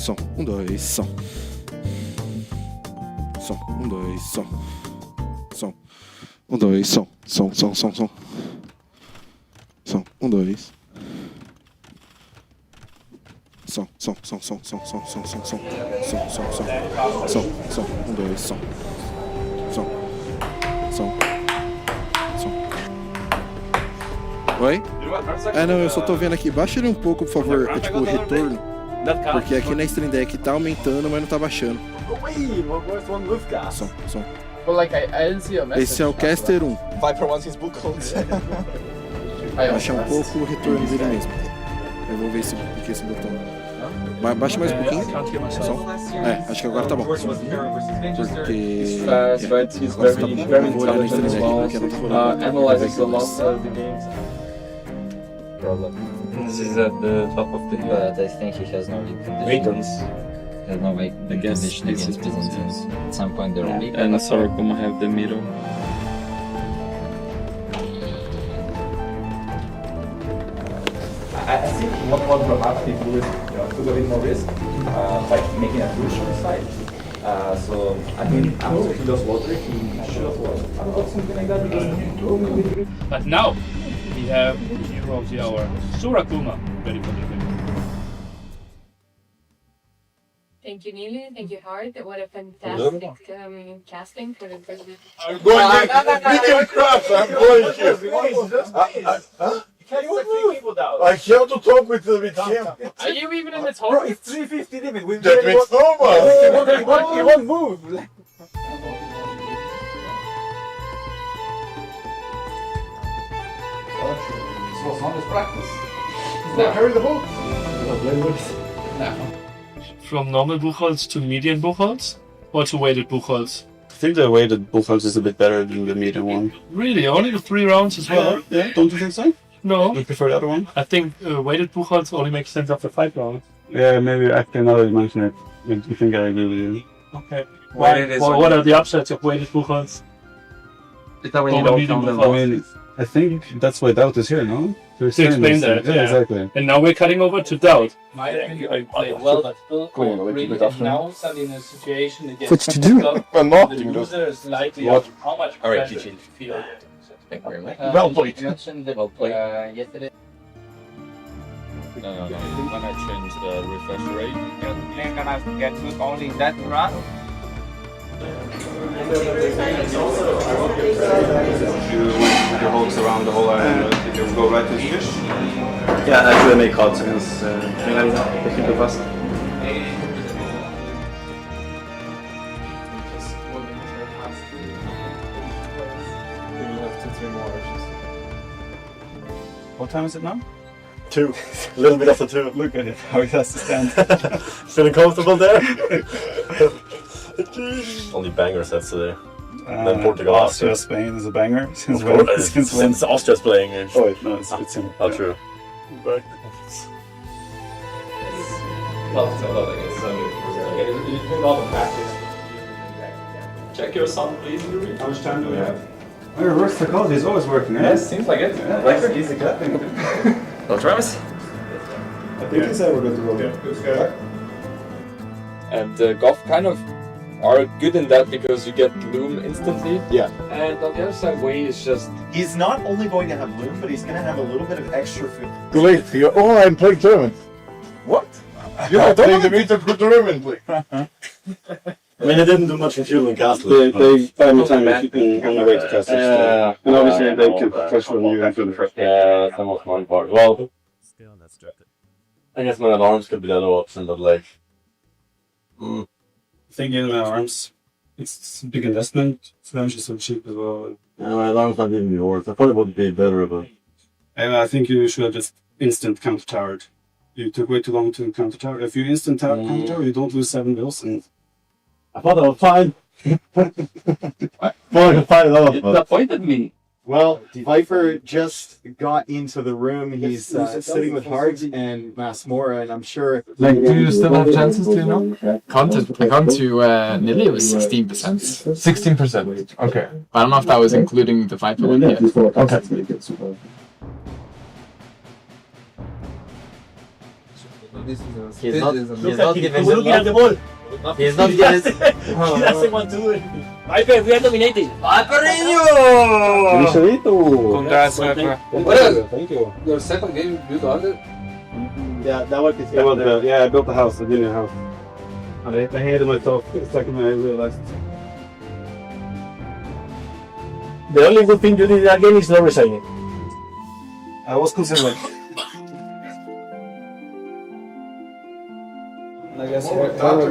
Som, 1, 2, som. Som, 1, 2, som. Som, 1, 2, som. Som, som, som, som. Som, 1, 2. Som, som, som, som, som, som, som, som, som. Som, som, som. Som, som, 1, 2, som. Som. Som. Som. Oi? Não, eu só tô vendo aqui. Baixa ele um pouco, por favor. É tipo o retorno. Porque aqui na Stream Deck tá aumentando, mas não tá baixando. Som, som. Esse é o Caster 1. Baixa um pouco o retorno dele mesmo. Eu vou ver esse botão. Baixa mais um pouquinho. Som. Acho que agora tá bom. Porque... agora tá bom. Eu vou olhar na Stream Deck porque não tá rolando. This is at the top of the hill. But I think he has no win Wagons. condition. Has no win condition against Byzantines. At some point there will be. And Sorokuma have the middle. I think what perhaps they do is took a bit more risk by making a push on the side. So I mean, after he lost lottery, he should have won. I thought something like that because. But now we have the hero of the hour, Surakuma, ready for the event. Thank you, Neely. Thank you, Hart. What a fantastic casting for the president. I'm going to medium craft. I'm going to. Can you move people down? I have to talk with him. Are you even in the top? Bro, it's 350 limit. That makes no sense. He won't move. This was not his practice. He's not carrying the boat. From normal Buchholz to median Buchholz? Or to weighted Buchholz? I think the weighted Buchholz is a bit better than the medium one. Really? Only the 3 rounds as well? Yeah, don't you think so? No. Do you prefer the other one? I think weighted Buchholz only makes sense after 5 rounds. Yeah, maybe I can now that you mention it. I think I agree with you. Okay. Weighted What are the upsides of weighted Buchholz? Is that when you Over don't medium count them? Buchholz. I mean, I think that's why doubt is here, no? To explain that, yeah. Exactly. And now we're cutting over to doubt. My opinion, I played well, but still really now suddenly in a situation against What's to do? But not the loser is likely What? how much All right, pressure you feel. Thank you very much. Well played. You mentioned that yesterday. No. When I change the refresh rate. You're gonna get good only in that run. With your hooks around the whole island, you go right to the fish? Yeah, actually I make cards against England. They can do fast. What time is it now? 2. A little bit after 2. Look at it, how it has to stand. Feeling comfortable there? Only banger sets today. Then Portugal, Austria, Austria. Spain is a banger since Of course, when? since Austria's playing. Oh, no, it's simple. Not true. Back. check your sound, please, Yuri. How much time do we have? Our reverse psychology is always working, eh? Yes, seems like it. Yeah, like easy clapping. Well, Travis? I think he said we're good to go. Yeah. And Goth kind of are good in that because you get Loom instantly. Yeah. And on the other side, Wei is just... He's not only going to have Loom, but he's going to have a little bit of extra food. Great. Oh, I'm playing tournament. What? You're playing the meter for tournament, please. I mean, I didn't do much in Field and Castle. They find the time on the way to Castle. And obviously they can pressure on you into the first game. Yeah, that's the most fun part. Well, I guess my alarms could be the other option, but like... Thinking about arms, it's a big investment. Flash is so cheap as well. Yeah, my alarm's not even yours. I thought it would be better, but... And I think you should have just instant counter towered. You took way too long to counter tower. If you instant counter tower, you don't lose 7 bills. And I thought I was fine. Disappointed me. Well, Viper just got into the room. He's sitting with Hart and Masmora, and I'm sure... Like, do you still have chances, do you know? I gone to nearly, it was 16%. 16%, okay. I don't know if that was including the Viper one yet. Okay. He's not giving the ball. He's not giving... He doesn't want to do it. Viper, we are dominating. Congrats, Viper. thank you. Your second game, you got it? Yeah, that one is... Yeah, I built a house. I did a house. I hated myself the second I realized. The only good thing you did that game is not resigning. I was considering. I guess Tato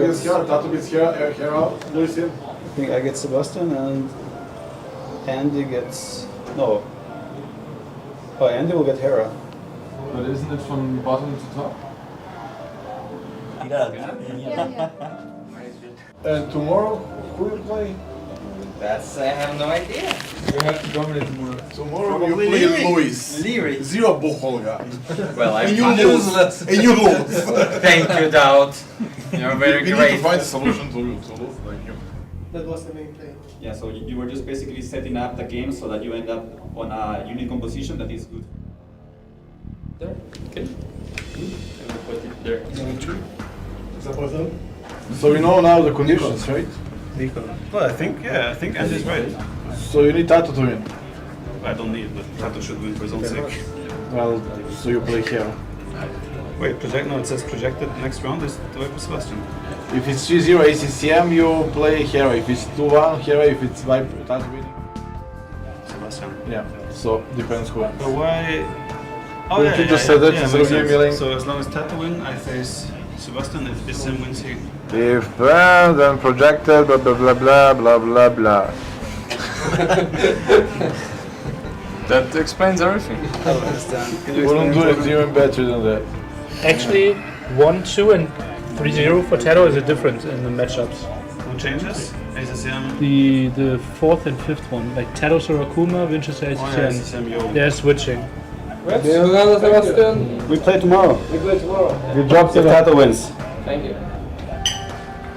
gets Hera, Lucian. I think I get Sebastian and Andy gets... No. Oh, Andy will get Hera. But isn't it from bottom to top? And tomorrow, who will play? That's, I have no idea. We have to dominate tomorrow. Tomorrow you play Luis. Leary. Zero Boholga. Well, And you lose. And you lose. Thank you, Dowd. You're very We need great. to find a solution to lose like you. That was the main play. Yeah, so you were just basically setting up the game so that you end up on a unit composition that is good. There. Okay. And we put it there. So we know now the conditions, right? Well, I think Andy's right. So you need Tato to win. I don't need, but Tato should win for his own sake. Well, so you play Hera. Wait, it says projected next round is the Viper Sebastian. If it's 3-0 ACCM, you play Hera. If it's 2-1 Hera, if it's Viper, Tato winning. Sebastian. Yeah, so depends who wins. So why... Oh, yeah, you just said that instead of emailing. So as long as Tato win, I face Sebastian. If Issam wins, he... If then projected, blah blah blah blah blah blah. That explains everything. I don't understand. We wouldn't do it even better than that. Actually, 1-2 and 3-0 for Taro is a difference in the matchups. No changes? ACCM? The fourth and fifth one, like Taro Sorakuma, Winchester ACCM, they're switching. Sebastian. We play tomorrow. Good job, if Tato wins. Thank you.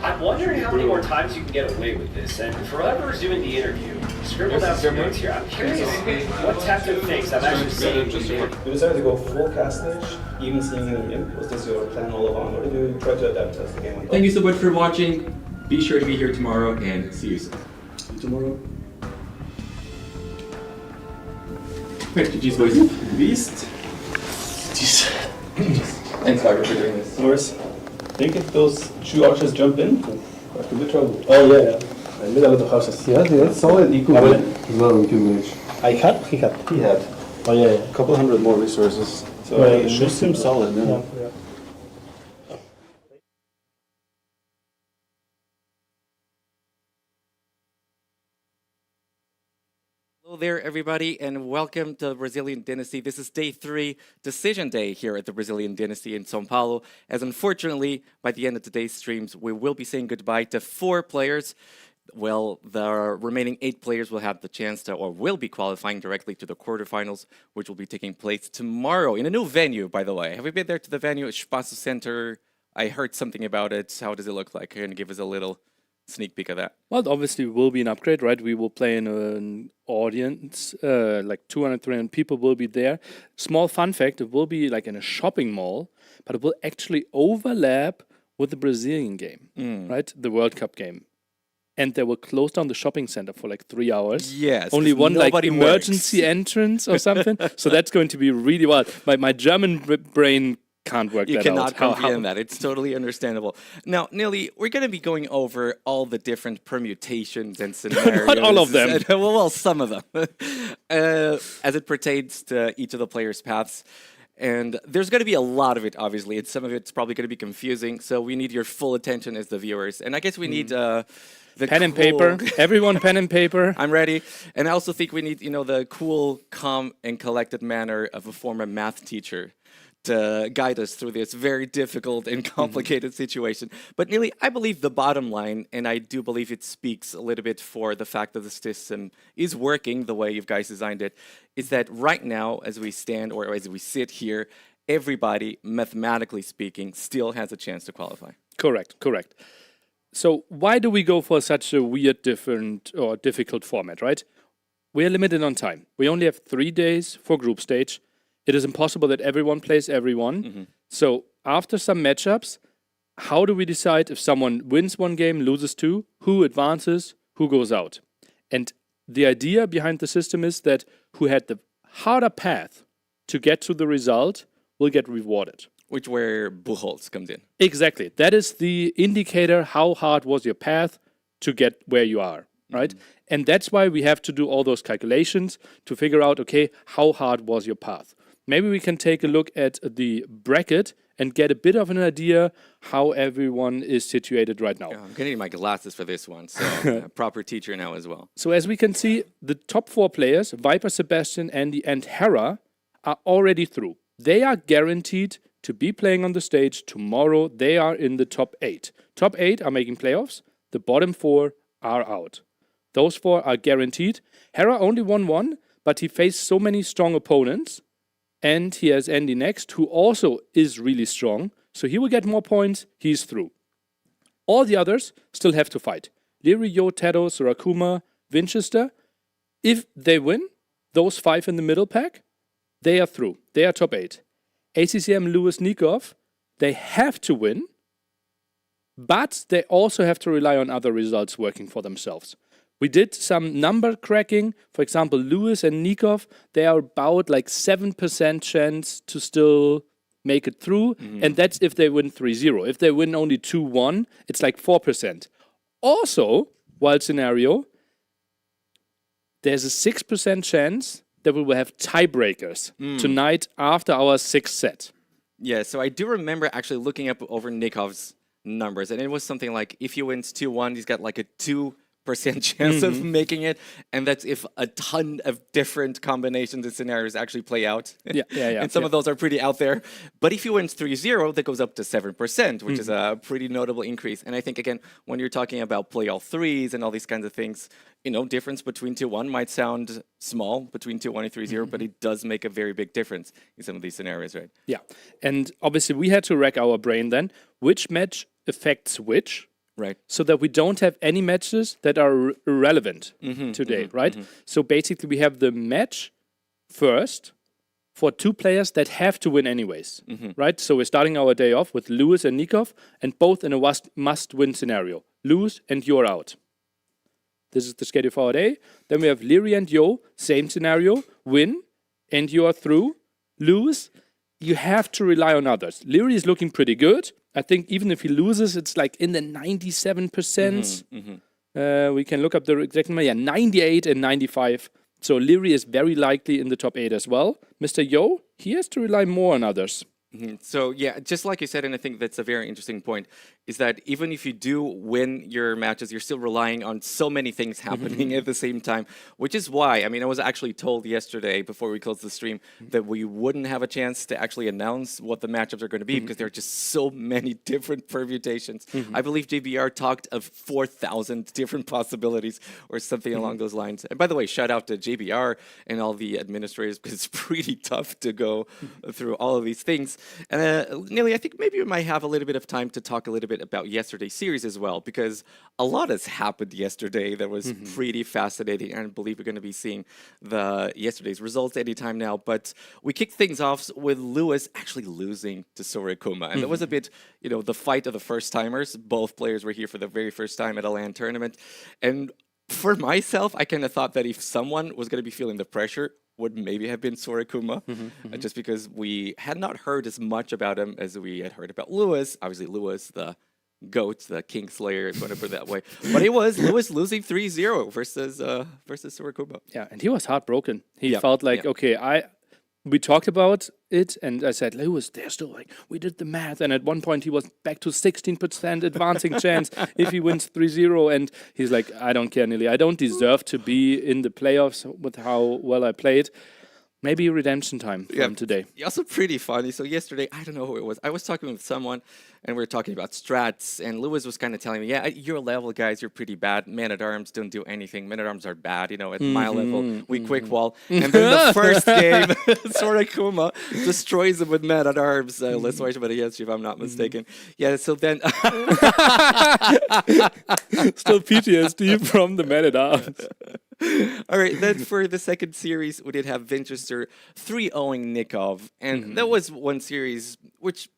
I'm wondering how many more times you can get away with this. And for whoever's doing the interview, scribble down some notes here. I'm curious what Tato thinks. I'm actually seeing here. You decided to go full cast stage, even seeing an imp. Was this your plan all along, or did you try to adapt as the game went on? Thank you so much for watching. Be sure to be here tomorrow and see you soon. Tomorrow. Wait, GG's boys. Beast. Thanks, Viper, for doing this. Of course. I think if those 2 archers jump in, that could be trouble. Oh yeah. I made a lot of houses. Yeah, that's solid. He could win. I had? He had. He had. Oh yeah. A couple hundred more resources. So it should seem solid. Yeah. Hello there, everybody, and welcome to the Brazilian Dynasty. This is day 3, decision day here at the Brazilian Dynasty in São Paulo, as unfortunately, by the end of today's streams, we will be saying goodbye to 4 players. Well, the remaining 8 players will have the chance to, or will be qualifying directly to the quarterfinals, which will be taking place tomorrow in a new venue, by the way. Have you been there to the venue? Espaço Center. I heard something about it. How does it look like? Can you give us a little sneak peek of that? Well, obviously, it will be an upgrade, right? We will play in an audience, like 200, 300 people will be there. Small fun fact, it will be like in a shopping mall, but it will actually overlap with the Brazilian game, right? The World Cup game. And they will close down the shopping center for like 3 hours. Yes. Only one like nobody emergency works. entrance or something. So that's going to be really wild. My German brain can't work You that cannot out. comprehend that. It's totally understandable. Now, Nili, we're going to be going over all the different permutations and scenarios. Not all of them. Well, some of them. As it pertains to each of the players' paths. And there's going to be a lot of it, obviously. Some of it's probably going to be confusing. So we need your full attention as the viewers. And I guess we need... the pen and paper. Everyone pen and paper. I'm ready. And I also think we need, the cool, calm, and collected manner of a former math teacher to guide us through this very difficult and complicated situation. But Nili, I believe the bottom line, and I do believe it speaks a little bit for the fact that the system is working the way you guys designed it, is that right now, as we stand or as we sit here, everybody, mathematically speaking, still has a chance to qualify. Correct. So why do we go for such a weird, different, or difficult format, right? We are limited on time. We only have 3 days for group stage. It is impossible that everyone plays everyone. So after some matchups, how do we decide if someone wins one game, loses two, who advances, who goes out? And the idea behind the system is that who had the harder path to get to the result will get rewarded. Which where Buchholz comes in. Exactly. That is the indicator how hard was your path to get where you are, right? And that's why we have to do all those calculations to figure out, okay, how hard was your path? Maybe we can take a look at the bracket and get a bit of an idea how everyone is situated right now. I'm going to need my glasses for this one, so I'm a proper teacher now as well. So as we can see, the top 4 players, Viper, Sebastian, Andy, and Hera, are already through. They are guaranteed to be playing on the stage tomorrow. They are in the top 8. Top 8 are making playoffs. The bottom 4 are out. Those 4 are guaranteed. Hera only won 1, but he faced so many strong opponents. And he has Andy next, who also is really strong. So he will get more points. He's through. All the others still have to fight. Leary, Yo, Tado, Surakuma, Winchester. If they win, those 5 in the middle pack, they are through. They are top 8. ACCM, Lewis, Nikov, they have to win, but they also have to rely on other results working for themselves. We did some number cracking. For example, Lewis and Nikov, they are about like 7% chance to still make it through, and that's if they win 3-0. If they win only 2-1, it's like 4%. Also, wild scenario, there's a 6% chance that we will have tiebreakers tonight after our 6th set. Yeah, so I do remember actually looking up over Nikov's numbers, and it was something like if he wins 2-1, he's got like a 2% chance of making it, and that's if a ton of different combinations and scenarios actually play out. Yeah. And some of those are pretty out there. But if he wins 3-0, that goes up to 7%, which is a pretty notable increase. And I think, again, when you're talking about play all threes and all these kinds of things, difference between 2-1 might sound small between 2-1 and 3-0, but it does make a very big difference in some of these scenarios, right? Yeah. And obviously, we had to rack our brain then. Which match affects which? Right. So that we don't have any matches that are irrelevant today, right? So basically, we have the match first for 2 players that have to win anyways, right? So we're starting our day off with Lewis and Nikov, and both in a must-win scenario. Lose and you're out. This is the schedule for our day. Then we have Leary and Yo, same scenario. Win and you are through. Lose, you have to rely on others. Leary is looking pretty good. I think even if he loses, it's like in the 97%. We can look up the exact number. Yeah, 98 and 95. So Leary is very likely in the top 8 as well. Mr. Yo, he has to rely more on others. So, yeah, just like you said, and I think that's a very interesting point, is that even if you do win your matches, you're still relying on so many things happening at the same time, which is why, I was actually told yesterday before we closed the stream that we wouldn't have a chance to actually announce what the matchups are going to be because there are just so many different permutations. I believe JBR talked of 4,000 different possibilities or something along those lines. And by the way, shout out to JBR and all the administrators because it's pretty tough to go through all of these things. And Nili, I think maybe we might have a little bit of time to talk a little bit bit about yesterday's series as well, because a lot has happened yesterday that was pretty fascinating. And I believe we're going to be seeing yesterday's results anytime now. But we kicked things off with Lewis actually losing to Sorikuma. And that was a bit, the fight of the first timers. Both players were here for the very first time at a LAN tournament. And for myself, I kind of thought that if someone was going to be feeling the pressure, would maybe have been Sorikuma, just because we had not heard as much about him as we had heard about Lewis. Obviously, Lewis, the GOAT, the Kingslayer, if you want to put it that way. But it was Lewis losing 3-0 versus Sorikuma. Yeah, and he was heartbroken. He felt like, okay, we talked about it, and I said, Lewis, they're still like, we did the math, and at one point he was back to 16% advancing chance if he wins 3-0, and he's like, I don't care, Nearly. I don't deserve to be in the playoffs with how well I played. Maybe redemption time from today. Also pretty funny. So yesterday, I don't know who it was. I was talking with someone, and we were talking about strats, and Lewis was kind of telling me, yeah, at your level, guys, you're pretty bad. Man-at-arms don't do anything. Men-at-arms are bad, at my level. We quick wall. And then the first game, Sorikuma destroys him with Man-at-arms. Let's watch about against you, if I'm not mistaken. Yeah, so then... Still PTSD from the Man-at-arms. All right, then for the second series, we did have Winchester 3-0ing Nikov. And that was one series which,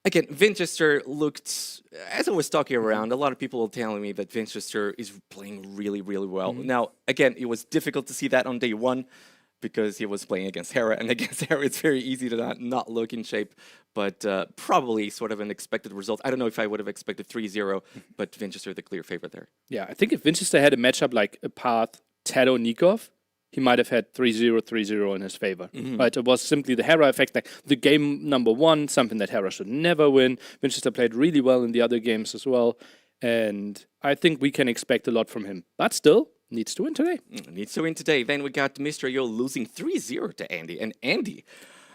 again, Winchester looked, as I was talking around, a lot of people were telling me that Winchester is playing really, really well. Now, again, it was difficult to see that on day one because he was playing against Hera. And against Hera, it's very easy to not look in shape. But probably sort of an expected result. I don't know if I would have expected 3-0, but Winchester the clear favorite there. Yeah, I think if Winchester had a matchup like a path Tado Nikov, he might have had 3-0, 3-0 in his favor. Right? It was simply the Hera effect, like the game number one, something that Hera should never win. Winchester played really well in the other games as well. And I think we can expect a lot from him. But still, needs to win today. Needs to win today. Then we got Mr. Yo losing 3-0 to Andy. And Andy...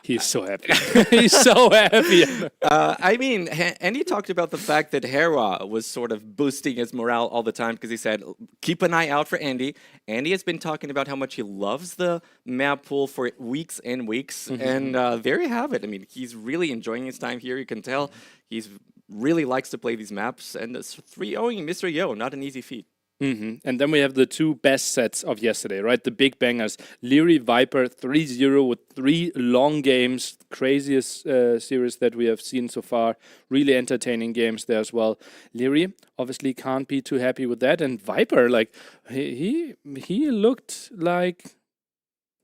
He's so happy. He's so happy. I mean, Andy talked about the fact that Hera was sort of boosting his morale all the time because he said, keep an eye out for Andy. Andy has been talking about how much he loves the map pool for weeks and weeks. And there you have it. I mean, he's really enjoying his time here. You can tell he's really likes to play these maps. And 3-0ing Mr. Yo, not an easy feat. And then we have the two best sets of yesterday, right? The big bangers. Leary Viper 3-0 with 3 long games. Craziest series that we have seen so far. Really entertaining games there as well. Leary obviously can't be too happy with that. And Viper, like, he looked like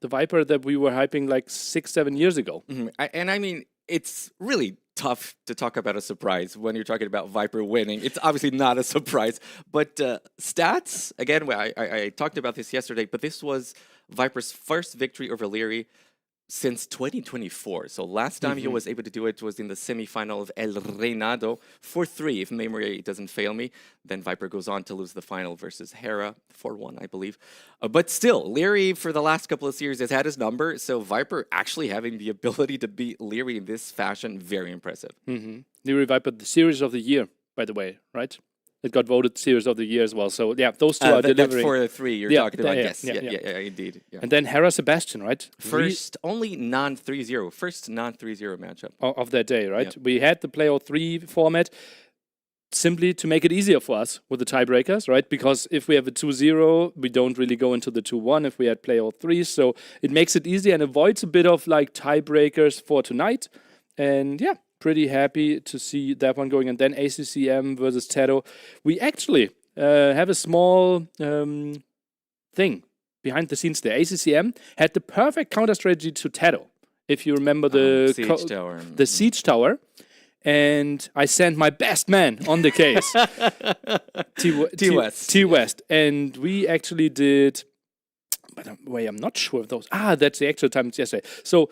the Viper that we were hyping like 6-7 years ago. And I mean, it's really tough to talk about a surprise when you're talking about Viper winning. It's obviously not a surprise, but stats, again, I talked about this yesterday, but this was Viper's first victory over Leary since 2024. So last time he was able to do it was in the semifinal of El Reinado 4-3, if memory doesn't fail me. Then Viper goes on to lose the final versus Hera 4-1, I believe. But still, Leary for the last couple of series has had his number. So Viper actually having the ability to beat Leary in this fashion, very impressive. Leary Viper, the series of the year, by the way, right? It got voted Series of the Year as well. So, yeah, those two are delivering. That's 4-3 you're talking about. Yes, indeed. Yeah. And then Hera Sebastian, right? First, only non-3-0. First non-3-0 matchup. Of that day, right? Yeah. We had the playoff 3 format simply to make it easier for us with the tiebreakers, right? Because if we have a 2-0, we don't really go into the 2-1 if we had playoff 3. So it makes it easier and avoids a bit of like tiebreakers for tonight. And yeah. Pretty happy to see that one going. And then ACCM versus Tado. We actually have a small thing behind the scenes there. ACCM had the perfect counter strategy to Tado. If you remember the siege tower. The siege tower. And I sent my best man on the case. T-West. And we actually did... But wait, I'm not sure of those. That's the actual time yesterday. So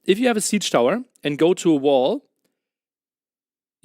if you have a siege tower and go to a wall...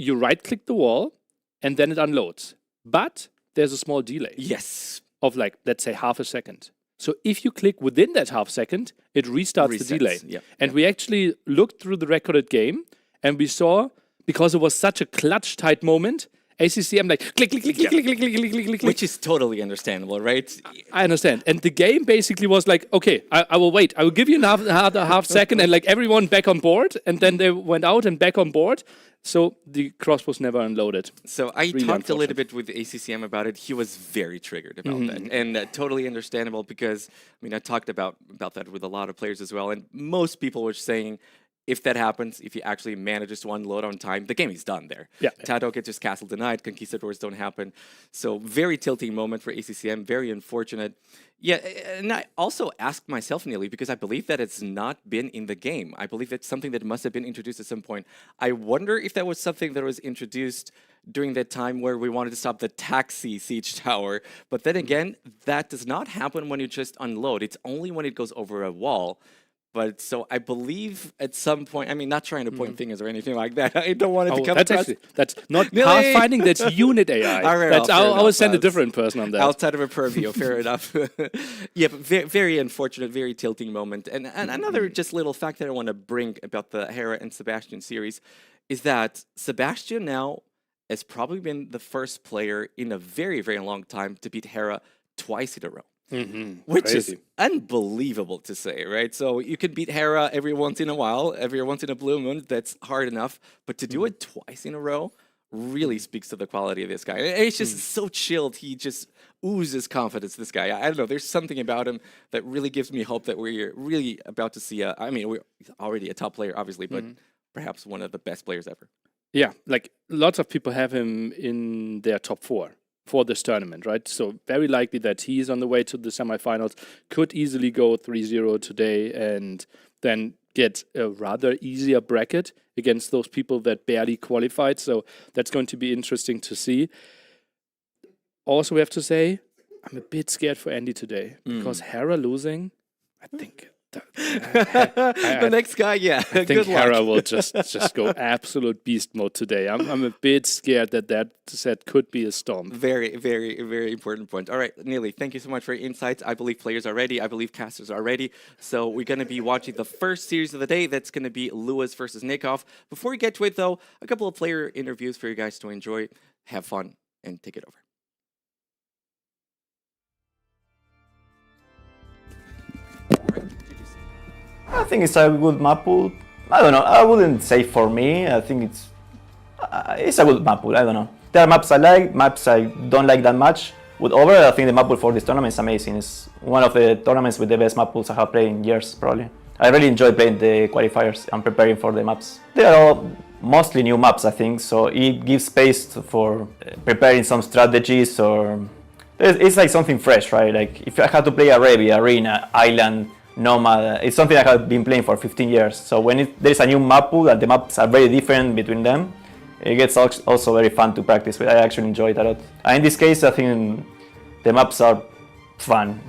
You right-click the wall, and then it unloads. But there's a small delay. Yes. Of like, let's say, half a second. So if you click within that half second, it restarts the delay. Yep. And we actually looked through the recorded game, and we saw, because it was such a clutch-tight moment, ACCM like click, click, click, click, click, click, click, click, click, click. Which is totally understandable, right? I understand. And the game basically was like, okay, I will wait. I will give you another half second, and like everyone back on board. And then they went out and back on board. So the cross was never unloaded. So I talked a little bit with ACCM about it. He was very triggered about that, and totally understandable because I mean I talked about that with a lot of players as well, and most people were saying if that happens, if he actually manages to unload on time, the game is done there. Yeah. Tado gets his castle denied, conquistadors don't happen. So very tilting moment for ACCM, very unfortunate. Yeah, and I also asked myself, Neely, because I believe that it's not been in the game. I believe it's something that must have been introduced at some point. I wonder if that was something that was introduced during that time where we wanted to stop the taxi siege tower. But then again, that does not happen when you just unload. It's only when it goes over a wall. But so I believe at some point, I mean, not trying to point fingers or anything like that. I don't want it to come across. That's not pathfinding, that's unit AI. All right, I will send a different person on that. Outside of a purview, fair enough. Yeah, but very unfortunate, very tilting moment. And another just little fact that I want to bring about the Hera and Sebastian series is that Sebastian now has probably been the first player in a very, very long time to beat Hera twice in a row. Which Crazy. is unbelievable to say, right? So you can beat Hera every once in a while, every once in a blue moon. That's hard enough, but to do it twice in a row really speaks to the quality of this guy. And it's just so chilled. He just oozes confidence. This guy, I don't know. There's something about him that really gives me hope that we're really about to see. I mean, we're already a top player, obviously, but perhaps one of the best players ever. Yeah, like lots of people have him in their top 4 for this tournament, right? So very likely that he's on the way to the semifinals, could easily go 3-0 today and then get a rather easier bracket against those people that barely qualified. So that's going to be interesting to see. Also, we have to say, I'm a bit scared for Andy today because Hera losing, I think... the next guy, yeah. I think Hera will just go absolute beast mode today. I'm a bit scared that set could be a storm. Very, very, very important point. All right, Neely, thank you so much for your insights. I believe players are ready. I believe casters are ready. So we're going to be watching the first series of the day. That's going to be Lewis versus Nikov. Before we get to it, though, a couple of player interviews for you guys to enjoy. Have fun and take it over. I think it's a good map pool. I don't know. I wouldn't say for me. I think it's a good map pool. I don't know. There are maps I like, maps I don't like that much. But overall, I think the map pool for this tournament is amazing. It's one of the tournaments with the best map pools I have played in years, probably. I really enjoy playing the qualifiers and preparing for the maps. They are all mostly new maps, I think, so it gives space for preparing some strategies, or it's like something fresh, right? Like if I had to play Arabia, Arena, Island, Nomad, it's something I have been playing for 15 years. So when there's a new map pool and the maps are very different between them, it gets also very fun to practice with. I actually enjoy it a lot. And in this case, I think the maps are fun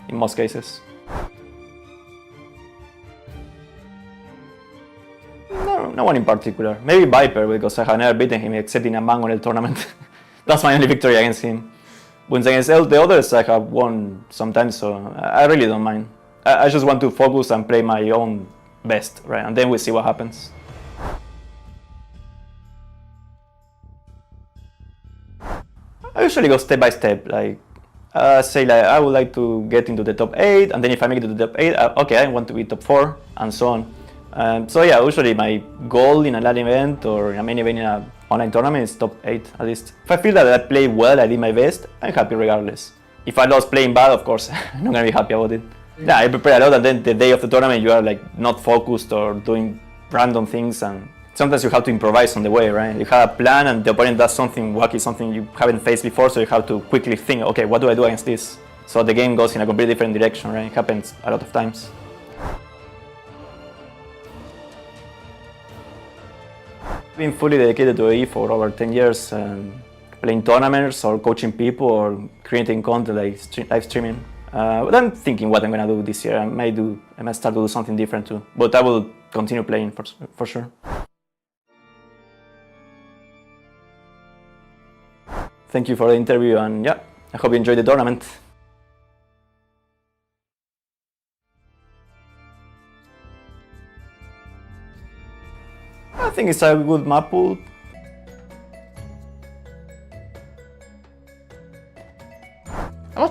in most cases. No one in particular. Maybe Viper, because I have never beaten him except in a Mangonel tournament. That's my only victory against him. But against the others, I have won sometimes, so I really don't mind. I just want to focus and play my own best, right? And then we'll see what happens. I usually go step by step. Like, say like I would like to get into the top 8, and then if I make it to the top 8, okay, I want to be top 4, and so on. So yeah, usually my goal in a LAN event or in a main event in an online tournament is top 8 at least. If I feel that I played well, I did my best, I'm happy regardless. If I lost playing bad, of course, I'm not gonna be happy about it. Yeah, I prepare a lot, and then the day of the tournament you are like not focused or doing random things, and sometimes you have to improvise on the way, right? You have a plan and the opponent does something wacky, something you haven't faced before, so you have to quickly think, okay, what do I do against this? So the game goes in a completely different direction, right? It happens a lot of times. I've been fully dedicated to AE for over 10 years, playing tournaments or coaching people or creating content like live streaming. But I'm thinking what I'm gonna do this year. I might start to do something different too. But I will continue playing for sure. Thank you for the interview, and yeah, I hope you enjoyed the tournament. I think it's a good map pool.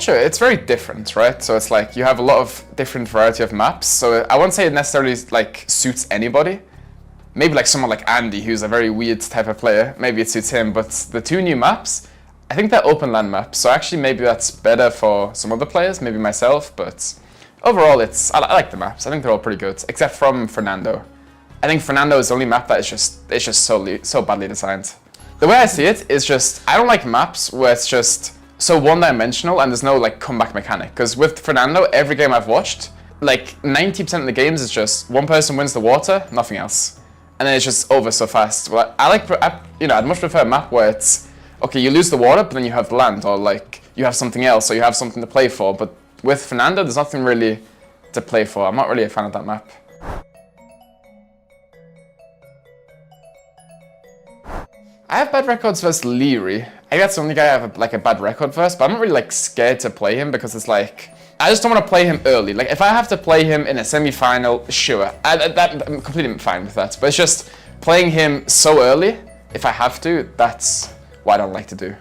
not sure. It's very different, right? So it's like you have a lot of different variety of maps. So I won't say it necessarily like suits anybody. Maybe like someone like Andy, who's a very weird type of player. Maybe it suits him. But the 2 new maps, I think they're open LAN maps. So actually maybe that's better for some other players, maybe myself. But overall, I like the maps. I think they're all pretty good, except from Fernando. I think Fernando is the only map that is just so badly designed. The way I see it is just, I don't like maps where it's just so one-dimensional and there's no like comeback mechanic. Because with Fernando, every game I've watched, like 90% of the games is just one person wins the water, nothing else. And then it's just over so fast. Well, I'd much prefer a map where it's, okay, you lose the water, but then you have land, or like you have something else, or you have something to play for. But with Fernando, there's nothing really to play for. I'm not really a fan of that map. I have bad records versus Leary. I think that's the only guy I have a bad record versus, but I'm not really like scared to play him because it's like, I just don't want to play him early. Like if I have to play him in a semi-final, sure, I'm completely fine with that. But it's just playing him so early, if I have to, that's what I don't like to do.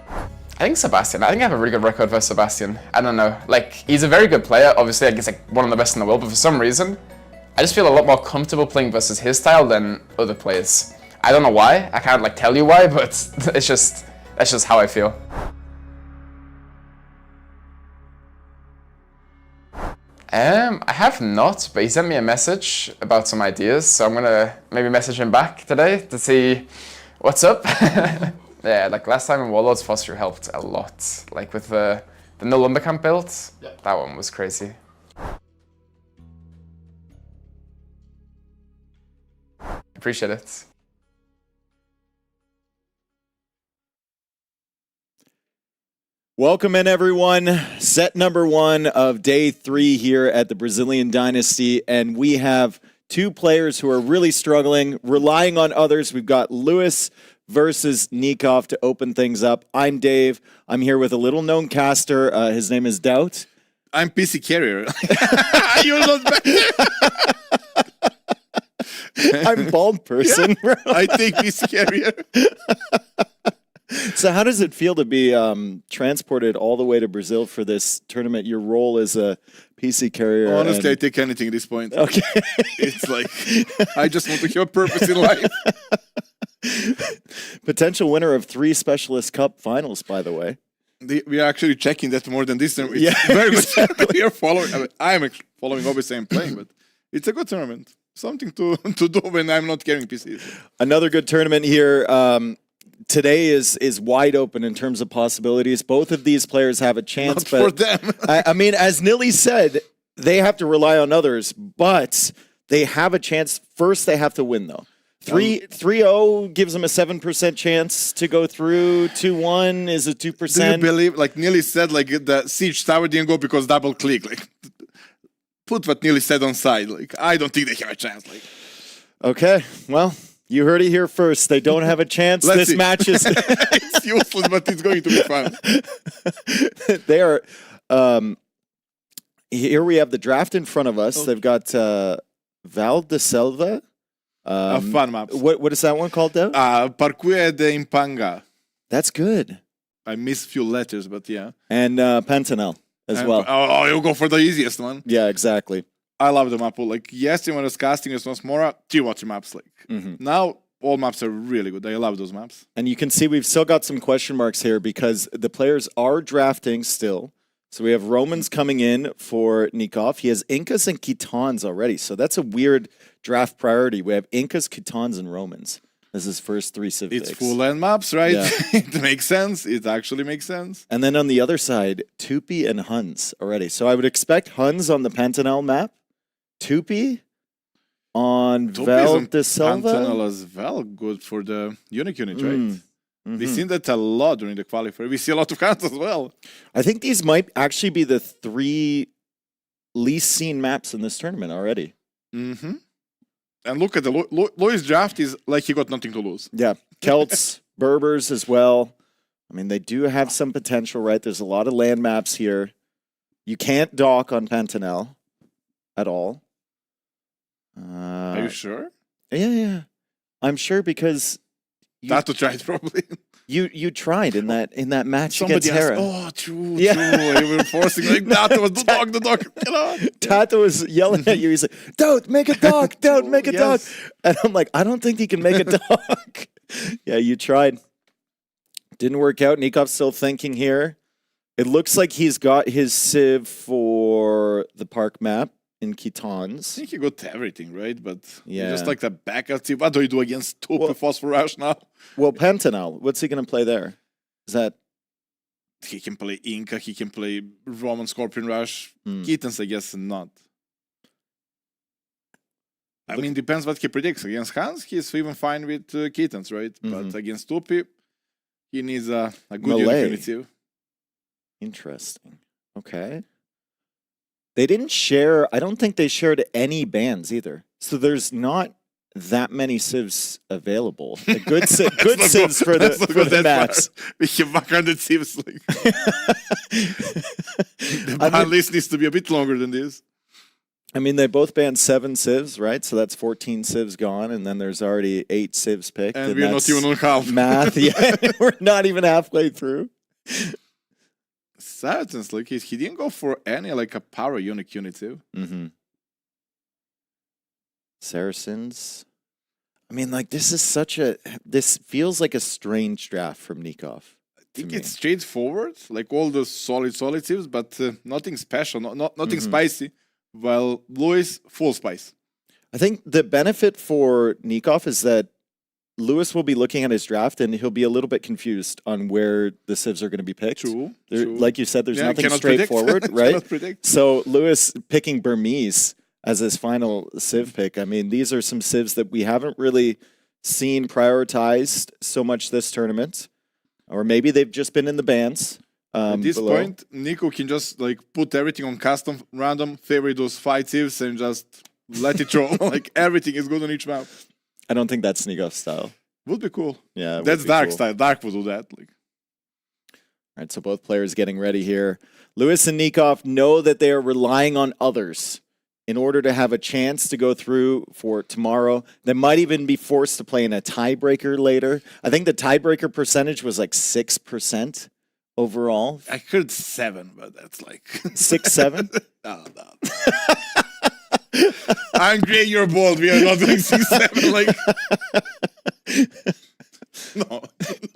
I think Sebastian. I think I have a really good record versus Sebastian. I don't know. Like he's a very good player. Obviously, I guess like one of the best in the world. But for some reason, I just feel a lot more comfortable playing versus his style than other players. I don't know why. I can't like tell you why, but that's just how I feel. I have not, but he sent me a message about some ideas, so I'm gonna maybe message him back today to see what's up. Yeah, like last time in Warlords, Foster helped a lot. Like with the no Lumbercamp build, that one was crazy. Appreciate it. Welcome in, everyone. Set number 1 of day 3 here at the Brazilian Dynasty, and we have 2 players who are really struggling, relying on others. We've got Lewis versus Nikov to open things up. I'm Dave. I'm here with a little-known caster. His name is Doubt. I'm PC Carrier. You're not I'm bald person, bro. I think PC Carrier. So how does it feel to be transported all the way to Brazil for this tournament? Your role as a PC carrier. Honestly, I take anything at this point. Okay. It's like, I just want to have a purpose in life. Potential winner of 3 Specialist Cup finals, by the way. We are actually checking that more than this. It's yeah, very exactly. We are following. I am following, obviously, I'm playing, but it's a good tournament. Something to do when I'm not carrying PCs. Another good tournament here. Today is wide open in terms of possibilities. Both of these players have a chance. Not for them. I mean, as Nilly said, they have to rely on others, but they have a chance. First, they have to win, though. 3-0 gives them a 7% chance to go through. 2-1 is a 2%. Do you believe, like Nilly said, like the Siege Tower didn't go because double click. Like, put what Nilly said on side. Like, I don't think they have a chance. Like, okay, well. You heard it here first. They don't have a chance. This match is it's useless, but it's going to be fun. They are. Here we have the draft in front of us. Okay. They've got Val de Selva. A fun map. What is that one called, Dev? Parque de Impanga. That's good. I missed a few letters, but yeah. And Pantanal as well. Oh, you'll go for the easiest one. Yeah, exactly. I love the map. Like yesterday when I was casting as Mora, 2 water maps. Like now, all maps are really good. I love those maps. And you can see we've still got some question marks here because the players are drafting still. So we have Romans coming in for Nikov. He has Incas and Khitans already. So that's a weird draft priority. We have Incas, Khitans, and Romans as his first 3 civ picks. It's full land maps, right? Yeah. It makes sense. It actually makes sense. And then on the other side, Tupi and Huns already. So I would expect Huns on the Pantanal map. Tupi on Val de Selva. Pantanal as well, good for the Unique unit, right? We've seen that a lot during the qualifier. We see a lot of Huns as well. I think these might actually be the 3 least seen maps in this tournament already. And look at the Lois draft is like he got nothing to lose. Yeah, Celts, Berbers as well. I mean, they do have some potential, right? There's a lot of land maps here. You can't dock on Pantanal at all. Are you sure? Yeah. I'm sure because Tato tried probably. You tried in that match Somebody against Hera. asked, true. We were forcing like Tato was the dog. Come on. Tato was yelling at you. He's like, "Don't make a dog. Don't make a dog." And I'm like, I don't think he can make a dog. Yeah, you tried. Didn't work out. Nikov's still thinking here. It looks like he's got his civ for the park map in Kitons. I think he got everything, right? But yeah, just like the backup team. What do you do against Topi Phosphorus now? Well, Pentanal, what's he going to play there? Is that... He can play Inca, he can play Roman Scorpion Rush. Kittens, I guess, not. I mean, depends what he predicts. Against Hans, he's even fine with Kittens, right? But against Topi, he needs a good unity. Interesting. Okay. They didn't share... I don't think they shared any bans either. So there's not that many civs available. Good civs for the maps. We have 100 civs. Like. The ban list needs to be a bit longer than this. I mean, they both banned 7 civs, right? So that's 14 civs gone, and then there's already 8 civs picked. And we're not even on half. Math, yeah. We're not even halfway through. Saracens, like he didn't go for any like a power unique unit too. Saracens. I mean, like this feels like a strange draft from Nikov. I think it's straightforward, like all the solid civs, but nothing special, nothing spicy. While Lewis, full spice. I think the benefit for Nikov is that Lewis will be looking at his draft and he'll be a little bit confused on where the civs are going to be picked. True. Like you said, there's nothing straightforward, right? So Lewis picking Burmese as his final civ pick. I mean, these are some civs that we haven't really seen prioritized so much this tournament. Or maybe they've just been in the bans. At this point, Nico can just like put everything on custom, random, favorite those 5 civs and just let it roll. Like everything is good on each map. I don't think that's Nikov's style. Would be cool. Yeah, that's Dark style. Dark would do that. Like. All right, so both players getting ready here. Lewis and Nikov know that they are relying on others in order to have a chance to go through for tomorrow. They might even be forced to play in a tiebreaker later. I think the tiebreaker percentage was like 6% overall. I heard 7, but that's like 6, 7. No. I'm great, you're bold. We are not doing 6, 7. Like, no.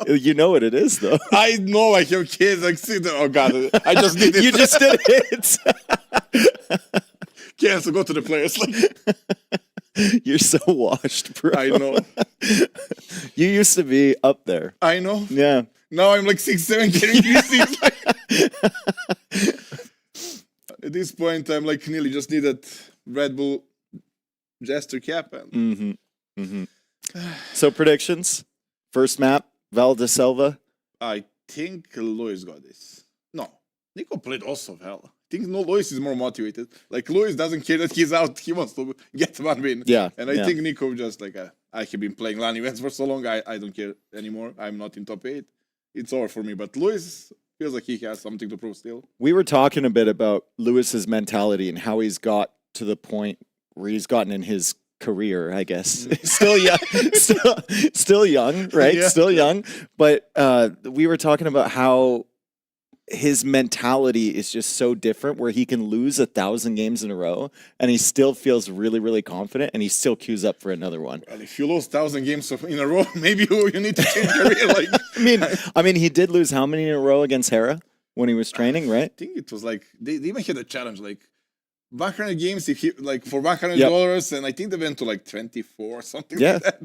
You know what it is, though. I know. I have kids. Like, sit there. Oh God, I just did it. You just did it. Cancel. Go to the players. Like, you're so washed, bro. I know. You used to be up there. I know. Yeah. Now I'm like 6, 7, getting these like. At this point, I'm like nearly just need that Red Bull gesture cap. And... So predictions. First map, Valdeselva. I think Lois got this. No, Nico played also well. I think Lois is more motivated. Like Lois doesn't care that he's out. He wants to get one win. Yeah. And I think Nico just like I have been playing LAN events for so long. I don't care anymore. I'm not in top 8. It's over for me. But Lois feels like he has something to prove still. We were talking a bit about Lewis's mentality and how he's got to the point where he's gotten in his career, I guess. Still young, still young, right? Yeah. Still young. But we were talking about how his mentality is just so different, where he can lose 1,000 games in a row and he still feels really, really confident and he still queues up for another one. Well, if you lose 1,000 games in a row, maybe you need to change career. Like, I mean, he did lose how many in a row against Hera when he was training, right? I think it was like they even had a challenge like 100 games if he like for $100, and I think they went to like 24 or something like that.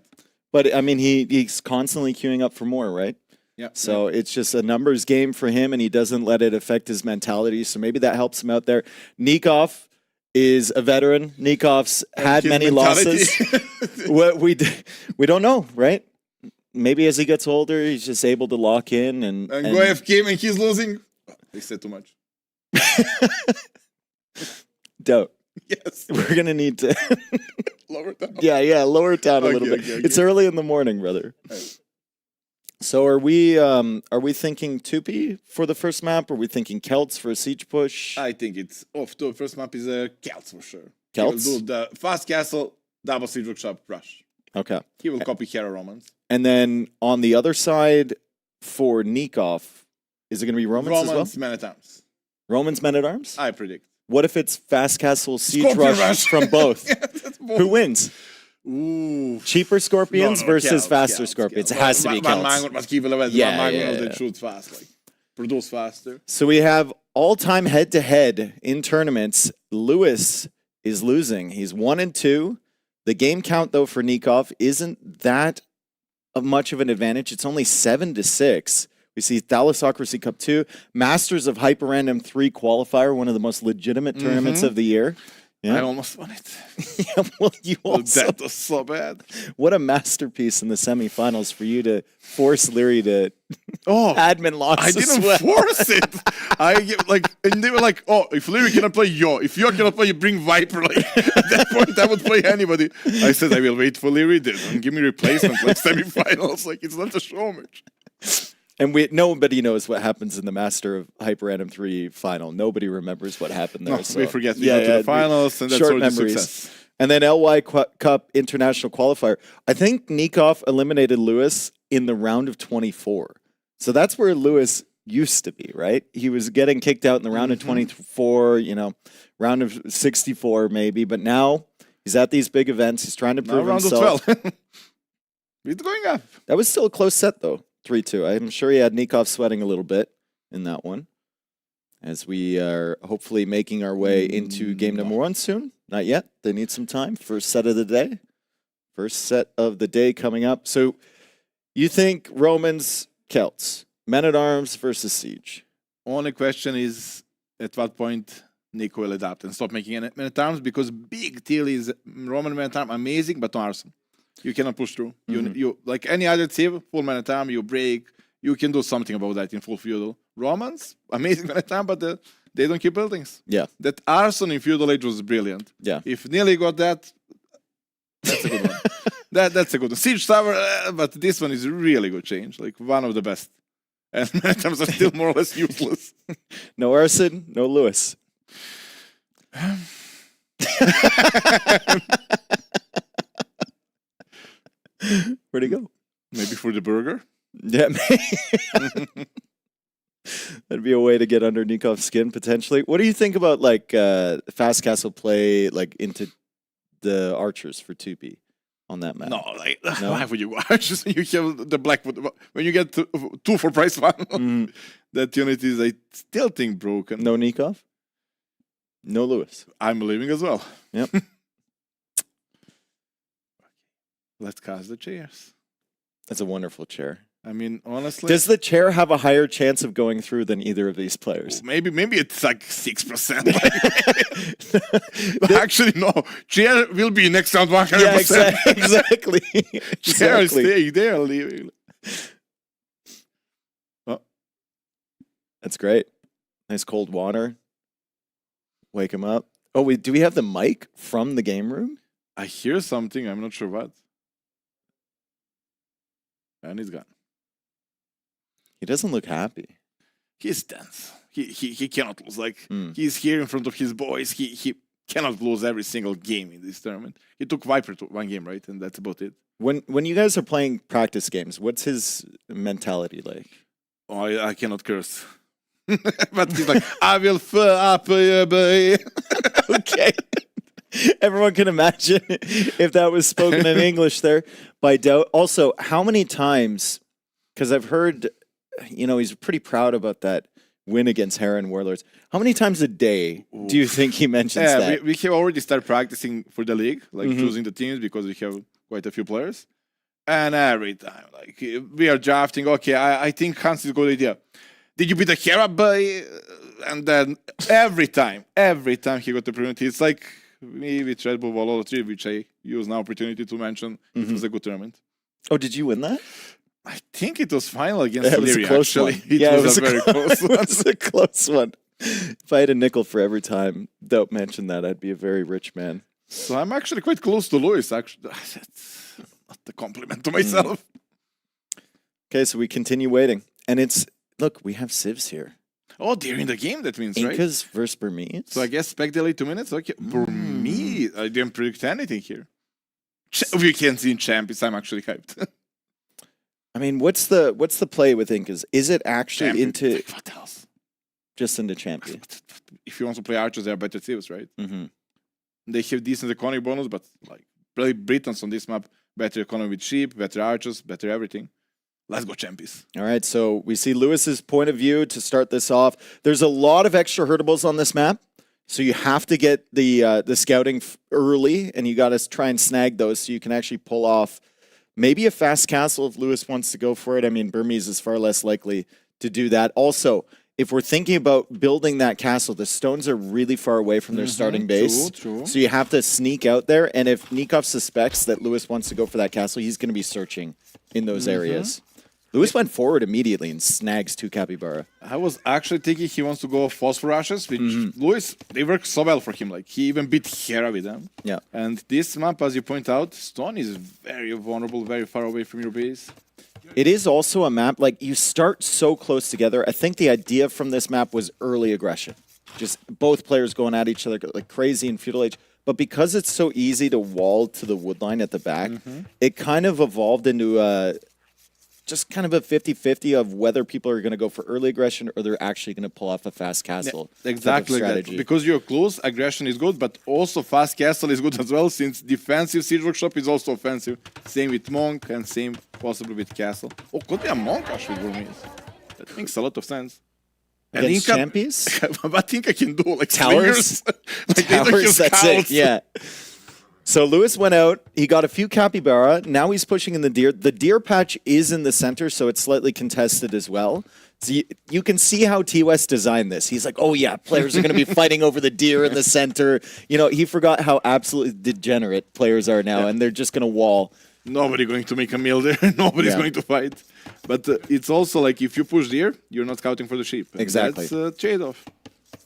But I mean, he's constantly queuing up for more, right? Yeah. So it's just a numbers game for him, and he doesn't let it affect his mentality. So maybe that helps him out there. Nikov is a veteran. Nikov's had many losses. we don't know, right? Maybe as he gets older, he's just able to lock in and Goev came and he's losing. They said too much. Dope. Yes. We're gonna need to lower it down. Yeah, lower it down a little bit. Okay. It's early in the morning, brother. Right. So are we thinking Tupi for the first map? Are we thinking Celts for a siege push? I think it's off. The first map is Celts for sure. Celts? He will do the fast castle, double siege workshop, rush. Okay. He will copy Hera Romans. And then on the other side for Nikov, is it going to be Romans as well? Romans, Man at Arms. Romans Men at Arms? I predict. What if it's Fast Castle Siege Scorpion Rush from both? both. Who wins? Ooh. Cheaper Scorpions versus Kelts, faster Kelts, Scorpions. Kelts. It has to be Van Kelts. Mangold must keep it They shoot fast, like produce faster. So we have all-time head-to-head in tournaments. Lewis is losing. He's 1-2. The game count, though, for Nikov isn't that much of an advantage. It's only 7-6. We see Thalassocracy Cup 2, Masters of Hyper Random 3 qualifier, one of the most legitimate tournaments of the year. Yeah. I almost won it. Yeah, well, you also... That was so bad. What a masterpiece in the semifinals for you to force Leary to admin loss. I didn't force it. And they were like, oh, if Leary cannot play Yo, if Yo cannot play, you bring Viper. Like, at that point, I would play anybody. I said, I will wait for Leary. They don't give me replacement, like semifinals. Like, it's not a show match. And nobody knows what happens in the Master of Hyper Random 3 final. Nobody remembers what happened there. No, so. we forget. We go to the finals, and that's short already memories. success. And then LY Cup International Qualifier. I think Nikov eliminated Lewis in the round of 24. So that's where Lewis used to be, right? He was getting kicked out in the round of 24, round of 64 maybe. But now he's at these big events. He's trying to prove himself. Round of 12. It's going up. That was still a close set, though. 3-2. I'm sure he had Nikov sweating a little bit in that one. As we are hopefully making our way into game number 1 soon. Not yet. They need some time. First set of the day. First set of the day coming up. So you think Romans, Celts, Men at Arms versus Siege? Only question is at what point Nico will adapt and stop making Men at Arms, because big deal is Roman Men at Arms amazing, but no arson. You cannot push through. You like any other team, full Man at Arms, you break. You can do something about that in full feudal. Romans, amazing Man at Arms, but they don't keep buildings. Yeah. That arson in feudal age was brilliant. Yeah. If Neely got that, that's a good one. That's a good one. Siege Tower, but this one is a really good change. Like one of the best. And Man at Arms are still more or less useless. No arson, no Lewis. Where'd he go? Maybe for the burger? Yeah, that'd be a way to get under Nikov's skin, potentially. What do you think about, like, Fast Castle play, like, into the archers for 2P on that map? No, like, why would you go archers? You have the Blackwood. When you get 2 for price 1, that unit is, I still think, broken. No Nikov? No Lewis? I'm leaving as well. Yep. Let's cast the chairs. That's a wonderful chair. I mean, honestly, does the chair have a higher chance of going through than either of these players? Maybe it's like 6%. Actually, no. Chair will be next round 100%. Yeah, exactly. Chair is staying there, leaving. Oh. That's great. Nice cold water. Wake him up. Oh, wait, do we have the mic from the game room? I hear something. I'm not sure what. And he's gone. He doesn't look happy. He's tense. He cannot lose. Like, he's here in front of his boys. He cannot lose every single game in this tournament. He took Viper to 1 game, right? And that's about it. When you guys are playing practice games, what's his mentality like? Oh, I cannot curse. But he's like, I will up boy. Okay. Everyone can imagine if that was spoken in English there by doubt. Also, how many times, because I've heard, he's pretty proud about that win against Heron Warlords. How many times a day do you think he mentions that? We have already started practicing for the league, like choosing the teams, because we have quite a few players. And every time, like, we are drafting, okay, I think Hans is a good idea. Did you beat the Hera boy? And then every time he got the opportunity, it's like me with Red Bull Valhalla 3, which I use now opportunity to mention. It was a good tournament. Oh, did you win that? I think it was final against It was Illyria, a close actually. one. It was a very close one. It was a close one. If I had a nickel for every time Dope mentioned that, I'd be a very rich man. So I'm actually quite close to Lewis, actually. That's not a compliment to myself. Okay, so we continue waiting. And look, we have civs here. Oh, they're in the game, that means, right? Incas versus Burmese. So I guess spec delay 2 minutes? Okay. Burmese. I didn't predict anything here. We can see in Champions. I'm actually hyped. I mean, what's the play with Incas? Is it actually into what else? Just into Champion? If you want to play archers, they are better thieves, right? Mm-hmm. They have decent economy bonus, but like play Britons on this map, better economy with sheep, better archers, better everything. Let's go Champions. All right, so we see Lewis's point of view to start this off. There's a lot of extra hurtables on this map, so you have to get the scouting early, and you got to try and snag those so you can actually pull off maybe a fast castle if Lewis wants to go for it. I mean, Burmese is far less likely to do that. Also, if we're thinking about building that castle, the stones are really far away from their starting base. True. So you have to sneak out there, and if Nikov suspects that Lewis wants to go for that castle, he's going to be searching in those areas. Lewis went forward immediately and snags 2 capybara. I was actually thinking he wants to go phosphor ashes, which Lewis, they work so well for him. Like, he even beat Hera with them. Yeah. And this map, as you point out, stone is very vulnerable, very far away from your base. It is also a map, like, you start so close together. I think the idea from this map was early aggression. Just both players going at each other like crazy in Feudal Age. But because it's so easy to wall to the woodline at the back, it kind of evolved into just kind of a 50-50 of whether people are going to go for early aggression or they're actually going to pull off a fast castle. Yeah, exactly like that. Because you're close, aggression is good, but also fast castle is good as well, since defensive siege workshop is also offensive. Same with monk and same possibly with castle. Oh, could be a monk actually with Burmese. That makes a lot of sense. And against champions? What Inca can do, like towers? Like towers, that's it, yeah. So Lewis went out, he got a few capybara, now he's pushing in the deer. The deer patch is in the center, so it's slightly contested as well. So you can see how T-West designed this. He's like, oh yeah, players are going to be fighting over the deer in the center. You know, he forgot how absolutely degenerate players are now, and they're just going to wall. Nobody going to make a meal there, nobody's going to fight. But it's also like, if you push deer, you're not scouting for the sheep. Exactly. That's a trade-off.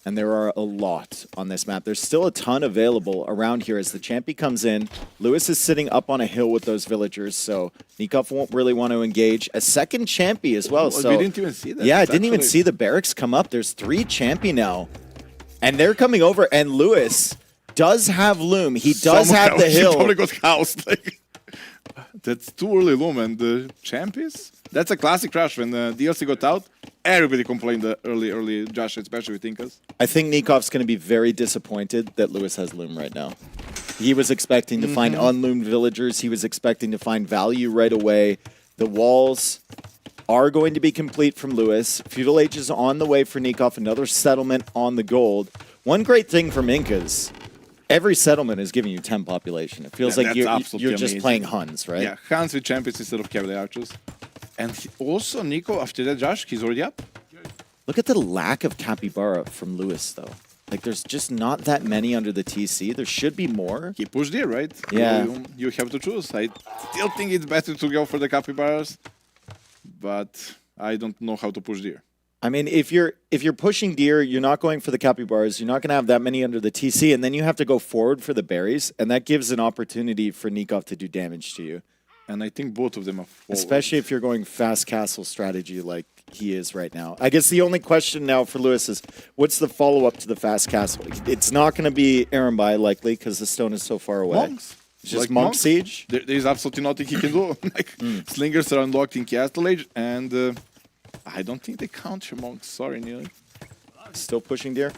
And there are a lot on this map. There's still a ton available around here as the Champy comes in. Lewis is sitting up on a hill with those villagers, so Nikov won't really want to engage. A second Champy as well. So we didn't even see that. Yeah, I didn't even see the barracks come up. There's 3 Champy now. And they're coming over, and Lewis does have Loom. He does have the hill. He probably got housed. Like, that's too early Loom. And the Champions? That's a classic crash. When the DLC got out, everybody complained the early Josh, especially with Incas. I think Nikov's going to be very disappointed that Lewis has Loom right now. He was expecting to find unloomed villagers. He was expecting to find value right away. The walls are going to be complete from Lewis. Feudal Age is on the way for Nikov. Another settlement on the gold. One great thing from Incas, every settlement is giving you 10 population. It feels like you're just playing Huns, right? Yeah, Huns with Champions instead of Cavalry Archers. And also, Nico, after that, Josh, he's already up. Look at the lack of capybara from Lewis, though. Like, there's just not that many under the TC. There should be more. He pushed there, right? Yeah. You have to choose. I still think it's better to go for the capybaras, but I don't know how to push deer. I mean, if you're pushing deer, you're not going for the capybaras. You're not going to have that many under the TC, and then you have to go forward for the berries, and that gives an opportunity for Nikov to do damage to you. And I think both of them are forward. Especially if you're going fast castle strategy like he is right now. I guess the only question now for Lewis is, what's the follow-up to the fast castle? It's not going to be Erenbai likely because the stone is so far away. Monks. It's just monk siege? There's absolutely nothing he can do. Like, slingers are unlocked in Castle Age, and I don't think they counter monks. Sorry, Neil. Still pushing deer?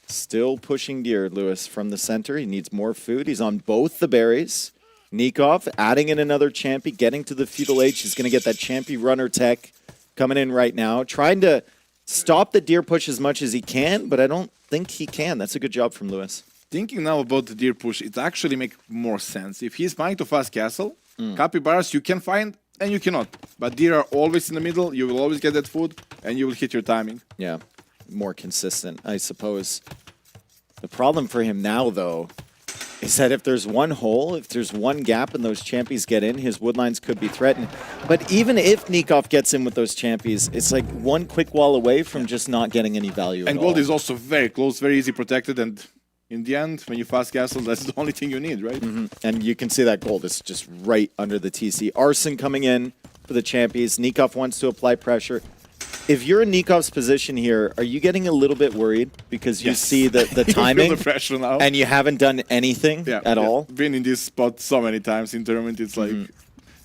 Still pushing deer, Lewis, from the center. He needs more food. He's on both the berries. Nikov adding in another Champy, getting to the Feudal Age. He's going to get that Champy runner tech coming in right now. Trying to stop the deer push as much as he can, but I don't think he can. That's a good job from Lewis. Thinking now about the deer push, it actually makes more sense. If he's buying to fast castle, capybaras you can find and you cannot. But deer are always in the middle. You will always get that food and you will hit your timing. Yeah, more consistent, I suppose. The problem for him now, though, is that if there's one hole, if there's one gap and those Champies get in, his woodlines could be threatened. But even if Nikov gets in with those Champies, it's like one quick wall away from just not getting any value And at gold all. is also very close, very easy protected, and in the end, when you fast castle, that's the only thing you need, right? And you can see that gold is just right under the TC. Arson coming in for the Champies. Nikov wants to apply pressure. If you're in Nikov's position here, are you getting a little bit worried because you see the timing feel the pressure now. and you haven't done anything at all? Been in this spot so many times in tournament. It's like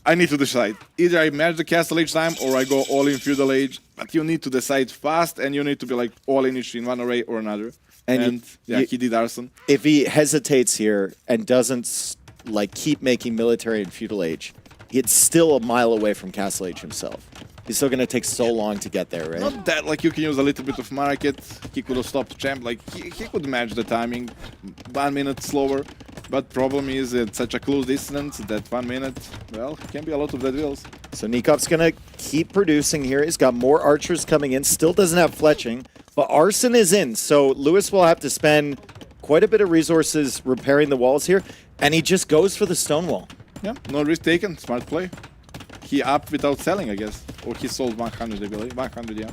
I need to decide. Either I match the Castle Age time or I go all in Feudal Age. But you need to decide fast, and you need to be like all in each in one array or another. And he did Arson. If he hesitates here and doesn't like keep making military and Feudal Age, it's still a mile away from Castle Age himself. He's still going to take so long to get there, right? Not that, like, you can use a little bit of market. He could have stopped champ. Like, he could match the timing 1 minute slower. But problem is, it's such a close distance that 1 minute, well, can be a lot of dead wheels. So Nikov's going to keep producing here. He's got more archers coming in. Still doesn't have fletching. But Arson is in. So Lewis will have to spend quite a bit of resources repairing the walls here. And he just goes for the stone wall. Yeah, no risk taken. Smart play. He upped without selling, I guess. Or he sold 100, I believe. 100, yeah.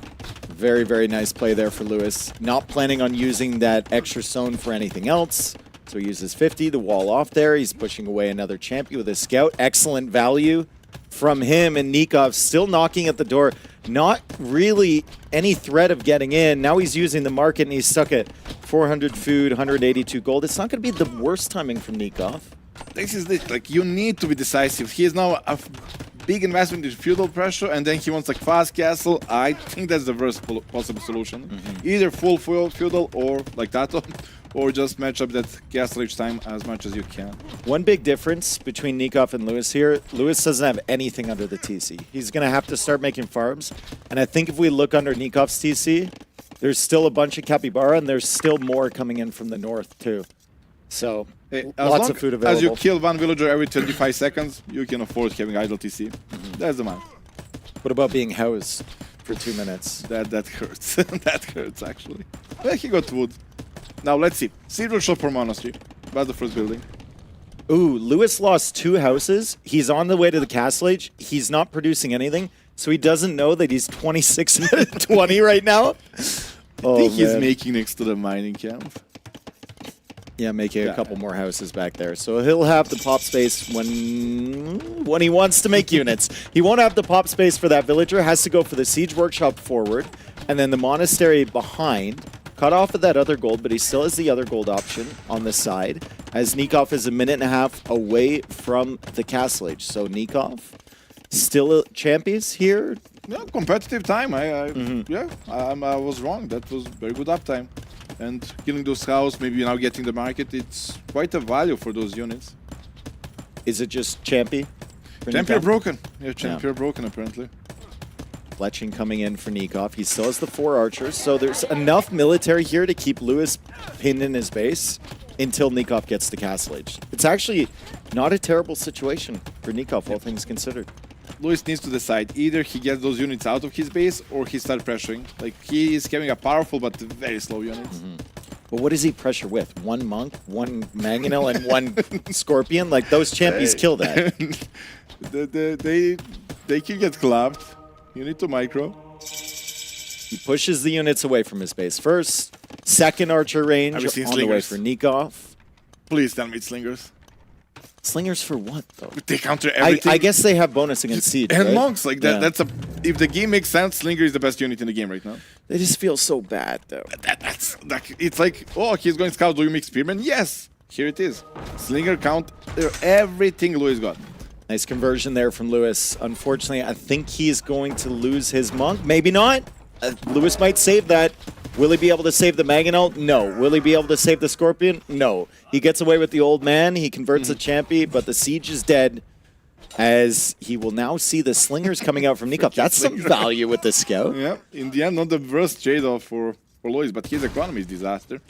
Very, very nice play there for Lewis. Not planning on using that extra stone for anything else. So he uses 50, the wall off there. He's pushing away another champion with a scout. Excellent value from him. And Nikov still knocking at the door. Not really any threat of getting in. Now he's using the market and he's stuck at 400 food, 182 gold. It's not going to be the worst timing from Nikov. This is it. Like, you need to be decisive. He is now a big investment in feudal pressure, and then he wants like fast castle. I think that's the worst possible solution. Either full feudal or like Tato, or just match up that castle each time as much as you can. One big difference between Nikov and Lewis here, Lewis doesn't have anything under the TC. He's going to have to start making farms. And I think if we look under Nikov's TC, there's still a bunch of capybara, and there's still more coming in from the north too. So, lots of food available. As you kill one villager every 25 seconds, you can afford having idle TC. That's the man. What about being housed for 2 minutes? That hurts. That hurts, actually. Well, he got wood. Now, let's see. Silver shop for Monastery. That's the first building. Ooh, Lewis lost 2 houses. He's on the way to the Castle Age. He's not producing anything, so he doesn't know that he's 26 and 20 right now. I think he's making next to the mining camp. Yeah, making a couple more houses back there. So he'll have the pop space when he wants to make units. He won't have the pop space for that villager. Has to go for the siege workshop forward, and then the monastery behind. Cut off of that other gold, but he still has the other gold option on the side, as Nikov is a minute and a half away from the Castle Age. So Nikov, still champions here. Yeah, competitive time. I was wrong. That was very good uptime. And killing those cows, maybe now getting the market, it's quite a value for those units. Is it just Champy? Champion broken. Yeah, Champion broken apparently. Fletching coming in for Nikov. He still has the 4 archers, so there's enough military here to keep Lewis pinned in his base until Nikov gets to Castle Age. It's actually not a terrible situation for Nikov, all things considered. Lewis needs to decide. Either he gets those units out of his base or he starts pressuring. Like, he is having a powerful but very slow unit. But what does he pressure with? 1 monk, 1 mangonel, and 1 scorpion? Like, those champions kill that. They can get clapped. You need to micro. He pushes the units away from his base first. Second archer range on the way for Nikov. Please tell me it's slingers. Slingers for what, though? They counter everything. I guess they have bonus against siege, and right? monks, like that. That's a. If the game makes sense, Slinger is the best unit in the game right now. They just feel so bad, though. It's like, oh, he's going scout. Do you make spearman? Yes. Here it is. Slinger count everything Lewis got. Nice conversion there from Lewis. Unfortunately, I think he's going to lose his monk. Maybe not. Lewis might save that. Will he be able to save the Mangonel? No. Will he be able to save the Scorpion? No. He gets away with the old man. He converts the Champy, but the siege is dead, as he will now see the slingers coming out from Nikov. That's some value with the scout. Yeah, in the end, not the worst trade-off for Lois, but his economy is disaster.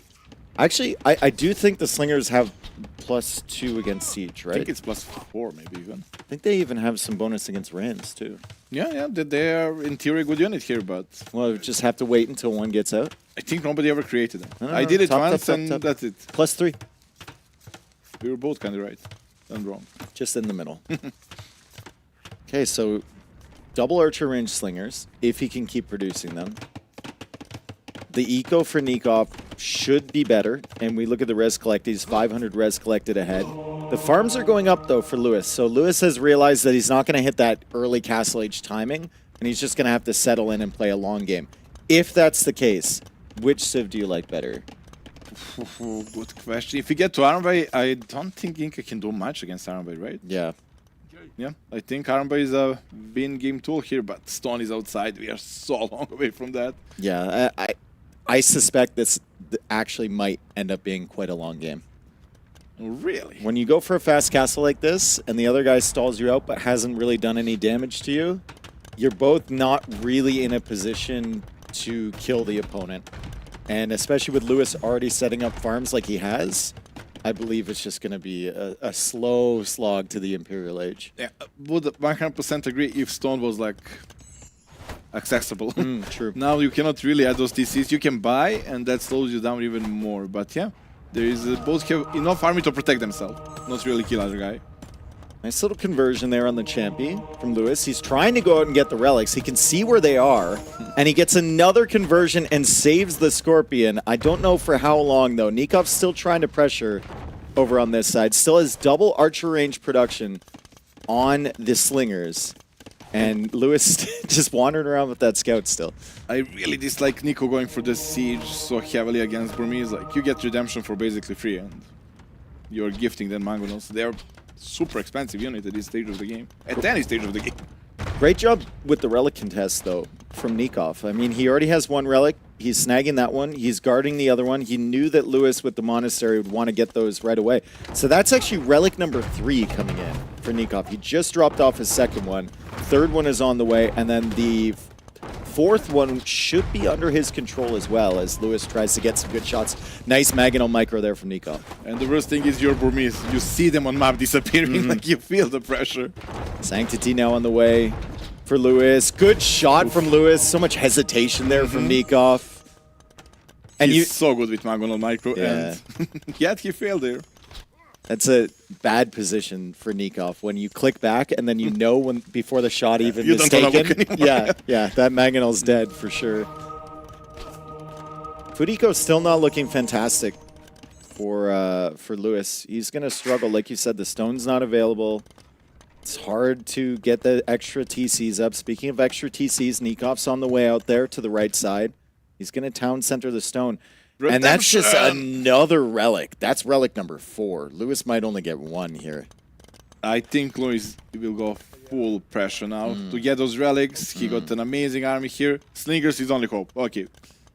Actually, I do think the slingers have +2 against siege, right? I think it's +4 maybe even. I think they even have some bonus against Rams too. Yeah, they are in theory a good unit here, but... Well, we just have to wait until one gets out. I think nobody ever created them. No, I did it top, once top, and top. that's it. +3. We were both kind of right and wrong. Just in the middle. Okay, so double archer range slingers, if he can keep producing them. The eco for Nikov should be better, and we look at the res collect. He's 500 res collected ahead. The farms are going up, though, for Lewis. So Lewis has realized that he's not going to hit that early Castle Age timing, and he's just going to have to settle in and play a long game. If that's the case, which Civ do you like better? Good question. If you get to Armbay, I don't think Inca can do much against Armbay, right? Yeah. Yeah, I think Armbay is a win game tool here, but Stone is outside. We are so long away from that. Yeah, I suspect this actually might end up being quite a long game. Really? When you go for a fast castle like this, and the other guy stalls you out but hasn't really done any damage to you, you're both not really in a position to kill the opponent. And especially with Lewis already setting up farms like he has, I believe it's just going to be a slow slog to the Imperial Age. Yeah, would 100% agree if Stone was like accessible. True. Now you cannot really add those TCs. You can buy, and that slows you down even more. But yeah, there is both have enough army to protect themselves, not really kill other guy. Nice little conversion there on the champion from Lewis. He's trying to go out and get the relics. He can see where they are, and he gets another conversion and saves the Scorpion. I don't know for how long, though. Nikov's still trying to pressure over on this side. Still has double archer range production on the Slingers. And Lewis just wandering around with that scout still. I really dislike Nico going for the siege so heavily against Burmese. Like, you get redemption for basically free, and you're gifting them Mangonels. They're super expensive unit at this stage of the game. At any stage of the game. Great job with the relic contest, though, from Nikov. I mean, he already has one relic. He's snagging that one. He's guarding the other one. He knew that Lewis with the monastery would want to get those right away. So that's actually relic number 3 coming in for Nikov. He just dropped off his second one. Third one is on the way. And then the fourth one should be under his control as well, as Lewis tries to get some good shots. Nice Maginal micro there from Nikov. And the worst thing is your Burmese. You see them on map disappearing, like you feel the pressure. Sanctity now on the way for Lewis. Good shot from Lewis. So much hesitation there from Nikov. And he's so good with Magonal micro, and yet he failed there. That's a bad position for Nikov when you click back and then you know when before the shot even is taken. Yeah, that Maginal's dead for sure. Fudiko's still not looking fantastic for Lewis. He's gonna struggle, like you said. The stone's not available. It's hard to get the extra TCs up. Speaking of extra TCs, Nikov's on the way out there to the right side. He's going to town center the stone. Redemption. And that's just another relic. That's relic number 4. Lewis might only get 1 here. I think Lewis will go full pressure now to get those relics. He got an amazing army here. Slingers is only hope. Okay.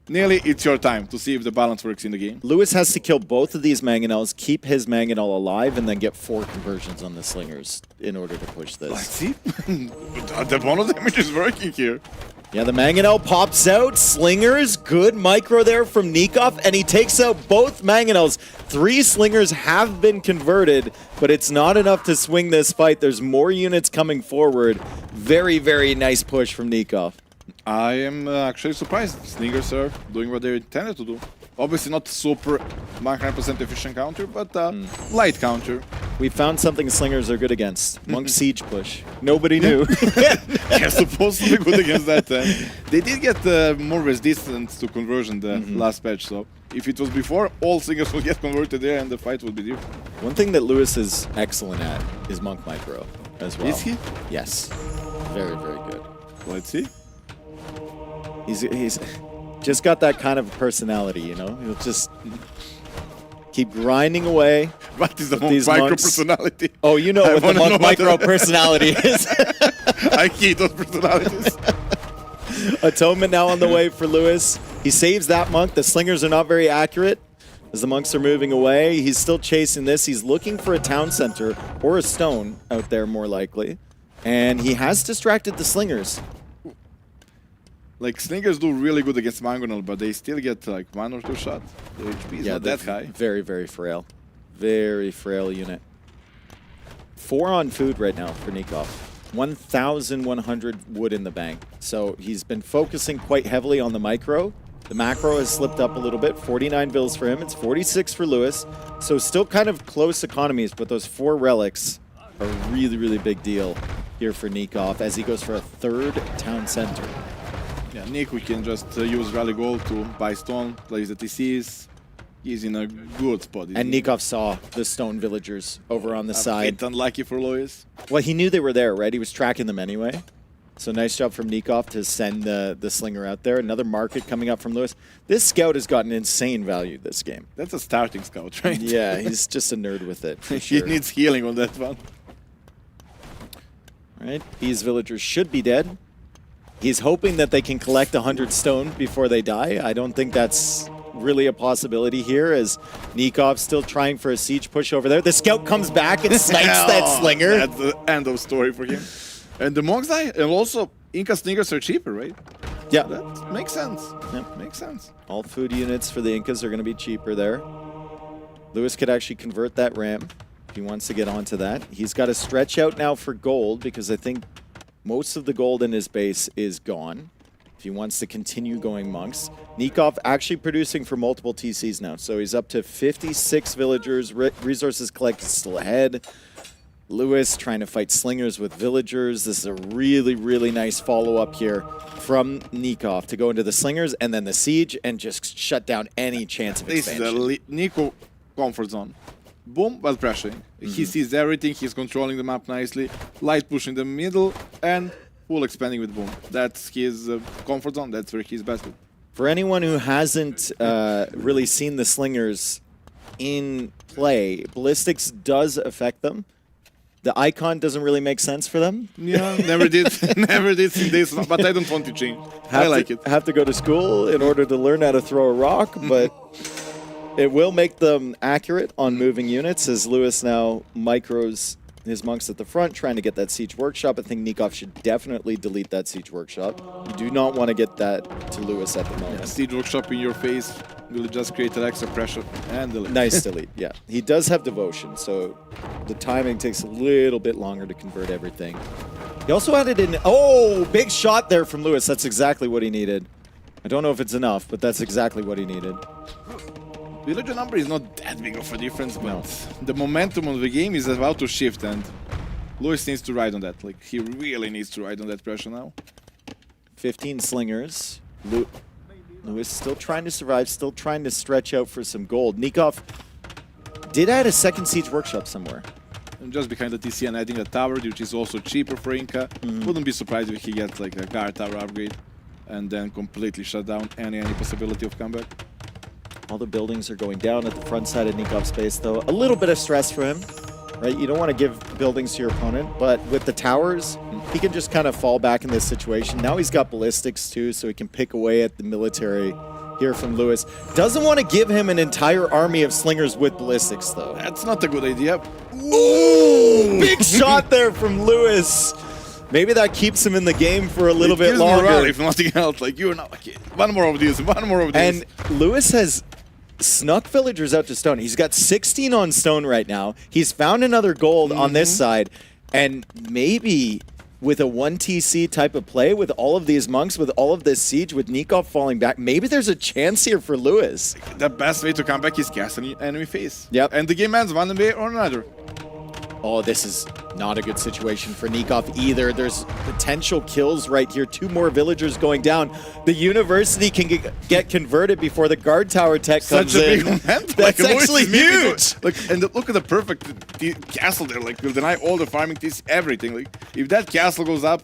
Nearly, it's your time to see if the balance works in the game. Lewis has to kill both of these Mangonels, keep his Mangonel alive, and then get 4 conversions on the Slingers in order to push this. Let's see. The bonus damage is working here. Yeah, the Mangonel pops out. Slingers, good micro there from Nikov, and he takes out both Mangonels. 3 Slingers have been converted, but it's not enough to swing this fight. There's more units coming forward. Very, very nice push from Nikov. I am actually surprised. Slingers are doing what they intended to do. Obviously not super 100% efficient counter, but light counter. We found something Slingers are good against. Monk Siege push. Nobody knew. They're supposed to be good against that. They did get more resistance to conversion the last patch, so if it was before, all Slingers would get converted there and the fight would be different. One thing that Lewis is excellent at is Monk Micro as well. Is he? Yes. Very, very good. Let's see. He's just got that kind of personality, you know? He'll just keep grinding away. What is the Monk Micro personality? Oh, you know what the Monk Micro personality is. I hate those personalities. Atonement now on the way for Lewis. He saves that Monk. The Slingers are not very accurate as the Monks are moving away. He's still chasing this. He's looking for a town center or a stone out there, more likely. And he has distracted the Slingers. Like, Slingers do really good against Mangonel, but they still get like 1 or 2 shots. The HP is not that high. Very, very frail. Very frail unit. 4 on food right now for Nikov. 1,100 wood in the bank. So he's been focusing quite heavily on the micro. The macro has slipped up a little bit. 49 bills for him. It's 46 for Lewis. So still kind of close economies, but those 4 relics are a really, really big deal here for Nikov as he goes for a 3rd town center. Yeah, Nick, we can just use Rally Gold to buy stone, place the TCs. He's in a good spot. And Nikov saw the stone villagers over on the side. A bit unlucky for Lewis. Well, he knew they were there, right? He was tracking them anyway. So nice job from Nikov to send the slinger out there. Another market coming up from Lewis. This scout has gotten insane value this game. That's a starting scout, right? Yeah, he's just a nerd with it. For He sure. needs healing on that one. Right, these villagers should be dead. He's hoping that they can collect 100 stone before they die. I don't think that's really a possibility here, as Nikov's still trying for a siege push over there. The scout comes back and snipes that slinger. That's the end of story for him. And the monks die, and also Inca slingers are cheaper, right? Yeah. That makes sense. Yep. Makes sense. All food units for the Incas are going to be cheaper there. Lewis could actually convert that ramp if he wants to get onto that. He's got to stretch out now for gold, because I think most of the gold in his base is gone if he wants to continue going monks. Nikov actually producing for multiple TCs now, so he's up to 56 villagers. Resources collected still ahead. Lewis trying to fight slingers with villagers. This is a really, really nice follow-up here from Nikov to go into the slingers and then the siege and just shut down any chance of This expansion. is a Nico comfort zone. Boom, while pressuring. He sees everything, he's controlling the map nicely, light pushing the middle, and full expanding with Boom. That's his comfort zone, that's where he's best. For anyone who hasn't really seen the slingers in play, ballistics does affect them. The icon doesn't really make sense for them. Yeah, never did. Never did see this, but I don't want to change. I like it. Have to go to school in order to learn how to throw a rock, but it will make them accurate on moving units, as Lewis now micros his monks at the front, trying to get that siege workshop. I think Nikov should definitely delete that siege workshop. You do not want to get that to Lewis at the moment. Yeah, siege workshop in your face will just create an extra pressure and delete. Nice delete, yeah. He does have devotion, so the timing takes a little bit longer to convert everything. He also added in, oh, big shot there from Lewis. That's exactly what he needed. I don't know if it's enough, but that's exactly what he needed. Villager number is not that big of a difference, but the momentum of the game is about to shift, and Lewis needs to ride on that. Like, he really needs to ride on that pressure now. 15 slingers. Lewis still trying to survive, still trying to stretch out for some gold. Nikov did add a second siege workshop somewhere. And just behind the TC and adding a tower, which is also cheaper for Inca. Wouldn't be surprised if he gets like a guard tower upgrade and then completely shut down any possibility of comeback. All the buildings are going down at the front side of Nikov's base, though. A little bit of stress for him, right? You don't want to give buildings to your opponent, but with the towers, he can just kind of fall back in this situation. Now he's got ballistics, too, so he can pick away at the military here from Lewis. Doesn't want to give him an entire army of slingers with ballistics, though. That's not a good idea. Ooh! Big shot there from Lewis. Maybe that keeps him in the game for a little bit longer. Morale, if nothing else, like you're not. Okay, one more of these. And Lewis has snuck villagers out to stone. He's got 16 on stone right now. He's found another gold on this side, and maybe with a 1 TC type of play, with all of these monks, with all of this siege, with Nikov falling back, maybe there's a chance here for Lewis. The best way to come back is cast an enemy face. Yep. And the game ends one way or another. Oh, this is not a good situation for Nikov either. There's potential kills right here. 2 more villagers going down. The university can get converted before the guard tower tech comes Such a in. big momentum. That's like, actually huge. Look at the perfect castle there. Like, will deny all the farming, everything. Like, if that castle goes up,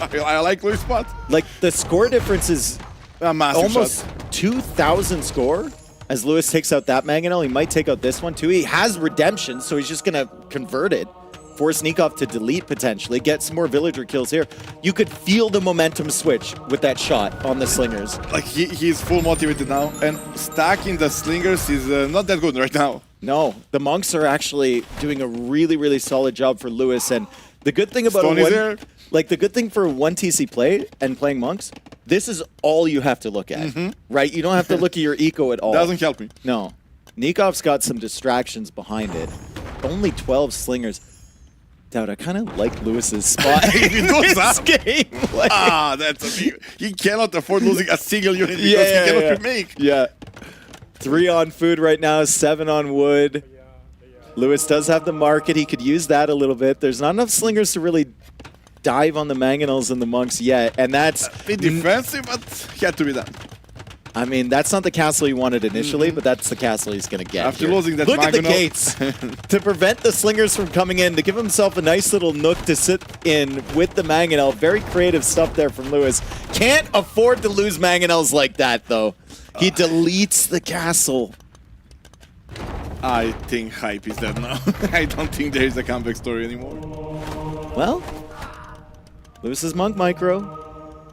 I like Lewis' spot. Like, the score difference is almost 2,000 score. As Lewis takes out that mangonel, he might take out this one too. He has redemption, so he's just going to convert it. Force Nikov to delete potentially, get some more villager kills here. You could feel the momentum switch with that shot on the slingers. Like, he's full motivated now, and stacking the slingers is not that good right now. No, the monks are actually doing a really, really solid job for Lewis, and the good thing about the good thing for 1 TC play and playing monks, this is all you have to look at, right? You don't have to look at your eco at all. Doesn't help me. No. Nikov's got some distractions behind it. Only 12 slingers. Dude, I kind of like Lewis's spot in this game. Like, that's a big... He cannot afford losing a single unit because he cannot remake. Yeah. 3 on food right now, 7 on wood. Lewis does have the market. He could use that a little bit. There's not enough slingers to really dive on the mangonels and the monks yet, and that's a bit defensive, but had to be done. I mean, that's not the castle he wanted initially, but that's the castle he's going to get. After here. losing that Look at the Magnol. gates to prevent the slingers from coming in, to give himself a nice little nook to sit in with the Mangonel. Very creative stuff there from Lewis. Can't afford to lose Mangonels like that, though. He deletes the castle. I think hype is dead now. I don't think there is a comeback story anymore. Well, Lewis's Monk Micro.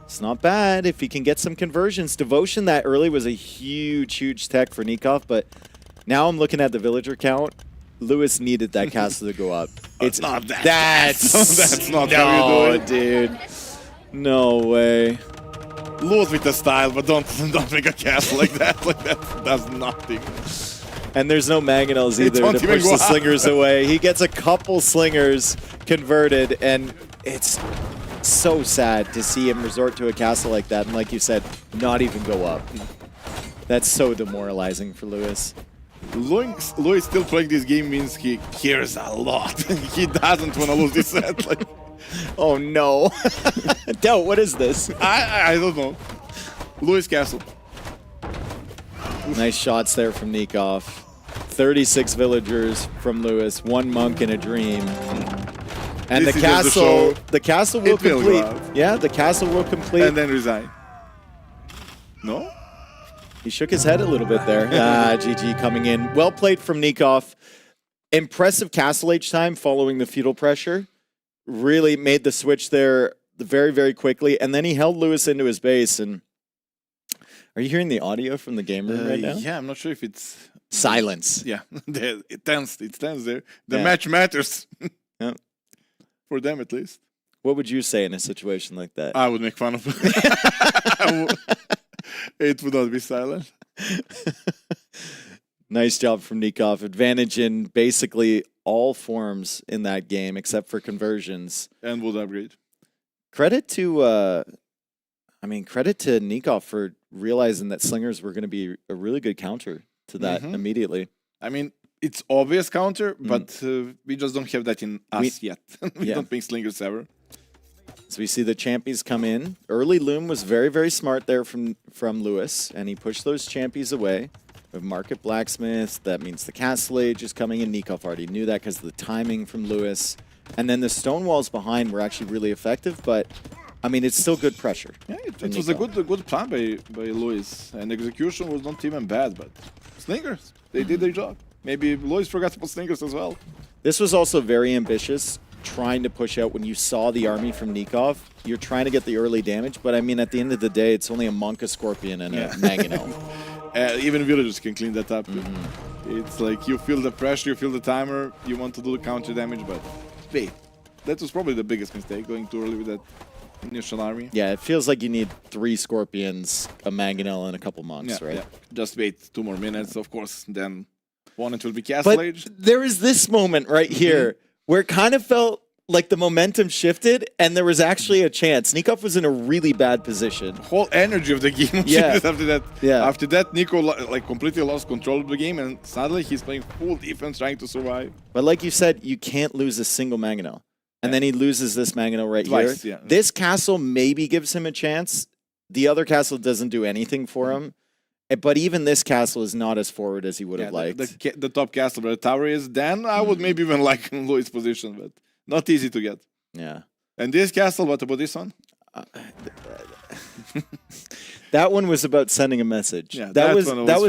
It's not bad if he can get some conversions. Devotion that early was a huge, huge tech for Nikov, but now I'm looking at the villager count. Lewis needed that castle to go up. It's not that. That's not how you do it, dude. No way. Lose with the style, but don't make a castle like that. Like that does nothing. And there's no Mangonels either to push the slingers away. He gets a couple slingers converted, and it's so sad to see him resort to a castle like that, and like you said, not even go up. That's so demoralizing for Lewis. Lewis still playing this game means he cares a lot. He doesn't want to lose this set. Like, oh no. Doubt, what is this? I don't know. Lewis Castle. Nice shots there from Nikov. 36 villagers from Lewis, 1 monk in a dream. And the castle will complete. Yeah, the castle will complete. And then resign. No? He shook his head a little bit there. GG coming in. Well played from Nikov. Impressive castle age time following the feudal pressure. Really made the switch there very, very quickly. And then he held Lewis into his base. And are you hearing the audio from the game room right now? Yeah, I'm not sure if it's... Silence. Yeah, it stands there. The match matters. Yeah. For them, at least. What would you say in a situation like that? I would make fun of it. It would not be silent. Nice job from Nikov. Advantage in basically all forms in that game, except for conversions. And would upgrade. Credit to, credit to Nikov for realizing that slingers were going to be a really good counter to that immediately. I mean, it's obvious counter, but we just don't have that in us yet. We don't make slingers ever. So we see the champions come in. Early Loom was very, very smart there from Lewis, and he pushed those champions away. We have Market Blacksmith. That means the Castle Age is coming in. Nikov already knew that because of the timing from Lewis. And then the stone walls behind were actually really effective, but I mean, it's still good pressure. Yeah, it was a good plan by Lewis, and execution was not even bad, but slingers, they did their job. Maybe Lewis forgot about slingers as well. This was also very ambitious, trying to push out when you saw the army from Nikov. You're trying to get the early damage, but I mean, at the end of the day, it's only a monk, a scorpion, and a Mangonel. Even villagers can clean that up. It's like you feel the pressure, you feel the timer, you want to do the counter damage, but wait, that was probably the biggest mistake, going too early with that initial army. Yeah, it feels like you need 3 scorpions, a Mangonel, and a couple monks, right? Yeah. Just wait 2 more minutes, of course, then opponent will be Castle Age. There is this moment right here where it kind of felt like the momentum shifted and there was actually a chance. Nikov was in a really bad position. Whole energy of the game shifted after that. Yeah. After that, Nico like completely lost control of the game, and suddenly he's playing full defense, trying to survive. But like you said, you can't lose a single Mangonel. And then he loses this Mangonel right Twice, here. yeah. This castle maybe gives him a chance. The other castle doesn't do anything for him. But even this castle is not as forward as he would have liked. The top castle where the tower is, then I would maybe even like Louis' position, but not easy to get. Yeah. And this castle, what about this one? That one was about sending a message. Yeah, that was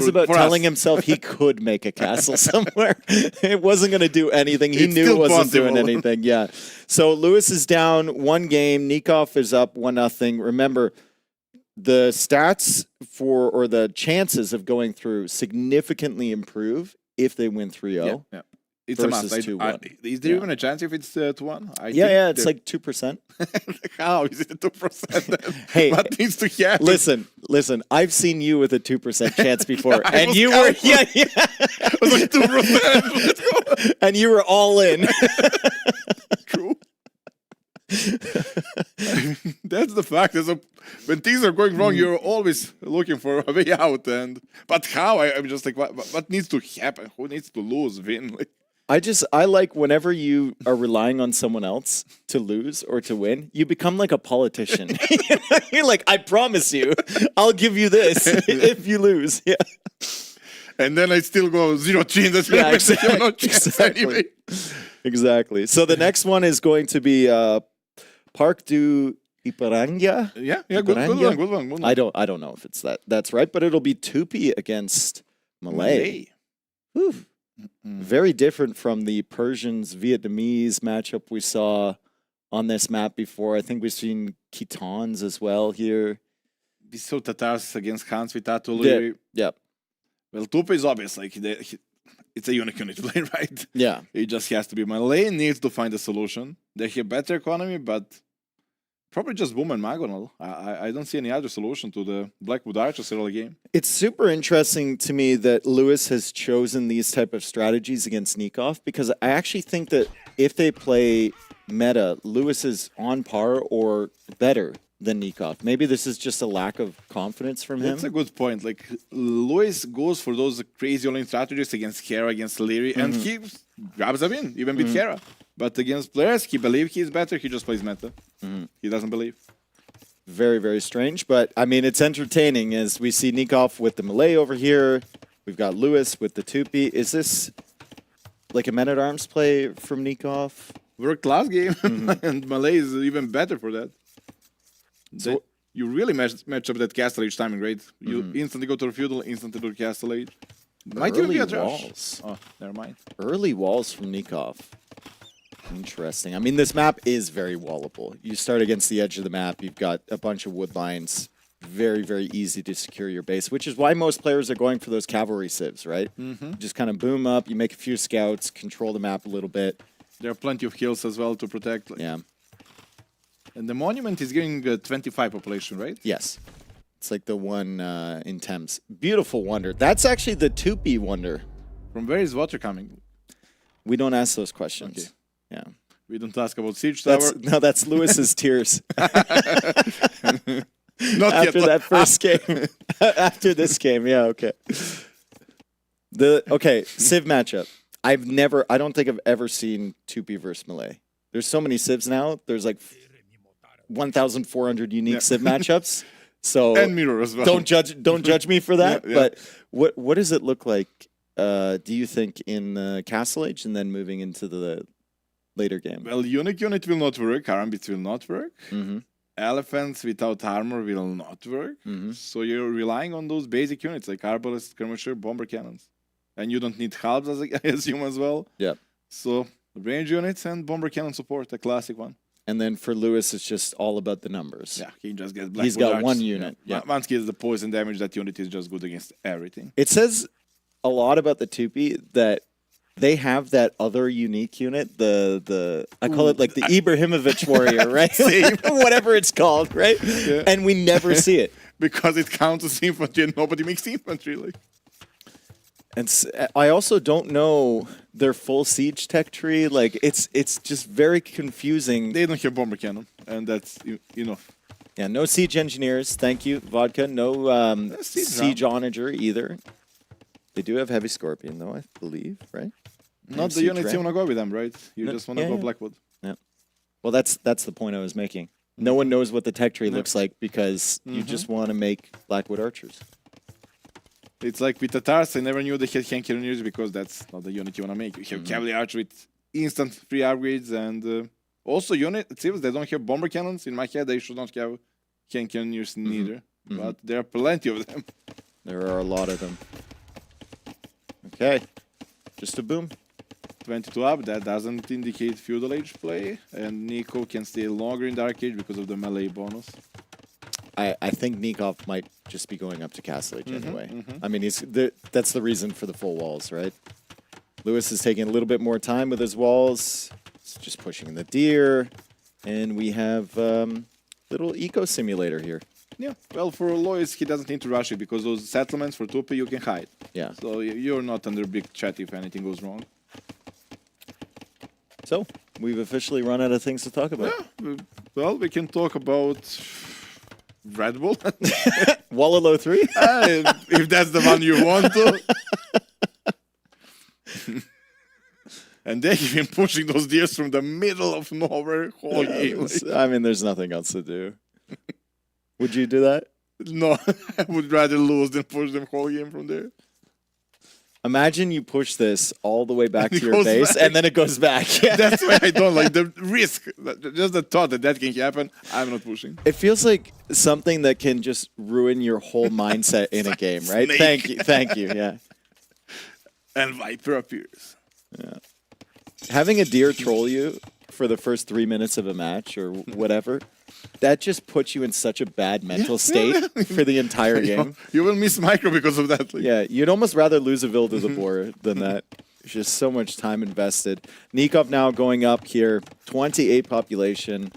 about for telling us. himself he could make a castle somewhere. It wasn't going to do anything. He It's knew it still wasn't doing possible. anything. Yeah. So Lewis is down 1 game. Nikov is up 1-0. Remember, the stats or the chances of going through significantly improve if they win 3-0. Yeah. It's a must. versus 2-1. Is there even a chance if it's 2-1? Yeah, it's like 2%. How is it 2%? Hey, what needs to happen? Listen. I've seen you with a 2% chance before, I and was you were counting. I was like 2%. Let's go. and you were all in. True. That's the fact. When things are going wrong, you're always looking for a way out. But how? I'm just like, what needs to happen? Who needs to lose? Win? Like, I like whenever you are relying on someone else to lose or to win, you become like a politician. You're like, I promise you, I'll give you this if you lose. Yeah. And then I still go 0-3 in the exactly. Anyway. Exactly. So the next one is going to be Park du Iparanga. Yeah, good one. I don't know if it's that's right, but it'll be Tupi against Malay. Whew. Very different from the Persians Vietnamese matchup we saw on this map before. I think we've seen Khitans as well here. We saw Tatars against Hans with Tatu. Yeah. Well, Tupi is obvious. Like it's a unique unit play, right? Yeah. It just has to be. Malay needs to find a solution. They have better economy, but probably just boom and Magonal. I don't see any other solution to the Blackwood Archers early game. It's super interesting to me that Lewis has chosen these type of strategies against Nikov, because I actually think that if they play meta, Lewis is on par or better than Nikov. Maybe this is just a lack of confidence from him. That's a good point. Like, Lewis goes for those crazy all-in strategies against Hera, against Leary, and he grabs a win, even beat Hera. But against players, he believes he's better, he just plays meta. He doesn't believe. Very, very strange. But, I mean, it's entertaining as we see Nikov with the Malay over here. We've got Lewis with the Tupi. Is this like a man-at-arms play from Nikov? Worked last game, and Malay is even better for that. So you really match up that Castle Age timing, right? You instantly go to the Feudal, instantly to the Castle Age. Might even be a trash. Walls. Oh, never mind. Early walls from Nikov. Interesting. I mean, this map is very wallable. You start against the edge of the map. You've got a bunch of wood lines. Very, very easy to secure your base, which is why most players are going for those cavalry civs, right? Just kind of boom up. You make a few scouts, control the map a little bit. There are plenty of hills as well to protect. Like. Yeah. And the monument is getting 25 population, right? Yes. It's like the one in Thames. Beautiful wonder. That's actually the Tupi wonder. From where is water coming? We don't ask those questions. Okay. Yeah. We don't ask about Siege Tower. No, that's Lewis's tears. Not After yet. that first game. After this game, yeah, okay. Okay, Civ matchup. I don't think I've ever seen Tupi versus Malay. There's so many Civs now. There's like 1,400 unique Civ matchups. So and Mirror as well. Don't judge me for that. Yeah. But what does it look like? Do you think in Castle Age and then moving into the later game? Well, unique unit will not work. Karambits will not work. Elephants without armor will not work. So you're relying on those basic units like Arbalest, Skirmisher, Bomber Cannons. And you don't need halves, as I assume, as well. Yeah. So range units and Bomber Cannon support, a classic one. And then for Lewis, it's just all about the numbers. Yeah, he just gets Blackwood He's got Archers. one unit. Yeah. Once he gets the poison damage, that unit is just good against everything. It says a lot about the Tupi that they have that other unique unit, I call it like the Ibrahimovic warrior, right? Whatever it's called, right? Yeah. And we never see it. Because it counts as infantry and nobody makes infantry. Like. And I also don't know their full siege tech tree. Like it's just very confusing. They don't have Bomber Cannon, and that's enough. Yeah, no siege engineers. Thank you, Vodka. No siege onager either. They do have Heavy Scorpion, though, I believe, right? Not the units you want to go with them, right? You just want to go Blackwood. Yeah. Well, that's the point I was making. No one knows what the tech tree looks like because you just want to make Blackwood Archers. It's like with Tatars, I never knew they had Hank-Engineers because that's not the unit you want to make. You have Cavalry Archer with instant free upgrades and also units that don't have Bomber Cannons. In my head, they should not have Hank-Engineers neither. But there are plenty of them. There are a lot of them. Okay. Just a boom. 22 up, that doesn't indicate Feudal Age play. And Nico can stay longer in Dark Age because of the melee bonus. I think Nikov might just be going up to Castle Age anyway. I mean, that's the reason for the full walls, right? Lewis is taking a little bit more time with his walls. He's just pushing the deer. And we have little eco simulator here. Yeah, well, for Lois, he doesn't need to rush it because those settlements for Tupi, you can hide. Yeah. So you're not under big chat if anything goes wrong. So, we've officially run out of things to talk about. Yeah, well, we can talk about Red Bull. Wallalo 3? If that's the one you want to. And they've been pushing those deers from the middle of nowhere whole game. I mean, there's nothing else to do. Would you do that? No, I would rather lose than push them whole game from there. Imagine you push this all the way back to It your goes base, back. and then it goes back. That's why I don't like the risk. Just the thought that can happen, I'm not pushing. It feels like something that can just ruin your whole mindset in a game, right? Snake. Thank you, yeah. And Viper appears. Yeah. Having a deer troll you for the first 3 minutes of a match or whatever, that just puts you in such a bad mental state for the entire game. You will miss micro because of that. Yeah, you'd almost rather lose a Vil to the boar than that. There's just so much time invested. Nikov now going up here, 28 population,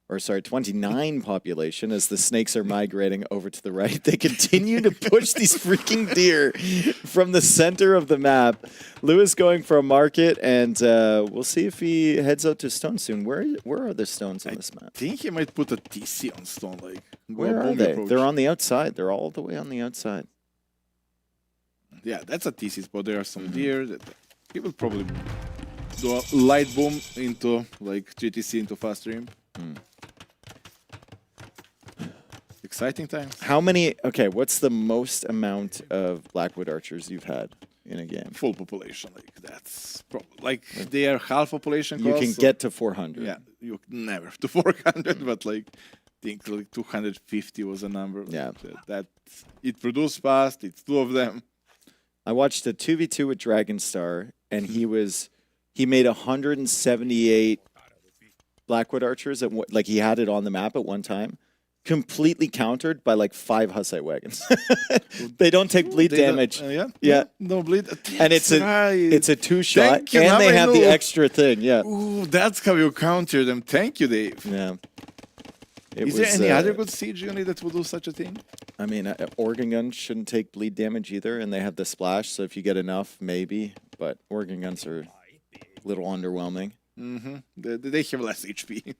or sorry, 29 population as the snakes are migrating over to the right. They continue to push these freaking deer from the center of the map. Lewis going for a market, and we'll see if he heads out to stone soon. Where are the stones on this map? I think he might put a TC on stone. Where are they? They're on the outside. They're all the way on the outside. Yeah, that's a TC spot. There are some deer that he will probably do a light boom into 3TC into fast stream. Exciting times. How many? Okay, what's the most amount of Blackwood archers you've had in a game? Full population, that's they are half population. You cost, can get to 400. Yeah, you never to 400, but I think 250 was a number. Yeah, that it produced fast. It's 2 of them. I watched a 2v2 with Dragonstar, and he made 178 Blackwood archers he had it on the map at one time. Completely countered by 5 Hussite wagons. They don't take bleed damage. Yeah. No bleed. And it's a 2-shot, and they have the extra thing. Yeah. Ooh, that's how you counter them. Thank you, Dave. Yeah. Is there any other good siege unit that will do such a thing? I mean, Organ Guns shouldn't take bleed damage either, and they have the splash, so if you get enough, maybe. But Organ Guns are a little underwhelming. They have less HP.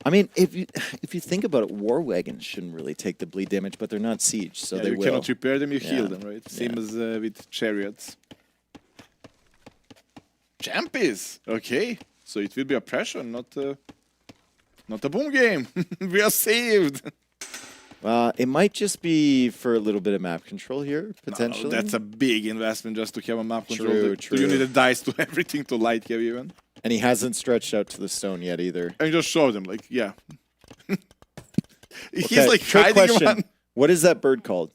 I mean, if you think about it, war wagons shouldn't really take the bleed damage, but they're not siege, so they you will. cannot repair them, you heal them, right? Same as with chariots. Champions, okay. So it will be a pressure, not a boom game. We are saved. It might just be for a little bit of map control here, potentially. No, that's a big investment just to have a map control. True. You need a dice to everything to light have even. And he hasn't stretched out to the stone yet either. And just show them, yeah. He's Okay, trick hiding question. one. What is that bird called?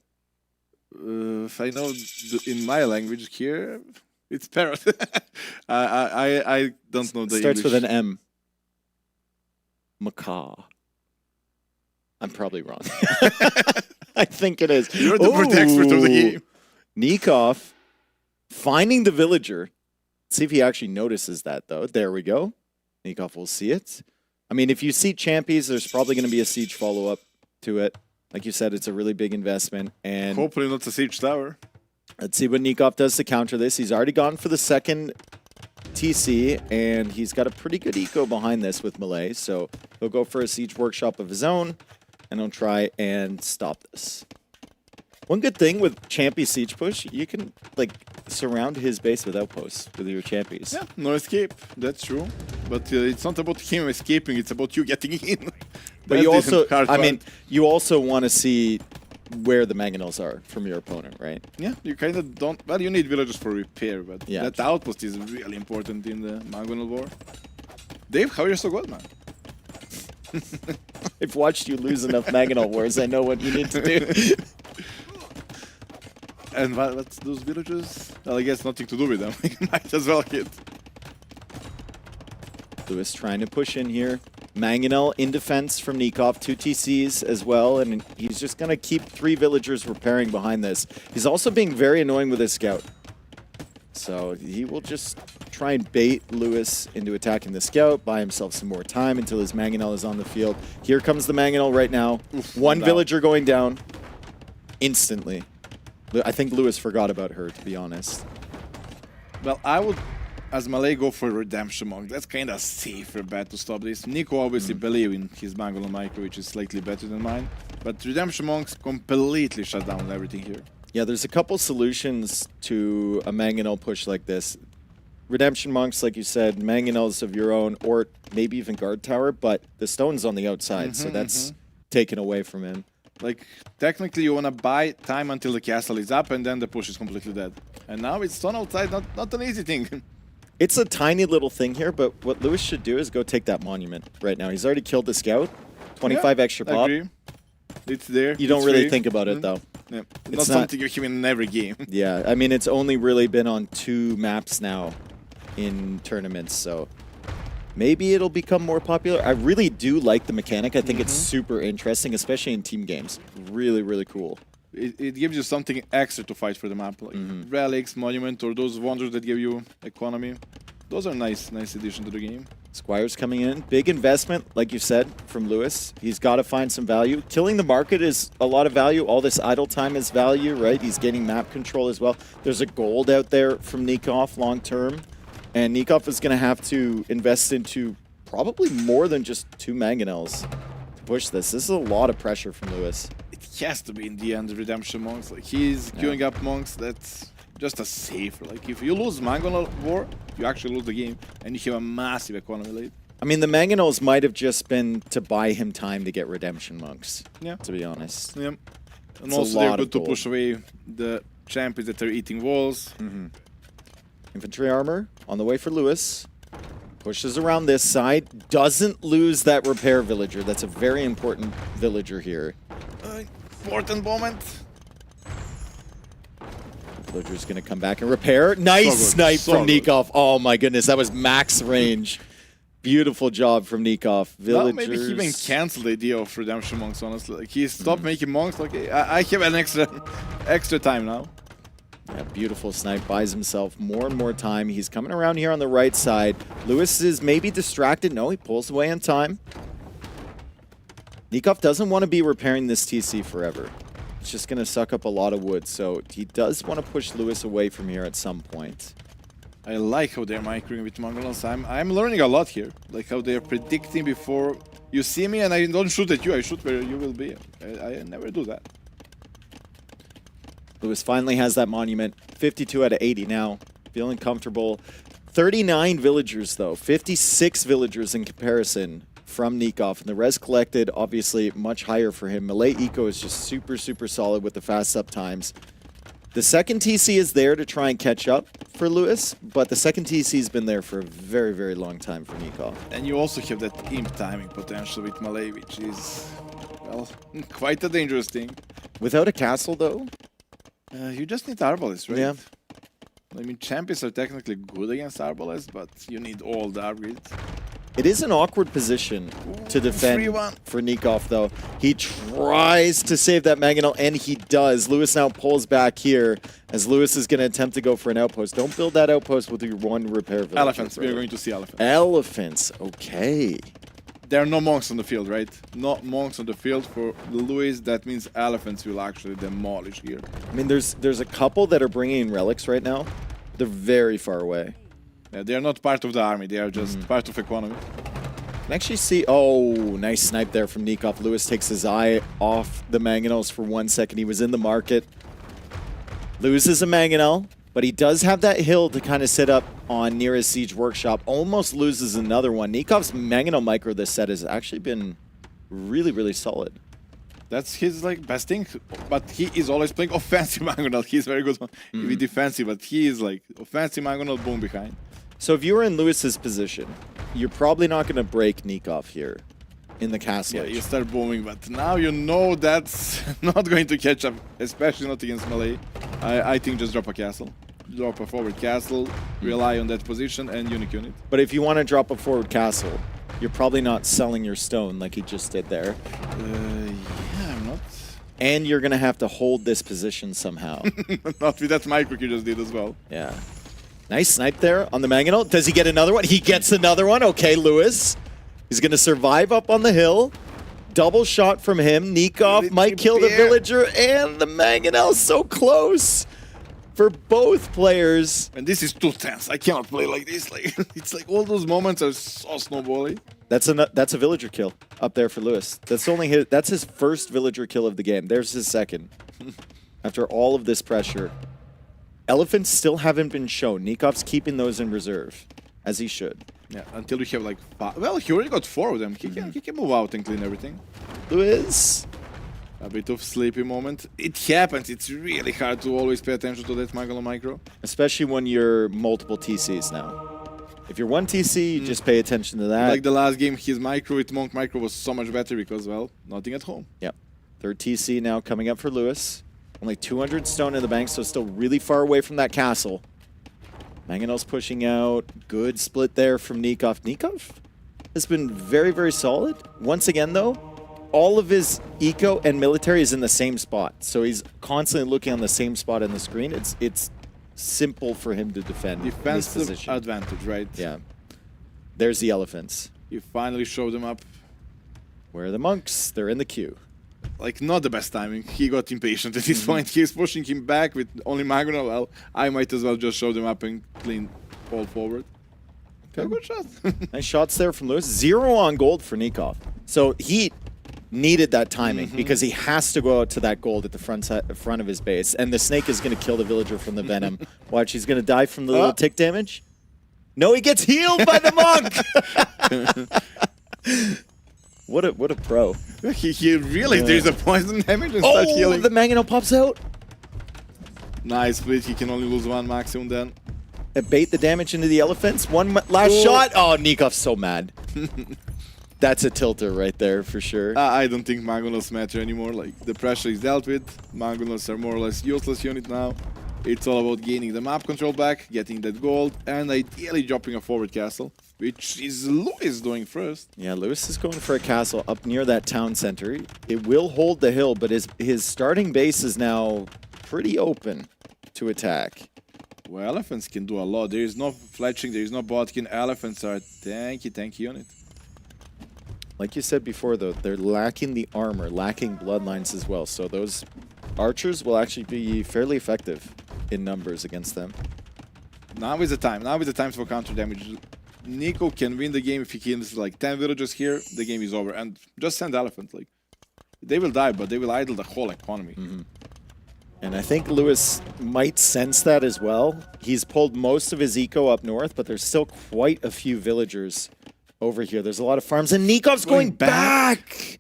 If I know in my language here, it's parrot. I don't know the Starts English. with an M. Macaw. I'm probably wrong. I think it is. You're the expert of the game. Nikov finding the villager. See if he actually notices that, though. There we go. Nikov will see it. I mean, if you see Champies, there's probably going to be a siege follow-up to it. Like you said, it's a really big investment. And hopefully not a siege tower. Let's see what Nikov does to counter this. He's already gone for the second TC, and he's got a pretty good eco behind this with Malay. So he'll go for a siege workshop of his own, and he'll try and stop this. One good thing with Champy Siege Push, you can surround his base with outposts with your Champies. Yeah, no escape. That's true. But it's not about him escaping, it's about you getting in. But you also, you also want to see where the mangonels are from your opponent, right? Yeah, you kind of don't. Well, you need villagers for repair, but Yeah, that outpost is really important in the Mangonel War. Dave, how are you so good, man? I've watched you lose enough Mangonel Wars, I know what you need to do. And what's those villagers? Well, I guess nothing to do with them. You might as well hit. Lewis trying to push in here. Mangonel in defense from Nikov, 2 TCs as well, and he's just going to keep 3 villagers repairing behind this. He's also being very annoying with his scout. So he will just try and bait Lewis into attacking the scout, buy himself some more time until his Mangonel is on the field. Here comes the Mangonel right now. One villager going down instantly. I think Lewis forgot about her, to be honest. Well, I would, as Malay, go for Redemption Monk. That's kind of safer bet to stop this. Nico obviously believe in his Mangonel Micro, which is slightly better than mine. But Redemption Monks completely shut down everything here. Yeah, there's a couple solutions to a Mangonel push like this. Redemption Monks, like you said, mangonels of your own, or maybe even guard tower, but the stone's on the outside, so that's taken away from him. Like, technically you want to buy time until the castle is up and then the push is completely dead. And now it's stone outside, not an easy thing. It's a tiny little thing here, but what Lewis should do is go take that monument right now. He's already killed the scout. 25 extra pop. I agree. It's there. You don't really think about it, though. Yeah. It's Not something you have in every game. Yeah, I mean, it's only really been on 2 maps now in tournaments, so maybe it'll become more popular. I really do like the mechanic. I think it's super interesting, especially in team games. Really, really cool. It gives you something extra to fight for the map, like relics, monument, or those wonders that give you economy. Those are nice addition to the game. Squire's coming in. Big investment, like you said, from Lewis. He's got to find some value. Killing the market is a lot of value. All this idle time is value, right? He's getting map control as well. There's a gold out there from Nikov long term. And Nikov is going to have to invest into probably more than just 2 mangonels to push this. This is a lot of pressure from Lewis. It has to be in the end Redemption Monks. Like, he's queuing up Monks. That's just a safe. Like, if you lose Mangonel War, you actually lose the game, and you have a massive economy lead. I mean, the mangonels might have just been to buy him time to get Redemption Monks, to be honest. Yeah. And It's also a they're lot good of to gold. push away the champions that are eating walls. Infantry armor on the way for Lewis. Pushes around this side. Doesn't lose that repair villager. That's a very important villager here. Important moment. Villager's going to come back and repair. Nice snipe from Nikov. Oh my goodness, that was max range. Beautiful job from Nikov. Well, maybe he even canceled the idea of Redemption Monks, honestly. Like, he stopped making monks. Like, I have an extra time now. Yeah, beautiful snipe. Buys himself more and more time. He's coming around here on the right side. Lewis is maybe distracted. No, he pulls away in time. Nikov doesn't want to be repairing this TC forever. It's just going to suck up a lot of wood, so he does want to push Lewis away from here at some point. I like how they're microing with Mongolans. I'm learning a lot here. Like how they're predicting before you see me, and I don't shoot at you. I shoot where you will be. I never do that. Lewis finally has that monument. 52 out of 80 now. Feeling comfortable. 39 villagers, though. 56 villagers in comparison from Nikov. And the res collected, obviously, much higher for him. Melee Eco is just super, super solid with the fast up times. The second TC is there to try and catch up for Lewis, but the second TC has been there for a very, very long time for Nikov. And you also have that imp timing potential with Melee, which is, well, quite a dangerous thing. Without a castle, though? You just need Arbalists, right? Yeah. I mean, champions are technically good against Arbalists, but you need all the upgrades. It is an awkward position to defend for Nikov, though. He tries to save that Mangonel, and he does. Lewis now pulls back here, as Lewis is going to attempt to go for an outpost. Don't build that outpost with your 1 repair villager. Elephants. We're going to see elephants. Elephants. Okay. There are no monks on the field, right? Not monks on the field for Lewis. That means elephants will actually demolish here. I mean, there's a couple that are bringing in relics right now. They're very far away. Yeah, they are not part of the army. They are just part of economy. Can actually see... Oh, nice snipe there from Nikov. Lewis takes his eye off the Mangonels for 1 second. He was in the market. Loses a Mangonel, but he does have that hill to kind of sit up on near his siege workshop. Almost loses another one. Nikov's Mangonel micro this set has actually been really, really solid. That's his like best thing, but he is always playing offensive Mangonel. He's very good on defensive, but he is like offensive Mangonel, boom behind. So if you were in Lewis's position, you're probably not going to break Nikov here in the castle. Yeah, you start booming, but now you know that's not going to catch up, especially not against Melee. I think just drop a castle. Drop a forward castle, rely on that position, and unique unit. But if you want to drop a forward castle, you're probably not selling your stone like he just did there. Yeah, I'm not. And you're going to have to hold this position somehow. Not with that micro you just did as well. Yeah. Nice snipe there on the Mangonel. Does he get another one? He gets another one. Okay, Lewis. He's going to survive up on the hill. Double shot from him. Nikov might kill the villager, and the Mangonel so close for both players. And this is too tense. I cannot play like this. Like it's like all those moments are so snowballing. That's a villager kill up there for Lewis. That's his first villager kill of the game. There's his second. After all of this pressure. Elephants still haven't been shown. Nikov's keeping those in reserve, as he should. Yeah, until we have like 5. Well, he already got 4 of them. He can move out and clean everything. Lewis. A bit of sleepy moment. It happens. It's really hard to always pay attention to that Magolo micro. Especially when you're multiple TCs now. If you're one TC, you just pay attention to that. Like the last game, his micro with Monk micro was so much better because, well, nothing at home. Yep. Third TC now coming up for Lewis. Only 200 stone in the bank, so still really far away from that castle. Mangonel's pushing out. Good split there from Nikov. Nikov has been very, very solid. Once again, though, all of his eco and military is in the same spot. So he's constantly looking on the same spot in the screen. It's simple for him to defend in this Defensive position. advantage, right? Yeah. There's the elephants. You finally showed them up. Where are the monks? They're in the queue. Like, not the best timing. He got impatient at this point. He's pushing him back with only Magona. Well, I might as well just show them up and clean fall forward. Okay, good shot. Nice shots there from Lewis. 0 on gold for Nikov. So he needed that timing because he has to go out to that gold at the front of his base. And the snake is going to kill the villager from the venom. Watch, he's going to die from the little tick damage. No, he gets healed by the monk! What a pro. He really, there's a poison damage and start healing. The Mangonel pops out. Nice split. He can only lose 1 maximum then. Bait the damage into the elephants. One last shot. Oh, Nikov's so mad. That's a tilter right there for sure. I don't think Mangonels matter anymore. Like, the pressure is dealt with. Mangonels are more or less useless unit now. It's all about gaining the map control back, getting that gold, and ideally dropping a forward castle, which is Lewis doing first. Yeah, Lewis is going for a castle up near that town center. It will hold the hill, but his starting base is now pretty open to attack. Well, elephants can do a lot. There is no fletching, there is no botkin. Elephants are tanky unit. Like you said before, though, they're lacking the armor, lacking bloodlines as well. So those archers will actually be fairly effective in numbers against them. Now is the time. Now is the time for counter damage. Nico can win the game if he kills like 10 villagers here. The game is over. And just send elephants. Like, they will die, but they will idle the whole economy. And I think Lewis might sense that as well. He's pulled most of his eco up north, but there's still quite a few villagers over here. There's a lot of farms, and Nikov's going back!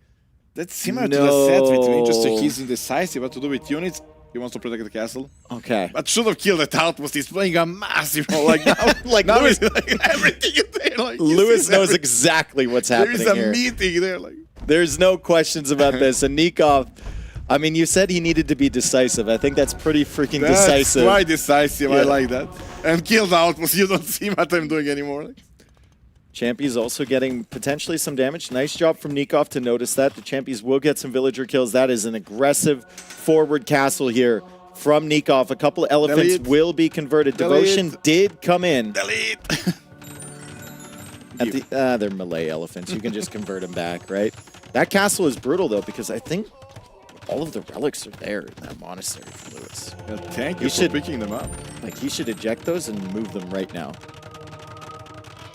That's similar to the set with me, just so he's indecisive what to do with units. He wants to protect the castle. Okay. But should have killed the outpost. He's playing a massive role. Like, now, now Lewis, like everything in there. Like, Lewis knows exactly what's happening here. There is a meeting there. Like. There's no questions about this. And Nikov, I mean, you said he needed to be decisive. I think that's pretty freaking decisive. That's quite decisive. Yeah. I like that. And kill the outpost. You don't see what I'm doing anymore. Like. Champy's also getting potentially some damage. Nice job from Nikov to notice that. The Champies will get some villager kills. That is an aggressive forward castle here from Nikov. A couple elephants will be converted. Devotion did come in. They're Malay elephants. You can just convert them back, right? That castle is brutal, though, because I think all of the relics are there in that monastery for Lewis. Well, thank you for picking them up. Like, he should eject those and move them right now.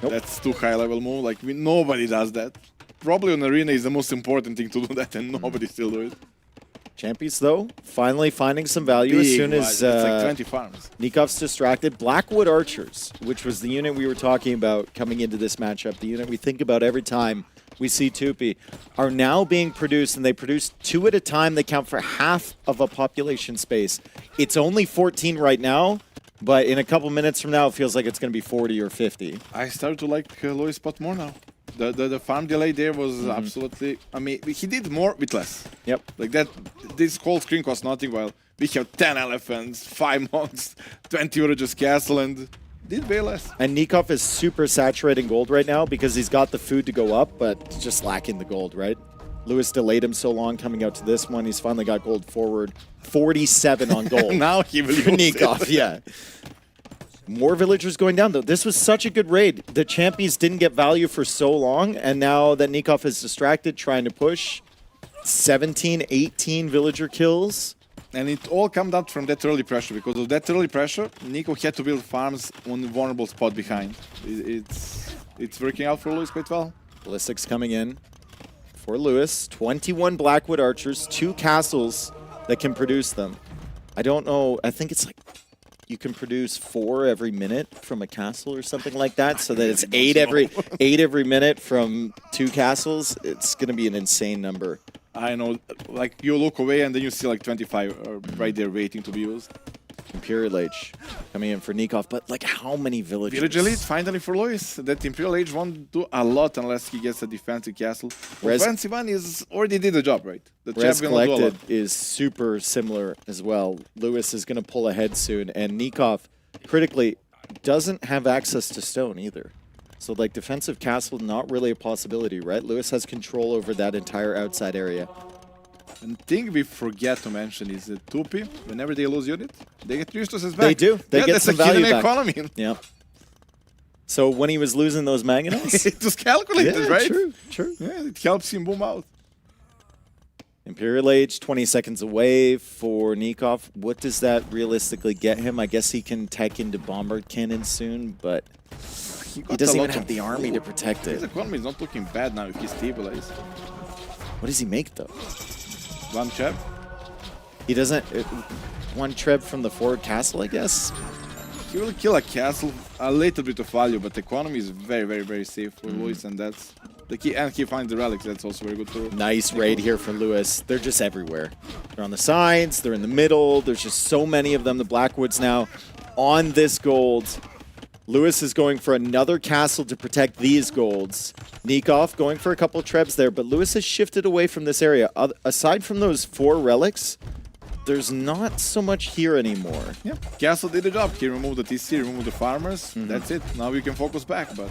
Nope. That's too high level move. Like, nobody does that. Probably on arena is the most important thing to do that, and nobody still do it. Champions, though, finally finding some value as soon as it's like 20 farms. Nikov's distracted. Blackwood Archers, which was the unit we were talking about coming into this matchup, the unit we think about every time we see Tupi, are now being produced, and they produce 2 at a time. They count for half of a population space. It's only 14 right now, but in a couple minutes from now, it feels like it's going to be 40 or 50. I started to like Lois Spot more now. The farm delay there was absolutely... I mean, he did more with less. Yep. Like that, this whole screen cost nothing, while we have 10 elephants, 5 monks, 20 villagers castle, and did way less. And Nikov is super saturating gold right now because he's got the food to go up, but just lacking the gold, right? Lewis delayed him so long coming out to this one. He's finally got gold forward. 47 on gold. Now he will use Nikov, yeah. More villagers going down, though. This was such a good raid. The Champions didn't get value for so long, and now that Nikov is distracted, trying to push 17, 18 villager kills. And it all comes out from that early pressure. Because of that early pressure, Nico had to build farms on a vulnerable spot behind. It's working out for Lewis quite well. Ballistics coming in for Lewis. 21 Blackwood Archers, 2 castles that can produce them. I don't know. I think it's like you can produce 4 every minute from a castle or something like that, so that it's 8 every minute from 2 castles. It's going to be an insane number. I know, like you look away and then you see like 25 right there waiting to be used. Imperial Age coming in for Nikov, but like how many villagers? Village Elite finally for Lewis. That Imperial Age won't do a lot unless he gets a defensive castle. Offensive one is already did the job, right? The Res Collected is super similar as well. Lewis is going to pull ahead soon, and Nikov, critically, doesn't have access to stone either. So like defensive castle, not really a possibility, right? Lewis has control over that entire outside area. And thing we forget to mention is that Tupi, whenever they lose unit, they get resources back. They do. They get some value back. Economy. Yeah. So when he was losing those mangonels, it was calculated, right? True. Yeah, it helps him boom out. Imperial Age, 20 seconds away for Nikov. What does that realistically get him? I guess he can tech into bombard cannon soon, but he doesn't even have the army to protect it. His economy is not looking bad now if he stabilizes. What does he make though? 1 treb. He doesn't. 1 treb from the forward castle, I guess. He will kill a castle, a little bit of value, but the economy is very, very, very safe for Lewis, and that's the key. And he finds the relics. That's also very good for. Nice raid here for Lewis. They're just everywhere. They're on the sides. They're in the middle. There's just so many of them. The Blackwoods now on this gold. Lewis is going for another castle to protect these golds. Nikov going for a couple trebs there, but Lewis has shifted away from this area. Aside from those 4 relics, there's not so much here anymore. Yeah, castle did the job. He removed the TC, removed the farmers. That's it. Now we can focus back, but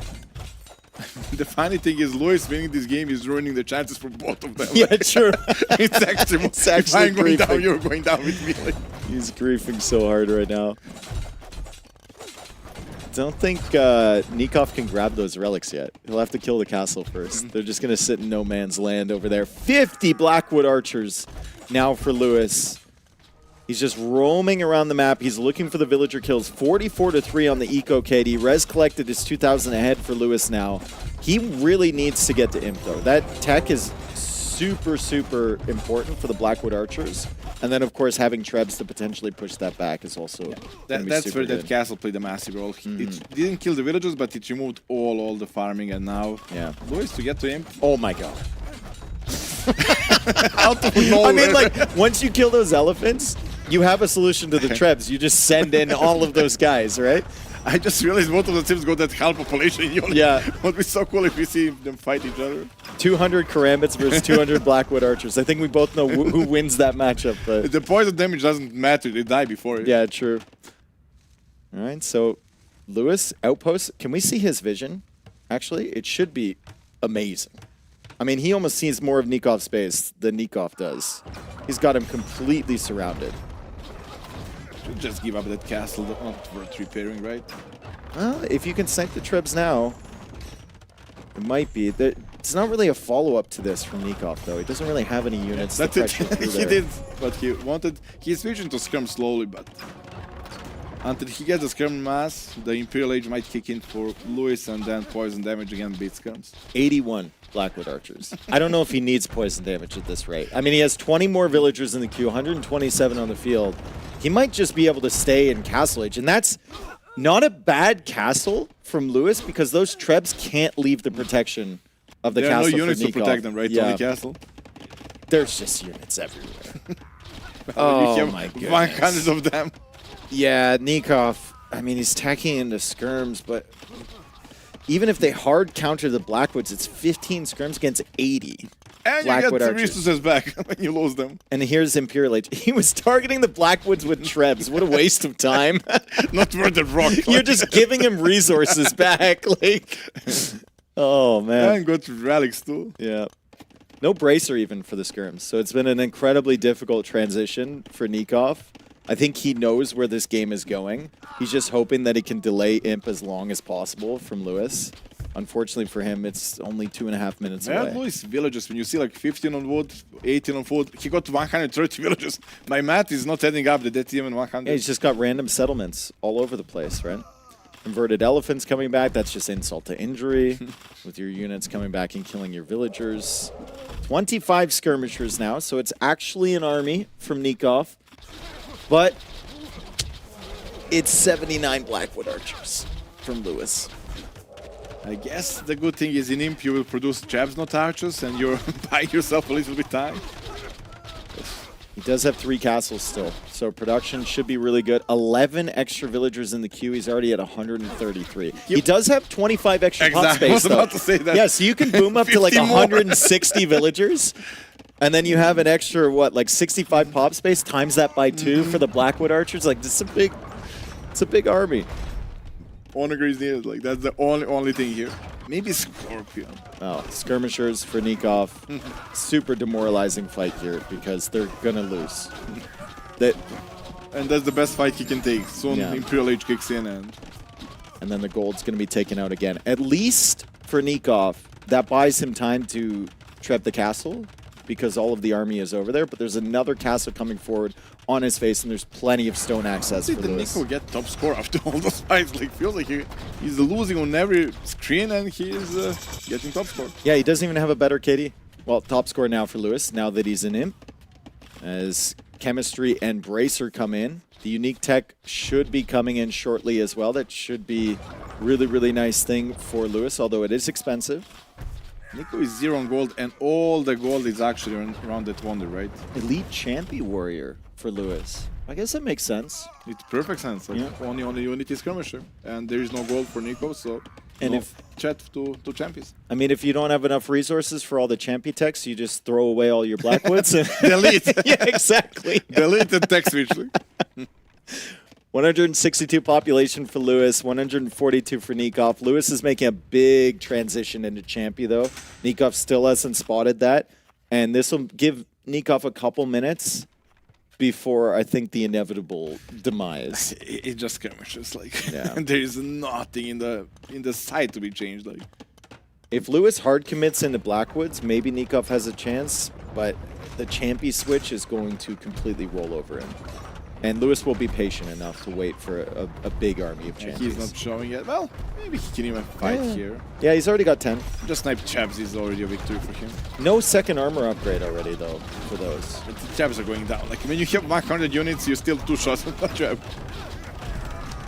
the funny thing is Lewis winning this game is ruining the chances for both of them. Yeah, true. It's actually, it's actually if I'm going down, you're going down with me. Like. He's griefing so hard right now. Don't think Nikov can grab those relics yet. He'll have to kill the castle first. They're just going to sit in no man's land over there. 50 Blackwood archers now for Lewis. He's just roaming around the map. He's looking for the villager kills. 44-3 on the Eco KD. Res collected is 2,000 ahead for Lewis now. He really needs to get to Imp though. That tech is super, super important for the Blackwood archers. And then, of course, having trebs to potentially push that back is also That's where that castle played a massive role. It didn't kill the villagers, but it removed all the farming, and now Lewis to get to him. Oh my god. Out of nowhere. I mean, like, once you kill those elephants, you have a solution to the trebs. You just send in all of those guys, right? I just realized both of the teams got that half population unit. Yeah. It would be so cool if we see them fight each other. 200 Karambits versus 200 Blackwood archers. I think we both know who wins that matchup. But the poison damage doesn't matter. They die before it. Yeah, true. All right, so Lewis, outpost. Can we see his vision? Actually, it should be amazing. I mean, he almost sees more of Nikov's space than Nikov does. He's got him completely surrounded. Just give up that castle, not worth repairing, right? Well, if you can snipe the trebs now, it might be. It's not really a follow-up to this from Nikov, though. He doesn't really have any units to pressure through He did what he wanted. He's switching to Skirm slowly, but until he gets the Skirm mass, the Imperial Age might kick in for Lewis, and then poison damage again beats Skirms. 81 Blackwood archers. I don't know if he needs poison damage at this rate. I mean, he has 20 more villagers in the queue, 127 on the field. He might just be able to stay in Castle Age, and that's not a bad castle from Lewis because those trebs can't leave the protection of the castle. There are no units to protect them, right? Yeah. Only castle. There's just units everywhere. Oh my goodness. 100 of them. Yeah, Nikov, I mean, he's tacking into skirms, but even if they hard counter the Blackwoods, it's 15 skirms against 80. And Blackwood you get the archers. resources back when you lose them. And here's Imperial Age. He was targeting the Blackwoods with trebs. What a waste of time. Not worth the rock. You're just giving him resources back. Like, oh, man. And good relics, too. Yeah. No bracer even for the skirms. So it's been an incredibly difficult transition for Nikov. I think he knows where this game is going. He's just hoping that he can delay Imp as long as possible from Lewis. Unfortunately for him, it's only 2.5 minutes away. Lewis villages, when you see like 15 on wood, 18 on food, he got 130 villages. My math is not adding up, that's even 100. Yeah, he's just got random settlements all over the place, right? Inverted elephants coming back, that's just insult to injury. With your units coming back and killing your villagers. 25 skirmishers now, so it's actually an army from Nikov. But it's 79 Blackwood Archers from Lewis. I guess the good thing is in Imp you will produce jabs, not archers, and you're buying yourself a little bit time. He does have 3 castles still, so production should be really good. 11 extra villagers in the queue. He's already at 133. He does have 25 extra pot space, I was though. about to say that. Yeah, so you can boom up to like 50 more. 160 villagers, and then you have an extra, what, like 65 pop space, times that by 2 for the Blackwood Archers. Like, it's a big army. Onager is needed, like that's the only thing here. Maybe Scorpion. Oh, skirmishers for Nikov. Super demoralizing fight here because they're gonna lose. And that's the best fight he can take. Soon Yeah. Imperial Age kicks in and then the gold's gonna be taken out again. At least for Nikov, that buys him time to trap the castle because all of the army is over there, but there's another castle coming forward on his face, and there's plenty of stone access see for the Lewis. Nico get top score after all those fights. Like feels like he's losing on every screen and he is getting top score. Yeah, he doesn't even have a better KD. Well, top score now for Lewis, now that he's an imp. As Chemistry and Bracer come in. The unique tech should be coming in shortly as well. That should be really, really nice thing for Lewis, although it is expensive. Nico is 0 on gold, and all the gold is actually around that wonder, right? Elite Champion Warrior for Lewis. I guess that makes sense. It's perfect sense. Like only unity skirmisher, and there is no gold for Nico, so and no if chat to champions. I mean, if you don't have enough resources for all the champion techs, you just throw away all your Blackwoods. And Delete. Yeah, exactly. Delete the tech switch. 162 population for Lewis, 142 for Nikov. Lewis is making a big transition into champion, though. Nikov still hasn't spotted that, and this will give Nikov a couple minutes before I think the inevitable demise. It just skirmishes, like yeah. There is nothing in the side to be changed. Like if Lewis hard commits into Blackwoods, maybe Nikov has a chance, but the champion switch is going to completely roll over him. And Lewis will be patient enough to wait for a big army of champions. He's not showing yet. Well, maybe he can even fight here. Yeah, he's already got 10. Just snipe Chabs is already a victory for him. No second armor upgrade already, though, for those. But the Chabs are going down. Like, when you have 100 units, you're still 2 shots from the Chab.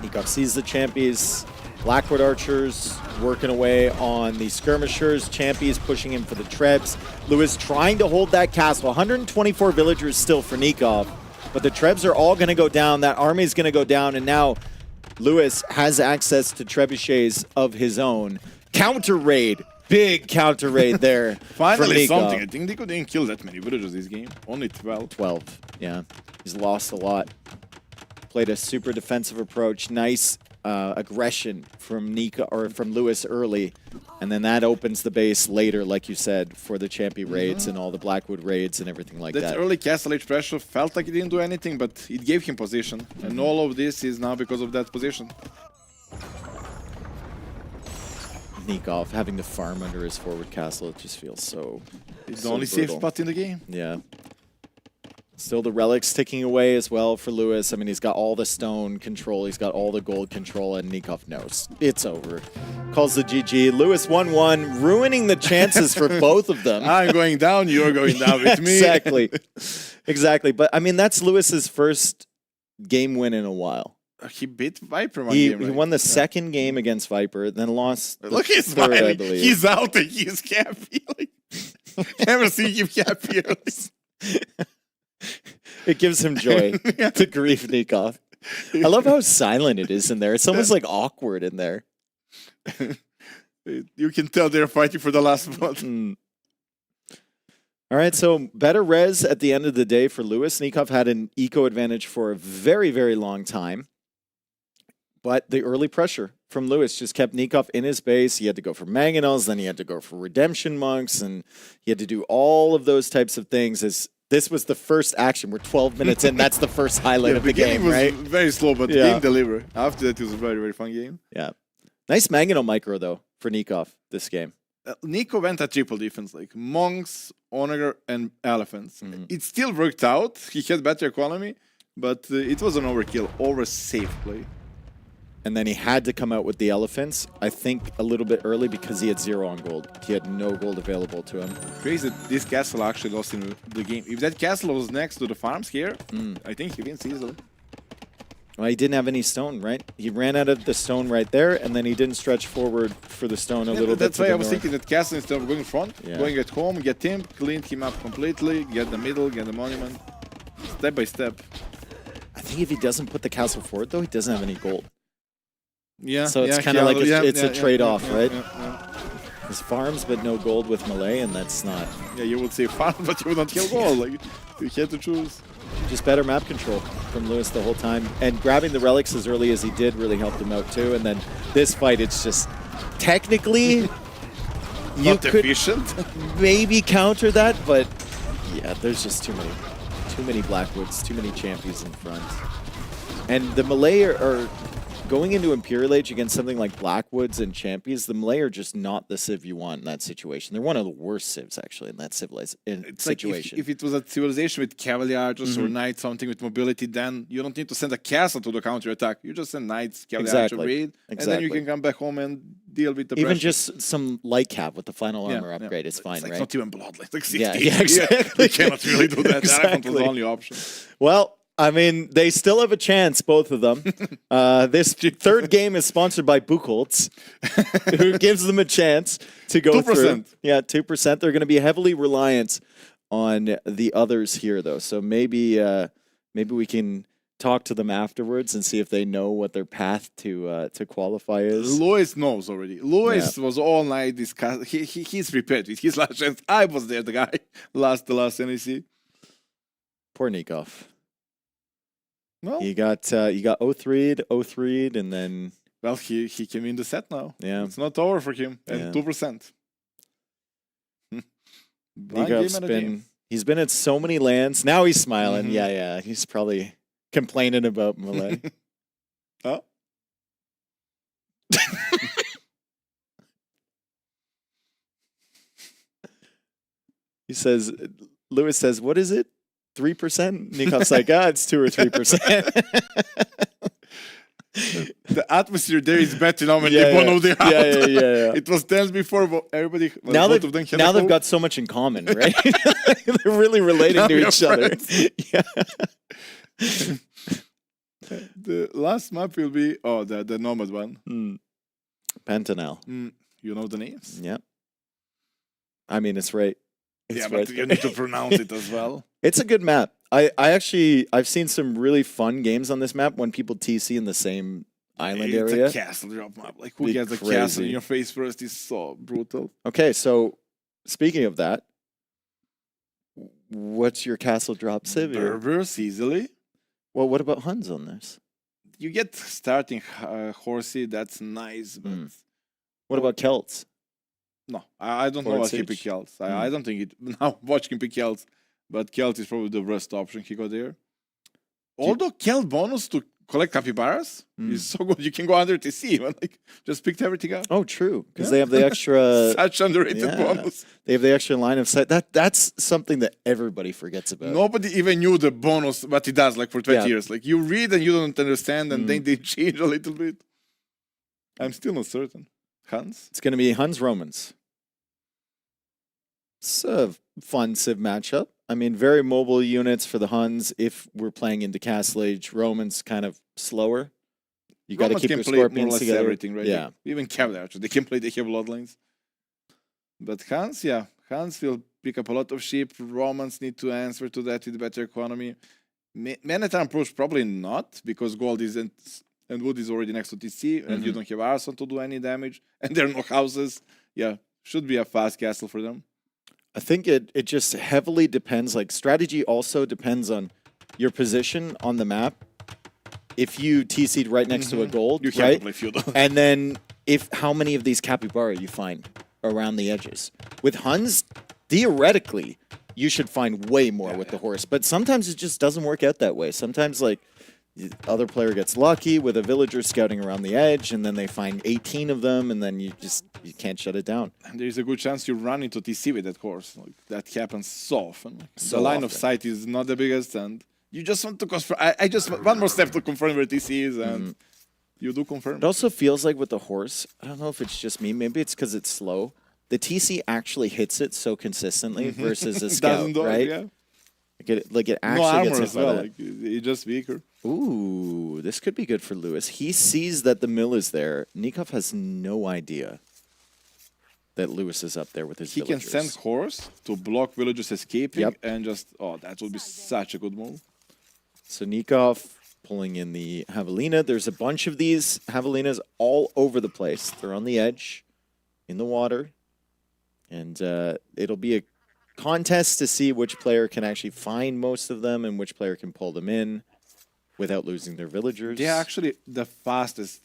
Nikov sees the champions. Blackwood Archers working away on the skirmishers. Champions pushing him for the Trebs. Lewis trying to hold that castle. 124 villagers still for Nikov. But the Trebs are all going to go down. That army is going to go down. And now Lewis has access to trebuchets of his own. Counter raid. Big counter raid there. Finally something. I think Nico didn't kill that many villagers this game. Only 12. 12, yeah. He's lost a lot. Played a super defensive approach. Nice aggression from Nico or from Lewis early. And then that opens the base later, like you said, for the champion raids and all the Blackwood raids and everything like that. That early Castle Age pressure felt like it didn't do anything, but it gave him position. And all of this is now because of that position. Nikov having to farm under his forward castle, it just feels so It's the only safe spot in the game. Yeah. Still the relics ticking away as well for Lewis. I mean, he's got all the stone control, he's got all the gold control, and Nikov knows. It's over. Calls the GG. Lewis 1-1, ruining the chances for both of them. I'm going down, you're going down with me. Exactly. Exactly. But, I mean, that's Lewis's first game win in a while. He beat Viper one game, right? He won the second game against Viper, then lost the Look, he's third, smiling. I believe. He's out and he's happy. Like, never seen him happy. It gives him joy to grief Nikov. I love how silent it is in there. It's almost like awkward in there. You can tell they're fighting for the last one. All right, so better res at the end of the day for Lewis. Nikov had an eco advantage for a very, very long time. But the early pressure from Lewis just kept Nikov in his base. He had to go for Mangonels, then he had to go for Redemption Monks, and he had to do all of those types of things. As this was the first action. We're 12 minutes in. That's the first highlight of the game, was right? Very slow, but game deliver. After that, it was a very, very fun game. Yeah. Nice Mangonel micro, though, for Nikov this game. Nico went at triple defense, like Monks, Onager, and Elephants. It still worked out. He had better economy, but it was an overkill, over safe play. And then he had to come out with the Elephants, I think a little bit early because he had 0 on gold. He had no gold available to him. Crazy that this castle actually lost in the game. If that castle was next to the farms here, I think he wins easily. Well, he didn't have any stone, right? He ran out of the stone right there, and then he didn't stretch forward for the stone a little bit. That's to why the I was north. thinking that castle, instead of going front, going at home, get him, clean him up completely, get the middle, get the monument, step by step. I think if he doesn't put the castle forward, though, he doesn't have any gold. Yeah. So it's yeah, kind of like it's a trade-off, yeah, right? Yeah. His farms, but no gold with Malay, and that's not. Yeah, you would say farm, but you would not kill gold. Like, you had to choose. Just better map control from Lewis the whole time. And grabbing the relics as early as he did really helped him out too. And then this fight, it's just technically you could maybe counter that, but yeah, there's just too many Blackwoods, too many champions in front. And the Malay are going into Imperial Age against something like Blackwoods and Champions. The Malay are just not the civ you want in that situation. They're one of the worst civs actually in that situation. Like if it was a civilization with cavalry archers or knights, something with mobility, then you don't need to send a castle to the counter attack. You just send knights, cavalry archer breed, and then you can come back home and deal with the even pressure. just some light cap with the final armor upgrade is fine, it's like right? not even bloodline. Like 60. Yeah, exactly. You cannot really do that. Exactly. That was the only option. Well, I mean, they still have a chance, both of them. This third game is sponsored by Buchholz, who gives them a chance to go 2%. through. Yeah, 2%. They're going to be heavily reliant on the others here, though. So maybe we can talk to them afterwards and see if they know what their path to qualify is. Lewis knows already. Lewis was all night discussing. He's prepared with his last chance. I was there, the guy, the last NEC. Poor Nikov. Well, you got 0-3'd, and then well, he came in the set now. Yeah, it's not over for him. And 2%. Nikov's he's been at so many lands. Now he's smiling. Yeah, he's probably complaining about Malay. Oh. Lewis says, what is it? 3%? Nikov's like, it's 2 or 3%. The atmosphere there is better now when they know they're out. Yeah. It was tense before, but everybody. Now they've got so much in common, right? They're really relating to each other. Yeah. The last map will be the Nomad one. Pantanal. You know the names? Yeah. I mean, it's right. But you need to pronounce it as well. It's a good map. I've seen some really fun games on this map when people TC in the same island area. It's a castle drop map. Like who gets a castle in your face first is so brutal. Okay, so speaking of that, what's your castle drop civ? Berbers easily. Well, what about Huns on this? You get starting horsey. That's nice, but what about Celts? No, I don't know about Kimpy Celts. I don't think it. Now watch Kimpy Celts, but Celt is probably the worst option he got there. Although Celt bonus to collect capybaras is so good, you can go under TC. Like just picked everything up. Oh, true, because they have the extra such underrated bonus. They have the extra line of sight. That's something that everybody forgets about. Nobody even knew the bonus, what it does. Like for 20 years, like you read and you don't understand, and then they change a little bit. I'm still not certain. Huns? It's going to be Huns Romans. It's a fun civ matchup. I mean, very mobile units for the Huns. If we're playing into Castle Age, Romans kind of slower. You got to keep your Scorpions together. Everything, right? Yeah. Even Cavalry, they can play the bloodlines. But Huns, Huns will pick up a lot of sheep. Romans need to answer to that with better economy. Manhattan approach probably not, because gold isn't, and wood is already next to TC, and you don't have arson to do any damage, and there are no houses. Yeah, should be a fast castle for them. I think it just heavily depends. Like, strategy also depends on your position on the map. If you TC'd right next to a gold, you right? Play feudal. And then how many of these capybara you find around the edges. With Huns, theoretically, you should find way more with the horse. But sometimes it just doesn't work out that way. Sometimes, like, the other player gets lucky with a villager scouting around the edge, and then they find 18 of them, and then you can't shut it down. And there's a good chance you run into TC with that horse. Like, that happens so often. The line of sight is not the biggest, and you just want to confirm. I just one more step to confirm where TC is, and you do confirm. It also feels like with the horse, I don't know if it's just me, maybe it's because it's slow. The TC actually hits it so consistently versus a scout, right? Yeah. Like it actually no armor gets hit as well. by Like, it's just weaker. Ooh, this could be good for Lewis. He sees that the mill is there. Nikov has no idea that Lewis is up there with his villagers. He can send horse to block villagers escaping Yep. and just, oh, that would be such a good move. So Nikov pulling in the Javelina. There's a bunch of these Javelinas all over the place. They're on the edge, in the water. And it'll be a contest to see which player can actually find most of them and which player can pull them in without losing their villagers. They're actually the fastest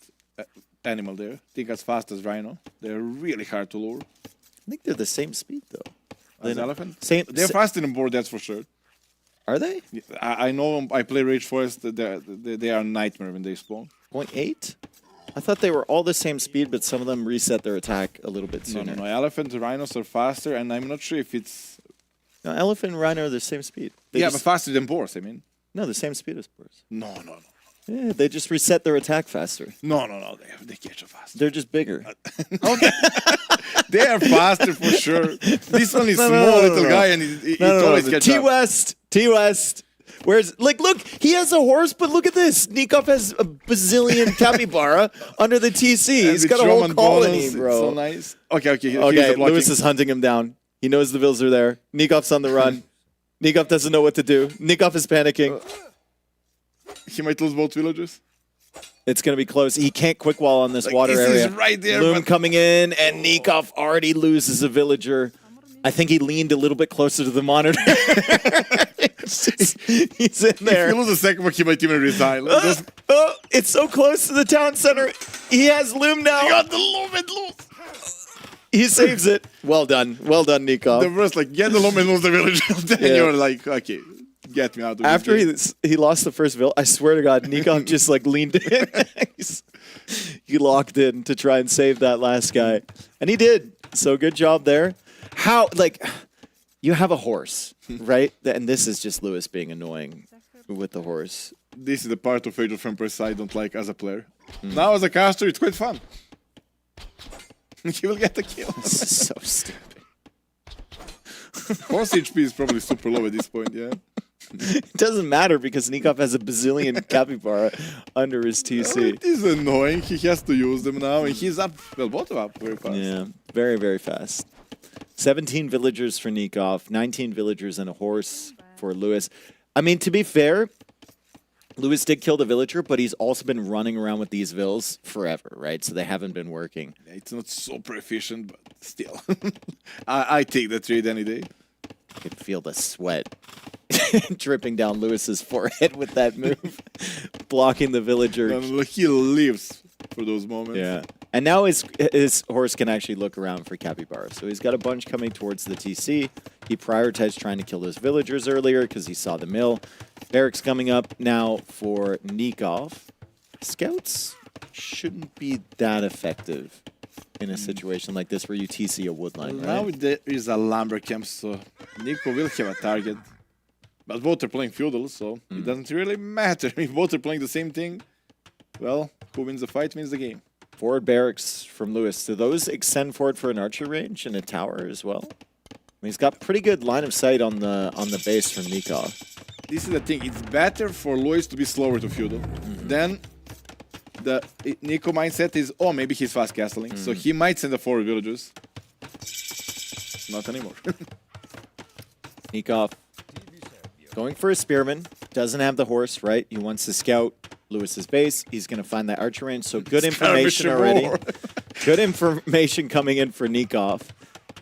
animal there. I think as fast as rhino. They're really hard to lure. I think they're the same speed, though. As elephant? They're They're faster than board, that's for sure. Are they? I know them. I play Rage Forest. They are a nightmare when they spawn. 0.8? I thought they were all the same speed, but some of them reset their attack a little bit sooner. No. Elephant and rhinos are faster, and I'm not sure if it's... No, elephant and rhino are the same speed. but faster than boars, I mean. No, the same speed as boars. No. Yeah, they just reset their attack faster. No. They catch you faster. They're just bigger. They are faster for sure. This one is small little guy, and he always gets up. T-West. Whereas, like, look, he has a horse, but look at this. Nikov has a bazillion capybara under the TC. He's got a whole colony, bro. So nice. Okay. Lewis is hunting him down. He knows the vills are there. Nikov's on the run. Nikov doesn't know what to do. Nikov is panicking. He might lose both villagers. It's going to be close. He can't quick wall on this water area. Right there, Loom coming in, and Nikov already loses a villager. I think he leaned a little bit closer to the monitor. He's in there. If he loses a second one, he might even resign. It's so close to the town center. He has Loom now. He got the Loom and lose. He saves it. Well done, Nikov. The first, like, get the Loom and lose the village. Then you're like, okay, get me out of this After game. he lost the first vill, I swear to God, Nikov just like leaned in. He locked in to try and save that last guy. And he did. So good job there. How, like, you have a horse, right? And this is just Lewis being annoying with the horse. This is the part of Age of Empires I don't like as a player. Now as a caster, it's quite fun. He will get the kill. This is so stupid. Horse HP is probably super low at this point, yeah. It doesn't matter because Nikov has a bazillion capybara under his TC. It is annoying. He has to use them now, and he's up, well, both up very fast. Yeah, very, very fast. 17 villagers for Nikov, 19 villagers and a horse for Lewis. I mean, to be fair, Lewis did kill the villager, but he's also been running around with these vills forever, right? So they haven't been working. It's not super efficient, but still. I take the trade any day. You can feel the sweat dripping down Lewis's forehead with that move, blocking the villager. And he lives for those moments. Yeah. And now his horse can actually look around for capybara. So he's got a bunch coming towards the TC. He prioritized trying to kill those villagers earlier because he saw the mill. Barracks coming up now for Nikov. Scouts shouldn't be that effective in a situation like this where you TC a woodline, right? Now there is a lumber camp, so Nico will have a target. But both are playing feudal, so it doesn't really matter. If both are playing the same thing, well, who wins the fight wins the game. Forward barracks from Lewis. Do those extend forward for an archer range and a tower as well? I mean, he's got pretty good line of sight on the base from Nikov. This is the thing. It's better for Lewis to be slower to feudal. Then the Nico mindset is, oh, maybe he's fast castling, so he might send the forward villagers. Not anymore. Nikov going for a spearman. Doesn't have the horse, right? He wants to scout Lewis's base. He's going to find that archer range. So good information already. Good information coming in for Nikov.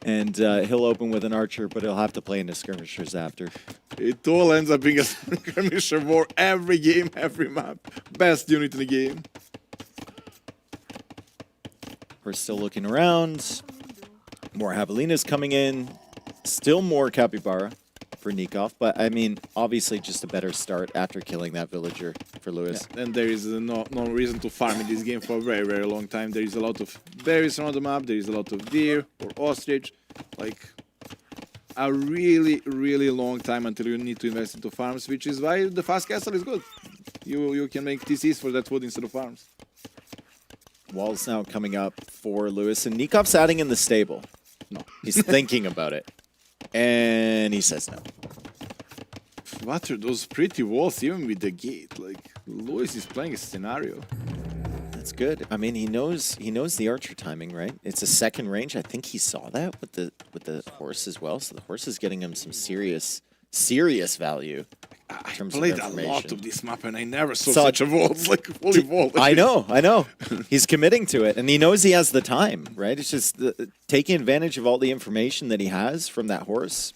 And he'll open with an archer, but he'll have to play into skirmishers after. It all ends up being a skirmisher war every game, every map. Best unit in the game. We're still looking around. More Javelinas coming in. Still more capybara for Nikov. But, I mean, obviously just a better start after killing that villager for Lewis. Yeah, and there is no reason to farm in this game for a very, very long time. There is a lot of berries around the map. There is a lot of deer or ostrich. Like, a really, really long time until you need to invest into farms, which is why the fast castle is good. You can make TCs for that wood instead of farms. Walls now coming up for Lewis. And Nikov's adding in the stable. No, he's thinking about it. And he says no. What are those pretty walls, even with the gate? Like, Lewis is playing a scenario. That's good. I mean, he knows the archer timing, right? It's a second range. I think he saw that with the horse as well. So the horse is getting him some serious value. I played a lot of this map and I never saw Such such a vault. It's like fully vault. I know. He's committing to it, and he knows he has the time, right? It's just taking advantage of all the information that he has from that horse.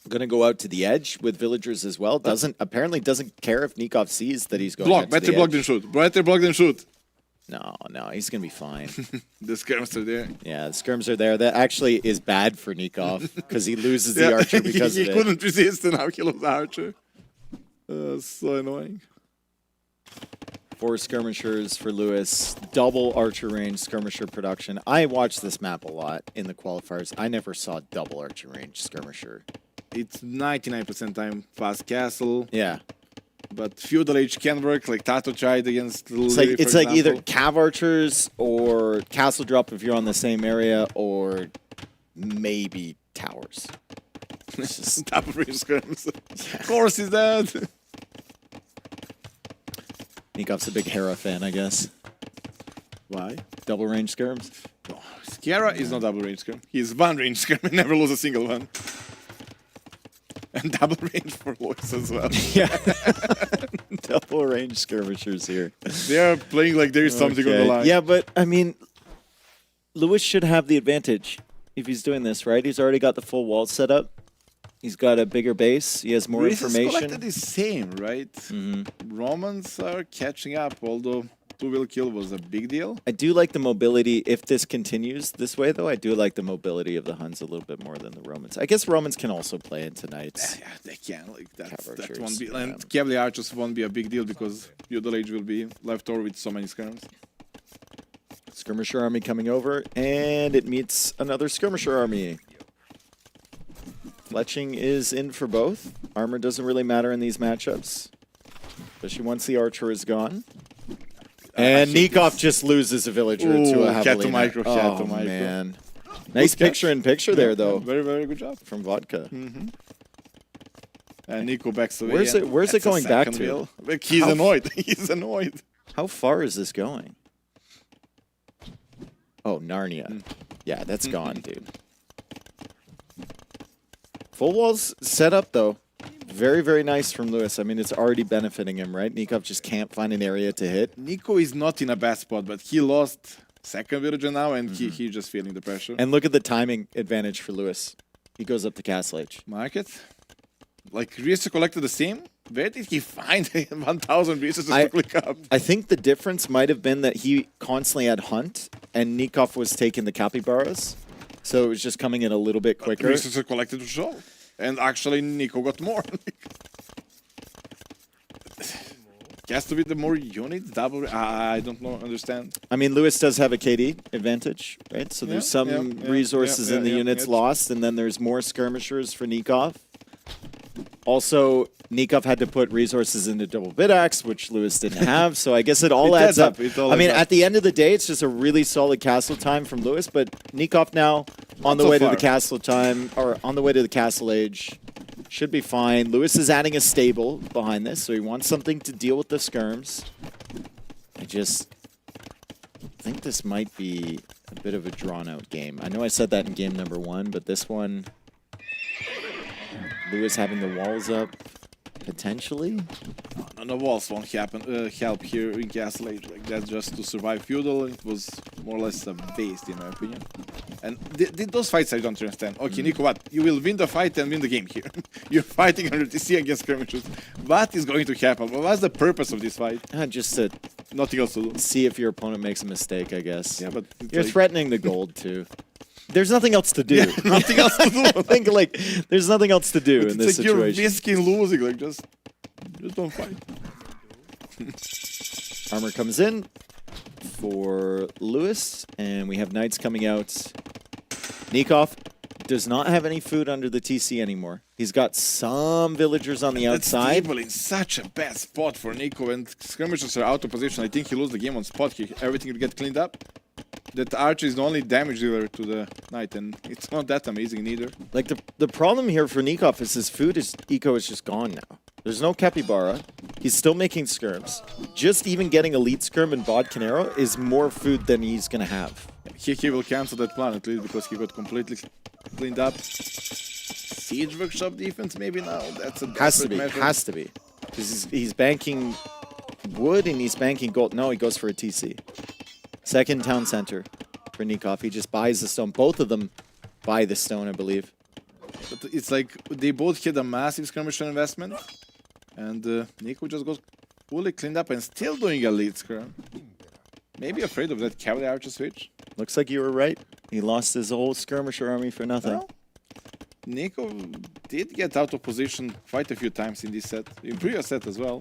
Going to go out to the edge with villagers as well. Apparently doesn't care if Nikov sees that he's going out to better the block edge. than shoot. Better block than shoot. No, he's going to be fine. The skirms are there. Yeah, the skirms are there. That actually is bad for Nikov because he loses the archer because of it. He couldn't resist and now he lost the archer. So annoying. 4 skirmishers for Lewis. Double archer range skirmisher production. I watched this map a lot in the qualifiers. I never saw double archer range skirmisher. It's 99% time fast castle. Yeah. But feudal age can work, like Tato tried against It's like either cav archers or castle drop if you're on the same area, or maybe towers. It's just double range skirms. Of course he's dead. Nikov's a big Hera fan, I guess. Why? Double range skirms? No, Sierra is not double range skirm. He's one range skirm and never lose a single one. And double range for Lewis as well. Yeah. Double range skirmishers here. They are playing like there is something on the line. Yeah, but I mean, Lewis should have the advantage if he's doing this, right? He's already got the full wall set up. He's got a bigger base. He has more information. Collected is same, right? Romans are catching up, although 2-will kill was a big deal. I do like the mobility. If this continues this way, though, I do like the mobility of the Huns a little bit more than the Romans. I guess Romans can also play into knights. Yeah, they can. Like that won't be. Yeah. And cavalry archers won't be a big deal because feudal age will be left over with so many skirms. Skirmisher army coming over, and it meets another skirmisher army. Fletching is in for both. Armor doesn't really matter in these matchups, especially once the archer is gone. And Nikov just loses a villager to a Javelina. Oh, man. Nice picture-in-picture there, though. Very, very good job. From Vodka. And Nico backs away. Where's it going back to? Like, he's annoyed. He's annoyed. How far is this going? Oh, Narnia. Yeah, that's gone, dude. Full wall's set up, though. Very, very nice from Lewis. I mean, it's already benefiting him, right? Nikov just can't find an area to hit. Nico is not in a bad spot, but he lost second villager now, and he's just feeling the pressure. And look at the timing advantage for Lewis. He goes up to Castle Age. Market? Like, resources collected the same? Where did he find 1,000 resources to click up? I think the difference might have been that he constantly had Hunt, and Nikov was taking the capybaras. So it was just coming in a little bit quicker. Resources collected to show. And actually, Nico got more. Has to be the more units, double. I don't know, understand. I mean, Lewis does have a KD advantage, right? So there's some resources in the units lost, and then there's more skirmishers for Nikov. Also, Nikov had to put resources into double Vidax, which Lewis didn't have. So I guess it all adds up. I mean, at the end of the day, it's just a really solid castle time from Lewis. But Nikov now on the way to the castle time, or on the way to the castle age, should be fine. Lewis is adding a stable behind this, so he wants something to deal with the skirms. I just think this might be a bit of a drawn-out game. I know I said that in game number 1, but this one, Lewis having the walls up, potentially. No, the walls won't help here in Castle Age. Like, that's just to survive feudal. It was more or less a waste, in my opinion. And those fights I don't understand. Okay, Nico, what? You will win the fight and win the game here. You're fighting under TC against skirmishers. What is going to happen? What's the purpose of this fight? Just to nothing else to do. See if your opponent makes a mistake, I guess. Yeah, but you're threatening the gold too. There's nothing else to do. Yeah, nothing else to do. I think like there's nothing else to do in this situation. You're risking losing. Like just don't fight. Armor comes in for Lewis, and we have knights coming out. Nikov does not have any food under the TC anymore. He's got some villagers on the outside. That's in such a bad spot for Nico, and skirmishers are out of position. I think he loses the game on spot. Everything will get cleaned up. That archer is the only damage dealer to the knight, and it's not that amazing neither. Like the problem here for Nikov is his food eco is just gone now. There's no Capybara. He's still making skirms. Just even getting elite skirm and Bod Canero is more food than he's going to have. He will cancel that plan at least because he got completely cleaned up. Siege Workshop defense maybe now? That's a Has to be. Because he's banking wood and he's banking gold. No, he goes for a TC. Second town center for Nikov. He just buys the stone. Both of them buy the stone, I believe. But it's like they both had a massive skirmisher investment. And Nico just got fully cleaned up and still doing a lead skirm. Maybe afraid of that cavalry archer switch. Looks like you were right. He lost his whole skirmisher army for nothing. Well, Nico did get out of position quite a few times in this set. In previous set as well.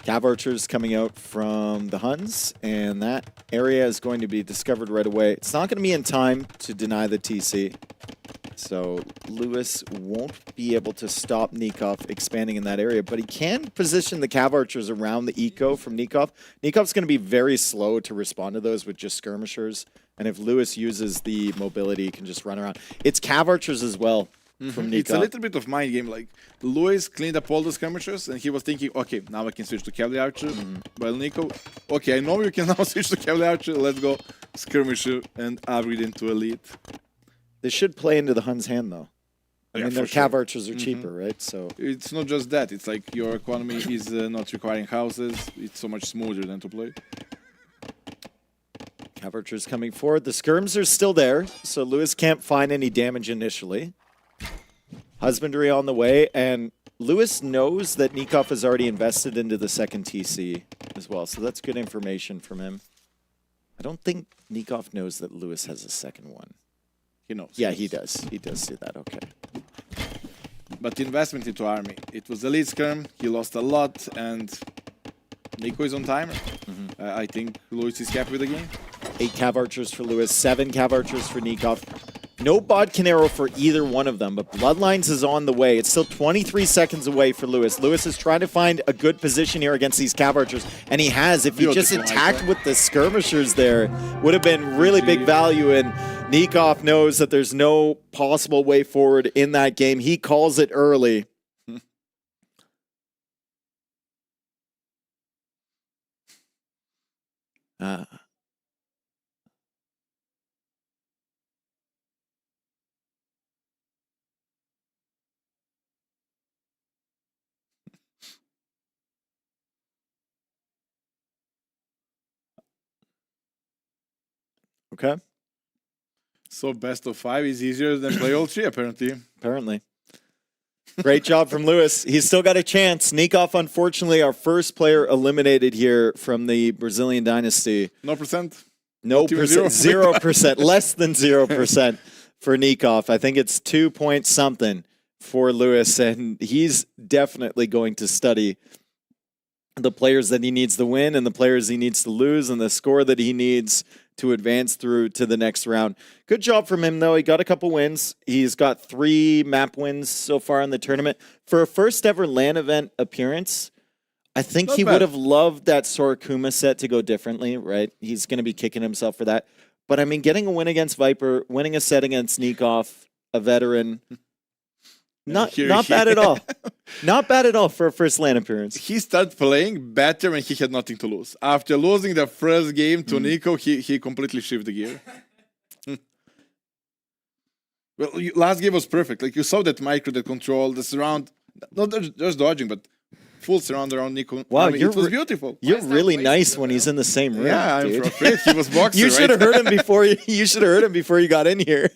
Cav archers coming out from the Huns, and that area is going to be discovered right away. It's not going to be in time to deny the TC. So Lewis won't be able to stop Nikov expanding in that area, but he can position the Cav archers around the eco from Nikov. Nikov's going to be very slow to respond to those with just skirmishers, and if Lewis uses the mobility, he can just run around. It's Cav archers as well from Nikov. It's a little bit of mind game. Like Lewis cleaned up all the skirmishers, and he was thinking, okay, now I can switch to cavalry archer. While Nico, okay, I know you can now switch to cavalry archer. Let's go skirmisher and upgrade into elite. This should play into the Huns' hand, though. I mean, their Cav sure. archers are cheaper, right? So it's not just that. It's like your economy is not requiring houses. It's so much smoother than to play. Cav archers coming forward. The skirms are still there, so Lewis can't find any damage initially. Husbandry on the way, and Lewis knows that Nikov has already invested into the second TC as well, so that's good information from him. I don't think Nikov knows that Lewis has a second one. He knows. Yeah, he does. He does see that. Okay. But the investment into army, it was the lead skirm. He lost a lot, and Nico is on timer. I think Lewis is happy with the game. 8 Cav archers for Lewis, 7 Cav archers for Nikov. No Bod Canero for either one of them, but Bloodlines is on the way. It's still 23 seconds away for Lewis. Lewis is trying to find a good position here against these Cav archers, and he has. If he just attacked with the skirmishers there, would have been really big value, and Nikov knows that there's no possible way forward in that game. He calls it early. Okay. So best of 5 is easier than play all 3, apparently. Apparently. Great job from Lewis. He's still got a chance. Nikov, unfortunately, our first player eliminated here from the Brazilian Dynasty. No percent? No percent. 0%. Less than 0% for Nikov. I think it's 2 point something for Lewis, and he's definitely going to study the players that he needs to win and the players he needs to lose and the score that he needs to advance through to the next round. Good job from him, though. He got a couple wins. He's got 3 map wins so far in the tournament. For a first ever LAN event appearance, I think he would have loved that Sorokuma set to go differently, right? He's going to be kicking himself for that. But I mean, getting a win against Viper, winning a set against Nikov, a veteran, not bad at all. Not bad at all for a first LAN appearance. He started playing better when he had nothing to lose. After losing the first game to Nico, he completely shifted gear. Well, last game was perfect. Like, you saw that micro, that control, the surround, not just dodging, but full surround around Nico. Wow, I mean, it was beautiful. You're really nice when he's in the same room. Yeah, I'm afraid he was boxing. You should have heard him before. You should have heard him before you got in here.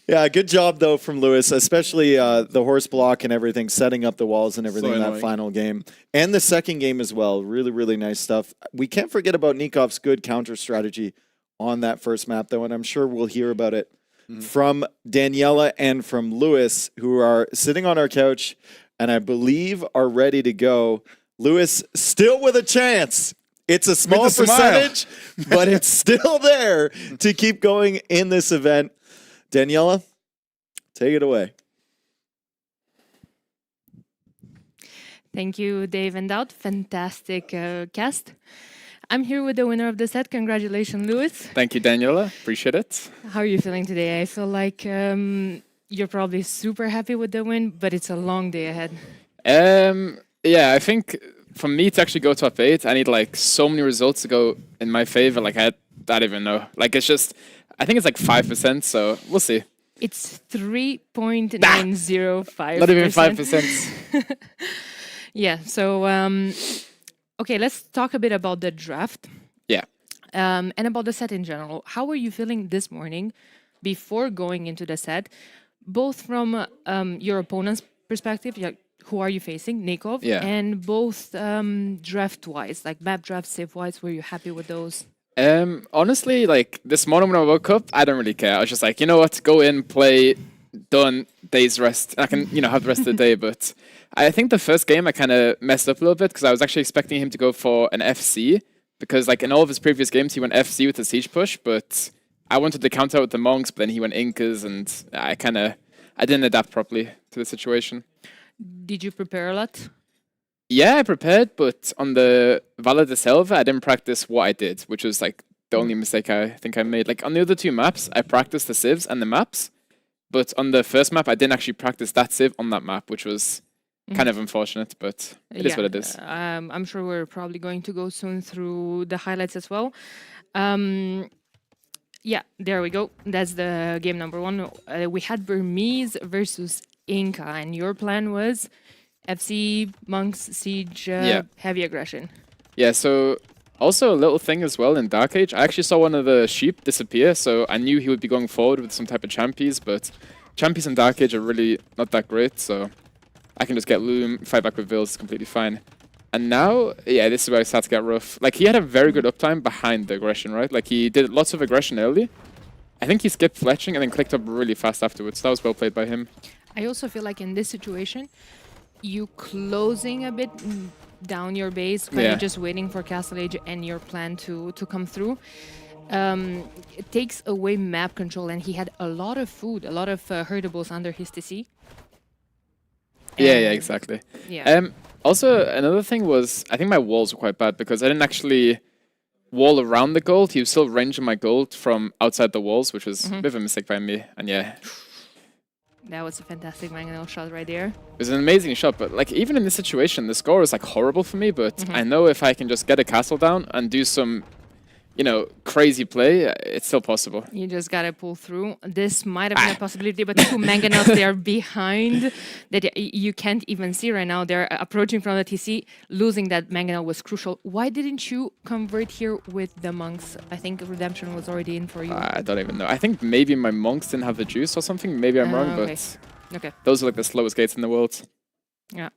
Yeah, good job though from Lewis, especially the horse block and everything, setting up the walls and everything in that final game, and the second game as well. Really, really nice stuff. We can't forget about Nikov's good counter strategy on that first map, though, and I'm sure we'll hear about it from Daniela and from Lewis, who are sitting on our couch and I believe are ready to go. Lewis still with a chance. It's a small percentage, but it's still there to keep going in this event. Daniela, take it away. Thank you, Dave and Dowd. Fantastic cast. I'm here with the winner of the set. Congratulations, Lewis. Thank you, Daniela. Appreciate it. How are you feeling today? I feel like you're probably super happy with the win, but it's a long day ahead. Yeah, I think for me to actually go top 8, I need like so many results to go in my favor. Like I don't even know. Like it's just, I think it's like 5%. So we'll see. It's 3.905%. Not even 5%. Yeah. So okay, let's talk a bit about the draft. Yeah. And about the set in general. How were you feeling this morning before going into the set, both from your opponent's perspective, like who are you facing, Nikov, Yeah. and both draft-wise, like map draft, save-wise, were you happy with those? Honestly, like this morning when I woke up, I don't really care. I was just like, you know what, go in, play, done, day's rest. I can, have the rest of the day. But I think the first game I kind of messed up a little bit because I was actually expecting him to go for an FC because like in all of his previous games he went FC with the siege push, but I wanted to counter out with the monks, but then he went Incas, and I didn't adapt properly to the situation. Did you prepare a lot? Yeah, I prepared, but on the Valle de Selva, I didn't practice what I did, which was like the only mistake I think I made. Like on the other 2 maps, I practiced the civs and the maps, but on the first map, I didn't actually practice that civ on that map, which was kind of unfortunate, but it is what it is. I'm sure we're probably going to go soon through the highlights as well. Yeah, there we go. That's the game number 1. We had Burmese versus Inca, and your plan was FC, monks, siege, heavy aggression. Yeah, so also a little thing as well in Dark Age, I actually saw one of the sheep disappear, so I knew he would be going forward with some type of champions, but champions in Dark Age are really not that great, so I can just get Loom, fight back with Vils, completely fine. And now, yeah, this is where it starts to get rough. Like, he had a very good uptime behind the aggression, right? Like, he did lots of aggression early. I think he skipped fletching and then clicked up really fast afterwards. That was well played by him. I also feel like in this situation, you closing a bit down your base, kind of just waiting for Castle Age and your plan to come through. It takes away map control, and he had a lot of food, a lot of herdables under his TC. Yeah, exactly. Yeah. Also, another thing was, I think my walls were quite bad because I didn't actually wall around the gold. He was still ranging my gold from outside the walls, which was a bit of a mistake by me. And yeah. That was a fantastic mangonel shot right there. It was an amazing shot, but like even in this situation, the score is like horrible for me, but I know if I can just get a castle down and do some, crazy play, it's still possible. You just gotta pull through. This might have been a possibility, but 2 mangonels they are behind that you can't even see right now. They're approaching from the TC. Losing that mangonel was crucial. Why didn't you convert here with the monks? I think redemption was already in for you. I don't even know. I think maybe my monks didn't have the juice or something. Maybe I'm wrong, but those are like the slowest gates in the world. Yeah.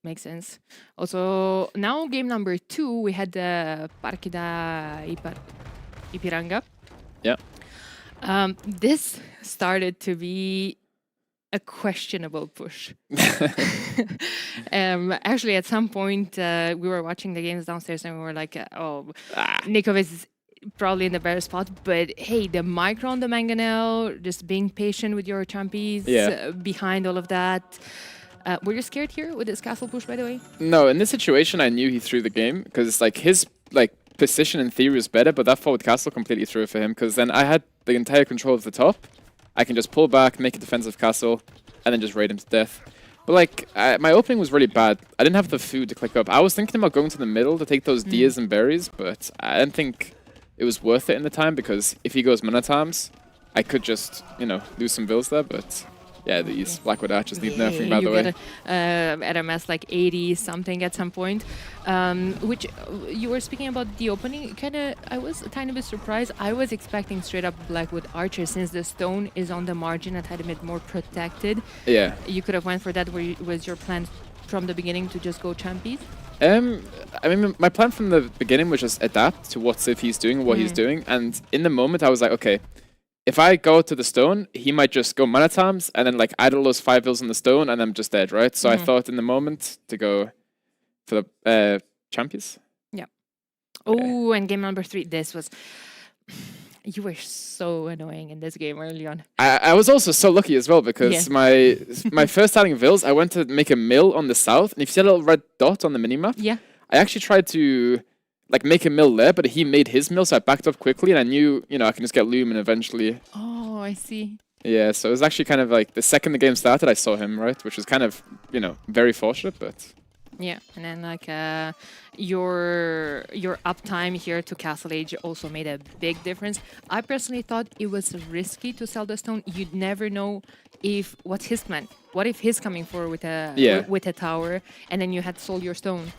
Makes sense. Also, now game number 2, we had the Parque da Ipiranga. Yeah. This started to be a questionable push. Actually, at some point, we were watching the games downstairs and we were like, Nikov is probably in the better spot. But hey, the micro on the mangonel, just being patient with your champions behind all of that. Were you scared here with this castle push, by the way? No, in this situation, I knew he threw the game because like his position in theory was better, but that forward castle completely threw it for him because then I had the entire control of the top. I can just pull back, make a defensive castle, and then just raid him to death. But like, my opening was really bad. I didn't have the food to click up. I was thinking about going to the middle to take those deers and berries, but I didn't think it was worth it in the time because if he goes Manatams, I could just, lose some bills there, but... Yeah, these Blackwood Archers need nerfing, by the way. At a mass like 80 something at some point, which you were speaking about the opening. I was a tiny bit surprised. I was expecting straight up Blackwood Archers since the stone is on the margin and had a bit more protected. Yeah. You could have went for that. Was your plan from the beginning to just go champies? I mean, my plan from the beginning was just adapt to what Civ he's doing, what he's doing, and in the moment I was like, okay. If I go to the stone, he might just go Manatams and then like idle those 5 bills on the stone and I'm just dead, right? So I thought in the moment to go for the champions. Yeah. Oh, and game number 3, this was... You were so annoying in this game early on. I was also so lucky as well because my first starting Vils, I went to make a mill on the south, and if you see a little red dot on the minimap, I actually tried to... like make a mill there, but he made his mill, so I backed up quickly, and I knew, I can just get Lumen eventually. Oh, I see. Yeah, so it was actually kind of like the second the game started, I saw him, right? Which was kind of, you know, very fortunate, but... Yeah, and then like your uptime here to Castle Age also made a big difference. I personally thought it was risky to sell the stone. You'd never know if what's his plan. What if he's coming forward with a with a tower, and then you had sold your stone,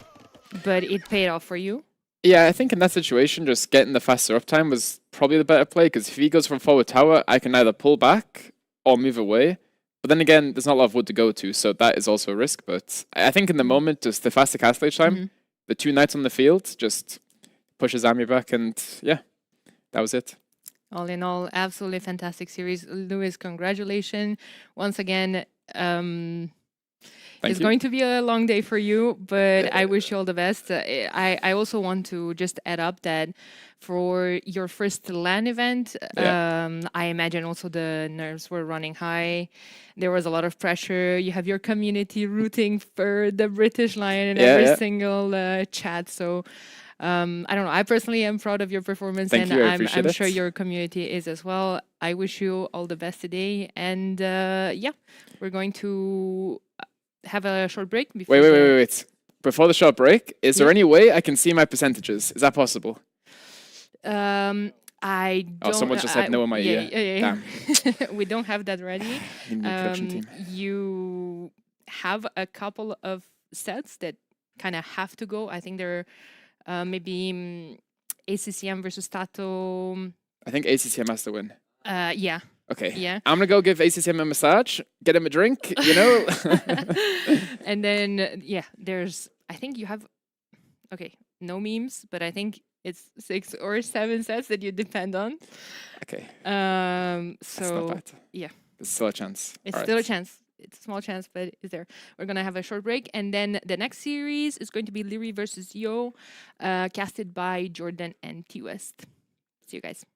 but it paid off for you. Yeah, I think in that situation, just getting the faster uptime was probably the better play, because if he goes from forward tower, I can either pull back or move away. But then again, there's not a lot of wood to go to, so that is also a risk. But I think in the moment, just the faster castle age time, the 2 knights on the field just pushes army back, and yeah, that was it. All in all, absolutely fantastic series. Lewis, congratulations. Once again, it's going to be a long day for you, but I wish you all the best. I also want to just add up that for your first LAN event, I imagine also the nerves were running high. There was a lot of pressure. You have your community rooting for the British Lion in every single chat. So I don't know. I personally am proud of your performance, Thank and you, I'm sure your community is as well. I wish you all the best today. And yeah, we're going to have a short break. Before Wait. Before the short break, is there any way I can see my percentages? Is that possible? I don't. Oh, someone just said no on my ear. Damn. We don't have that ready. Production team. You have a couple of sets that kind of have to go. I think they're maybe ACCM versus Tato. I think ACCM has to win. Yeah. Okay. Yeah. I'm gonna go give ACCM a massage, get him a drink, you know. And then there's. I think you have. Okay, no memes, but I think it's 6 or 7 sets that you depend on. Okay. So that's not bad. Yeah. There's still a chance. It's still a chance. It's a small chance, but it's there. We're gonna have a short break, and then the next series is going to be Leary versus Yo, casted by Jordan and T West. See you guys.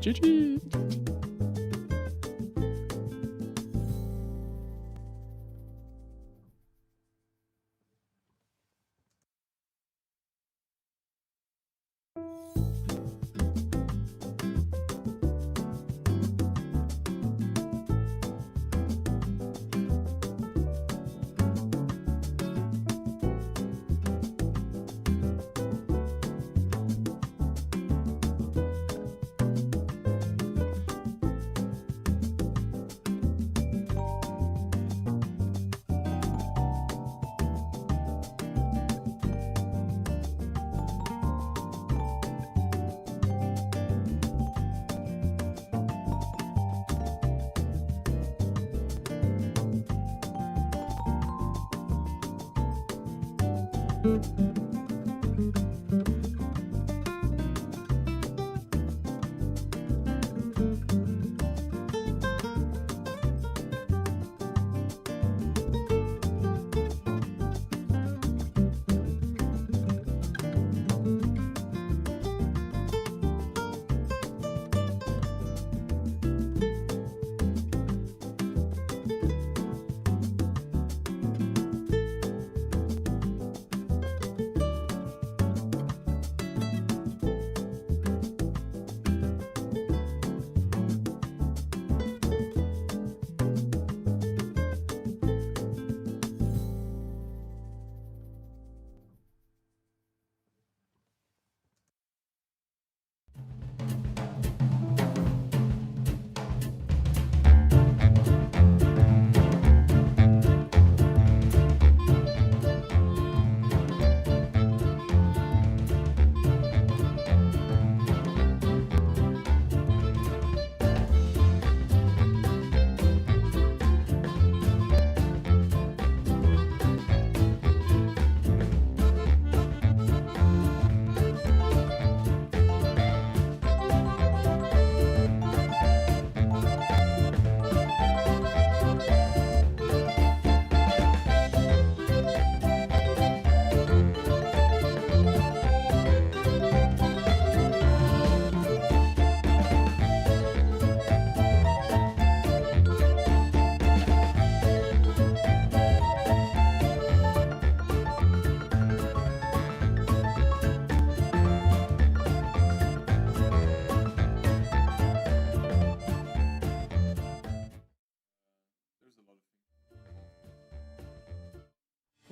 GG.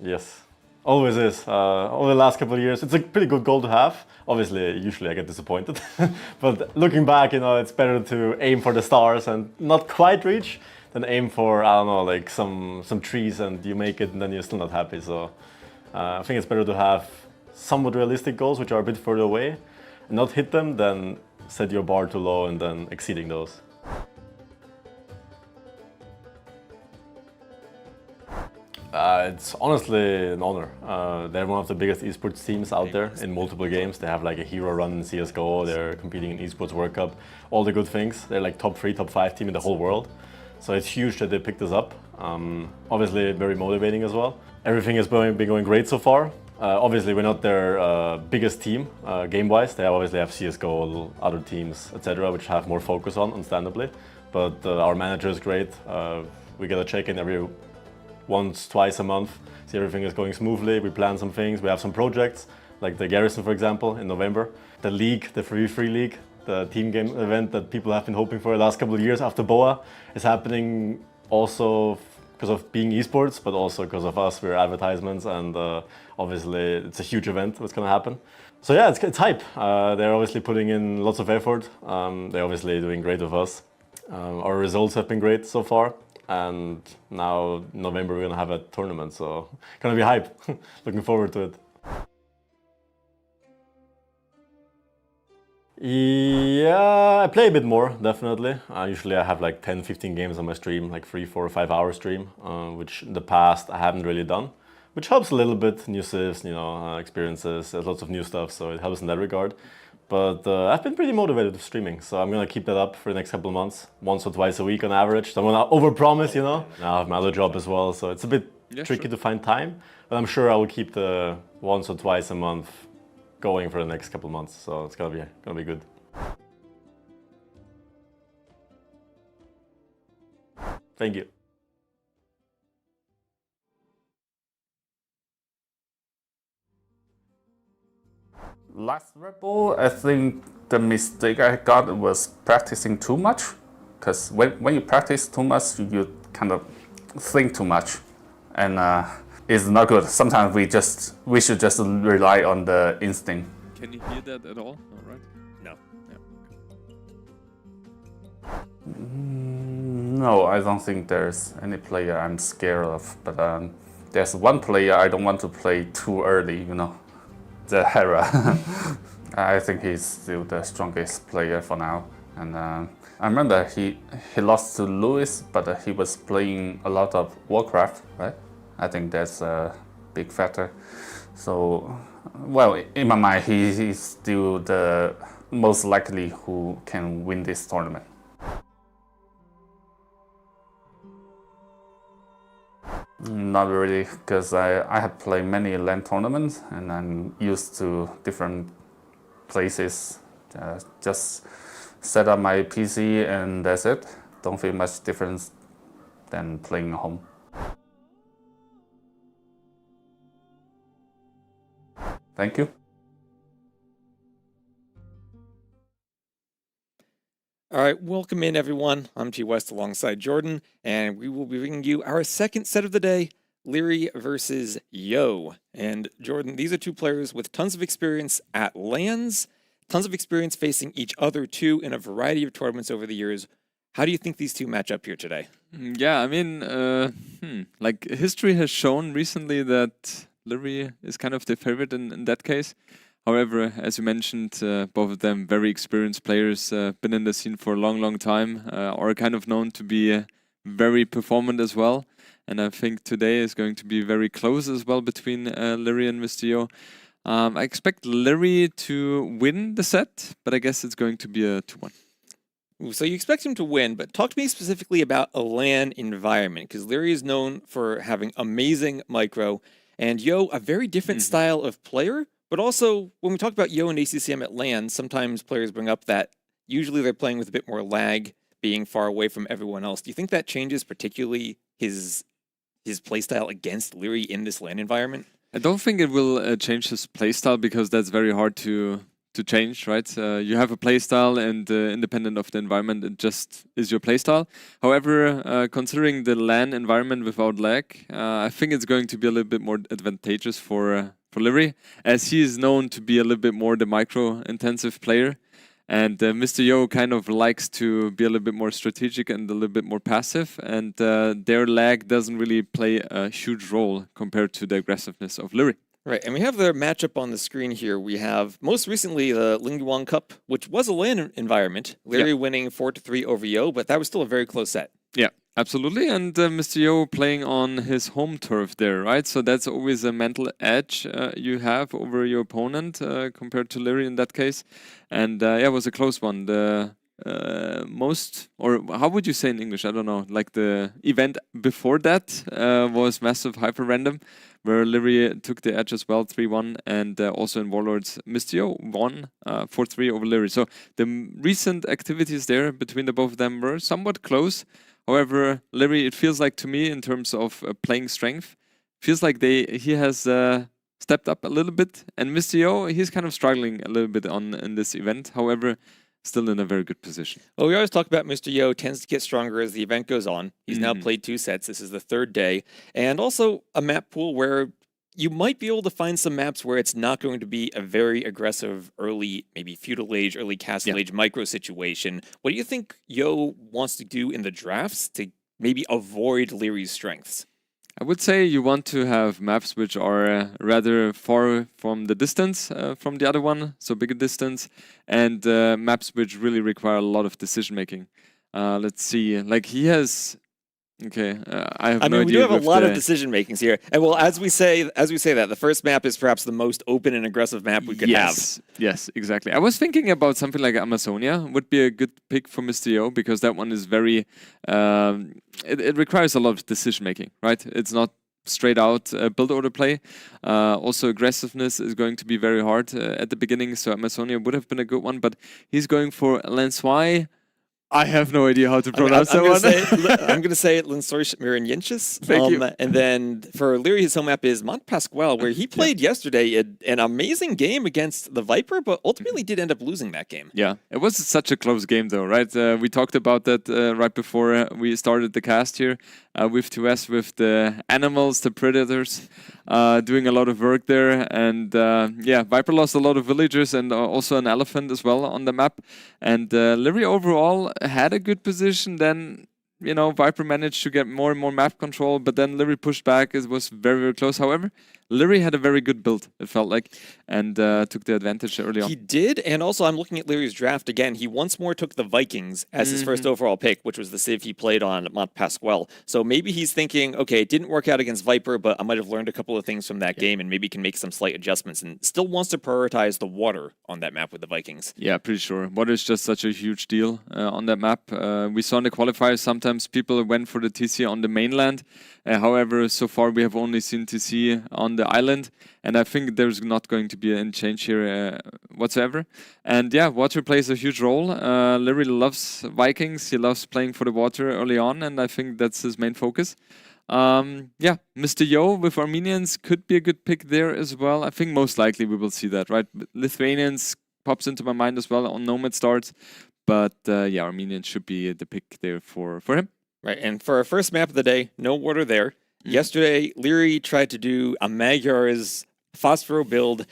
Yes, always is. Over the last couple of years, it's a pretty good goal to have. Obviously, usually I get disappointed, but looking back, it's better to aim for the stars and not quite reach than aim for, I don't know, like some trees and you make it and then you're still not happy. So I think it's better to have somewhat realistic goals, which are a bit further away, and not hit them than set your bar too low and then exceeding those. It's honestly an honor. They're one of the biggest esports teams out there in multiple games. They have like a hero run in CSGO, they're competing in Esports World Cup, all the good things. They're like top 3, top 5 team in the whole world. So it's huge that they picked us up. Obviously very motivating as well. Everything has been going great so far. Obviously we're not their biggest team game-wise. They obviously have CSGO, other teams, etc., which have more focus on, understandably. But our manager is great. We get a check-in every once, twice a month, see everything is going smoothly. We plan some things, we have some projects, like the Garrison, for example, in November. The league, the free league, the team game event that people have been hoping for the last couple of years after BOA is happening also because of being esports, but also because of us, we're advertisements, and obviously it's a huge event that's gonna happen. So yeah, it's hype. They're obviously putting in lots of effort. They're obviously doing great with us. Our results have been great so far. And now in November we're gonna have a tournament, so gonna be hype. Looking forward to it. Yeah, I play a bit more, definitely. Usually I have like 10-15 games on my stream, like 3, 4, 5 hour stream, which in the past I haven't really done, which helps a little bit. New civs, experiences, there's lots of new stuff, so it helps in that regard. But I've been pretty motivated with streaming, so I'm gonna keep that up for the next couple of months, once or twice a week on average. So I'm gonna overpromise, Now I have my other job as well, so it's a bit tricky to find time. But I'm sure I will keep the once or twice a month going for the next couple of months. So it's gonna be good. Thank you. Last Rebel, I think the mistake I got was practicing too much. Because when you practice too much, you kind of think too much, and it's not good. Sometimes we should just rely on the instinct. Can you hear that at all? All right. No. No, I don't think there's any player I'm scared of. But there's one player I don't want to play too early. The Hera. I think he's still the strongest player for now. And I remember he lost to Lewis, but he was playing a lot of Warcraft, right? I think that's a big factor. So, well, in my mind, he's still the most likely who can win this tournament. Not really, because I have played many LAN tournaments and I'm used to different places. Just set up my PC and that's it. Don't feel much difference than playing at home. Thank you. All right, welcome in everyone. I'm G West alongside Jordan, and we will be bringing you our second set of the day, Leary versus Yo. And Jordan, these are two players with tons of experience at LANs, tons of experience facing each other too in a variety of tournaments over the years. How do you think these two match up here today? Yeah, I mean, like history has shown recently that Leary is kind of the favorite in that case. However, as you mentioned, both of them very experienced players, been in the scene for a long time, are kind of known to be very performant as well. And I think today is going to be very close as well between Leary and Mr. Yo. I expect Leary to win the set, but I guess it's going to be a 2-1. So you expect him to win, but talk to me specifically about a LAN environment, because Leary is known for having amazing micro, and Yo, a very different style of player. But also, when we talk about Yo and ACCM at LAN, sometimes players bring up that usually they're playing with a bit more lag, being far away from everyone else. Do you think that changes particularly his playstyle against Leary in this LAN environment? I don't think it will change his playstyle because that's very hard to to change, right? You have a playstyle, and independent of the environment, it just is your playstyle. However, considering the LAN environment without lag, I think it's going to be a little bit more advantageous for Liry, as he is known to be a little bit more the micro-intensive player. And Mr. Yo kind of likes to be a little bit more strategic and a little bit more passive, and their lag doesn't really play a huge role compared to the aggressiveness of Liry. Right, and we have their matchup on the screen here. We have, most recently, the Lingyuan Cup, which was a LAN environment. Liry winning 4-3 over Yo, but that was still a very close set. Yeah, absolutely. And Mr. Yo playing on his home turf there, right? So that's always a mental edge you have over your opponent compared to Liry in that case. And yeah, it was a close one. The most, or how would you say in English? I don't know. Like the event before that was massive hyper random, where Liry took the edge as well, 3-1, and also in Warlords, Mr. Yo won 4-3 over Liry. So the recent activities there between the both of them were somewhat close. However, Liry, it feels like to me, in terms of playing strength, feels like he has stepped up a little bit, and Mr. Yo, he's kind of struggling a little bit in this event. However, still in a very good position. Well, we always talk about Mr. Yo tends to get stronger as the event goes on. He's now played 2 sets. This is the 3rd day. And also a map pool where you might be able to find some maps where it's not going to be a very aggressive early, maybe feudal age, early castle age micro situation. What do you think Yo wants to do in the drafts to maybe avoid Liry's strengths? I would say you want to have maps which are rather far from the distance from the other one, so bigger distance, and maps which really require a lot of decision making. Let's see, like he has. Okay, I have no idea. We do have a lot of decision makings here, and well, as we say that, the first map is perhaps the most open and aggressive map we could have. Yes, exactly. I was thinking about something like Amazonia would be a good pick for Mr. Yo, because that one is very. It requires a lot of decision making, right? It's not straight out build order play. Also, aggressiveness is going to be very hard at the beginning, so Amazonia would have been a good one, but he's going for Lanswai. I have no idea how to pronounce that one. I'm going to say Lensorsh Miriniensis. Thank you. And then for Liry, his home map is Montpasquale, where he played yesterday an amazing game against the Viper, but ultimately did end up losing that game. Yeah, it was such a close game though, right? We talked about that right before we started the cast here with 2S, with the animals, the predators, doing a lot of work there. And yeah, Viper lost a lot of villagers and also an elephant as well on the map. And Liry overall had a good position. Then, you know, Viper managed to get more and more map control, but then Liry pushed back. It was very, very close. However, Liry had a very good build, it felt like, and took the advantage early on. He did, and also I'm looking at Liry's draft again. He once more took the Vikings as his first overall pick, which was the civ he played on Montpasquale. So maybe he's thinking, okay, it didn't work out against Viper, but I might have learned a couple of things from that game and maybe can make some slight adjustments, and still wants to prioritize the water on that map with the Vikings. Yeah, pretty sure. Water is just such a huge deal on that map. We saw in the qualifiers sometimes people went for the TC on the mainland. However, so far we have only seen TC on the island, and I think there's not going to be any change here whatsoever. And yeah, water plays a huge role. Liry loves Vikings. He loves playing for the water early on, and I think that's his main focus. Yeah, Mr. Yo with Armenians could be a good pick there as well. I think most likely we will see that, right? Lithuanians pops into my mind as well on Nomad starts, but yeah, Armenians should be the pick there for him. Right, and for our first map of the day, no water there. Yesterday, Liry tried to do a Magyar's Phosphoro build.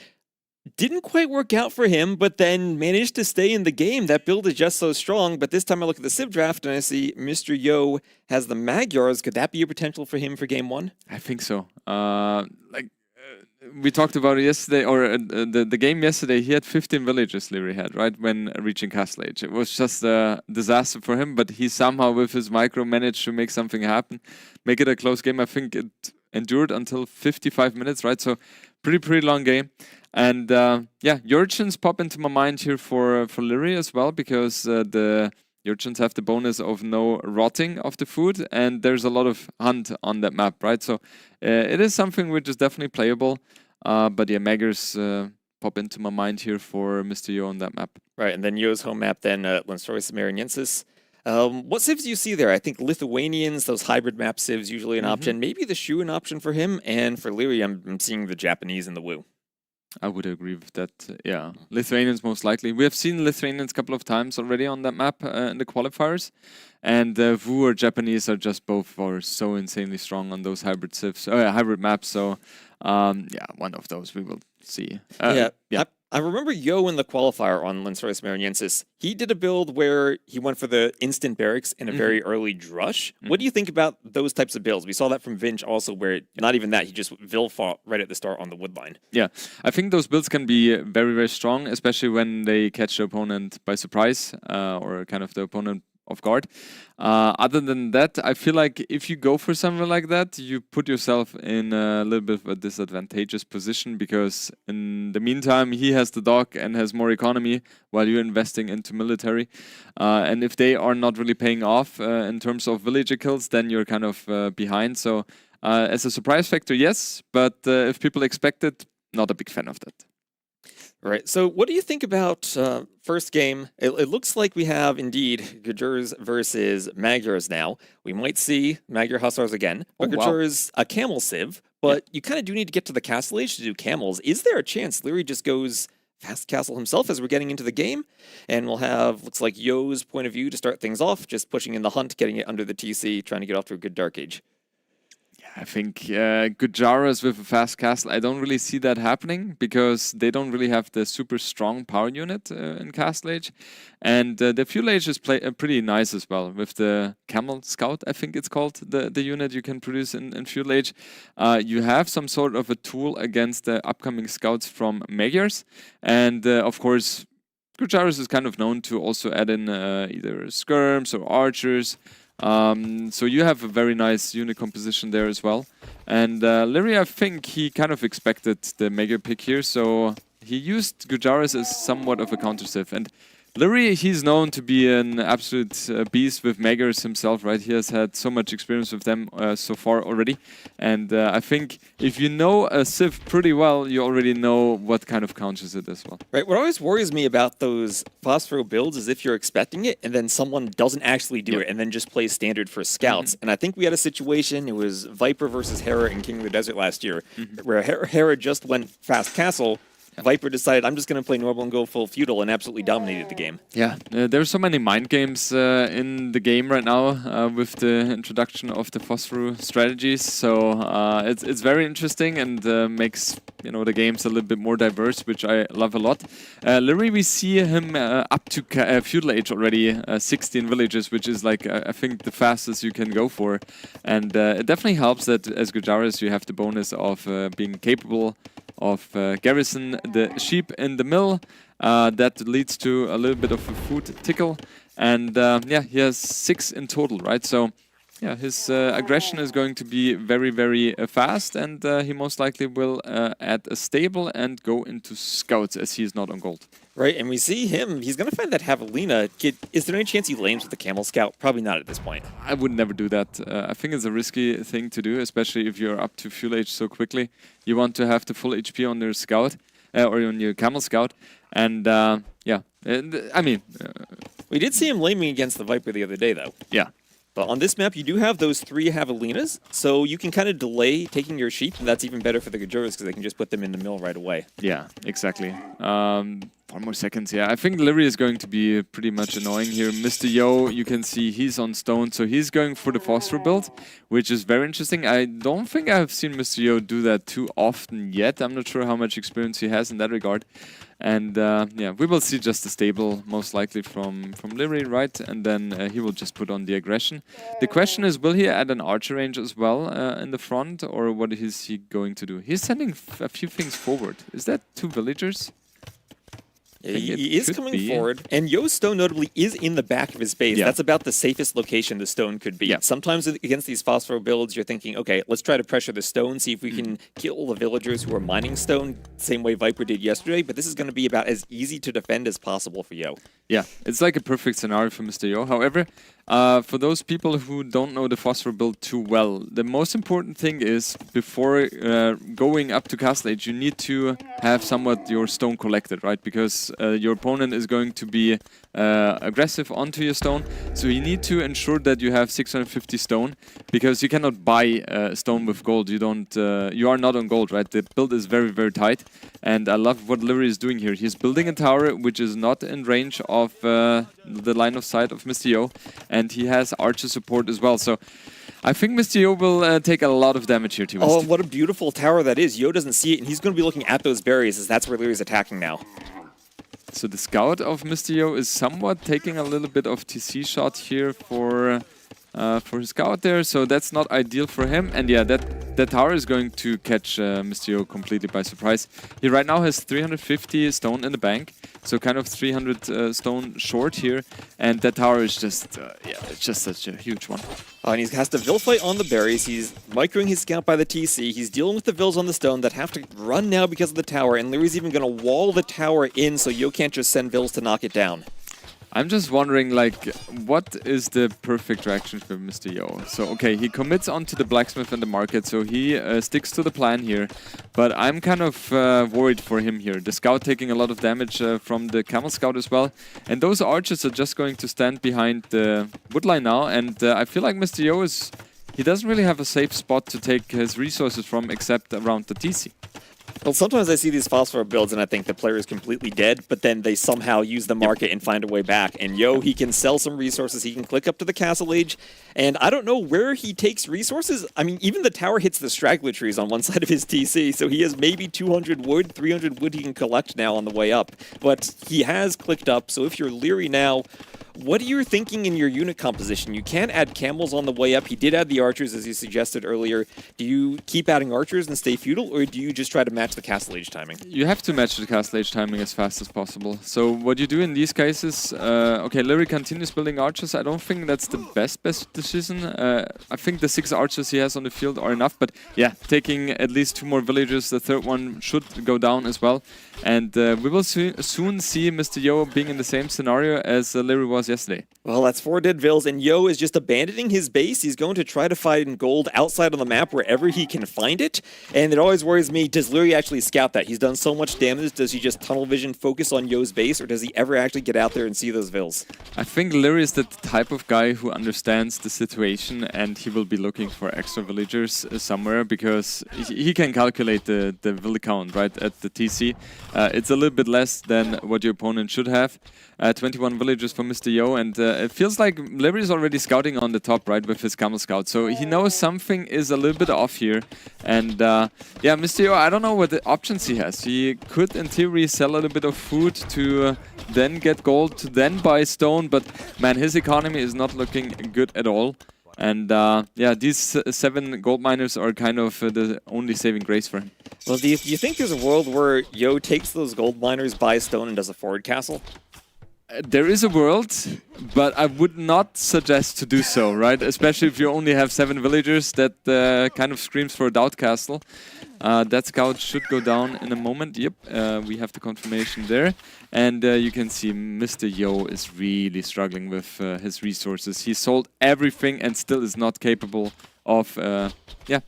Didn't quite work out for him, but then managed to stay in the game. That build is just so strong. But this time I look at the Civ draft and I see Mr. Yo has the Magyars. Could that be a potential for him for game 1? I think so. We talked about it yesterday, or the game yesterday, he had 15 villages, Liry had, right, when reaching Castle Age. It was just a disaster for him, but he somehow, with his micro, managed to make something happen, make it a close game. I think it endured until 55 minutes, right? So pretty long game. And yeah, urchins pop into my mind here for Liry as well, because the urchins have the bonus of no rotting of the food, and there's a lot of hunt on that map, right? So it is something which is definitely playable. But yeah, Magyars pop into my mind here for Mr. Yo on that map. Right, and then Yo's home map, then Lensoris Mariniensis. What civs do you see there? I think Lithuanians, those hybrid map civs, usually an option. Maybe the Shu an option for him, and for Liry, I'm seeing the Japanese and the Wu. I would agree with that. Yeah, Lithuanians most likely. We have seen Lithuanians a couple of times already on that map in the qualifiers, and Wu or Japanese are just both so insanely strong on those hybrid civs, hybrid maps. So yeah, one of those we will see. Yeah. I remember Yo in the qualifier on Linsaurus Mariensis. He did a build where he went for the instant barracks in a very early drush. What do you think about those types of builds? We saw that from Vinch also, where not even that, he just Vil fought right at the start on the woodline. Yeah, I think those builds can be very, very strong, especially when they catch the opponent by surprise or kind of the opponent off guard. Other than that, I feel like if you go for something like that, you put yourself in a little bit of a disadvantageous position, because in the meantime, he has the dock and has more economy while you're investing into military. And if they are not really paying off in terms of villager kills, then you're kind of behind. So as a surprise factor, yes, but if people expect it, not a big fan of that. Right. So what do you think about first game? It looks like we have indeed Gajurs versus Magyars now. We might see Magyar Hussars again, but Gajurs a camel civ, but you kind of do need to get to the castle age to do camels. Is there a chance Leary just goes fast castle himself as we're getting into the game? And we'll have, looks like Yo's point of view to start things off, just pushing in the hunt, getting it under the TC, trying to get off to a good dark age. I think Gujaras with a fast castle, I don't really see that happening, because they don't really have the super strong power unit in Castle Age. And the Fuel Age is pretty nice as well, with the Camel Scout, I think it's called, the unit you can produce in Fuel Age. You have some sort of a tool against the upcoming scouts from Magyars. And of course, Gujaras is kind of known to also add in either skirms or archers. So you have a very nice unit composition there as well. And Leary, I think he kind of expected the Magyar pick here, so he used Gujaras as somewhat of a counter-civ. And Leary, he's known to be an absolute beast with Magyars himself, right? He has had so much experience with them so far already. And I think if you know a civ pretty well, you already know what kind of counters it as well. Right. What always worries me about those Phosphoro builds is if you're expecting it and then someone doesn't actually do it and then just plays standard for scouts. And I think we had a situation, it was Viper versus Hera in King of the Desert last year, where Hera just went fast castle. Viper decided, I'm just going to play normal and go full feudal, and absolutely dominated the game. Yeah, there's so many mind games in the game right now with the introduction of the Phosphor strategies. So it's very interesting and makes the games a little bit more diverse, which I love a lot. Leary, we see him up to feudal age already, 16 villages, which is like I think the fastest you can go for. And it definitely helps that as Gujaras you have the bonus of being capable of garrison the sheep in the mill. That leads to a little bit of a food tickle. And yeah, he has 6 in total, right? So yeah, his aggression is going to be very, very fast, and he most likely will add a stable and go into scouts as he is not on gold. Right, and we see him, he's going to find that Javelina. Is there any chance he lanes with the Camel Scout? Probably not at this point. I would never do that. I think it's a risky thing to do, especially if you're up to fuel age so quickly. You want to have the full HP on your scout, or on your Camel Scout, and yeah, I mean... we did see him laming against the Viper the other day, though. Yeah. But on this map, you do have those 3 Javelinas, so you can kind of delay taking your sheep, and that's even better for the Gajuras because they can just put them in the mill right away. Yeah, exactly. 4 more seconds, yeah. I think Leary is going to be pretty much annoying here. Mr. Yo, you can see he's on stone, so he's going for the Phosphor build, which is very interesting. I don't think I've seen Mr. Yo do that too often yet. I'm not sure how much experience he has in that regard. And yeah, we will see just a stable, most likely from Leary, right? And then he will just put on the aggression. The question is, will he add an archer range as well in the front, or what is he going to do? He's sending a few things forward. Is that 2 villagers? He is coming forward, and Yo's stone notably is in the back of his base. Yeah. That's about the safest location the stone could be. Yeah. Sometimes against these Phosphor builds, you're thinking, okay, let's try to pressure the stone, see if we can kill the villagers who are mining stone, same way Viper did yesterday, but this is going to be about as easy to defend as possible for Yo. yeah, it's like a perfect scenario for Mr. Yo. However, for those people who don't know the Phosphor build too well, the most important thing is before going up to Castle Age, you need to have somewhat your stone collected, right? Because your opponent is going to be aggressive onto your stone, so you need to ensure that you have 650 stone, because you cannot buy stone with gold. You don't. You are not on gold, right? The build is very, very tight, and I love what Liry is doing here. He's building a tower which is not in range of the line of sight of Mr. Yo, and he has archer support as well. So I think Mr. Yo will take a lot of damage here, too. Oh, what a beautiful tower that is. Yo doesn't see it, and he's going to be looking at those berries, as that's where Liry's attacking now. So the scout of Mr. Yo is somewhat taking a little bit of TC shot here for his scout there, so that's not ideal for him. And yeah, that tower is going to catch Mr. Yo completely by surprise. He right now has 350 stone in the bank, so kind of 300 stone short here, and that tower is just, yeah, it's just such a huge one. And he has to Vil fight on the berries. He's microing his scout by the TC. He's dealing with the Vils on the stone that have to run now because of the tower, and Liry's even going to wall the tower in so Yo can't just send Vils to knock it down. I'm just wondering, like, what is the perfect reaction for Mr. Yo? So, okay, he commits onto the blacksmith and the market, so he sticks to the plan here. But I'm kind of worried for him here. The scout taking a lot of damage from the camel scout as well. And those archers are just going to stand behind the woodline now. And I feel like Mr. Yo he doesn't really have a safe spot to take his resources from except around the TC. Well, sometimes I see these Phosphor builds and I think the player is completely dead, but then they somehow use the market and find a way back. And Yo, he can sell some resources, he can click up to the Castle Age, and I don't know where he takes resources. I mean, even the tower hits the straggler trees on one side of his TC, so he has maybe 200 wood, 300 wood he can collect now on the way up. But he has clicked up, so if you're Liry now, what are you thinking in your unit composition? You can add camels on the way up. He did add the archers, as you suggested earlier. Do you keep adding archers and stay feudal, or do you just try to match the Castle Age timing? You have to match the Castle Age timing as fast as possible. So what you do in these cases, okay, Liry continues building archers. I don't think that's the best decision. I think the 6 archers he has on the field are enough, but yeah, taking at least 2 more villagers, the third one should go down as well. And we will soon see Mr. Yo being in the same scenario as Liry was yesterday. Well, that's 4 dead Vils, and Yo is just abandoning his base. He's going to try to find gold outside on the map wherever he can find it. And it always worries me, does Liry actually scout that? He's done so much damage. Does he just tunnel vision focus on Yo's base, or does he ever actually get out there and see those Vils? I think Liry is the type of guy who understands the situation, and he will be looking for extra villagers somewhere, because he can calculate the vill count, right, at the TC. It's a little bit less than what your opponent should have. 21 villagers for Mr. Yo, and it feels like Liry is already scouting on the top, right, with his camel scout. So he knows something is a little bit off here. And yeah, Mr. Yo, I don't know what the options he has. He could, in theory, sell a little bit of food to then get gold, to then buy stone. But man, his economy is not looking good at all. And yeah, these 7 gold miners are kind of the only saving grace for him. Well, do you think there's a world where Yo takes those gold miners, buys stone, and does a forward castle? There is a world, but I would not suggest to do so, right? Especially if you only have 7 villagers, that kind of screams for a doubt castle. That scout should go down in a moment. Yep, we have the confirmation there. And you can see Mr. Yo is really struggling with his resources. He sold everything and still is not capable of, yeah,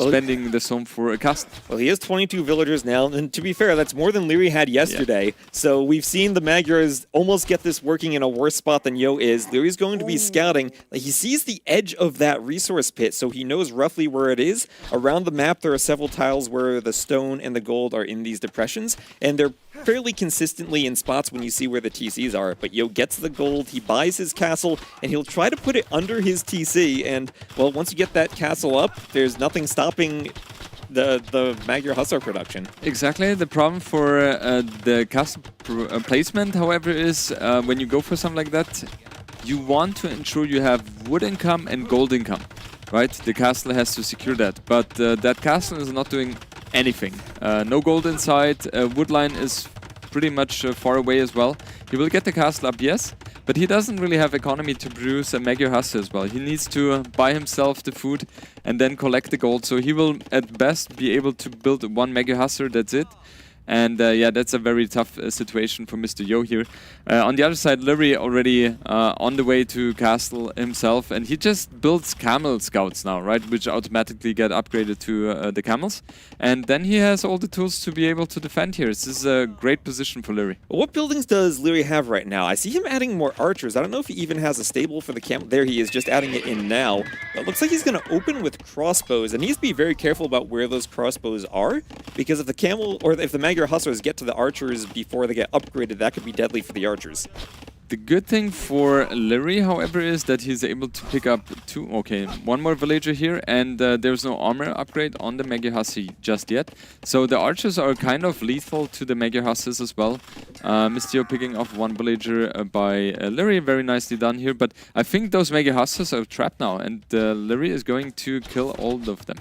spending the stone for a castle. Well, he has 22 villagers now, and to be fair, that's more than Liry had yesterday. Yeah. So we've seen the Magyars almost get this working in a worse spot than Yo is. Liry's going to be scouting. He sees the edge of that resource pit, so he knows roughly where it is. Around the map, there are several tiles where the stone and the gold are in these depressions, and they're fairly consistently in spots when you see where the TCs are. But Yo gets the gold, he buys his castle, and he'll try to put it under his TC. And, well, once you get that castle up, there's nothing stopping the Magyar Hussar production. Exactly. The problem for the castle placement, however, is when you go for something like that, you want to ensure you have wood income and gold income, right? The castle has to secure that. But that castle is not doing anything. No gold inside. Woodline is pretty much far away as well. He will get the castle up, yes, but he doesn't really have economy to produce a Magyar Hussar as well. He needs to buy himself the food and then collect the gold. So he will at best be able to build 1 Magyar Hussar, that's it. And yeah, that's a very tough situation for Mr. Yo here. On the other side, Liri already on the way to castle himself, and he just builds camel scouts now, right? Which automatically get upgraded to the camels. And then he has all the tools to be able to defend here. This is a great position for Liri. What buildings does Liri have right now? I see him adding more archers. I don't know if he even has a stable for the camel. There he is, just adding it in now. It looks like he's going to open with crossbows, and he needs to be very careful about where those crossbows are, because if the camel or if the Magyar Hussars get to the archers before they get upgraded, that could be deadly for the archers. The good thing for Liri, however, is that he's able to pick up one more villager here, and there's no armor upgrade on the Magyar Hussy just yet. So the archers are kind of lethal to the Magyar Hussies as well. Mistio picking off one villager by Liri, very nicely done here, but I think those Magyar Hussies are trapped now, and Liri is going to kill all of them.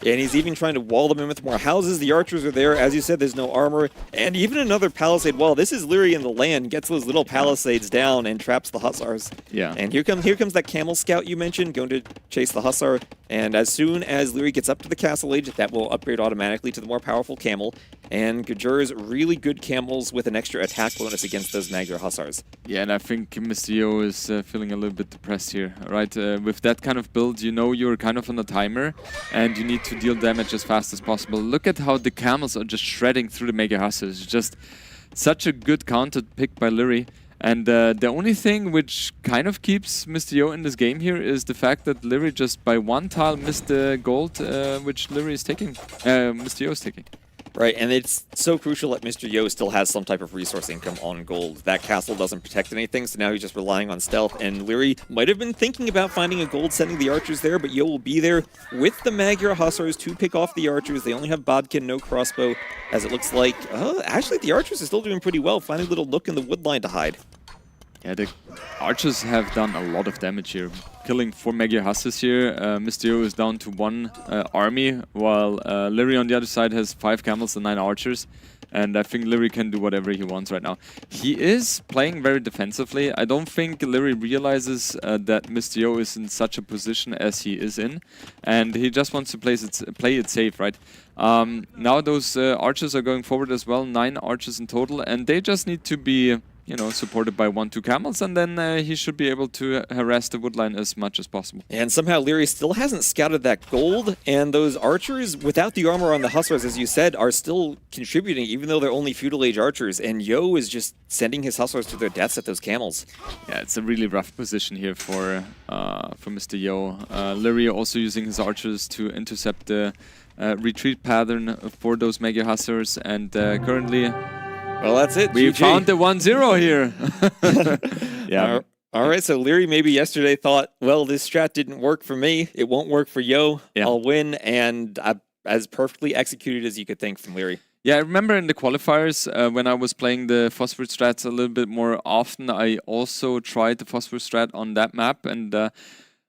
And he's even trying to wall them in with more houses. The archers are there. As you said, there's no armor. And even another palisade wall. This is Liri in the LAN. Gets those little palisades down and traps the Hussars. Yeah. And here comes that camel scout you mentioned, going to chase the Hussar. And as soon as Liri gets up to the castle age, that will upgrade automatically to the more powerful camel. And Gajur's really good camels with an extra attack bonus against those Magyar Hussars. Yeah, and I think Mr. Yo is feeling a little bit depressed here, right? With that kind of build, you know you're kind of on a timer, and you need to deal damage as fast as possible. Look at how the camels are just shredding through the Magyar Hussars. Just such a good counter pick by Liri. And the only thing which kind of keeps Mr. Yo in this game here is the fact that Liri just by one tile missed the gold which Liri is taking, Mr. Yo is taking. Right, and it's so crucial that Mr. Yo still has some type of resource income on gold. That castle doesn't protect anything, so now he's just relying on stealth. And Liri might have been thinking about finding a gold, sending the archers there, but Yo will be there with the Magyar Hussars to pick off the archers. They only have Bodkin, no crossbow, as it looks like... actually, the archers are still doing pretty well, finding a little nook in the woodline to hide. Yeah, the archers have done a lot of damage here. Killing 4 Magyar Hussars here. Mr. Yo is down to 1 army, while Liri on the other side has 5 camels and 9 archers. And I think Liri can do whatever he wants right now. He is playing very defensively. I don't think Liri realizes that Mr. Yo is in such a position as he is in. And he just wants to play it safe, right? Now those archers are going forward as well. 9 archers in total. And they just need to be... supported by 1-2 camels, and then he should be able to harass the woodline as much as possible. And somehow Liri still hasn't scouted that gold, and those archers, without the armor on the Hussars, as you said, are still contributing, even though they're only feudal age archers, and Yo is just sending his Hussars to their deaths at those camels. Yeah, it's a really rough position here for Mr. Yo. Liri also using his archers to intercept the retreat pattern for those Magyar Hussars, and currently... Well, that's it. We found the 1-0 here. Yeah. All right, so Liri maybe yesterday thought, well, this strat didn't work for me. It won't work for Yo. Yeah. I'll win, and as perfectly executed as you could think from Liri. Yeah, I remember in the qualifiers, when I was playing the Phosphor strats a little bit more often, I also tried the Phosphor strat on that map, and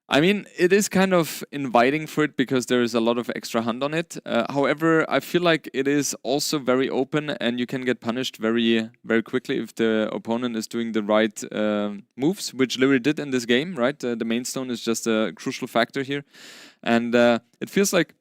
I mean, it is kind of inviting for it because there is a lot of extra hand on it. However, I feel like it is also very open and you can get punished very, very quickly if the opponent is doing the right moves, which Liri did in this game, right? The main stone is just a crucial factor here. And it feels like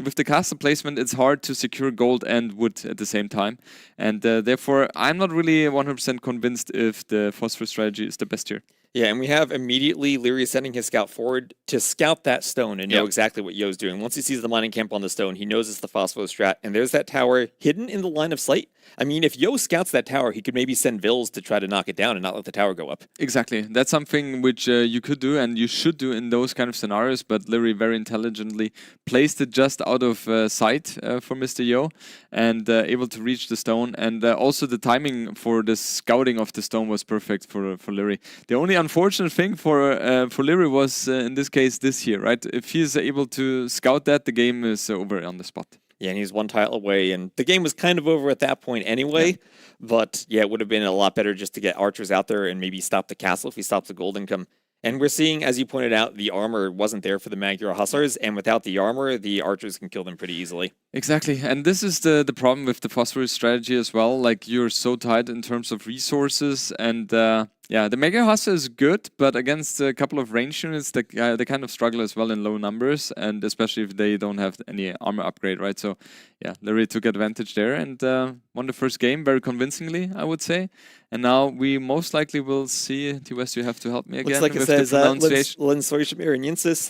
with the castle placement, it's hard to secure gold and wood at the same time. And therefore, I'm not really 100% convinced if the Phosphor strategy is the best here. Yeah, and we have immediately Liri sending his scout forward to scout that stone and know exactly what Yo's doing. Once he sees the mining camp on the stone, he knows it's the Phosphor strat, and there's that tower hidden in the line of sight. I mean, if Yo scouts that tower, he could maybe send Vils to try to knock it down and not let the tower go up. Exactly. That's something which you could do and you should do in those kind of scenarios, but Liri very intelligently placed it just out of sight for Mr. Yo and able to reach the stone. And also the timing for the scouting of the stone was perfect for Liri. The only unfortunate thing for Liri was, in this case, this here, right? If he is able to scout that, the game is over on the spot. Yeah, and he's 1 tile away, and the game was kind of over at that point anyway. But yeah, it would have been a lot better just to get archers out there and maybe stop the castle if he stops the gold income. And we're seeing, as you pointed out, the armor wasn't there for the Magyar Hussars, and without the armor, the archers can kill them pretty easily. Exactly, and this is the problem with the Phosphorus strategy as well. Like, you're so tight in terms of resources, and Yeah, the Mega Hostile is good, but against a couple of range units, they kind of struggle as well in low numbers, and especially if they don't have any armor upgrade, right? So, yeah, Larry took advantage there and won the first game very convincingly, I would say. And now we most likely will see, T-West, you have to help me again. Looks like it says Lensoyshmir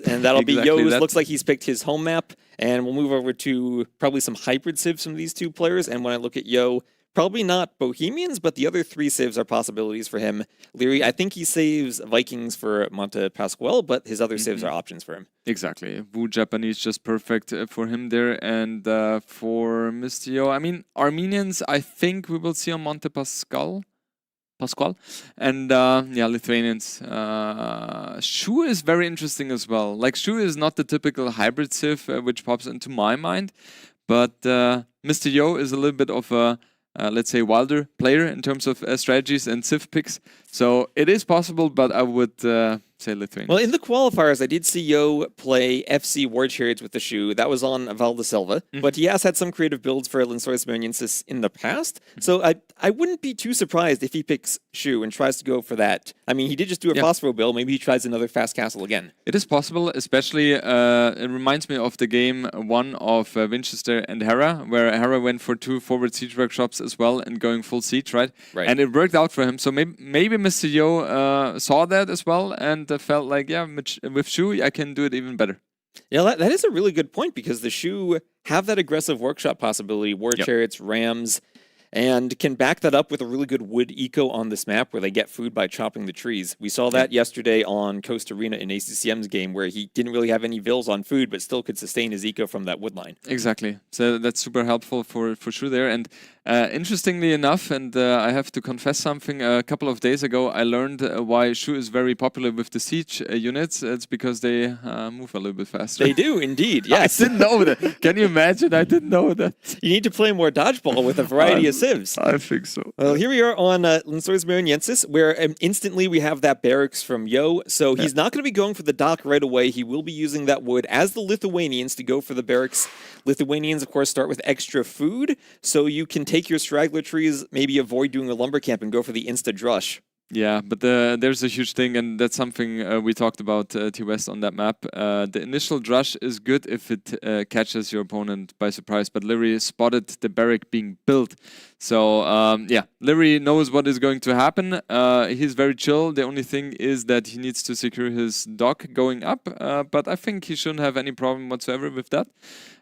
and that'll be Exactly Yo's. that. Looks like he's picked his home map, and we'll move over to probably some hybrid civs from these two players. And when I look at Yo, probably not Bohemians, but the other 3 saves are possibilities for him. Leary, I think he saves Vikings for Monte Pasquale, but his other saves are options for him. Exactly. Wu Japanese just perfect for him there. And for Mr. Yo, I mean, Armenians, I think we will see on Monte Pasquale. And yeah, Lithuanians. Shu is very interesting as well. Like, Shu is not the typical hybrid civ which pops into my mind, but Mr. Yo is a little bit of a let's say wilder player in terms of strategies and civ picks. So it is possible, but I would say Lithuania. Well, in the qualifiers, I did see Yo play FC War Chariots with the Shu. That was on Val de Selva, but he has had some creative builds for Lensois Mariensis in the past. So I wouldn't be too surprised if he picks Shu and tries to go for that. I mean, he did just do a Phosphor build. Maybe he tries another fast castle again. It is possible, especially it reminds me of the game 1 of Winchester and Hera, where Hera went for 2 forward siege workshops as well and going full siege, right? And it worked out for him. So maybe Mr. Yo saw that as well and felt like, yeah, with Shu, I can do it even better. Yeah, that is a really good point, because the Shu have that aggressive workshop possibility, War Chariots, Rams, and can back that up with a really good wood eco on this map where they get food by chopping the trees. We saw that yesterday on Coast Arena in ACCM's game, where he didn't really have any vills on food, but still could sustain his eco from that wood line. Exactly. So that's super helpful for sure there. And interestingly enough, and I have to confess something, a couple of days ago, I learned why Shu is very popular with the siege units. It's because they move a little bit faster. They do, indeed, yes. I didn't know that. Can you imagine? I didn't know that. You need to play more dodgeball with a variety of civs. I think so. Well, here we are on Lensois Mariensis, where instantly we have that barracks from Yo. So he's not going to be going for the dock right away. He will be using that wood as the Lithuanians to go for the barracks. Lithuanians, of course, start with extra food, so you can take your straggler trees, maybe avoid doing a lumber camp and go for the insta-drush. Yeah, but there's a huge thing, and that's something we talked about T-West on that map. The initial drush is good if it catches your opponent by surprise, but Larry spotted the barrack being built. So, yeah, Larry knows what is going to happen. He's very chill. The only thing is that he needs to secure his dock going up, but I think he shouldn't have any problem whatsoever with that.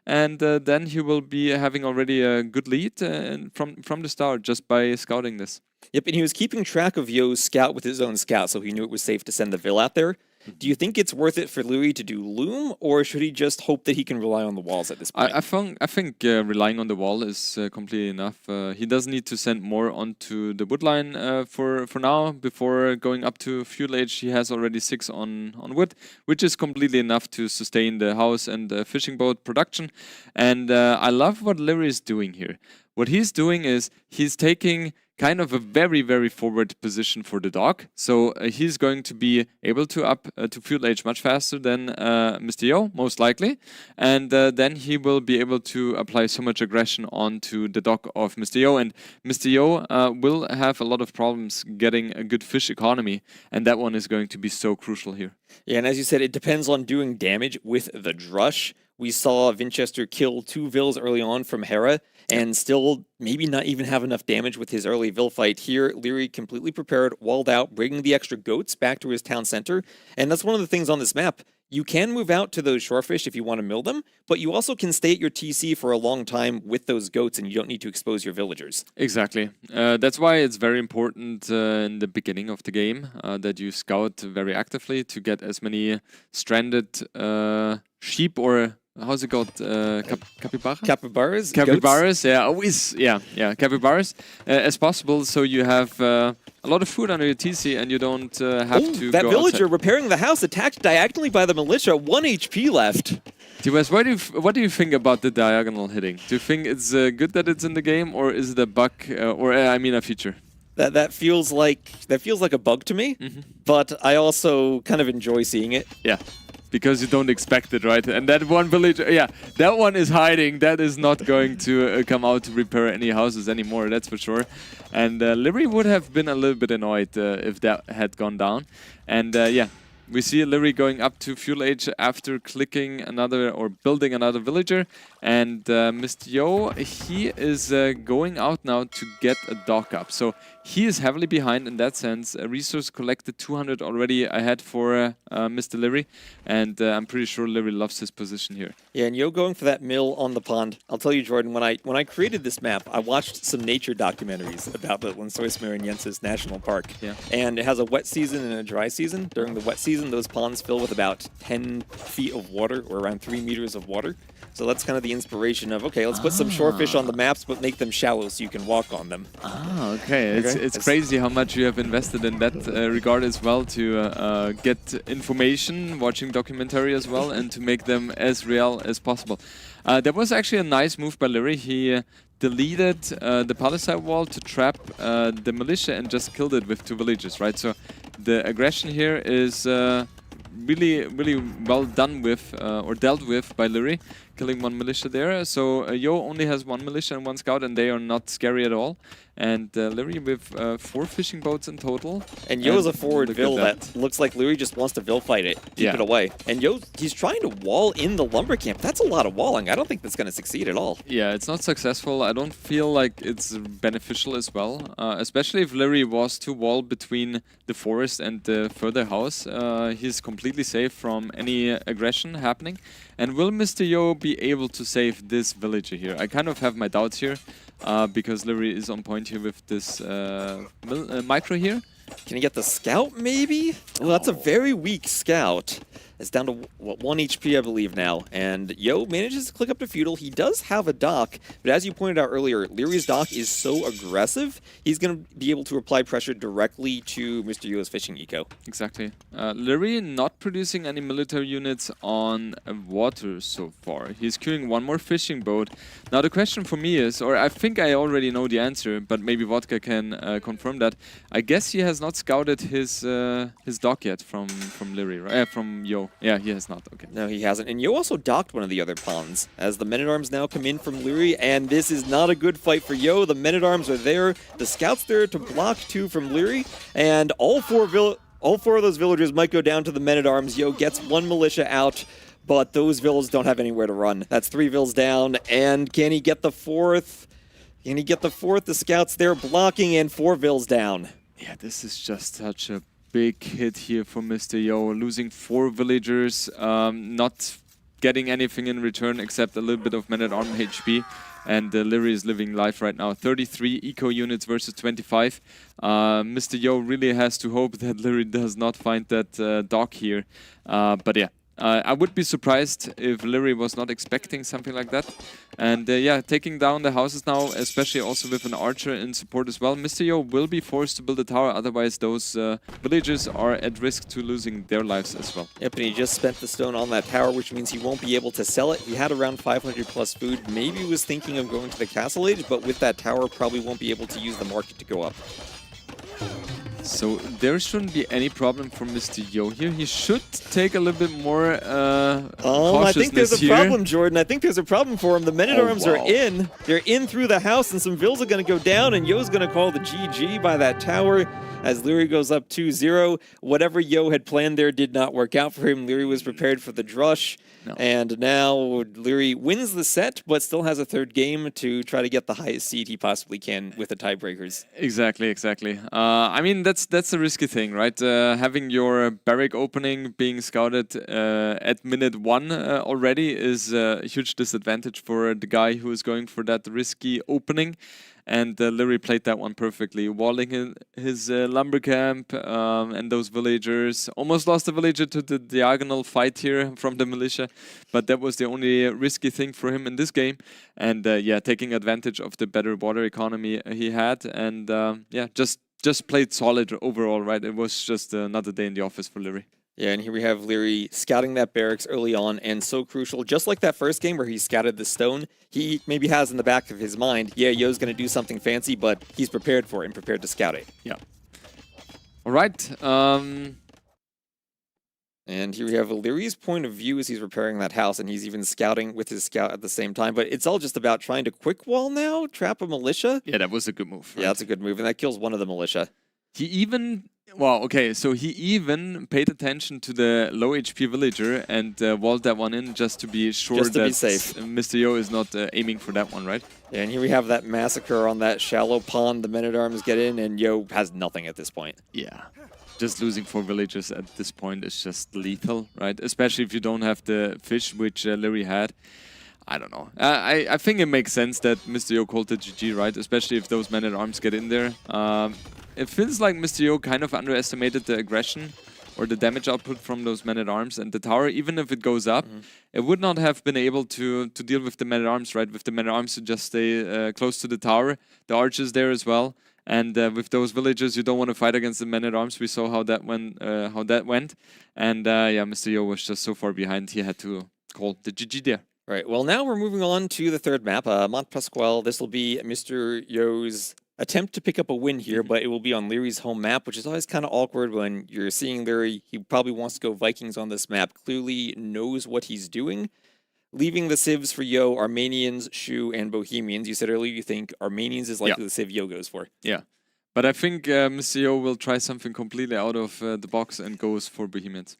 And then he will be having already a good lead from the start just by scouting this. Yep, and he was keeping track of Yo's scout with his own scout, so he knew it was safe to send the Vill out there. Do you think it's worth it for Louis to do Loom, or should he just hope that he can rely on the walls at this point? I think relying on the wall is completely enough. He does need to send more onto the wood line for now. Before going up to feudal age, he has already 6 on wood, which is completely enough to sustain the house and fishing boat production. And I love what Larry is doing here. What he's doing is he's taking kind of a very, very forward position for the dock. So he's going to be able to up to feudal age much faster than Mr. Yo, most likely. And then he will be able to apply so much aggression onto the dock of Mr. Yo. And Mr. Yo will have a lot of problems getting a good fish economy. And that one is going to be so crucial here. Yeah, and as you said, it depends on doing damage with the drush. We saw Winchester kill 2 Vills early on from Hera, and still maybe not even have enough damage with his early Vill fight. Here, Leary completely prepared, walled out, bringing the extra goats back to his town center. And that's one of the things on this map. You can move out to those shorefish if you want to mill them, but you also can stay at your TC for a long time with those goats, and you don't need to expose your villagers. Exactly. That's why it's very important in the beginning of the game that you scout very actively to get as many stranded sheep or... How's it called? Capybara? Capybaras? Capybaras, yeah. Always, yeah. Capybaras as possible, so you have a lot of food under your TC and you don't have to that go villager outside. repairing the house attacked diagonally by the militia. 1 HP left. T-West, what do you think about the diagonal hitting? Do you think it's good that it's in the game, or is it a bug, or I mean a feature? That feels like a bug to me, but I also kind of enjoy seeing it. Yeah. because you don't expect it, right? And that one villager, yeah, that one is hiding. That is not going to come out to repair any houses anymore, that's for sure. And Liry would have been a little bit annoyed if that had gone down. And yeah, we see Liry going up to Fuel Age after clicking another or building another villager. And Mr. Yo, he is going out now to get a dock up. So he is heavily behind in that sense. A resource collected 200 already ahead for Mr. Liry. And I'm pretty sure Liry loves his position here. Yeah, and Yo going for that mill on the pond. I'll tell you, Jordan, when I created this map, I watched some nature documentaries about the Landshuismeer National Park. Yeah. And it has a wet season and a dry season. During the wet season, those ponds fill with about 10 feet of water, or around 3 meters of water. So that's kind of the inspiration of, okay, let's put some shorefish on the maps, but make them shallow so you can walk on them. Ah, okay. It's crazy how much you have invested in that regard as well, to get information, watching documentary as well, and to make them as real as possible. There was actually a nice move by Liry. He deleted the palisade wall to trap the militia and just killed it with 2 villages, right? So the aggression here is really well done with, or dealt with by Liry, killing 1 militia there. So Yo only has 1 militia and 1 scout, and they are not scary at all. And Liry with 4 fishing boats in total. And Yo is a forward Vil that looks like Liry just wants to Vil fight it, keep it away. And Yo, he's trying to wall in the lumber camp. That's a lot of walling. I don't think that's going to succeed at all. Yeah, it's not successful. I don't feel like it's beneficial as well, especially if Liry was to wall between the forest and the further house. He's completely safe from any aggression happening. And will Mr. Yo be able to save this villager here? I kind of have my doubts here, because Liry is on point here with this micro here. Can he get the scout, maybe? Well, that's a very weak scout. It's down to, what, 1 HP, I believe, now. And Yo manages to click up to Feudal. He does have a dock, but as you pointed out earlier, Liry's dock is so aggressive, he's going to be able to apply pressure directly to Mr. Yo's fishing eco. Exactly. Liry not producing any military units on water so far. He's queuing 1 more fishing boat. Now the question for me is, or I think I already know the answer, but maybe Vodka can confirm that. I guess he has not scouted his dock yet from Liry, right? From Yo. Yeah, he has not. Okay. No, he hasn't. And Yo also docked one of the other ponds as the men-at-arms now come in from Liry, and this is not a good fight for Yo. The men-at-arms are there. The scouts there to block 2 from Liry, and all 4 of those villagers might go down to the men-at-arms. Yo gets 1 militia out, but those vills don't have anywhere to run. That's 3 vills down, and can he get the 4th? Can he get the 4th? The scouts there blocking, and 4 vills down. Yeah, this is just such a big hit here for Mr. Yo, losing 4 villagers, not getting anything in return except a little bit of man-at-arm HP. And Liry is living life right now. 33 eco units versus 25. Mr. Yo really has to hope that Liry does not find that dock here. But yeah, I would be surprised if Liry was not expecting something like that. And yeah, taking down the houses now, especially also with an archer in support as well. Mr. Yo will be forced to build a tower, otherwise those villagers are at risk to losing their lives as well. Yep, and he just spent the stone on that tower, which means he won't be able to sell it. He had around 500 plus food. Maybe was thinking of going to the Castle Age, but with that tower, probably won't be able to use the market to go up. So there shouldn't be any problem for Mr. Yo here. He should take a little bit more cautiousness I think there's a here. problem, Jordan. I think there's a problem for him. The men-at-arms are in. They're in through the house, and some vills are going to go down, and Yo's going to call the GG by that tower as Liry goes up 2-0. Whatever Yo had planned there did not work out for him. Liry was prepared for the drush. No. And now Liry wins the set, but still has a 3rd game to try to get the highest seed he possibly can with the tiebreakers. Exactly. I mean, that's a risky thing, right? Having your barrack opening being scouted at minute 1 already is a huge disadvantage for the guy who is going for that risky opening. And Liry played that one perfectly, walling his lumber camp and those villagers. Almost lost a villager to the diagonal fight here from the militia, but that was the only risky thing for him in this game. And yeah, taking advantage of the better water economy he had, and yeah, just played solid overall, right? It was just another day in the office for Liry. Yeah, and here we have Liry scouting that barracks early on, and so crucial. Just like that first game where he scouted the stone, he maybe has in the back of his mind, yeah, Yo's going to do something fancy, but he's prepared for it and prepared to scout it. Yeah. All right. And here we have Illyri's point of view as he's repairing that house, and he's even scouting with his scout at the same time. But it's all just about trying to quick wall now, trap a militia. Yeah, that was a good move. Yeah, that's a good move, and that kills one of the militia. He even, well, okay, so he even paid attention to the low HP villager and walled that one in just to be sure Just to that be safe. Mr. Yo is not aiming for that one, right? Yeah, and here we have that massacre on that shallow pond. The men-at-arms get in, and Yo has nothing at this point. Yeah. Just losing 4 villagers at this point is just lethal, right? Especially if you don't have the fish, which Larry had. I don't know. I think it makes sense that Mr. Yo called the GG, right? Especially if those men-at-arms get in there. It feels like Mr. Yo kind of underestimated the aggression or the damage output from those men-at-arms, and the tower, even if it goes up, it would not have been able to deal with the men-at-arms, right? With the men-at-arms to just stay close to the tower. The archers there as well. And with those villagers, you don't want to fight against the men-at-arms. We saw how that went. And yeah, Mr. Yo was just so far behind, he had to call the GG there. Right, well, now we're moving on to the third map, Mont Pasquale. This will be Mr. Yo's attempt to pick up a win here, but it will be on Leary's home map, which is always kind of awkward when you're seeing Leary. He probably wants to go Vikings on this map, clearly knows what he's doing. Leaving the civs for Yo, Armenians, Shu, and Bohemians. You said earlier you think Armenians is likely the civ Yo goes for. Yeah, but I think Mr. Yo will try something completely out of the box and goes for Bohemians.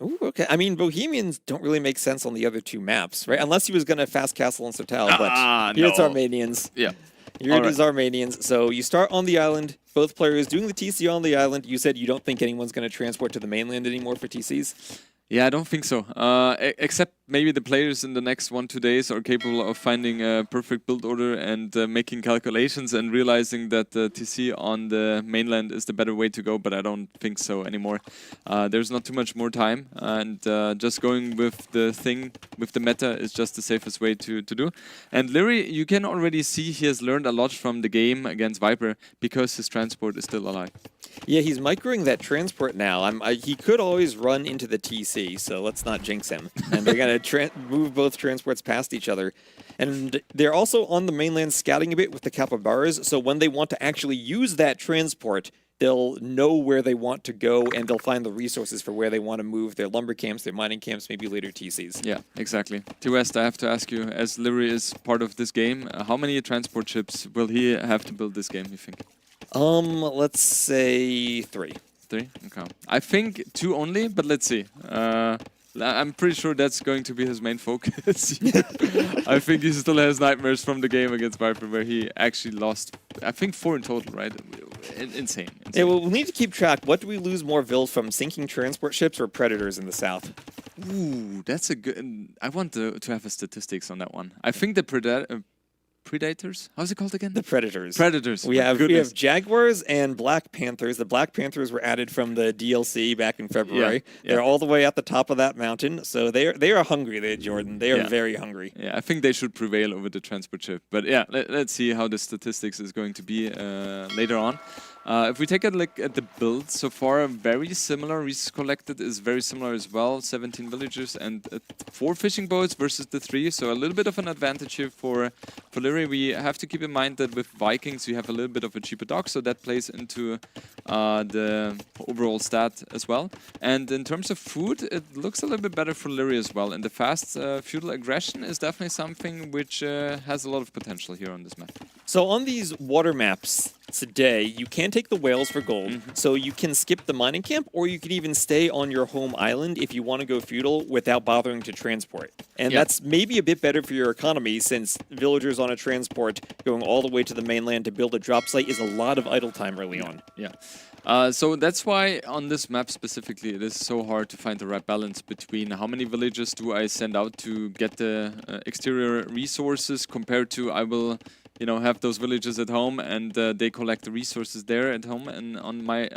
Ooh, okay. I mean, Bohemians don't really make sense on the other two maps, right? Unless he was going to fast castle and Sotel, but here it's Armenians. Yeah. Here it is Armenians. So you start on the island, both players doing the TC on the island. You said you don't think anyone's going to transport to the mainland anymore for TCs? Yeah, I don't think so. Except maybe the players in the next 1-2 days are capable of finding a perfect build order and making calculations and realizing that TC on the mainland is the better way to go, but I don't think so anymore. There's not too much more time, and just going with the thing, with the meta, is just the safest way to do. And Leary, you can already see he has learned a lot from the game against Viper because his transport is still alive. Yeah, he's microing that transport now. He could always run into the TC, so let's not jinx him. And they're going to move both transports past each other. And they're also on the mainland scouting a bit with the capybaras, so when they want to actually use that transport, they'll know where they want to go, and they'll find the resources for where they want to move their lumber camps, their mining camps, maybe later TCs. Yeah, exactly. T-West, I have to ask you, as Leary is part of this game, how many transport ships will he have to build this game, you think? Let's say 3. 3? Okay. I think 2 only, but let's see. I'm pretty sure that's going to be his main focus. I think he still has nightmares from the game against Viper where he actually lost, I think 4 in total, right? Insane. Yeah, well, we'll need to keep track. What do we lose more Vil from, sinking transport ships or predators in the south? Ooh, that's a good... I want to have a statistics on that one. I think the Predators? How's it called again? The Predators. Predators. We have Jaguars and Black Panthers. The Black Panthers were added from the DLC back in February. Yeah. They're all the way at the top of that mountain, so they are hungry, Jordan. They are very hungry. Yeah, I think they should prevail over the transport ship. But yeah, let's see how the statistics is going to be later on. If we take a look at the build so far, very similar. Resources collected is very similar as well. 17 villagers and 4 fishing boats versus the 3. So a little bit of an advantage here for Leary. We have to keep in mind that with Vikings you have a little bit of a cheaper dock, so that plays into the overall stat as well. And in terms of food, it looks a little bit better for Leary as well. And the fast feudal aggression is definitely something which has a lot of potential here on this map. So on these water maps today, you can take the whales for gold, so you can skip the mining camp, or you can even stay on your home island if you want to go feudal without bothering to transport. And that's maybe a bit better for your economy, since villagers on a transport going all the way to the mainland to build a drop site is a lot of idle time early on. Yeah. So that's why on this map specifically it is so hard to find the right balance between how many villages do I send out to get the exterior resources compared to I will have those villages at home and they collect the resources there at home and on my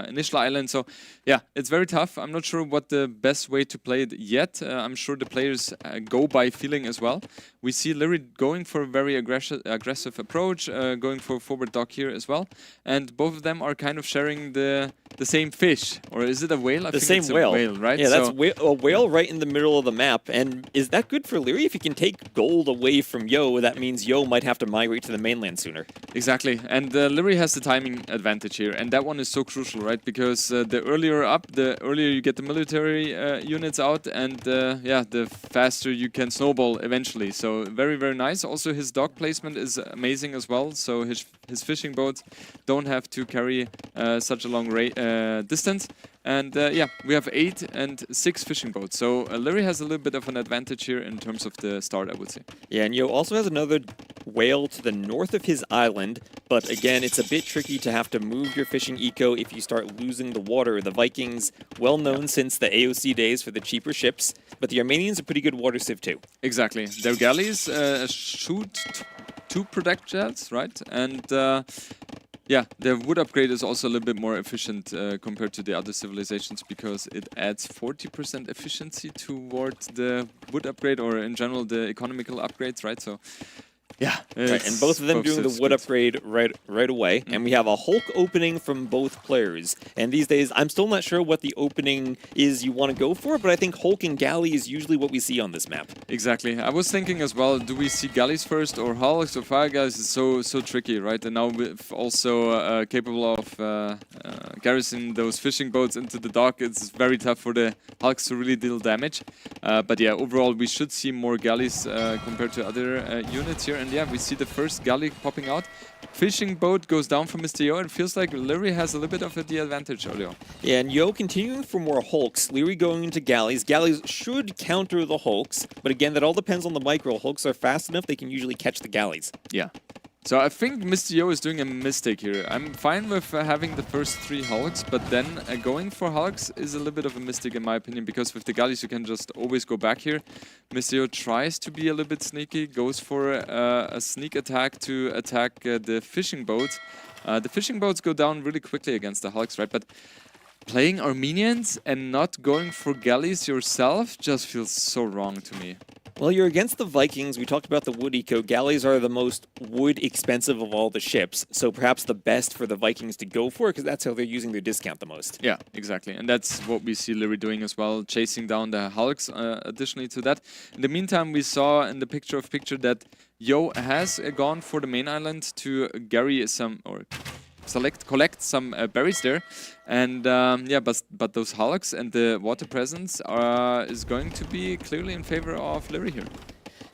initial island. So yeah, it's very tough. I'm not sure what the best way to play it yet. I'm sure the players go by feeling as well. We see Leary going for a very aggressive approach, going for forward dock here as well. And both of them are kind of sharing the same fish. Or is it a whale? I the think same whale. A whale, right? Yeah, that's a whale right in the middle of the map. And is that good for Leary? If he can take gold away from Yo, that means Yo might have to migrate migrate to the mainland sooner. Exactly, and Liry has the timing advantage here, and that one is so crucial, right? Because the earlier up, the earlier you get the military units out, and yeah, the faster you can snowball eventually. So very, very nice. Also, his dock placement is amazing as well. So his fishing boats don't have to carry such a long distance. And yeah, we have 8 and 6 fishing boats. So Liry has a little bit of an advantage here in terms of the start, I would say. Yeah, and Yo also has another whale to the north of his island, but again, it's a bit tricky to have to move your fishing eco if you start losing the water. The Vikings, well known since the AOC days for the cheaper ships, but the Armenians are pretty good water civ too. Exactly. Their galleys shoot 2 projectiles, right? And yeah, their wood upgrade is also a little bit more efficient compared to the other civilizations because it adds 40% efficiency towards the wood upgrade or in general the economical upgrades, right? So yeah, right, and both of them doing the wood upgrade right away. And we have a Hulk opening from both players. And these days, I'm still not sure what the opening is you want to go for, but I think Hulk and Galley is usually what we see on this map. Exactly. I was thinking as well, do we see galleys first or Hulks or fire galleys? It's so tricky, right? And now we're also capable of garrisoning those fishing boats into the dock. It's very tough for the Hulks to really deal damage. But yeah, overall, we should see more galleys compared to other units here. And yeah, we see the first galley popping out. Fishing boat goes down from Mr. Yo. It feels like Liry has a little bit of the advantage early on. Yeah, and Yo continuing for more Hulks. Liry going into galleys. Galleys should counter the Hulks, but again, that all depends on the micro. Hulks are fast enough, they can usually catch the galleys. Yeah. So I think Mr. Yo is doing a mistake here. I'm fine with having the first 3 Hulks, but then going for Hulks is a little bit of a mistake in my opinion, because with the galleys you can just always go back here. Mr. Yo tries to be a little bit sneaky, goes for a sneak attack to attack the fishing boat. The fishing boats go down really quickly against the Hulks, right? But playing Armenians and not going for galleys yourself just feels so wrong to me. Well, you're against the Vikings. We talked about the wood eco. Galleys are the most wood expensive of all the ships, so perhaps the best for the Vikings to go for, because that's how they're using their discount the most. Yeah, exactly. And that's what we see Liry doing as well, chasing down the Hulks additionally to that. In the meantime, we saw in the picture that Yo has gone for the main island to garry some, or collect some berries there, and yeah, but those Hulks and the water presence is going to be clearly in favor of Liry here.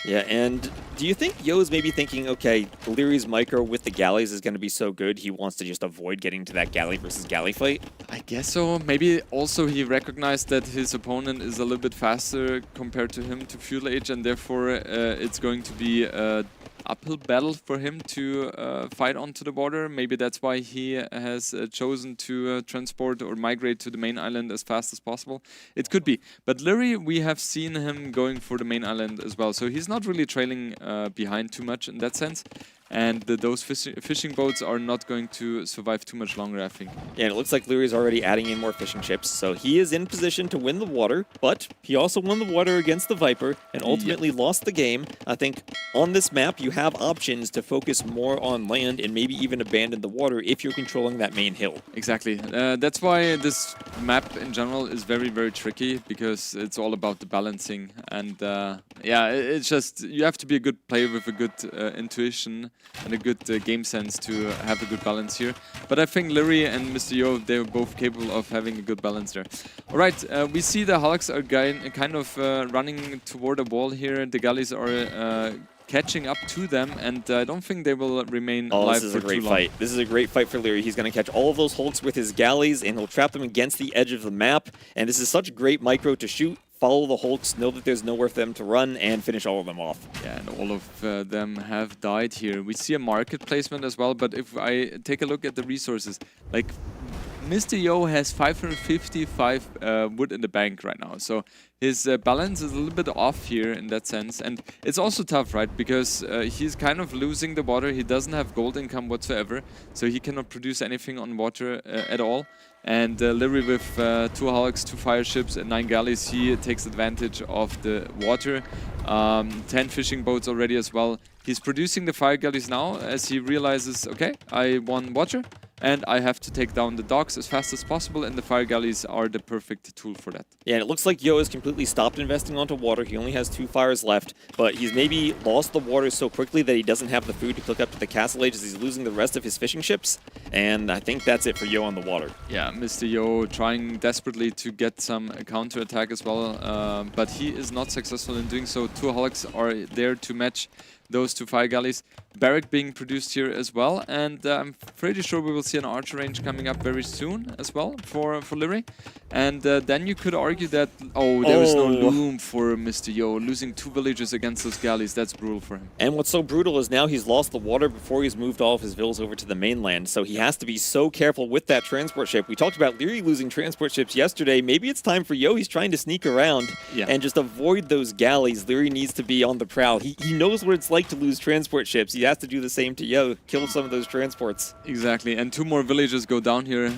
Yeah, and do you think Yo's maybe thinking, okay, Liry's micro with the galleys is going to be so good, he wants to just avoid getting to that galley versus galley fight? I guess so. Maybe also he recognized that his opponent is a little bit faster compared to him to fuel age, and therefore it's going to be a uphill battle for him to fight onto the border. Maybe that's why he has chosen to transport or migrate to the main island as fast as possible. It could be. But Liry, we have seen him going for the main island as well. So he's not really trailing behind too much in that sense. And those fishing boats are not going to survive too much longer, I think. Yeah, and it looks like Liry's already adding in more fishing ships, so he is in position to win the water, but he also won the water against the Viper and ultimately lost the game. I think on this map, you have options to focus more on land and maybe even abandon the water if you're controlling that main hill. Exactly. That's why this map in general is very, very tricky, because it's all about the balancing. And yeah, it's just, you have to be a good player with a good intuition and a good game sense to have a good balance here. But I think Liry and Mr. Yo, they're both capable of having a good balance there. Alright, we see the Hulks are kind of running toward a wall here. The galleys are catching up to them, and I don't think they will remain alive for too long. This is a great fight. This is a great fight for Liry. He's going to catch all of those Hulks with his galleys, and he'll trap them against the edge of the map. And this is such great micro to shoot. Follow the Hulks, know that there's nowhere for them to run, and finish all of them off. Yeah, and all of them have died here. We see a market placement as well, but if I take a look at the resources, like Mr. Yo has 555 wood in the bank right now, so his balance is a little bit off here in that sense. And it's also tough, right, because he's kind of losing the water. He doesn't have gold income whatsoever, so he cannot produce anything on water at all. And Liry with 2 Hulks, 2 fire ships and 9 galleys, he takes advantage of the water. 10 fishing boats already as well. He's producing the fire galleys now as he realizes, okay, I won water. and I have to take down the docks as fast as possible, and the fire galleys are the perfect tool for that. Yeah, and it looks like Yo has completely stopped investing onto water. He only has 2 fires left, but he's maybe lost the water so quickly that he doesn't have the food to cook up to the castle age as he's losing the rest of his fishing ships, and I think that's it for Yo on the water. Yeah, Mr. Yo trying desperately to get some counter-attack as well, but he is not successful in doing so. 2 Holics are there to match those 2 fire galleys. Barrack being produced here as well, and I'm pretty sure we will see an archer range coming up very soon as well for Liry. And then you could argue that, there is no loom for Mr. Yo. Losing 2 villagers against those galleys, that's brutal for him. And what's so brutal is now he's lost the water before he's moved all of his villas over to the mainland, so he has to be so careful with that transport ship. We talked about Liry losing transport ships yesterday. Maybe it's time for Yo. He's trying to sneak around and just avoid those galleys. Liry needs to be on the prowl. He knows what it's like to lose transport ships. He has to do the same to Yo, kill some of those transports. Exactly, and 2 more villagers go down here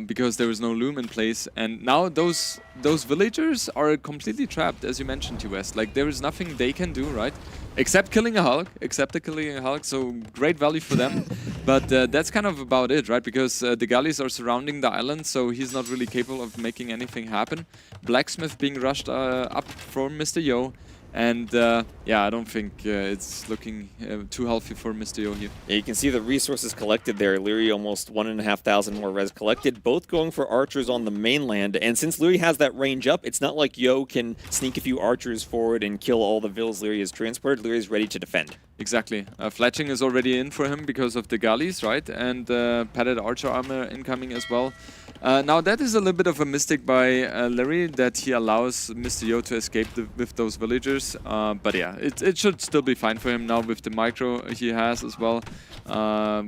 because there is no loom in place, and now those villagers are completely trapped, as you mentioned, T-West. Like, there is nothing they can do, right? Except killing a Hulk, so great value for them. But that's kind of about it, right? Because the galleys are surrounding the island, so he's not really capable of making anything happen. Blacksmith being rushed up from Mr. Yo. And yeah, I don't think it's looking too healthy for Mr. Yo here. Yeah, you can see the resources collected there. Liry almost 1,500 more res collected, both going for archers on the mainland. And since Liry has that range up, it's not like Yo can sneak a few archers forward and kill all the vills Liry has transported. Liry is ready to defend. Exactly. Fletching is already in for him because of the galleys, right? And padded archer armor incoming as well. Now that is a little bit of a mistake by Liry, that he allows Mr. Yo to escape with those villagers. But yeah, it should still be fine for him now with the micro he has as well.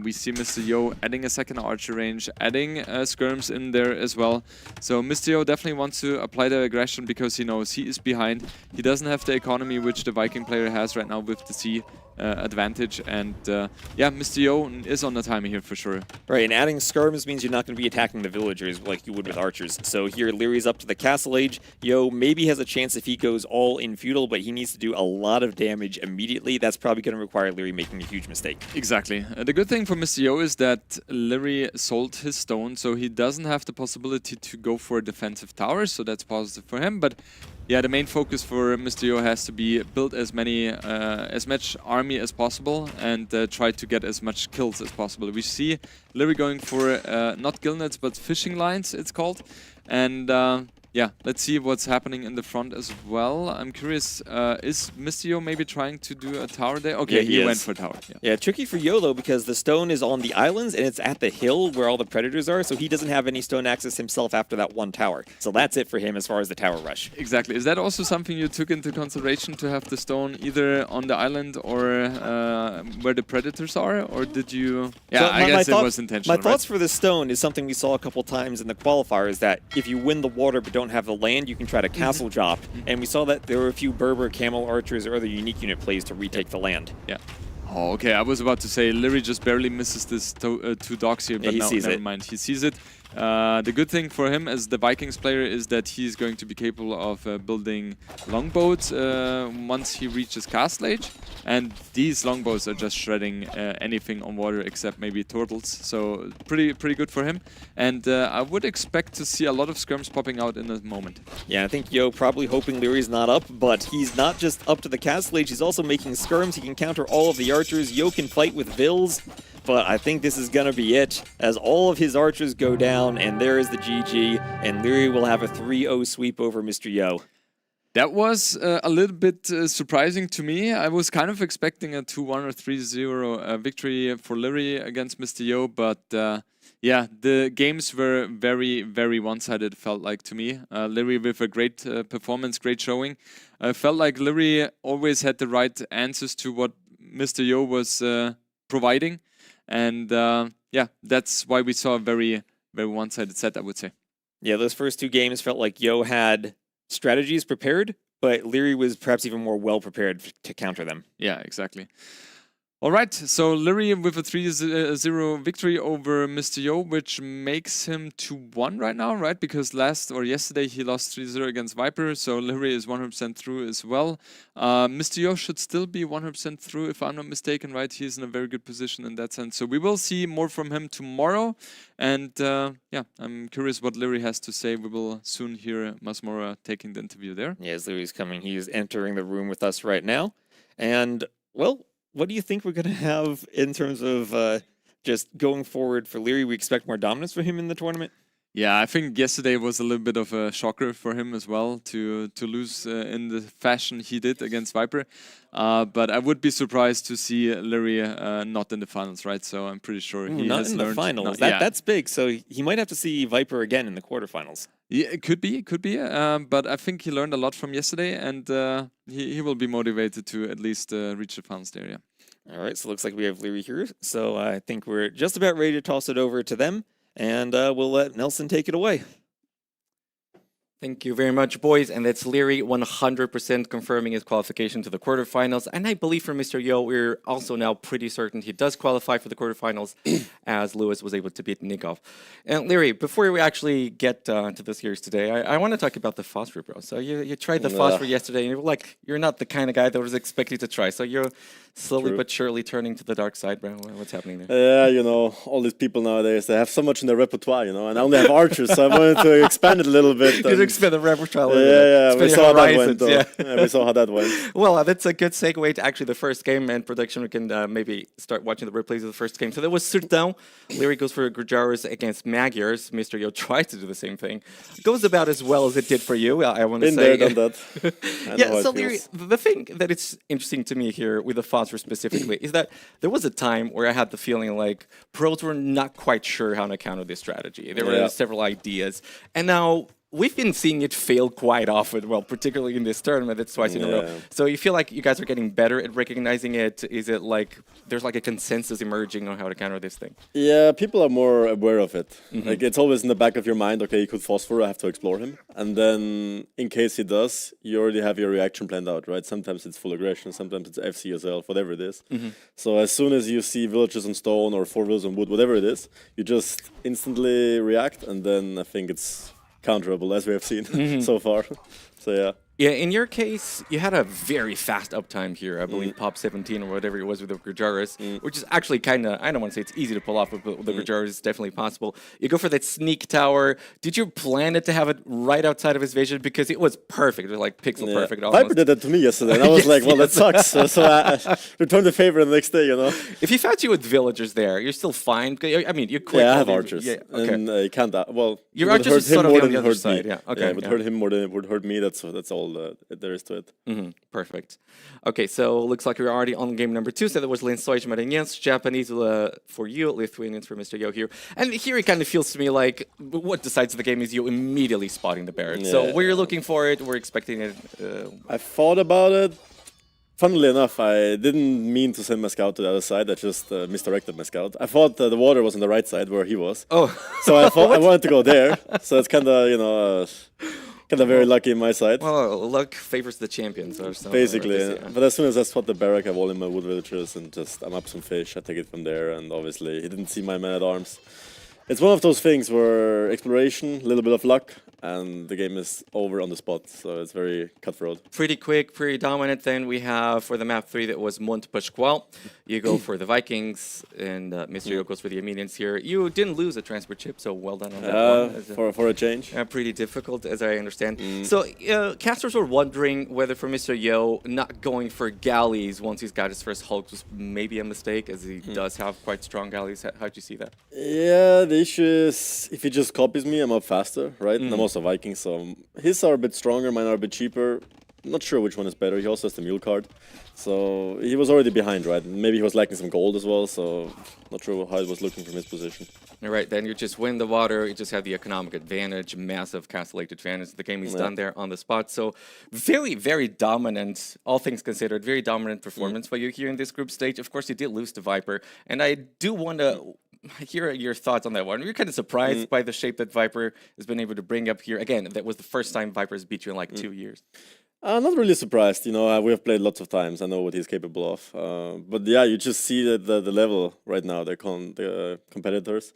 We see Mr. Yo adding a second archer range, adding skirms in there as well. So Mr. Yo definitely wants to apply the aggression because he knows he is behind. He doesn't have the economy which the Viking player has right now with the sea advantage, and yeah, Mr. Yo is on the timing here for sure. Right, and adding skirms means you're not going to be attacking the villagers like you would with archers. So here Liry's up to the castle age. Yo maybe has a chance if he goes all in feudal, but he needs to do a lot of damage immediately. That's probably going to require Liry making a huge mistake. Exactly. The good thing for Mr. Yo is that Liry sold his stone, so he doesn't have the possibility to go for a defensive tower, so that's positive for him. But yeah, the main focus for Mr. Yo has to be build as much army as possible and try to get as much kills as possible. We see Liry going for not gillnets but fishing lines, it's called, and yeah, let's see what's happening in the front as well. I'm curious, is Mr. Yo maybe trying to do a tower there? Okay, yeah, he went for a tower. Yeah, tricky for Yo though, because the stone is on the islands and it's at the hill where all the predators are, so he doesn't have any stone access himself after that one tower. So that's it for him as far as the tower rush. Exactly. Is that also something you took into consideration, to have the stone either on the island or where the predators are, or did you... Yeah, So I guess it was intentional, My thoughts for the stone is something we saw a couple times in the qualifiers, that if you win the water but don't have the land, you can try to castle drop. And we saw that there were a few Berber, Camel Archers, or other unique unit plays to retake the land. Yeah. Oh, okay. I was about to say Liry just barely misses this 2 docks here, but he no, sees never it. mind. He sees it. The good thing for him as the Vikings player is that he's going to be capable of building longboats once he reaches castle age. And these longbows are just shredding anything on water except maybe turtles. So pretty good for him. And I would expect to see a lot of skirms popping out in a moment. Yeah, I think Yo probably hoping Liry's not up, but he's not just up to the castle age, he's also making skirms. He can counter all of the archers. Yo can fight with vills, but I think this is going to be it, as all of his archers go down, and there is the GG, and Liry will have a 3-0 sweep over Mr. Yo. That was a little bit surprising to me. I was kind of expecting a 2-1 or 3-0 victory for Liry against Mr. Yo, but yeah, the games were very, very one-sided, felt like to me. Liry with a great performance, great showing. I felt like Liry always had the right answers to what Mr. Yo was providing. And yeah, that's why we saw a very, very one-sided set, I would say. Yeah, those first 2 games felt like Yo had strategies prepared, but Liry was perhaps even more well prepared to counter them. Yeah, exactly. All right, so Leary with a 3-0 victory over Mr. Yo, which makes him 2-1 right now, right? Because yesterday he lost 3-0 against Viper, so Leary is 100% through as well. Mr. Yo should still be 100% through, if I'm not mistaken, right? He's in a very good position in that sense. So we will see more from him tomorrow. And yeah, I'm curious what Leary has to say. We will soon hear Masmora taking the interview there. Yes, Leary's coming. He's entering the room with us right now. And, well, what do you think we're going to have in terms of just going forward for Leary? We expect more dominance for him in the tournament? Yeah, I think yesterday was a little bit of a shocker for him as well to lose in the fashion he did against Viper. But I would be surprised to see Leary not in the finals, right? So I'm pretty sure he not has in learned. the finals. Yeah. That's big. So he might have to see Viper again in the quarterfinals. Yeah, it could be. But I think he learned a lot from yesterday, and he will be motivated to at least reach the finals there. Yeah. All right, so it looks like we have Leary here. So I think we're just about ready to toss it over to them, and we'll let Nelson take it away. Thank you very much, boys. And that's Leary 100% confirming his qualification to the quarterfinals. And I believe for Mr. Yo, we're also now pretty certain he does qualify for the quarterfinals as Lewis was able to beat Nikov. And Leary, before we actually get to the series today, I want to talk about the phosphor, bro. So you tried the phosphor yesterday, and you're not the kind of guy that was expected to try. So you're slowly but surely turning to the dark side, bro. What's happening there? Yeah, all these people nowadays, they have so much in their repertoire, and I only have archers, so I wanted to expand it a little bit. Expand the repertoire. Yeah, we saw how that went, though. Yeah, we saw how that went. Well, that's a good segue to actually the first game and production. We can maybe start watching the replays of the first game. So that was Surtão. Leary goes for Grujaris against Magyars. Mr. Yo tries to do the same thing. Goes about as well as it did for you, I want to say. Been there, done that. Yeah, so Leary, the thing that it's interesting to me here with the phosphor specifically is that there was a time where I had the feeling like pros were not quite sure how to counter this strategy. There were several ideas. And now we've been seeing it fail quite often, well, particularly in this tournament. It's twice in a row. So you feel like you guys are getting better at recognizing it? Is it like there's like a consensus emerging on how to counter this thing? Yeah, people are more aware of it. Like it's always in the back of your mind, okay, he could phosphor, I have to explore him. And then in case he does, you already have your reaction planned out, right? Sometimes it's full aggression, sometimes it's FC yourself, whatever it is. So as soon as you see villages on stone or 4 villas on wood, whatever it is, you just instantly react, and then I think it's counterable, as we have seen so far. So yeah. Yeah, in your case, you had a very fast uptime here. I believe Pop 17 or whatever it was with the Grujaris, which is actually kind of, I don't want to say it's easy to pull off, but with the Grujaris is definitely possible. You go for that sneak tower. Did you plan it to have it right outside of his vision? Because it was perfect. It was like pixel perfect almost. Viper did that to me yesterday, and I was like, well, that sucks. So I returned the favor the next day, If he found you with villagers there, you're still fine. I mean, you quit. Yeah, I have archers. Yeah, okay. And you can't, well, your archers is sort of on the other side. Yeah, okay. It would hurt him more than it would hurt me. That's all there is to it. Perfect. Okay, so looks like we're already on game number 2. So that was Lençóis Maranhenses, Japanese for you, Lithuanians for Mr. Yo here. And here it kind of feels to me like what decides the game is you immediately spotting the Barrett. So we're looking for it, we're expecting it. I thought about it. Funnily enough, I didn't mean to send my scout to the other side. I just misdirected my scout. I thought the water was on the right side where he was. Oh. So I thought I wanted to go there. So it's kind of, kind of very lucky in my side. Well, luck favors the champions. Or so. Basically, But as soon as I spot the barrack, I wall in my wood villagers and I'm up some fish. I take it from there, and obviously he didn't see my man-at-arms. It's one of those things where exploration, a little bit of luck, and the game is over on the spot. So it's very cutthroat. Pretty quick, pretty dominant. Then we have for the map 3 that was Monte Pascual. You go for the Vikings, and Mr. Yo goes for the Armenians here. You didn't lose a transport chip, so well done on that one. For a change. Pretty difficult, as I understand. So casters were wondering whether for Mr. Yo not going for galleys once he's got his first Hulk was maybe a mistake, as he does have quite strong galleys. How'd you see that? Yeah, the issue is if he just copies me, I'm up faster, right? And I'm also Viking, so his are a bit stronger, mine are a bit cheaper. Not sure which one is better. He also has the mule card. So he was already behind, right? Maybe he was lacking some gold as well, so not sure how it was looking from his position. All right, then you just win the water, you just have the economic advantage, massive castellate advantage. The game is done there on the spot. So very, very dominant, all things considered, very dominant performance for you here in this group stage. Of course, you did lose to Viper, and I do want to hear your thoughts on that one. You're kind of surprised by the shape that Viper has been able to bring up here. Again, that was the first time Viper's beat you in like 2 years. I'm not really surprised. You know, we have played lots of times. I know what he's capable of. But yeah, you just see that the level right now, the competitors.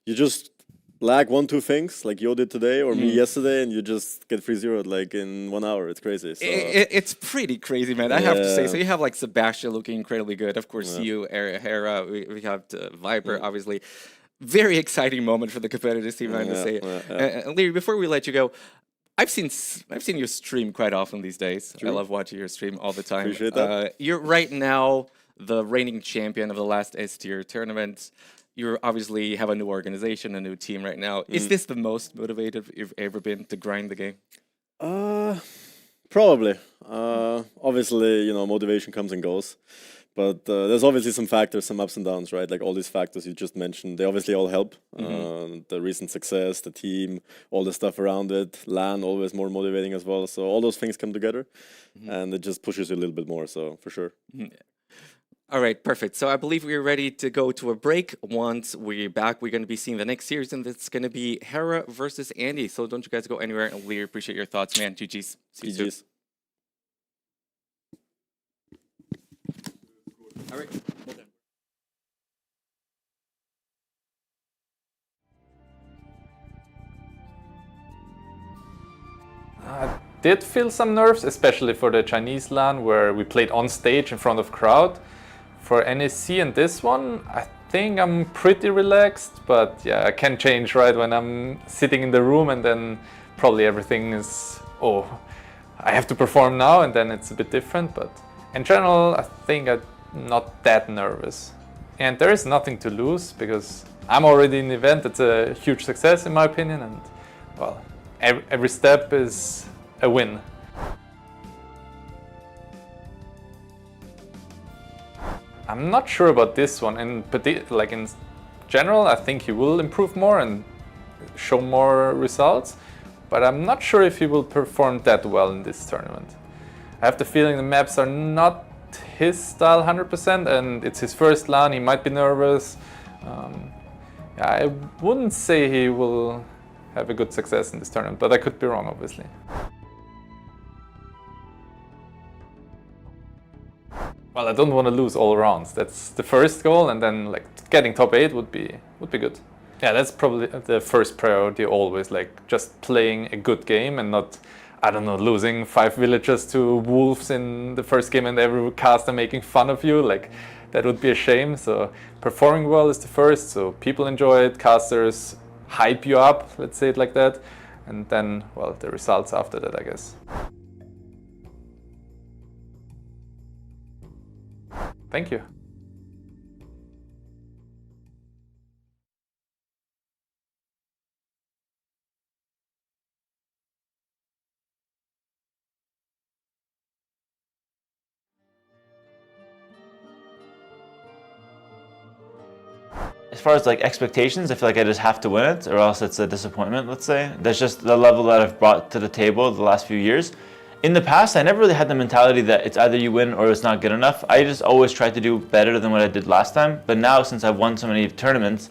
You just lack 1-2 things like Yo did today or me yesterday, and you just get 3-0 like in 1 hour. It's crazy. So. It's pretty crazy, man. I have to say. So you have like Sebastian looking incredibly good. Of course, you, Hera. We have Viper, obviously. Very exciting moment for the competitive team, I have to say. And Leary, before we let you go, I've seen you stream quite often these days. True. I love watching your stream all the time. Appreciate that. You're right now the reigning champion of the last S-tier tournament. You obviously have a new organization, a new team right now. Is this the most motivated you've ever been to grind the game? Probably. Obviously, you know, motivation comes and goes. But there's obviously some factors, some ups and downs, right? Like all these factors you just mentioned, they obviously all help. The recent success, the team, all the stuff around it, LAN always more motivating as well. So all those things come together and it just pushes you a little bit more, so for sure. All right, perfect. So I believe we're ready to go to a break. Once we're back, we're going to be seeing the next series, and it's going to be Hera versus Andy. So don't you guys go anywhere, and we appreciate your thoughts, man. GG's. See you soon. All right. Well done. I did feel some nerves, especially for the Chinese LAN where we played on stage in front of crowd. For NEC and this one, I think I'm pretty relaxed, but yeah, I can change right when I'm sitting in the room and then probably everything is, oh, I have to perform now, and then it's a bit different, but in general, I think I'm not that nervous. And there is nothing to lose because I'm already in the event. It's a huge success in my opinion, and well, every step is a win. I'm not sure about this one, and like in general, I think he will improve more and show more results, but I'm not sure if he will perform that well in this tournament. I have the feeling the maps are not his style 100%, and it's his first LAN. He might be nervous. I wouldn't say he will have a good success in this tournament, but I could be wrong, obviously. Well, I don't want to lose all rounds. That's the first goal, and then like getting top 8 would be good. Yeah, that's probably the first priority always, like just playing a good game and not, I don't know, losing 5 villagers to wolves in the first game and every caster making fun of you. Like that would be a shame. So performing well is the first, so people enjoy it, casters hype you up, let's say it like that, and then, well, the results after that, I guess. Thank you. As far as like expectations, I feel like I just have to win it or else it's a disappointment, let's say. That's just the level that I've brought to the table the last few years. In the past, I never really had the mentality that it's either you win or it's not good enough. I just always tried to do better than what I did last time. But now, since I've won so many tournaments,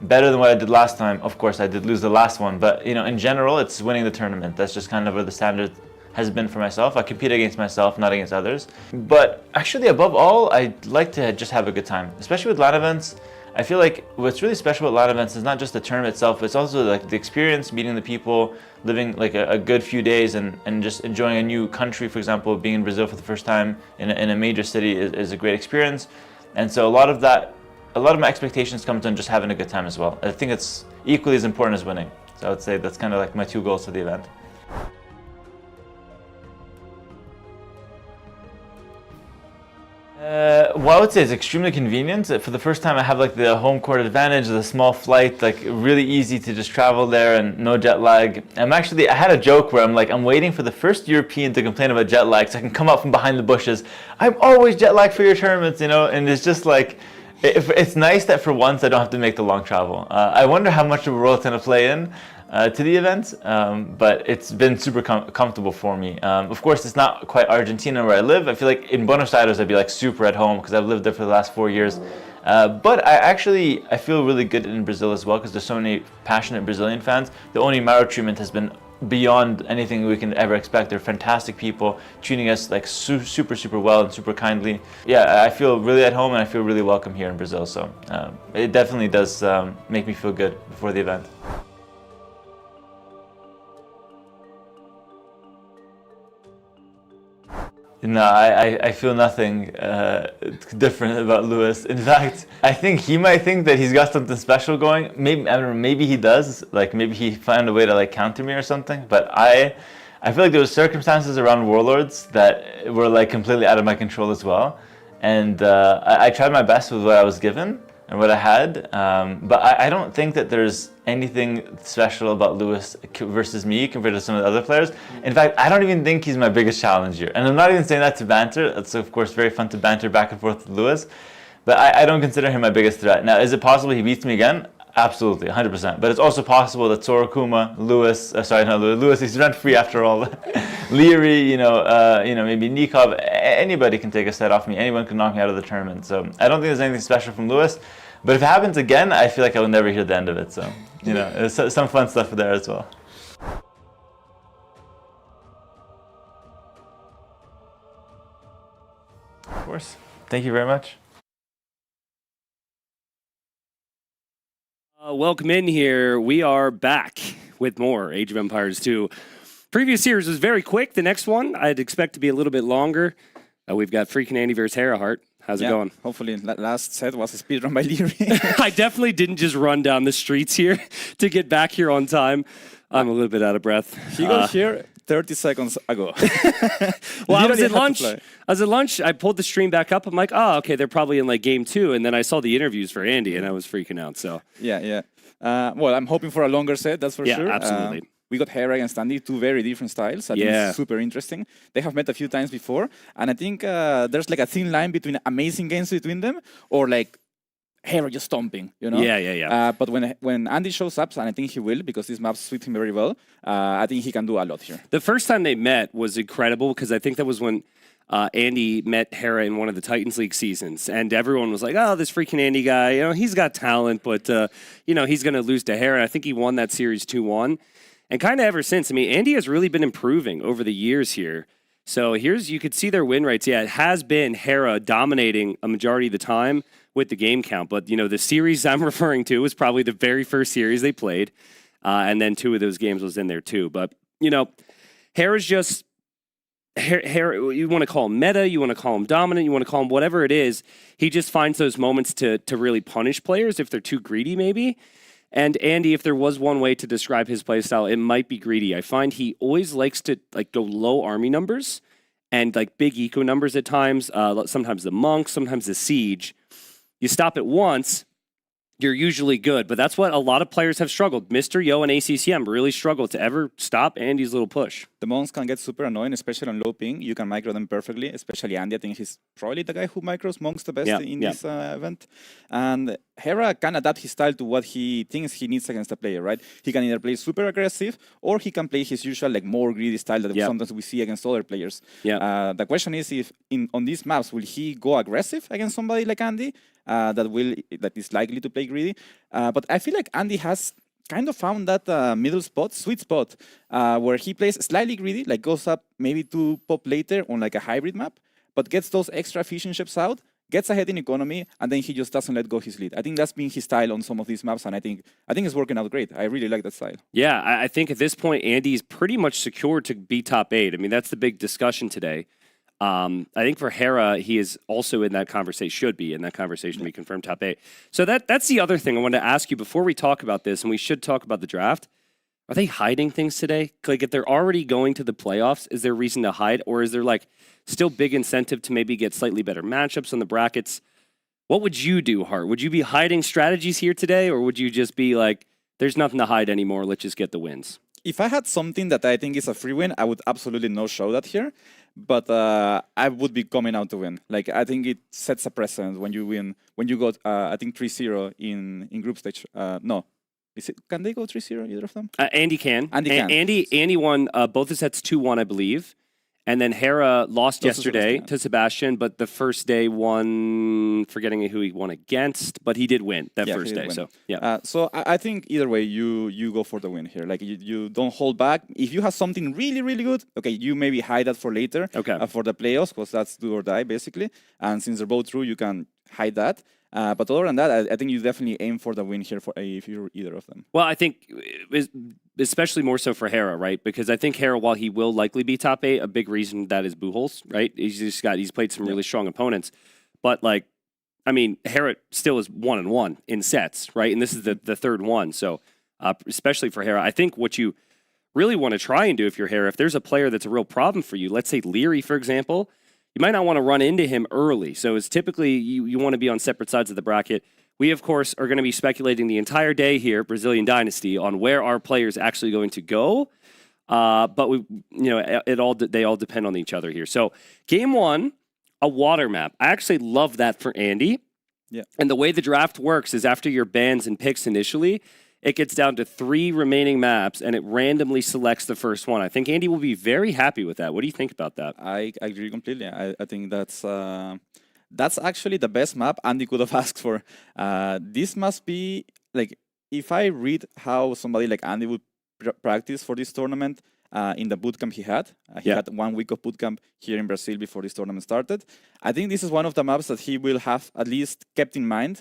better than what I did last time. Of course, I did lose the last one, but you know, in general, it's winning the tournament. That's just kind of where the standard has been for myself. I compete against myself, not against others. But actually, above all, I like to just have a good time, especially with LAN events. I feel like what's really special with LAN events is not just the tournament itself, it's also like the experience, meeting the people, living like a good few days and just enjoying a new country. For example, being in Brazil for the first time in a major city is a great experience. And so a lot of my expectations come from just having a good time as well. I think it's equally as important as winning. So I would say that's kind of like my 2 goals for the event. Well, I would say it's extremely convenient. For the first time, I have like the home court advantage, the small flight, like really easy to just travel there and no jet lag. I had a joke where I'm waiting for the first European to complain about jet lag so I can come up from behind the bushes. I'm always jet lagged for your tournaments, you know, and it's just like, it's nice that for once I don't have to make the long travel. I wonder how much of a role it's going to play in to the event, but it's been super comfortable for me. Of course, it's not quite Argentina where I live. I feel like in Buenos Aires I'd be like super at home because I've lived there for the last 4 years. But I feel really good in Brazil as well because there's so many passionate Brazilian fans. The Onimaro treatment has been beyond anything we can ever expect. They're fantastic people, treating us like super well and super kindly. Yeah, I feel really at home and I feel really welcome here in Brazil. So it definitely does make me feel good before the event. No, I feel nothing different about Lewis. In fact, I think he might think that he's got something special going. Maybe, I don't know, maybe he does. Like maybe he found a way to like counter me or something. But I feel like there were circumstances around Warlords that were like completely out of my control as well. And I tried my best with what I was given and what I had. But I don't think that there's anything special about Lewis versus me compared to some of the other players. In fact, I don't even think he's my biggest challenge here. And I'm not even saying that to banter. It's of course very fun to banter back and forth with Lewis. But I don't consider him my biggest threat. Now, is it possible he beats me again? Absolutely, 100%. But it's also possible that Sorokuma, Lewis, Lewis is rent-free after all. Leary, maybe Nikov, anybody can take a set off me. Anyone can knock me out of the tournament. So I don't think there's anything special from Lewis. But if it happens again, I feel like I will never hear the end of it. So, there's some fun stuff there as well. Of course. Thank you very much. Welcome in here. We are back with more Age of Empires 2. Previous series was very quick. The next one, I'd expect to be a little bit longer. We've got freaking Andy versus Herahart. How's it going? Hopefully, last set was a speed run by Leary. I definitely didn't just run down the streets here to get back here on time. I'm a little bit out of breath. He got here 30 seconds ago. Well, I was at lunch. I pulled the stream back up. I'm like, oh, okay, they're probably in like game 2. And then I saw the interviews for Andy, and I was freaking out. So yeah. Well, I'm hoping for a longer set. That's for sure. Yeah, absolutely. We got Hera and Andy, two very different styles. I think it's super interesting. They have met a few times before, and I think there's like a thin line between amazing games between them or like Hera just stomping, Yeah. But when Andy shows up, and I think he will because these maps suit him very well, I think he can do a lot here. The first time they met was incredible because I think that was when Andy met Hera in one of the Titans League seasons, and everyone was like, "Oh, this freaking Andy guy, he's got talent, but he's going to lose to Hera." I think he won that series 2-1. And kind of ever since, I mean, Andy has really been improving over the years here. So you could see their win rates. Yeah, it has been Hera dominating a majority of the time with the game count. But, the series I'm referring to was probably the very first series they played. And then 2 of those games was in there too. But, Hera's just, Hera, you want to call him meta, you want to call him dominant, you want to call him whatever it is. He just finds those moments to really punish players if they're too greedy maybe. And Andy, if there was one way to describe his playstyle, it might be greedy. I find he always likes to go low army numbers and big eco numbers at times. Sometimes the monks, sometimes the siege. You stop it once, you're usually good. But that's what a lot of players have struggled. Mr. Yo and ACCM really struggled to ever stop Andy's little push. The monks can get super annoying, especially on low ping. You can micro them perfectly, especially Andy. I think he's probably the guy who micros monks the best in this event. And Hera can adapt his style to what he thinks he needs against a player, right? He can either play super aggressive or he can play his usual more greedy style that sometimes we see against other players. The question is if on these maps, will he go aggressive against somebody like Andy that is likely to play greedy? But I feel like Andy has kind of found that middle spot, sweet spot, where he plays slightly greedy, goes up maybe to pop later on a hybrid map, but gets those extra fusion ships out, gets ahead in economy, and then he just doesn't let go his lead. I think that's been his style on some of these maps, and I think it's working out great. I really like that style. Yeah, I think at this point, Andy's pretty much secured to be top 8. I mean, that's the big discussion today. I think for Hera, he is also in that conversation, should be in that conversation to be confirmed top 8. So that's the other thing I wanted to ask you before we talk about this, and we should talk about the draft. Are they hiding things today? If they're already going to the playoffs, is there reason to hide? Or is there still big incentive to maybe get slightly better matchups on the brackets? What would you do, Hart? Would you be hiding strategies here today? Or would you just be there's nothing to hide anymore, let's just get the wins? If I had something that I think is a free win, I would absolutely not show that here. But I would be coming out to win. I think it sets a precedent when you win. When you got, I think 3-0 in group stage. No, can they go 3-0? Either of them? Andy can. Andy can. Andy won both the sets 2-1, I believe. And then Hera lost yesterday to Sebastian, but the first day won, forgetting who he won against, but he did win that first day. Win. So yeah. So I think either way, you go for the win here. Like you don't hold back. If you have something really, really good, okay, you maybe hide that for later, for the playoffs, because that's do or die basically. And since they're both true, you can hide that. But other than that, I think you definitely aim for the win here for if you're either of them. Well, I think especially more so for Hera, right? Because I think Hera, while he will likely be top 8, a big reason that is Buchholz, right? He's played some really strong opponents, but like, I mean, Hera still is 1-1 in sets, right? And this is the third one, so especially for Hera, I think what you really want to try and do if you're Hera, if there's a player that's a real problem for you, let's say Leary, for example. You might not want to run into him early. So it's typically you want to be on separate sides of the bracket. We, of course, are going to be speculating the entire day here, Brazilian Dynasty, on where our players actually going to go. But they all depend on each other here. So game 1, a water map. I actually love that for Andy. Yeah. And the way the draft works is after your bans and picks initially, it gets down to 3 remaining maps, and it randomly selects the first one. I think Andy will be very happy with that. What do you think about that? I agree completely. I think that's actually the best map Andy could have asked for. This must be, like, if I read how somebody like Andy would practice for this tournament in the bootcamp he had. He had 1 week of bootcamp here in Brazil before this tournament started. I think this is one of the maps that he will have at least kept in mind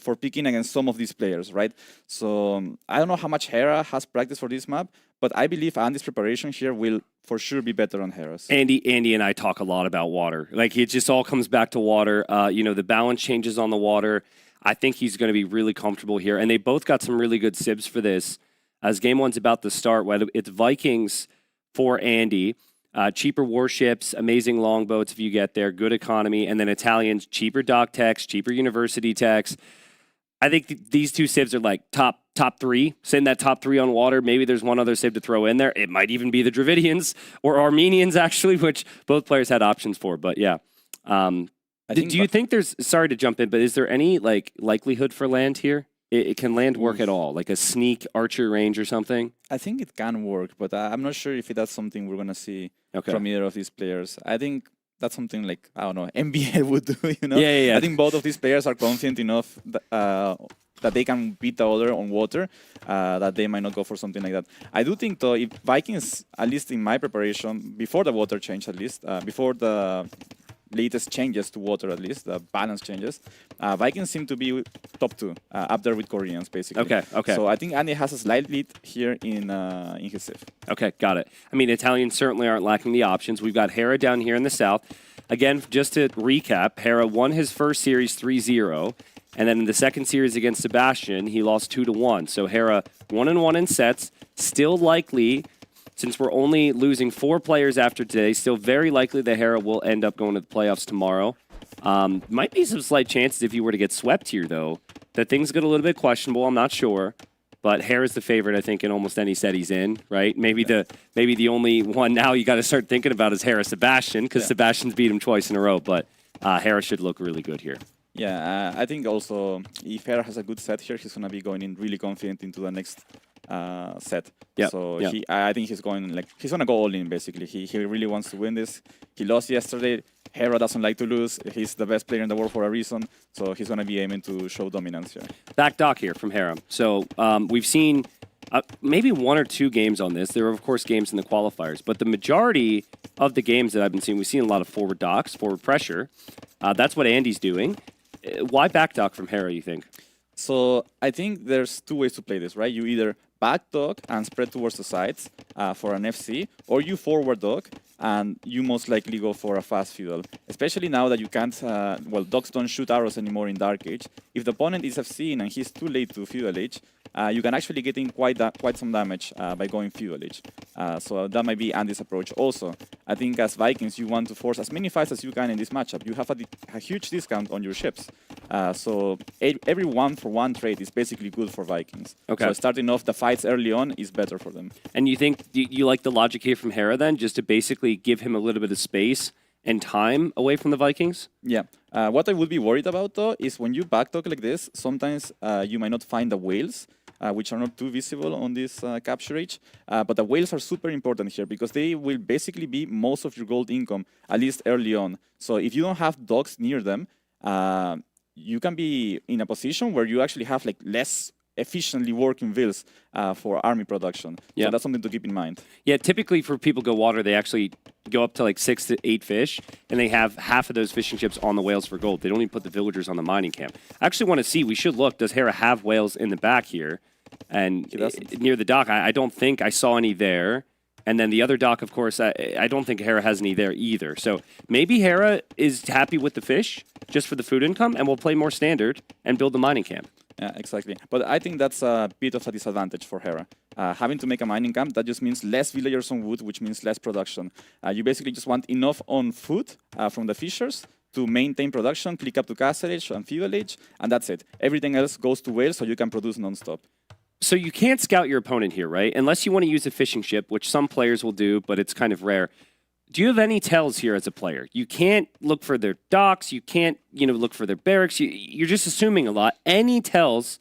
for picking against some of these players, right? So I don't know how much Hera has practiced for this map, but I believe Andy's preparation here will for sure be better on Hera's. Andy and I talk a lot about water. Like, it just all comes back to water. The balance changes on the water. I think he's going to be really comfortable here. And they both got some really good sibs for this. As game 1's about to start, whether it's Vikings for Andy, cheaper warships, amazing longboats if you get there, good economy, and then Italians, cheaper dock techs, cheaper university techs. I think these 2 sibs are like top 3. Send that top 3 on water. Maybe there's one other sib to throw in there. It might even be the Dravidians or Armenians, actually, which both players had options for. But yeah. Do you think there's, sorry to jump in, but is there any likelihood for land here? It can land work at all, like a sneak archer range or something? I think it can work, but I'm not sure if that's something we're going to see from either of these players. I think that's something like, I don't know, NBA would do, Yeah. I think both of these players are confident enough that they can beat the other on water, that they might not go for something like that. I do think, though, if Vikings, at least in my preparation, before the water change, at least, before the latest changes to water, at least the balance changes, Vikings seem to be top 2, up there with Koreans, basically. Okay. So I think Andy has a slight lead here in his Civ. Okay, got it. I mean, Italians certainly aren't lacking the options. We've got Hera down here in the south. Again, just to recap, Hera won his first series 3-0, and then in the second series against Sebastian, he lost 2-1. So Hera 1-1 in sets, still likely. Since we're only losing 4 players after today, still very likely that Hera will end up going to the playoffs tomorrow. Might be some slight chances if you were to get swept here, though, that things get a little bit questionable. I'm not sure. But Hera's the favorite, I think, in almost any set he's in, right? Maybe the only one now you got to start thinking about is Hera Sebastian, because Sebastian's beat him twice in a row. But Hera should look really good here. Yeah, I think also if Hera has a good set here, he's going to be going in really confident into the next set. So I think he's going to go all in, basically. He really wants to win this. He lost yesterday. Hera doesn't like to lose. He's the best player in the world for a reason. So he's going to be aiming to show dominance here. Back dock here from Hera. So we've seen maybe 1 or 2 games on this. There are, of course, games in the qualifiers. But the majority of the games that I've been seeing, we've seen a lot of forward docks, forward pressure. That's what Andy's doing. Why back dock from Hera, you think? So I think there's 2 ways to play this, right? You either back dock and spread towards the sides for an FC, or you forward dock and you most likely go for a fast feudal. Especially now that you can't, docks don't shoot arrows anymore in Dark Age. If the opponent is FC and he's too late to feudal age, you can actually get in quite some damage by going feudal age. So that might be Andy's approach. Also, I think as Vikings, you want to force as many fights as you can in this matchup. You have a huge discount on your ships. So every 1-for-1 trade is basically good for Vikings. Okay. So starting off the fights early on is better for them. And you think you like the logic here from Hera then, just to basically give him a little bit of space and time away from the Vikings? Yeah. What I would be worried about, though, is when you backtalk like this, sometimes you might not find the whales which are not too visible on this capture age. But the whales are super important here because they will basically be most of your gold income, at least early on. So if you don't have docks near them, you can be in a position where you actually have like less efficiently working vills for army production. Yeah. So that's something to keep in mind. Yeah, typically for people go water, they actually go up to like 6 to 8 fish, and they have half of those fishing ships on the whales for gold. They don't even put the villagers on the mining camp. I actually want to see, we should look, does Hera have whales in the back here? And near the dock, I don't think I saw any there. And then the other dock, of course, I don't think Hera has any there either. So maybe Hera is happy with the fish just for the food income, and will play more standard and build the mining camp. Yeah, exactly. But I think that's a bit of a disadvantage for Hera. Having to make a mining camp, that just means less villagers on wood, which means less production. You basically just want enough on food from the fishers to maintain production, click up to castle age and fuel age, and that's it. Everything else goes to whales so you can produce non-stop. So you can't scout your opponent here, right? Unless you want to use a fishing ship, which some players will do, but it's kind of rare. Do you have any tells here as a player? You can't look for their docks. You can't, look for their barracks. You're just assuming a lot. Any tells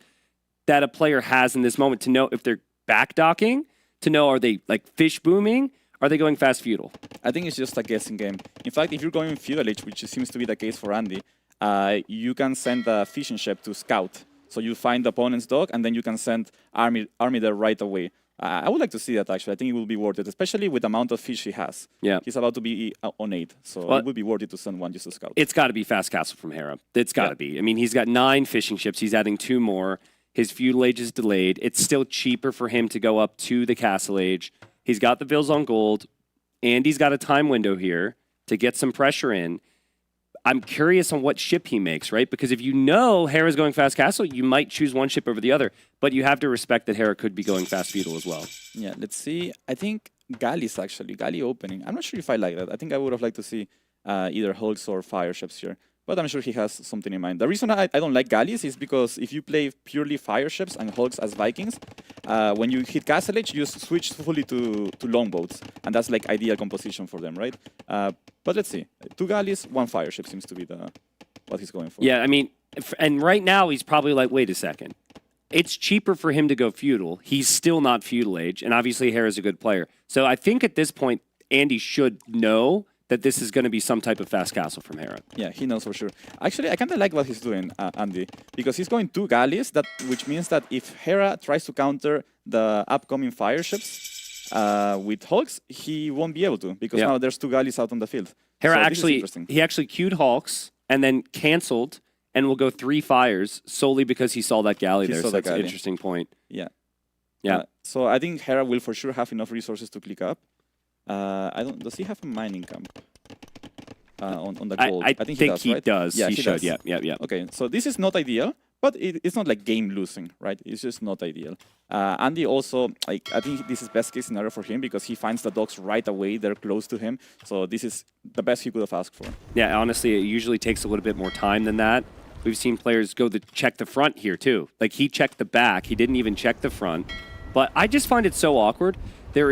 that a player has in this moment to know if they're back docking, to know are they like fish booming, are they going fast feudal? I think it's just a guessing game. In fact, if you're going feudal age, which seems to be the case for Andy, you can send a fishing ship to scout. So you find the opponent's dock, and then you can send army there right away. I would like to see that, actually. I think it will be worth it, especially with the amount of fish he has. Yeah. He's about to be on 8, so it would be worth it to send one just to scout. It's got to be fast castle from Hera. It's got to be. I mean, he's got 9 fishing ships. He's adding 2 more. His feudal age is delayed. It's still cheaper for him to go up to the castle age. He's got the vills on gold, and he's got a time window here to get some pressure in. I'm curious on what ship he makes, right? Because if you know Hera's going fast castle, you might choose one ship over the other. But you have to respect that Hera could be going fast feudal as well. Yeah, let's see. I think galleys, actually. Galley opening. I'm not sure if I like that. I think I would have liked to see either hulks or fire ships here. But I'm sure he has something in mind. The reason I don't like galleys is because if you play purely fire ships and hulks as Vikings, when you hit castle age, you switch fully to longboats. And that's like ideal composition for them, right? But let's see. 2 galleys, 1 fire ship seems to be what he's going for. Yeah, I mean, and right now he's probably like, wait a second. It's cheaper for him to go feudal. He's still not feudal age, and obviously Hera's a good player. So I think at this point, Andy should know that this is going to be some type of fast castle from Hera. Yeah, he knows for sure. Actually, I kind of like what he's doing, Andy, because he's going 2 galleys, which means that if Hera tries to counter the upcoming fire ships with hulks, he won't be able to, because now there's 2 galleys out on the field. Hera he actually queued hulks and then canceled and will go 3 fires solely because he saw that galley there. So that's an interesting point. Yeah. Yeah. So I think Hera will for sure have enough resources to click up. Does he have a mining camp on the gold? I think he does. Yeah, he should. does. Yeah. Okay, so this is not ideal, but it's not like game losing, right? It's just not ideal. Andy also, I think this is best case scenario for him because he finds the docks right away. They're close to him, so this is the best he could have asked for. Yeah, honestly, it usually takes a little bit more time than that. We've seen players go to check the front here too. Like he checked the back, he didn't even check the front. But I just find it so awkward. There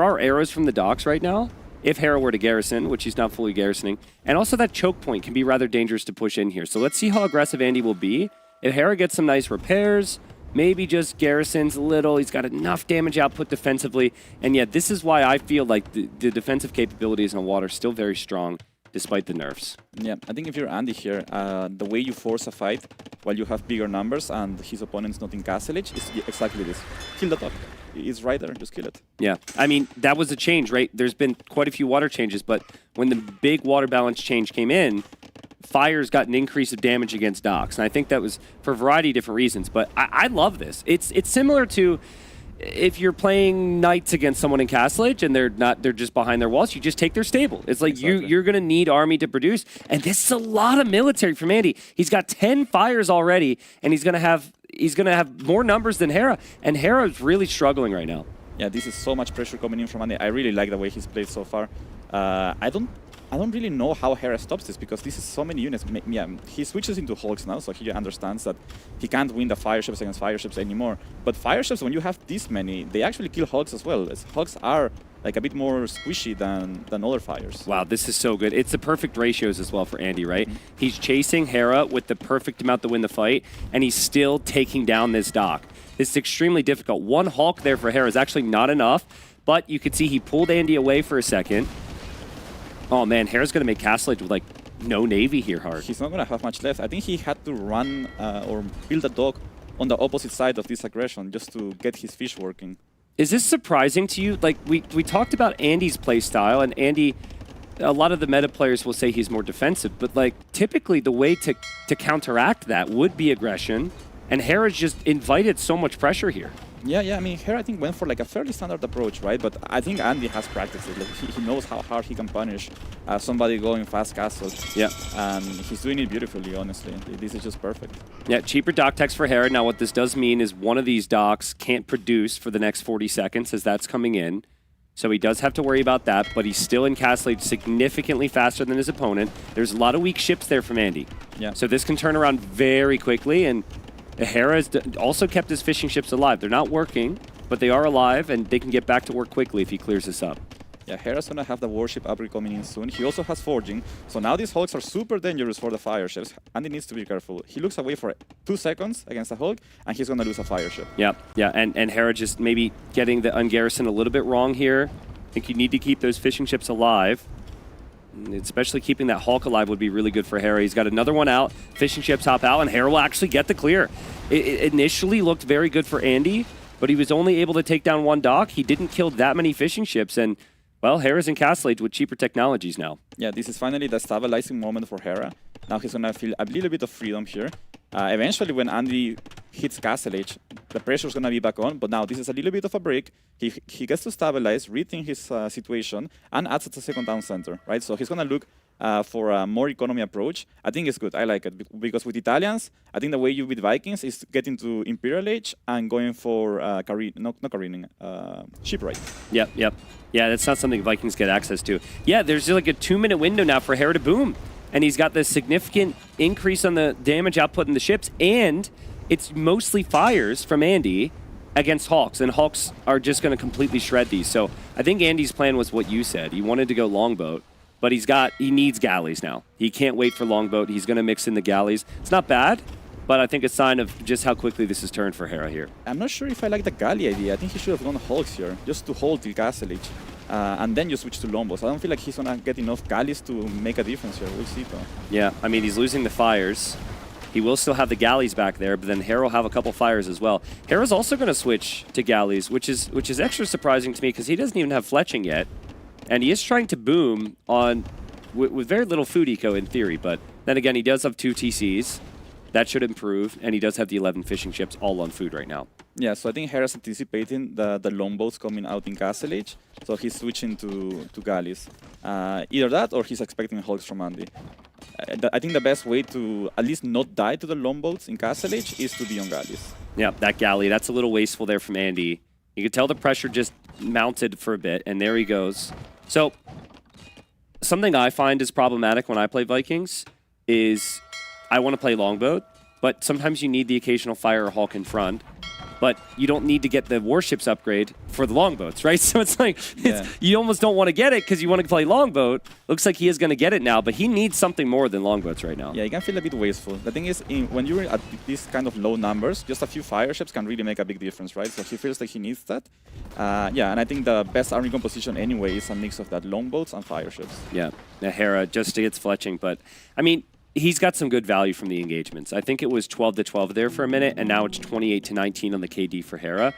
are arrows from the docks right now, if Hera were to garrison, which he's not fully garrisoning. And also that choke point can be rather dangerous to push in here. So let's see how aggressive Andy will be. If Hera gets some nice repairs, maybe just garrisons a little, he's got enough damage output defensively. And yeah, this is why I feel like the defensive capabilities in the water are still very strong, despite the nerfs. Yeah, I think if you're Andy here, the way you force a fight while you have bigger numbers and his opponent's not in castle age is exactly this. Kill the top. It's right there, just kill it. Yeah, I mean, that was a change, right? There's been quite a few water changes, but when the big water balance change came in, Fire's got an increase of damage against docks. And I think that was for a variety of different reasons, but I love this. It's similar to if you're playing knights against someone in Castle Age and they're just behind their walls, you just take their stable. It's like you're going to need army to produce. And this is a lot of military from Andy. He's got 10 fires already, and he's going to have more numbers than Hera, and Hera is really struggling right now. Yeah, this is so much pressure coming in from Andy. I really like the way he's played so far. I don't really know how Hera stops this because this is so many units. Yeah, he switches into hulks now, so he understands that he can't win the fire ships against fire ships anymore. But fire ships, when you have this many, they actually kill hulks as well. Hulks are like a bit more squishy than other fires. Wow, this is so good. It's the perfect ratios as well for Andy, right? He's chasing Hera with the perfect amount to win the fight, and he's still taking down this dock. This is extremely difficult. One Hulk there for Hera is actually not enough, but you could see he pulled Andy away for a second. Oh man, Hera's going to make Castle Age with like no Navy here, Hard. He's not going to have much left. I think he had to run or build a dock on the opposite side of this aggression just to get his fish working. Is this surprising to you? Like, we talked about Andy's play style, and Andy, a lot of the meta players will say he's more defensive, but like typically the way to counteract that would be aggression, and Hera's just invited so much pressure here. Yeah, I mean, Hera, I think, went for like a fairly standard approach, right? But I think Andy has practiced it. Like, he knows how hard he can punish somebody going fast castle. Yeah. And he's doing it beautifully, honestly. This is just perfect. Yeah, cheaper dock techs for Hera. Now, what this does mean is one of these docks can't produce for the next 40 seconds as that's coming in. So he does have to worry about that, but he's still in Castle Age significantly faster than his opponent. There's a lot of weak ships there from Andy. Yeah. So this can turn around very quickly, and Hera has also kept his fishing ships alive. They're not working, but they are alive, and they can get back to work quickly if he clears this up. Yeah, Hera's gonna have the warship upgrade coming in soon. He also has forging, so now these hulks are super dangerous for the fire ships, and he needs to be careful. He looks away for 2 seconds against a hulk, and he's gonna lose a fire ship. Yeah, and Hera just maybe getting the ungarrison a little bit wrong here. I think you need to keep those fishing ships alive. Especially keeping that Hulk alive would be really good for Hera. He's got another one out. Fishing ships hop out, and Hera will actually get the clear. It initially looked very good for Andy, but he was only able to take down one dock. He didn't kill that many fishing ships, and, well, Hera's in Castle Age with cheaper technologies now. Yeah, this is finally the stabilizing moment for Hera. Now he's gonna feel a little bit of freedom here. Eventually, when Andy hits Castle Age, the pressure's gonna be back on, but now this is a little bit of a break. He gets to stabilize, rethink his situation, and adds a second down center, right? So he's gonna look for a more economy approach. I think it's good. I like it because with Italians, I think the way you beat Vikings is getting to Imperial Age and going for shipwright. Yep. Yeah, that's not something Vikings get access to. Yeah, there's like a 2-minute window now for Hera to boom. And he's got this significant increase on the damage output in the ships, and it's mostly fires from Andy against Hawks, and Hawks are just going to completely shred these. So I think Andy's plan was what you said. He wanted to go longboat, but he needs galleys now. He can't wait for longboat. He's going to mix in the galleys. It's not bad, but I think a sign of just how quickly this has turned for Hera here. I'm not sure if I like the galley idea. I think he should have gone Hulks here, just to hold the Castle Age. And then you switch to longbows. I don't feel like he's gonna get enough galleys to make a difference here. We'll see though. Yeah, I mean, he's losing the fires. He will still have the galleys back there, but then Hera will have a couple fires as well. Hera's also going to switch to galleys, which is extra surprising to me because he doesn't even have fletching yet. And he is trying to boom on with very little food eco in theory, but then again, he does have 2 TCs. That should improve, and he does have the 11 fishing ships all on food right now. Yeah, so I think Hera's anticipating the longboats coming out in Castle Age, so he's switching to galleys. Either that, or he's expecting hulks from Andy. I think the best way to at least not die to the longboats in Castle Age is to be on galleys. Yeah, that galley, that's a little wasteful there from Andy. You can tell the pressure just mounted for a bit, and there he goes. So, something I find is problematic when I play Vikings is I want to play longboat, but sometimes you need the occasional fire or hulk in front, but you don't need to get the warships upgrade for the longboats, right? So it's like, you almost don't want to get it because you want to play longboat. Looks like he is going to get it now, but he needs something more than longboats right now. Yeah, you can feel a bit wasteful. The thing is, when you're at these kind of low numbers, just a few fire ships can really make a big difference, right? So he feels like he needs that. Yeah, and I think the best army composition anyway is a mix of that longboats and fire ships. Yeah, Hera just gets fletching, but I mean, he's got some good value from the engagements. I think it was 12-12 there for a minute, and now it's 28-19 on the KD for Hera.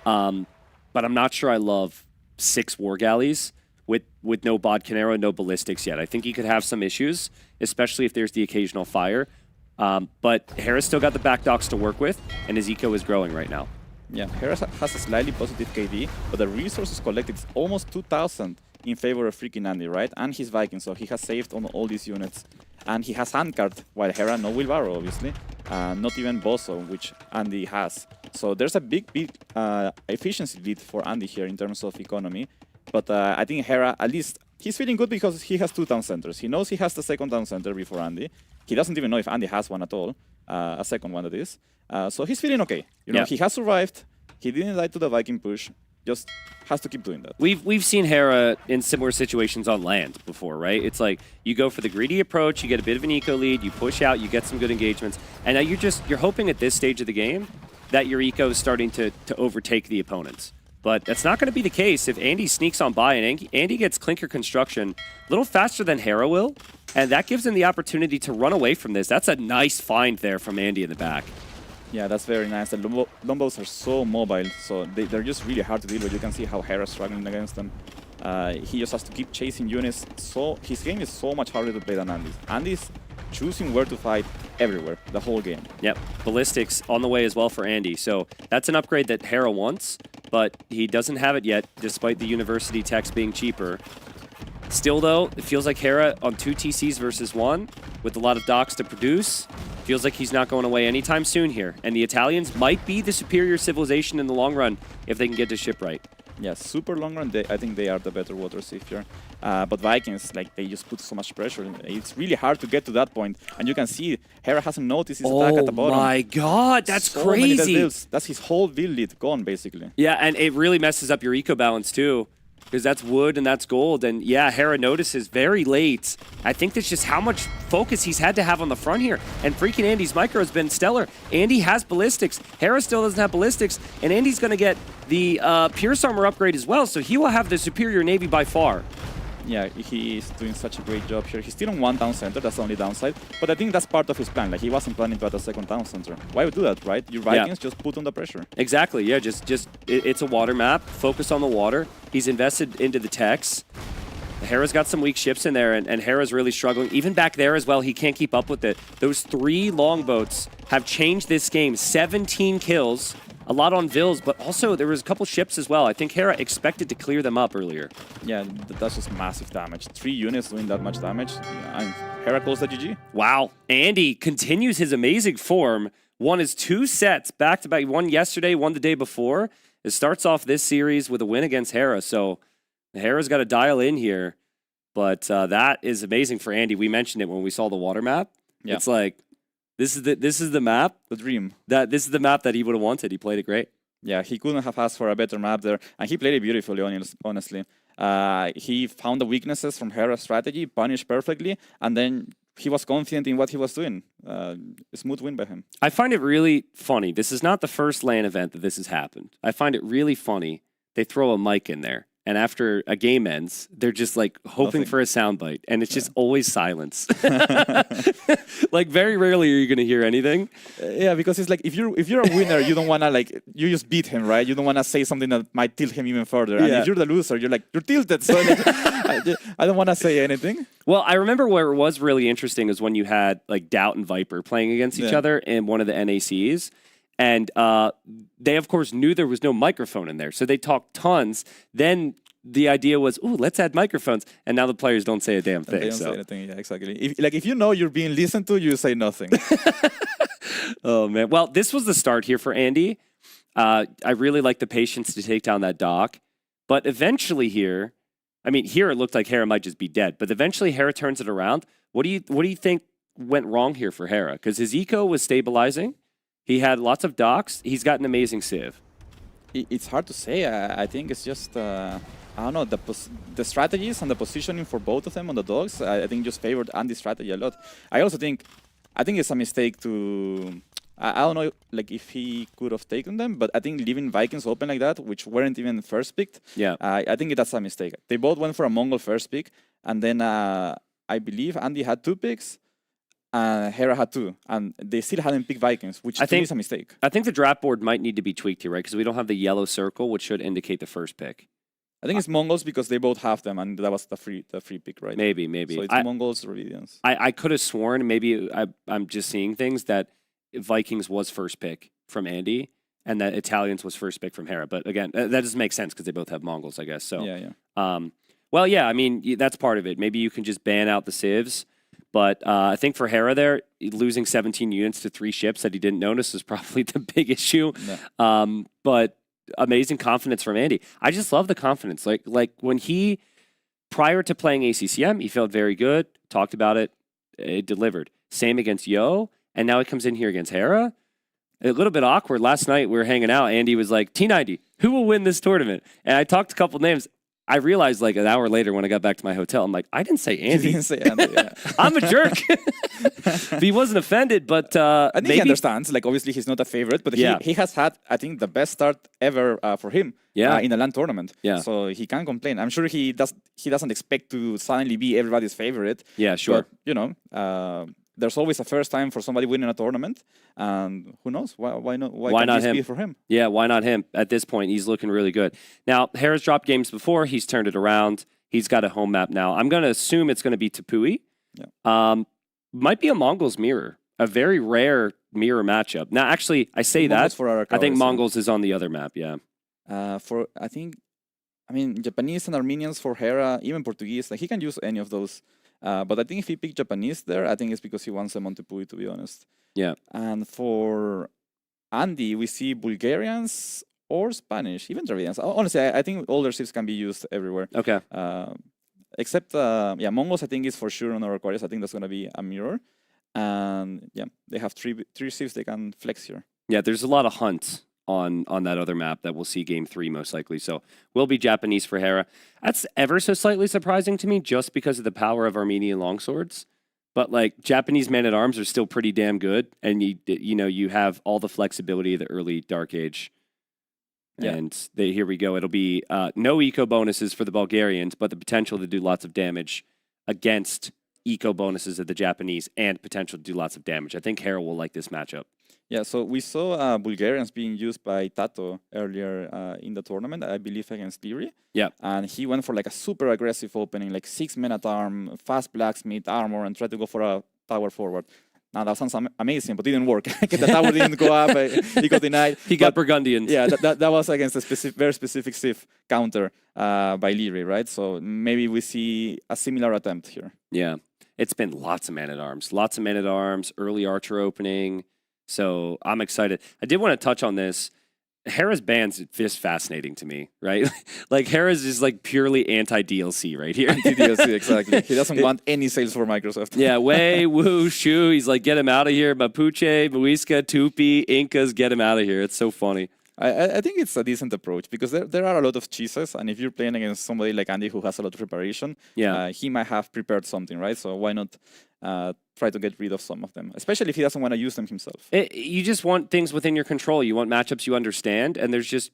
But I'm not sure I love 6 war galleys with no Bodcanero, no ballistics yet. I think he could have some issues, especially if there's the occasional fire. But Hera's still got the back docks to work with, and his eco is growing right now. Yeah, Hera has a slightly positive KD, but the resources collected is almost 2,000 in favor of freaking Andy, right? And he's Viking, so he has saved on all these units. And he has handcard, while Hera no wheelbarrow, obviously. Not even Bosso, which Andy has. So there's a big efficiency lead for Andy here in terms of economy. But I think Hera, at least, he's feeling good because he has 2 town centers. He knows he has the second town center before Andy. He doesn't even know if Andy has one at all. A second one, that is. So he's feeling okay. You know, he has survived. He didn't die to the Viking push. Just has to keep doing that. We've seen Hera in similar situations on land before, right? It's like you go for the greedy approach, you get a bit of an eco lead, you push out, you get some good engagements, and now you're hoping at this stage of the game that your eco is starting to overtake the opponents. But that's not going to be the case if Andy sneaks on by and Andy gets Clinker Construction a little faster than Hera will, and that gives him the opportunity to run away from this. That's a nice find there from Andy in the back. Yeah, that's very nice. The Lombos are so mobile, so they're just really hard to deal with. You can see how Hera's struggling against them. He just has to keep chasing units. So his game is so much harder to play than Andy's. Andy's choosing where to fight everywhere, the whole game. Yep, Ballistics on the way as well for Andy. So that's an upgrade that Hera wants, but he doesn't have it yet, despite the University techs being cheaper. Still, though, it feels like Hera on 2 TCs versus 1, with a lot of docks to produce. Feels like he's not going away anytime soon here. And the Italians might be the superior civilization in the long run if they can get to ship right. Yeah, super long run, I think they are the better water safe here. But Vikings, like, they just put so much pressure. It's really hard to get to that point. And you can see Hera hasn't noticed his attack at the bottom. Oh my god, that's so crazy! That's his whole build lead gone, basically. Yeah, and it really messes up your eco balance too, because that's wood and that's gold. And yeah, Hera notices very late. I think that's just how much focus he's had to have on the front here. And freaking Andy's micro has been stellar. Andy has ballistics. Hera still doesn't have ballistics. And Andy's going to get the Pierce Armor upgrade as well, so he will have the superior navy by far. Yeah, he's doing such a great job here. He's still on 1 town center, that's the only downside. But I think that's part of his plan. Like, he wasn't planning to add a 2nd town center. Why would do that, right? Your Vikings just put on the pressure. Exactly, yeah, it's a water map. Focus on the water. He's invested into the techs. Hera's got some weak ships in there, and Hera's really struggling. Even back there as well, he can't keep up with it. Those 3 longboats have changed this game. 17 kills. A lot on Vils, but also there was a couple ships as well. I think Hera expected to clear them up earlier. Yeah, that's just massive damage. 3 units doing that much damage. Yeah, and Hera closed the GG. Wow. Andy continues his amazing form. Won his 2 sets back-to-back. One yesterday, one the day before. It starts off this series with a win against Hera, so Hera's got to dial in here. But that is amazing for Andy. We mentioned it when we saw the water map. Yeah. It's like, this is the map. The dream. This is the map that he would have wanted. He played it great. Yeah, he couldn't have asked for a better map there. And he played it beautifully, honestly. He found the weaknesses from Hera's strategy, punished perfectly, and then he was confident in what he was doing. A smooth win by him. I find it really funny. This is not the first LAN event that this has happened. I find it really funny. They throw a mic in there. And after a game ends, they're just like hoping for a soundbite, and it's just always silence. Like very rarely are you going to hear anything. Yeah, because it's like if you're a winner, you don't want to you just beat him, right? You don't want to say something that might tilt him even further. And if you're the loser, you're tilted. So I don't want to say anything. Well, I remember where it was really interesting is when you had like Doubt and Viper playing against each other in one of the NACs. And they, of course, knew there was no microphone in there. So they talked tons. Then the idea was, ooh, let's add microphones. And now the players don't say a damn thing. They don't say anything, yeah, exactly. If you know you're being listened to, you say nothing. Oh, man. Well, this was the start here for Andy. I really like the patience to take down that dock. But eventually here, I mean, here it looked like Hera might just be dead. But eventually Hera turns it around. What do you think went wrong here for Hera? Because his eco was stabilizing. He had lots of docks. He's got an amazing civ. It's hard to say. I think it's just, I don't know, the strategies and the positioning for both of them on the dogs, I think just favored Andy's strategy a lot. I also think it's a mistake to, I don't know like if he could have taken them, but I think leaving Vikings open like that, which weren't even first picked, I think that's a mistake. They both went for a Mongol first pick, and then I believe Andy had 2 picks. Hera had 2, and they still hadn't picked Vikings, which I think is a mistake. I think the draft board might need to be tweaked here, right? Because we don't have the yellow circle, which should indicate the first pick. I think it's Mongols because they both have them, and that was the free pick, right? Maybe. So it's Mongols or Viridians. I could have sworn, maybe I'm just seeing things, that Vikings was first pick from Andy, and that Italians was first pick from Hera. But again, that doesn't make sense because they both have Mongols, I guess. So well, yeah, I mean, that's part of it. Maybe you can just ban out the civs. But I think for Hera there, losing 17 units to 3 ships that he didn't notice is probably the big issue. No. But amazing confidence from Andy. I just love the confidence. Like when he, prior to playing ACCM, he felt very good, talked about it, it delivered. Same against Yo, and now he comes in here against Hera. A little bit awkward. Last night we were hanging out. Andy was like, T90, who will win this tournament? And I talked a couple names. I realized like an hour later when I got back to my hotel, I'm like, I didn't say Andy. You didn't say Andy, yeah. I'm a jerk. He wasn't offended, but I think maybe he understands. Like, obviously, he's not a favorite, but he has had, I think, the best start ever for him in a LAN tournament. Yeah. So he can't complain. I'm sure he doesn't expect to suddenly be everybody's favorite. Yeah, sure. But, you know, there's always a first time for somebody winning a tournament, and who knows? Why not? Why not him? Be for him? Yeah, why not him? At this point, he's looking really good. Now, Hera's dropped games before. He's turned it around. He's got a home map now. I'm going to assume it's going to be Tepui. Yeah. Might be a Mongols mirror, a very rare mirror matchup. Now, actually, I say Mongols that. for our I think covers, Mongols is on the other map. Yeah. I mean, Japanese and Armenians for Hera, even Portuguese. Like, he can use any of those. But I think if he picked Japanese there, I think it's because he wants them on Tepui, to be honest. Yeah. And for Andy, we see Bulgarians or Spanish, even Dravidians. Honestly, I think all their ships can be used everywhere. Okay. Except, Mongols, I think is for sure on our Aquarius. I think that's going to be a mirror. And yeah, they have three ships they can flex here. Yeah, there's a lot of hunt on that other map that we'll see game 3 most likely. So will be Japanese for Hera. That's ever so slightly surprising to me just because of the power of Armenian longswords. But like Japanese men-at-arms are still pretty damn good. And you have all the flexibility of the early Dark Age. Yeah. And here we go. It'll be no eco bonuses for the Bulgarians, but the potential to do lots of damage against eco bonuses of the Japanese and potential to do lots of damage. I think Hera will like this matchup. Yeah, so we saw Bulgarians being used by Tato earlier in the tournament, I believe against Leary. Yeah. And he went for like a super aggressive opening, like 6 men at arm, fast blacksmith, armor, and tried to go for a tower forward. Now that sounds amazing, but it didn't work. The tower didn't go up. He got denied. He got Burgundians. Yeah, that was against a very specific Civ counter by Leary, right? So maybe we see a similar attempt here. Yeah, it's been lots of men-at-arms, early archer opening. So I'm excited. I did want to touch on this. Hera's ban's just fascinating to me, right? Like Hera's is like purely anti-DLC right here. Anti-DLC, exactly. He doesn't want any sales for Microsoft. Yeah, Wei, Wu, Shu. He's like, get him out of here. Mapuche, Muisca, Tupi, Incas, get him out of here. It's so funny. I think it's a decent approach because there are a lot of cheeses, and if you're playing against somebody like Andy who has a lot of preparation, he might have prepared something, right? So why not try to get rid of some of them, especially if he doesn't want to use them himself. You just want things within your control. You want matchups you understand, and there's just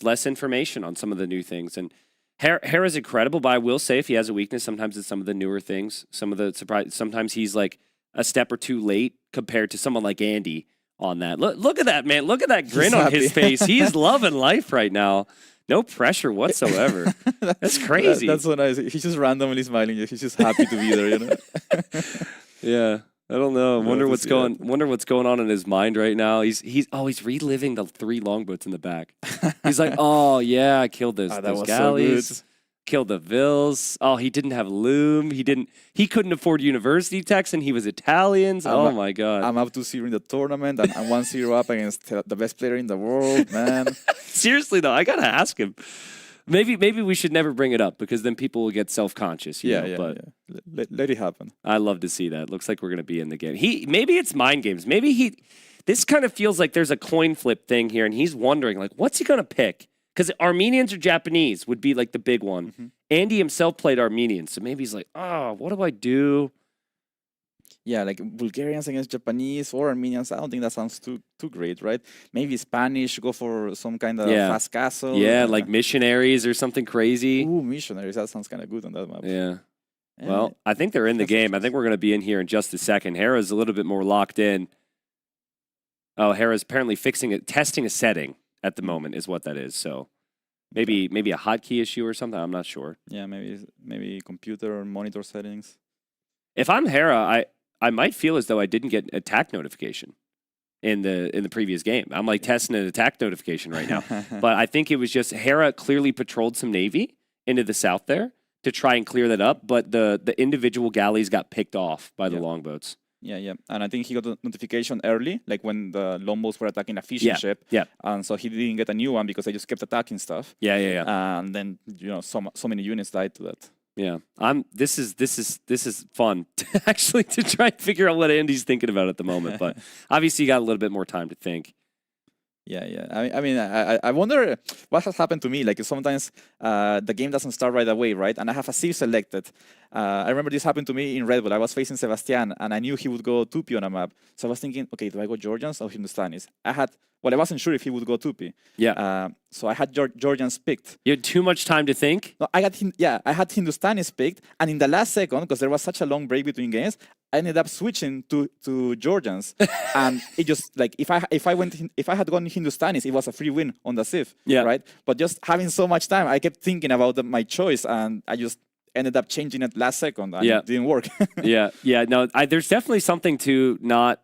less information on some of the new things. And Hera's incredible, but I will say if he has a weakness, sometimes it's some of the newer things, some of the surprise. Sometimes he's like a step or two late compared to someone like Andy on that. Look at that, man. Look at that grin on his face. He's loving life right now. No pressure whatsoever. That's crazy. That's so nice. He's just randomly smiling. He's just happy to be there, you know. Yeah, I don't know. Wonder what's going on in his mind right now. He's reliving the 3 longboats in the back. He's like, oh yeah, I killed those galleys. So killed the Vils. Oh, he didn't have loom. He couldn't afford university techs, and he was Italians. Oh my god. I'm up 2-0 in the tournament, and I'm 1-0 up against the best player in the world, man. Seriously though, I gotta ask him. Maybe we should never bring it up because then people will get self-conscious. Let it happen. I love to see that. Looks like we're gonna be in the game. Maybe it's mind games. This kind of feels like there's a coin flip thing here, and he's wondering like, what's he gonna pick? Because Armenians or Japanese would be like the big one. Mm-hmm. Andy himself played Armenian, so maybe he's like, oh, what do I do? Yeah, like Bulgarians against Japanese or Armenians. I don't think that sounds too great, right? Maybe Spanish, go for some kind of fast castle. Yeah, like missionaries or something crazy. Ooh, missionaries. That sounds kind of good on that map. Yeah. Well, I think they're in the game. I think we're going to be in here in just a second. Hera's a little bit more locked in. Oh, Hera's apparently testing a setting at the moment is what that is. So maybe a hotkey issue or something. I'm not sure. Yeah, maybe computer or monitor settings. If I'm Hera, I might feel as though I didn't get an attack notification in the previous game. I'm like testing an attack notification right now. But I think it was just Hera clearly patrolled some Navy into the south there to try and clear that up. But the individual galleys got picked off by the longboats. Yeah. And I think he got a notification early, like when the longboats were attacking a fishing ship. Yeah. And so he didn't get a new one because they just kept attacking stuff. Yeah. And then, so many units died to that. Yeah. This is fun actually to try and figure out what Andy's thinking about at the moment. But obviously you got a little bit more time to think. Yeah. I wonder what has happened to me. Like sometimes the game doesn't start right away, right? And I have a Civ selected. I remember this happened to me in Red Bull. I was facing Sebastian, and I knew he would go 2P on a map. So I was thinking, okay, do I go Georgians or Hindustanis? I wasn't sure if he would go 2P. Yeah. So I had Georgians picked. You had too much time to think? No, I had Hindustanis picked, and in the last second, because there was such a long break between games, I ended up switching to Georgians, and it just like if I had gone Hindustanis, it was a free win on the Civ, right? But just having so much time, I kept thinking about my choice, and I just ended up changing it last second, and it didn't work. Yeah. No, there's definitely something to not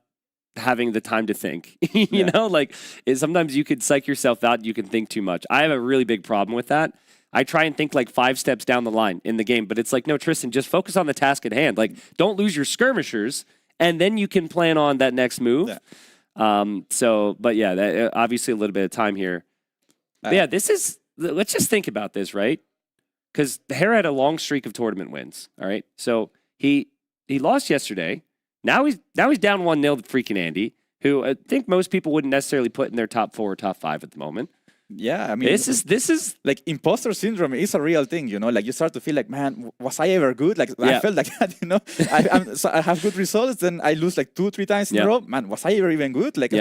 having the time to think. you know, like sometimes you could psych yourself out. You can think too much. I have a really big problem with that. I try and think like 5 steps down the line in the game, but it's like, no, Tristan, just focus on the task at hand. Like, don't lose your skirmishers, and then you can plan on that next move. But yeah, that, obviously a little bit of time here. But let's just think about this, right? Because Hera had a long streak of tournament wins, all right? So he lost yesterday. Now he's down 1-0 to freaking Andy, who I think most people wouldn't necessarily put in their top 4 or top 5 at the moment. Yeah, I mean, this is like imposter syndrome is a real thing, you know. Like you start to feel like, man, was I ever good? Like I felt like that, you know. So I have good results, then I lose like 2-3 times in a row. Man, was I ever even good? Like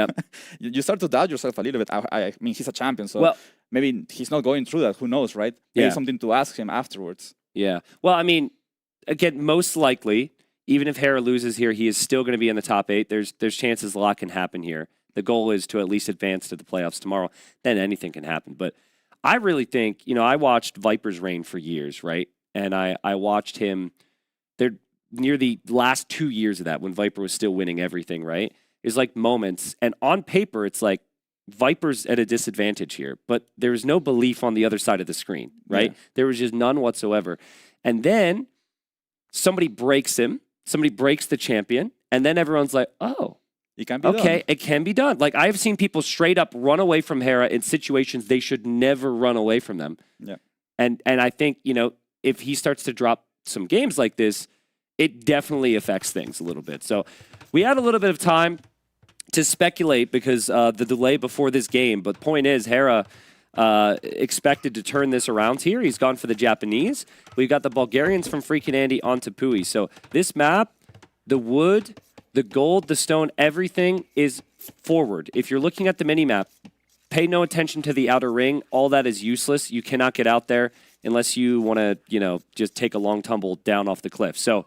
you start to doubt yourself a little bit. I mean, he's a champion, so maybe he's not going through that. Who knows, right? Maybe something to ask him afterwards. Yeah. Well, I mean, again, most likely, even if Hera loses here, he is still going to be in the top 8. There's chances a lot can happen here. The goal is to at least advance to the playoffs tomorrow. Then anything can happen. But I really think, you know, I watched Viper's reign for years, right? And I watched him there near the last 2 years of that when Viper was still winning everything, right? It's like moments. And on paper, it's like Viper's at a disadvantage here. But there's no belief on the other side of the screen, right? Yeah. There was just none whatsoever. And then somebody breaks him. Somebody breaks the champion. And then everyone's like, oh. It can be done. Okay, it can be done. Like, I've seen people straight up run away from Hera in situations they should never run away from them. Yeah. And I think, you know, if he starts to drop some games like this, it definitely affects things a little bit. So we had a little bit of time to speculate because the delay before this game. But point is, Hera expected to turn this around here. He's gone for the Japanese. We've got the Bulgarians from freaking Andy onto Pui. So this map, the wood, the gold, the stone, everything is forward. If you're looking at the mini-map, pay no attention to the outer ring. All that is useless. You cannot get out there unless you want to, you know, just take a long tumble down off the cliff. So,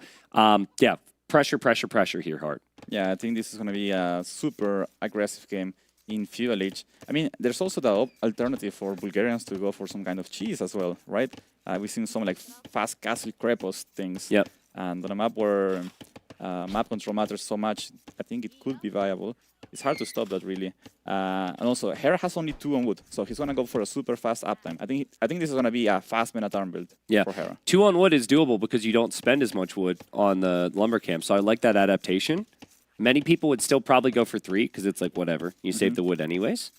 yeah, pressure here, Hart. Yeah, I think this is going to be a super aggressive game in Feudal Age. I mean, there's also the alternative for Bulgarians to go for some kind of cheese as well, right? We've seen some like fast castle crepos things. Yep. And on a map where map control matters so much, I think it could be viable. It's hard to stop that, really. And also, Hera has only 2 on wood, so he's going to go for a super fast uptime. I think this is going to be a fast Minotaur build for Hera. 2 on wood is doable because you don't spend as much wood on the lumber camp, so I like that adaptation. Many people would still probably go for 3 because it's like, whatever. You save the wood anyways.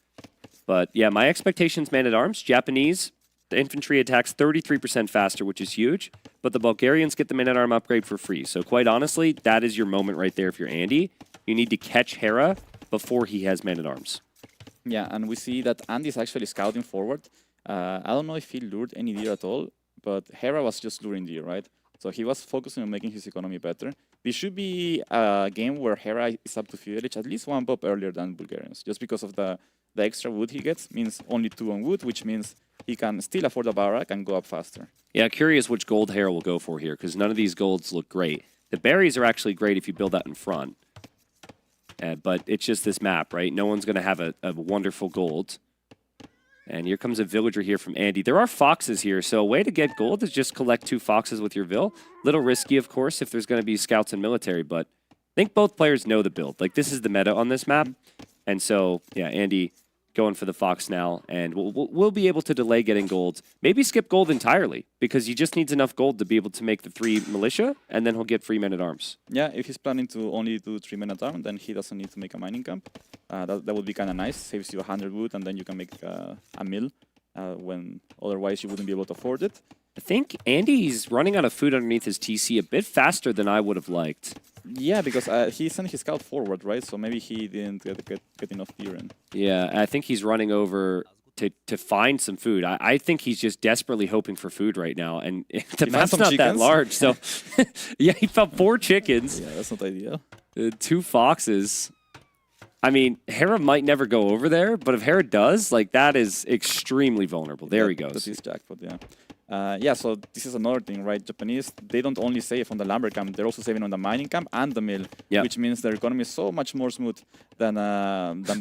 But yeah, my expectations, man-at-arms, Japanese, the infantry attacks 33% faster, which is huge. But the Bulgarians get the man-at-arm upgrade for free. So quite honestly, that is your moment right there if you're Andy. You need to catch Hera before he has man-at-arms. Yeah, and we see that Andy's actually scouting forward. I don't know if he lured any deer at all, but Hera was just luring deer, right? So he was focusing on making his economy better. This should be a game where Hera is up to Feudal Age at least 1 pop earlier than Bulgarians, just because of the extra wood he gets means only 2 on wood, which means he can still afford a barrack and go up faster. Yeah, curious which gold Hera will go for here, because none of these golds look great. The berries are actually great if you build that in front. But it's just this map, right? No one's going to have a wonderful gold. And here comes a villager here from Andy. There are foxes here, so a way to get gold is just collect 2 foxes with your vill. Little risky, of course, if there's going to be scouts and military, but I think both players know the build. Like, this is the meta on this map. And so, yeah, Andy going for the fox now, and we'll be able to delay getting gold. Maybe skip gold entirely, because he just needs enough gold to be able to make the 3 militia, and then he'll get free men-at-arms. Yeah, if he's planning to only do 3 men-at-arms, then he doesn't need to make a mining camp. That would be kind of nice. Saves you 100 wood, and then you can make a mill when otherwise you wouldn't be able to afford it. I think Andy's running out of food underneath his TC a bit faster than I would have liked. Yeah, because he sent his scout forward, right? So maybe he didn't get enough deer in. Yeah, I think he's running over to find some food. I think he's just desperately hoping for food right now, and the map's not that large. So, yeah, he found 4 chickens. Yeah, that's not ideal. 2 foxes. I mean, Hera might never go over there, but if Hera does, like, that is extremely vulnerable. There he goes. That is jackpot, yeah. Yeah, so this is another thing, right? Japanese, they don't only save on the lumber camp, they're also saving on the mining camp and the mill, which means their economy is so much more smooth than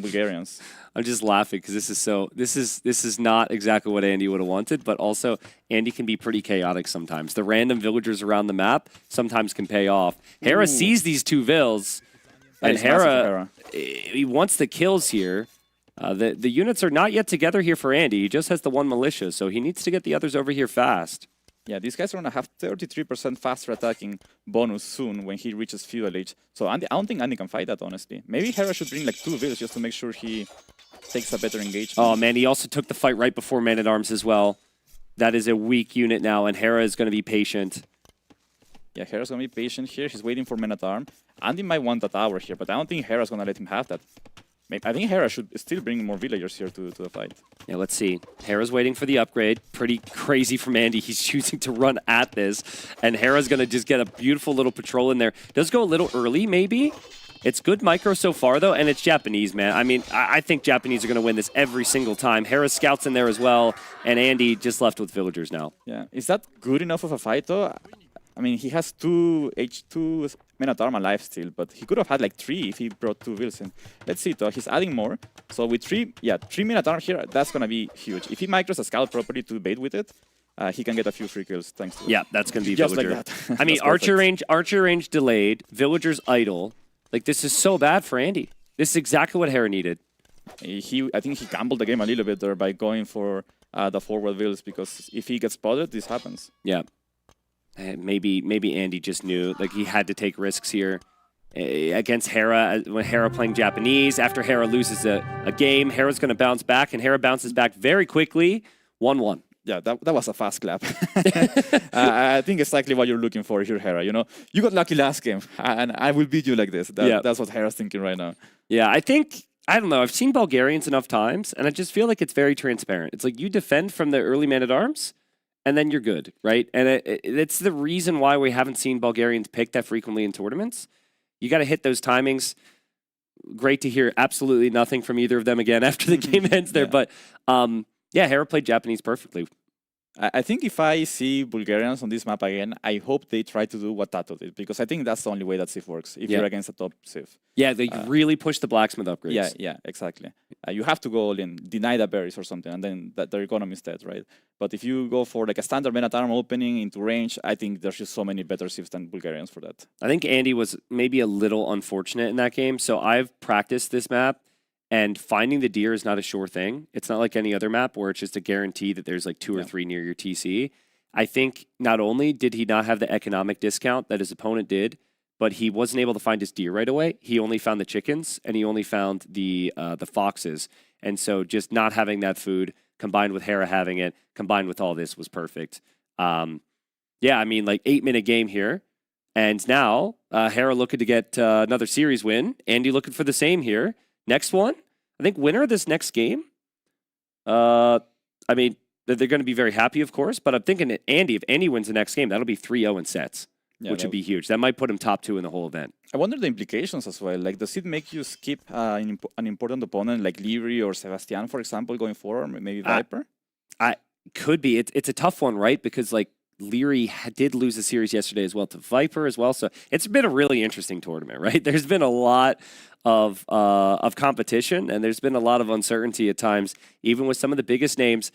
Bulgarians. I'm just laughing because this is not exactly what Andy would have wanted, but also Andy can be pretty chaotic sometimes. The random villagers around the map sometimes can pay off. Hera sees these 2 vills, and Hera, he wants the kills here. The units are not yet together here for Andy. He just has the 1 militia, so he needs to get the others over here fast. Yeah, these guys are going to have 33% faster attacking bonus soon when he reaches feudal age. So Andy, I don't think Andy can fight that, honestly. Maybe Hera should bring like 2 vills just to make sure he takes a better engagement. Oh, man, he also took the fight right before Man-at-Arms as well. That is a weak unit now, and Hera is going to be patient. Yeah, Hera's going to be patient here. He's waiting for Man-at-Arm. Andy might want that tower here, but I don't think Hera's going to let him have that. I think Hera should still bring more villagers here to the fight. Yeah, let's see. Hera's waiting for the upgrade. Pretty crazy from Andy. He's choosing to run at this. And Hera's going to just get a beautiful little patrol in there. Does go a little early, maybe. It's good micro so far, though, and it's Japanese, man. I mean, I think Japanese are going to win this every single time. Hera's scouts in there as well, and Andy just left with villagers now. Yeah, is that good enough of a fight, though? I mean, he has 2 H2 Men-at-Arm alive still, but he could have had like 3 if he brought 2 vills in. Let's see, though. He's adding more. So with 3 Men-at-Arm here, that's going to be huge. If he micros a scout properly to bait with it, he can get a few free kills thanks to it. Yeah, that's going to be just villager. like that. I mean, archer range delayed, villagers idle. Like, this is so bad for Andy. This is exactly what Hera needed. I think he gambled the game a little bit there by going for the forward vills, because if he gets spotted, this happens. Yeah. Maybe Andy just knew, like, he had to take risks here against Hera. When Hera playing Japanese, after Hera loses a game, Hera's going to bounce back, and Hera bounces back very quickly. 1-1. Yeah, that was a fast clap. I think exactly what you're looking for here, Hera. You know, you got lucky last game, and I will beat you like this. That's what Hera's thinking right now. Yeah, I don't know. I've seen Bulgarians enough times, and I just feel like it's very transparent. It's like you defend from the early Man-at-Arms, and then you're good, right? And it's the reason why we haven't seen Bulgarians pick that frequently in tournaments. You got to hit those timings. Great to hear absolutely nothing from either of them again after the game ends there. But yeah, Hera played Japanese perfectly. I think if I see Bulgarians on this map again, I hope they try to do what Tato did, because I think that's the only way that Civ works, if you're against a top Civ. Yeah, they really push the blacksmith upgrades. Yeah, exactly. You have to go all in, deny the berries or something, and then their economy is dead, right? But if you go for like a standard Men-at-Arm opening into range, I think there's just so many better Civs than Bulgarians for that. I think Andy was maybe a little unfortunate in that game, so I've practiced this map. And finding the deer is not a sure thing. It's not like any other map where it's just a guarantee that there's like 2 or 3 near your TC. I think not only did he not have the economic discount that his opponent did, but he wasn't able to find his deer right away. He only found the chickens, and he only found the foxes. And so just not having that food, combined with Hera having it, combined with all this, was perfect. Yeah, I mean, like 8-minute game here. And now Hera looking to get another series win. Andy looking for the same here. Next one, I think winner of this next game. I mean, they're going to be very happy, of course, but I'm thinking that Andy, if Andy wins the next game, that'll be 3-0 in sets, which would be huge. That might put him top 2 in the whole event. I wonder the implications as well. Like, does it make you skip an important opponent like Livry or Sebastian, for example, going forward, maybe Viper? Could be. It's a tough one, right? Because, like, Leary did lose a series yesterday as well to Viper as well. So it's been a really interesting tournament, right? There's been a lot of competition, and there's been a lot of uncertainty at times, even with some of the biggest names.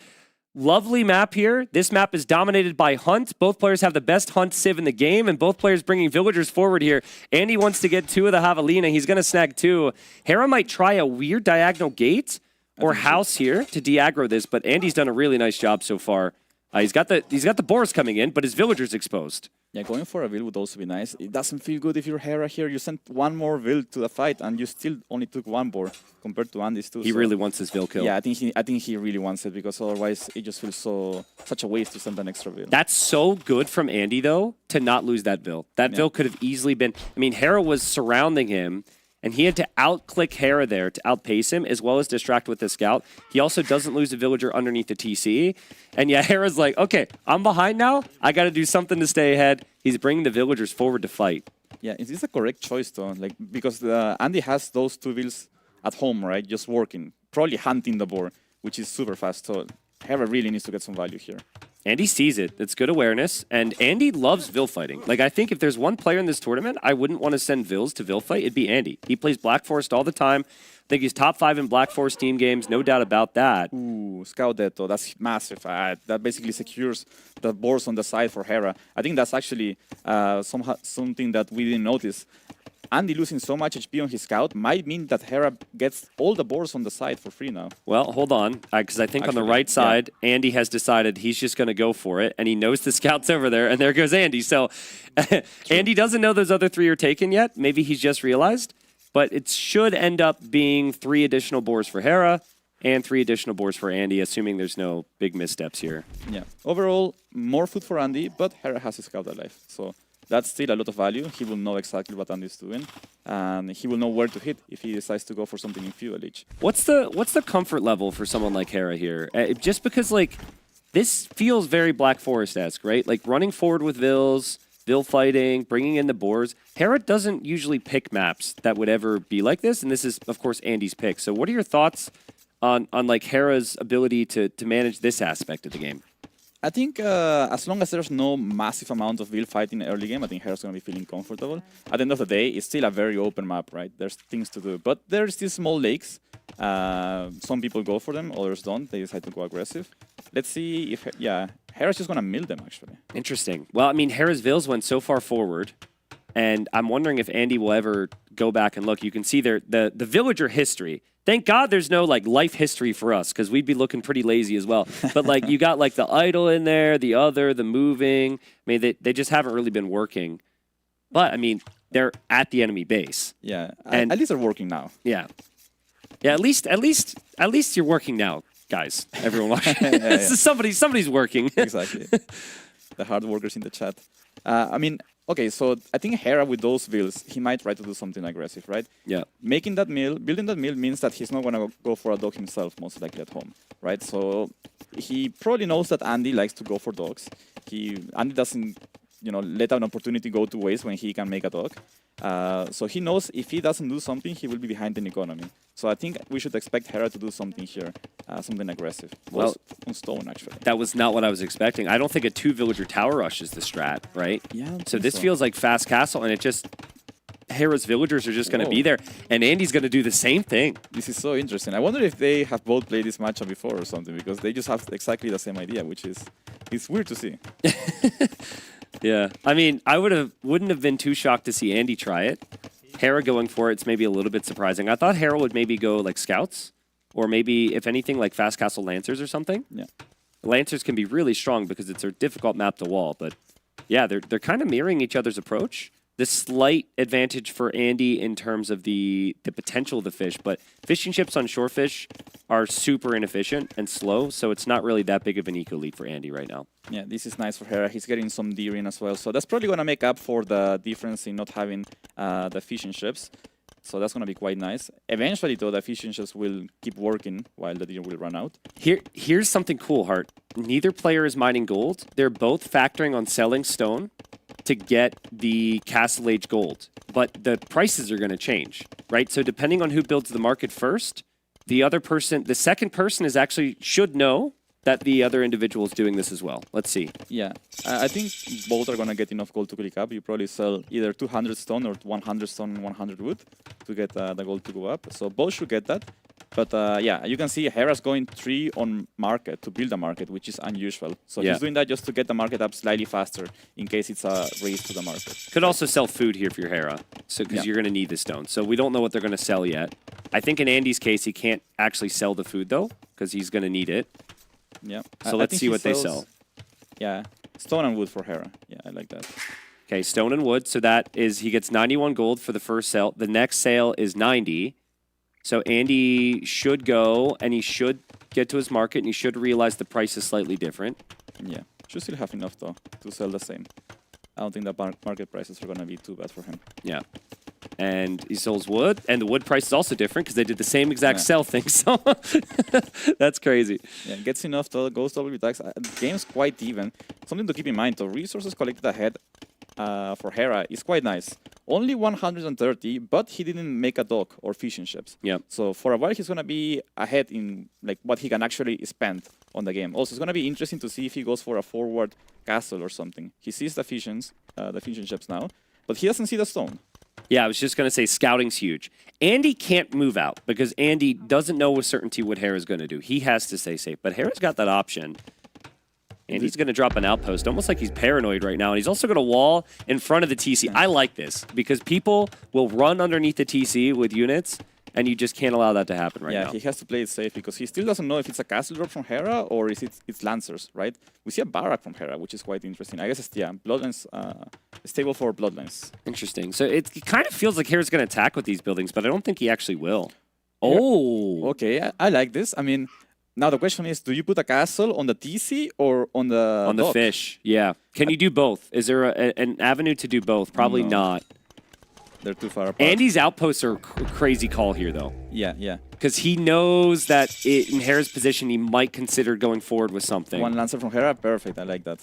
Lovely map here. This map is dominated by Hunt. Both players have the best Hunt Civ in the game, and both players bringing villagers forward here. Andy wants to get 2 of the Javelina. He's going to snag 2. Hera might try a weird diagonal gate or house here to de-aggro this, but Andy's done a really nice job so far He's got the boars coming in, but his villager's exposed. Yeah, going for a Vil would also be nice. It doesn't feel good if you're Hera here. You sent one more Vil to the fight, and you still only took one boar compared to Andy's too. He really wants his Vil kill. Yeah, I think he really wants it, because otherwise it just feels such a waste to send an extra Vil. That's so good from Andy, though, to not lose that Vil. That Vil could have easily been... I mean, Hera was surrounding him, and he had to out-click Hera there to outpace him, as well as distract with the scout. He also doesn't lose a villager underneath the TC. And yeah, Hera's like, okay, I'm behind now. I got to do something to stay ahead. He's bringing the villagers forward to fight. Yeah, is this a correct choice, though? Like, because Andy has those 2 Vils at home, right? Just working. Probably hunting the boar, which is super fast. So Hera really needs to get some value here. Andy sees it. It's good awareness. And Andy loves Vil fighting. Like, I think if there's one player in this tournament I wouldn't want to send Vils to Vil fight, it'd be Andy. He plays Black Forest all the time. I think he's top 5 in Black Forest team games, no doubt about that. Ooh, Scout Detto, that's massive. That basically secures the boars on the side for Hera. I think that's actually something that we didn't notice. Andy losing so much HP on his scout might mean that Hera gets all the boars on the side for free now. Well, hold on, because I think on the right side, Andy has decided he's just going to go for it, and he knows the scout's over there, and there goes Andy. So Andy doesn't know those other 3 are taken yet. Maybe he's just realized, but it should end up being 3 additional boars for Hera and 3 additional boars for Andy, assuming there's no big missteps here. Yeah. Overall, more food for Andy, but Hera has his scout alive. So that's still a lot of value. He will know exactly what Andy's doing, and he will know where to hit if he decides to go for something in Feudalage. What's the comfort level for someone like Hera here? Just because, like, this feels very Black Forest-esque, right? Like, running forward with Vils, Vil fighting, bringing in the boars. Hera doesn't usually pick maps that would ever be like this, and this is, of course, Andy's pick. So what are your thoughts on like, Hera's ability to manage this aspect of the game? I think as long as there's no massive amount of Vil fighting in the early game, I think Hera's going to be feeling comfortable. At the end of the day, it's still a very open map, right? There's things to do. But there's these small lakes. Some people go for them, others don't. They decide to go aggressive. Let's see if... Yeah, Hera's just going to mill them, actually. Interesting. Well, I mean, Hera's Vils went so far forward, and I'm wondering if Andy will ever go back and look. You can see there the villager history. Thank God there's no like life history for us, because we'd be looking pretty lazy as well. But like you got like the idle in there, the moving. I mean, they just haven't really been working. But I mean, they're at the enemy base. Yeah, and at least they're working now. Yeah, yeah. At least you're working now, guys. Everyone watching. Yeah. Somebody's working. Exactly. The hard workers in the chat. I mean, okay, so I think Hera with those Vils, he might try to do something aggressive, right? Yeah. Building that mill means that he's not going to go for a dog himself, most likely at home, right? So he probably knows that Andy likes to go for dogs. Andy doesn't, let an opportunity go to waste when he can make a dog. So he knows if he doesn't do something, he will be behind in economy. So I think we should expect Hera to do something here, something aggressive. Well, on stone, actually. That was not what I was expecting. I don't think a 2-villager tower rush is the strat, right? Yeah. So this feels like fast castle, and it just... Hera's villagers are just going to be there, and Andy's going to do the same thing. This is so interesting. I wonder if they have both played this matchup before or something, because they just have exactly the same idea, which is it's weird to see. Yeah, I mean, I wouldn't have been too shocked to see Andy try it. Hera going for it's maybe a little bit surprising. I thought Hera would maybe go like scouts, or maybe if anything like fast castle lancers or something. Yeah, lancers can be really strong because it's a difficult map to wall. But yeah, they're kind of mirroring each other's approach. The slight advantage for Andy in terms of the potential of the fish, but fishing chips on shorefish are super inefficient and slow, so it's not really that big of an eco lead for Andy right now. Yeah, this is nice for Hera. He's getting some deer in as well, so that's probably going to make up for the difference in not having the fishing ships. So that's going to be quite nice. Eventually, though, the fishing ships will keep working while the deer will run out. Here's something cool, Hart. Neither player is mining gold. They're both factoring on selling stone to get the Castle Age gold. But the prices are going to change, right? So depending on who builds the market first, the second person should know that the other individual is doing this as well. Let's see. Yeah, I think both are going to get enough gold to click up. You probably sell either 200 stone or 100 stone and 100 wood to get the gold to go up. So both should get that. But yeah, you can see Hera's going 3 on market to build a market, which is unusual. So he's doing that just to get the market up slightly faster in case it's a race to the market. Could also sell food here for your Hera, because you're going to need the stone. So we don't know what they're going to sell yet. I think in Andy's case, he can't actually sell the food, though, because he's going to need it. Yeah. So let's see what they sell. Yeah, stone and wood for Hera. Yeah, I like that. Okay, stone and wood. So that is, he gets 91 gold for the first sale. The next sale is 90. So Andy should go, and he should get to his market, and he should realize the price is slightly different. Yeah, should still have enough, though, to sell the same. I don't think the market prices are going to be too bad for him. Yeah. And he sells wood, and the wood price is also different because they did the same exact sell thing, so that's crazy. Yeah, gets enough, though, goes double attacks. The game's quite even. Something to keep in mind, though, resources collected ahead for Hera is quite nice. Only 130, but he didn't make a dock or fishing ships. Yeah. So for a while, he's going to be ahead in like what he can actually spend on the game. Also, it's going to be interesting to see if he goes for a forward castle or something. He sees the fishing ships now, but he doesn't see the stone. Yeah, I was just going to say scouting's huge. Andy can't move out because Andy doesn't know with certainty what Hera's going to do. He has to stay safe, but Hera's got that option. And he's going to drop an outpost, almost like he's paranoid right now. And he's also going to wall in front of the TC. I like this because people will run underneath the TC with units, and you just can't allow that to happen right now. Yeah, he has to play it safe because he still doesn't know if it's a castle drop from Hera or is it's Lancers, right? We see a barrack from Hera, which is quite interesting. I guess it's, Bloodlines, stable for Bloodlines. Interesting. So it kind of feels like Hera's going to attack with these buildings, but I don't think he actually will. Oh! Okay, I like this. I mean... Now the question is, do you put a castle on the TC or on the dock? Fish? Yeah. Can you do both? Is there an avenue to do both? Probably not. They're too far apart. Andy's outposts are a crazy call here, though. Yeah, yeah. Because he knows that in Hera's position, he might consider going forward with something. One Lancer from Hera, perfect. I like that.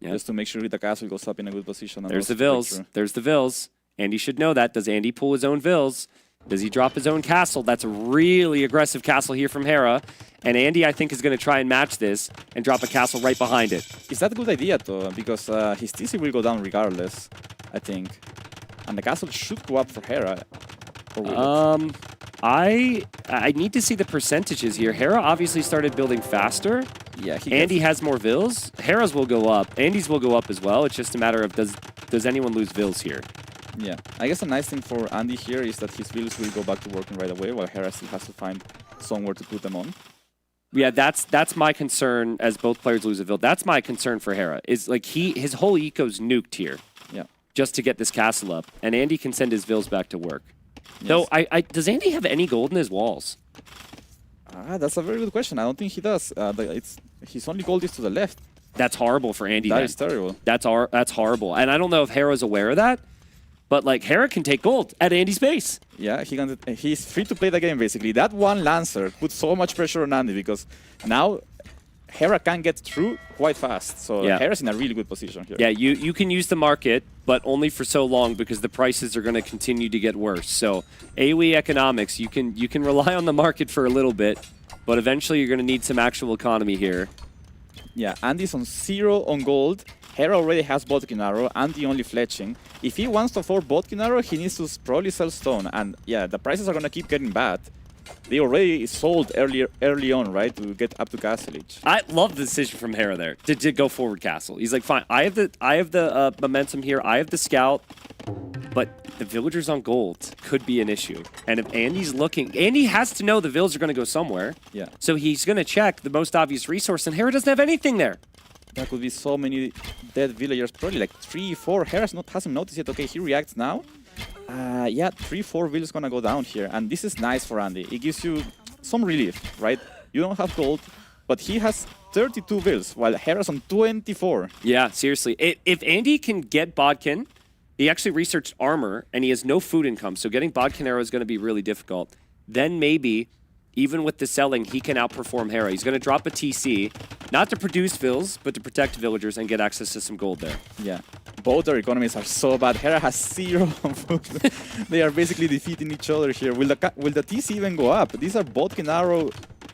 Yeah. Just to make sure the castle goes up in a good position. There's the Vills. There's the Vills. Andy should know that. Does Andy pull his own Vills? Does he drop his own castle? That's a really aggressive castle here from Hera. And Andy, I think, is going to try and match this and drop a castle right behind it. Is that a good idea, though? Because his TC will go down regardless, I think. And the castle should go up for Hera. I need to see the percentages here. Hera obviously started building faster. Yeah, Andy has more Vills. Hera's will go up. Andy's will go up as well. It's just a matter of does anyone lose Vills here? Yeah, I guess a nice thing for Andy here is that his Vills will go back to working right away, while Hera still has to find somewhere to put them on. Yeah, that's my concern as both players lose a Vill. That's my concern for Hera, is like his whole eco's nuked here. Yeah. Just to get this castle up. And Andy can send his Vills back to work. Yes. Though, does Andy have any gold in his walls? That's a very good question. I don't think he does. His only gold is to the left. That's horrible for Andy. That is terrible. That's horrible. And I don't know if Hera's aware of that. But like Hera can take gold at Andy's base. Yeah, he's free to play the game basically. That one Lancer puts so much pressure on Andy because now Hera can get through quite fast. So Hera's in a really good position here. Yeah, you can use the market, but only for so long because the prices are going to continue to get worse. So AoE economics, you can rely on the market for a little bit, but eventually you're going to need some actual economy here. Yeah, Andy's on 0 on gold. Hera already has Bodkin Arrow, Andy only fletching. If he wants to afford Bodkin Arrow, he needs to probably sell stone. And yeah, the prices are going to keep getting bad. They already sold early on, right, to get up to Castlage. I love the decision from Hera there to go forward castle. He's like, fine, I have the momentum here, I have the scout, but the villagers on gold could be an issue. And if Andy's looking, Andy has to know the vills are going to go somewhere. Yeah. So he's going to check the most obvious resource, and Hera doesn't have anything there. There could be so many dead villagers, probably like 3, 4. Hera hasn't noticed yet. Okay, he reacts now. Yeah, 3, 4 vills gonna go down here, and this is nice for Andy. It gives you some relief, right? You don't have gold, but he has 32 vills, while Hera's on 24. Yeah, seriously. If Andy can get Bodkin, he actually researched armor, and he has no food income, so getting Bodkin arrow is going to be really difficult. Then maybe, even with the selling, he can outperform Hera. He's going to drop a TC, not to produce vills, but to protect villagers and get access to some gold there. Yeah. Both their economies are so bad. Hera has 0 food. They are basically defeating each other here. Will the TC even go up? These are Bodkin Arrow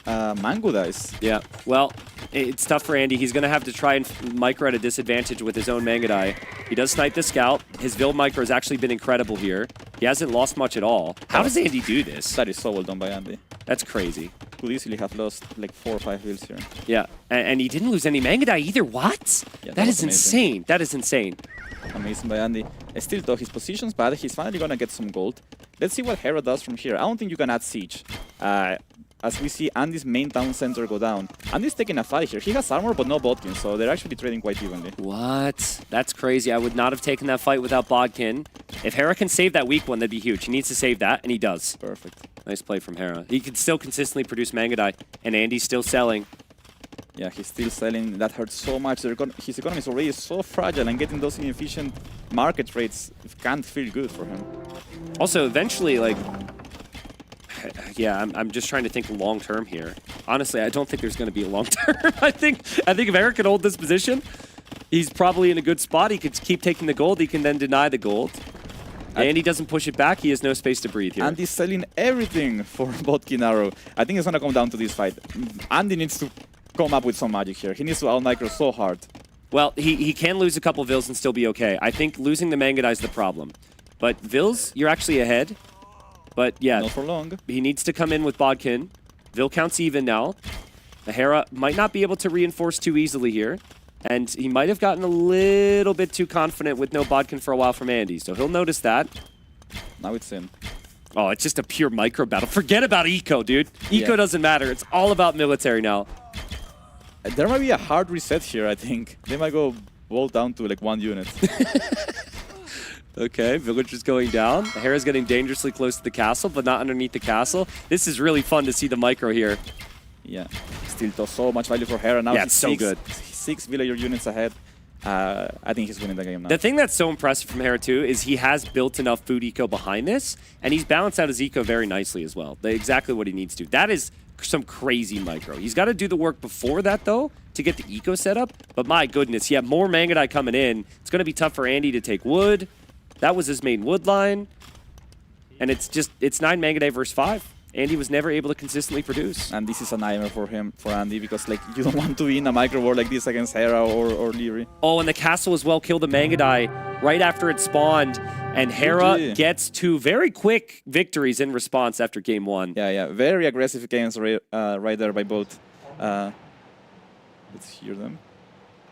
mango dice. Yeah, well, it's tough for Andy. He's going to have to try and micro at a disadvantage with his own manga die. He does snipe the scout. His Vill micro has actually been incredible here. He hasn't lost much at all. How does Andy do this? That is so well done by Andy. That's crazy. Could easily have lost like 4 or 5 vills here. Yeah, and he didn't lose any manga die either. What? Yeah, that is insane. That is insane. Amazing by Andy. Still though, his position's bad. He's finally gonna get some gold. Let's see what Hera does from here. I don't think you can add siege. as we see Andy's main town center go down, Andy's taking a fight here. He has armor, but no Bodkin, so they're actually trading quite evenly. What? That's crazy. I would not have taken that fight without Bodkin. If Hera can save that weak one, that'd be huge. He needs to save that, and he does. Perfect. Nice play from Hera. He can still consistently produce Mangadai, and Andy's still selling. Yeah, he's still selling. That hurts so much. His economy is already so fragile, and getting those inefficient market rates can't feel good for him. Also, eventually, like... Yeah, I'm just trying to think long-term here. Honestly, I don't think there's going to be a long-term. I think if Eric can hold this position, he's probably in a good spot. He could keep taking the gold. He can then deny the gold. And he doesn't push it back. He has no space to breathe here. Andy's selling everything for Bodkin Arrow. I think it's going to come down to this fight. Andy needs to come up with some magic here. He needs to out-micro so hard. Well, he can lose a couple Vils and still be okay. I think losing the Mangadai is the problem. But Vils, you're actually ahead. But yeah, not for long. He needs to come in with Bodkin. Vil counts even now. Hera might not be able to reinforce too easily here. And he might have gotten a little bit too confident with no Bodkin for a while from Andy. So he'll notice that. Now it's in. Oh, it's just a pure micro battle. Forget about eco, dude. Eco doesn't matter. It's all about military now. There might be a hard reset here, I think. They might go bolt down to like 1 unit. Okay, villagers going down. Hera's getting dangerously close to the castle, but not underneath the castle. This is really fun to see the micro here. Yeah, still does so much value for Hera. Now yeah, it's so good. 6 villager units ahead. I think he's winning the game now. The thing that's so impressive from Hera too is he has built enough food eco behind this, and he's balanced out his eco very nicely as well. Exactly what he needs to. That is some crazy micro. He's got to do the work before that though to get the eco set up. But my goodness, yeah, more Mangadai coming in. It's going to be tough for Andy to take wood. That was his main wood line. And it's 9 Mangadai versus 5. Andy was never able to consistently produce. And this is a nightmare for Andy, because like you don't want to be in a micro war like this against Hera or Leary. Oh, and the castle as well killed the Mangadai right after it spawned. And Hera gets 2 very quick victories in response after game 1. Yeah. Very aggressive games right there by both. Let's hear them.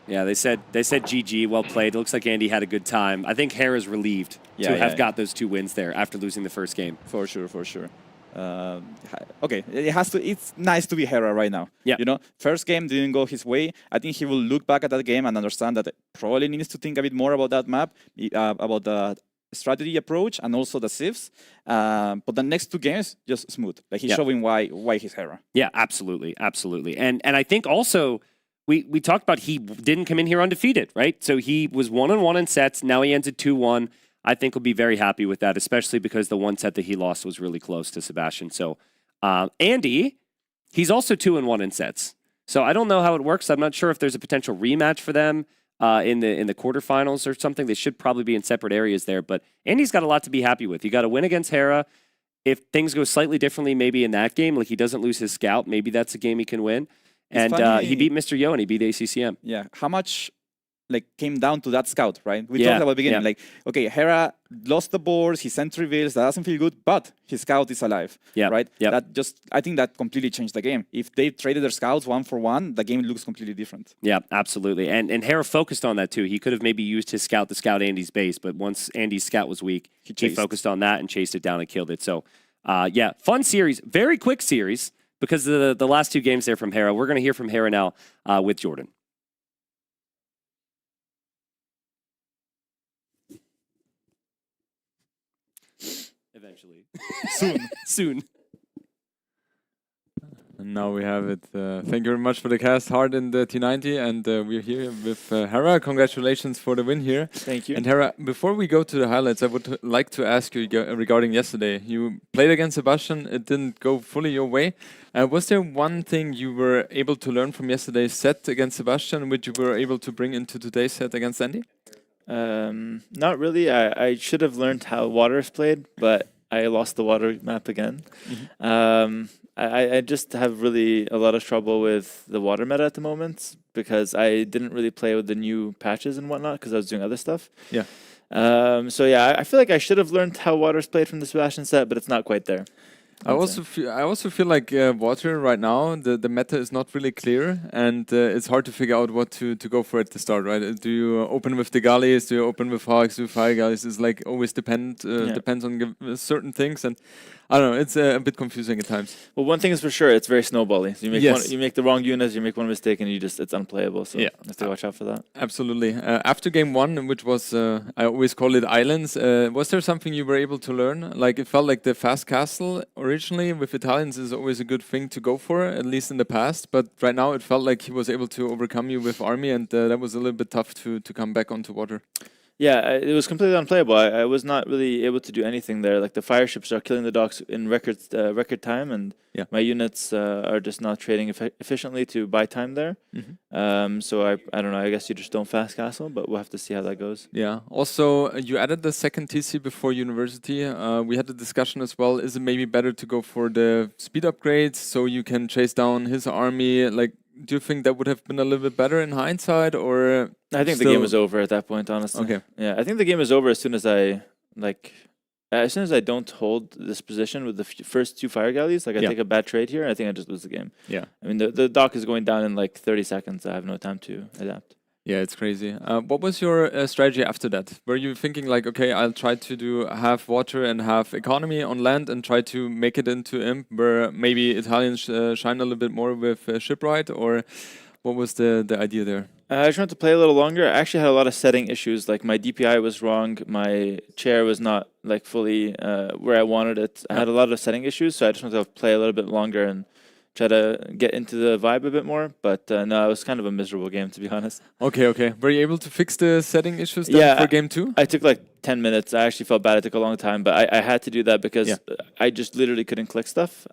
Yeah, they said GG, well played. It looks like Andy had a good time. I think Hera's relieved to have got those 2 wins there after losing the first game. For sure. Okay, it's nice to be Hera right now. Yeah. You know, first game didn't go his way. I think he will look back at that game and understand that probably needs to think a bit more about that map, about the strategy approach and also the sieves. But the next 2 games, just smooth. Like he's showing why he's Hera. Yeah, absolutely. And I think also we talked about he didn't come in here undefeated, right? So he was 1-1 in sets. Now he ends at 2-1. I think we'll be very happy with that, especially because the one set that he lost was really close to Sebastian. So Andy, he's also 2-1 in sets. So I don't know how it works. I'm not sure if there's a potential rematch for them in the quarterfinals or something. They should probably be in separate areas there. But Andy's got a lot to be happy with. You got to win against Hera. If things go slightly differently, maybe in that game, like he doesn't lose his scout, maybe that's a game he can win. And he beat Mr. Yo and he beat ACCM. Yeah. How much came down to that scout, right? We talked about the beginning. Like, okay, Hera lost the boards, he sent reveals, that doesn't feel good, but his scout is alive. Yeah. Right? I think that completely changed the game. If they traded their scouts 1-for-1, the game looks completely different. Yeah, absolutely. And Hera focused on that too. He could have maybe used his scout to scout Andy's base, but once Andy's scout was weak, he focused on that and chased it down and killed it. So yeah, fun series, very quick series because of the last 2 games there from Hera. We're going to hear from Hera now with Jordan. Eventually. Soon. And now we have it. Thank you very much for the cast. Hard in the T90, and we're here with Hera. Congratulations for the win here. Thank you. And Hera, before we go to the highlights, I would like to ask you regarding yesterday. You played against Sebastian. It didn't go fully your way. Was there one thing you were able to learn from yesterday's set against Sebastian, which you were able to bring into today's set against Andy? Not really. I should have learned how water is played, but I lost the water map again. I just have really a lot of trouble with the water meta at the moment because I didn't really play with the new patches and whatnot because I was doing other stuff. Yeah. So yeah, I feel like I should have learned how water is played from the Sebastian set, but it's not quite there. I also feel like water right now, the meta is not really clear, and it's hard to figure out what to go for at the start, right? Do you open with the galleys? Do you open with hogs? Do you fire galleys? It's like always depends on certain things, and I don't know. It's a bit confusing at times. Well, one thing is for sure, it's very snowbally. So you make the wrong units, you make one mistake, and it's unplayable. So you have to watch out for that. Absolutely. After game one, which was I always call it islands, was there something you were able to learn? Like it felt like the fast castle originally with Italians is always a good thing to go for, at least in the past. But right now, it felt like he was able to overcome you with army, and that was a little bit tough to come back onto water. Yeah, it was completely unplayable. I was not really able to do anything there. Like the fire ships are killing the docks in record time, and my units are just not trading efficiently to buy time there. So I don't know. I guess you just don't fast castle, but we'll have to see how that goes. Yeah. Also, you added the second TC before university. We had a discussion as well. Is it maybe better to go for the speed upgrades so you can chase down his army? Like, do you think that would have been a little bit better in hindsight, or? I think the game was over at that point, honestly. Okay. Yeah, I think the game is over as soon as I don't hold this position with the first two fire galleys. Like I take a bad trade here, I think I just lose the game. Yeah. I mean, the dock is going down in like 30 seconds. I have no time to adapt. Yeah, it's crazy. What was your strategy after that? Were you thinking like, okay, I'll try to do half water and half economy on land and try to make it into imp, where maybe Italians shine a little bit more with shipwright, or what was the idea there? I just wanted to play a little longer. I actually had a lot of setting issues. Like my DPI was wrong. My chair was not like fully where I wanted it. I had a lot of setting issues, so I just wanted to play a little bit longer and try to get into the vibe a bit more. But no, it was kind of a miserable game, to be honest. Okay. Were you able to fix the setting issues for game 2? I took like 10 minutes. I actually felt bad. It took a long time, but I had to do that because I just literally couldn't click stuff.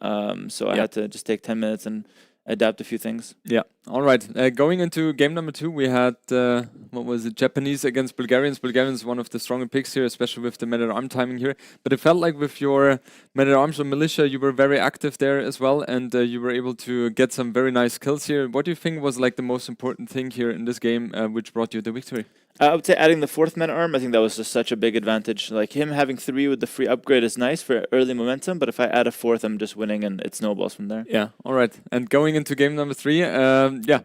So I had to just take 10 minutes and adapt a few things. Yeah. All right. Going into game number 2, we had Japanese against Bulgarians. Bulgarians one of the stronger picks here, especially with the men-at-arm timing here. But it felt like with your men-at-arms or militia, you were very active there as well, and you were able to get some very nice kills here. What do you think was like the most important thing here in this game, which brought you the victory? I would say adding the 4th men-at-arm, I think that was just such a big advantage. Like him having 3 with the free upgrade is nice for early momentum, but if I add a 4th, I'm just winning and it snowballs from there. Yeah, all right. And going into game number 3,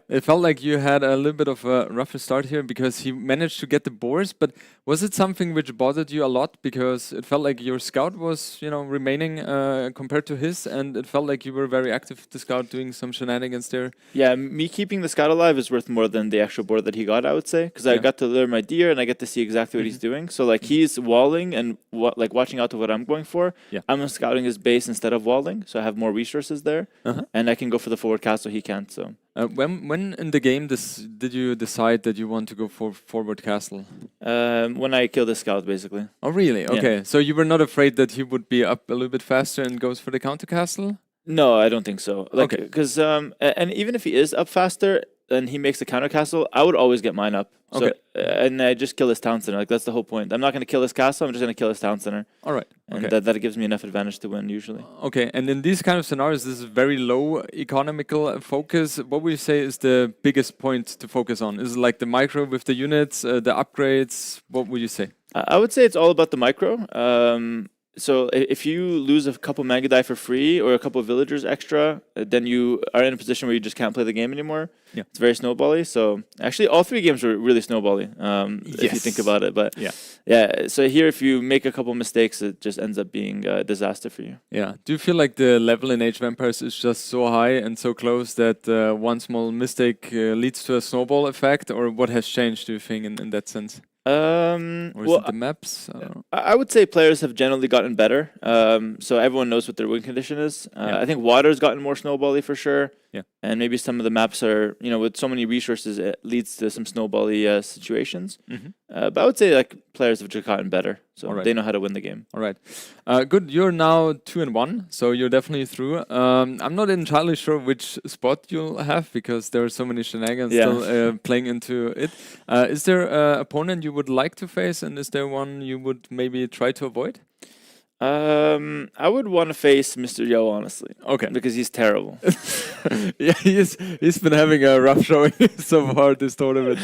it felt like you had a little bit of a rougher start here because he managed to get the boars, but was it something which bothered you a lot? Because it felt like your scout was, remaining compared to his, and it felt like you were very active to scout, doing some shenanigans there. Yeah, me keeping the scout alive is worth more than the extra board that he got, I would say, because I got to learn my deer and I get to see exactly what he's doing. So like he's walling and watching out to what I'm going for. Yeah. I'm scouting his base instead of walling, so I have more resources there, and I can go for the forward castle. He can't. So when in the game did you decide that you want to go for forward castle? When I kill the scout, basically. Oh really? Okay. Yeah. So you were not afraid that he would be up a little bit faster and goes for the counter castle? No, I don't think so. Like, okay. Because and even if he is up faster and he makes the counter castle, I would always get mine up. So, okay. And I just kill his town center. Like that's the whole point. I'm not going to kill his castle. I'm just going to kill his town center. All right. And okay. that gives me enough advantage to win usually. Okay. And in these kind of scenarios, this is very low economical focus. What would you say is the biggest point to focus on? Is it like the micro with the units, the upgrades? What would you say? I would say it's all about the micro. So if you lose a couple Magadai for free or a couple villagers extra, then you are in a position where you just can't play the game anymore. Yeah. It's very snowbally. So actually all 3 games were really snowbally, if you think about it. But yeah. So here, if you make a couple mistakes, it just ends up being a disaster for you. Yeah. Do you feel like the level in Age of Empires is just so high and so close that one small mistake leads to a snowball effect, or what has changed, do you think, in that sense? Or is it the maps? I would say players have generally gotten better. So everyone knows what their win condition is. I think water's gotten more snowbally for sure. Yeah. And maybe some of the maps are, with so many resources, it leads to some snowbally situations. But I would say like players have just gotten better. So they know how to win the game. All right. Good. You're now 2-1, so you're definitely through. I'm not entirely sure which spot you'll have because there are so many shenanigans still playing into it. Is there an opponent you would like to face, and is there one you would maybe try to avoid? I would want to face Mr. Yo, honestly. Okay. Because he's terrible. Yeah, he's been having a rough showing so far this tournament.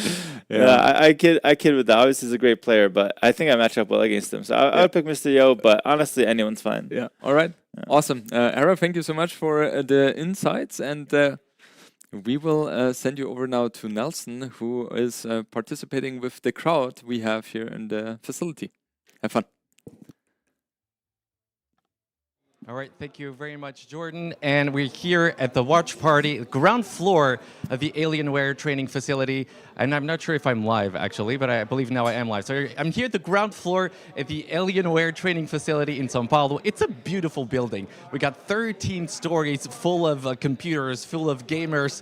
Yeah, I kid with that. Obviously, he's a great player, but I think I match up well against him. So I would pick Mr. Yo, but honestly, anyone's fine. Yeah. All right. Awesome. Hera, thank you so much for the insights, and we will send you over now to Nelson, who is participating with the crowd we have here in the facility. Have fun. All right, thank you very much, Jordan. And we're here at the watch party, ground floor of the Alienware training facility. And I'm not sure if I'm live, actually, but I believe now I am live. So I'm here at the ground floor at the Alienware training facility in São Paulo. It's a beautiful building. We got 13 stories full of computers, full of gamers.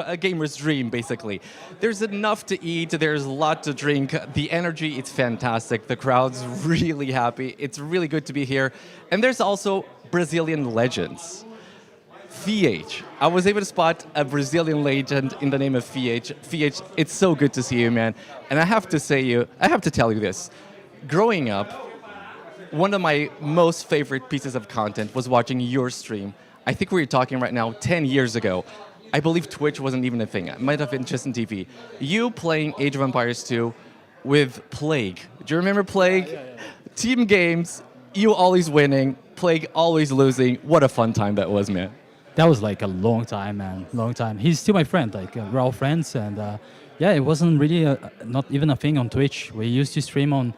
A gamer's dream, basically. There's enough to eat, there's a lot to drink. The energy, it's fantastic. The crowd's really happy. It's really good to be here. And there's also Brazilian legends. VH. I was able to spot a Brazilian legend in the name of VH. VH, it's so good to see you, man. And I have to tell you this. Growing up, one of my most favorite pieces of content was watching your stream. I think we were talking right now 10 years ago. I believe Twitch wasn't even a thing. It might have been just in TV. You playing Age of Empires 2 with Plague. Do you remember Plague? Yeah. Team games, you always winning, Plague always losing. What a fun time that was, man. That was like a long time, man. Long time. He's still my friend. Like we're all friends, and yeah, it wasn't really not even a thing on Twitch. We used to stream on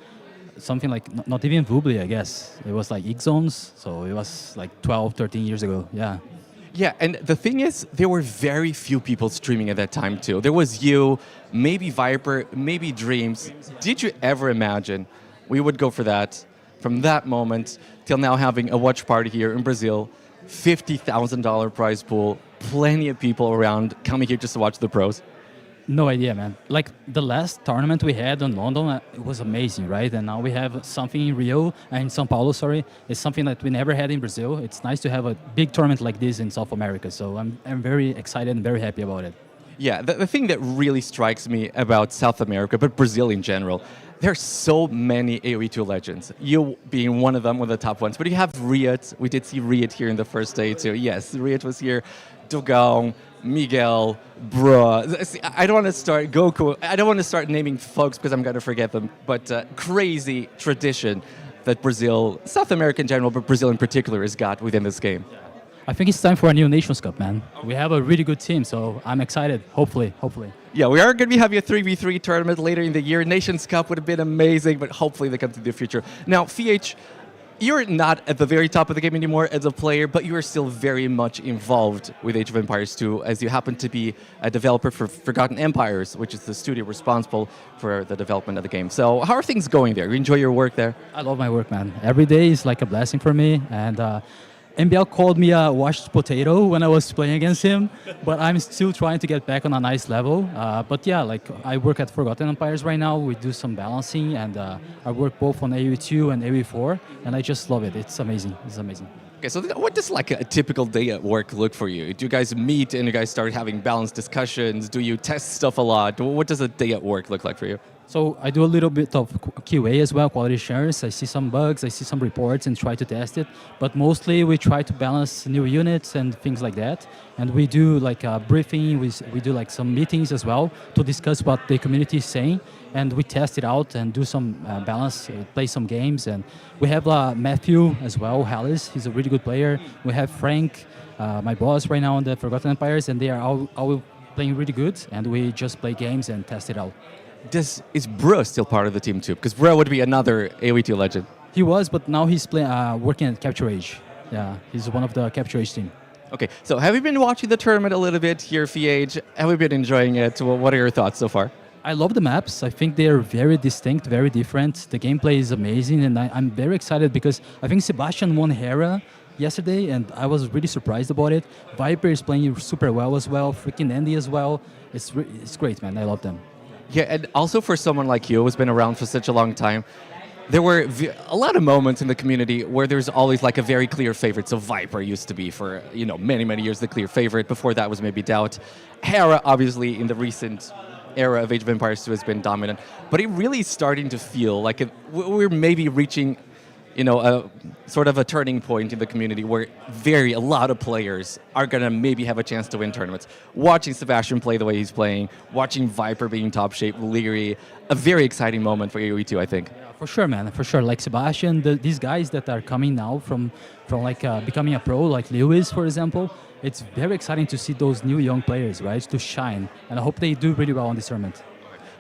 something like not even Vubli, I guess. It was like X Zones, so it was like 12, 13 years ago. Yeah. Yeah, and the thing is, there were very few people streaming at that time, too. There was you, maybe Viper, maybe Dreams. Did you ever imagine we would go for that from that moment till now having a watch party here in Brazil, $50,000 prize pool, plenty of people around coming here just to watch the pros? No idea, man. Like the last tournament we had in London, it was amazing, right? And now we have something in Rio, in São Paulo, sorry. It's something that we never had in Brazil. It's nice to have a big tournament like this in South America. So I'm very excited and very happy about it. Yeah, the thing that really strikes me about South America, but Brazil in general, there's so many AoE2 legends. You being one of them, one of the top ones. But you have Riot. We did see Riot here in the first day too. Yes, Riot was here. Dogão, Miguel, bruh. I don't want to start Goku. I don't want to start naming folks because I'm going to forget them. But crazy tradition that Brazil, South America in general, but Brazil in particular, has got within this game. I think it's time for a new Nations Cup, man. We have a really good team, so I'm excited. Hopefully. Yeah, we are going to be having a 3v3 tournament later in the year. Nations Cup would have been amazing, but hopefully they come to the future. Now, VH, you're not at the very top of the game anymore as a player, but you are still very much involved with Age of Empires 2, as you happen to be a developer for Forgotten Empires, which is the studio responsible for the development of the game. So how are things going there? You enjoy your work there? I love my work, man. Every day is like a blessing for me, and MBL called me a washed potato when I was playing against him, but I'm still trying to get back on a nice level. But yeah, like I work at Forgotten Empires right now. We do some balancing, and I work both on AoE2 and AoE4, and I just love it. It's amazing. It's amazing. Okay, so what does like a typical day at work look for you? Do you guys meet and you guys start having balanced discussions? Do you test stuff a lot? What does a day at work look like for you? So I do a little bit of QA as well, quality assurance. I see some bugs, I see some reports and try to test it. But mostly we try to balance new units and things like that. And we do like a briefing, we do like some meetings as well to discuss what the community is saying. And we test it out and do some balance, play some games. And we have Matthew as well, Hallis, he's a really good player. We have Frank, my boss right now on the Forgotten Empires, and they are all playing really good. And we just play games and test it out. Is Bro still part of the team too? Because Bro would be another AoE2 legend. He was, but now he's working at Capture Age. Yeah, he's one of the Capture Age team. Okay, so have you been watching the tournament a little bit here, VH? Have you been enjoying it? What are your thoughts so far? I love the maps. I think they're very distinct, very different. The gameplay is amazing, and I'm very excited because I think Sebastian won Hera yesterday, and I was really surprised about it. Viper is playing super well as well, freaking Andy as well. It's great, man. I love them. Yeah, and also for someone like you who's been around for such a long time, there were a lot of moments in the community where there's always like a very clear favorite. So Viper used to be for, many, many years the clear favorite. Before that was maybe Doubt. Hera, obviously, in the recent era of Age of Empires 2 has been dominant. But it really is starting to feel like we're maybe reaching sort of a turning point in the community where a lot of players are gonna maybe have a chance to win tournaments. Watching Sebastian play the way he's playing, watching Viper being top shape, Leary, a very exciting moment for AoE2, I think. For sure, man. For sure. Like Sebastian, these guys that are coming now from like becoming a pro, like Lewis, for example, it's very exciting to see those new young players, right, to shine. And I hope they do really well on this tournament.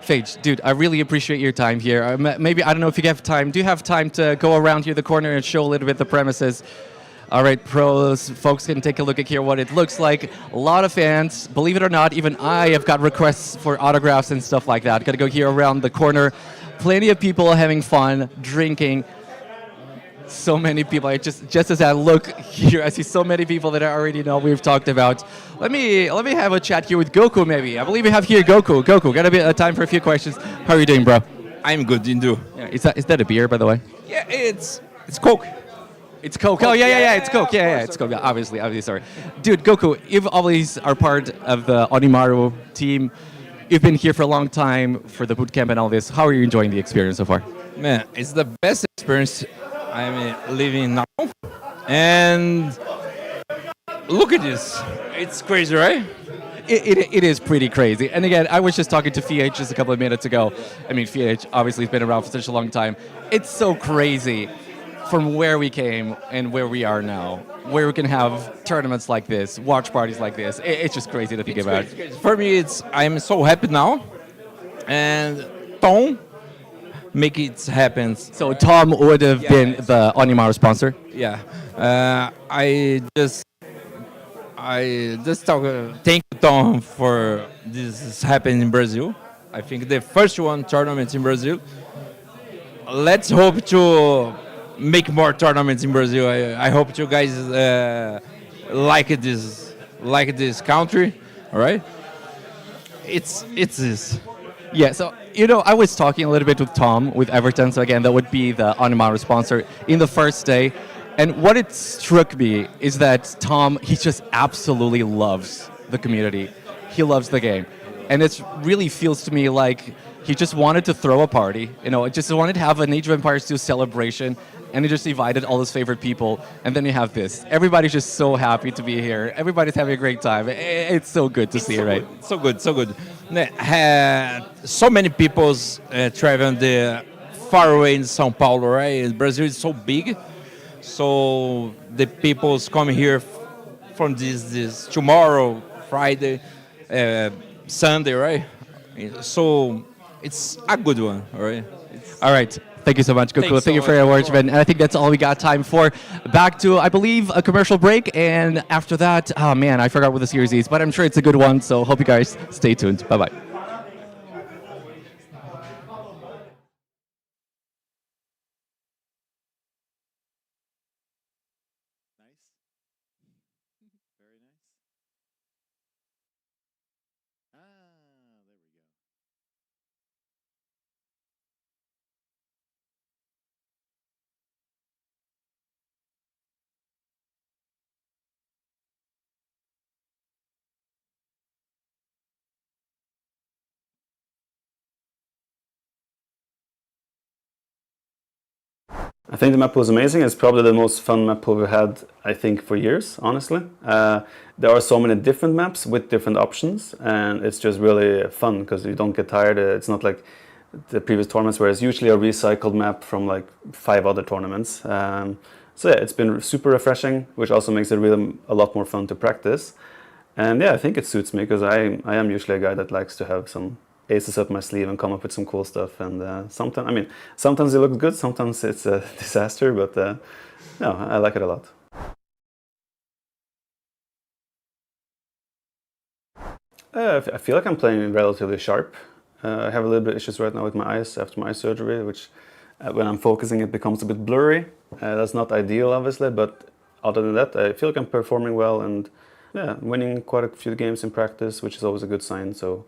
Phage, dude, I really appreciate your time here. Maybe, I don't know if you have time. Do you have time to go around here the corner and show a little bit the premises? All right, pros, folks can take a look at here what it looks like. A lot of fans, believe it or not, even I have got requests for autographs and stuff like that. Gotta go here around the corner. Plenty of people having fun, drinking. So many people. Just as I look here, I see so many people that I already know we've talked about. Let me have a chat here with Goku, maybe. I believe we have here Goku. Goku, got a bit of time for a few questions. How are you doing, bro? I'm good, Indu. Yeah, is that a beer, by the way? Yeah, it's Coke. It's Coke. Oh yeah, it's Coke. Yeah, it's Coke. Yeah, obviously, sorry, dude. Goku, you always are part of the Onimaru team. You've been here for a long time for the bootcamp and all this. How are you enjoying the experience so far? Man, it's the best experience I'm living now. And look at this. It's crazy, right? It is pretty crazy. And again, I was just talking to FH just a couple of minutes ago. I mean, FH obviously has been around for such a long time. It's so crazy from where we came and where we are now, where we can have tournaments like this, watch parties like this. It's just crazy to think about. For me, I'm so happy now. And Tom make it happen. So Tom would have been the Onimaru sponsor? Yeah. I just thank Tom for this happening in Brazil. I think the first tournament in Brazil. Let's hope to make more tournaments in Brazil. I hope you guys like this country. All right. It's this. Yeah, so, I was talking a little bit with Tom, with Everton, so again, that would be the Onimaru sponsor, in the first day. And what it struck me is that Tom, he just absolutely loves the community. He loves the game. And it really feels to me like he just wanted to throw a party, just wanted to have an Age of Empires 2 celebration, and he just invited all his favorite people, and then you have this. Everybody's just so happy to be here. Everybody's having a great time. It's so good to see, right? So good. So many people traveling far away in São Paulo, right? Brazil is so big, so the people's coming here from this tomorrow, Friday, Sunday, right? So it's a good one, all right? All right. Thank you so much, Goku. Thank you for your words, man. And I think that's all we got time for. Back to, I believe, a commercial break. And after that, oh man, I forgot what the series is, but I'm sure it's a good one. So hope you guys stay tuned. Bye-bye. I think the map was amazing. It's probably the most fun map we've had, I think, for years, honestly. There are so many different maps with different options, and it's just really fun because you don't get tired. It's not like the previous tournaments where it's usually a recycled map from like 5 other tournaments. So yeah, it's been super refreshing, which also makes it really a lot more fun to practice. And yeah, I think it suits me because I am usually a guy that likes to have some aces up my sleeve and come up with some cool stuff. And sometimes it looks good, sometimes it's a disaster, but no, I like it a lot. I feel like I'm playing relatively sharp. I have a little bit of issues right now with my eyes after my eye surgery, which when I'm focusing it becomes a bit blurry. That's not ideal, obviously, but other than that, I feel like I'm performing well and yeah, winning quite a few games in practice, which is always a good sign. So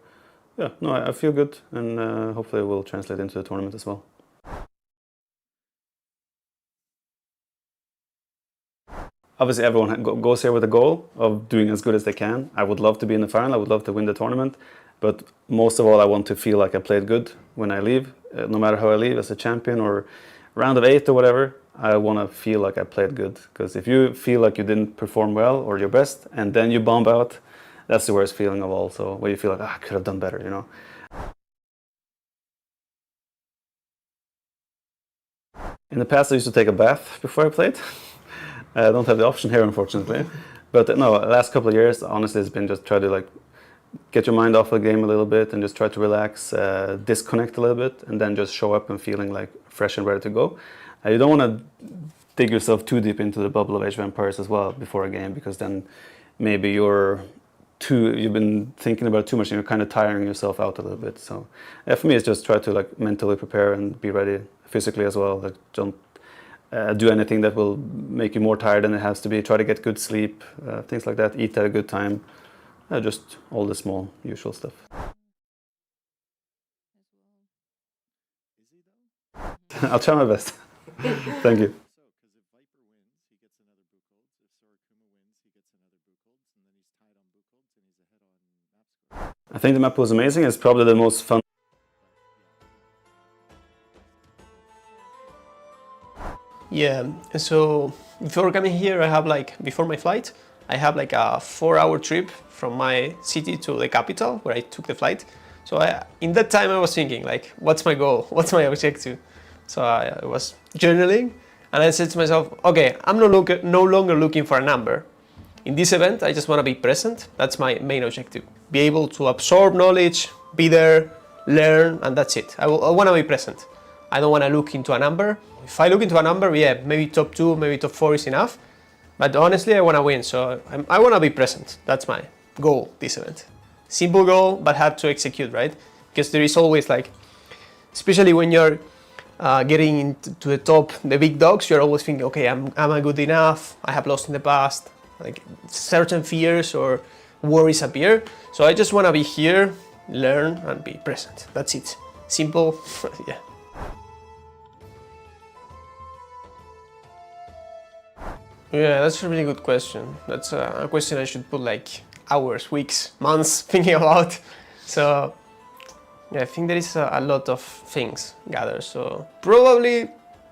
yeah, no, I feel good, and hopefully it will translate into the tournament as well. Obviously, everyone goes here with a goal of doing as good as they can. I would love to be in the final, I would love to win the tournament, but most of all, I want to feel like I played good when I leave, no matter how I leave, as a champion or round of 8 or whatever. I want to feel like I played good. Because if you feel like you didn't perform well or your best, and then you bomb out, that's the worst feeling of all. So where you feel like, I could have done better, you know. In the past, I used to take a bath before I played. I don't have the option here, unfortunately. But no, last couple of years, honestly, it's been just try to like get your mind off the game a little bit and just try to relax, disconnect a little bit, and then just show up and feeling like fresh and ready to go. You don't want to dig yourself too deep into the bubble of Age of Empires as well before a game, because then maybe you've been thinking about it too much and you're kind of tiring yourself out a little bit. So for me, it's just try to like mentally prepare and be ready physically as well. Like don't do anything that will make you more tired than it has to be. Try to get good sleep, things like that. Eat at a good time. Just all the small, usual stuff. I'll try my best. Thank you. I think the map was amazing. It's probably the most fun. Yeah, so before coming here, I have like, before my flight, I have like a 4-hour trip from my city to the capital where I took the flight. So in that time I was thinking like, what's my goal? What's my objective? So I was journaling and I said to myself, okay, I'm no longer looking for a number. In this event, I just want to be present. That's my main objective. Be able to absorb knowledge, be there, learn, and that's it. I want to be present. I don't want to look into a number. If I look into a number, yeah, maybe top 2, maybe top 4 is enough. But honestly, I want to win, so I want to be present. That's my goal this event. Simple goal, but hard to execute, right? Because there is always like, especially when you're getting into the top, the big dogs, you're always thinking, okay, am I good enough? I have lost in the past. Like certain fears or worries appear. So I just want to be here, learn, and be present. That's it. Simple, yeah. Yeah, that's a really good question. That's a question I should put like hours, weeks, months thinking about. So yeah, I think there is a lot of things gathered. So probably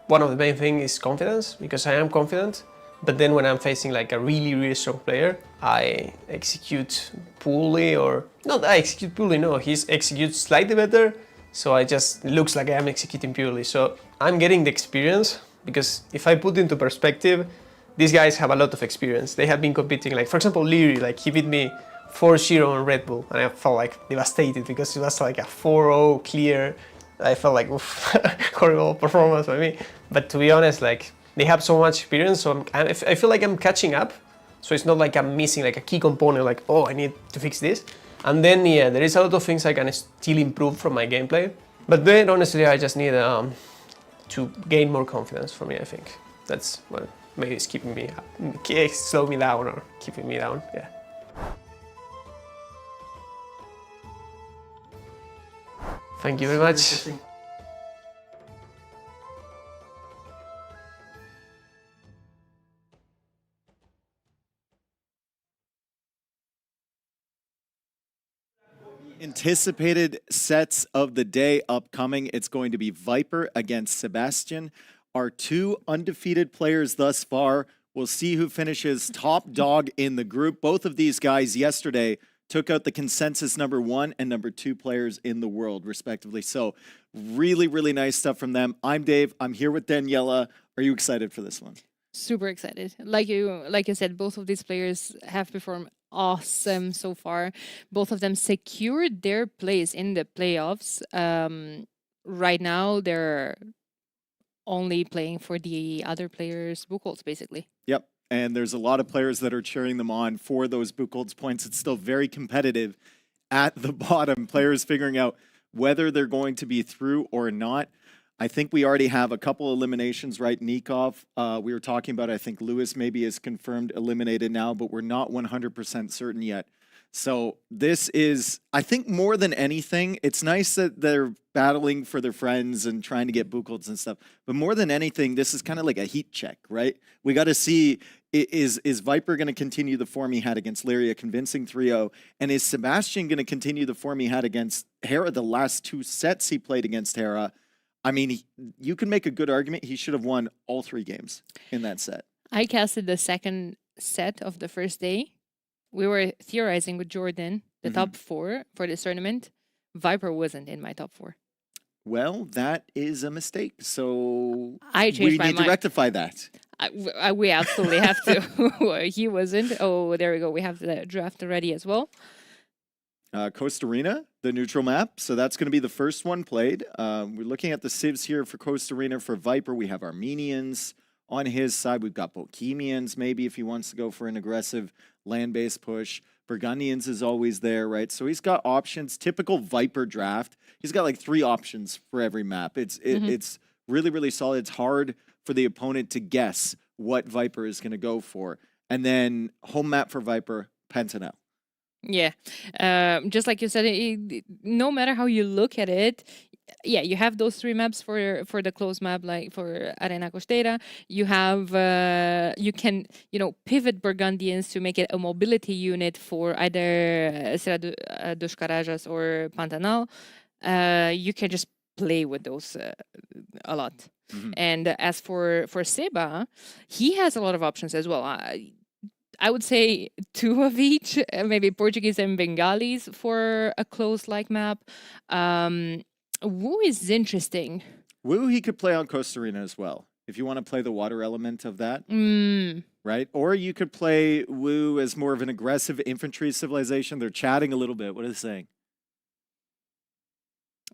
one of the main things is confidence, because I am confident. But then when I'm facing like a really, really strong player, I execute poorly, or not I execute poorly, no, he executes slightly better. So it just looks like I am executing purely. So I'm getting the experience, because if I put into perspective, these guys have a lot of experience. They have been competing, like for example, Leary, like he beat me 4-0 on Red Bull, and I felt like devastated because it was like a 4-0 clear. I felt like, oof, horrible performance by me. But to be honest, like they have so much experience, so I feel like I'm catching up. So it's not like I'm missing like a key component, like, oh, I need to fix this. And then, yeah, there is a lot of things I can still improve from my gameplay. But then, honestly, I just need to gain more confidence for me, I think. That's what maybe it's keeping me, slow me down or keeping me down, yeah. Thank you very much. Anticipated sets of the day upcoming. It's going to be Viper against Sebastian. Our two undefeated players thus far. We'll see who finishes top dog in the group. Both of these guys yesterday took out the consensus #1 and #2 players in the world, respectively. So really, really nice stuff from them. I'm Dave. I'm here with Daniela. Are you excited for this one? Super excited. Like you said, both of these players have performed awesome so far. Both of them secured their place in the playoffs. Right now, they're only playing for the other players' Buchholz, basically. Yep. And there's a lot of players that are cheering them on for those Buchholz points. It's still very competitive at the bottom. Players figuring out whether they're going to be through or not. I think we already have a couple eliminations, right? Nikov, we were talking about, I think Lewis maybe is confirmed eliminated now, but we're not 100% certain yet. So this is, I think more than anything, it's nice that they're battling for their friends and trying to get Buchholz and stuff. But more than anything, this is kind of like a heat check, right? We got to see, is Viper going to continue the form he had against Lyria, convincing 3-0? And is Sebastian going to continue the form he had against Hera the last 2 sets he played against Hera? I mean, you can make a good argument he should have won all 3 games in that set. I casted the second set of the first day. We were theorizing with Jordan, the top 4 for this tournament. Viper wasn't in my top 4. Well, that is a mistake. So I changed my we need mind. to rectify that. We absolutely have to. He wasn't. Oh, there we go. We have the draft ready as well. Costa Rica, the neutral map. So that's going to be the first one played. We're looking at the civs here for Costa Rica. For Viper, we have Armenians. On his side, we've got Bohemians, maybe if he wants to go for an aggressive land-based push. Burgundians is always there, right? So he's got options. Typical Viper draft. He's got like 3 options for every map. It's really, really solid. It's hard for the opponent to guess what Viper is going to go for. And then home map for Viper, Pentanel. Yeah. Just like you said, no matter how you look at it, yeah, you have those 3 maps for the closed map, like for Arena Costeira. You have you can pivot Burgundians to make it a mobility unit for either Serra dos Carajas or Pantanal. You can just play with those a lot. And as for Seba, he has a lot of options as well. I would say 2 of each, maybe Portuguese and Bengalis for a close-like map. Wu is interesting. Wu, he could play on Costa Rica as well, if you want to play the water element of that. Right? Or you could play Wu as more of an aggressive infantry civilization. They're chatting a little bit. What are they saying?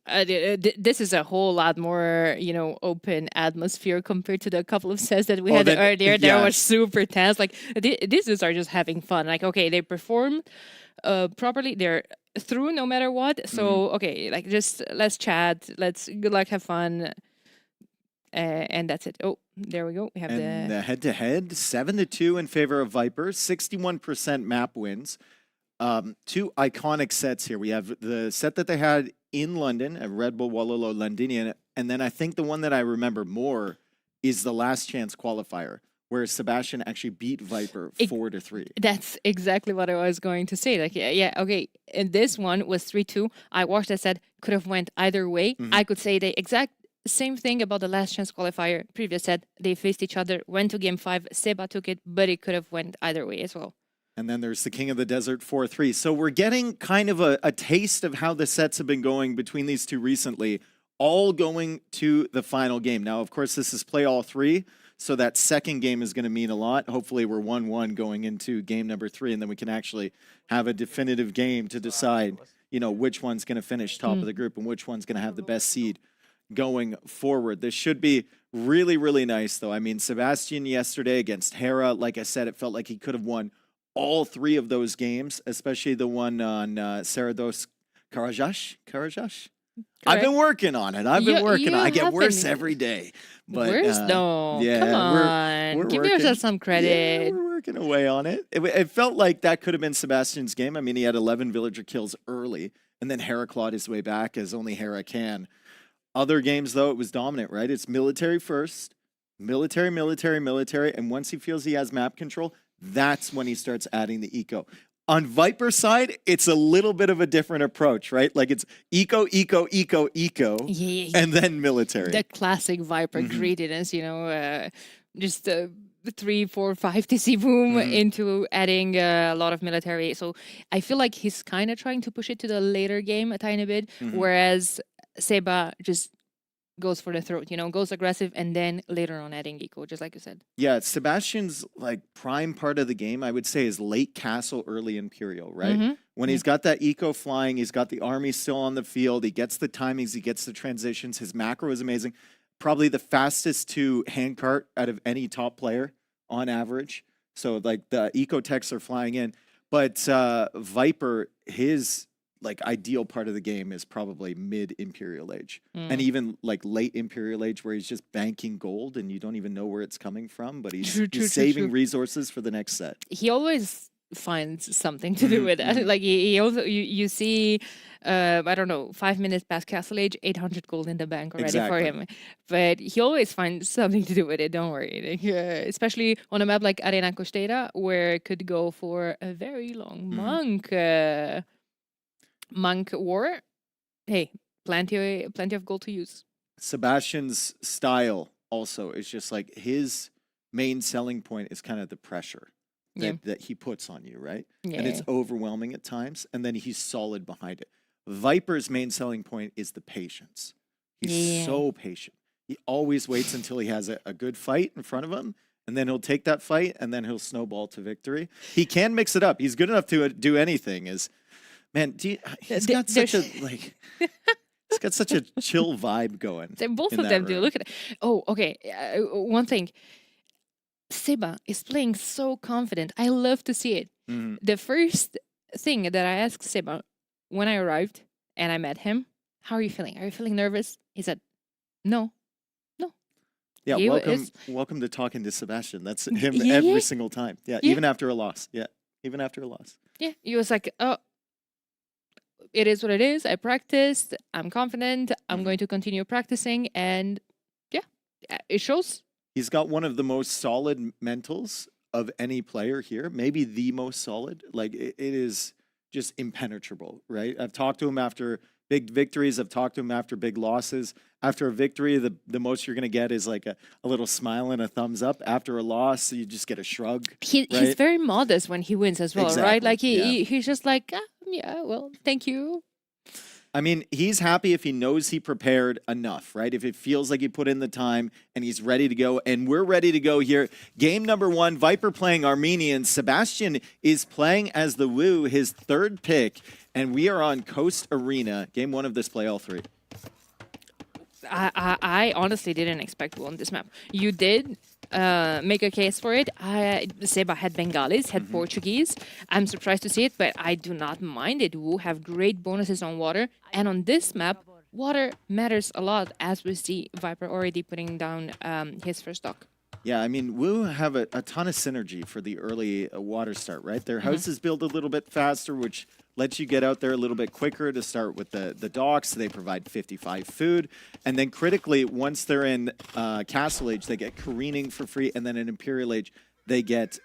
This is a whole lot more, open atmosphere compared to the couple of sets that we had earlier. That was super tense. Like, these are just having fun. Like, okay, they perform properly. They're through no matter what. So, okay, like, just let's chat. Let's good luck, have fun. And that's it. Oh, there we go. We have the head-to-head, 7-2 in favor of Viper, 61% map wins. 2 iconic sets here. We have the set that they had in London at Red Bull Walolo Londinian, and then I think the one that I remember more is the last chance qualifier, where Sebastian actually beat Viper 4-3. That's exactly what I was going to say. Like, yeah, okay. And this one was 3-2. I watched that set, could have went either way. I could say the exact same thing about the last chance qualifier. Previous set, they faced each other, went to game 5. Seba took it, but it could have went either way as well. And then there's the King of the Desert 4-3. So we're getting kind of a taste of how the sets have been going between these 2 recently, all going to the final game. Now, of course, this is play all 3, so that second game is going to mean a lot. Hopefully we're 1-1 going into game number 3, and then we can actually have a definitive game to decide, which one's going to finish top of the group and which one's going to have the best seed going forward. This should be really, really nice, though. I mean, Sebastian yesterday against Hera, like I said, it felt like he could have won all 3 of those games, especially the one on Serra dos Carajas. I've been working on it. I get worse every day. But, worse? No. Yeah, come on. we're Give working. yourself some credit. Yeah, we're working away on it. It felt like that could have been Sebastian's game. I mean, he had 11 villager kills early, and then Hera clawed his way back as only Hera can. Other games, though, it was dominant, right? It's military first, military, and once he feels he has map control, that's when he starts adding the eco. On Viper side, it's a little bit of a different approach, right? Like it's eco, and then military. The classic Viper greediness, just 3, 4, 5 TC boom into adding a lot of military. So I feel like he's kind of trying to push it to the later game a tiny bit, whereas Seba just goes for the throat, goes aggressive, and then later on adding eco, just like you said. Yeah, Sebastian's like prime part of the game, I would say, is late castle, early imperial, right? When he's got that eco flying, he's got the army still on the field, he gets the timings, he gets the transitions, his macro is amazing. Probably the fastest to handcart out of any top player on average. So like the eco techs are flying in, but Viper, his like ideal part of the game is probably mid Imperial Age and even like late Imperial Age where he's just banking gold and you don't even know where it's coming from, but he's saving resources for the next set. He always finds something to do with that. Like he also, you see, I don't know, 5 minutes past Castle Age, 800 gold in the bank already for him. But he always finds something to do with it, don't worry. Like, especially on a map like Arena Costeira where it could go for a very long monk war. Hey, plenty of gold to use. Sebastian's style also is just like his main selling point is kind of the pressure that he puts on you, right? Yeah. And it's overwhelming at times, and then he's solid behind it. Viper's main selling point is the patience. He's so patient. He always waits until he has a good fight in front of him, and then he'll take that fight, and then he'll snowball to victory. He can mix it up. He's good enough to do anything. He's got such a like. He's got such a chill vibe going. Both of them do. Look at it. Oh, okay. One thing. Seba is playing so confident. I love to see it. Mm-hmm. The first thing that I asked Seba when I arrived and I met him, how are you feeling? Are you feeling nervous? He said, no. Yeah, He welcome to talking to Sebastian. That's him every single time. Yeah, even after a loss. Yeah, even after a loss. Yeah, he was like, oh, it is what it is. I practiced. I'm confident. I'm going to continue practicing. And yeah, it shows. He's got one of the most solid mentals of any player here. Maybe the most solid. Like, it is just impenetrable, right? I've talked to him after big victories. I've talked to him after big losses. After a victory, the most you're going to get is like a little smile and a thumbs up. After a loss, you just get a shrug. He's very modest when he wins as well, right? Like he's just like, yeah, well, thank you. I mean, he's happy if he knows he prepared enough, right? If it feels like he put in the time and he's ready to go. And we're ready to go here. Game number 1, Viper playing Armenians. Sebastian is playing as the Wu, his third pick. And we are on Coast Arena. Game 1 of this play, all 3. I honestly didn't expect Wu on this map. You did make a case for it. Seba had Bengalis, had Portuguese. I'm surprised to see it, but I do not mind it. Wu have great bonuses on water. And on this map, water matters a lot, as we see Viper already putting down his first stock. Yeah, I mean, Wu have a ton of synergy for the early water start, right? Their houses build a little bit faster, which lets you get out there a little bit quicker to start with the docks. They provide 55 food. And then critically, once they're in Castle Age, they get careening for free. And then in Imperial Age, they get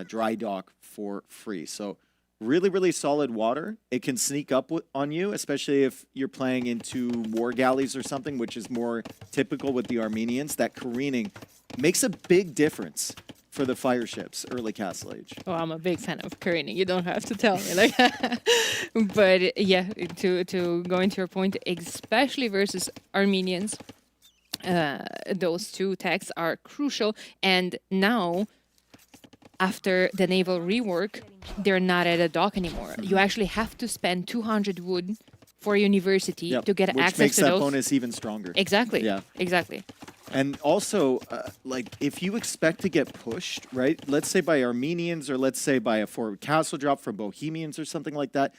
dry dock for free. So really, really solid water. It can sneak up on you, especially if you're playing into war galleys or something, which is more typical with the Armenians. That careening makes a big difference for the fire ships early Castle Age. Oh, I'm a big fan of careening. You don't have to tell me. Like, but yeah, to go into your point, especially versus Armenians, those two techs are crucial. And now, after the naval rework, they're not at a dock anymore. You actually have to spend 200 wood for university to get access to those. Which makes that bonus even stronger. Exactly. Yeah. Exactly. And also, like, if you expect to get pushed, right, let's say by Armenians or let's say by a forward castle drop from Bohemians or something like that,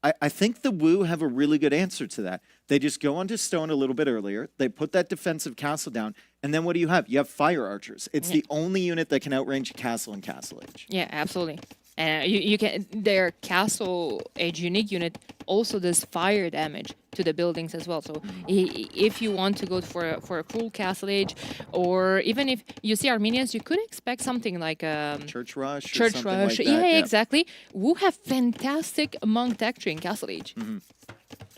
I think the Wu have a really good answer to that. They just go onto stone a little bit earlier. They put that defensive castle down. And then what do you have? You have fire archers. It's the only unit that can outrange castle in Castle Age. Yeah, absolutely. And you can, their Castle Age unique unit also does fire damage to the buildings as well. So if you want to go for a full Castle Age, or even if you see Armenians, you could expect something like Church Rush. Church Rush. Like Yeah, exactly. Wu have fantastic monk tech tree in Castle Age.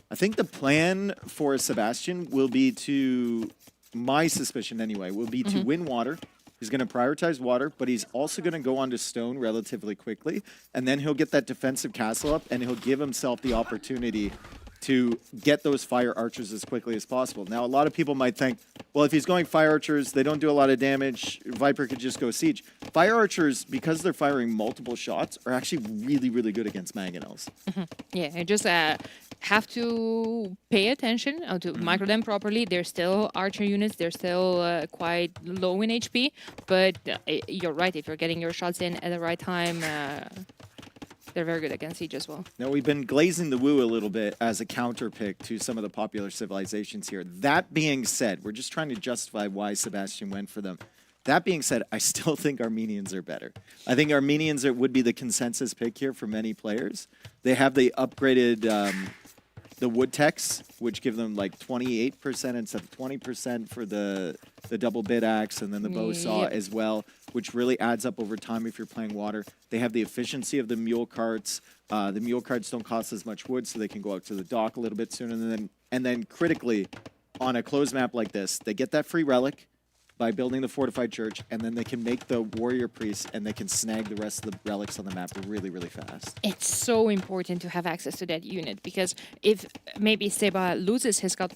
I think the plan for Sebastian will be to, my suspicion anyway, will be to win water. He's going to prioritize water, but he's also going to go onto stone relatively quickly, and then he'll get that defensive castle up, and he'll give himself the opportunity to get those fire archers as quickly as possible. Now, a lot of people might think, well, if he's going fire archers, they don't do a lot of damage. Viper could just go siege. Fire archers, because they're firing multiple shots, are actually really, really good against mangonels. Yeah, and just have to pay attention to micro them properly. They're still archer units. They're still quite low in HP, but you're right. If you're getting your shots in at the right time, they're very good against siege as well. Now, we've been glazing the Wu a little bit as a counter pick to some of the popular civilizations here. That being said, we're just trying to justify why Sebastian went for them. That being said, I still think Armenians are better. I think Armenians would be the consensus pick here for many players. They have the upgraded the wood techs, which give them like 28% instead of 20% for the double bit axe, and then the bow saw as well, which really adds up over time if you're playing water. They have the efficiency of the mule carts. The mule carts don't cost as much wood, so they can go out to the dock a little bit sooner. And then critically, on a closed map like this, they get that free relic by building the fortified church, and then they can make the warrior priest, and they can snag the rest of the relics on the map really, really fast. It's so important to have access to that unit, because if maybe Seba loses his scout,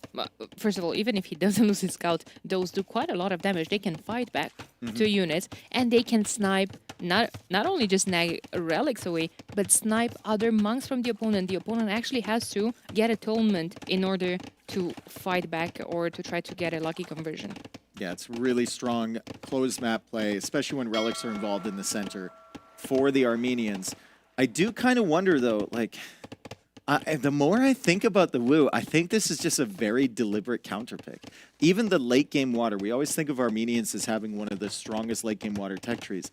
first of all, even if he doesn't lose his scout, those do quite a lot of damage. They can fight back to units, and they can snipe, not only just snag relics away, but snipe other monks from the opponent. The opponent actually has to get atonement in order to fight back or to try to get a lucky conversion. Yeah, it's really strong closed map play, especially when relics are involved in the center for the Armenians. I do kind of wonder, though, like, the more I think about the Wu, I think this is just a very deliberate counterpick. Even the late game water, we always think of Armenians as having one of the strongest late game water tech trees.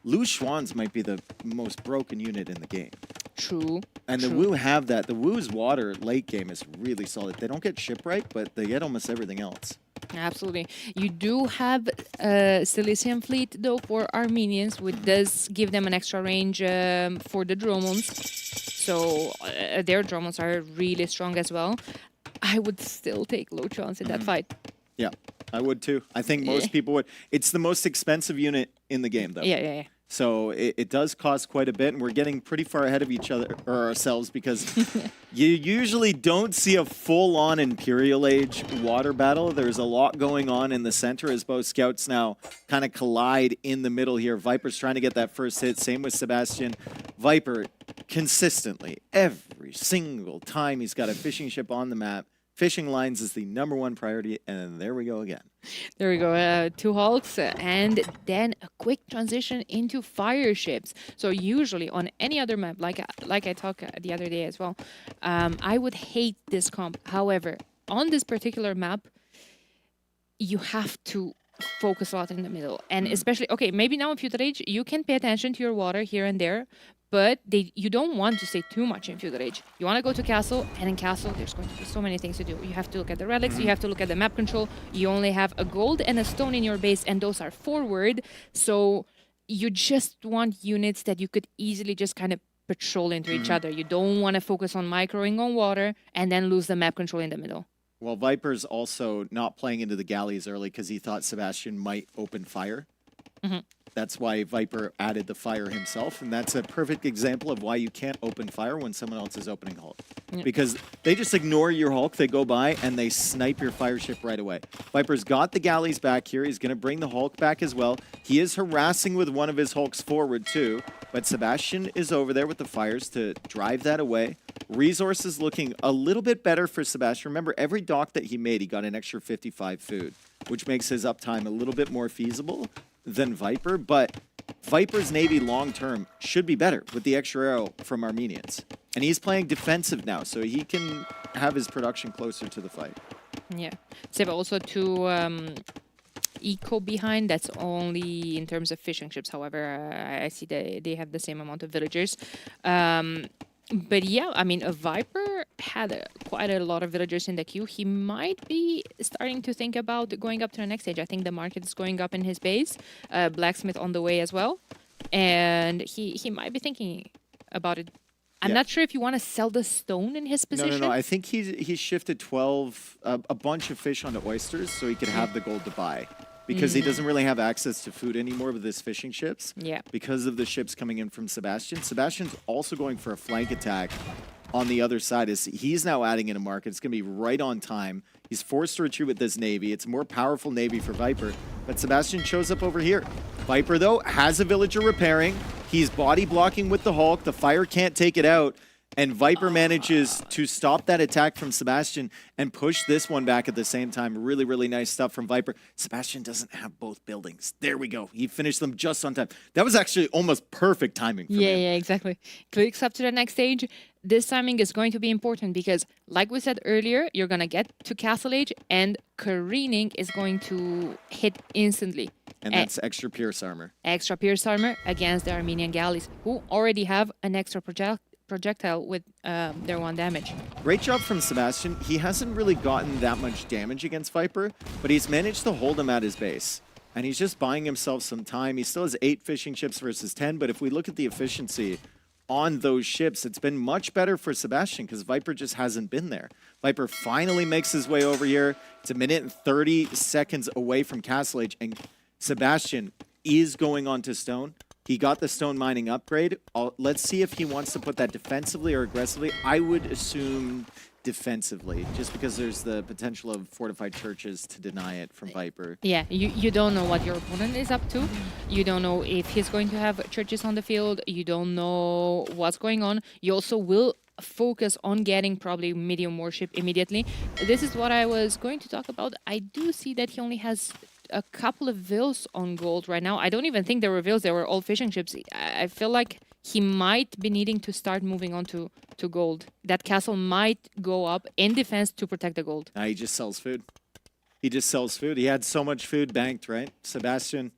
Lu Xuan's might be the most broken unit in the game. True. And the Wu have that. The Wu's water late game is really solid. They don't get shipwright, but they get almost everything else. Absolutely. You do have Silesian fleet, though, for Armenians, which does give them an extra range for the drones. So their drones are really strong as well. I would still take low chance in that fight. Yeah, I would too. I think most people would. It's the most expensive unit in the game, though. Yeah. So it does cost quite a bit, and we're getting pretty far ahead of each other or ourselves, because you usually don't see a full-on Imperial Age water battle. There's a lot going on in the center as both scouts now kind of collide in the middle here. Viper's trying to get that first hit. Same with Sebastian. Viper consistently, every single time he's got a fishing ship on the map, fishing lines is the #1 priority, and there we go again. There we go, 2 hulks, and then a quick transition into fire ships. So usually on any other map, like I talked the other day as well, I would hate this comp. However, on this particular map, you have to focus a lot in the middle. And especially, okay, maybe now in Feudal Age, you can pay attention to your water here and there, but you don't want to stay too much in Feudal Age. You want to go to Castle, and in Castle, there's going to be so many things to do. You have to look at the relics, you have to look at the map control. You only have a gold and a stone in your base, and those are forward. So you just want units that you could easily just kind of patrol into each other. You don't want to focus on microing on water and then lose the map control in the middle. Well, Viper's also not playing into the galleys early because he thought Sebastian might open fire. That's why Viper added the fire himself, and that's a perfect example of why you can't open fire when someone else is opening Hulk. Because they just ignore your Hulk, they go by, and they snipe your fire ship right away. Viper's got the galleys back here. He's going to bring the Hulk back as well. He is harassing with one of his Hulks forward, too. But Sebastian is over there with the fires to drive that away. Resources looking a little bit better for Sebastian. Remember, every dock that he made, he got an extra 55 food, which makes his uptime a little bit more feasible than Viper, but Viper's Navy long-term should be better with the extra arrow from Armenians. And he's playing defensive now, so he can have his production closer to the fight. Yeah. Seba also to eco behind. That's only in terms of fishing ships. However, I see they have the same amount of villagers. But yeah, I mean, a Viper had quite a lot of villagers in the queue. He might be starting to think about going up to the next stage. I think the market is going up in his base. Blacksmith on the way as well. And he might be thinking about it. I'm not sure if you want to sell the stone in his position. No. I think he shifted 12, a bunch of fish onto oysters so he could have the gold to buy. Because he doesn't really have access to food anymore with his fishing ships. Yeah. Because of the ships coming in from Sebastian. Sebastian's also going for a flank attack on the other side. He's now adding in a market. It's going to be right on time. He's forced to retreat with this Navy. It's a more powerful Navy for Viper. But Sebastian shows up over here. Viper, though, has a villager repairing. He's body blocking with the Hulk. The fire can't take it out. And Viper manages to stop that attack from Sebastian and push this one back at the same time. Really, really nice stuff from Viper. Sebastian doesn't have both buildings. There we go. He finished them just on time. That was actually almost perfect timing for him. Yeah, exactly. Clicks up to the next stage. This timing is going to be important because, like we said earlier, you're going to get to Castle Age and careening is going to hit instantly. And that's extra Pierce armor. Extra Pierce armor against the Armenian galleys, who already have an extra projectile with their 1 damage. Great job from Sebastian. He hasn't really gotten that much damage against Viper, but he's managed to hold him at his base. And he's just buying himself some time. He still has 8 fishing ships versus 10, but if we look at the efficiency on those ships. It's been much better for Sebastian because Viper just hasn't been there. Viper finally makes his way over here. It's 1 minute and 30 seconds away from Castle Age, and Sebastian is going on to Stone. He got the stone mining upgrade. Let's see if he wants to put that defensively or aggressively. I would assume defensively, just because there's the potential of fortified churches to deny it from Viper. Yeah, you don't know what your opponent is up to. You don't know if he's going to have churches on the field. You don't know what's going on. You also will focus on getting probably medium warship immediately. This is what I was going to talk about. I do see that he only has a couple of vills on gold right now. I don't even think they were vills, they were all fishing ships. I feel like he might be needing to start moving on to gold. That castle might go up in defense to protect the gold. He just sells food. He just sells food. He had so much food banked, right? Sebastian,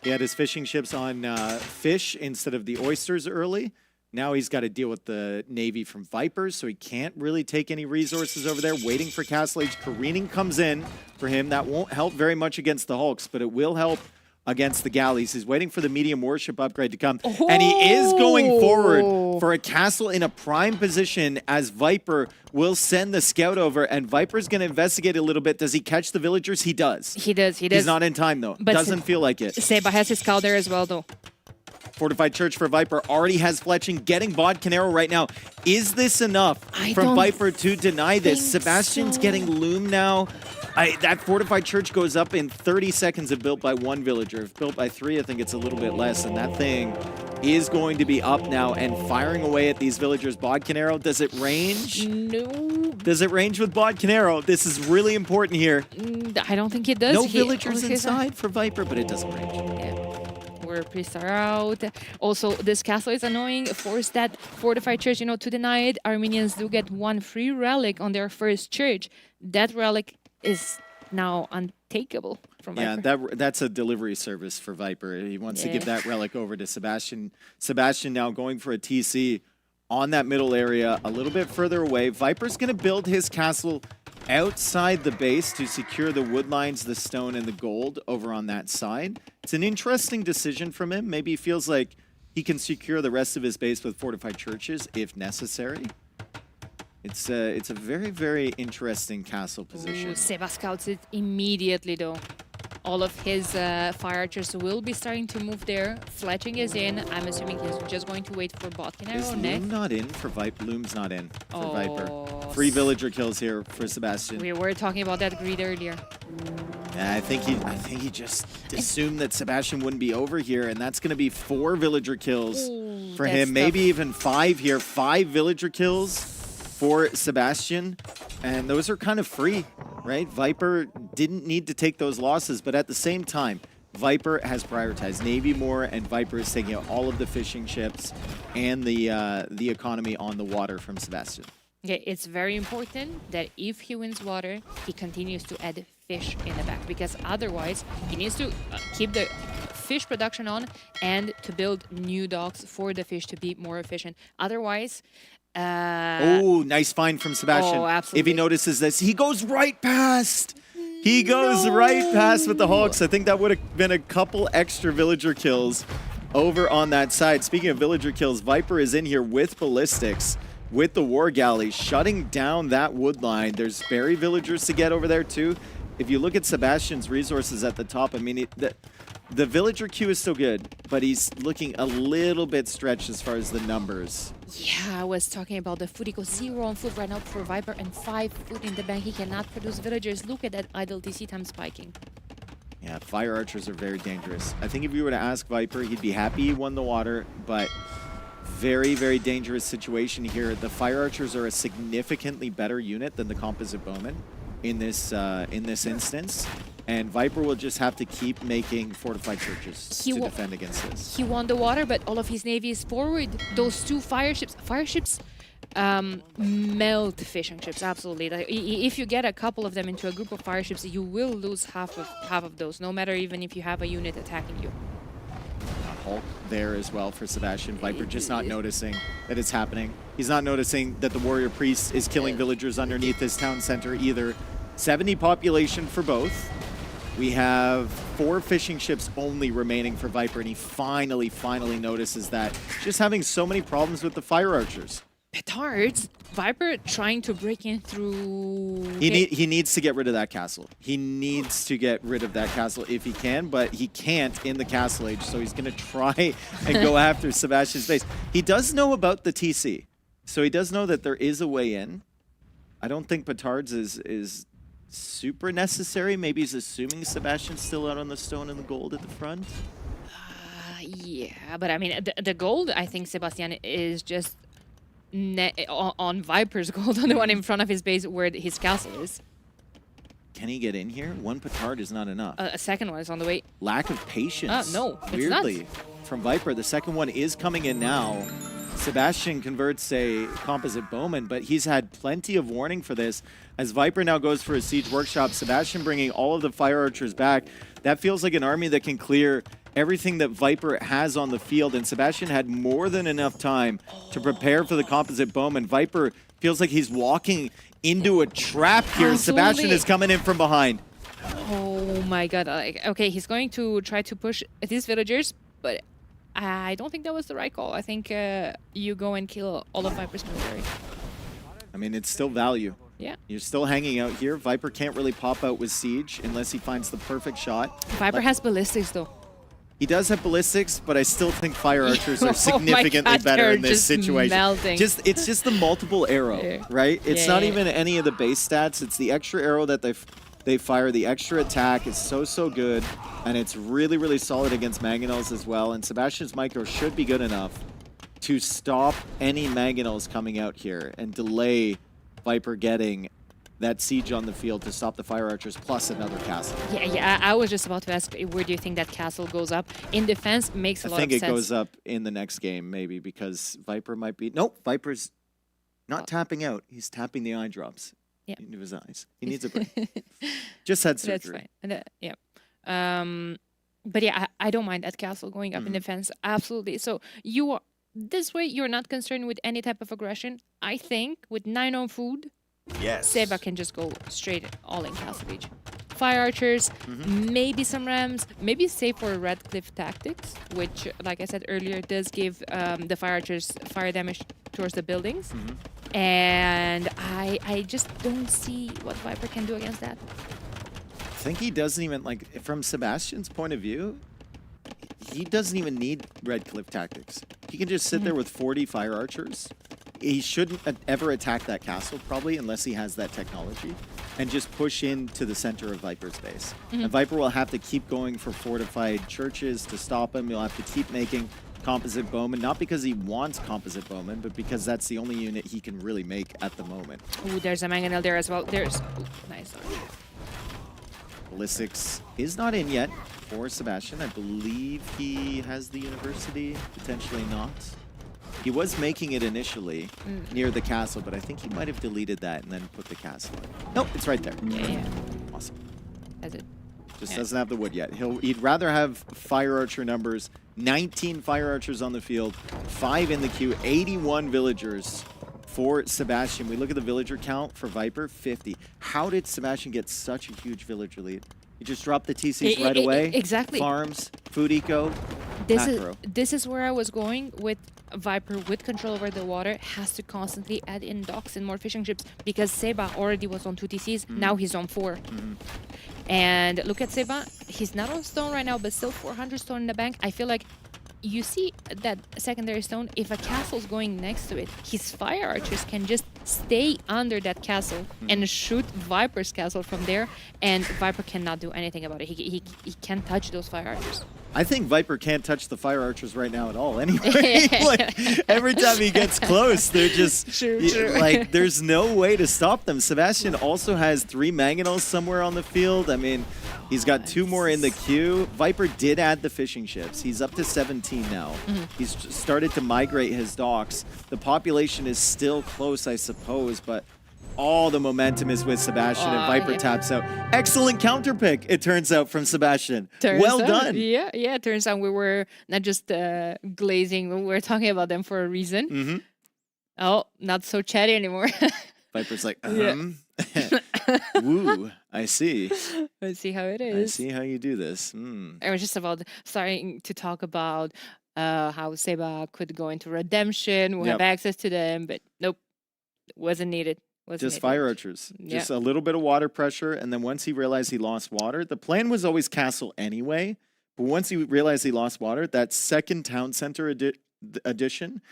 he had his fishing ships on fish instead of the oysters early. Now he's got to deal with the Navy from Vipers, so he can't really take any resources over there. Waiting for Castle Age. Careening comes in for him. That won't help very much against the Hulks, but it will help against the galleys. He's waiting for the medium warship upgrade to come. Oh! And he is going forward for a castle in a prime position as Viper will send the scout over, and Viper's going to investigate a little bit. Does he catch the villagers? He does. He does. He's not in time, though. But doesn't feel like it. Seba has his scout there as well, though. Fortified Church for Viper already has fletching, getting Bod Canero right now. Is this enough from Viper to deny this? Sebastian's getting Loom now. That Fortified Church goes up in 30 seconds if built by 1 villager. If built by 3, I think it's a little bit less, and that thing is going to be up now and firing away at these villagers. Bod Canero, does it range? No. Does it range with Bod Canero? This is really important here. I don't think it does. No villagers inside for Viper, but it doesn't range. Yeah. Where priests are out. Also, this castle is annoying. Force that fortified church, to deny it. Armenians do get 1 free relic on their first church. That relic is now untakeable from Viper. Yeah, that's a delivery service for Viper. He wants to give that relic over to Sebastian. Sebastian now going for a TC on that middle area, a little bit further away. Viper's going to build his castle outside the base to secure the wood lines, the stone, and the gold over on that side. It's an interesting decision from him. Maybe he feels like he can secure the rest of his base with fortified churches if necessary. It's a very, very interesting castle position. Ooh, Seba scouts it immediately, though. All of his fire archers will be starting to move there. Fletching is in. I'm assuming he's just going to wait for Bod Canero next. Is Loom not in for Viper? Loom's not in for Viper. 3 3 villager kills here for Sebastian. We were talking about that greed earlier. Yeah, I think he just assumed that Sebastian wouldn't be over here, and that's going to be 4 villager kills for him. Maybe even 5 here. 5 villager kills for Sebastian, and those are kind of free, right? Viper didn't need to take those losses, but at the same time, Viper has prioritized Navy more, and Viper is taking out all of the fishing ships and the economy on the water from Sebastian. Okay, it's very important that if he wins water, he continues to add fish in the back, because otherwise he needs to keep the fish production on and to build new docks for the fish to be more efficient. Otherwise, oh, nice find from Sebastian. Oh, absolutely. If he notices this, he goes right past. He goes right past with the Hawks. I think that would have been a couple extra villager kills over on that side. Speaking of villager kills, Viper is in here with ballistics, with the war galley, shutting down that wood line. There's berry villagers to get over there too. If you look at Sebastian's resources at the top, I mean, the villager queue is still good, but he's looking a little bit stretched as far as the numbers. Yeah, I was talking about the food. He goes 0 on food right now for Viper and 5 food in the bank. He cannot produce villagers. Look at that idle TC time spiking. Yeah, fire archers are very dangerous. I think if you were to ask Viper, he'd be happy he won the water, but very, very dangerous situation here. The fire archers are a significantly better unit than the composite bowmen in this instance. And Viper will just have to keep making fortified churches to defend against this. He won the water, but all of his navy is forward. Those 2 fire ships melt fishing ships, absolutely. If you get a couple of them into a group of fire ships, you will lose half of those, no matter even if you have a unit attacking you. Hulk there as well for Sebastian. Viper just not noticing that it's happening. He's not noticing that the warrior priest is killing villagers underneath his town center either. 70 population for both. We have 4 fishing ships only remaining for Viper, and he finally notices that. Just having so many problems with the fire archers. Petards, Viper trying to break in through... He needs to get rid of that castle. He needs to get rid of that castle if he can, but he can't in the castle age, so he's going to try and go after Sebastian's base. He does know about the TC, so he does know that there is a way in. I don't think Petards is super necessary. Maybe he's assuming Sebastian's still out on the stone and the gold at the front. Yeah, but I mean, the gold, I think Sebastian is just on Viper's gold, on the one in front of his base where his castle is. Can he get in here? One petard is not enough. A second one is on the way. Lack of patience. No, it's weirdly, not. From Viper. The second one is coming in now. Sebastian converts a composite bowman, but he's had plenty of warning for this. As Viper now goes for a siege workshop, Sebastian bringing all of the fire archers back. That feels like an army that can clear everything that Viper has on the field, and Sebastian had more than enough time to prepare for the composite bowman. Viper feels like he's walking into a trap here. Absolutely. Sebastian is coming in from behind. Oh my god. Okay, he's going to try to push these villagers, but I don't think that was the right call. I think you go and kill all of Viper's military. I mean, it's still value. Yeah. You're still hanging out here. Viper can't really pop out with siege unless he finds the perfect shot. Viper has ballistics, though. He does have ballistics, but I still think fire archers Oh my are significantly God, better they're in this just situation. melting. It's just the multiple arrow, Yeah. right? It's Yeah, not yeah. even any of the base stats. It's the extra arrow that they fire. The extra attack is so good, and it's really solid against mangonels as well. And Sebastian's micro should be good enough to stop any mangonels coming out here and delay Viper getting that siege on the field to stop the fire archers plus another castle. Yeah, I was just about to ask, where do you think that castle goes up? In defense, makes a lot of sense. I think it goes up in the next game, maybe, because Viper might be... Nope, Viper's not tapping out. He's tapping the eye drops into his eyes. He needs a break. Just had surgery. That's fine. Yeah. But yeah, I don't mind that castle going up in defense. Absolutely. So you are... This way, you're not concerned with any type of aggression. I think with 9 on food... Yes. Seba can just go straight all in Castle Beach. Fire archers, maybe some rams, maybe save for red cliff tactics, which, like I said earlier, does give the fire archers fire damage towards the buildings. And I just don't see what Viper can do against that. I think he doesn't even, like, from Sebastian's point of view, he doesn't even need red cliff tactics. He can just sit there with 40 fire archers. He shouldn't ever attack that castle, probably, unless he has that technology, and just push into the center of Viper's base. And Viper will have to keep going for fortified churches to stop him. He'll have to keep making composite bowmen, not because he wants composite bowmen, but because that's the only unit he can really make at the moment. Ooh, there's a mangonel there as well. There's... Ooh, nice. Ballistics is not in yet for Sebastian. I believe he has the university, potentially not. He was making it initially near the castle, but I think he might have deleted that and then put the castle in. Nope, it's right there. Yeah. Awesome. That's it. Just doesn't have the wood yet. He'd rather have fire archer numbers, 19 fire archers on the field, 5 in the queue, 81 villagers for Sebastian. We look at the villager count for Viper, 50. How did Sebastian get such a huge villager lead? He just dropped the TCs right away. Exactly. Farms, food eco, macro. This is where I was going with Viper with control over the water has to constantly add in docks and more fishing ships because Seba already was on 2 TCs. Now he's on 4. And look at Seba. He's not on stone right now, but still 400 stone in the bank. I feel like you see that secondary stone, if a castle's going next to it, his fire archers can just stay under that castle and shoot Viper's castle from there, and Viper cannot do anything about it. He can't touch those fire archers. I think Viper can't touch the fire archers right now at all anyway. Like, every time he gets close, they're just True. like, there's no way to stop them. Sebastian also has 3 mangonels somewhere on the field. I mean, he's got 2 more in the queue. Viper did add the fishing ships. He's up to 17 now. He's started to migrate his docks. The population is still close, I suppose, but all the momentum is with Sebastian, and Viper taps out. Excellent counter pick, it turns out, from Sebastian. Well done. Yeah, it turns out we were not just glazing, we were talking about them for a reason. Oh, not so chatty anymore. Viper's like, Woo, I see. Let's see how it I is. see how you do this. I was just about starting to talk about how Seba could go into redemption. We'll have Yep. access to them, but nope, wasn't needed. Wasn't Just needed. fire archers. Yeah. Just a little bit of water pressure. And then once he realized he lost water, the plan was always castle anyway. But once he realized he lost water, that second town center addition,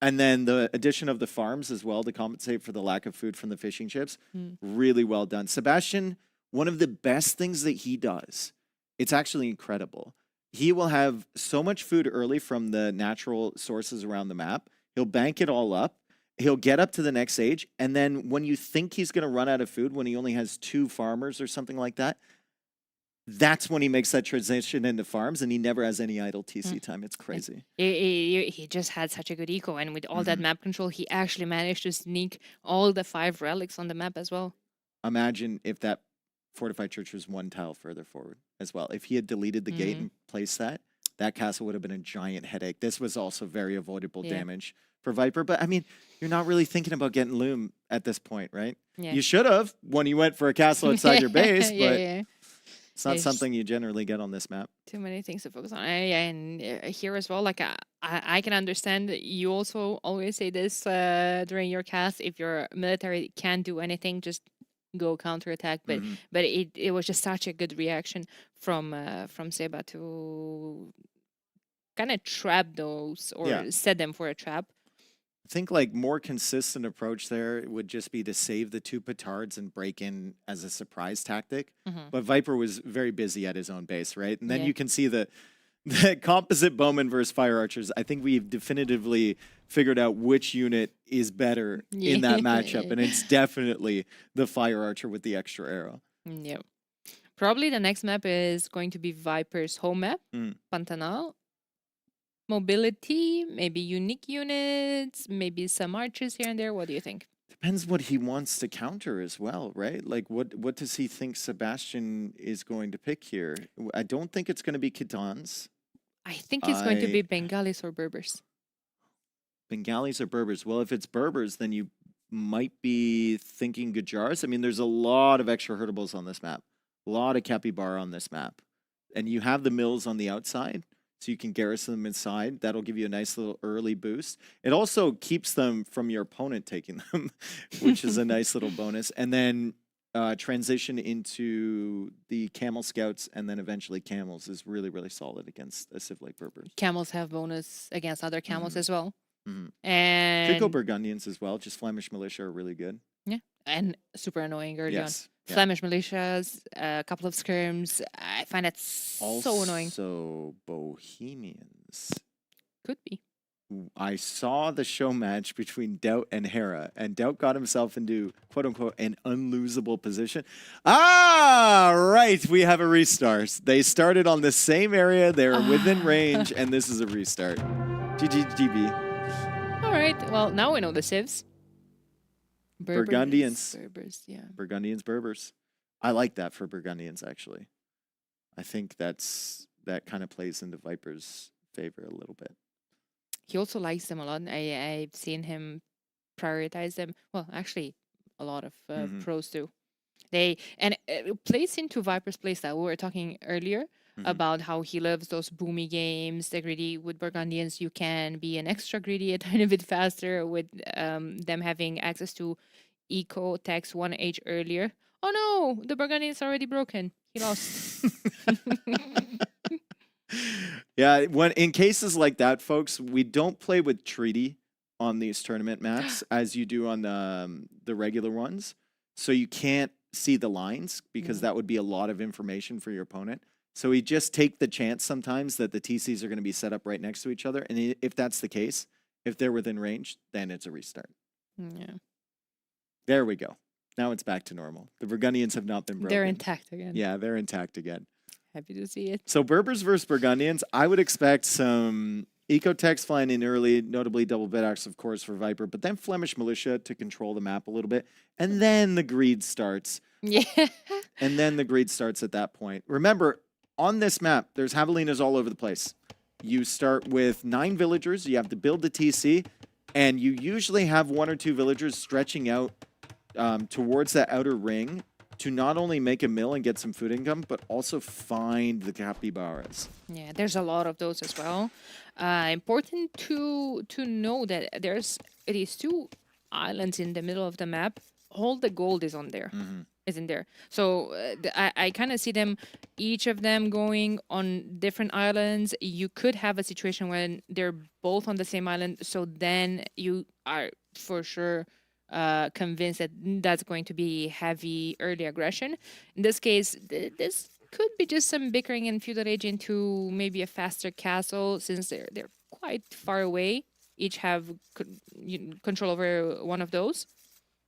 and then the addition of the farms as well to compensate for the lack of food from the fishing ships, really well done. Sebastian, one of the best things that he does, it's actually incredible. He will have so much food early from the natural sources around the map. He'll bank it all up. He'll get up to the next stage. And then when you think he's going to run out of food, when he only has 2 farmers or something like that, that's when he makes that transition into farms, and he never has any idle TC time. It's crazy. He just had such a good eco, and with all that map control, he actually managed to sneak all the 5 relics on the map as well. Imagine if that fortified church was 1 tile further forward as well. If he had deleted the gate and placed that castle would have been a giant headache. This was also very avoidable damage for Viper. But I mean, you're not really thinking about getting Loom at this point, right? Yeah. You should have when you went for a castle outside your base, Yeah, but yeah. it's not It's something you generally get on this map. Too many things to focus on. And here as well, like I can understand that you also always say this during your cast. If your military can't do anything, just go counterattack. But it was just such a good reaction from Seba to kind of trap those or set them for a trap. I think like more consistent approach there would just be to save the 2 petards and break in as a surprise tactic. But Viper was very busy at his own base, right? And then you can see the composite bowman versus fire archers. I think we've definitively figured out which unit is better in that matchup, and it's definitely the fire archer with the extra arrow. Yep. Probably the next map is going to be Viper's home map, Pantanal. Mobility, maybe unique units, maybe some archers here and there. What do you think? Depends what he wants to counter as well, right? Like what does he think Sebastian is going to pick here? I don't think it's going to be Khitans. I think it's going to be Bengalis or Berbers. Bengalis or Berbers. Well, if it's Berbers, then you might be thinking Gajars. I mean, there's a lot of extra hurtables on this map. A lot of capybara on this map. And you have the mills on the outside. So you can garrison them inside. That'll give you a nice little early boost. It also keeps them from your opponent taking them, which is a nice little bonus. And then transition into the camel scouts and then eventually camels is really, really solid against a civ like Berbers. Camels have bonus against other camels as well. Could And go Burgundians as well. Just Flemish militia are really good. yeah, and super annoying early Yes, on. yeah. Flemish militias, a couple of skirms. I find that so annoying. So Bohemians. Could be. I saw the show match between Doubt and Hera, and Doubt got himself into quote unquote an unlosable position. Ah, right. We have a restart. They started on the same area, they were within range, and this is a restart. GG. All right. Well, now we know the civs. Burgundians. Berbers, yeah. Burgundians, Berbers. I like that for Burgundians, actually. I think that kind of plays into Viper's favor a little bit. He also likes them a lot. I've seen him prioritize them. Well, actually, a lot of pros do. It plays into Viper's playstyle. We were talking earlier about how he loves those boomy games, the greedy. With Burgundians, you can be an extra greedy a tiny bit faster with them having access to eco tax 1 age earlier. Oh no, the Burgundian's already broken. He lost. Yeah, when in cases like that, folks, we don't play with treaty on these tournament maps as you do on the regular ones. So you can't see the lines because that would be a lot of information for your opponent. So we just take the chance sometimes that the TCs are going to be set up right next to each other. And if that's the case, if they're within range, then it's a restart. Yeah. There we go. Now it's back to normal. The Burgundians have not been broken. They're intact again. Yeah, they're intact again. Happy to see it. So Berbers versus Burgundians, I would expect some eco-techs flying in early, notably double bid-axe, of course, for Viper, but then Flemish militia to control the map a little bit. And then the greed starts. Yeah. And then the greed starts at that point. Remember, on this map, there's javelinas all over the place. You start with 9 villagers. You have to build the TC, and you usually have 1 or 2 villagers stretching out towards that outer ring to not only make a mill and get some food income, but also find the capybaras. Yeah, there's a lot of those as well. Important to know that there's these 2 islands in the middle of the map. All the gold is on there. Is in there. So I kind of see them, each of them going on different islands. You could have a situation when they're both on the same island. So then you are for sure convinced that that's going to be heavy early aggression. In this case, this could be just some bickering in Feudal Age into maybe a faster castle, since they're quite far away. Each have control over one of those.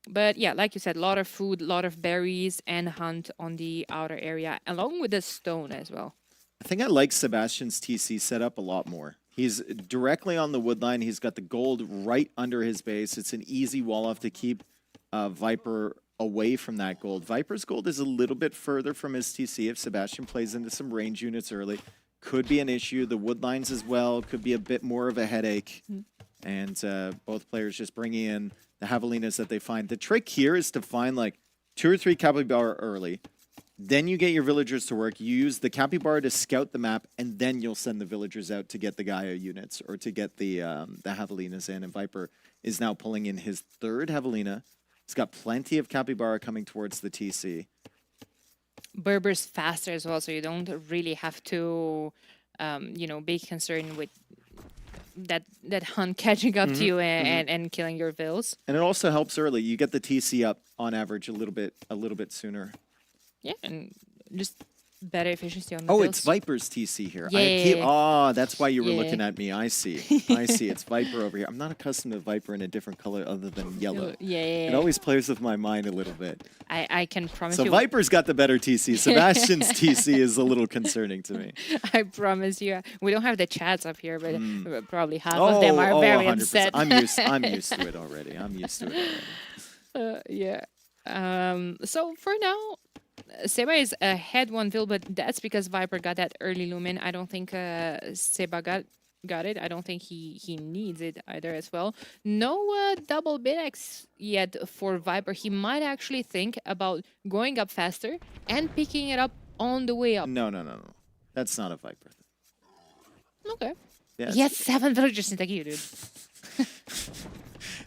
But yeah, like you said, a lot of food, a lot of berries, and hunt on the outer area, along with the stone as well. I think I like Sebastian's TC setup a lot more. He's directly on the wood line. He's got the gold right under his base. It's an easy wall off to keep Viper away from that gold. Viper's gold is a little bit further from his TC. If Sebastian plays into some range units early, could be an issue. The wood lines as well could be a bit more of a headache. And both players just bringing in the javelinas that they find. The trick here is to find like 2 or 3 capybara early. Then you get your villagers to work. You use the capybara to scout the map, and then you'll send the villagers out to get the Gaia units or to get the javelinas in. And Viper is now pulling in his 3rd javelina. He's got plenty of capybara coming towards the TC. Berber's faster as well, so you don't really have to, be concerned with that hunt catching up to you and killing your vills. And it also helps early. You get the TC up on average a little bit sooner. Yeah, and just better efficiency on the Oh, vills. it's Viper's TC here. Yeah. That's why you were Yeah. looking at me. I see. I see. It's Viper over here. I'm not accustomed to Viper in a different color other than yellow. Yeah. It always plays with my mind a little bit. I can promise So you. Viper's got the better TC. Sebastian's TC is a little concerning to me. I promise you. We don't have the chats up here, but probably half of them are very 100%. upset. I'm used to it already. Yeah. So for now, Seba is ahead 1 vill, but that's because Viper got that early lumen. I don't think Seba got it. I don't think he needs it either as well. No double bidax yet for Viper. He might actually think about going up faster and picking it up on the way up. No. That's not a Viper thing. Okay. Yeah, He has 7 villagers in the queue, dude.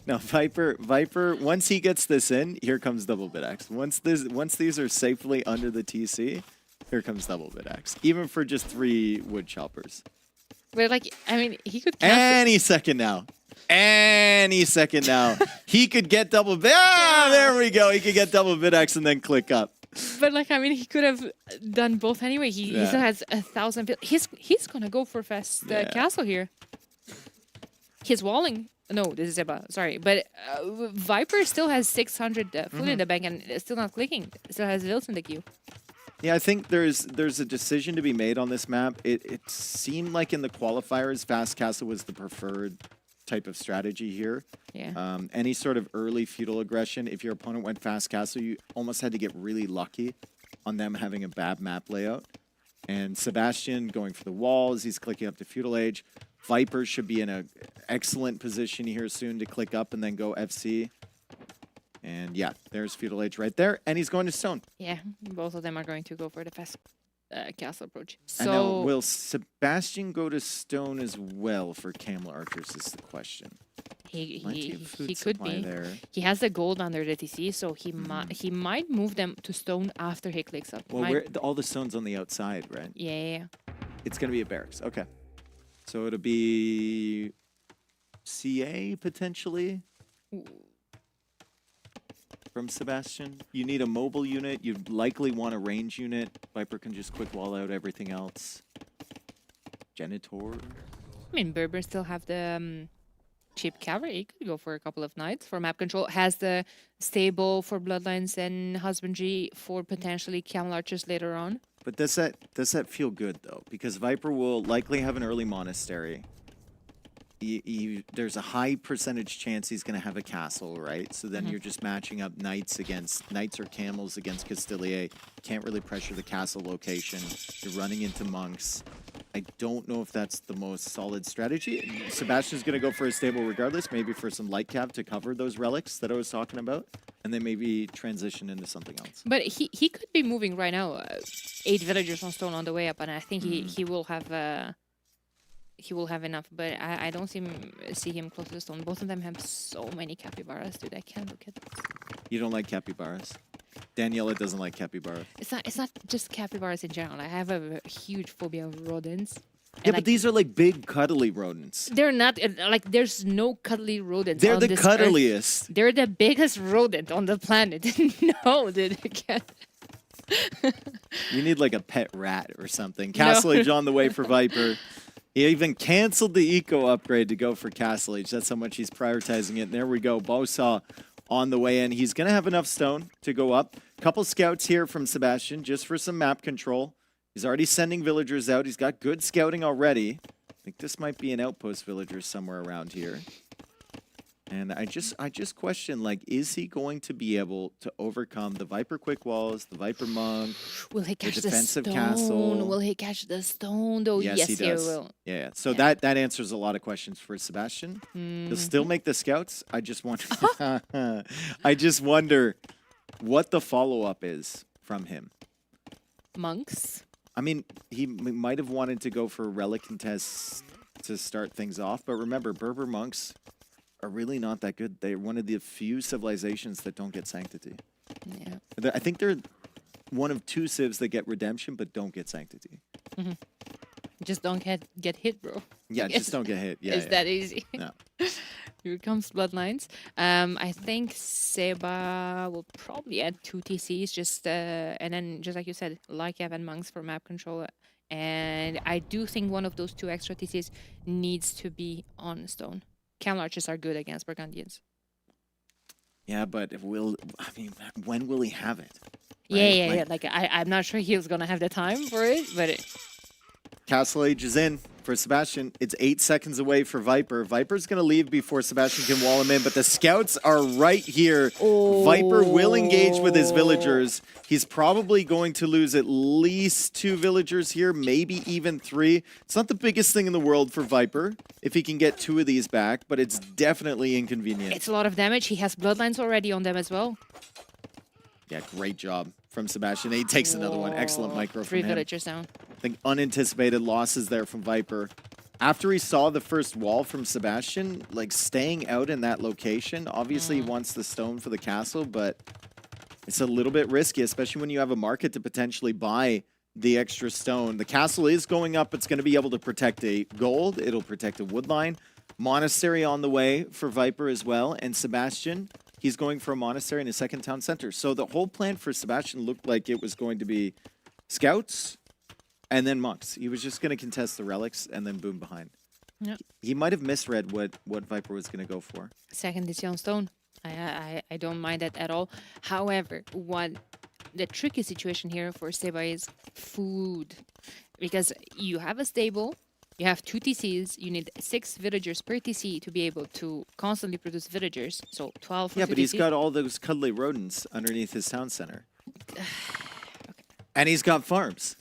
No, Viper, once he gets this in, here comes double bidax. Once these are safely under the TC, here comes double bidax. Even for just 3 wood choppers. But he could cast Any second now. He could get double there we go. He could get double bidax and then click up. But he could have done both anyway. He still has 1,000 vill. He's gonna go for fast castle here. He's walling. No, this is Seba. Sorry, but Viper still has 600 food in the bank and it's still not clicking. Still has vills in the queue. Yeah, I think there's a decision to be made on this map. It seemed like in the qualifiers, fast castle was the preferred type of strategy here. Yeah. Any sort of early feudal aggression, if your opponent went fast castle, you almost had to get really lucky on them having a bad map layout. And Sebastian going for the walls, he's clicking up to feudal age. Viper should be in an excellent position here soon to click up and then go FC. And yeah, there's feudal age right there, and he's going to stone. Yeah, both of them are going to go for the fast castle approach. And now, So will Sebastian go to stone as well for Camel Archers is the question. he could supply be. there. He has the gold under the TC, so he might move them to stone after he clicks up. Well, all the stone's on the outside, right? Yeah. It's going to be a barracks. Okay. So it'll be CA potentially from Sebastian. You need a mobile unit. You'd likely want a range unit. Viper can just quick wall out everything else. Genitor. Berber still have the cheap cavalry. He could go for a couple of knights for map control. Has the stable for bloodlines and husbandry for potentially camel archers later on. But does that feel good though? Because Viper will likely have an early monastery. There's a high percentage chance he's going to have a castle, right? So then you're just matching up knights or camels against Castilier. Can't really pressure the castle location. You're running into monks. I don't know if that's the most solid strategy. Sebastian's going to go for a stable regardless, maybe for some light cap to cover those relics that I was talking about, and then maybe transition into something else. But he could be moving right now 8 villagers on stone on the way up, and I think he will have enough. But I don't see him close to the stone. Both of them have so many capybaras, dude. I can't look at this. You don't like capybaras? Daniela doesn't like capybaras. It's not just capybaras in general. I have a huge phobia of rodents. Yeah, but these are like big, cuddly rodents. They're not like there's no cuddly rodents. They're on the this cuddliest. Earth. They're the biggest rodent on the planet. No, dude, I can't. You need like a pet rat or something. Castle Age on the way for Viper. He even canceled the eco upgrade to go for Castle Age. That's how much he's prioritizing it. And there we go. Bosa on the way in. He's going to have enough stone to go up. Couple scouts here from Sebastian just for some map control. He's already sending villagers out. He's got good scouting already. I think this might be an outpost villager somewhere around here. And I just question, like, is he going to be able to overcome the Viper quick walls, the Viper monk, will he catch the defensive stone? castle? Will he catch the stone? Though Yes, he does. will. Yeah. So that answers a lot of questions for Sebastian. He'll still make the scouts. I just wonder. I just wonder what the follow-up is from him. Monks. I mean, he might have wanted to go for relic contests to start things off, but remember, Berber monks are really not that good. They're one of the few civilizations that don't get sanctity. Yeah. I think they're one of 2 civs that get redemption but don't get sanctity. Just don't get hit, bro. Yeah, just don't get hit. Yeah, it's that easy. No. Here comes Bloodlines. I think Seba will probably add 2 TCs, just and then just like you said, Lycav and Monks for map control. And I do think one of those 2 extra TCs needs to be on stone. Camel archers are good against Burgundians. Yeah, but when will he have it? Yeah. Like I'm not sure he was gonna have the time for it, but Castle Age is in for Sebastian. It's 8 seconds away for Viper. Viper's going to leave before Sebastian can wall him in, but the scouts are right here. Viper will engage with his villagers. He's probably going to lose at least 2 villagers here, maybe even 3. It's not the biggest thing in the world for Viper if he can get 2 of these back, but it's definitely inconvenient. it's a lot of damage. He has bloodlines already on them as well. Yeah, great job from Sebastian. He takes another one. Excellent micro 3 from him. villagers down. I think unanticipated losses there from Viper. After he saw the first wall from Sebastian, like staying out in that location, obviously he wants the stone for the castle, but it's a little bit risky, especially when you have a market to potentially buy the extra stone. The castle is going up. It's going to be able to protect a gold. It'll protect a wood line. Monastery on the way for Viper as well. And Sebastian, he's going for a monastery in a second town center. So the whole plan for Sebastian looked like it was going to be scouts and then monks. He was just going to contest the relics and then boom behind. Yep. He might have misread what Viper was going to go for. Second DC on stone. I don't mind that at all. However, the tricky situation here for Seba is food. Because you have a stable, you have 2 TCs, you need 6 villagers per TC to be able to constantly produce villagers. So 12 for Yeah, 2 but he's TCs. got all those cuddly rodents underneath his town center. And he's got farms.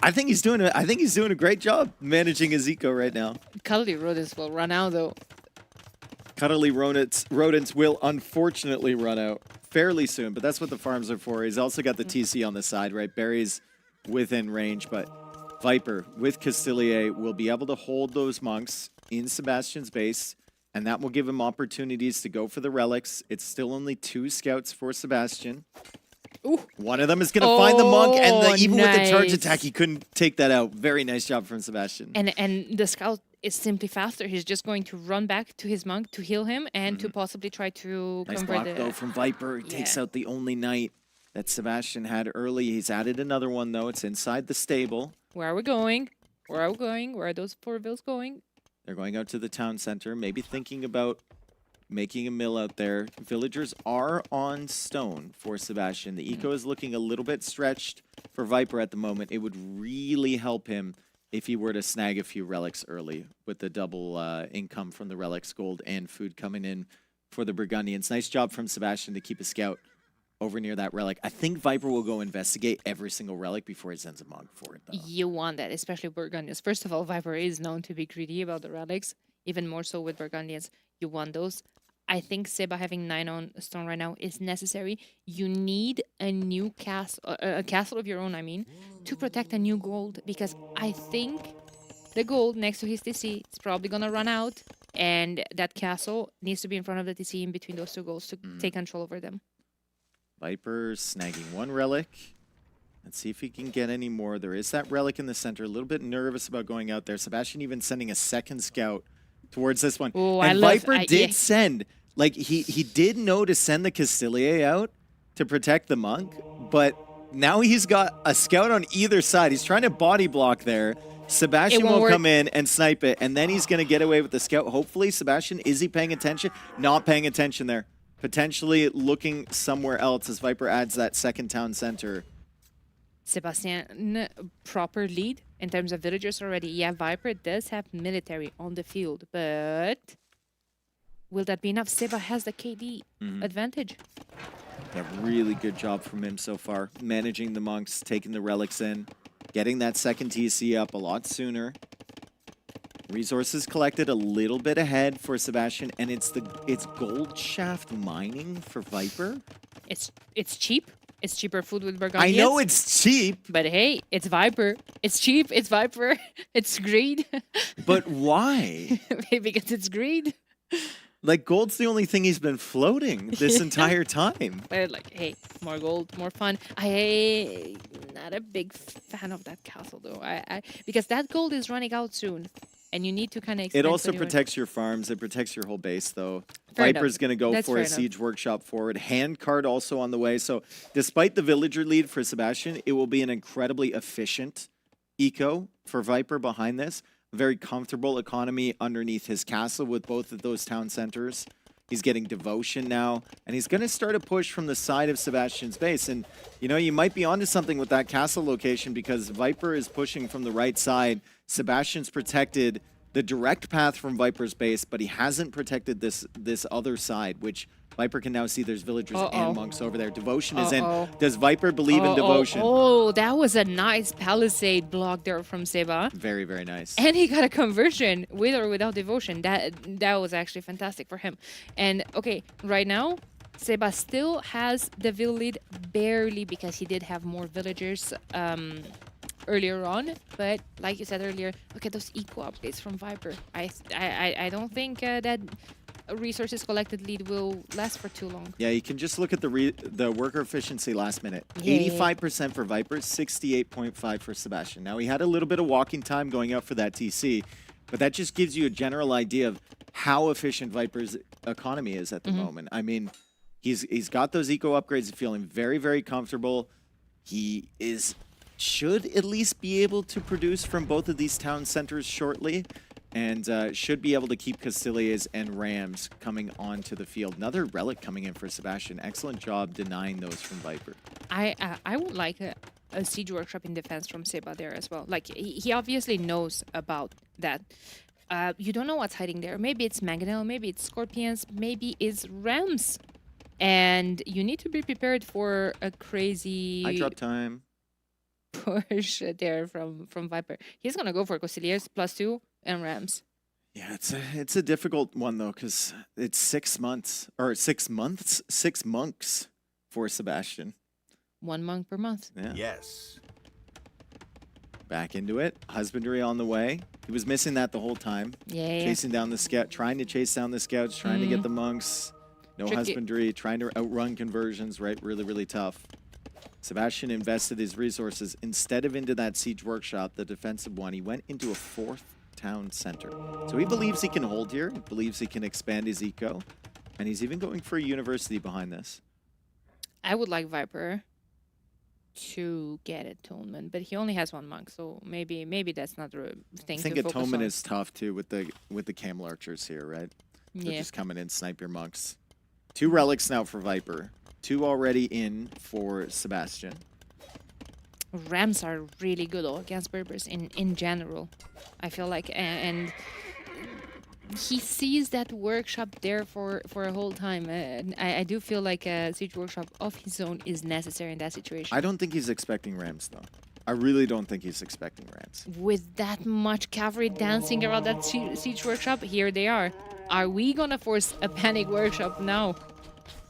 I think he's doing a great job managing his eco right now. Cuddly rodents will run out though. Cuddly rodents will unfortunately run out fairly soon, but that's what the farms are for. He's also got the TC on the side, right? Barry's within range, but Viper with Castilier will be able to hold those monks in Sebastian's base, and that will give him opportunities to go for the relics. It's still only 2 scouts for Sebastian. Ooh. One of them is going to find the monk, and even with the charge nice. attack, he couldn't take that out. Very nice job from Sebastian. And the scout is simply faster. He's just going to run back to his monk to heal him and to possibly try to Nice convert block, though, from Viper. He takes out the only knight that Sebastian had early. He's added another one, though. It's inside the stable. Where are we going? Where are we going? Where are those 4 vills going? They're going out to the town center, maybe thinking about making a mill out there. Villagers are on stone for Sebastian. The eco is looking a little bit stretched for Viper at the moment. It would really help him if he were to snag a few relics early with the double income from the relics, gold and food coming in for the Burgundians. Nice job from Sebastian to keep a scout over near that relic. I think Viper will go investigate every single relic before he sends a monk for it, though. You want that, especially Burgundians. First of all, Viper is known to be greedy about the relics, even more so with Burgundians. You want those. I think Seba having 9 on stone right now is necessary. You need a new castle, a castle of your own, I mean, to protect a new gold, because I think the gold next to his TC is probably going to run out, and that castle needs to be in front of the TC in between those two golds to take control over them. Viper snagging 1 relic. Let's see if he can get any more. There is that relic in the center. A little bit nervous about going out there. Sebastian even sending a second scout towards this one. Ooh, and Viper did send, like, he did know to send the Castilier out to protect the monk, but now he's got a scout on either side. He's trying to body block there. Sebastian will come in and snipe it, and then he's going to get away with the scout. Hopefully, Sebastian, is he paying attention? Not paying attention there. Potentially looking somewhere else as Viper adds that second town center. Sebastian, proper lead in terms of villagers already. Yeah, Viper does have military on the field, but will that be enough? Seba has the KD advantage. A really good job from him so far. Managing the monks, taking the relics in, getting that second TC up a lot sooner. Resources collected a little bit ahead for Sebastian, and it's gold shaft mining for Viper. It's cheap. It's cheaper food with Burgundians. I know it's cheap. But hey, it's Viper. It's cheap. It's Viper. It's greed. But why? Because it's greed. Like, gold's the only thing he's been floating this entire time. But like, hey, more gold, more fun. I not a big fan of that castle though. Because that gold is running out soon, and you need to kind of. It also protects your farms. It protects your whole base, though. Fair Viper's going to go for a siege workshop forward. Hand card also on the way. So, despite the villager lead for Sebastian, it will be an incredibly efficient eco for Viper behind this. Very comfortable economy underneath his castle with both of those town centers. He's getting devotion now, and he's going to start a push from the side of Sebastian's base. And, you know, you might be onto something with that castle location because Viper is pushing from the right side. Sebastian's protected the direct path from Viper's base, but he hasn't protected this other side, which Viper can now see there's villagers and monks over there. Devotion is in. Does Viper believe in devotion? Oh, that was a nice palisade block there from Seba. Very, very nice. And he got a conversion with or without devotion. That was actually fantastic for him. And okay, right now, Seba still has the vill lead barely because he did have more villagers earlier on. But like you said earlier, look at those eco updates from Viper. I don't think that resources collected lead will last for too long. Yeah, you can just look at the worker efficiency last minute. Yeah. 85% for Viper, 68.5 for Sebastian. Now, he had a little bit of walking time going out for that TC, but that just gives you a general idea of how efficient Viper's economy is at the moment. I mean, he's got those eco upgrades, feeling very, very comfortable. He should at least be able to produce from both of these town centers shortly. And should be able to keep Castilias and Rams coming onto the field. Another relic coming in for Sebastian. Excellent job denying those from Viper. I would like a siege workshop in defense from Seba there as well. Like, he obviously knows about that. You don't know what's hiding there. Maybe it's Mangonel, maybe it's Scorpions, maybe it's Rams. And you need to be prepared for a crazy... High drop time. Push there from Viper. He's going to go for Castilias +2 and Rams. Yeah, it's a difficult one though, because it's 6 months or 6 months, 6 monks for Sebastian. 1 monk per month. Yeah. Yes. Back into it. Husbandry on the way. He was missing that the whole time. Yeah. Chasing down the scout, trying to chase down the scouts, trying to get the monks. No husbandry, trying to outrun conversions, right? Really, really tough. Sebastian invested his resources instead of into that siege workshop, the defensive one. He went into a 4th town center. So he believes he can hold here. He believes he can expand his eco. And he's even going for a university behind this. I would like Viper to get Atonement, but he only has 1 monk, so maybe that's not the thing to focus on. I think Atonement is tough too with the camel archers here, right? They're just coming in, snipe your monks. 2 relics now for Viper. 2 already in for Sebastian. Rams are really good against Berbers in general, I feel like. And he sees that workshop there for a whole time. I do feel like a siege workshop of his own is necessary in that situation. I don't think he's expecting Rams, though. I really don't think he's expecting Rams. With that much cavalry dancing around that siege workshop, here they are. Are we gonna force a panic workshop now?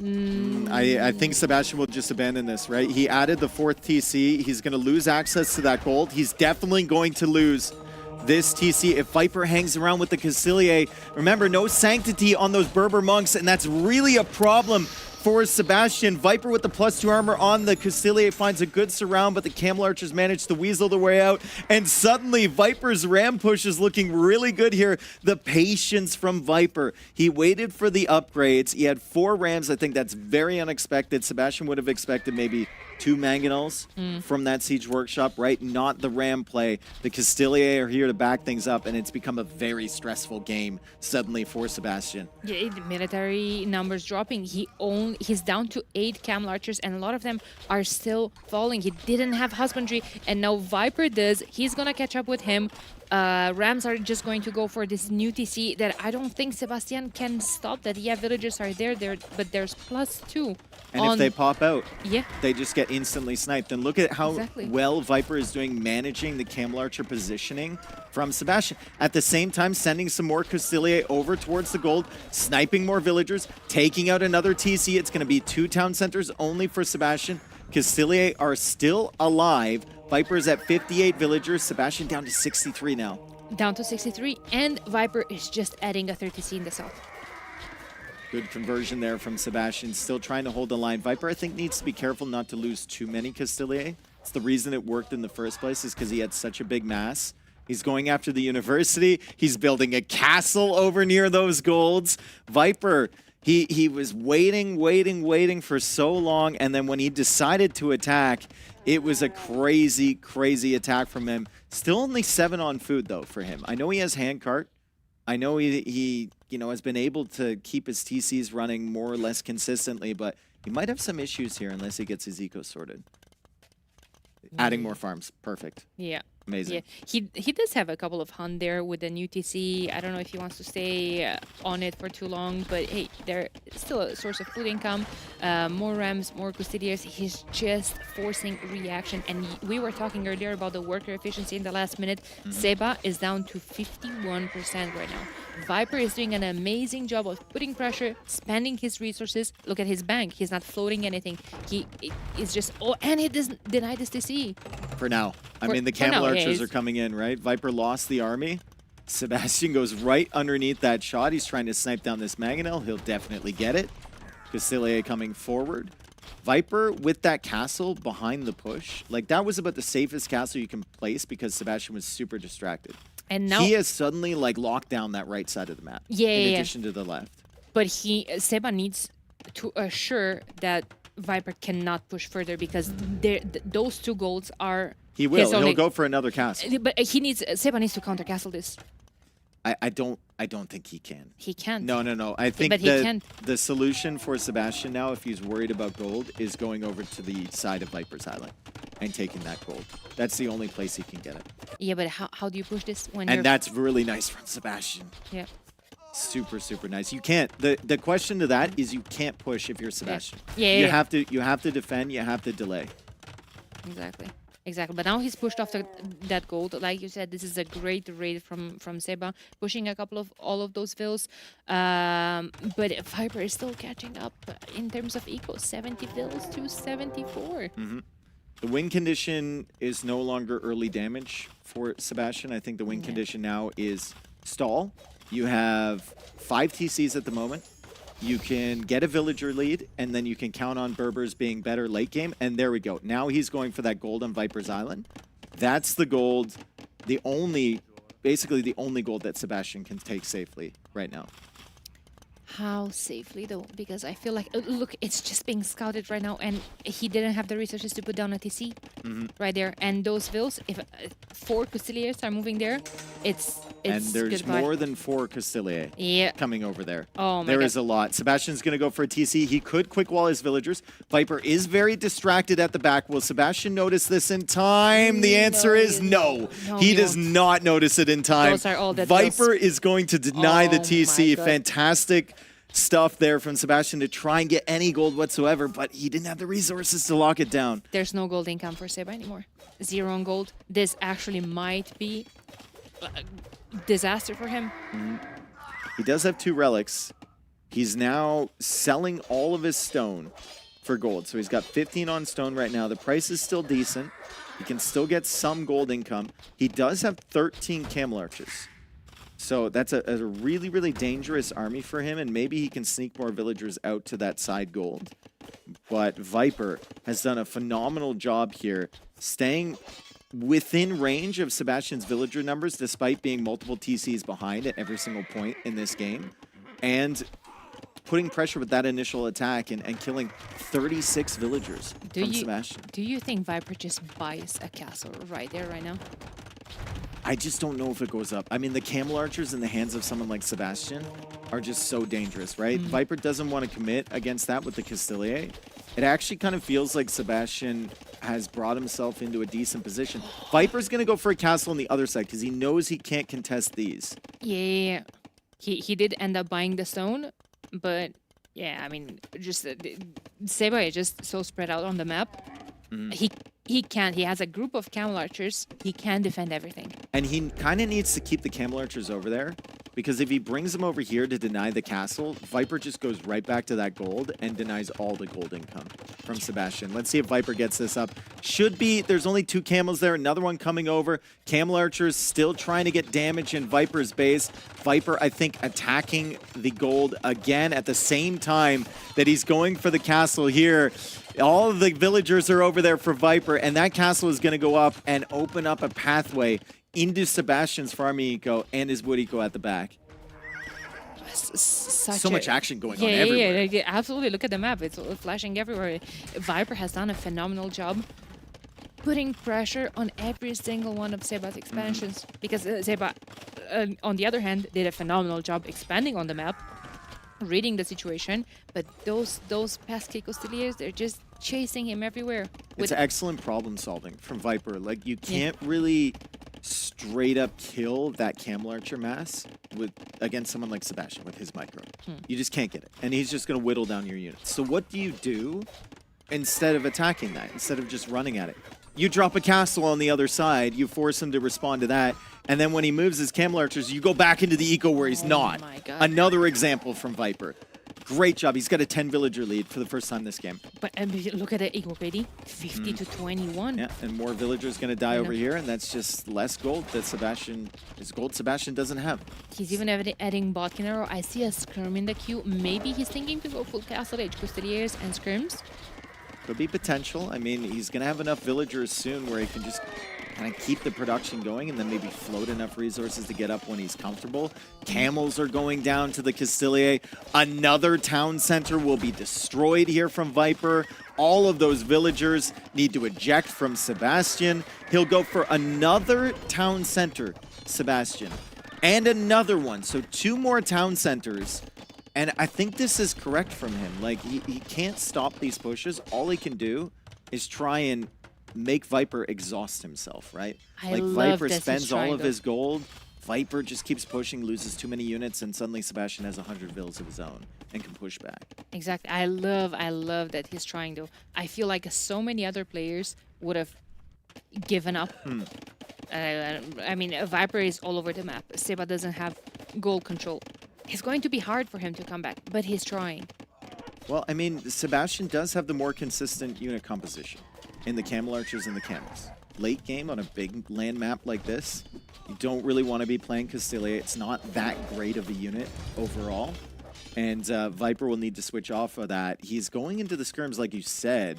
I think Sebastian will just abandon this, right? He added the 4th TC. He's going to lose access to that gold. He's definitely going to lose this TC if Viper hangs around with the Cassilier. Remember, no sanctity on those Berber monks, and that's really a problem for Sebastian. Viper with the +2 armor on the Cassilier finds a good surround, but the Camel Archers manage to weasel their way out. And suddenly, Viper's ram push is looking really good here. The patience from Viper. He waited for the upgrades. He had 4 rams. I think that's very unexpected. Sebastian would have expected maybe 2 mangonels from that siege workshop, right? Not the ram play. The Cassilier are here to back things up, and it's become a very stressful game suddenly for Sebastian. Yeah, the military numbers dropping. He's down to 8 Camel Archers, and a lot of them are still falling. He didn't have husbandry, and now Viper does. He's gonna catch up with him. Rams are just going to go for this new TC that I don't think Sebastian can stop. That yeah, villagers are there, but there's +2. And if they pop out, yeah, they just get instantly sniped. And look at how Exactly. well Viper is doing managing the Camel Archer positioning from Sebastian. At the same time, sending some more Cassilier over towards the gold, sniping more villagers, taking out another TC. It's going to be 2 town centers only for Sebastian. Cassilier are still alive. Viper is at 58 villagers. Sebastian down to 63 now. Down to 63, and Viper is just adding a 30C in the south. Good conversion there from Sebastian. Still trying to hold the line. Viper, I think, needs to be careful not to lose too many Cassilier. It's the reason it worked in the first place is because he had such a big mass. He's going after the university. He's building a castle over near those golds. Viper, he was waiting for so long, and then when he decided to attack, it was a crazy attack from him. Still only 7 on food, though, for him. I know he has handcart. I know he has been able to keep his TCs running more or less consistently, but he might have some issues here unless he gets his eco sorted. Adding more farms, perfect. Yeah. Amazing. Yeah, he does have a couple of hunt there with the new TC. I don't know if he wants to stay on it for too long, but hey, they're still a source of food income. More rams, more custodians. He's just forcing reaction. And we were talking earlier about the worker efficiency in the last minute. Seba is down to 51% right now. Viper is doing an amazing job of putting pressure, spending his resources. Look at his bank. He's not floating anything. He is just, and he doesn't deny this TC. For now. I mean, the Camel Archers are coming in, right? Viper lost the army. Sebastian goes right underneath that shot. He's trying to snipe down this Mangonel. He'll definitely get it. Cassilier coming forward. Viper with that castle behind the push. Like, that was about the safest castle you can place because Sebastian was super distracted. And now he has suddenly, like, locked down that right side of the map. In addition to the left. But Seba needs to assure that Viper cannot push further because those 2 golds are... He will. He'll go for another castle. But Seba needs to counter castle this. I don't think he can. He can't. No. I think But he can. the solution for Sebastian now, if he's worried about gold, is going over to the side of Viper's Island and taking that gold. That's the only place he can get it. Yeah, but how do you push this when And that's really nice from Sebastian. Yeah. Super nice. You can't. The question to that is you can't push if you're Sebastian. Yeah. You have to defend. You have to delay. Exactly. But now he's pushed off that gold. Like you said, this is a great raid from Seba, pushing all of those vills. But Viper is still catching up in terms of eco. 70 vills to 74. The win condition is no longer early damage for Sebastian. I think the win condition now is stall. You have 5 TCs at the moment. You can get a villager lead, and then you can count on Berbers being better late game. And there we go. Now he's going for that gold on Viper's Island. That's the gold, basically the only gold that Sebastian can take safely right now. How safely though? Because I feel like, look, it's just being scouted right now, and he didn't have the resources to put down a TC right there. And those vills, if 4 Custiliers are moving there, it's And there's more than 4 Castilier coming over there. Oh my There God. is a lot. Sebastian's going to go for a TC. He could quick wall his villagers. Viper is very distracted at the back. Will Sebastian notice this in time? The answer is no. He does not notice it in time. Those are all the Viper is going to deny the Oh TC. my God. Fantastic stuff there from Sebastian to try and get any gold whatsoever, but he didn't have the resources to lock it down. There's no gold income for Seba anymore. 0 on gold. This actually might be a disaster for him. He does have 2 relics. He's now selling all of his stone for gold. So he's got 15 on stone right now. The price is still decent. He can still get some gold income. He does have 13 camel archers. So that's a really, really dangerous army for him, and maybe he can sneak more villagers out to that side gold. But Viper has done a phenomenal job here, staying within range of Sebastian's villager numbers, despite being multiple TCs behind at every single point in this game, and putting pressure with that initial attack and killing 36 villagers from Sebastian. Do you think Viper just buys a castle right there, right now? I just don't know if it goes up. I mean, the camel archers in the hands of someone like Sebastian are just so dangerous, right? Viper doesn't want to commit against that with the Castilier. It actually kind of feels like Sebastian has brought himself into a decent position. Viper's going to go for a castle on the other side because he knows he can't contest these. Yeah. He did end up buying the stone, but yeah, I mean, just Seba is just so spread out on the map. He can't. He has a group of camel archers. He can defend everything. And he kind of needs to keep the camel archers over there, because if he brings them over here to deny the castle, Viper just goes right back to that gold and denies all the gold income from Sebastian. Let's see if Viper gets this up. Should be. There's only 2 camels there. Another one coming over. Camel archers still trying to get damage in Viper's base. Viper, I think, attacking the gold again at the same time that he's going for the castle here. All of the villagers are over there for Viper, and that castle is going to go up and open up a pathway into Sebastian's farming eco and his wood eco at the back. So much action going on everywhere. Yeah, absolutely. Look at the map. It's flashing everywhere. Viper has done a phenomenal job putting pressure on every single one of Seba's expansions, because Seba, on the other hand, did a phenomenal job expanding on the map, reading the situation, but those pesky Costiliers, they're just chasing him everywhere. It's excellent problem solving from Viper. Like, you can't really straight up kill that camel archer mass against someone like Sebastian with his micro. You just can't get it, and he's just going to whittle down your units. So what do you do instead of attacking that, instead of just running at it? You drop a castle on the other side, you force him to respond to that, and then when he moves his camel archers, you go back into the eco where he's not. My God. Another example from Viper. Great job. He's got a 10 villager lead for the first time this game. But look at the eco KD, 50 to 21. Yeah, and more villagers going to die over here, and that's just less gold that Sebastian doesn't have. He's even adding bot arrow. I see a skirm in the queue. Maybe he's thinking to go full castle age, Costiliers and skirms. Could be potential. I mean, he's going to have enough villagers soon where he can just kind of keep the production going and then maybe float enough resources to get up when he's comfortable. Camels are going down to the Castilier. Another town center will be destroyed here from Viper. All of those villagers need to eject from Sebastian. He'll go for another town center, Sebastian, and another one. So 2 more town centers. And I think this is correct from him. Like, he can't stop these pushes. All he can do is try and make Viper exhaust himself, right? Like, Viper spends all of his gold. Viper just keeps pushing, loses too many units, and suddenly Sebastian has 100 vills of his own and can push back. Exactly. I love that he's trying to. I feel like so many other players would have given up. I mean, Viper is all over the map. Seba doesn't have goal control. It's going to be hard for him to come back, but he's trying. Well, I mean, Sebastian does have the more consistent unit composition in the camel archers and the camels. Late game on a big land map like this, you don't really want to be playing Castilier. It's not that great of a unit overall. And Viper will need to switch off of that. He's going into the skirms, like you said.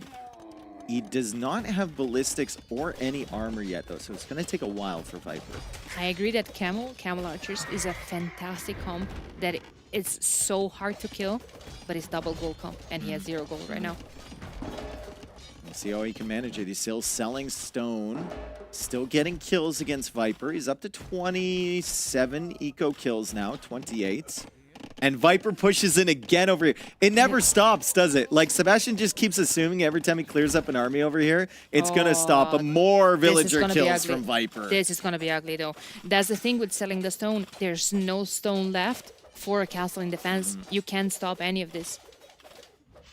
He does not have ballistics or any armor yet, though, so it's going to take a while for Viper. I agree that Camel Archers is a fantastic comp, that it's so hard to kill, but it's double gold comp, and he has 0 gold right now. See how he can manage it. He's still selling stone, still getting kills against Viper. He's up to 27 eco kills now, 28. And Viper pushes in again over here. It never stops, does it? Like, Sebastian just keeps assuming every time he clears up an army over here, it's going to stop. More villager kills from Viper. This is going to be ugly, though. That's the thing with selling the stone. There's no stone left for a castle in defense. You can't stop any of this.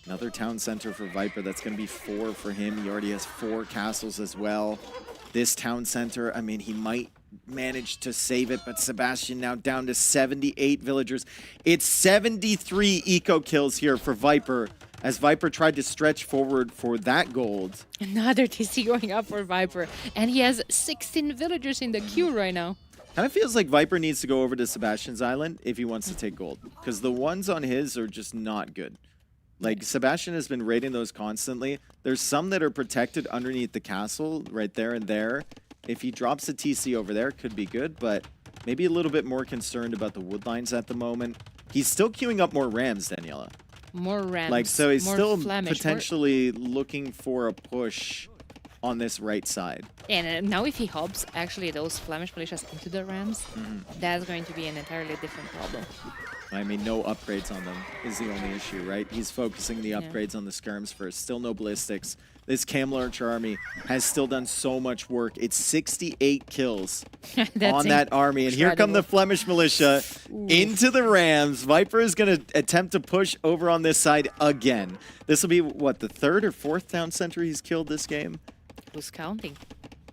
Another town center for Viper. That's going to be 4 for him. He already has 4 castles as well. This town center, I mean, he might manage to save it, but Sebastian now down to 78 villagers. It's 73 eco kills here for Viper, as Viper tried to stretch forward for that gold. Another TC going up for Viper. And he has 16 villagers in the queue right now. Kind of feels like Viper needs to go over to Sebastian's island if he wants to take gold, because the ones on his are just not good. Like, Sebastian has been raiding those constantly. There's some that are protected underneath the castle, right there and there. If he drops a TC over there, could be good, but maybe a little bit more concerned about the wood lines at the moment. He's still queuing up more rams, Daniela. More rams. Like, so he's more still Flemish, potentially looking for a push on this right side. And now if he hubs actually those Flemish militias into the rams, that's going to be an entirely different problem. I mean, no upgrades on them is the only issue, right? He's focusing the upgrades on the skirms first. Still no ballistics. This Camel Archer army has still done so much work. It's 68 kills on that army. And here come the Flemish militia into the rams. Viper is going to attempt to push over on this side again. This will be, what, the 3rd or 4th town center he's killed this game? Who's counting?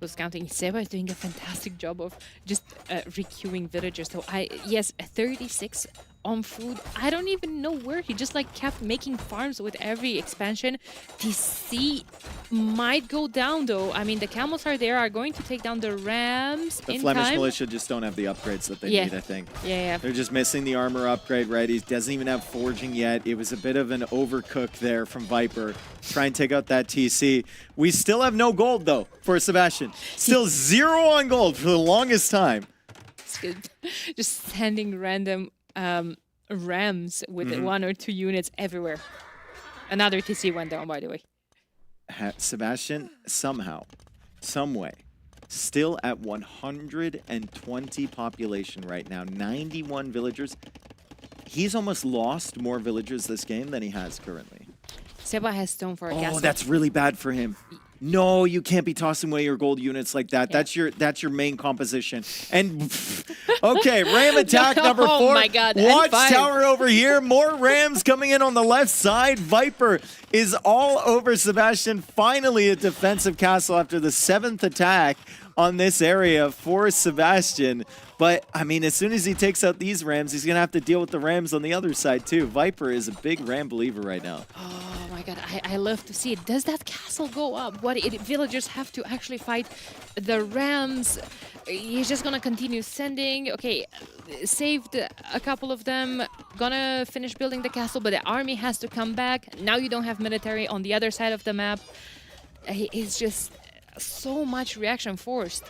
Who's counting? Seba is doing a fantastic job of just requeuing villagers. So yes, 36 on food. I don't even know where. He just like kept making farms with every expansion. TC might go down though. I mean, the camels are there, are going to take down the rams The in Flemish time. militia just don't have the upgrades that they need, I think. Yeah. They're just missing the armor upgrade, right? He doesn't even have forging yet. It was a bit of an overcook there from Viper. Try and take out that TC. We still have no gold though for Sebastian. Still 0 on gold for the longest time. It's good. Just sending random rams with 1 or 2 units everywhere. Another TC went down, by the way. Sebastian, somehow, some way, still at 120 population right now. 91 villagers. He's almost lost more villagers this game than he has currently. Seba has stone for a castle. Oh, that's really bad for him. No, you can't be tossing away your gold units like that. Yeah. That's your main composition. And okay, ram attack number 4. Oh my God! Watchtower over here. More rams coming in on the left side. Viper is all over Sebastian. Finally, a defensive castle after the 7th attack on this area for Sebastian. But, I mean, as soon as he takes out these rams, he's going to have to deal with the rams on the other side, too. Viper is a big ram believer right now. Oh, my God. I love to see it. Does that castle go up? Villagers have to actually fight the rams. He's just going to continue sending. Okay, saved a couple of them. Gonna finish building the castle, but the army has to come back. Now you don't have military on the other side of the map. It's just so much reaction forced.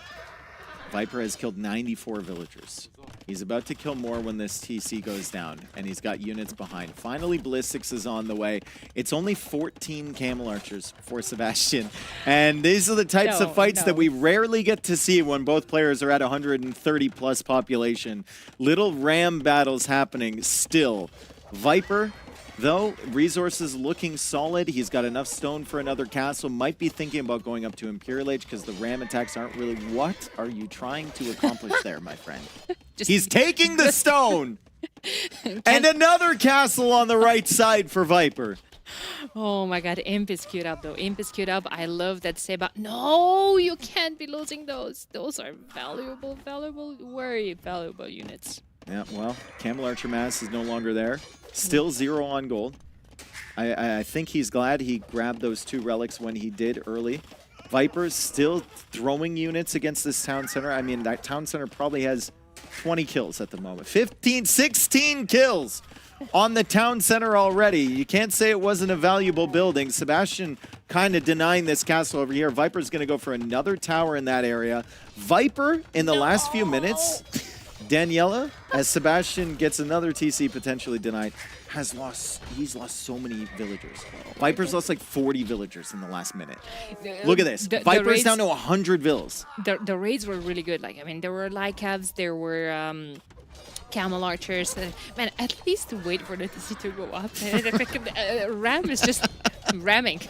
Viper has killed 94 villagers. He's about to kill more when this TC goes down, and he's got units behind. Finally, Ballistics is on the way. It's only 14 Camel Archers for Sebastian, and these are the types of fights that we rarely get to see when both players are at 130 plus population. Little ram battles happening still. Viper, though, resources looking solid. He's got enough stone for another castle. Might be thinking about going up to Imperial Age because the ram attacks aren't really... What are you trying to accomplish there, my friend? He's taking the stone! And another castle on the right side for Viper. Oh my God, Imp is queued up though. Imp is queued up. I love that Seba. No, you can't be losing those. Those are valuable, very valuable units. Yeah, well, Camel Archer Mass is no longer there. Still 0 on gold. I think he's glad he grabbed those 2 relics when he did early. Viper's still throwing units against this town center. I mean, that town center probably has 20 kills at the moment. 16 kills on the town center already. You can't say it wasn't a valuable building. Sebastian kind of denying this castle over here. Viper's going to go for another tower in that area. Viper, in the last few minutes, Daniela, as Sebastian gets another TC potentially denied, he's lost so many villagers. Viper's lost like 40 villagers in the last minute. Look at this. Viper's down to 100 vills. The raids were really good. Like, I mean, there were Lycavs, there were Camel Archers. Man, at least wait for the TC to go up. Ram is just ramming.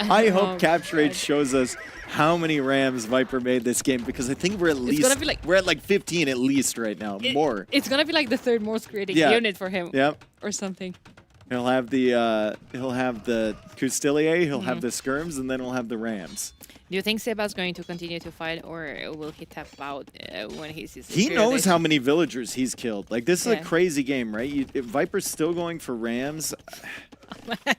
I hope Capture Rate shows us how many Rams Viper made this game, because I think we're at least we're at like 15 at least right now, more. It's gonna be like the third most creating unit for him. Yep. Or something. He'll have the Custilier, he'll have the Skirms, and then he'll have the Rams. Do you think Seba's going to continue to fight, or will he tap out when he sees? He knows how many villagers he's killed. Like, this is a crazy game, right? If Viper's still going for Rams.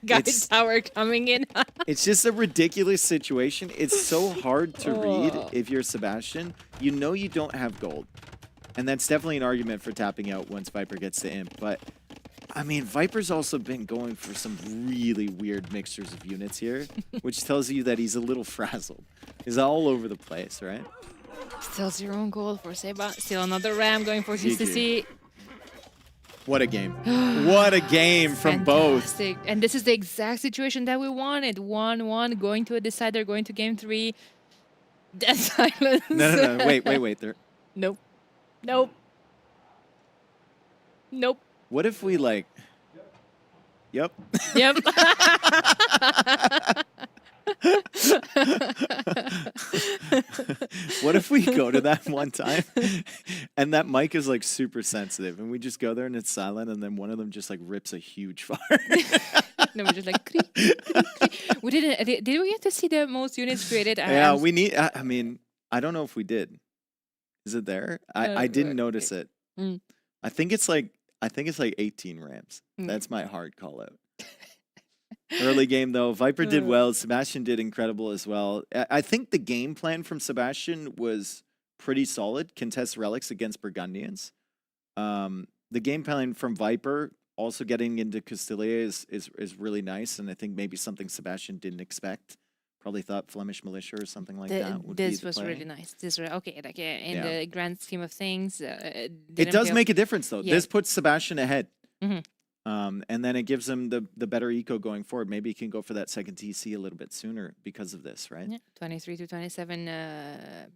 Got his tower coming in. It's just a ridiculous situation. It's so hard to read if you're Sebastian. You know you don't have gold. And that's definitely an argument for tapping out once Viper gets to Imp. But, I mean, Viper's also been going for some really weird mixtures of units here, which tells you that he's a little frazzled. He's all over the place, right? Still 0 gold for Seba. Still another Ram going for TCC. What a game. What a game from both. And this is the exact situation that we wanted. 1-1, going to a decider, going to game 3. Death silence. No. Wait. There. Nope. Nope. What if we, like... Yep. Yep. What if we go to that one time and that mic is like super sensitive and we just go there and it's silent and then one of them just like rips a huge fart? No, we're just like creak, creak, creak. We didn't. Did we get to see the most units created? Yeah, we need. I mean, I don't know if we did. Is it there? I didn't notice it. I think it's like 18 Rams. That's my hard call out. Early game, though, Viper did well. Sebastian did incredible as well. I think the game plan from Sebastian was pretty solid. Contest Relics against Burgundians. The game plan from Viper, also getting into Castilla, is really nice. And I think maybe something Sebastian didn't expect. Probably thought Flemish Militia or something like that would This be the was play. really nice. This okay, like in the grand scheme of things, it does make a difference, though. Yeah. This puts Sebastian ahead. Mm-hmm. And then it gives him the better eco going forward. Maybe he can go for that second TC a little bit sooner because of this, right? Yeah, 23 to 27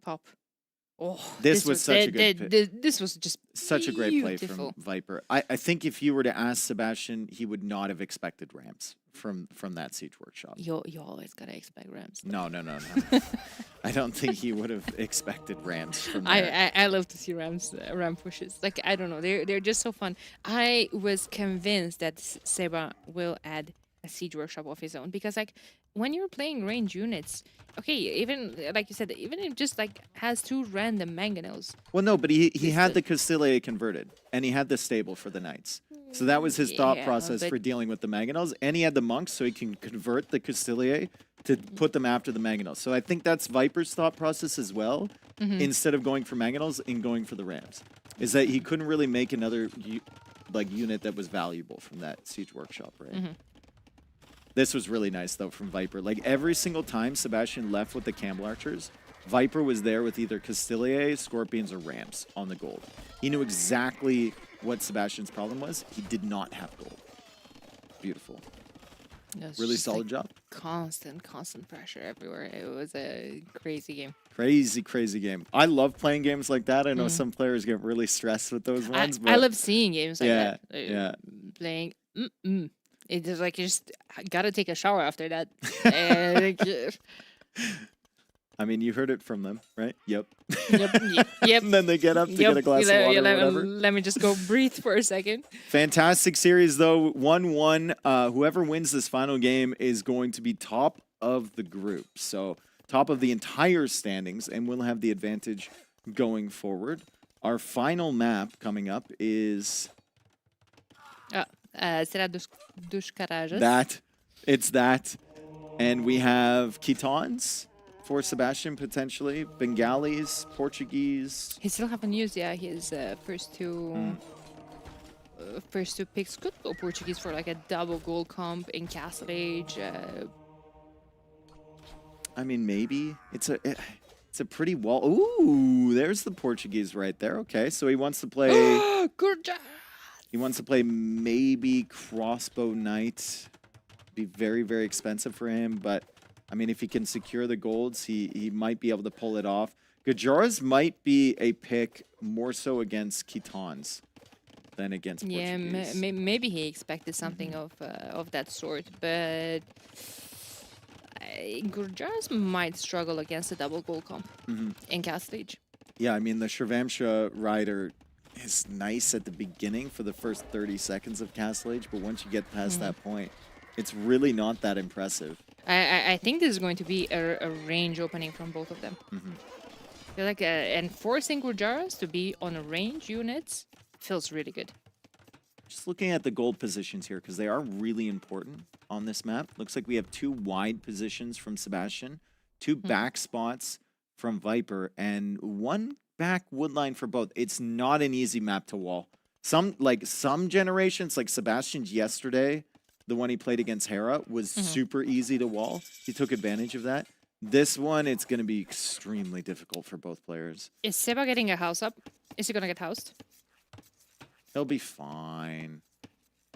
pop. Oh, this was such a good this was just such a great play beautiful. from Viper. I think if you were to ask Sebastian, he would not have expected Rams from that Siege Workshop. You always gotta expect Rams. No. I don't think he would have expected Rams from there. I love to see Ram pushes. Like, I don't know, they're just so fun. I was convinced that Seba will add a Siege Workshop of his own, because like when you're playing range units, okay, even like you said, even if just like has 2 random mangonels. Well, no, but he had the Castilla converted, and he had the stable for the knights. So that was his thought process for dealing with the mangonels, and he had the monks, so he can convert the Castilla to put them after the mangonels. So I think that's Viper's thought process as well, instead of going for mangonels and going for the Rams, is that he couldn't really make another unit that was valuable from that Siege Workshop, right? This was really nice, though, from Viper. Like, every single time Sebastian left with the Camel Archers, Viper was there with either Castilier, Scorpions, or Rams on the gold. He knew exactly what Sebastian's problem was. He did not have gold. Beautiful. Really solid job. Constant pressure everywhere. It was a crazy game. Crazy game. I love playing games like that. I know some players get really stressed with those ones. I love seeing games like that. Yeah. Playing. It's just like you just gotta take a shower after that. I mean, you heard it from them, right? Yep. Yep. And then they get up to get a glass of water or whatever. Let me just go breathe for a second. Fantastic series, though. 1-1. Whoever wins this final game is going to be top of the group. So top of the entire standings, and we'll have the advantage going forward. Our final map coming up is... Será dos Carajas. It's that. And we have Khitans for Sebastian, potentially. Bengalis, Portuguese. He still haven't used his first two picks. Could go Portuguese for like a double gold comp in Castle Age. I mean, maybe. It's It's a pretty wall. Ooh, there's the Portuguese right there. Okay, so he wants to play. Good job. He wants to play maybe Crossbow Knight. Be very, very expensive for him, but I mean, if he can secure the golds, he might be able to pull it off. Gajaras might be a pick more so against Kitans than against Portuguese. Yeah, maybe he expected something of that sort, but Gajaras might struggle against a double goal comp in Cast Stage. Yeah, I mean, the Shravamsha rider is nice at the beginning for the first 30 seconds of Castle Age, but once you get past that point, it's really not that impressive. I think this is going to be a range opening from both of them. I feel like and forcing Gajaras to be on a range units feels really good. Just looking at the gold positions here, because they are really important on this map. Looks like we have 2 wide positions from Sebastian, 2 back spots from Viper, and 1 back woodline for both. It's not an easy map to wall. Some generations, like Sebastian's yesterday, the one he played against Hera, was super easy to wall. He took advantage of that. This one, it's going to be extremely difficult for both players. Is Seba getting a house up? Is he going to get housed? He'll be fine.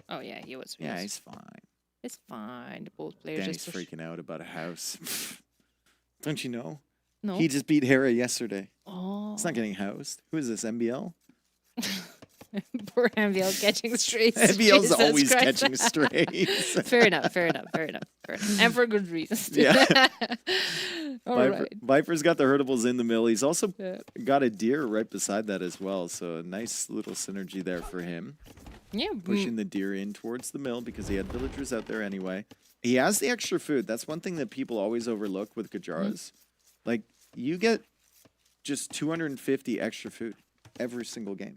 Oh, yeah, he was. Yeah, he's fine. It's fine. The both players Danny's just freaking out about a house. Don't you know? No. He just beat Hera yesterday. Oh. It's not getting housed. Who is this, MBL? Poor MBL catching strays. MBL's Jesus always Christ. catching strays. Fair enough. And for good reasons. Yeah. All Viper, right. Viper's got the hurtables in the mill. He's also got a deer right beside that as well. So a nice little synergy there for him. Yeah. Pushing the deer in towards the mill because he had villagers out there anyway. He has the extra food. That's one thing that people always overlook with Gajaras. Like, you get just 250 extra food every single game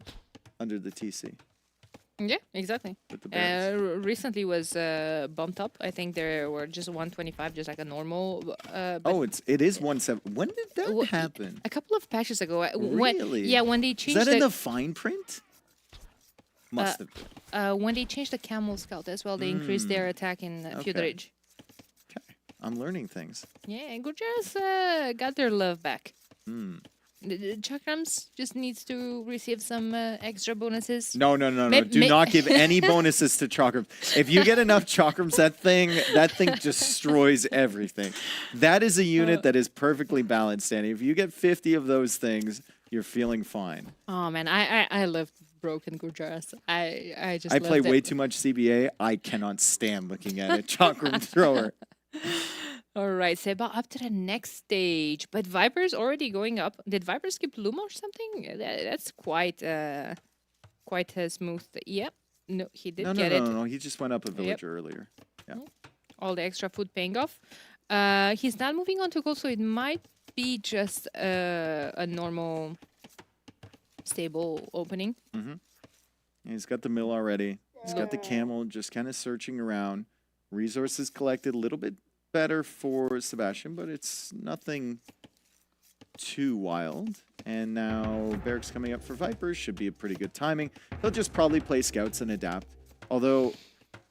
under the TC. Yeah, exactly. Recently was bumped up. I think there were just 125, just like a normal. It is 170. When did that happen? A couple of patches ago. Really? When they changed. Is that in the fine print? Must have been. When they changed the Camel Scout as well, they increased their attack in Feudal Age. Okay, I'm learning things. Yeah, Gajaras got their love back. The Chakrams just needs to receive some extra bonuses. No. Do not give any bonuses to Chakrams. If you get enough Chakrams, that thing destroys everything. That is a unit that is perfectly balanced, Danny. If you get 50 of those things, you're feeling fine. Oh man, I love broken Gajaras. I just play loved it. way too much CBA. I cannot stand looking at a Chakram thrower. All right, Seba, up to the next stage. But Viper's already going up. Did Viper skip Luma or something? That's quite smooth. Yep. No, he did get it. No. He just went up a villager earlier. Yeah. All the extra food paying off. He's not moving on to gold, so it might be just a normal, stable opening. He's got the mill already. He's got the camel just kind of searching around. Resources collected a little bit better for Sebastian, but it's nothing too wild. And now Barracks coming up for Vipers should be a pretty good timing. He'll just probably play scouts and adapt. Although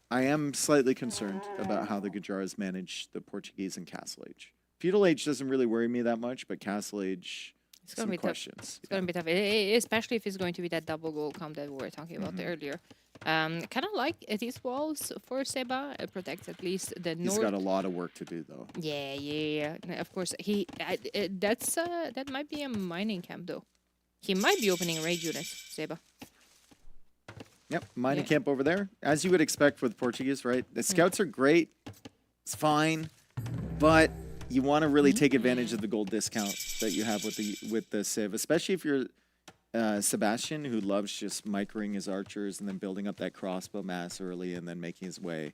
I am slightly concerned about how the Gajaras manage the Portuguese and Castle Age. Feudal Age doesn't really worry me that much, but Castle Age, It's gonna some be questions. tough. It's gonna be tough, especially if it's going to be that double goal comp that we were talking about earlier. Kind of like these walls for Seba. It protects at least the north. He's got a lot of work to do, though. Yeah. Of course, that might be a mining camp though. He might be opening raid units, Seba. Yep, mining camp over there, as you would expect with Portuguese, right? The scouts are great. It's fine, but you want to really take advantage of the gold discount that you have with the Civ, especially if you're Sebastian, who loves just microing his archers and then building up that crossbow mass early and then making his way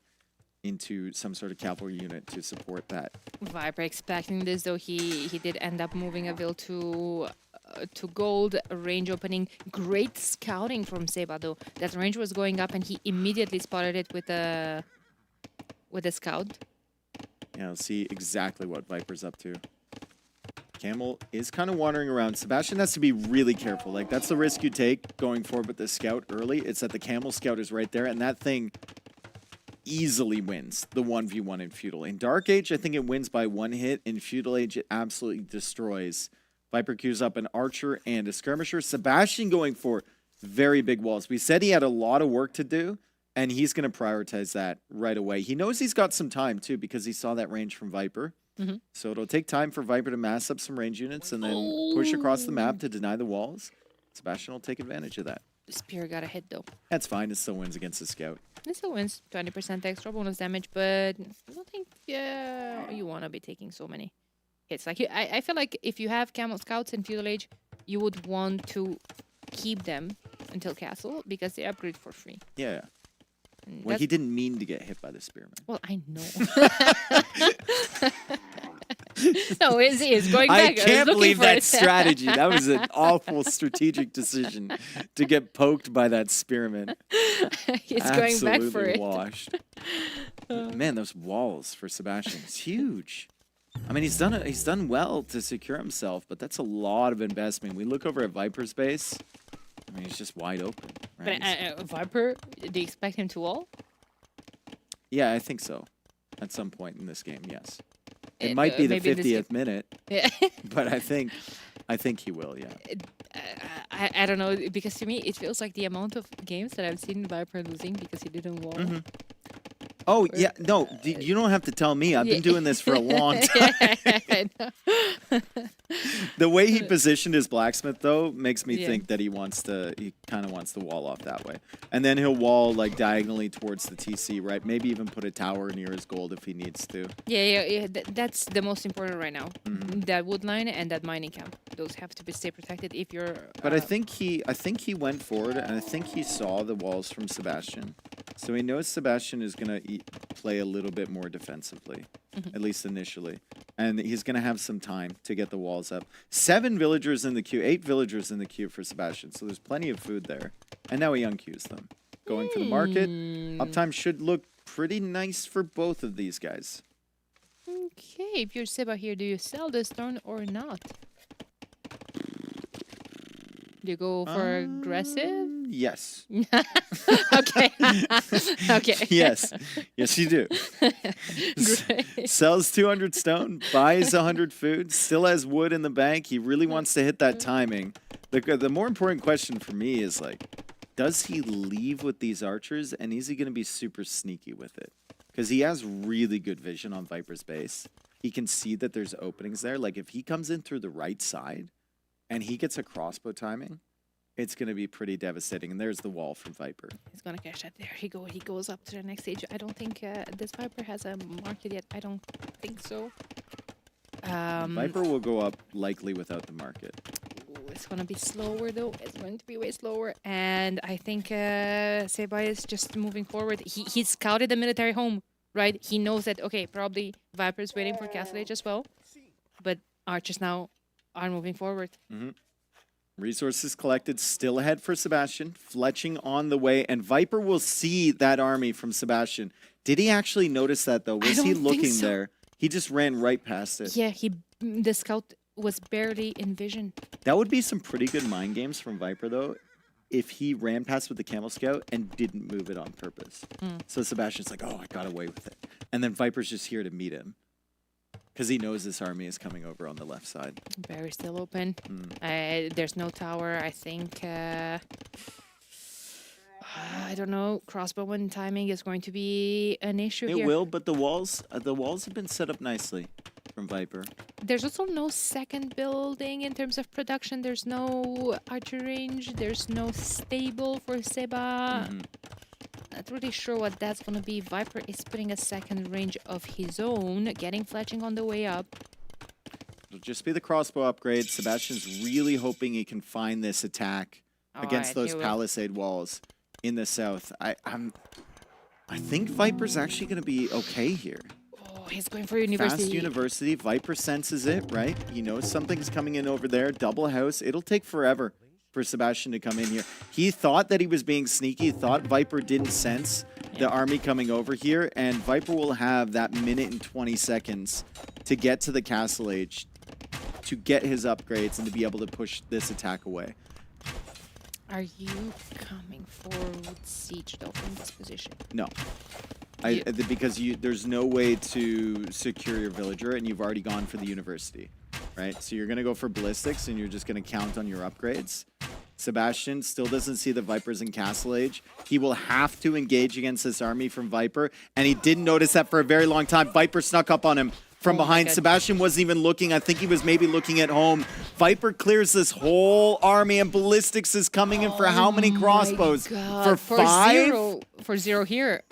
into some sort of cavalry unit to support that. Viper expecting this, though he did end up moving a bill to gold, range opening. Great scouting from Seba, though. That range was going up and he immediately spotted it with a scout. Yeah, we'll see exactly what Viper's up to. Camel is kind of wandering around. Sebastian has to be really careful. Like, that's the risk you take going forward with the scout early. It's that the Camel scout is right there, and that thing easily wins the 1v1 in Feudal. In Dark Age, I think it wins by 1 hit. In Feudal Age, it absolutely destroys Viper queues up an archer and a skirmisher. Sebastian going for very big walls. We said he had a lot of work to do, and he's going to prioritize that right away. He knows he's got some time, too, because he saw that range from Viper. So it'll take time for Viper to mass up some range units and then push across the map to deny the walls. Sebastian will take advantage of that. Spear got a hit, though. That's fine. It still wins against the scout. It still wins 20% extra bonus damage, but I don't think you want to be taking so many hits. Like I feel like if you have Camel Scouts in Feudal Age, you would want to keep them until Castle because they upgrade for free. Yeah. Well, he didn't mean to get hit by the spearman. Well, I know. No, it's going back. I can't believe for that it. strategy. That was an awful strategic decision to get poked by that spearman. It's going back for Absolutely it. washed. Man, those walls for Sebastian, it's huge. I mean, he's done well to secure himself, but that's a lot of investment. We look over at Viper's base. I mean, he's just wide open. Right? But Viper, do you expect him to wall? Yeah, I think so. At some point in this game, yes. It might be the maybe in this 50th minute, Yeah. but I think he will. Yeah. I don't know, because to me it feels like the amount of games that I've seen Viper losing because he didn't wall. Oh yeah, no, you don't have to tell me. I've been doing this for a long time. I know. The way he positioned his blacksmith though makes me Yeah. think that he kind of wants to wall off that way, and then he'll wall like diagonally towards the TC, right? Maybe even put a tower near his gold if he needs to. Yeah. That's the most important right now. That wood line and that mining camp. Those have to be stay protected if you're. But I think he went forward, and I think he saw the walls from Sebastian, so he knows Sebastian is gonna play a little bit more defensively, at least initially, and he's gonna have some time to get the walls up. 7 villagers in the queue, 8 villagers in the queue for Sebastian, so there's plenty of food there, and now he unqueues them. Going for the market, uptime should look pretty nice for both of these guys. Okay, if you're Seba here, do you sell this turn or not? Do you go for aggressive? Yes. Okay. Okay. Yes, you do. Great. Sells 200 stone, buys 100 food, still has wood in the bank. He really wants to hit that timing. The more important question for me is like, does he leave with these archers, and is he going to be super sneaky with it? Because he has really good vision on Viper's base. He can see that there's openings there. Like if he comes in through the right side and he gets a crossbow timing, it's going to be pretty devastating. And there's the wall from Viper. He's gonna cash that. There he goes up to the next stage. I don't think this Viper has a market yet. I don't think so. Viper will go up likely without the market. It's gonna be slower though. It's going to be way slower. And I think Seba is just moving forward. He scouted the military home, right? He knows that, okay, probably Viper is waiting for Castle Age as well. But archers now are moving forward. Resources collected, still ahead for Sebastian. Fletching on the way, and Viper will see that army from Sebastian. Did he actually notice that, though? Was he looking there? He just ran right past it. Yeah, the scout was barely in vision. That would be some pretty good mind games from Viper, though, if he ran past with the Camel Scout and didn't move it on purpose. So Sebastian's like, oh, I got away with it. And then Viper's just here to meet him, because he knows this army is coming over on the left side. Barry's still open. There's no tower. I think, I don't know, crossbowman timing is going to be an issue here. It will, but the walls have been set up nicely from Viper. There's also no second building in terms of production. There's no archer range. There's no stable for Seba. Not really sure what that's going to be. Viper is putting a second range of his own, getting fletching on the way up. It'll just be the crossbow upgrade. Sebastian's really hoping he can find this attack against those palisade walls in the south. I think Viper's actually going to be okay here. Oh, he's going for university. Fast university. Viper senses it, right? He knows something's coming in over there. Double house. It'll take forever for Sebastian to come in here. He thought that he was being sneaky, thought Viper didn't sense the army coming over here, and Viper will have that minute and 20 seconds to get to the Castle Age, to get his upgrades, and to be able to push this attack away. Are you coming forward with siege though in this position? No. Because there's no way to secure your villager, and you've already gone for the university. right? So you're going to go for ballistics and you're just going to count on your upgrades. Sebastian still doesn't see the Vipers in Castle Age. He will have to engage against this army from Viper, and he didn't notice that for a very long time. Viper snuck up on him from behind. Sebastian wasn't even looking. I think he was maybe looking at home. Viper clears this whole army, and ballistics is coming in for how many crossbows? For 5? For 0 here.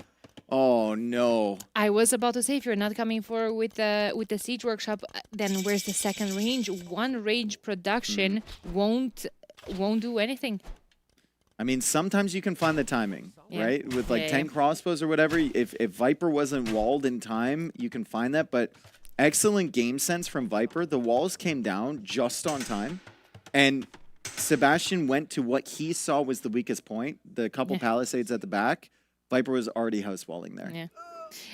Oh no! I was about to say, if you're not coming forward with the siege workshop, then where's the second range? One range production won't do anything. I mean, sometimes you can find the timing, right? With like 10 crossbows or whatever. If Viper wasn't walled in time, you can find that. But excellent game sense from Viper. The walls came down just on time, and Sebastian went to what he saw was the weakest point. The couple palisades at the back. Viper was already house walling there. Yeah.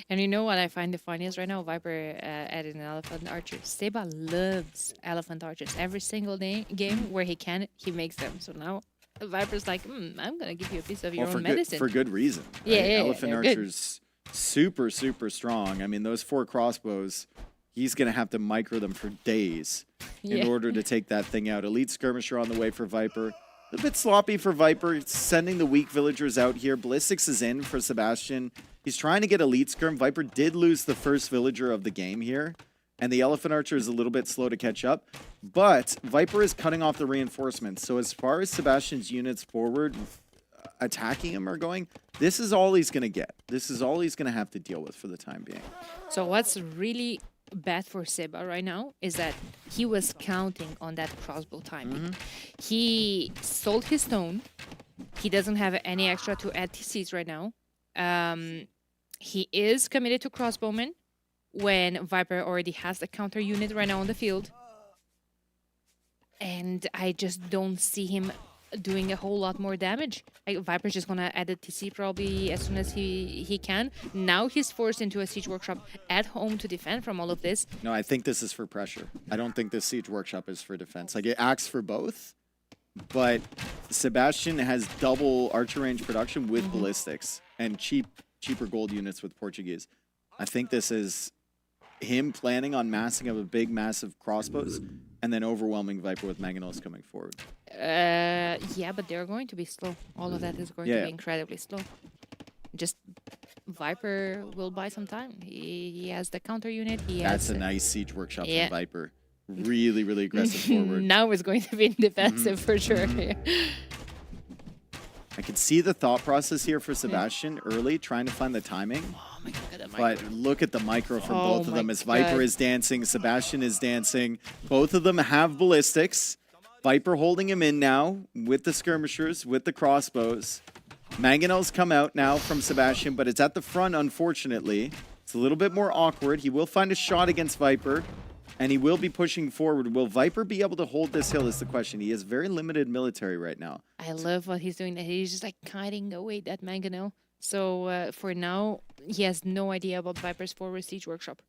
And you know what I find the funniest right now? Viper added an elephant archer. Seba loves elephant archers. Every single game where he can, he makes them. So now Viper's like, I'm going to give you a piece of your own medicine. For good reason. Right? Yeah, Elephant archers, super, super strong. I mean, those 4 crossbows, he's going to have to micro them for days in order to take that thing out. Elite skirmisher on the way for Viper. A bit sloppy for Viper, sending the weak villagers out here. Ballistics is in for Sebastian. He's trying to get elite skirm. Viper did lose the first villager of the game here, and the elephant archer is a little bit slow to catch up. But Viper is cutting off the reinforcements. So as far as Sebastian's units forward attacking him are going, this is all he's going to get. This is all he's going to have to deal with for the time being. So what's really bad for Seba right now is that he was counting on that crossbow timing. He sold his stone. He doesn't have any extra to add TCs right now. He is committed to crossbowmen when Viper already has the counter unit right now on the field. And I just don't see him doing a whole lot more damage. Viper's just gonna add a TC probably as soon as he can. Now he's forced into a siege workshop at home to defend from all of this. No, I think this is for pressure. I don't think this siege workshop is for defense. Like, it acts for both, but Sebastian has double archer range production with ballistics and cheaper gold units with Portuguese. I think this is him planning on massing up a big, massive crossbows and then overwhelming Viper with Mangonels coming forward. Yeah, but they're going to be slow. All of that is going to be incredibly slow. Just Viper will buy some time. He has the counter unit. That's a nice siege workshop from Viper. Really, really aggressive forward. Now it's going to be defensive for sure. I can see the thought process here for Sebastian early, trying to find the timing. Oh my God, but look at the micro from both of them as Viper is dancing, Sebastian is dancing. Both of them have ballistics. Viper holding him in now with the skirmishers, with the crossbows. Mangonels come out now from Sebastian, but it's at the front, unfortunately. It's a little bit more awkward. He will find a shot against Viper, and he will be pushing forward. Will Viper be able to hold this hill is the question. He has very limited military right now. I love what he's doing. He's just like kiting away that Mangonel. So for now, he has no idea about Viper's forward siege workshop.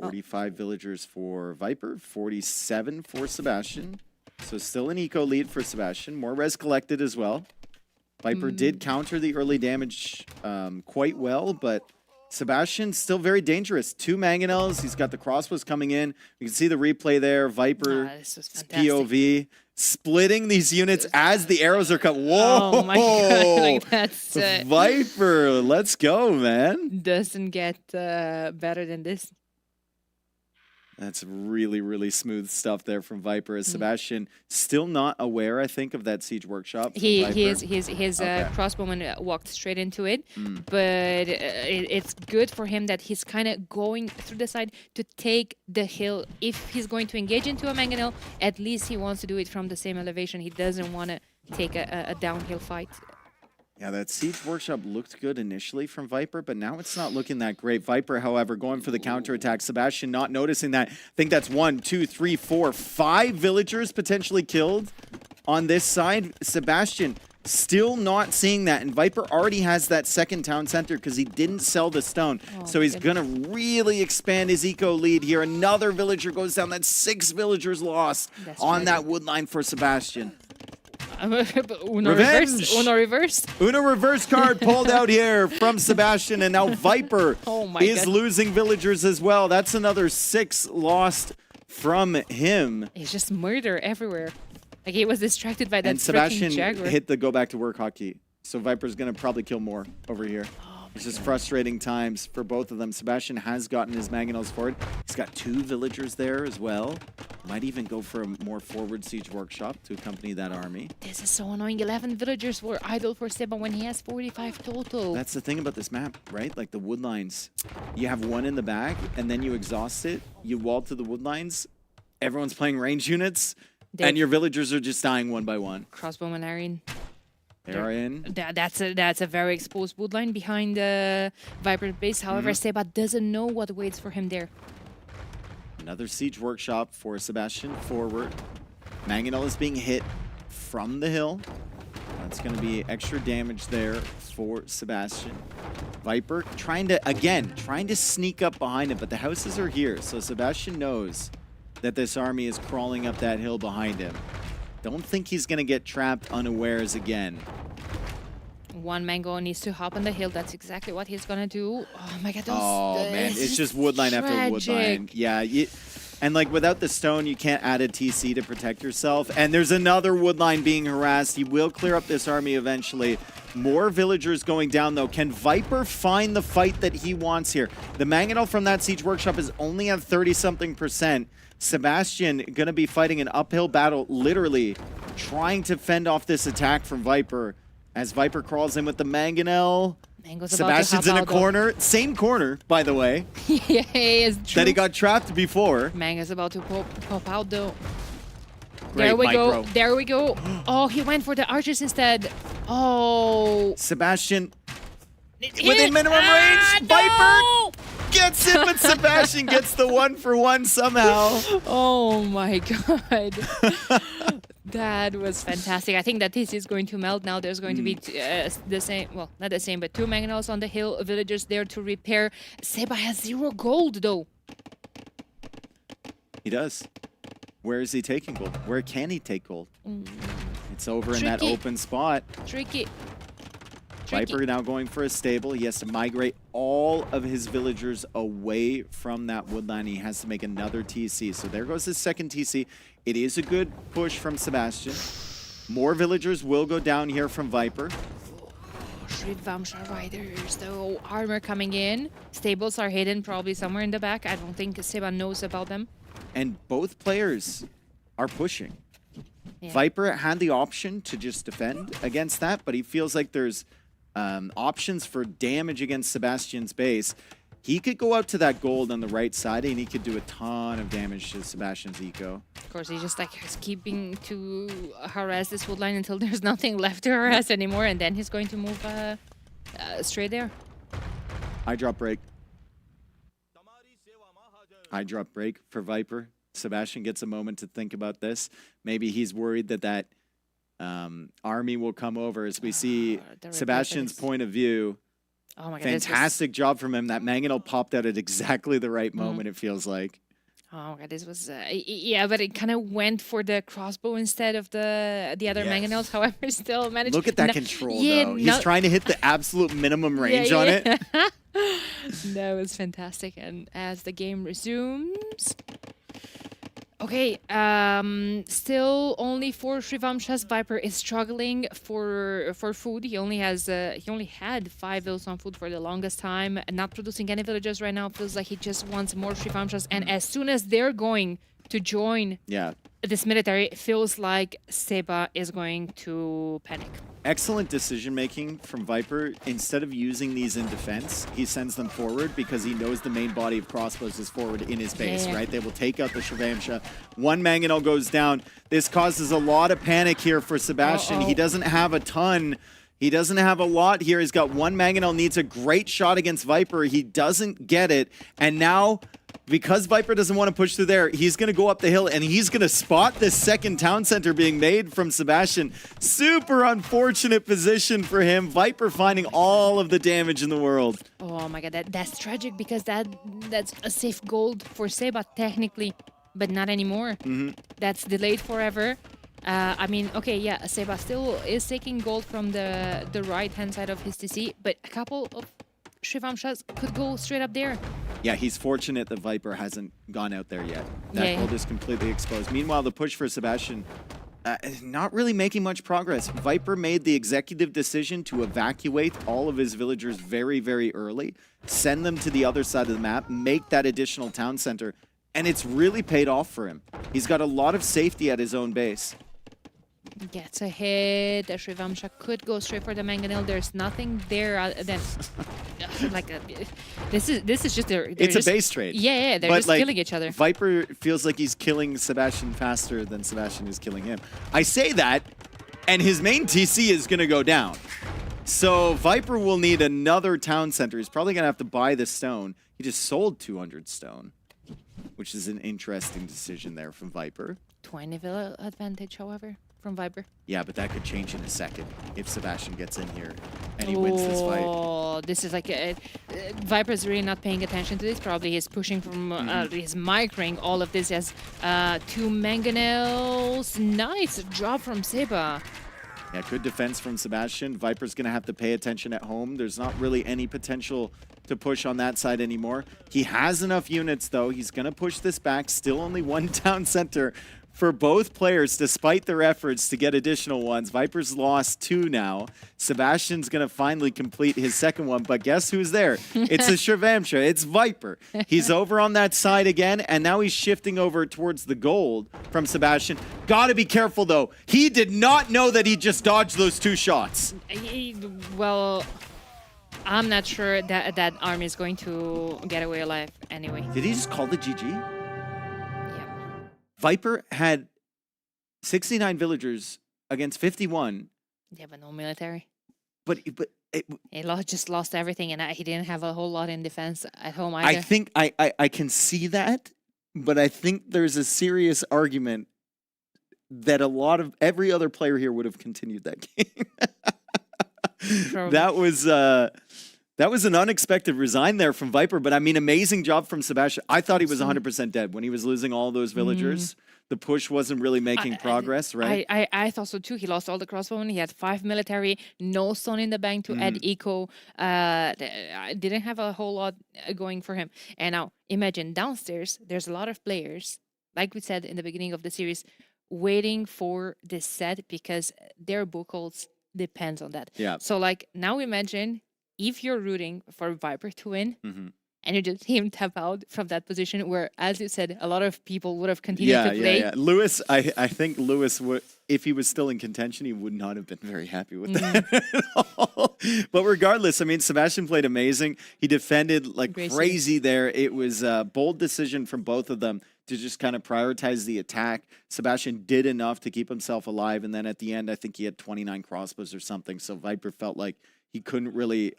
45 villagers for Viper, 47 for Sebastian. So still an eco lead for Sebastian. More res collected as well. Viper did counter the early damage quite well, but Sebastian still very dangerous. 2 Mangonels. He's got the crossbows coming in. You can see the replay there. Viper, POV, splitting these units as the arrows are cut. Whoa! Oh my God! Like that's Viper. Let's go, man. Doesn't get better than this. That's really, really smooth stuff there from Viper. As Sebastian still not aware, I think, of that siege workshop. His crossbowman walked straight into it, but it's good for him that he's kind of going through the side to take the hill. If he's going to engage into a Mangonel, at least he wants to do it from the same elevation. He doesn't want to take a downhill fight. Yeah, that siege workshop looked good initially from Viper, but now it's not looking that great. Viper, however, going for the counterattack. Sebastian not noticing that. I think that's 1, 2, 3, 4, 5 villagers potentially killed on this side. Sebastian still not seeing that, and Viper already has that second town center because he didn't sell the stone. So he's going to really expand his eco lead here. Another villager goes down. That's 6 villagers lost on that wood line for Sebastian. Uno reverse. Uno reverse card pulled out here from Sebastian, and now Viper is losing villagers as well. That's another 6 lost from him. It's just murder everywhere. Like he was distracted by that And Sebastian Jaguar. hit the go back to work hotkey. So Viper's going to probably kill more over here. It's just frustrating times for both of them. Sebastian has gotten his Mangonels forward. He's got 2 villagers there as well. Might even go for a more forward siege workshop to accompany that army. This is so annoying. 11 villagers were idle for Seba when he has 45 total. That's the thing about this map, right? Like the wood lines. You have 1 in the back, and then you exhaust it. You wall to the wood lines. Everyone's playing range units, and your villagers are just dying one by one. Crossbowmen are in. They are in. That's a very exposed wood line behind the Viper base. However, Seba doesn't know what waits for him there. Another siege workshop for Sebastian forward. Mangonel is being hit from the hill. That's going to be extra damage there for Sebastian. Viper trying to sneak up behind him, but the houses are here. So Sebastian knows that this army is crawling up that hill behind him. Don't think he's going to get trapped unawares again. One Mango needs to hop on the hill. That's exactly what he's going to do. Oh my god. Man, it's just woodline after woodline. Yeah, and like without the stone, you can't add a TC to protect yourself. And there's another woodline being harassed. He will clear up this army eventually. More villagers going down though. Can Viper find the fight that he wants here? The Mangonel from that siege workshop is only at 30-something%. Sebastian gonna be fighting an uphill battle, literally trying to fend off this attack from Viper. As Viper crawls in with the Mangonel. Sebastian's in a corner. Same corner, by the way. Yeah, it's true. That he got trapped before. Mango's about to pop out though. Great there we micro. go. There we go. Oh, he went for the archers instead. Oh. Sebastian within minimum range. Viper gets it, but Sebastian gets the 1-for-1 somehow. Oh my god. That was fantastic. I think that this is going to melt now. There's going to be the same, well, not the same, but 2 Mangonels on the hill, villagers there to repair. Seba has 0 gold though. He does. Where is he taking gold? Where can he take gold? It's over in that open spot. Tricky. Viper now going for a stable. He has to migrate all of his villagers away from that woodline. He has to make another TC. So there goes his second TC. It is a good push from Sebastian. More villagers will go down here from Viper. Vamsha riders, though. Armor coming in. Stables are hidden probably somewhere in the back. I don't think Seba knows about them. And both players are pushing. Yeah. Viper had the option to just defend against that, but he feels like there's options for damage against Sebastian's base. He could go out to that gold on the right side and he could do a ton of damage to Sebastian's eco. Of course, he just like is keeping to harass this woodline until there's nothing left to harass anymore, and then he's going to move straight there. High drop break. High drop break for Viper. Sebastian gets a moment to think about this. Maybe he's worried that that army will come over as we see Sebastian's point of view. Oh my god, fantastic job from him. That Mangonel popped out at exactly the right moment, it feels like. Oh my god, this was yeah, but it kind of went for the crossbow instead of the other Mangonels. However, still managed. Look at that control though. He's trying to hit the absolute minimum range on it. That was fantastic. And as the game resumes, okay, still only 4 Shrivamshas. Viper is struggling for food. He only had 5 vills on food for the longest time, and not producing any villagers right now. Feels like he just wants more Shrivamshas. And as soon as they're going to join this military, it feels like Seba is going to panic. Excellent decision making from Viper. Instead of using these in defense, he sends them forward because he knows the main body of crossbows is forward in his base, right? They will take out the Shrivamsha. 1 Mangonel goes down. This causes a lot of panic here for Sebastian. He doesn't have a ton. He doesn't have a lot here. He's got 1 Mangonel, needs a great shot against Viper. He doesn't get it. And now, because Viper doesn't want to push through there, he's going to go up the hill and he's going to spot this second town center being made from Sebastian. Super unfortunate position for him. Viper finding all of the damage in the world. Oh my god, that's tragic because that's a safe gold for Seba technically, but not anymore. That's delayed forever. I mean, okay, yeah, Seba still is taking gold from the right-hand side of his TC, but a couple of Shrivamshas could go straight up there. Yeah, he's fortunate that Viper hasn't gone out there yet. That gold is completely exposed. Meanwhile, the push for Sebastian, not really making much progress. Viper made the executive decision to evacuate all of his villagers very, very early, send them to the other side of the map, make that additional town center, and it's really paid off for him. He's got a lot of safety at his own base. Gets a hit. Shrivamsha could go straight for the Mangonel. There's nothing there. Then, like this is just It's a base trade. Yeah, they're but just like, killing each other. Viper feels like he's killing Sebastian faster than Sebastian is killing him. I say that, and his main TC is going to go down. So Viper will need another town center. He's probably going to have to buy the stone. He just sold 200 stone, which is an interesting decision there from Viper. 20 villa advantage, however, from Viper. Yeah, but that could change in a second if Sebastian gets in here and he wins this fight. Oh, this is like Viper's really not paying attention to this. Probably he's pushing from he's microing all of this as 2 mangonels. Nice drop from Seba. Yeah, good defense from Sebastian. Viper's going to have to pay attention at home. There's not really any potential to push on that side anymore. He has enough units, though. He's going to push this back. Still only one town center for both players, despite their efforts to get additional ones. Viper's lost 2 now. Sebastian's going to finally complete his second one, but guess who's there? It's a Shrivamsha. It's Viper. He's over on that side again, and now he's shifting over towards the gold from Sebastian. Gotta be careful, though. He did not know that he just dodged those 2 shots. Well, I'm not sure that that army is going to get away alive anyway. Did he just call the GG? Viper had 69 villagers against 51. Yeah, but no military. But he just lost everything, and he didn't have a whole lot in defense at home either. I think I can see that, but I think there's a serious argument that every other player here would have continued that game. That was an unexpected resign there from Viper, but I mean, amazing job from Sebastian. I thought he was 100% dead when he was losing all those villagers. The push wasn't really making progress, right? I thought so too. He lost all the crossbowmen. He had 5 military, no stone in the bank to add eco. Didn't have a whole lot going for him. And now imagine downstairs, there's a lot of players, like we said in the beginning of the series, waiting for this set because their book holds depends on that. Yeah. So like now imagine if you're rooting for Viper to win, and you just him tap out from that position where, as you said, a lot of people would have continued to play. Yeah. Lewis, I think Lewis would, if he was still in contention, he would not have been very happy with that at all. But regardless, I mean, Sebastian played amazing. He defended like crazy there. It was a bold decision from both of them to just kind of prioritize the attack. Sebastian did enough to keep himself alive, and then at the end, I think he had 29 crossbows or something. So Viper felt like he couldn't really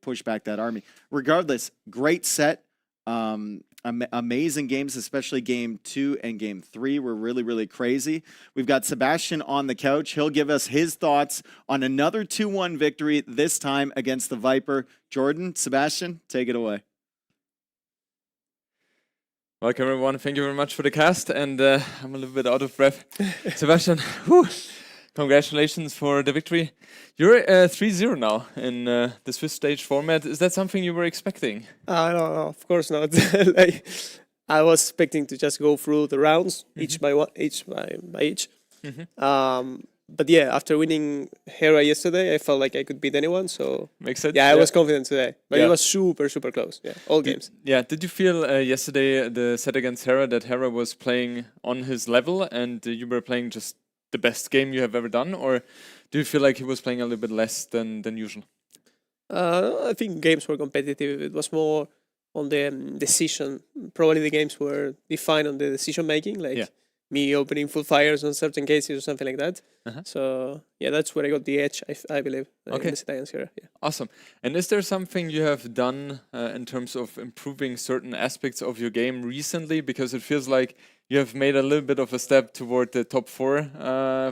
push back that army. Regardless, great set. Amazing games, especially game 2 and game 3 were really, really crazy. We've got Sebastian on the couch. He'll give us his thoughts on another 2-1 victory, this time against the Viper. Jordan, Sebastian, take it away. Welcome, everyone. Thank you very much for the cast. And I'm a little bit out of breath. Sebastian, whew, congratulations for the victory. You're 3-0 now in the Swiss stage format. Is that something you were expecting? No, of course not. I was expecting to just go through the rounds, each by each. But yeah, after winning Hera yesterday, I felt like I could beat anyone. So makes sense. Yeah, I was confident today, but it was super, super close. Yeah, all games. Yeah, did you feel yesterday the set against Hera that Hera was playing on his level and you were playing just the best game you have ever done, or do you feel like he was playing a little bit less than usual? I think games were competitive. It was more on the decision. Probably the games were defined on the decision making, like me opening full fires on certain cases or something like that. So yeah, that's where I got the edge, I believe. Okay. In the set against Hera. Yeah. Awesome. And is there something you have done in terms of improving certain aspects of your game recently? Because it feels like you have made a little bit of a step toward the top 4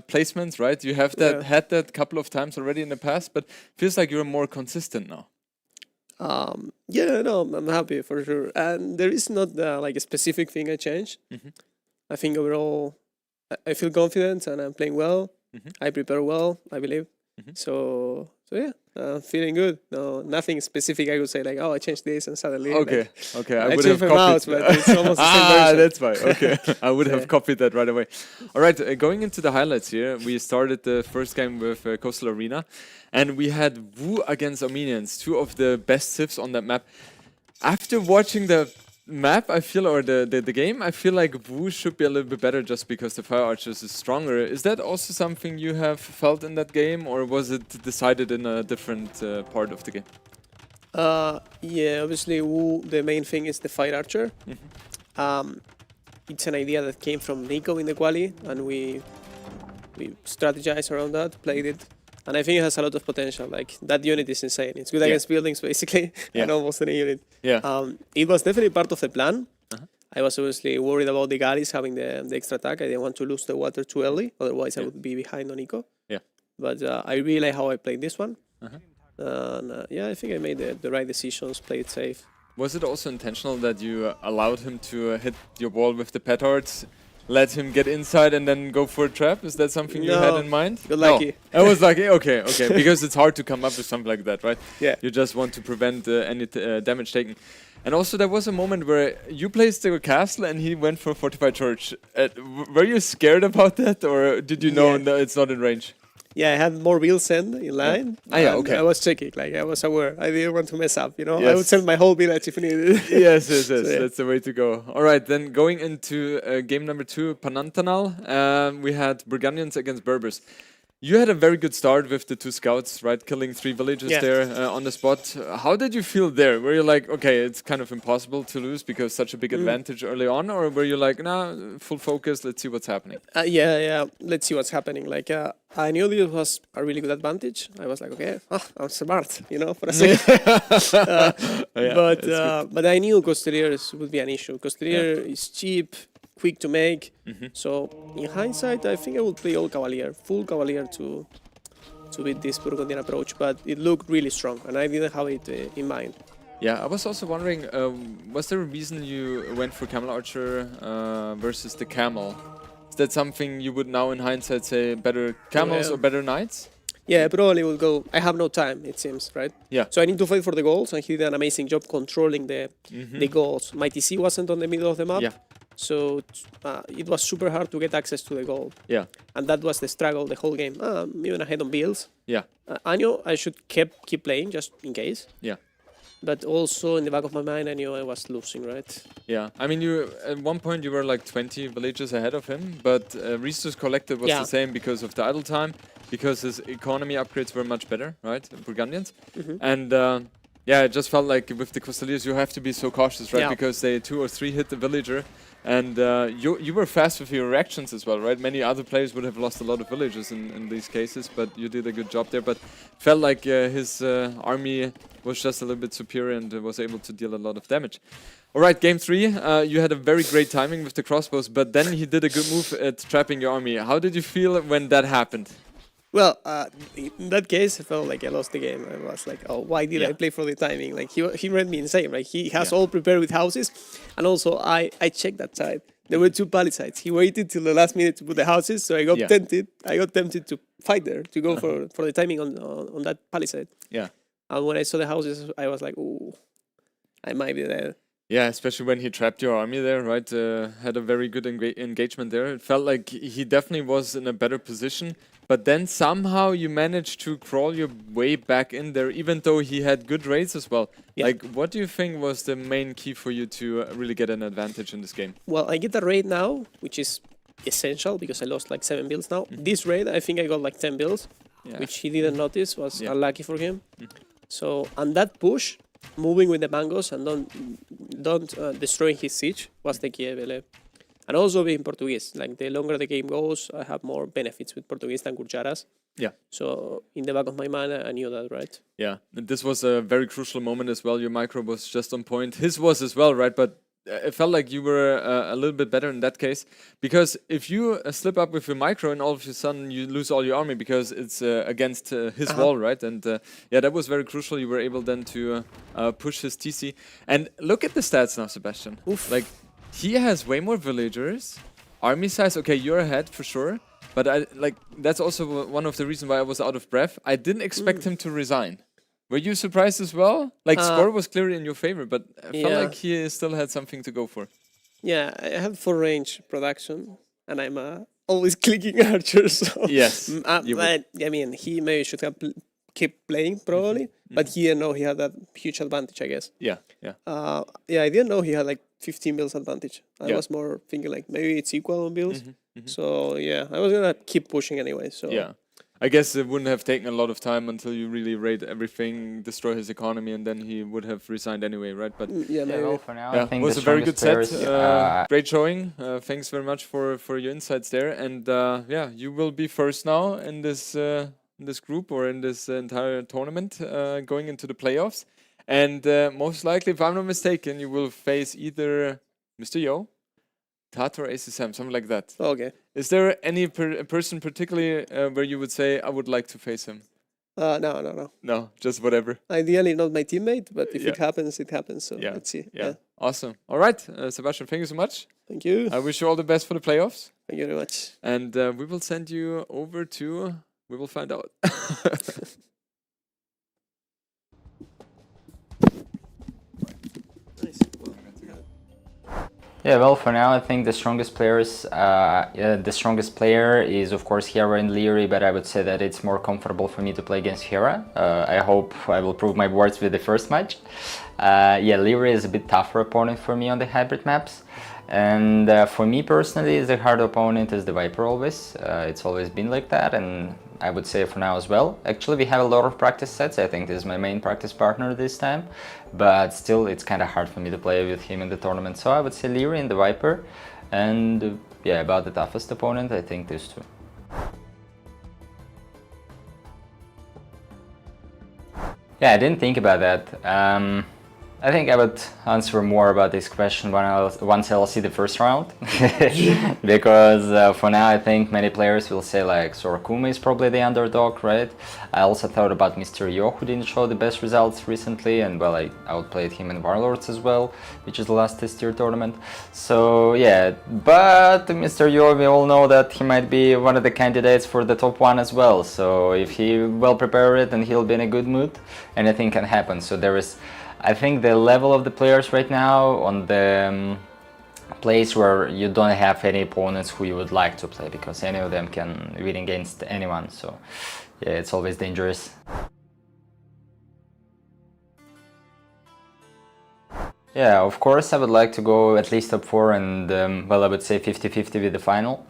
placements, right? You have that had that couple of times already in the past, but feels like you're more consistent now. Yeah, no, I'm happy for sure. And there is not like a specific thing I changed. I think overall, I feel confident and I'm playing well. I prepare well, I believe. So yeah, feeling good. No, nothing specific. I could say like, oh, I changed this and suddenly. Okay, like, okay. I would changed have my copied. mouse, but it's almost the same version. That's fine. Okay, I would have Yeah. copied that right away. All right, going into the highlights here, we started the first game with Coastal Arena, and we had Wu against Armenians, two of the best civs on that map. After watching the map, I feel, or the game, I feel like Wu should be a little bit better just because the Fire Archers is stronger. Is that also something you have felt in that game, or was it decided in a different part of the game? Yeah, obviously Wu, the main thing is the Fire Archer. It's an idea that came from Nico in the quali, and we strategized around that, played it, and I think it has a lot of potential. Like, that unit is insane. It's good against buildings, basically, and almost any unit. Yeah. It was definitely part of the plan. I was obviously worried about the Gallis having the extra attack. I didn't want to lose the water too early, otherwise I would be behind on Nico. Yeah. But I really like how I played this one. And yeah, I think I made the right decisions, played safe. Was it also intentional that you allowed him to hit your wall with the petards, let him get inside and then go for a trap? Is that something you had in mind? Got lucky. No. I was lucky. Okay, okay. Because it's hard to come up with something like that, right? Yeah. You just want to prevent any damage taken. And also there was a moment where you placed the castle and he went for fortified church. Were you scared about that, or did you know that it's not in range? Yeah, I had more bills sent in line. Yeah, okay. I was checking, like I was aware. I didn't want to mess up, you know. Yes. I would send my whole village if needed. Yes. So, yeah. That's the way to go. All right, then going into game number 2, Panantanal, we had Burgundians against Berbers. You had a very good start with the 2 scouts, right? Killing 3 villages there on the spot. How did you feel there? Were you like, okay, it's kind of impossible to lose because such a big advantage early on? Or were you like, nah, full focus, let's see what's happening? Yeah, let's see what's happening. Like, I knew this was a really good advantage. I was like, okay, I'm smart, you know, for a second. But I knew Costeliers would be an issue. Costelier is cheap, quick to make. So in hindsight, I think I would play all Cavalier, full Cavalier to beat this Burgundian approach. But it looked really strong, and I didn't have it in mind. Yeah, I was also wondering, was there a reason you went for Camel Archer versus the Camel? Is that something you would now in hindsight say better camels or better knights? Yeah, I probably would go. I have no time, it seems, right? Yeah. So I need to fight for the goals, and he did an amazing job controlling the goals. My TC wasn't on the middle of the map. Yeah. So it was super hard to get access to the goal. Yeah. And that was the struggle the whole game. Even ahead on bills. Yeah. I knew I should keep playing just in case. Yeah. But also in the back of my mind, I knew I was losing, right? Yeah, I mean, you at one point you were like 20 villages ahead of him, but Resource Collected was the same because of the idle time, because his economy upgrades were much better, right? Burgundians. And yeah, it just felt like with the Costeliers you have to be so cautious, right? Yeah. Because they 2 or 3 hit the villager, and you were fast with your reactions as well, right? Many other players would have lost a lot of villagers in these cases, but you did a good job there. But felt like his army was just a little bit superior and was able to deal a lot of damage. All right, game 3, you had a very great timing with the crossbows, but then he did a good move at trapping your army. How did you feel when that happened? Well, in that case, I felt like I lost the game. I was like, oh, why did I play for the timing? Like, he read me insane. Like, he has all prepared with houses. And also, I checked that side. There were 2 palisades. He waited till the last minute to put the houses, so I got tempted. I got tempted to fight there, to go for the timing on that palisade. Yeah. And when I saw the houses, I was like, ooh, I might be there. Yeah, especially when he trapped your army there, right? Had a very good engagement there. It felt like he definitely was in a better position. But then somehow you managed to crawl your way back in there, even though he had good raids as well. Yeah. Like, what do you think was the main key for you to really get an advantage in this game? Well, I get a raid now, which is essential because I lost like 7 bills now. This raid, I think I got like 10 bills, which he didn't notice, was unlucky for him. So, and that push, moving with the mangoes and don't destroying his siege was the key, I believe. And also being Portuguese, like the longer the game goes, I have more benefits with Portuguese than Curcharas. Yeah. So in the back of my mind, I knew that, right? Yeah, and this was a very crucial moment as well. Your micro was just on point. His was as well, right? But it felt like you were a little bit better in that case, because if you slip up with your micro and all of a sudden you lose all your army because it's against his wall, right? And yeah, that was very crucial. You were able then to push his TC. And look at the stats now, Sebastian. Oof. Like, he has way more villagers. Army size, okay, you're ahead for sure. But that's also one of the reasons why I was out of breath. I didn't expect him to resign. Were you surprised as well? Score was clearly in your favor, but I felt like he still had something to go for. Yeah, I have full range production, and I'm always clicking archers. So Yes, I mean, he maybe should have kept playing probably, but he didn't know he had that huge advantage, I guess. Yeah. I didn't know he had like 15 bills advantage. I Yeah. was more thinking like maybe it's equal on bills. So yeah, I was gonna keep pushing anyway. So yeah. I guess it wouldn't have taken a lot of time until you really raid everything, destroy his economy, and then he would have resigned anyway, right? But maybe. Well, for now, yeah, I think it was the a very good set. players, Great showing. Thanks very much for your insights there. And yeah, you will be first now in this group or in this entire tournament going into the playoffs. And most likely, if I'm not mistaken, you will face either Mr. Yo, Tat, or ACSM, something like that. Okay. Is there any person particularly where you would say, I would like to face him? No. No, just whatever. Ideally, not my teammate, but if Yeah. it happens, it happens. So Yeah. let's see. Yeah. Awesome. All right, Sebastian, thank you so much. Thank you. I wish you all the best for the playoffs. Thank you very much. And we will send you over to, we will find out. Yeah, well, for now, I think the strongest player is, of course, Hera and Leary, but I would say that it's more comfortable for me to play against Hera. I hope I will prove my words with the first match. Yeah, Leary is a bit tougher opponent for me on the hybrid maps. And for me personally, the hard opponent is the Viper always. It's always been like that, and I would say for now as well. Actually, we have a lot of practice sets. I think this is my main practice partner this time, but still it's kind of hard for me to play with him in the tournament. So I would say Leary and the Viper, and yeah, about the toughest opponent, I think these two. Yeah, I didn't think about that. I think I would answer more about this question once I'll see the first round. Because for now I think many players will say like Sorakuma is probably the underdog, right? I also thought about Mr. Yo, who didn't show the best results recently, and well, I outplayed him in Warlords as well, which is the last test tier tournament. So yeah, but Mr. Yo, we all know that he might be one of the candidates for the top 1 as well. So if he well prepared and he'll be in a good mood, anything can happen. So there is, I think, the level of the players right now on the place where you don't have any opponents who you would like to play, because any of them can win against anyone. So yeah, it's always dangerous. Yeah, of course I would like to go at least top 4 and well, I would say 50-50 with the final.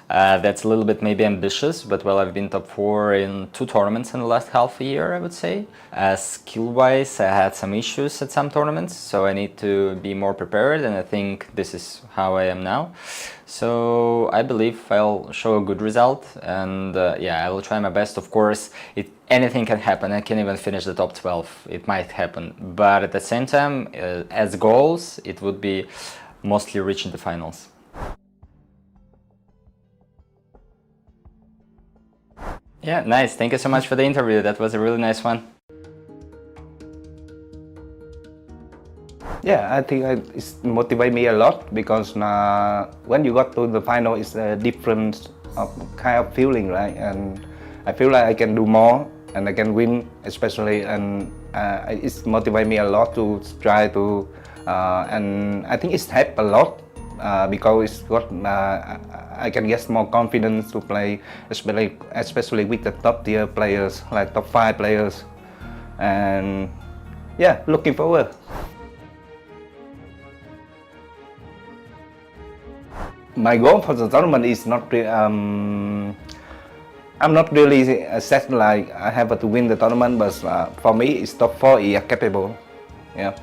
That's a little bit maybe ambitious, but well, I've been top 4 in 2 tournaments in the last half a year, I would say. Skill-wise, I had some issues at some tournaments, so I need to be more prepared, and I think this is how I am now. So I believe I'll show a good result, and yeah, I will try my best. Of course, anything can happen. I can even finish the top 12. It might happen, but at the same time, as goals, it would be mostly reaching the finals. Yeah, nice. Thank you so much for the interview. That was a really nice one. Yeah, I think it motivates me a lot, because when you got to the final, it's a different kind of feeling, right? And I feel like I can do more and I can win, especially, and it's motivates me a lot to try to, and I think it's helped a lot because it's got, I can get more confidence to play, especially with the top tier players, like top 5 players, and yeah, looking forward. My goal for the tournament is not I'm not really set like I have to win the tournament, but for me it's top 4 is capable. Yeah.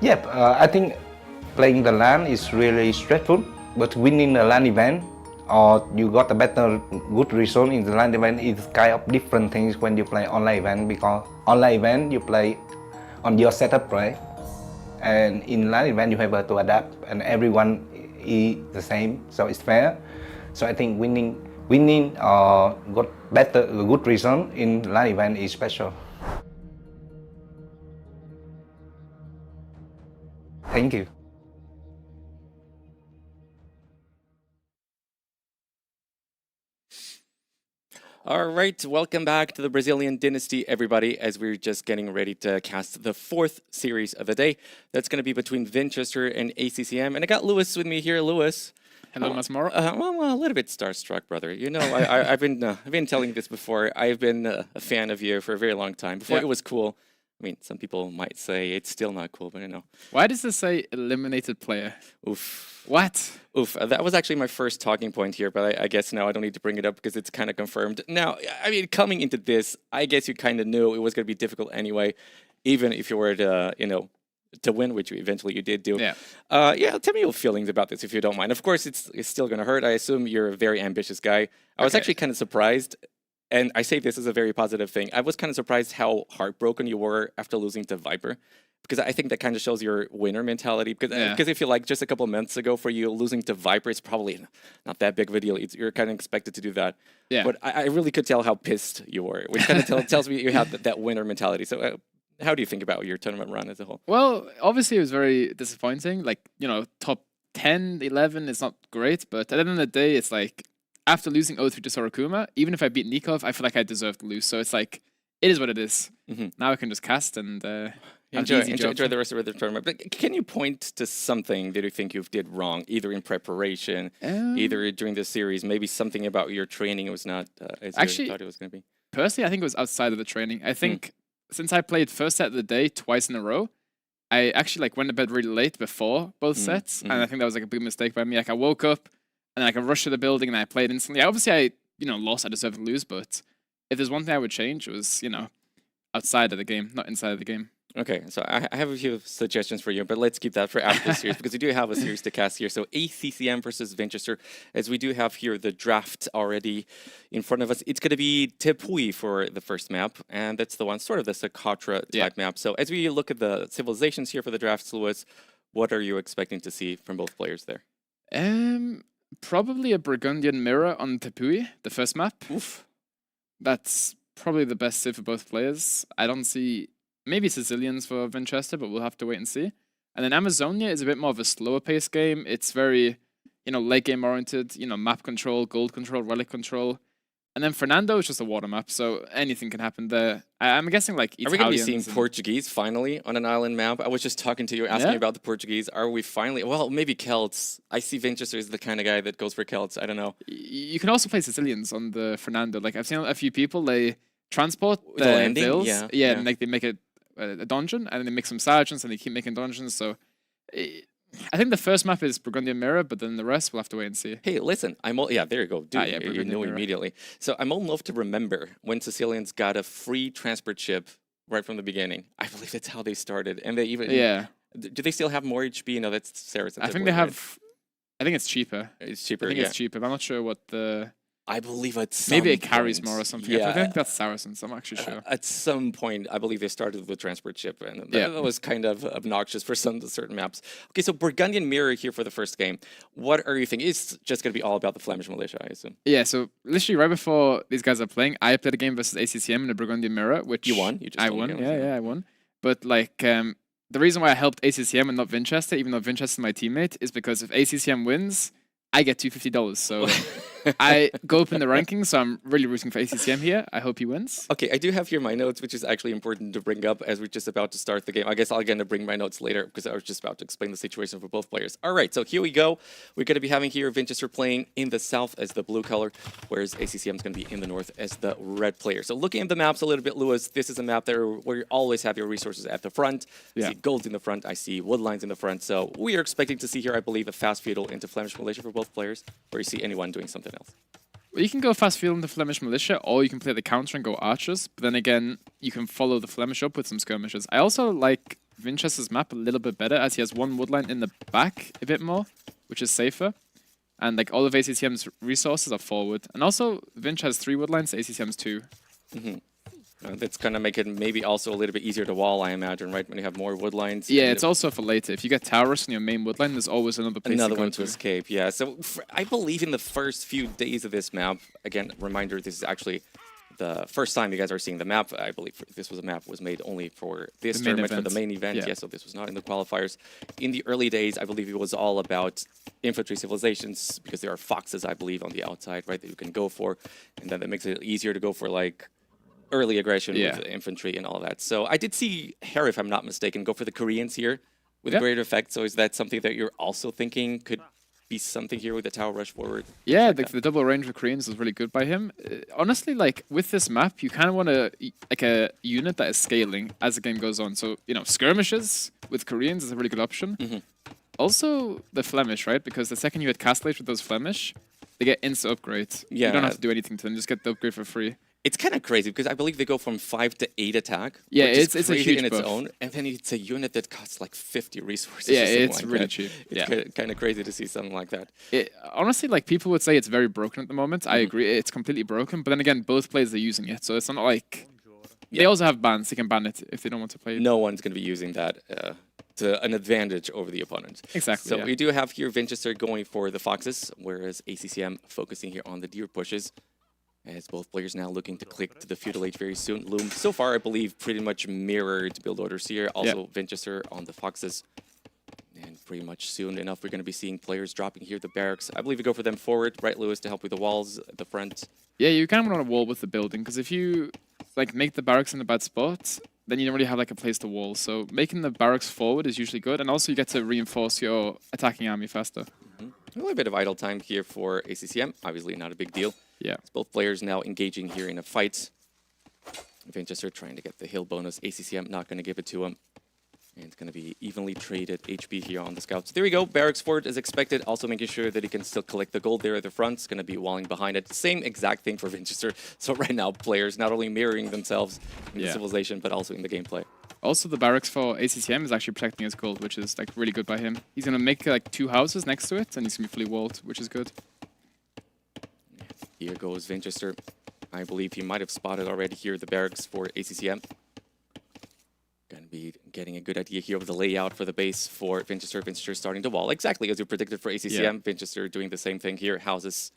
Yep, I think playing the LAN is really stressful, but winning the LAN event, or you got a better good result in the LAN event, is kind of different things when you play online event, because online event you play on your setup, right? And in LAN event you have to adapt, and everyone is the same, so it's fair. So I think winning or got good result in LAN event is special. Thank you. All right, welcome back to the Brazilian Dynasty, everybody, as we're just getting ready to cast the 4th series of the day. That's going to be between Vinchester and ACCM. And I got Lewis with me here. Lewis. Hello, Masmoro. Well, a little bit starstruck, brother. You know, I've been telling you this before. I've been a fan of you for a very long time. Before it was cool. I mean, some people might say it's still not cool, but I know. Why does this say eliminated player? Oof. What? Oof. That was actually my first talking point here, but I guess now I don't need to bring it up because it's kind of confirmed. Now, I mean, coming into this, I guess you kind of knew it was going to be difficult anyway, even if you were to, to win, which eventually you did do. Yeah. Tell me your feelings about this, if you don't mind. Of course, it's still going to hurt. I assume you're a very ambitious guy. I was actually kind of surprised. And I say this as a very positive thing. I was kind of surprised how heartbroken you were after losing to Viper, because I think that kind of shows your winner mentality. Because if you like, just a couple of months ago for you losing to Viper, it's probably not that big of a deal. You're kind of expected to do that. Yeah. But I really could tell how pissed you were, which kind of tells me you have that winner mentality. So how do you think about your tournament run as a whole? Well, obviously it was very disappointing. Like, top 10, 11 is not great, but at the end of the day, it's like, after losing 0-3 to Sorokuma, even if I beat Nikov, I feel like I deserve to lose. So it's like, it is what it is. Now I can just cast and enjoy the rest of the tournament. But can you point to something that you think you did wrong, either in preparation, either during the series, maybe something about your training was not as you thought it was going to be? Personally, I think it was outside of the training. I think since I played first set of the day twice in a row, I actually went to bed really late before both sets. And I think that was a big mistake by me. I woke up, and I rushed to the building and I played instantly. Obviously, I lost. I deserved to lose. But if there's one thing I would change, it was outside of the game, not inside of the game. Okay, so I have a few suggestions for you, but let's keep that for after the series because we do have a series to cast here. So ACCM versus Vinchester, as we do have here the draft already in front of us. It's going to be Tepui for the first map, and that's the one, sort of the Socotra type map. So as we look at the civilizations here for the drafts, Lewis, what are you expecting to see from both players there? Probably a Burgundian Mirror on Tepui, the first map. Oof. That's probably the best suit for both players. I don't see... Maybe Sicilians for Vinchester, but we'll have to wait and see. And then Amazonia is a bit more of a slower paced game. It's very, late game oriented, map control, gold control, relic control. And then Fernando is just a water map, so anything can happen there. I'm guessing Italians. Are we going to be seeing Portuguese finally on an island map? I was just talking to you, asking you about the Portuguese. Are we finally... Well, maybe Celts. I see Vinchester as the kind of guy that goes for Celts. I don't know. You can also play Sicilians on the Fernando. I've seen a few people, they transport the landing, bills. And they make it a dungeon, and then they make some sergeants, and they keep making dungeons, so... I think the first map is Burgundian Mirror, but then the rest we'll have to wait and see. Hey, listen, there you go. Dude, you knew immediately. So I'm old enough to remember when Sicilians got a free transport ship right from the beginning. I believe that's how they started. And they even... Yeah. Do they still have more HP? No, that's Saracen. I think they have... I think it's cheaper. It's cheaper, I think it's cheaper, but I'm not sure what the... I believe at some Maybe it carries more or something. Yeah. I think that's Saracens, I'm actually sure. At some point, I believe they started with transport ship, and that was kind of obnoxious for some certain maps. Okay, so Burgundian Mirror here for the first game. What are you thinking? It's just going to be all about the Flemish militia, I assume. Yeah, so literally right before these guys are playing, I played a game versus ACCM in the Burgundian Mirror, which... You won? I won, I won. But the reason why I helped ACCM and not Vinchester, even though Vinchester is my teammate, is because if ACCM wins... I get $250, so I go up in the rankings, so I'm really rooting for ACCM here. I hope he wins. Okay, I do have here my notes, which is actually important to bring up as we're just about to start the game. I guess I'll get to bring my notes later because I was just about to explain the situation for both players. All right, so here we go. We're going to be having here Vinchester playing in the south as the blue color, whereas ACCM is going to be in the north as the red player. So looking at the maps a little bit, Lewis, this is a map there where you always have your resources at the front. I see gold in the front. I see wood lines in the front. So we are expecting to see here, I believe, a fast feudal into Flemish militia for both players, or you see anyone doing something else. Well, you can go fast field into Flemish militia, or you can play the counter and go archers. But then again, you can follow the Flemish up with some skirmishes. I also like Vinchester's map a little bit better, as he has one woodline in the back a bit more, which is safer. And all of ACCM's resources are forward. And also, Vinch has 3 woodlines, ACCM's 2. That's going to make it maybe also a little bit easier to wall, I imagine, right? When you have more woodlines. Yeah, it's also for later. If you get towers in your main woodline, there's always another place to go to escape, yeah. So I believe in the first few days of this map, again, reminder, this is actually the first time you guys are seeing the map. I believe this was a map was made only for this The main tournament, for the event. main event. Yeah. Yeah, so this was not in the qualifiers. In the early days, I believe it was all about infantry civilizations because there are foxes, I believe, on the outside, right, that you can go for, and then that makes it easier to go for like early aggression Yeah. with infantry and all that. So I did see Hera, if I'm not mistaken, go for the Koreans here with Yeah. greater effect. So is that something that you're also thinking could be something here with the tower rush forward? Yeah, the double range with Koreans was really good by him. Honestly, like with this map, you kind of want like a unit that is scaling as the game goes on. So, you know, skirmishes with Koreans is a really good option. Also, the Flemish, right? Because the second you hit Castlage with those Flemish, they get instant upgrades. Yeah. You don't have to do anything to them, just get the upgrade for free. It's kind of crazy because I believe they go from 5 to 8 attack. Yeah, which is it's a crazy huge in its buff. own. And then it's a unit that costs like 50 resources. Yeah, or something it's like really that. cheap. It's Yeah. kind of crazy to see something like that. Honestly, like people would say it's very broken at the moment. I agree, it's completely broken. But then again, both players are using it, so it's not like they also have bans. They can ban it if they don't want to play it. No one's going to be using that to an advantage over the opponent. Exactly, So yeah. we do have here Winchester going for the Foxes, whereas ACCM focusing here on the Deer pushes. As both players now looking to click to the Feudal Age very soon. Loom, so far, I believe, pretty much mirrored build orders here. Also, Winchester on the Foxes. And pretty much soon enough, we're going to be seeing players dropping here the barracks. I believe we go for them forward, right, Lewis, to help with the walls at the front. Yeah, you kind of want a wall with the building, because if you like make the barracks in a bad spot, then you don't really have like a place to wall. So making the barracks forward is usually good, and also you get to reinforce your attacking army faster. A little bit of idle time here for ACCM. Obviously, not a big deal. Yeah. It's both players now engaging here in a fight. Winchester trying to get the hill bonus. ACCM not going to give it to him. And it's going to be evenly traded HP here on the scouts. There we go. Barracks forward as expected. Also making sure that he can still collect the gold there at the front. It's going to be walling behind it. Same exact thing for Winchester. So right now, players not only mirroring themselves in the civilization, but also in the gameplay. Also, the barracks for ACCM is actually protecting his gold, which is like really good by him. He's going to make like 2 houses next to it, and he's going to be fully walled, which is good. Here goes Winchester. I believe he might have spotted already here the barracks for ACCM. Going to be getting a good idea here of the layout for the base for Winchester. Winchester starting to wall, exactly as you predicted for ACCM. Yeah. Winchester doing the same thing here, houses.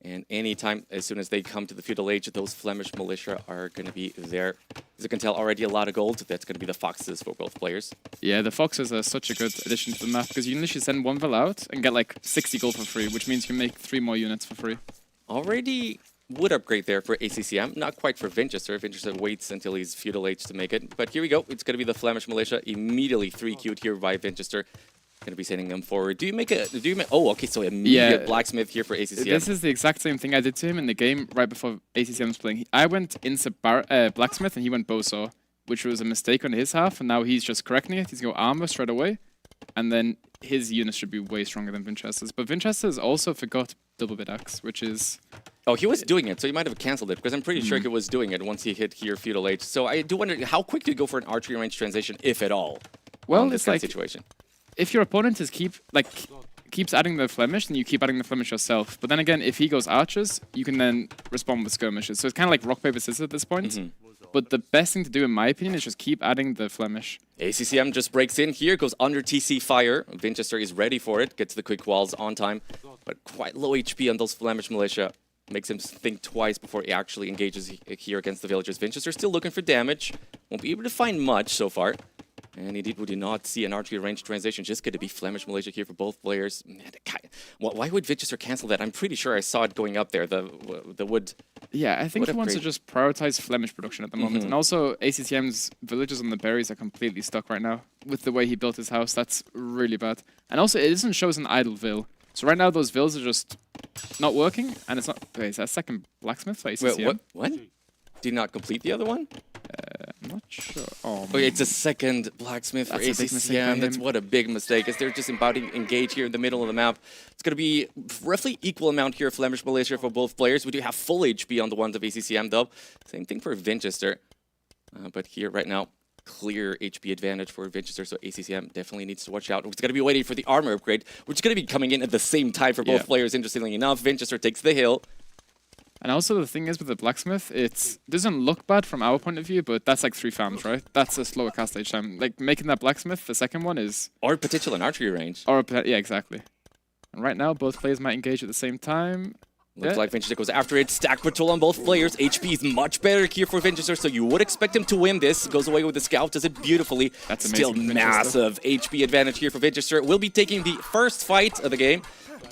And anytime, as soon as they come to the Feudal Age, those Flemish militia are going to be there. As you can tell, already a lot of gold. That's going to be the Foxes for both players. Yeah, the Foxes are such a good addition to the map, because you can literally send one vill out and get like 60 gold for free, which means you can make 3 more units for free. Already would upgrade there for ACCM. Not quite for Winchester. Winchester waits until he's Feudal Age to make it. But here we go. It's going to be the Flemish militia. Immediately 3-queued here by Winchester. Going to be sending them forward. Oh, okay, so immediate blacksmith here for ACCM. This is the exact same thing I did to him in the game right before ACCM was playing. I went into blacksmith and he went bowsaw, which was a mistake on his half, and now he's just correcting it. He's going to armor straight away, and then his units should be way stronger than Winchester's. But Winchester's also forgot double bit axe, which is... Oh, he was doing it, so he might have cancelled it, because I'm pretty sure he was doing it once he hit here Feudal Age. So I do wonder, how quick do you go for an archery range transition, if at all, Well, on this it's kind like... of situation? If your opponent is keeps adding the Flemish, then you keep adding the Flemish yourself. But then again, if he goes archers, you can then respond with skirmishes. So it's kind of like rock, paper, scissors at this point. But the best thing to do, in my opinion, is just keep adding the Flemish. ACCM just breaks in here, goes under TC fire. Winchester is ready for it, gets the quick walls on time, but quite low HP on those Flemish militia. Makes him think twice before he actually engages here against the villagers. Winchester still looking for damage. Won't be able to find much so far. And indeed, we do not see an archery range transition. Just going to be Flemish militia here for both players. Man, why would Winchester cancel that? I'm pretty sure I saw it going up there, the wood. Yeah, I think wood he wants to upgrade. just prioritize Flemish production at the moment. And also, ACCM's villages on the berries are completely stuck right now. With the way he built his house, that's really bad. And also, it doesn't show as an idle vill. So right now, those vills are just not working. And it's not... Wait, is that second blacksmith for ACCM? Wait, what? Did not complete the other one? I'm not sure. Oh, Okay, it's a second blacksmith for That's a big mistake by ACCM. That's him. what a big mistake. As they're just about to engage here in the middle of the map. It's going to be roughly equal amount here of Flemish militia for both players. We do have full HP on the ones of ACCM though. Same thing for Winchester. But here right now, clear HP advantage for Winchester, so ACCM definitely needs to watch out. It's going to be waiting for the armor upgrade, which is going to be coming in at the same time for both players, interestingly enough. Winchester takes the hill. And also the thing is with the blacksmith, it doesn't look bad from our point of view, but that's like 3 farms, right? That's a slower cast stage time. Like making that blacksmith, the second one is... Or potential an archery range. Or yeah, exactly. And right now, both players might engage at the same time. Looks like Vinchester goes after it. Stack patrol on both players. HP is much better here for Vinchester, so you would expect him to win this. Goes away with the scout, does it beautifully. That's still amazing, massive HP advantage here for Vinchester. Will be taking the first fight of the game.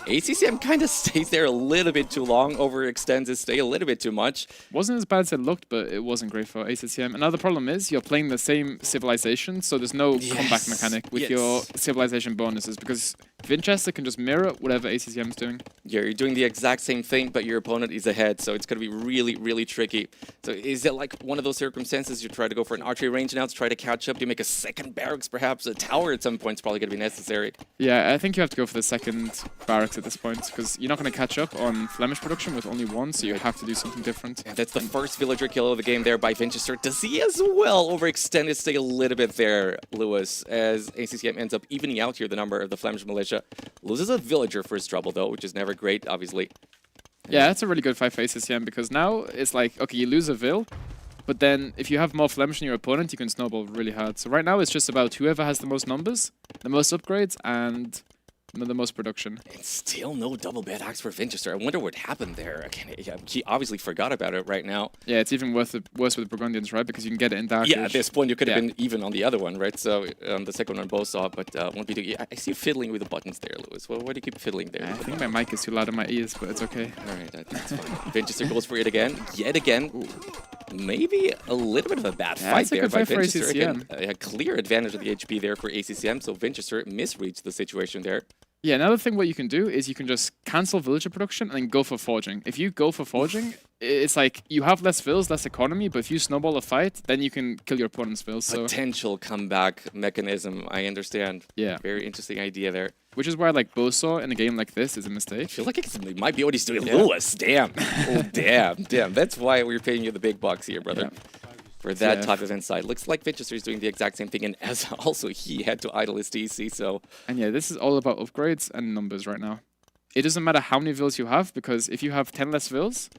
ACCM kind of stays there a little bit too long, overextends his stay a little bit too much. Wasn't as bad as it looked, but it wasn't great for ACCM. Another problem is you're playing the same civilization, so there's no comeback mechanic with your civilization bonuses, because Vinchester can just mirror whatever ACCM is doing. Yeah, you're doing the exact same thing, but your opponent is ahead, so it's going to be really, really tricky. So is it like one of those circumstances you try to go for an archery range now to try to catch up? Do you make a second barracks, perhaps? A tower at some point is probably going to be necessary. Yeah, I think you have to go for the second barracks at this point, because you're not going to catch up on Flemish production with only one, so you have to do something different. Yeah, that's the first villager kill of the game there by Vinchester. Does he as well overextend his stay a little bit there, Lewis, as ACCM ends up evening out here the number of the Flemish militia. Loses a villager for his trouble, though, which is never great, obviously. Yeah, that's a really good fight for ACCM, because now it's like, okay, you lose a Vil, but then if you have more Flemish than your opponent, you can snowball really hard. So right now it's just about whoever has the most numbers, the most upgrades, and the most production. And still no double bad axe for Vinchester. I wonder what happened there. Again, he obviously forgot about it right now. Yeah, it's even worse with Burgundians, right? Because you can get it in Dark Yeah, Age. at this point you could have been even on the other one, right? So the second one both saw, but won't be too. I see you fiddling with the buttons there, Lewis. Well, why do you keep fiddling there? I think my mic is too loud in my ears, but it's okay. All right, that's fine. Vinchester goes for it again, yet again. Ooh. Maybe a little bit of a bad fight there by Vinchester. Again, a clear advantage of the HP there for ACCM, so Vinchester misreached the situation there. Yeah, another thing what you can do is you can just cancel villager production and then go for forging. If you go for forging, it's like you have less vills, less economy, but if you snowball a fight, then you can kill your opponent's vills. So potential comeback mechanism, I understand. Yeah. Very interesting idea there. Which is why like Bowsaw in a game like this is a mistake. I feel like it might be what he's doing. Lewis, damn. Oh, damn. That's why we're paying you the big bucks here, brother. Yeah. For that type of insight. Looks like Vinchester is doing the exact same thing, and as also he had to idle his TC, so... And yeah, this is all about upgrades and numbers right now. It doesn't matter how many vills you have, because if you have 10 less vills,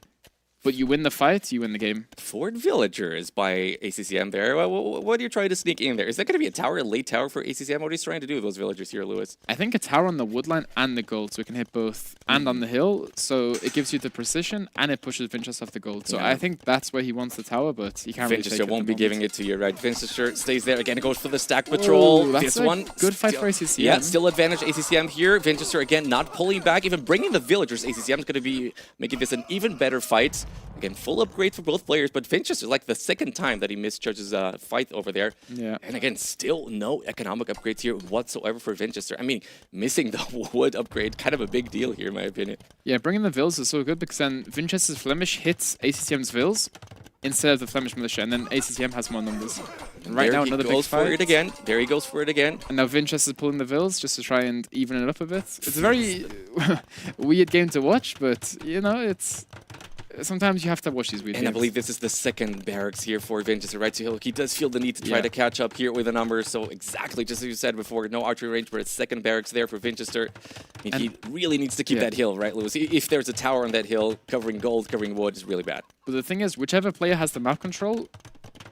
but you win the fight, you win the game. Fort Villagers by ACCM there. What are you trying to sneak in there? Is that going to be a tower, a late tower for ACCM? What are you trying to do with those villagers here, Lewis? I think a tower on the woodline and the gold, so it can hit both, and on the hill, so it gives you the precision, and it pushes Vinchester off the gold. So I think that's where he wants the tower, but he can't really take it. Vinchester won't be giving it to you, right? Vinchester stays there again, goes for the stack patrol. Ooh, that's this one, good fight for ACCM. Yeah, still advantage ACCM here. Vinchester again not pulling back, even bringing the villagers. ACCM is going to be making this an even better fight. Again, full upgrade for both players, but Vinchester like the second time that he misjudges a fight over there. Yeah. And again, still no economic upgrades here whatsoever for Vinchester. I mean, missing the wood upgrade, kind of a big deal here, in my opinion. Yeah, bringing the vills is so good, because then Vinchester's Flemish hits ACCM's vills instead of the Flemish militia, and then ACCM has more numbers. And right now, another big fight. There he goes for it again. There he goes for it again. And now Vinchester's pulling the vills just to try and even it up a bit. It's a very weird game to watch, but, you know, it's... Sometimes you have to watch these weird games. I believe this is the second barracks here for Vinchester, right? So he does feel the need to try to catch up here with the numbers. So exactly, just as you said before, no archery range, but it's second barracks there for Vinchester. I mean, he really needs to keep that hill, right, Lewis? If there's a tower on that hill, covering gold, covering wood is really bad. But the thing is, whichever player has the map control,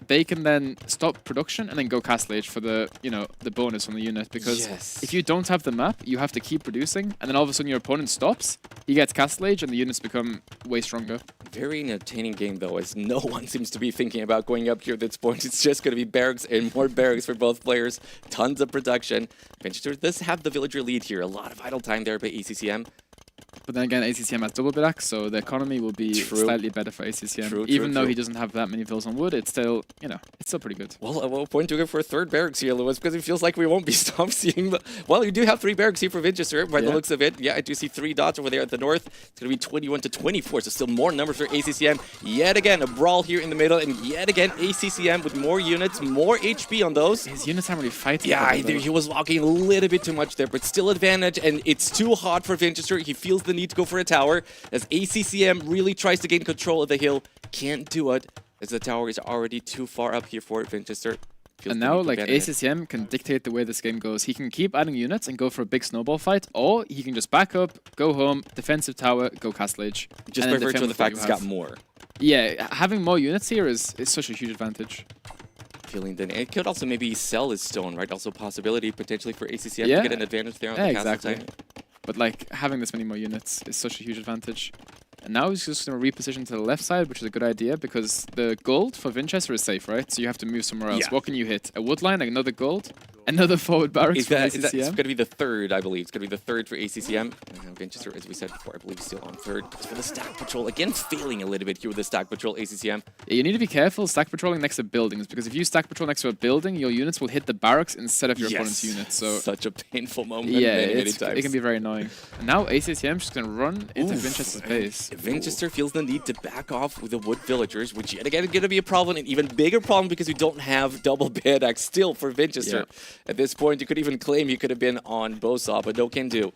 they can then stop production and then go Castle Age for the, you know, the bonus on the unit. Because if you don't have the map, you have to keep producing, and then all of a sudden your opponent stops, he gets Castle Age, and the units become way stronger. Very entertaining game, though, as no one seems to be thinking about going up here at this point. It's just going to be barracks and more barracks for both players. Tons of production. Vinchester does have the villager lead here. A lot of idle time there by ACCM. But then again, ACCM has double bid, so the economy will be slightly better for ACCM. Even though he doesn't have that many vills on wood, it's still, you know, it's still pretty good. Well, at what point do we go for a third barracks here, Lewis? Because it feels like we won't be stopped seeing the... Well, you do have 3 barracks here for Vinchester, by the looks of it. Yeah, I do see 3 dots over there at the north. It's going to be 21-24, so still more numbers for ACCM. Yet again, a brawl here in the middle, and yet again, ACCM with more units, more HP on those. His units aren't really fighting. Yeah, he was walking a little bit too much there, but still advantage, and it's too hot for Vinchester. He feels the need to go for a tower, as ACCM really tries to gain control of the hill. Can't do it, as the tower is already too far up here for Vinchester. And now, like, ACCM can dictate the way this game goes. He can keep adding units and go for a big snowball fight, or he can just back up, go home, defensive tower, go Castle Age. Just by virtue of the fact he's got more. Yeah, having more units here is such a huge advantage. Feeling then it could also maybe sell his stone, right? Also possibility potentially for ACCM to get an advantage there on the castle time. But like having this many more units is such a huge advantage. And now he's just going to reposition to the left side, which is a good idea because the gold for Winchester is safe, right? So you have to move somewhere else. Yeah. What can you hit? A wood line, another gold, another forward barracks Is for that, it's ACCM? going to be the third, I believe. It's going to be the third for ACCM. Winchester, as we said before, I believe still on third. As for the stack patrol, again, failing a little bit here with the stack patrol, ACCM. Yeah, you need to be careful stack patrolling next to buildings because if you stack patrol next to a building, your units will hit the barracks instead of your opponent's units. So such a painful moment yeah, many it times. can be very annoying. And now ACCM just going to run into Winchester's base. Winchester feels the need to back off with the wood villagers, which yet again is going to be a problem, an even bigger problem because we don't have double bed axe still for Winchester. At this point, you could even claim you could have been on Bosa, but no can do.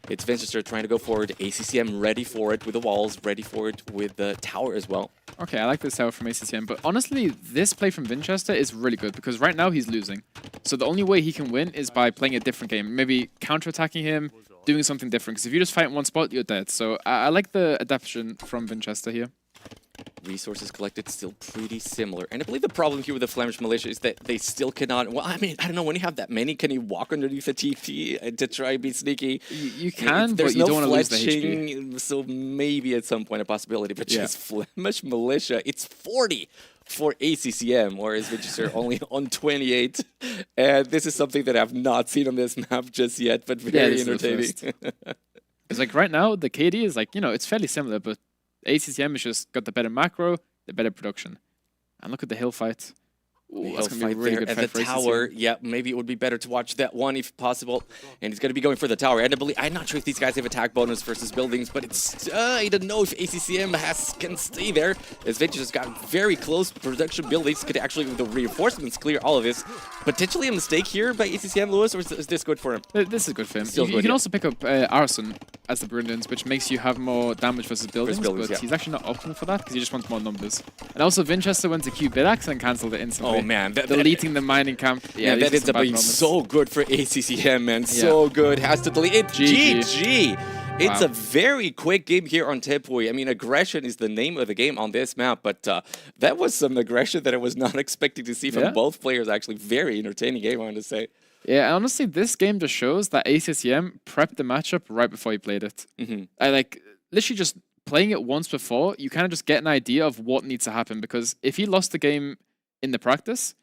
It's Winchester trying to go forward. ACCM ready for it with the walls, ready for it with the tower as well. Okay, I like this tower from ACCM, but honestly, this play from Winchester is really good because right now he's losing. So the only way he can win is by playing a different game, maybe counter-attacking him, doing something different. Because if you just fight in one spot, you're dead. So I like the adaptation from Winchester here. Resources collected still pretty similar. And I believe the problem here with the Flemish militia is that they still cannot... Well, I mean, I don't know, when you have that many, can you walk underneath the TP to try and be sneaky? You can, there's but you no don't want to lose the fletching, so maybe at some point a possibility. But just Flemish militia, it's 40 for ACCM, whereas Winchester only on 28. And this is something that I've not seen on this map just yet, but very entertaining. It's like right now, the KD is like, you know, it's fairly similar, but ACCM has just got the better macro, the better production. And look at the hill fight. Ooh, that's going to be a really good fight at for the tower. ACCM. Yeah, maybe it would be better to watch that one if possible. And he's going to be going for the tower. And I believe, I'm not sure if these guys have attack bonus versus buildings, but it's I don't know if ACCM can stay there. As Vintage has got very close production buildings, could actually, with the reinforcements, clear all of this. Potentially a mistake here by ACCM, Lewis, or is this good for him? This is good for him. Still You good, can also pick up Arson as the Burundians, which makes you have more damage versus buildings, but he's actually not optimal for that because he just wants more numbers. And also Winchester went to Q Bidax and cancelled it instantly. Oh man, deleting the mining camp. Yeah, that ends up being so good for ACCM, man. So good. Has to delete it. GG. It's a very quick game here on Tepui. I mean, aggression is the name of the game on this map, but that was some aggression that I was not expecting to see from both players. Actually, very entertaining game, I want to say. Yeah, and honestly, this game just shows that ACCM prepped the matchup right before he played it. I like literally just playing it once before, you kind of just get an idea of what needs to happen, because if he lost the game in the practice,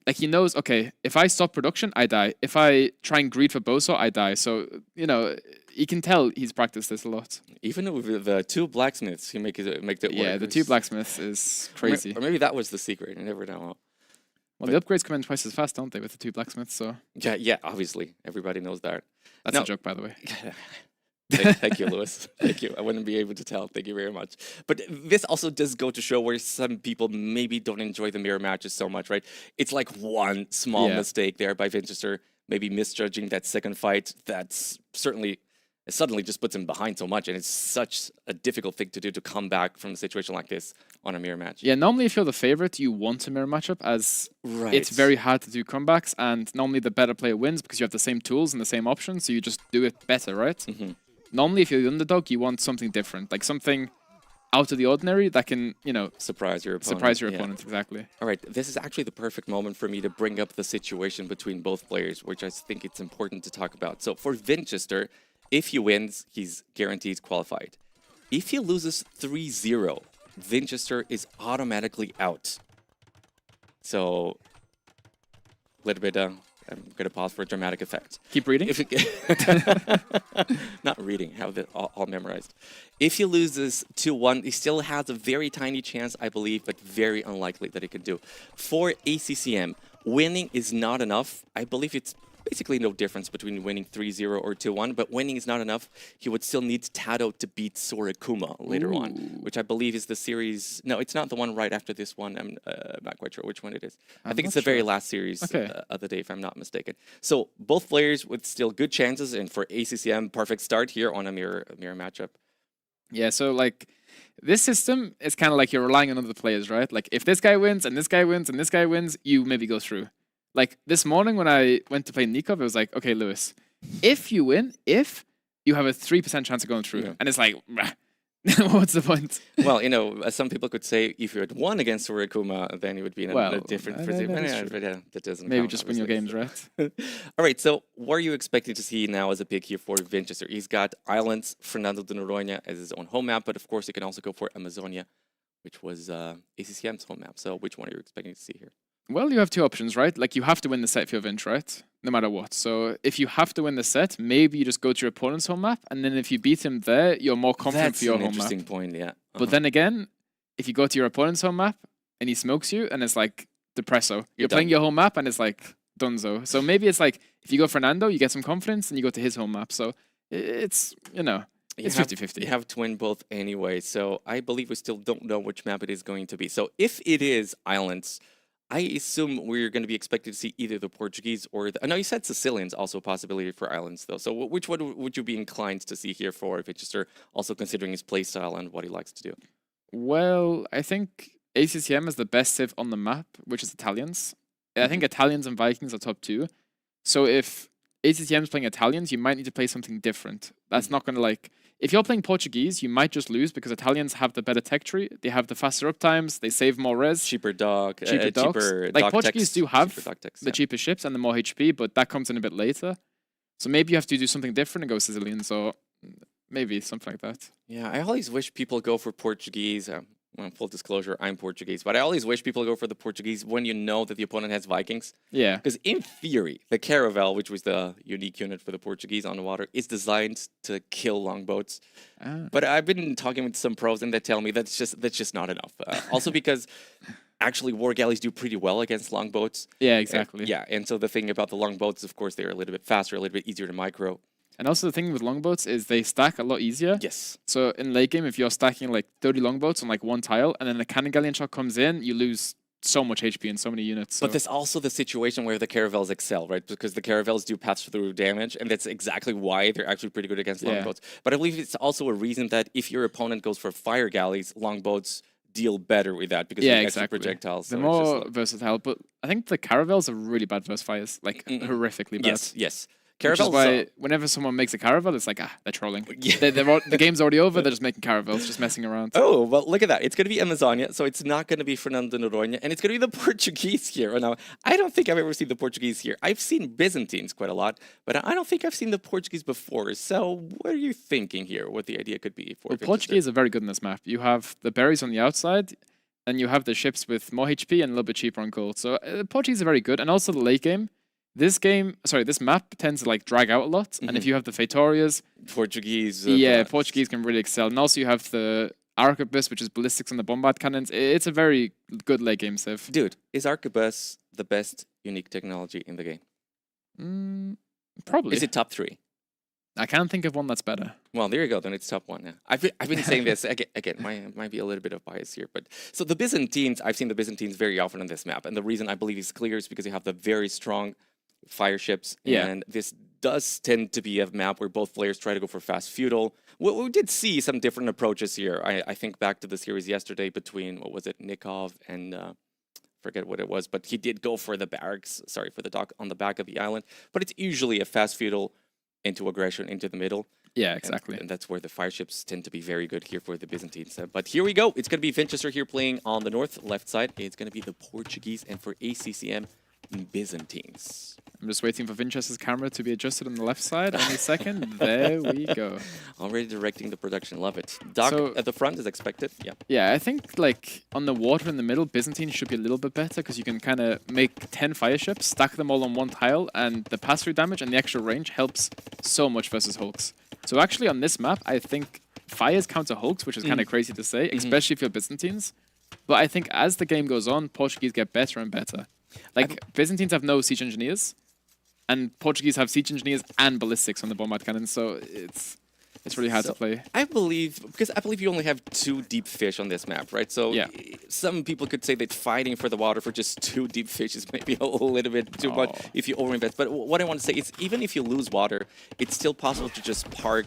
like he knows, okay, if I stop production, I die. If I try and greed for Boso, I die. So, you know, you can tell he's practiced this a lot. Even with the two blacksmiths, he make it work. Yeah, the two blacksmiths is crazy. Or maybe that was the secret. You never know. Well, the upgrades come in twice as fast, don't they, with the two blacksmiths? So yeah, obviously. Everybody knows that. That's a joke, by the way. Thank you, Lewis. Thank you. I wouldn't be able to tell. Thank you very much. But this also does go to show where some people maybe don't enjoy the mirror matches so much, right? It's like one small mistake there by Winchester, maybe misjudging that second fight. That's certainly suddenly just puts him behind so much, and it's such a difficult thing to do to come back from a situation like this on a mirror match. Yeah, normally if you're the favorite, you want a mirror matchup, as it's very hard to do comebacks, and normally the better player wins because you have the same tools and the same options, so you just do it better, right? Normally, if you're the underdog, you want something different, like something out of the ordinary that can, you know, surprise your opponent. Exactly. All right, this is actually the perfect moment for me to bring up the situation between both players, which I think it's important to talk about. So for Winchester, if he wins, he's guaranteed qualified. If he loses 3-0, Winchester is automatically out. So, a little bit, I'm going to pause for a dramatic effect. Keep reading? Not reading, have it all memorized. If he loses 2-1, he still has a very tiny chance, I believe, but very unlikely that he can do. For ACCM, winning is not enough. I believe it's basically no difference between winning 3-0 or 2-1, but winning is not enough. He would still need Tado to beat Sorakuma later on, which I believe is the series. No, it's not the one right after this one. I'm not quite sure which one it is. I think it's the very last series of the day, if I'm not mistaken. So both players with still good chances, and for ACCM, perfect start here on a mirror matchup. Yeah, so like this system is kind of like you're relying on other players, right? Like if this guy wins and this guy wins and this guy wins, you maybe go through. Like this morning when I went to play Nikov, it was like, okay, Lewis, if you win, if you have a 3% chance of going through. And it's like, What's the point? Well, you know, some people could say if you had won against Sorikuma, then it would be in a different position. That doesn't Maybe count, just win your games, right? All right, so what are you expecting to see now as a pick here for Winchester? He's got Islands, Fernando de Noronha as his own home map, but of course you can also go for Amazonia, which was ACCM's home map. So which one are you expecting to see here? Well, you have two options, right? Like, you have to win the set if you're Vinch, right? No matter what. So if you have to win the set, maybe you just go to your opponent's home map, and then if you beat him there, you're more confident for your home map. That's an interesting point, yeah. But then again, if you go to your opponent's home map, and he smokes you, and it's like, depresso. You're playing your home map, and it's like, dunzo. So maybe it's like, if you go Fernando, you get some confidence, and you go to his home map. So it's, you know, it's 50-50. You have to win both anyway. So I believe we still don't know which map it is going to be. So if it is Islands, I assume we're going to be expected to see either the Portuguese or I know you said Sicilian's also a possibility for Islands, though. So which one would you be inclined to see here for Winchester, also considering his playstyle and what he likes to do? Well, I think ACCM is the best civ on the map, which is Italians. I think Italians and Vikings are top 2. So if ACCM is playing Italians, you might need to play something different. That's not going to like... If you're playing Portuguese, you might just lose because Italians have the better tech tree. They have the faster uptimes. They save more res. Cheaper dock. Cheaper docks. Like, Portuguese do have the cheaper ships and the more HP, but that comes in a bit later. So maybe you have to do something different and go Sicilians, or maybe something like that. Yeah, I always wish people go for Portuguese. Well, full disclosure, I'm Portuguese, but I always wish people go for the Portuguese when you know that the opponent has Vikings. Yeah. Because in theory, the Caravel, which was the unique unit for the Portuguese on the water, is designed to kill longboats. But I've been talking with some pros, and they tell me that's just not enough. Also because actually war galleys do pretty well against longboats. Yeah, exactly. And so the thing about the longboats, of course, they're a little bit faster, a little bit easier to micro. And also the thing with longboats is they stack a lot easier. Yes. So in late game, if you're stacking like 30 longboats on like one tile, and then a cannon galleon shot comes in, you lose so much HP and so many units. So. But there's also the situation where the Caravels excel, right? Because the Caravels do pass-through damage, and that's exactly why they're actually pretty good against longboats. But I believe it's also a reason that if your opponent goes for fire galleys, longboats deal better with that because they get projectiles. They're more versatile, but I think the Caravels are really bad versus fires, like horrifically bad. Yes. Caravels, which is why whenever someone makes a Caravel, it's like, they're trolling. The game's already over, they're just making Caravels, just messing around. Oh, well, look at that. It's going to be Amazonia, so it's not going to be Fernando de Noronha, and it's going to be the Portuguese here. Now, I don't think I've ever seen the Portuguese here. I've seen Byzantines quite a lot, but I don't think I've seen the Portuguese before. So what are you thinking here, what the idea could be for Well, Portuguese are very good in this map. You have the berries on the outside, and you have the ships with more HP and a little bit cheaper on gold. So Portuguese are very good, and also the late game. This map tends to like drag out a lot, and if you have the Fetorias, Portuguese, Portuguese can really excel. And also you have the Arquebus, which is ballistics on the bombard cannons. It's a very good late game civ. Dude, is Arquebus the best unique technology in the game? Probably. Is it top 3? I can't think of one that's better. Well, there you go. Then it's top 1. Yeah. I've been saying this again. Might be a little bit of bias here, but so the Byzantines. I've seen the Byzantines very often on this map, and the reason I believe it's clear is because you have the very strong fire ships, and this does tend to be a map where both players try to go for fast feudal. We did see some different approaches here. I think back to the series yesterday between Nikov and forget what it was, but he did go for the barracks. Sorry, for the dock on the back of the island, but it's usually a fast feudal into aggression into the middle. Yeah, exactly. And that's where the fire ships tend to be very good here for the Byzantines. But here we go. It's going to be Winchester here playing on the north left side. It's going to be the Portuguese, and for ACCM, Byzantines. I'm just waiting for Winchester's camera to be adjusted on the left side. Any second. There we go. Already directing the production. Love it. Dock at the front is expected. Yeah. Yeah, I think like on the water in the middle, Byzantine should be a little bit better because you can kind of make 10 fire ships, stack them all on one tile, and the pass-through damage and the extra range helps so much versus hulks. So actually on this map, I think fires counter hulks, which is kind of crazy to say, especially if you're Byzantines. But I think as the game goes on, Portuguese get better and better. Like, Byzantines have no siege engineers, and Portuguese have siege engineers and ballistics on the bombard cannon, so it's really hard to play. I believe you only have 2 deep fish on this map, right? So some people could say that fighting for the water for just 2 deep fish is maybe a little bit too much if you overinvest. But what I want to say is, even if you lose water, it's still possible to just park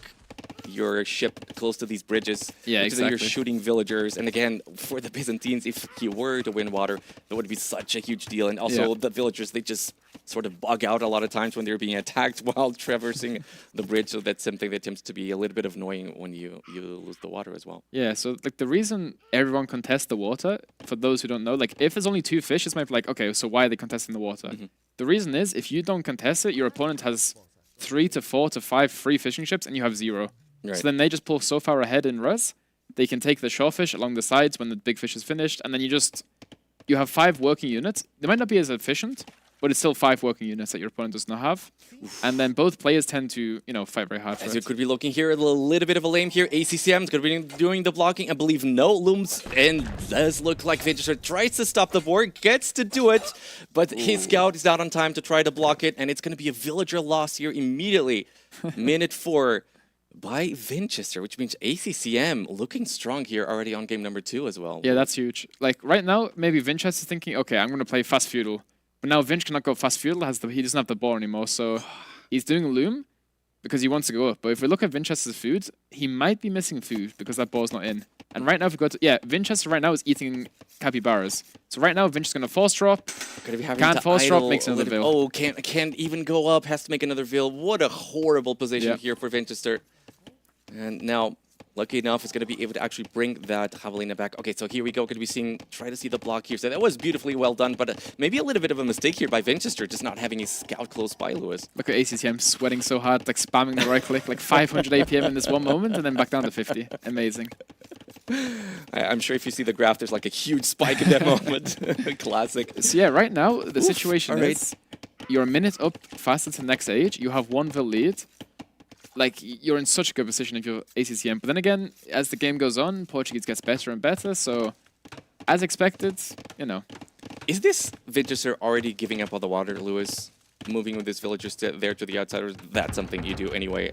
your ship close to these bridges. Yeah, because then you're shooting villagers. And again, for the Byzantines, if you were to win water, that would be such a huge deal. And also the villagers, they just sort of bug out a lot of times when they're being attacked while traversing the bridge. So that's something that tends to be a little bit annoying when you lose the water as well. Yeah, so like the reason everyone contests the water, for those who don't know, like if there's only 2 fish, it's might be like, okay, so why are they contesting the water? The reason is if you don't contest it, your opponent has 3 to 4 to 5 free fishing ships and you have 0. Right. So then they just pull so far ahead in res, they can take the shore fish along the sides when the big fish is finished, and then you have 5 working units. They might not be as efficient, but it's still 5 working units that your opponent does not have. And then both players tend to, fight very hard for As it. you could be looking here, a little bit of a lane here. ACCM is going to be doing the blocking. I believe no looms, and does look like Vinchester tries to stop the board, gets to do it, but his scout is not on time to try to block it, and it's going to be a villager loss here immediately. Minute 4 by Vinchester, which means ACCM looking strong here already on game number 2 as well. Yeah, that's huge. Like right now, maybe Vinchester's thinking, okay, I'm going to play fast feudal. But now Vinch cannot go fast feudal, he doesn't have the ball anymore, so he's doing loom because he wants to go up. But if we look at Vinchester's food, he might be missing food because that ball's not in. And right now, if we go to... Yeah, Vinchester right now is eating capybaras. So right now, Vinch is going to force drop. Can't force drop, makes another veil. Oh, can't even go up, has to make another veil. What a horrible position here for Vinchester. And now, lucky enough, is going to be able to actually bring that Javelina back. Okay, so here we go. Going to be try to see the block here. So that was beautifully well done, but maybe a little bit of a mistake here by Vinchester, just not having his scout close by, Lewis. Look at ACCM sweating so hard, like spamming the right click, like 500 APM in this one moment, and then back down to 50. Amazing. I'm sure if you see the graph, there's like a huge spike in that moment. Classic. So yeah, right now, the situation is you're a minute up faster to the next age. You have 1 vil lead. Like, you're in such a good position if you're ACCM. But then again, as the game goes on, Portuguese gets better and better. So, as expected, Is this Vinchester already giving up all the water, Lewis? Moving with his villagers there to the outside, or is that something you do anyway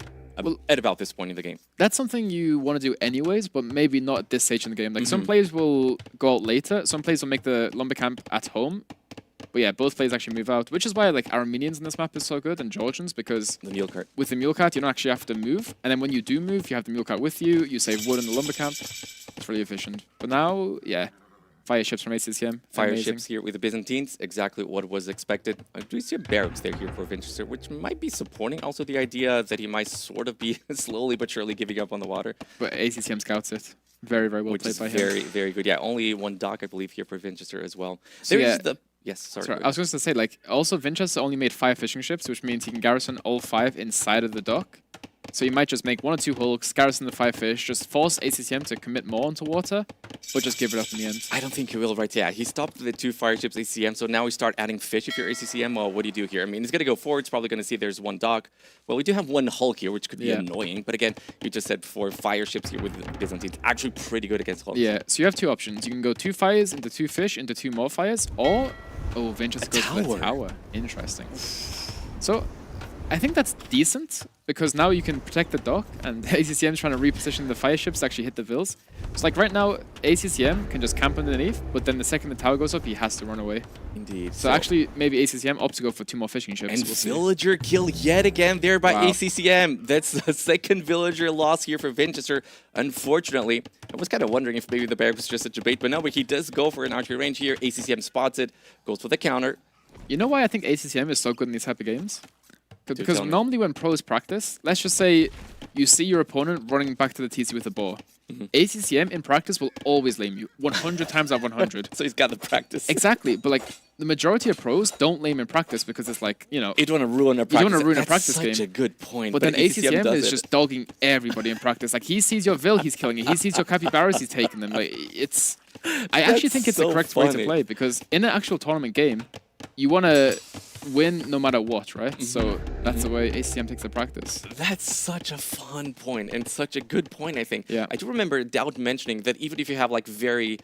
at about this point in the game? That's something you want to do anyways, but maybe not at this stage in the game. Like, some players will go out later. Some players will make the lumber camp at home. But yeah, both players actually move out, which is why like Armenians in this map is so good and Georgians, because the mule cart. With the mule cart, you don't actually have to move, and then when you do move, you have the mule cart with you. You save wood in the lumber camp. It's really efficient. But now, yeah, fire ships from ACCM. Fire ships here with the Byzantines, exactly what was expected. Do we see a barracks there here for Vinchester, which might be supporting also the idea that he might sort of be slowly but surely giving up on the water. But ACCM scouts it. Very, very well played by him. Very, very good. Yeah, only 1 dock, I believe, here for Vinchester as well. So There's Yes, sorry. I was going to say, like, also Vinchester only made 5 fishing ships, which means he can garrison all 5 inside of the dock. So you might just make 1 or 2 hulks, garrison the 5 fish, just force ACCM to commit more onto water, or just give it up in the end. I don't think he will, right? Yeah, he stopped the 2 fire ships ACCM, so now we start adding fish if you're ACCM. Well, what do you do here? I mean, he's going to go forward. It's probably going to see there's 1 dock. Well, we do have 1 hulk here, which could be annoying. But again, you just said 4 fire ships here with Byzantines. Actually pretty good against hulks. Yeah, so you have 2 options. You can go 2 fires into 2 fish into 2 more fires, or... Oh, Vinchester goes for the tower. Interesting. So, I think that's decent, because now you can protect the dock, and ACCM is trying to reposition the fire ships to actually hit the vills. So, like, right now, ACCM can just camp underneath, but then the second the tower goes up, he has to run away. Indeed. So actually, maybe ACCM opts to go for 2 more fishing ships. And villager kill yet again there by ACCM. That's the second villager loss here for Vinchester, unfortunately. I was kind of wondering if maybe the bear was just a debate, but no, but he does go for an archery range here. ACCM spots it, goes for the counter. You know why I think ACCM is so good in these type of games? Because normally when pros practice, let's just say you see your opponent running back to the TC with a bow. ACCM in practice will always lame you 100 times out of 100. So he's got the practice. Exactly, but like the majority of pros don't lame in practice because it's like, you don't want to ruin a practice. You don't want to ruin a practice game. That's such a good point. But then ACCM is just dogging everybody in practice. Like he sees your Vil, he's killing it. He sees your capybaras, he's taking them. Like I actually think it's the correct way to play, because in an actual tournament game, you want to win no matter what, right? So that's the way ACCM takes the practice. That's such a fun point and such a good point, I think. Yeah. I do remember Dowd mentioning that even if you have like very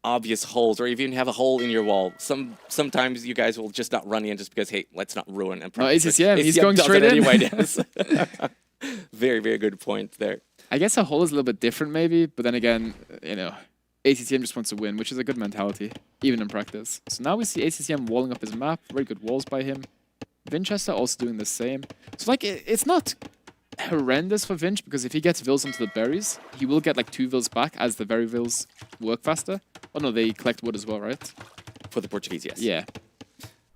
obvious holes, or even have a hole in your wall, sometimes you guys will just not run in just because, hey, let's not ruin and practice. ACCM, he's going straight in. Anyway, yes. Very, very good point there. I guess a hole is a little bit different maybe, but then again, ACCM just wants to win, which is a good mentality, even in practice. So now we see ACCM walling up his map, very good walls by him. Vinchester also doing the same. So like, it's not horrendous for Vinch, because if he gets Vils into the berries, he will get like 2 Vils back as the berry Vils work faster. Oh no, they collect wood as well, right? For the Portuguese, yes. Yeah.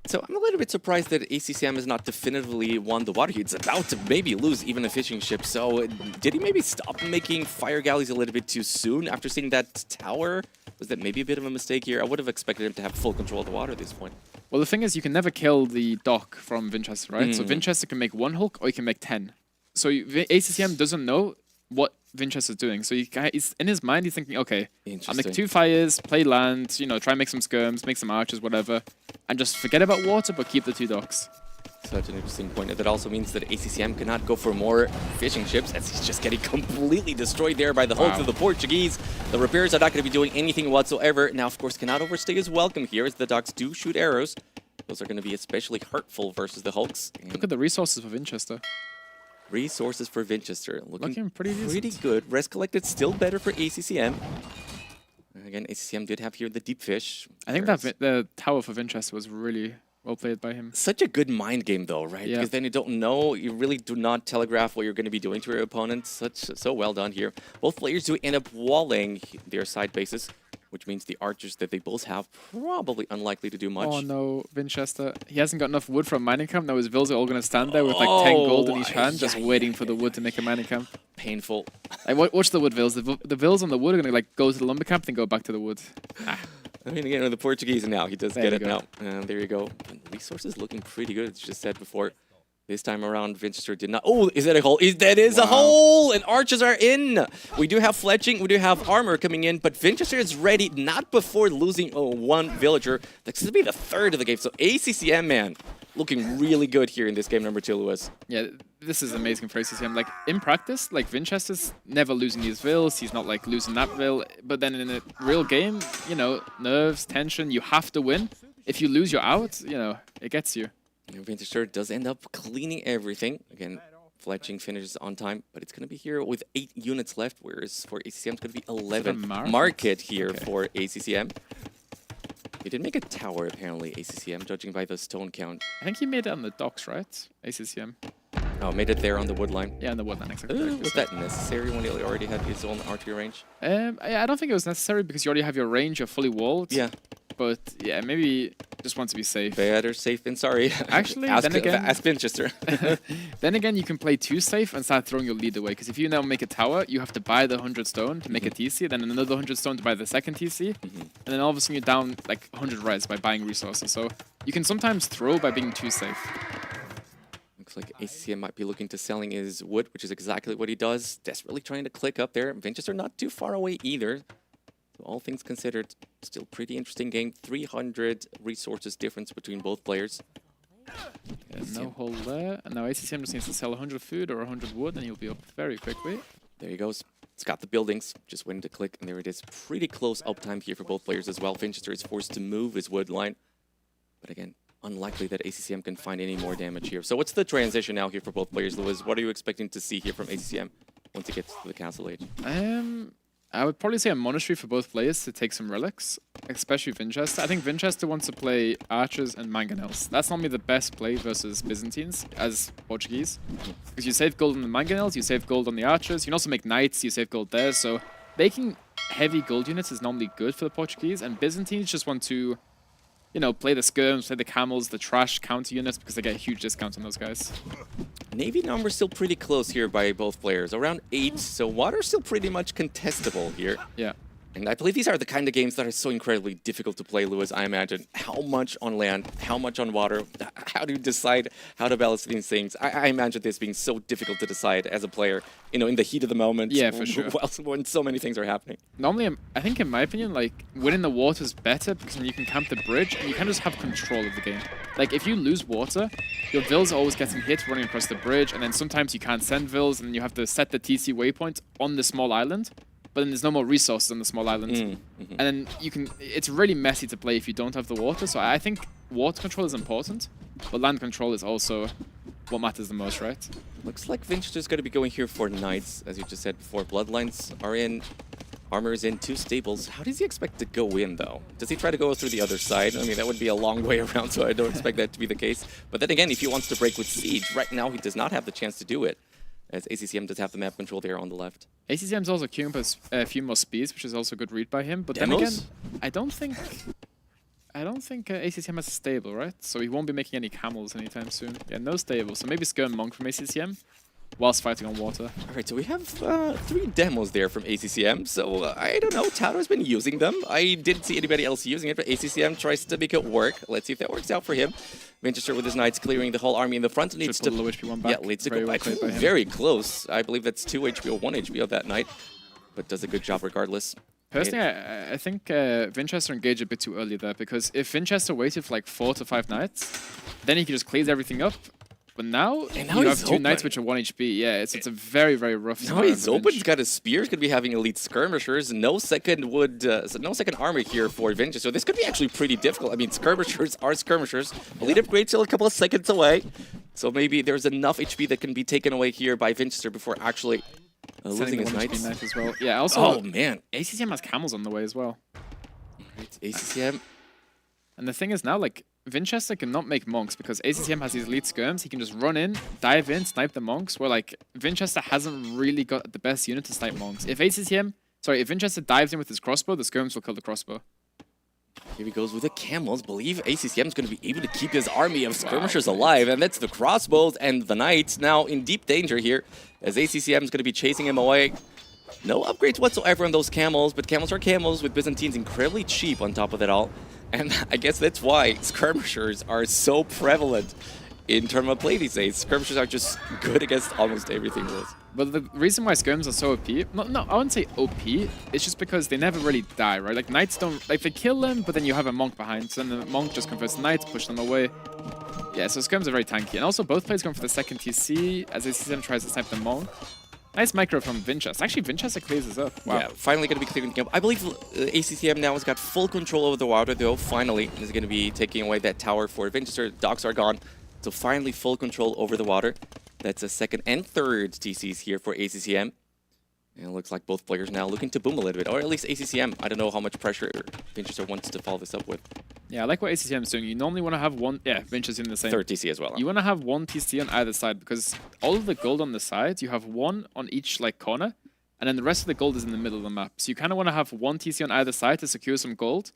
So I'm a little bit surprised that ACCM has not definitively won the water. He's about to maybe lose even a fishing ship. So did he maybe stop making fire galleys a little bit too soon after seeing that tower? Was that maybe a bit of a mistake here? I would have expected him to have full control of the water at this point. Well, the thing is, you can never kill the dock from Winchester, right? So Winchester can make 1 Hulk or he can make 10. So ACCM doesn't know what Winchester's doing. So he's in his mind, he's thinking, okay, I'll make 2 fires, play land, you know, try and make some skirms, make some archers, whatever, and just forget about water, but keep the 2 docks. Such an interesting point. That also means that ACCM cannot go for more fishing ships, as he's just getting completely destroyed there by the Hulks of the Portuguese. The repairs are not going to be doing anything whatsoever. Now, of course, cannot overstay his welcome here, as the docks do shoot arrows. Those are going to be especially hurtful versus the Hulks. And look at the resources for Winchester. Resources for Winchester. Looking pretty decent. good. Res collected still better for ACCM. Again, ACCM did have here the deep fish. I think that the tower for Winchester was really well played by him. Such a good mind game, though, right? Yeah. Because then you don't know, you really do not telegraph what you're going to be doing to your opponent. So well done here. Both players do end up walling their side bases, which means the archers that they both have probably unlikely to do much. Oh no, Winchester. He hasn't got enough wood from mining camp. Now his vills are all going to stand there with like 10 gold in each hand, just waiting for the wood to make a mining camp. Painful. Watch the wood vills. The vills on the wood are going to like go to the lumber camp, then go back to the wood. I mean, again, with the Portuguese now, he does get it now. And there you go. And resources looking pretty good, as you just said before. This time around, Winchester did not... Oh, is that a hole? That is a hole! And archers are in! We do have fletching, we do have armor coming in, but Winchester is ready, not before losing 1 villager. That's going to be the 3rd of the game. So ACCM, man, looking really good here in this game number 2, Lewis. Yeah, this is amazing for ACCM. Like, in practice, like, Winchester's never losing these vills. He's not, like, losing that vill. But then in a real game, you know, nerves, tension, you have to win. If you lose, you're out. You know, it gets you. Winchester does end up cleaning everything. Again, fletching finishes on time, but it's going to be here with 8 units left, whereas for ACCM it's going to be 11. Market here for ACCM. He did make a tower, apparently, ACCM, judging by the stone count. I think he made it on the docks, right? ACCM. Oh, made it there on the wood line. Yeah, on the wood line, exactly. Was that necessary when he already had his own archery range? I don't think it was necessary because you already have your range, you're fully walled. Yeah. But yeah, maybe just want to be safe. Better safe than sorry. Actually, ask Winchester. Then again, you can play too safe and start throwing your lead away. Because if you now make a tower, you have to buy the 100 stone to make a TC, then another 100 stone to buy the second TC, and then all of a sudden you're down like 100 res by buying resources. So you can sometimes throw by being too safe. Looks like ACCM might be looking to selling his wood, which is exactly what he does. Desperately trying to click up there. Winchester not too far away either. So all things considered, still pretty interesting game. 300 resources difference between both players. Yeah, no hole there. And now ACCM just needs to sell 100 food or 100 wood, and he'll be up very quickly. There he goes. It's got the buildings. Just waiting to click, and there it is. Pretty close uptime here for both players as well. Winchester is forced to move his wood line. But again, unlikely that ACCM can find any more damage here. So what's the transition now here for both players, Lewis? What are you expecting to see here from ACCM once it gets to the Castle Age? I would probably say a monastery for both players to take some relics, especially Winchester. I think Winchester wants to play archers and mangonels. That's normally the best play versus Byzantines as Portuguese. Because you save gold on the mangonels, you save gold on the archers, you can also make knights, you save gold there. So making heavy gold units is normally good for the Portuguese, and Byzantines just want to, you know, play the skirms, play the camels, the trash counter units, because they get huge discounts on those guys. Navy numbers still pretty close here by both players, around 8, so water's still pretty much contestable here. Yeah. And I believe these are the kind of games that are so incredibly difficult to play, Lewis, I imagine. How much on land, how much on water, how do you decide how to balance these things? I imagine this being so difficult to decide as a player, you know, in the heat of the moment. Yeah, for sure. When so many things are happening. Normally, I think in my opinion, like, winning the water is better because then you can camp the bridge and you can just have control of the game. Like, if you lose water, your vills are always getting hit running across the bridge, and then sometimes you can't send vills and you have to set the TC waypoint on the small island. But then there's no more resources on the small island. And then you can, it's really messy to play if you don't have the water. So I think water control is important, but land control is also what matters the most, right? Looks like Winchester's going to be going here for knights, as you just said before. Bloodlines are in, armor is in, 2 stables. How does he expect to go in, though? Does he try to go through the other side? I mean, that would be a long way around, so I don't expect that to be the case. But then again, if he wants to break with siege, right now he does not have the chance to do it, as ACCM does have the map control there on the left. ACCM's also queuing up a few more speeds, which is also a good read by him. But Demos? then again, I don't think... I don't think ACCM has a stable, right? So he won't be making any camels anytime soon. Yeah, no stable. So maybe Skirm Monk from ACCM whilst fighting on water. All right, so we have 3 demos there from ACCM. So I don't know, Tauto's been using them. I didn't see anybody else using it, but ACCM tries to make it work. Let's see if that works out for him. Winchester with his knights clearing the whole army in the front. Needs to low HP one back. Yeah, needs to go back. Very close. I believe that's 2 HP or 1 HP of that knight, but does a good job regardless. Personally, I think Winchester engaged a bit too early there, because if Winchester waited for like 4 to 5 knights, then he could just clear everything up. But now, you have 2 knights which are 1 HP. Yeah, it's a very, very rough. Now he's open. He's got his spears. Could be having elite skirmishers. No second armor here for Vinci. So this could be actually pretty difficult. I mean, skirmishers are skirmishers. Elite upgrade still a couple of seconds away. So maybe there's enough HP that can be taken away here by Vinchester before actually losing his knights. Knight as well. Yeah. Also, oh man, ACCM has camels on the way as well. Right, ACCM. And the thing is now, like, Winchester cannot make monks because ACCM has these elite skirms. He can just run in, dive in, snipe the monks, where like Winchester hasn't really got the best unit to snipe monks. If Winchester dives in with his crossbow, the skirms will kill the crossbow. Here he goes with the camels. Believe ACCM is going to be able to keep his army of skirmishers alive, and that's the crossbows and the knights now in deep danger here, as ACCM is going to be chasing him away. No upgrades whatsoever on those camels, but camels are camels with Byzantines incredibly cheap on top of it all. And I guess that's why skirmishers are so prevalent in tournament play these days. Skirmishers are just good against almost everything. But the reason why skirms are so OP, no, I wouldn't say OP, it's just because they never really die, right? Like knights don't, like they kill them, but then you have a monk behind, so then the monk just converts the knights, push them away. Yeah, so skirms are very tanky. And also both players going for the second TC as ACCM tries to snipe the monk. Nice micro from Winchester. Actually, Winchester clears this up. Wow. Yeah, finally going to be clearing the game. I believe ACCM now has got full control over the water, though, finally. And is going to be taking away that tower for Winchester. Docks are gone. So finally full control over the water. That's a second and third TCs here for ACCM. And it looks like both players now looking to boom a little bit, or at least ACCM. I don't know how much pressure Winchester wants to follow this up with. Yeah, I like what ACCM is doing. You normally want to have one... Yeah, Winchester's in the same... Third TC as well. You want to have one TC on either side, because all of the gold on the sides, you have one on each like corner, and then the rest of the gold is in the middle of the map. So you kind of want to have one TC on either side to secure some gold.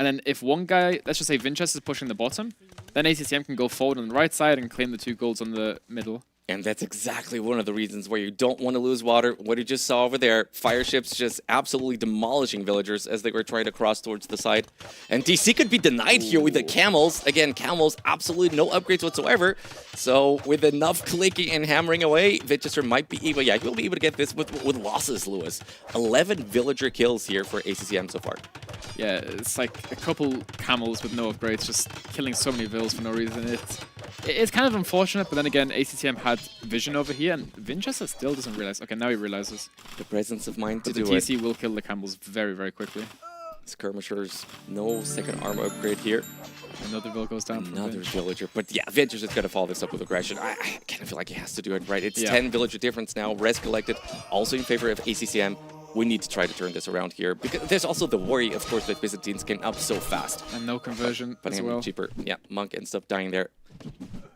And then if one guy, let's just say Winchester's pushing the bottom, then ACCM can go forward on the right side and claim the 2 golds on the middle. And that's exactly one of the reasons where you don't want to lose water. What you just saw over there, fire ships just absolutely demolishing villagers as they were trying to cross towards the side. And TC could be denied here with the camels. Again, camels, absolutely no upgrades whatsoever. So with enough clicking and hammering away, Winchester might be able, yeah, he'll be able to get this with losses, Lewis. 11 villager kills here for ACCM so far. Yeah, it's like a couple camels with no upgrades, just killing so many vills for no reason. It's kind of unfortunate, but then again, ACCM had vision over here, and Winchester still doesn't realize. Okay, now he realizes. The presence of mind to do it. The TC will kill the camels very, very quickly. Skirmishers, no second armor upgrade here. Another vill goes down. Another villager, but yeah, Winchester's just going to follow this up with aggression. I kind of feel like he has to do it, right? It's 10 villager difference now. Res collected, also in favor of ACCM. We need to try to turn this around here, because there's also the worry, of course, that Byzantines can up so fast. And no conversion as well. Cheaper. Yeah, Monk and stuff dying there.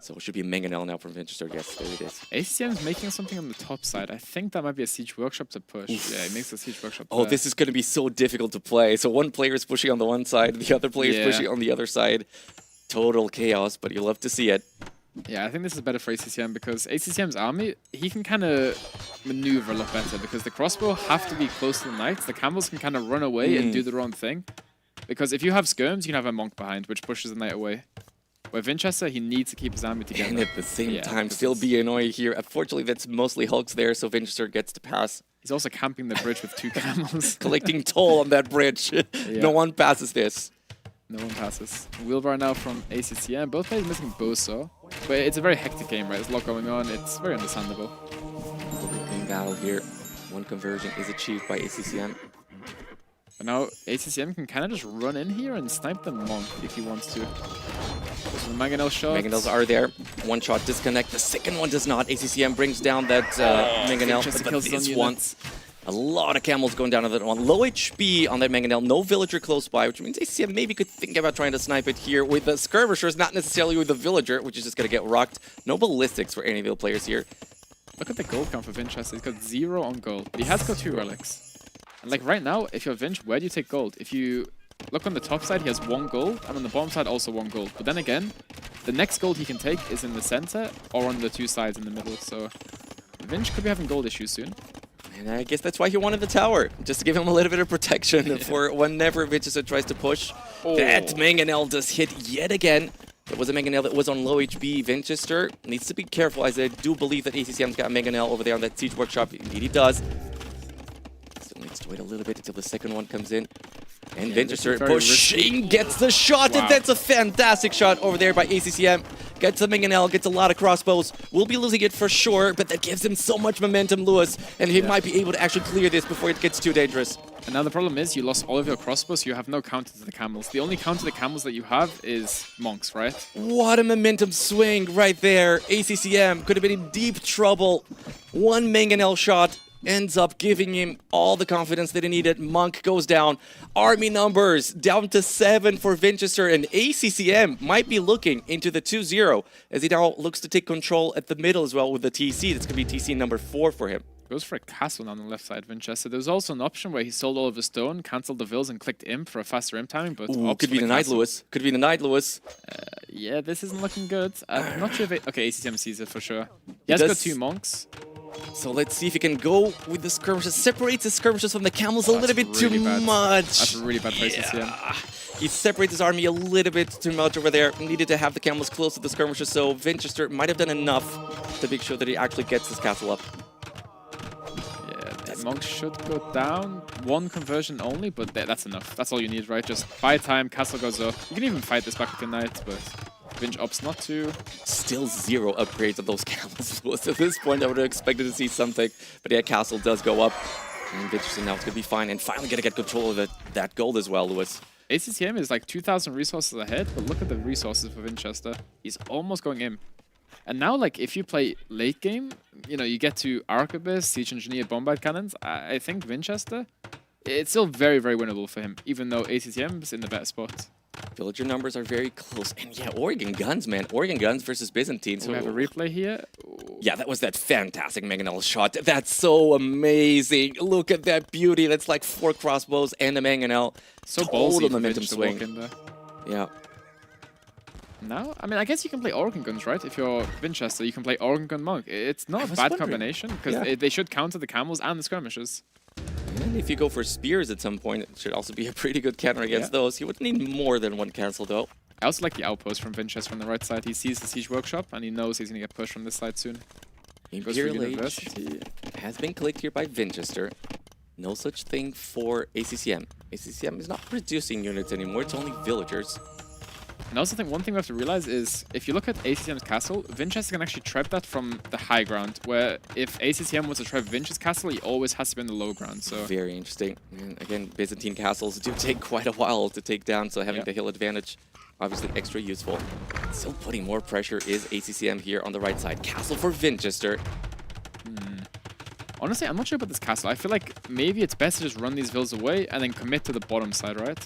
So it should be Mangonel now from Winchester. Yes, there it is. ACCM's making something on the top side. I think that might be a Siege Workshop to push. Oof. Yeah, he makes a Siege Workshop. Oh, this is going to be so difficult to play. So one player is pushing on the one side, the other player is pushing on the other side. Total chaos, but you love to see it. Yeah, I think this is better for ACCM, because ACCM's army, he can kind of maneuver a lot better, because the crossbow have to be close to the knights. The camels can kind of run away and do their own thing. Because if you have skirms, you can have a monk behind, which pushes the knight away. Where Winchester, he needs to keep his army together. And at the same time, still be annoying here. Unfortunately, that's mostly Hulks there, so Winchester gets to pass. He's also camping the bridge with 2 camels. Collecting toll on that bridge. No one passes this. No one passes. Wheelbar now from ACCM. Both players missing Boso. But it's a very hectic game, right? There's a lot going on. It's very understandable. Opening battle here. One conversion is achieved by ACCM. But now ACCM can kind of just run in here and snipe the monk if he wants to. So the Mangonel shot. Mangonels are there. One shot disconnect. The second one does not. ACCM brings down that Mangonel. But this one. A lot of camels going down on that one. Low HP on that Mangonel. No villager close by, which means ACCM maybe could think about trying to snipe it here with the skirmishers, not necessarily with the villager, which is just going to get rocked. No ballistics for any of the players here. Look at the gold count for Winchester. He's got 0 on gold, but he has got 2 relics. And like right now, if you're Vinch, where do you take gold? If you look on the top side, he has 1 gold, and on the bottom side also 1 gold. But then again, the next gold he can take is in the center or on the 2 sides in the middle. So Vinch could be having gold issues soon. And I guess that's why he wanted the tower, just to give him a little bit of protection for whenever Vinchester tries to push. That Mangonel does hit yet again. It was a Mangonel that was on low HP. Vinchester needs to be careful, as I do believe that ACCM's got Mangonel over there on that Siege Workshop. Indeed he does. Still needs to wait a little bit until the second one comes in. And Vinchester pushing, gets the shot, and that's a fantastic shot over there by ACCM. Gets the Mangonel, gets a lot of crossbows. Will be losing it for sure, but that gives him so much momentum, Lewis, and he might be able to actually clear this before it gets too dangerous. And now the problem is you lost all of your crossbows, so you have no counter to the camels. The only counter to the camels that you have is monks, right? What a momentum swing right there. ACCM could have been in deep trouble. One Mangonel shot ends up giving him all the confidence that he needed. Monk goes down. Army numbers down to 7 for Vinchester, and ACCM might be looking into the 2-0 as he now looks to take control at the middle as well with the TC. That's going to be TC number 4 for him. Goes for a castle on the left side, Vinchester. There was also an option where he sold all of his stone, cancelled the vills, and clicked imp for a faster imp timing, but could be the Knight, Lewis. Could be the Knight, Lewis. Yeah, this isn't looking good. I'm not sure if okay, ACCM sees it for sure. He has got 2 monks. So let's see if he can go with the skirmishes. Separates his skirmishes from the camels a little bit too much. That's really bad for ACCM. He separates his army a little bit too much over there. Needed to have the camels close to the skirmishes, so Vinchester might have done enough to make sure that he actually gets his castle up. The monk should go down. 1 conversion only, but that's enough. That's all you need, right? Just buy time, castle goes up. You can even fight this back with your knight, but Vinch opts not to. Still 0 upgrades of those camels. So at this point, I would have expected to see something, but yeah, castle does go up. And Vinchester now it's gonna be fine, and finally gonna get control of that gold as well, Lewis. ACCM is like 2,000 resources ahead, but look at the resources for Vinchester. He's almost going in. And now, like, if you play late game, you know, you get to Arquebus, Siege Engineer, Bombard Cannons, I think Vinchester, it's still very, very winnable for him, even though ACCM's in the better spot. Villager numbers are very close. And yeah, Oregon Guns, man. Oregon Guns versus Byzantine. So we have a replay here. Yeah, that was that fantastic Mangonel shot. That's so amazing. Look at that beauty. That's like 4 crossbows and a Mangonel. So total ballsy momentum swing. Yeah. Now, I mean, I guess you can play Organ Guns, right? If you're Vinchester, you can play Organ Gun Monk. It's not a bad combination, because they should counter the camels and the skirmishes. And if you go for spears at some point, it should also be a pretty good counter against those. You would need more than 1 cancel, though. I also like the outpost from Vinchester from the right side. He sees the Siege Workshop, and he knows he's going to get pushed from this side soon. Imperial Age has been clicked here by Vinchester. No such thing for ACCM. ACCM is not producing units anymore, it's only villagers. And I also think one thing we have to realize is, if you look at ACCM's castle, Vinchester can actually trap that from the high ground, where if ACCM wants to trap Vinch's castle, he always has to be on the low ground. So very interesting. And again, Byzantine castles do take quite a while to take down, so having the hill advantage, obviously extra useful. Still putting more pressure is ACCM here on the right side. Castle for Vinchester. Honestly, I'm not sure about this castle. I feel like maybe it's best to just run these villas away and then commit to the bottom side, right?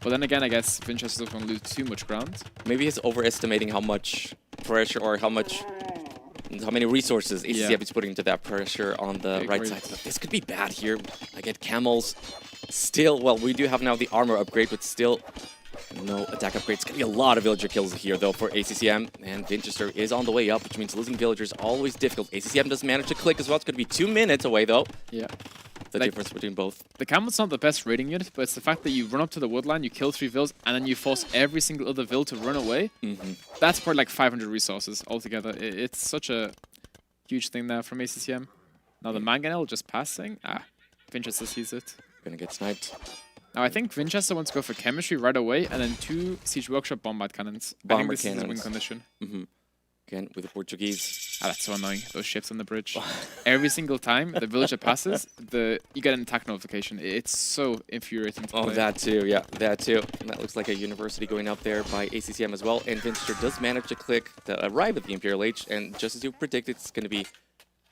But then again, I guess Vinchester's not going to lose too much ground. Maybe he's overestimating how much pressure or how many resources ACCM is putting into that pressure on the right side. But this could be bad here. I get camels. Still, well, we do have now the armor upgrade, but still no attack upgrade. It's going to be a lot of villager kills here, though, for ACCM. And Vinchester is on the way up, which means losing villagers always difficult. ACCM does manage to click as well. It's going to be 2 minutes away, though. Yeah. The difference between both. The camel's not the best raiding unit, but it's the fact that you run up to the woodline, you kill 3 vills, and then you force every single other vill to run away. That's probably like 500 resources altogether. It's such a huge thing there from ACCM. Now the Mangonel just passing. Vinchester sees it. Gonna get sniped. Now I think Vinchester wants to go for chemistry right away, and then 2 Siege Workshop Bombard Cannons. Bomber Is cannons. his win condition. Again, with the Portuguese. That's so annoying, those ships on the bridge. Every single time the villager passes, you get an attack notification. It's so infuriating to play. That too, yeah, that too. And that looks like a university going up there by ACCM as well. And Vinchester does manage to click to arrive at the Imperial Age, and just as you predicted, it's going to be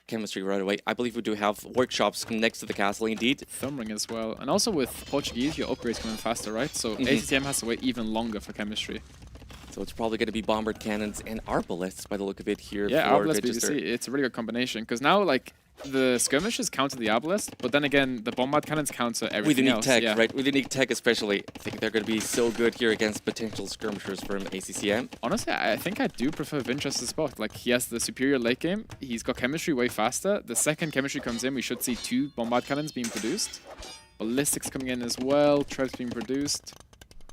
chemistry right away. I believe we do have workshops next to the castle, indeed. Thumbring as well. And also with Portuguese, your upgrades come in faster, right? So ACCM has to wait even longer for chemistry. So it's probably going to be bombard cannons and arbalests by the look of it here. Yeah, for arbalests Vinchester. BDC. It's a really good combination because now, like, the skirmishes counter the Arbalest, but then again, the bombard cannons counter everything With unique else. tech, yeah. right? With unique tech especially. I think they're going to be so good here against potential skirmishers from ACCM. Honestly, I think I do prefer Vinchester's spot. Like, he has the superior late game. He's got chemistry way faster. The second chemistry comes in, we should see 2 bombard cannons being produced. Ballistics coming in as well. Trebs being produced.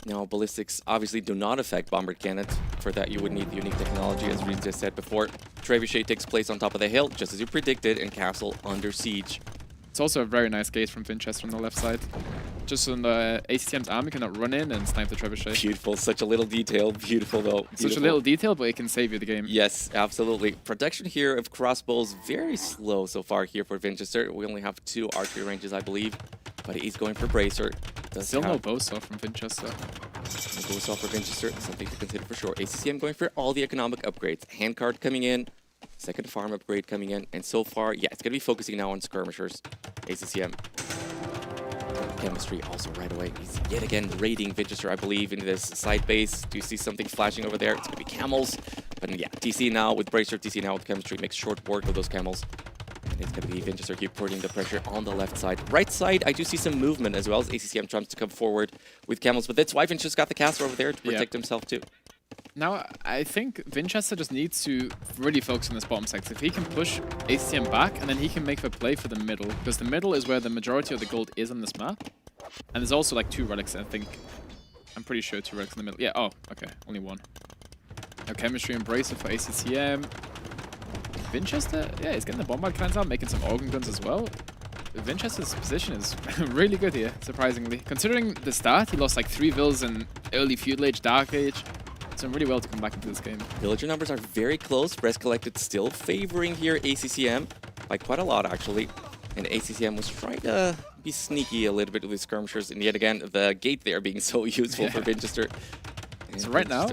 Now, ballistics obviously do not affect bombard cannons. For that, you would need the unique technology, as Reed just said before. Trebuchet takes place on top of the hill, just as you predicted, and Castle under siege. It's also a very nice gate from Vinchester on the left side. Just on the ACTM's arm, you cannot run in and snipe the Trebuchet. Beautiful, such a little detail. Beautiful, though. Beautiful. Such a little detail, but it can save you the game. Yes, absolutely. Production here of crossbows very slow so far here for Vinchester. We only have 2 archery ranges, I believe. But he's going for Bracer. Still no bowsaw from Vinchester. No bowsaw for Vinchester, something to consider for sure. ACCM going for all the economic upgrades. Handcard coming in, second farm upgrade coming in, and so far, yeah, it's going to be focusing now on skirmishers. ACCM. Chemistry also right away. He's yet again raiding Vinchester, I believe, into this side base. Do you see something flashing over there? It's going to be camels. But yeah, TC now with Bracer, TC now with chemistry. Makes short work of those camels. And it's going to be Vinchester keep putting the pressure on the left side. Right side, I do see some movement as well as ACCM tries to come forward with camels. But that's why Vinchester's got the caster over there to protect himself too. Now, I think Vinchester just needs to really focus on this bottom sector. If he can push ACM back, and then he can make the play for the middle, because the middle is where the majority of the gold is on this map. And there's also like 2 relics, I think. I'm pretty sure 2 relics in the middle. Yeah, oh, okay, only 1. Now, chemistry embracer for ACCM. Vinchester, yeah, he's getting the bombard cannons out, making some organ guns as well. Vinchester's position is really good here, surprisingly. Considering the start, he lost like 3 vills in early feudal age, dark age. It's done really well to come back into this game. Villager numbers are very close. Rest collected still favoring here ACCM by quite a lot, actually. And ACCM was trying to be sneaky a little bit with the skirmishers. And yet again, the gate there being so useful for Vinchester. So right now,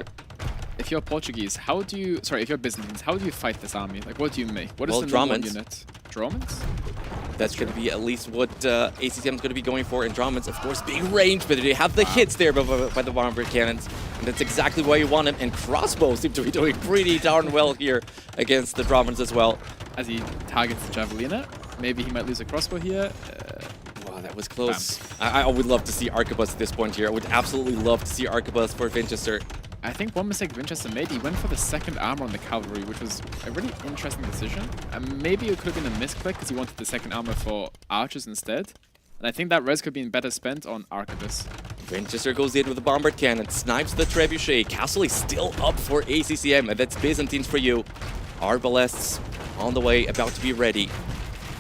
if you're Portuguese, how do you... Sorry, if you're Byzantines, how do you fight this army? Like, what do you make? What is the number 1 unit? Dramans? That's going to be at least what ACCM is going to be going for. And Dramans, of course, being ranged, but they have the hits there by the bombard cannons. And that's exactly why you want him. And crossbows seem to be doing pretty darn well here against the Dramans as well. As he targets the Javelina, maybe he might lose a crossbow here. Wow, that was close. I would love to see Arquebus at this point here. I would absolutely love to see Arquebus for Vinchester. I think one mistake Vinchester made, he went for the second armor on the cavalry, which was a really interesting decision. And maybe it could have been a misclick because he wanted the second armor for archers instead. And I think that res could have been better spent on Arquebus. Vinchester goes in with the bombard cannon, snipes the trebuchet. Castle is still up for ACCM, and that's Byzantines for you. Arbalests on the way, about to be ready.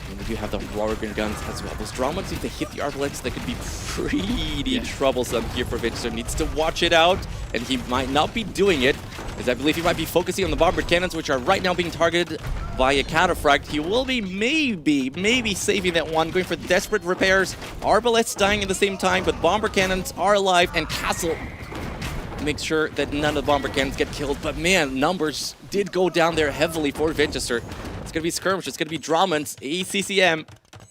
And we do have the Rorgan guns as well. Those Dramans, if they hit the Arbalests, that could be pretty troublesome here for Vinchester. Needs to watch it out, and he might not be doing it, as I believe he might be focusing on the bombard cannons, which are right now being targeted by a cataphract. He will be maybe saving that one, going for desperate repairs. Arbalests dying at the same time, but bomber cannons are alive, and Castle makes sure that none of the bomber cannons get killed. But man, numbers did go down there heavily for Vinchester. It's going to be skirmish, it's going to be Dramans, ACCM,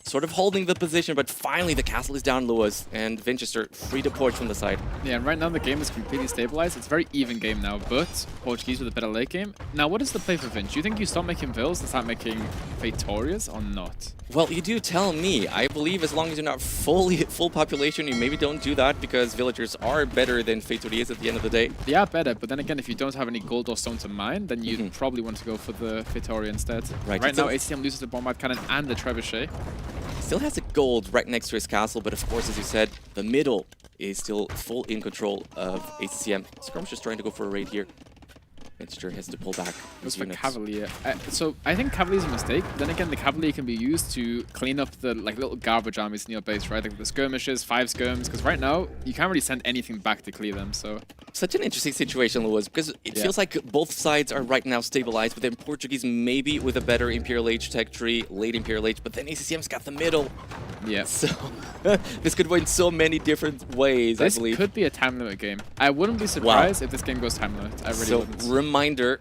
sort of holding the position, but finally the castle is down, Lewis, and Vinchester free to porch from the side. Yeah, and right now the game is completely stabilized. It's a very even game now, but Portuguese with a better late game. Now, what is the play for Vinch? Do you think you stop making vills and start making Praetorias or not? Well, you do tell me. I believe as long as you're not full population, you maybe don't do that because villagers are better than Praetorias at the end of the day. They are better, but then again, if you don't have any gold or stone to mine, then you'd probably want to go for the Praetoria instead. Right now, ACM loses the bombard cannon and the trebuchet. Still has a gold right next to his castle, but of course, as you said, the middle is still full in control of ACCM. Skirmish is trying to go for a raid here. Vinchester has to pull back. Goes for Cavalier. So I think Cavalier is a mistake. Then again, the Cavalier can be used to clean up the little garbage armies in your base, right? Like the skirmishes, 5 skirms. Because right now, you can't really send anything back to clear them. So such an interesting situation, Lewis, because it feels like both sides are right now stabilized. But then Portuguese maybe with a better Imperial Age tech tree, late Imperial Age. But then ACCM's got the middle. Yeah. So this could go in so many different ways, I believe. This could be a time limit game. I wouldn't be surprised if this game goes time limit. I really wouldn't. Reminder,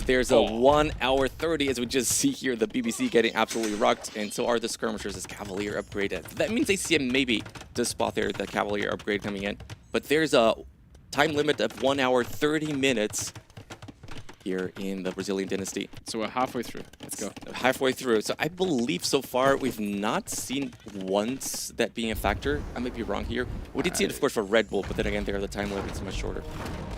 there's a 1 hour 30 as we just see here the BBC getting absolutely rocked, and so are the skirmishers as Cavalier upgraded. That means ACM maybe does spot there the Cavalier upgrade coming in, but there's a time limit of 1 hour 30 minutes here in the Brazilian Dynasty. So we're halfway through. Let's go. Halfway through. So I believe so far we've not seen once that being a factor. I might be wrong here. We did see it, of course, for Red Bull, but then again, there the time limit is much shorter.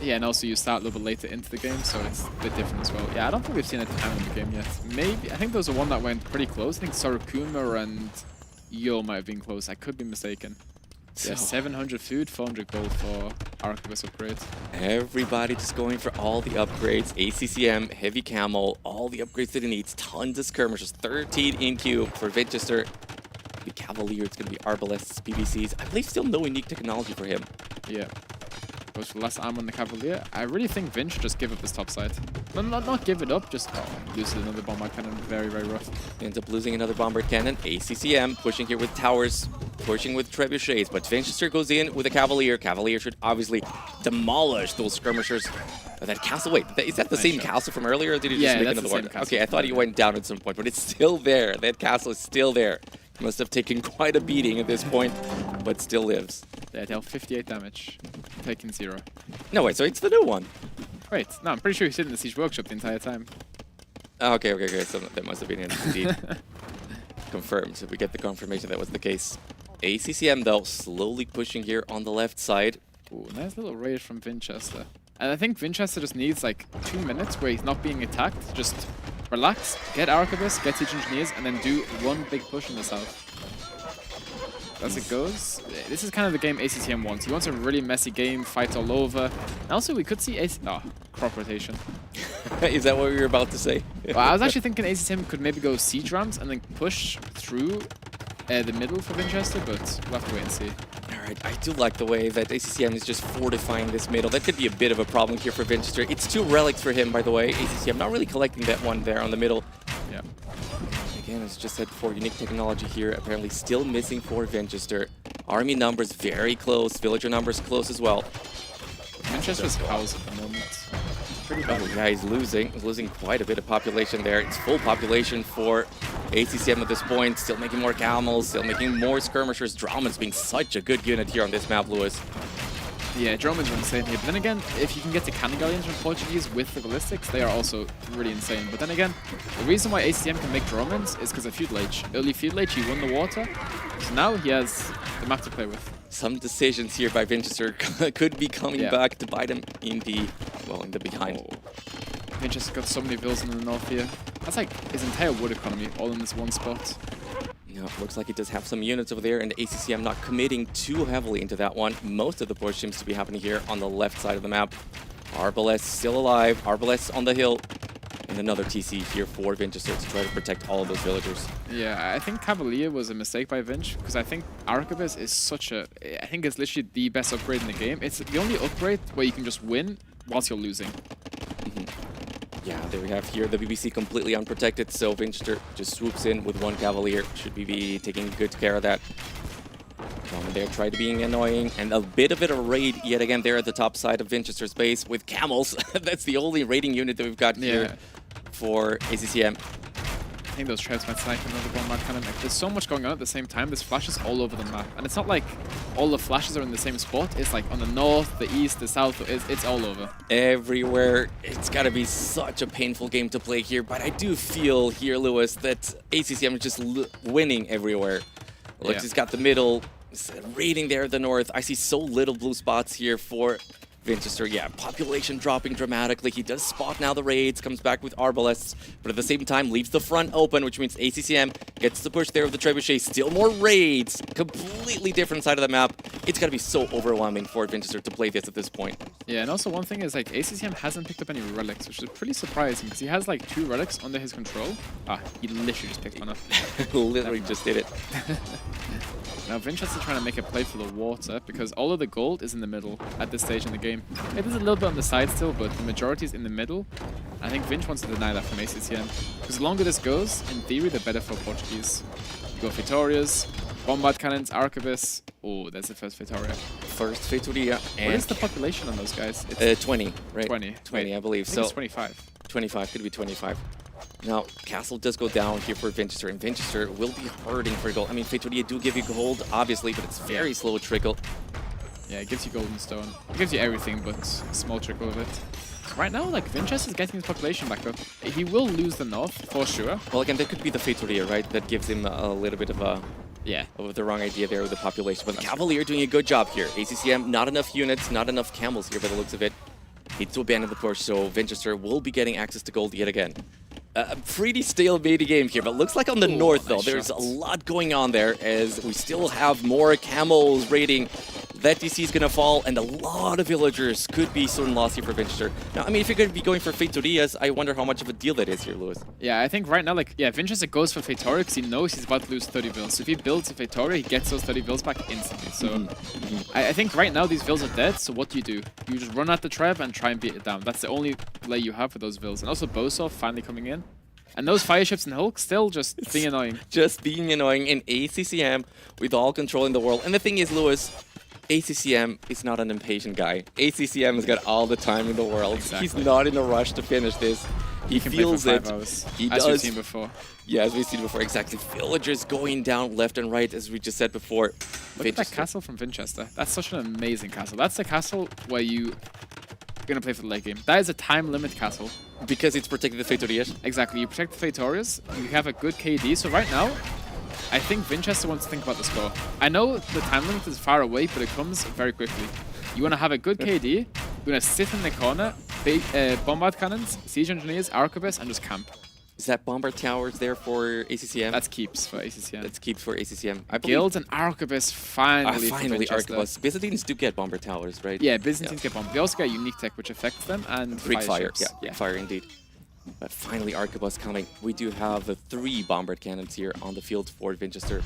Yeah, and also you start a little bit later into the game, so it's a bit different as well. Yeah, I don't think we've seen a time in the game yet. Maybe, I think there was one that went pretty close. I think Sarukuma and Yo might have been close. I could be mistaken. Yeah, 700 food, 400 gold for Arquebus upgrades. Everybody just going for all the upgrades. ACCM, Heavy Camel, all the upgrades that it needs. Tons of skirmishers. 13 in queue for Vinchester. The Cavalier, it's going to be Arbalests, BBCs. I believe still no unique technology for him. Yeah. Goes for less armor on the Cavalier. I really think Vin should just give up this top side. Not give it up, just lose another bombard cannon. Very, very rough. Ends up losing another bombard cannon. ACCM pushing here with towers, pushing with trebuchets, but Vinchester goes in with a Cavalier. Cavalier should obviously demolish those skirmishers. That castle, wait, is that the same castle from earlier, or did he just make another one? Okay, I thought he went down at some point, but it's still there. That castle is still there. Must have taken quite a beating at this point, but still lives. Yeah, dealt 58 damage, taking 0. No, wait, so it's the new one. Wait, no, I'm pretty sure he's sitting in the Siege Workshop the entire time. Okay, so that must have been indeed confirmed. So we get the confirmation that was the case. ACCM, though, slowly pushing here on the left side. Ooh, nice little raid from Vinchester. And I think Vinchester just needs like 2 minutes where he's not being attacked. Just relax, get Arquebus, get Siege Engineers, and then do one big push in the south. As it goes, this is kind of the game ACCM wants. He wants a really messy game, fight all over. And also, we could see crop rotation. Is that what we were about to say? Well, I was actually thinking ACCM could maybe go siege rams and then push through the middle for Vinchester, but we'll have to wait and see. Alright, I do like the way that ACCM is just fortifying this middle. That could be a bit of a problem here for Vinchester. It's 2 relics for him, by the way. ACCM not really collecting that one there on the middle. Yeah. Again, as just said before, unique technology here apparently still missing for Vinchester. Army numbers very close, villager numbers close as well. Vinchester's house at the moment. Pretty bad. Yeah, he's losing quite a bit of population there. It's full population for ACCM at this point. Still making more camels, still making more skirmishers. Drauman's being such a good unit here on this map, Lewis. Yeah, Drauman's insane here. But then again, if you can get to Cannon Guardians from Portuguese with the ballistics, they are also really insane. But then again, the reason why ACCM can make Drauman's is because of Feudal Age. Early Feudal Age, he won the water. So now he has the map to play with. Some decisions here by Vinchester could be coming back to bite him in the behind. Oh. Vinchester got so many villas in the north here. That's like his entire wood economy all in this one spot. Yeah, looks like he does have some units over there, and ACCM not committing too heavily into that one. Most of the push seems to be happening here on the left side of the map. Arbalest still alive. Arbalest on the hill. And another TC here for Vinchester to try to protect all of those villagers. Yeah, I think Cavalier was a mistake by Vinch, because I think Arquebus is such a... I think it's literally the best upgrade in the game. It's the only upgrade where you can just win whilst you're losing. Yeah, there we have here the BBC completely unprotected, so Vinchester just swoops in with 1 Cavalier. Should be taking good care of that. Drauman there tried being annoying, and a bit of it a raid yet again there at the top side of Vinchester's base with camels. That's the only raiding unit that we've got here for ACCM. I think those traps might snipe another bombard cannon. Like, there's so much going on at the same time. There's flashes all over the map. And it's not like all the flashes are in the same spot. It's like on the north, the east, the south. It's all over. Everywhere. It's got to be such a painful game to play here. But I do feel here, Lewis, that ACCM is just winning everywhere. Look, he's got the middle. Raiding there at the north. I see so little blue spots here for Vinchester. Yeah, population dropping dramatically. He does spot now the raids, comes back with Arbalests, but at the same time leaves the front open, which means ACCM gets the push there with the Trebuchet. Still more raids. Completely different side of the map. It's got to be so overwhelming for Vinchester to play this at this point. Yeah, and also one thing is like ACCM hasn't picked up any relics, which is pretty surprising because he has like 2 relics under his control. He literally just picked one up. Literally just did it. Now Vinchester's trying to make a play for the water because all of the gold is in the middle at this stage in the game. It is a little bit on the side still, but the majority is in the middle. I think Vinch wants to deny that from ACCM. Because the longer this goes, in theory, the better for Portuguese. You go Vitorias, Bombard Cannons, Arquebus. Oh, that's the first Vitoria. First Vitoria. What is the population on those guys? It's 20, right? 20, I believe. I think it's 25. 25, could be 25. Now, Castle does go down here for Vinchester, and Vinchester will be hurting for gold. I mean, Vitoria do give you gold, obviously, but it's very slow trickle. Yeah, it gives you golden stone. It gives you everything, but a small trickle of it. So right now, like, Vinchester is getting his population back up. He will lose the north, for sure. Well, again, that could be the Fatoria, right? That gives him a little bit of a... Yeah. Of the wrong idea there with the population. But Cavalier doing a good job here. ACCM, not enough units, not enough camels here by the looks of it. Needs to abandon the push, so Vinchester will be getting access to gold yet again. A pretty stale midi game here, but looks like on the north, though, there's a lot going on there as we still have more camels raiding. That DC is going to fall, and a lot of villagers could be soon lost here for Vinchester. Now, I mean, if you're going to be going for Fatorias, I wonder how much of a deal that is here, Lewis. Yeah, I think right now, like, yeah, Vinchester goes for Fatoria because he knows he's about to lose 30 bills. So if he builds a Fatoria, he gets those 30 bills back instantly. So I think right now these vills are dead, so what do? You just run at the trap and try and beat it down. That's the only play you have for those vills. And also Bosov finally coming in. And those fire ships and Hulk still just being annoying. Just being annoying in ACCM with all controlling the world. And the thing is, Lewis, ACCM is not an impatient guy. ACCM has got all the time in the world. Exactly. He's not in a rush to finish this. He can feels play for it. 5 hours, He as does. we've seen before. Yeah, as we've seen before, exactly. Villagers going down left and right, as we just said before. Look at that castle from Vinchester. That's such an amazing castle. That's the castle where you're going to play for the late game. That is a time limit castle. Because it's protecting the Fatorias? Exactly. You protect the Fatorias, you have a good KD. So right now, I think Vinchester wants to think about the score. I know the time limit is far away, but it comes very quickly. You want to have a good KD, you want to sit in the corner, bombard cannons, siege engineers, arquebuses, and just camp. Is that bombard towers there for ACCM? That's keeps for ACCM. That's keeps for ACCM. I Guilds and arquebus finally. Finally, arquebus. Byzantines do get bomber towers, right? Yeah, Byzantines get bomber. They also get unique tech which affects them and Greek fire. ships. Yeah, Greek fire indeed. But finally, arquebus coming. We do have the 3 bombard cannons here on the field for Vinchester.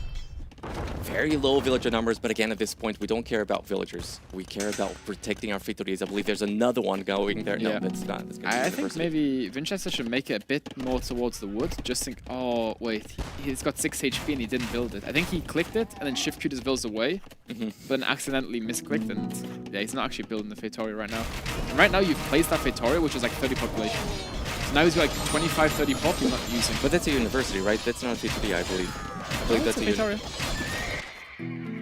Very low villager numbers, but again, at this point, we don't care about villagers. We care about protecting our Fatorias. I believe there's another one going there. Yeah. No, that's not. That's I think maybe Vinchester should make it a bit more towards the wood. Just think, oh, wait, he's got 6 HP and he didn't build it. I think he clicked it and then shift queued his builds away, but then accidentally misclicked and yeah, he's not actually building the Fatoria right now. And right now, you've placed that Fatoria, which is like 30 population. So now he's got like 25, 30 pop you're not using. But that's a university, right? That's not a Fatoria, I believe. I believe that's a Fatoria.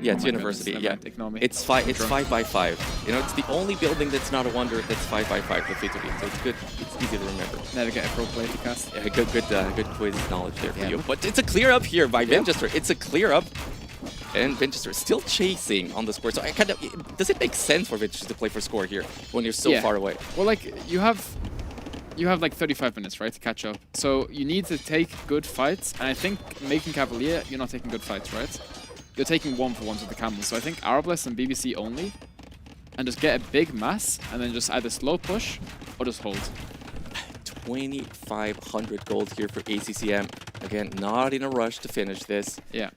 Yeah, it's Oh my university. goodness, Yeah, never mind, ignore me. it's 5 by 5. You know, it's the only building that's not a wonder that's 5 by 5 with Fatoria. So it's good. It's easy to remember. Never get a pro play to cast. Yeah, good quiz knowledge there for you. But it's a clear up here by Vinchester. It's a clear up. And Vinchester is still chasing on the score. So I kind of, does it make sense for Vinchester to play for score here when you're so far away? Well, like you have like 35 minutes, right, to catch up. So you need to take good fights. And I think making Cavalier, you're not taking good fights, right? You're taking 1-for-1s with the camels. So I think Arbalest and BBC only. And just get a big mass and then just either slow push or just hold. 2,500 gold here for ACCM. Again, not in a rush to finish this. Yeah.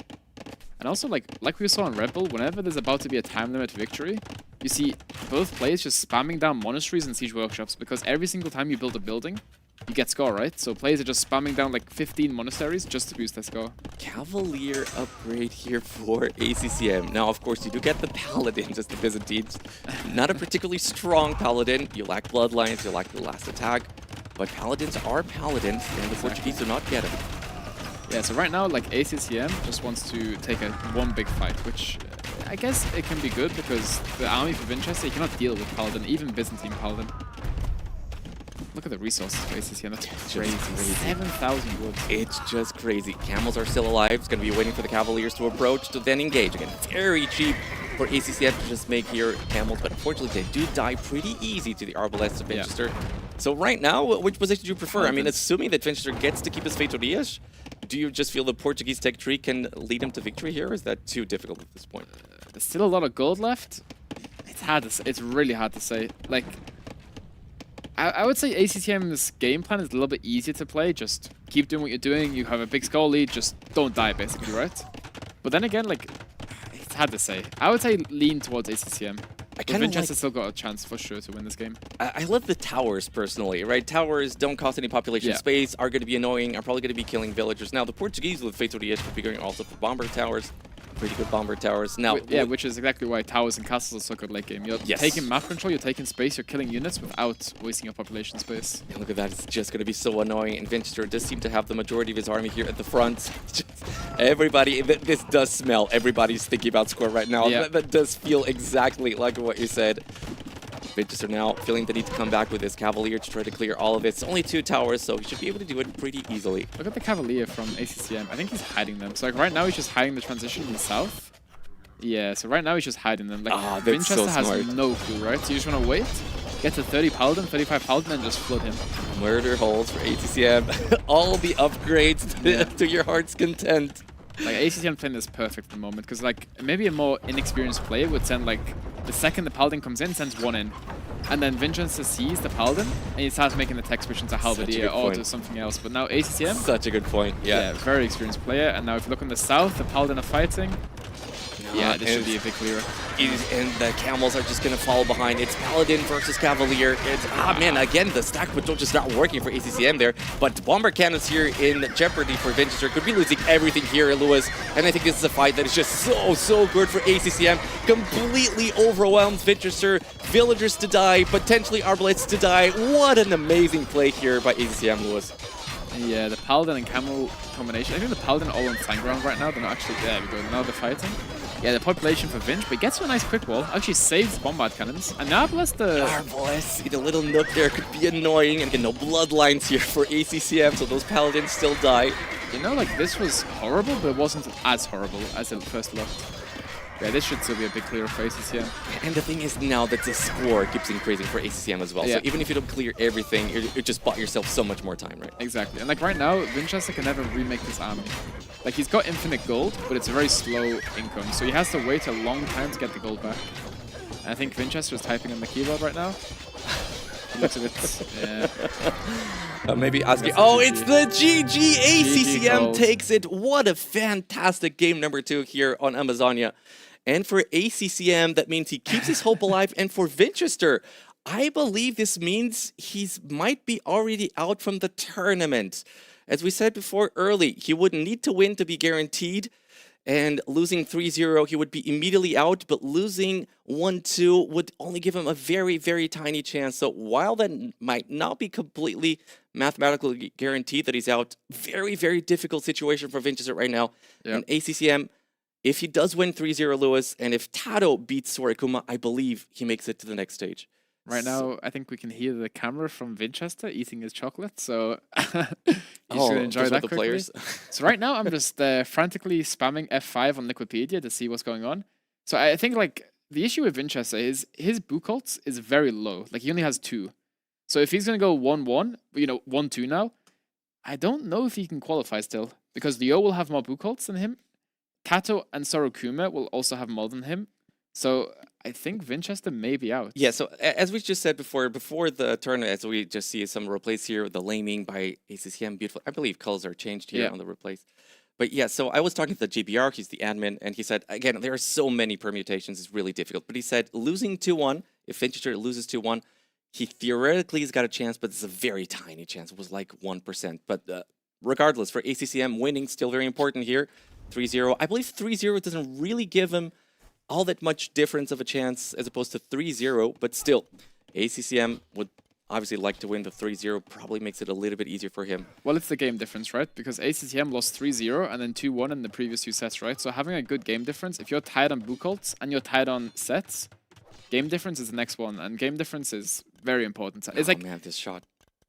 And also, like we saw in Red Bull, whenever there's about to be a time limit victory, you see both players just spamming down monasteries and siege workshops because every single time you build a building, you get score, right? So players are just spamming down like 15 monasteries just to boost their score. Cavalier upgrade here for ACCM. Now, of course, you do get the Paladins as the Byzantines. Not a particularly strong Paladin. You lack Bloodlines, you lack the last attack. But Paladins are Paladins, and the Portuguese do not get them. Yeah, so right now, like, ACCM just wants to take one big fight, which I guess it can be good because the army for Vinchester, you cannot deal with Paladin, even Byzantine Paladin. Look at the resources for ACCM, that's crazy. 7,000 woods. It's just crazy. Camels are still alive. It's going to be waiting for the Cavaliers to approach to then engage. Again, very cheap for ACCM to just make here camels, but unfortunately they do die pretty easy to the Arbalests of Vinchester. So right now, which position do you prefer? I mean, assuming that Vinchester gets to keep his Fatorias, do you just feel the Portuguese tech tree can lead him to victory here, or is that too difficult at this point? There's still a lot of gold left. It's hard to say. It's really hard to say. Like, I would say ACCM's game plan is a little bit easier to play. Just keep doing what you're doing. You have a big score lead. Just don't die, basically, right? But then again, like, it's hard to say. I would say lean towards ACCM. But Vinchester's still got a chance for sure to win this game. I love the towers personally, right? Towers don't cost any population space, are going to be annoying, are probably going to be killing villagers. Now, the Portuguese with Fatorias will be going also for bomber towers. Pretty good bomber towers. Now, yeah, which is exactly why towers and castles are so good late game. You're taking map control, you're taking space, you're killing units without wasting your population space. And look at that, it's just going to be so annoying. And Vinchester does seem to have the majority of his army here at the front. Everybody, this does smell. Everybody's thinking about score right now. Yeah. That does feel exactly like what you said. Vinchester now feeling the need to come back with his Cavalier to try to clear all of it. It's only 2 towers, so he should be able to do it pretty easily. Look at the Cavalier from ACCM. I think he's hiding them. So like right now he's just hiding the transition in the south. Yeah, so right now he's just hiding them. Like Vinchester has no clue, right? So you just want to wait, get to 30 Paladin, 35 Paladin, and just flood him. Murder holes for ACCM. All the upgrades to your heart's content. Like ACCM playing this perfect at the moment, because like maybe a more inexperienced player would send like the second the Paladin comes in, sends 1 in. And then Vinchester sees the Paladin and he starts making the tech switch into Halberdier or to something else. But now ACCM... Such a good point, yeah. Very experienced player. And now if you look on the south, the Paladin are fighting. Yeah, this should be a big clearer. And the Camels are just going to follow behind. It's Paladin versus Cavalier. It's, man, again, the stack patrol just not working for ACCM there. But Bomber Cannons here in jeopardy for Vinchester. Could be losing everything here, Lewis. And I think this is a fight that is just so good for ACCM. Completely overwhelms Vinchester. Villagers to die, potentially Arbalets to die. What an amazing play here by ACCM, Lewis. Yeah, the Paladin and Camel combination. I think the Paladin all on tank ground right now. They're not actually there. We go. Now they're fighting. Yeah, the population for Vinch, but he gets to a nice quick wall. Actually saves Bombard Cannons. And now bless the... Arbalest in a little nook there could be annoying. And again, no bloodlines here for ACCM, so those Paladins still die. You know, like, this was horrible, but it wasn't as horrible as it first looked. Yeah, this should still be a big clear for ACCM. And the thing is now that the score keeps increasing for ACCM as well. Yeah. So even if you don't clear everything, you just bought yourself so much more time, right? Exactly. And like right now, Vinchester can never remake this army. Like he's got infinite gold, but it's a very slow income. So he has to wait a long time to get the gold back. And I think Vinchester is typing on the keyboard right now. He looks a bit, yeah. Maybe asking, oh, it's the GG! ACCM takes it. What a fantastic game number 2 here on Amazonia. And for ACCM, that means he keeps his hope alive. And for Vinchester, I believe this means he might be already out from the tournament. As we said before early, he would need to win to be guaranteed. And losing 3-0, he would be immediately out. But losing 1-2 would only give him a very, very tiny chance. So while that might not be completely mathematically guaranteed that he's out, very, very difficult situation for Vinchester right now. Yeah. And ACCM... if he does win 3-0, Lewis, and if Tato beats Sorikuma, I believe he makes it to the next stage. Right now, I think we can hear the camera from Vinchester eating his chocolate, so he's going to enjoy that quickly. Players. So right now, I'm just frantically spamming F5 on Liquipedia to see what's going on. So I think like the issue with Vinchester is his book ults is very low. Like he only has 2. So if he's going to go 1-1, 1-2 now, I don't know if he can qualify still, because Leo will have more book ults than him. Tato and Sorokuma will also have more than him. So I think Vinchester may be out. Yeah, so as we just said before the tournament, as we just see some replays here, the laming by ACCM, beautiful. I believe colors are changed here on the replays. But yeah, so I was talking to the GBR, he's the admin, and he said, again, there are so many permutations, it's really difficult. But he said losing 2-1, if Vinchester loses 2-1, he theoretically has got a chance, but it's a very tiny chance. It was like 1%. But regardless, for ACCM, winning still very important here. 3-0. I believe 3-0 doesn't really give him all that much difference of a chance as opposed to 3-0, but still, ACCM would obviously like to win the 3-0, probably makes it a little bit easier for him. Well, it's the game difference, right? Because ACCM lost 3-0 and then 2-1 in the previous 2 sets, right? So having a good game difference, if you're tied on book ults and you're tied on sets, game difference is the next one, and game difference is very important. It's like, man, this shot.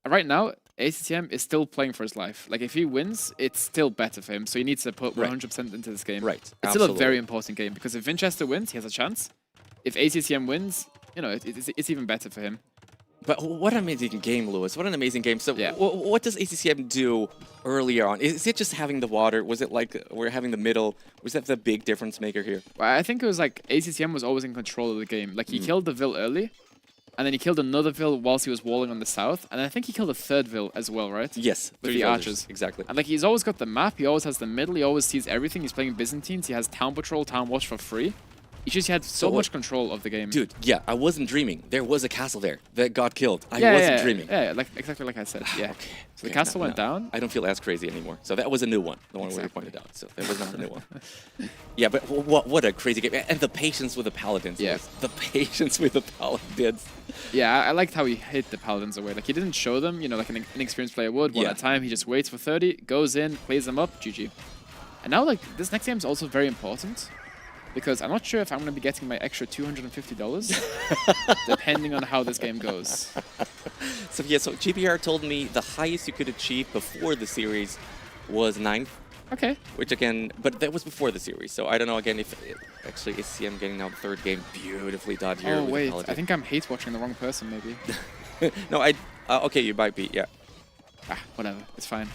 Right now, ACCM is still playing for his life. Like, if he wins, it's still better for him. So he needs to put 100% into this game. Right. It's still a very important game, because if Vinchester wins, he has a chance. If ACCM wins, it's even better for him. But what an amazing game, Lewis. What an amazing game. So what does ACCM do earlier on? Is it just having the water? Was it like we're having the middle? Was that the big difference maker here? Well, I think it was like ACCM was always in control of the game. Like, he killed the Vil early. And then he killed another Vil whilst he was walling on the south. And I think he killed a third Vil as well, right? Yes. With the archers. Exactly. And like, he's always got the map. He always has the middle. He always sees everything. He's playing Byzantines. He has Town Patrol, Town Watch for free. It's just you had so much control of the game. Dude, yeah, I wasn't dreaming. There was a castle there that got killed. I wasn't dreaming. Yeah, like exactly like I said. Yeah. Okay. So the castle went down. I don't feel as crazy anymore. So that was a new one, the one where you pointed out. So that was not a new one. Yeah, but what a crazy game. And the patience with the paladins. Yeah. The patience with the paladins. Yeah, I liked how he hit the paladins away. Like he didn't show them, you know, like an inexperienced player would. One at a time, he just waits for 30, goes in, plays them up, GG. And now, like, this next game is also very important. Because I'm not sure if I'm going to be getting my extra $250, depending on how this game goes. So yeah, so GPR told me the highest you could achieve before the series was 9th. Okay. Which again, but that was before the series, so I don't know again if actually ACM getting now the 3rd game beautifully done here. Oh wait, I think I'm hate watching the wrong person maybe. No, okay, you might be, yeah. Whatever, it's fine.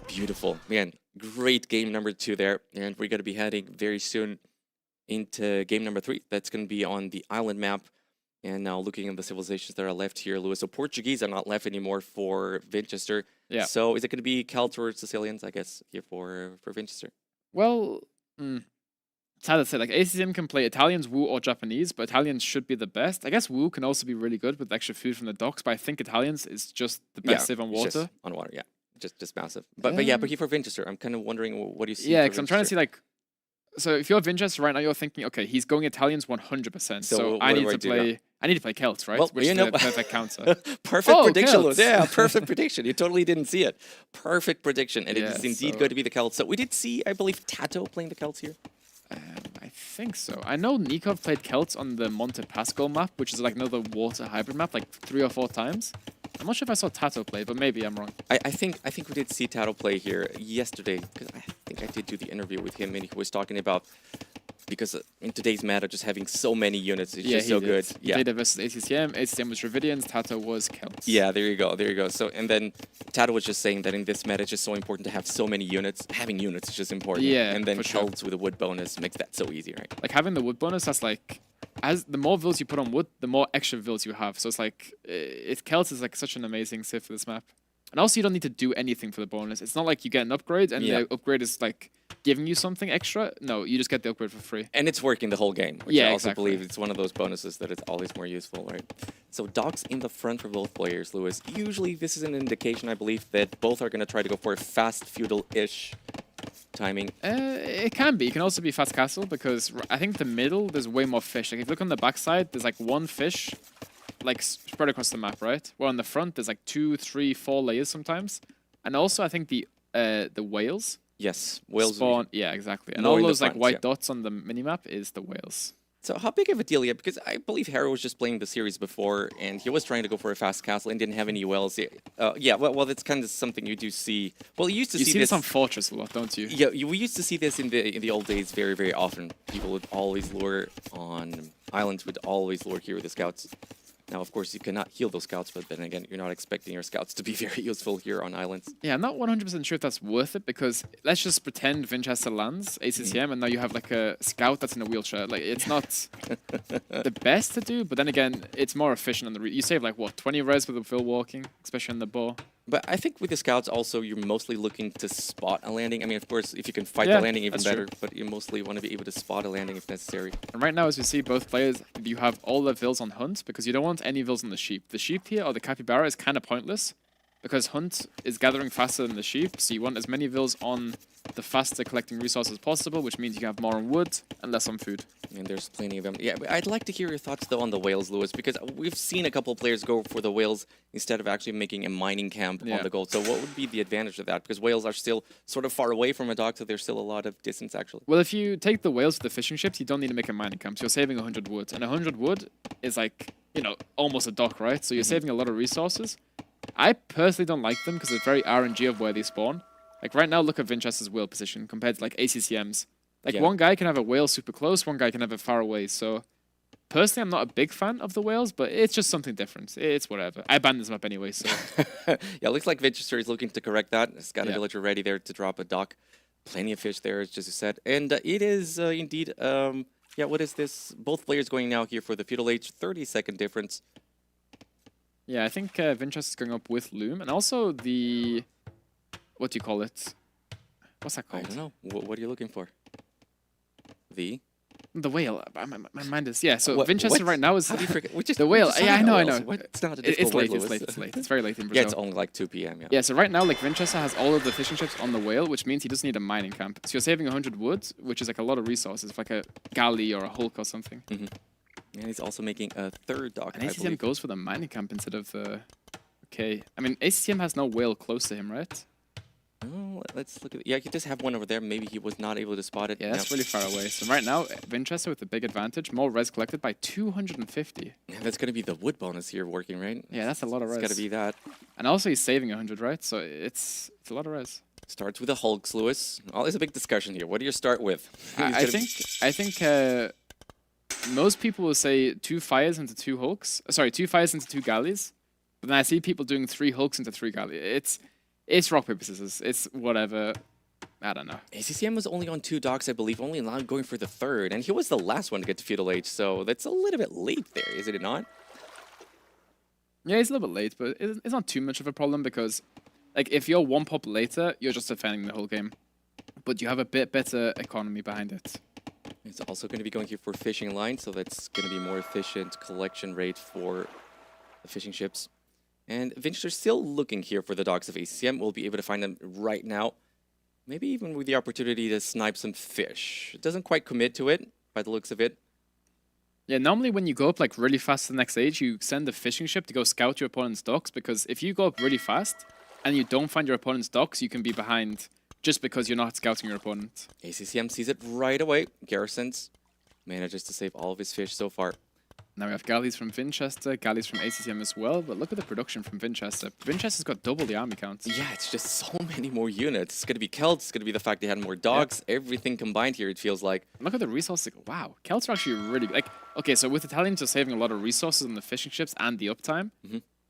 Beautiful, man. Great game number 2 there, and we're gonna be heading very soon into game number 3. That's going to be on the island map. And now looking at the civilizations that are left here, Lewis. So Portuguese are not left anymore for Winchester. Yeah. So is it going to be Celts or Sicilians, I guess, here for Winchester? Well, it's hard to say. Like ACM can play Italians, Wu, or Japanese, but Italians should be the best. I guess Wu can also be really good with extra food from the docks, but I think Italians is just the best save on water. On water, yeah. Just massive. But yeah, but here for Winchester, I'm kind of wondering what do you see? Yeah, because I'm trying to see like. So if you're Winchester right now, you're thinking, okay, he's going Italians 100%. So I need to play. I need to play Celts, right? Well, which is the perfect counter. Perfect prediction, Celts. Yeah, perfect prediction. You totally didn't see it. Perfect prediction, and it is indeed so going to be the Celts. So we did see, I believe, Tato playing the Celts here. I think so. I know Nikov played Celts on the Monte Pasco map, which is like another water hybrid map, like 3 or 4 times. I'm not sure if I saw Tato play, but maybe I'm wrong. I think we did see Tato play here yesterday, because I think I did do the interview with him, and he was talking about, because in today's meta, just having so many units is just so good. He played it versus ACCM. ACCM was Dravidians, Tato was Celts. Yeah, there you go. So, and then Tato was just saying that in this meta, it's just so important to have so many units. Having units is just important. Yeah, and then for sure. Celts with a wood bonus makes that so easy, right? Like having the wood bonus, that's like, as the more vills you put on wood, the more extra vills you have. So it's like, Celts is like such an amazing save for this map. And also you don't need to do anything for the bonus. It's not like you get an upgrade and the upgrade is like giving you something extra. No, you just get the upgrade for free. And it's working the whole game, which yeah, I also exactly. believe it's one of those bonuses that it's always more useful, right? So docks in the front for both players, Lewis. Usually this is an indication, I believe, that both are going to try to go for a fast feudal-ish timing. It can be. It can also be fast castle because I think the middle, there's way more fish. Like if you look on the backside, there's like 1 fish like spread across the map, right? Where on the front, there's like 2, 3, 4 layers sometimes. And also I think the whales. Yes, whales spawn. Yeah, exactly. And all those like white dots on the minimap is the whales. So how big of a deal, yeah? Because I believe Harrow was just playing the series before, and he was trying to go for a fast castle and didn't have any wells. Yeah, well, that's kind of something you do see. Well, you used to see this on Fortress a lot, don't you? Yeah, we used to see this in the old days very, very often. People would always lure on islands, would always lure here with the scouts. Now, of course, you cannot heal those scouts, but then again, you're not expecting your scouts to be very useful here on islands. Yeah, I'm not 100% sure if that's worth it, because let's just pretend Winchester lands ACCM, and now you have like a scout that's in a wheelchair. Like, it's not the best to do, but then again, it's more efficient on the you save like, what, 20 res with the fill walking, especially on the bow. But I think with the scouts also, you're mostly looking to spot a landing. I mean, of course, if you can fight the landing, even better, but you mostly want to be able to spot a landing if necessary. And right now, as we see, both players, you have all the vills on Hunt, because you don't want any vills on the sheep. The sheep here, or the capybara, is kind of pointless, because Hunt is gathering faster than the sheep, so you want as many vills on the faster collecting resources as possible, which means you can have more on wood and less on food. And there's plenty of them. Yeah, but I'd like to hear your thoughts, though, on the whales, Lewis, because we've seen a couple of players go for the whales instead of actually making a mining camp on the gold. So what would be the advantage of that? Because whales are still sort of far away from a dock, so there's still a lot of distance, actually. Well, if you take the whales with the fishing ships, you don't need to make a mining camp. So you're saving 100 wood. And 100 wood is like, you know, almost a dock, right? So you're saving a lot of resources. I personally don't like them because it's very RNG of where they spawn. Like right now, look at Winchester's whale position compared to like ACCM's. Like one guy can have a whale super close, one guy can have it far away. So personally, I'm not a big fan of the whales, but it's just something different. It's whatever. I banned this map anyway, so. Yeah, looks like Winchester is looking to correct that. It's got a villager ready there to drop a dock. Plenty of fish there, as just said. And it is indeed, yeah, what is this? Both players going now here for the feudal age, 30-second difference. Yeah, I think Winchester's going up with Loom, and also the, what do you call it? What's that called? I don't know. What are you looking for? The? The whale. My mind is so. What- Vinchester what? right now is How do you forget? We just- the we whale. just Yeah, I saw know. whales. I know. What? It's not a It's difficult late. word, It's Lewis. late. It's late. It's very late in Brazil. Yeah, it's only like 2 p.m. Yeah. Yeah, so right now, like, Vinchester has all of the fishing ships on the whale, which means he doesn't need a mining camp. So you're saving 100 wood, which is like a lot of resources, for like a galley or a hulk or something. And he's also making a third dock. And I ACCM believe. goes for the mining camp instead of the... Okay. I mean, ACCM has no whale close to him, right? Oh, let's look at. Yeah, he does have one over there. Maybe he was not able to spot it. Yeah, that's really far away. So right now, Vinchester with a big advantage. More res collected by 250. Yeah, that's going to be the wood bonus here working, right? Yeah, that's a lot of res. It's got to be that. And also he's saving 100, right? So it's a lot of res. Starts with the hulks, Lewis. Oh, there's a big discussion here. What do you start with? I think most people will say 2 fires into 2 hulks. Sorry, 2 fires into 2 galleys. But then I see people doing 3 hulks into 3 galleys. It's rock, paper, scissors. It's whatever. I don't know. ACCM was only on 2 docks, I believe, only allowed going for the 3rd. And he was the last one to get to Feudal Age, so that's a little bit late there, is it not? Yeah, he's a little bit late, but it's not too much of a problem because, like, if you're 1 pop later, you're just defending the whole game. But you have a bit better economy behind it. It's also going to be going here for fishing line, so that's going to be more efficient collection rate for the fishing ships. And Vinchester's still looking here for the docks of ACCM. We'll be able to find them right now. Maybe even with the opportunity to snipe some fish. It doesn't quite commit to it, by the looks of it. Yeah, normally when you go up like really fast to the next age, you send a fishing ship to go scout your opponent's docks, because if you go up really fast and you don't find your opponent's docks, you can be behind just because you're not scouting your opponent. ACCM sees it right away. Garrisons manages to save all of his fish so far. Now we have galleys from Vinchester, galleys from ACCM as well, but look at the production from Vinchester. Vinchester's got double the army count. Yeah, it's just so many more units. It's going to be Celts, it's going to be the fact they had more dogs, everything combined here, it feels like. Look at the resources. Wow, Celts are actually really... like. Okay, so with Italians, you're saving a lot of resources on the fishing ships and the uptime.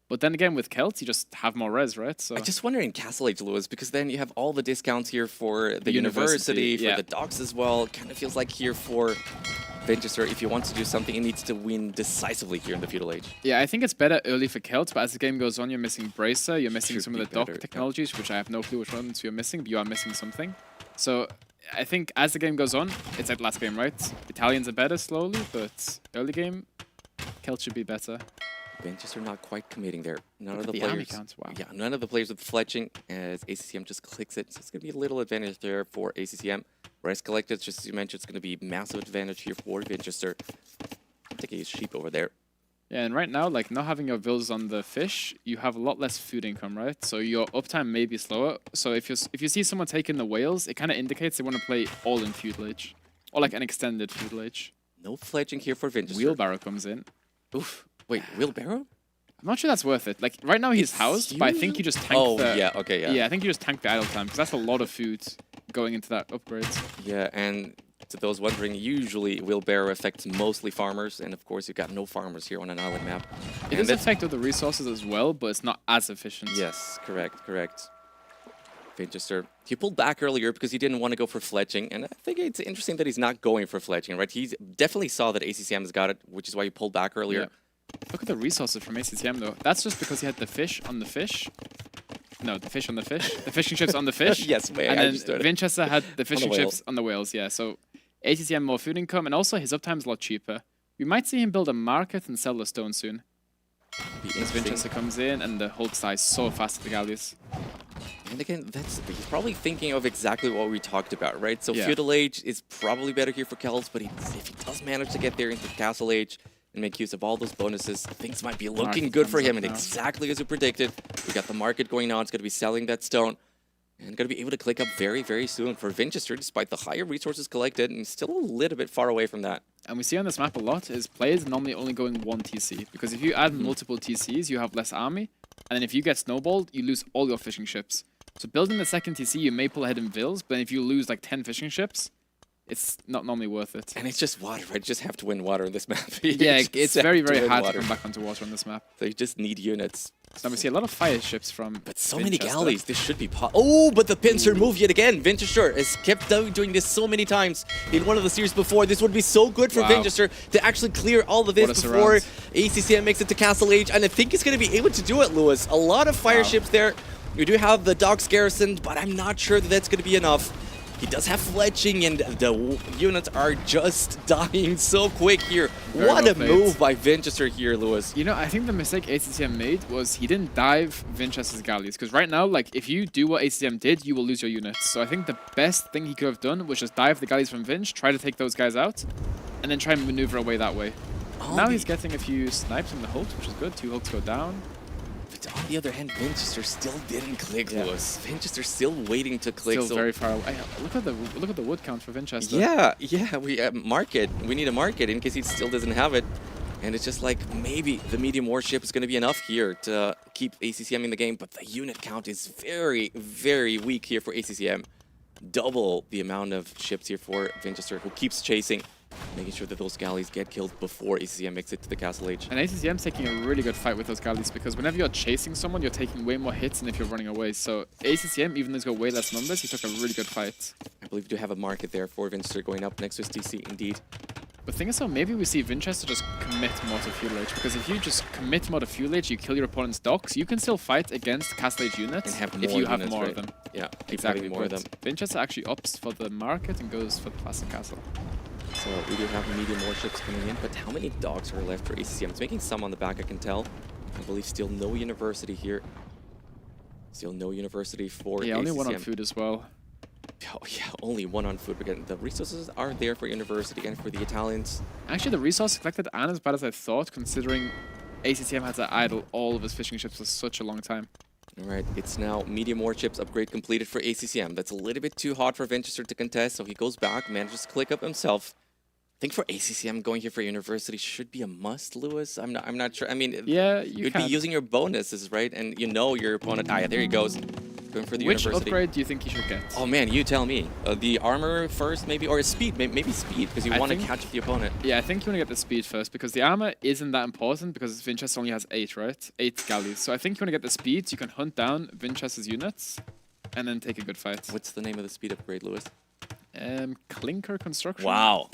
But then again, with Celts, you just have more res, right? So I just wonder in Castle Age, Lewis, because then you have all the discounts here for the university, for the docks as well. Kind of feels like here for Vinchester, if you want to do something, it needs to win decisively here in the Feudal Age. Yeah, I think it's better early for Celts, but as the game goes on, you're missing Bracer, you're missing some of the dock technologies, which I have no clue which ones you're missing, but you are missing something. So I think as the game goes on, it's like last game, right? Italians are better slowly, but early game, Celts should be better. Vinchester not quite committing there. None Look of at the the army players. counts, wow. Yeah, none of the players with fletching as ACCM just clicks it. So it's going to be a little advantage there for ACCM. Res collected, just as you mentioned, it's going to be massive advantage here for Vinchester. I'm taking his sheep over there. Yeah, and right now, like, not having your villas on the fish, you have a lot less food income, right? So your uptime may be slower. So if you see someone taking the whales, it kind of indicates they want to play all in Feudal Age. Or like an extended Feudal Age. No fletching here for Vinchester. Wheelbarrow comes in. Oof. Wait, wheelbarrow? I'm not sure that's worth it. Like, right now he's housed, but I think you just tank the... yeah, okay, yeah. Yeah, I think you just tank the idle time, because that's a lot of food going into that upgrade. Yeah, and to those wondering, usually wheelbarrow affects mostly farmers, and of course you've got no farmers here on an island map. It does affect other resources as well, but it's not as efficient. Yes, correct. Vinchester, he pulled back earlier because he didn't want to go for fletching, and I think it's interesting that he's not going for fletching, right? He definitely saw that ACCM has got it, which is why he pulled back earlier. Yeah. Look at the resources from ACCM though. That's just because he had the fish on the fish. No, the fish on the fish. The fishing ships on the fish. Yes, and I then understood it. Vinchester had the fishing whale. ships on the whales, yeah. So ACCM more food income, and also his uptime's a lot cheaper. We might see him build a market and sell the stone soon. As Vinchester comes in and the Hulk dies so fast at the galleys. And again, he's probably thinking of exactly what we talked about, right? So Yeah. Feudal Age is probably better here for Celts, but if he does manage to get there into Castle Age and make use of all those bonuses, things might be looking Market good for comes him, up and now. exactly as we predicted. We got the market going on, it's going to be selling that stone, and going to be able to click up very, very soon for Vinchester, despite the higher resources collected, and he's still a little bit far away from that. And we see on this map a lot is players normally only going 1 TC, because if you add multiple TCs, you have less army, and then if you get snowballed, you lose all your fishing ships. So building the second TC, you may pull ahead in vills, but if you lose like 10 fishing ships, it's not normally worth it. And it's just water, right? You just have to win water in this map. You Yeah, just it's have very, to very win hard water. to come back onto water on this map. So you just need units. So we see a lot of fire ships from But so many Vinchester. galleys, this should be Oh, but the pincer move yet again. Vinchester has kept doing this so many times in one of the series before. This would be so good for Wow. Vinchester to actually clear all of this What a before surround. ACCM makes it to Castle Age, and I think he's going to be able to do it, Lewis. A lot of fire ships there. We do have the docks garrisoned, but I'm not sure that that's going to be enough. He does have fletching, and the units are just dying so quick here. What a move by Vinchester here, Lewis. You know, I think the mistake ACCM made was he didn't dive Vinchester's galleys. Because right now, like, if you do what ACCM did, you will lose your units. So I think the best thing he could have done was just dive the galleys from Vinch, try to take those guys out, and then try and maneuver away that way. Now he's getting a few snipes from the Hulks, which is good. 2 Hulks go down. But on the other hand, Vinchester still didn't click, Lewis. Vinchester still waiting to click. Still very far away. Look at the wood count for Vinchester. Yeah, we mark it. We need to mark it in case he still doesn't have it. And it's just like maybe the medium warship is going to be enough here to keep ACCM in the game, but the unit count is very, very weak here for ACCM. Double the amount of ships here for Vinchester, who keeps chasing, making sure that those galleys get killed before ACCM makes it to the Castle Age. And ACCM's taking a really good fight with those galleys because whenever you're chasing someone, you're taking way more hits than if you're running away. So ACCM, even though he's got way less numbers, he took a really good fight. I believe we do have a market there for Vinchester going up next to his TC, indeed. The thing is, though, maybe we see Vinchester just commit more to Fuel Age, because if you just commit more to Fuel Age, you kill your opponent's docks, you can still fight against Castle Age units if you have more of them. Yeah, exactly. More of them. Winchester actually opts for the market and goes for the Classic Castle. So we do have medium warships coming in, but how many dogs are left for ACCM? It's making some on the back, I can tell. I believe still no university here. Still no university for ACCM. Only one on food as well. Oh yeah, only one on food. Again, the resources are there for university and for the Italians. Actually, the resources collected aren't as bad as I thought, considering ACCM had to idle all of his fishing ships for such a long time. Alright, it's now medium warships upgrade completed for ACCM. That's a little bit too hot for Vinchester to contest, so he goes back, manages to click up himself. I think for ACCM, going here for university should be a must, Lewis. I'm not sure. I mean, yeah, you'd be using your bonuses, right? And you know your opponent. Ah, yeah, there he goes. Going for the Which university. upgrade do you think he should get? Oh man, you tell me. The armor first, maybe, or speed. Maybe speed, because you want to catch up the opponent. Yeah, I think you want to get the speed first, because the armor isn't that important, because Vinchester only has 8, right? 8 galleys. So I think you want to get the speed, so you can hunt down Vinchester's units, and then take a good fight. What's the name of the speed upgrade, Lewis? Clinker Construction. Wow.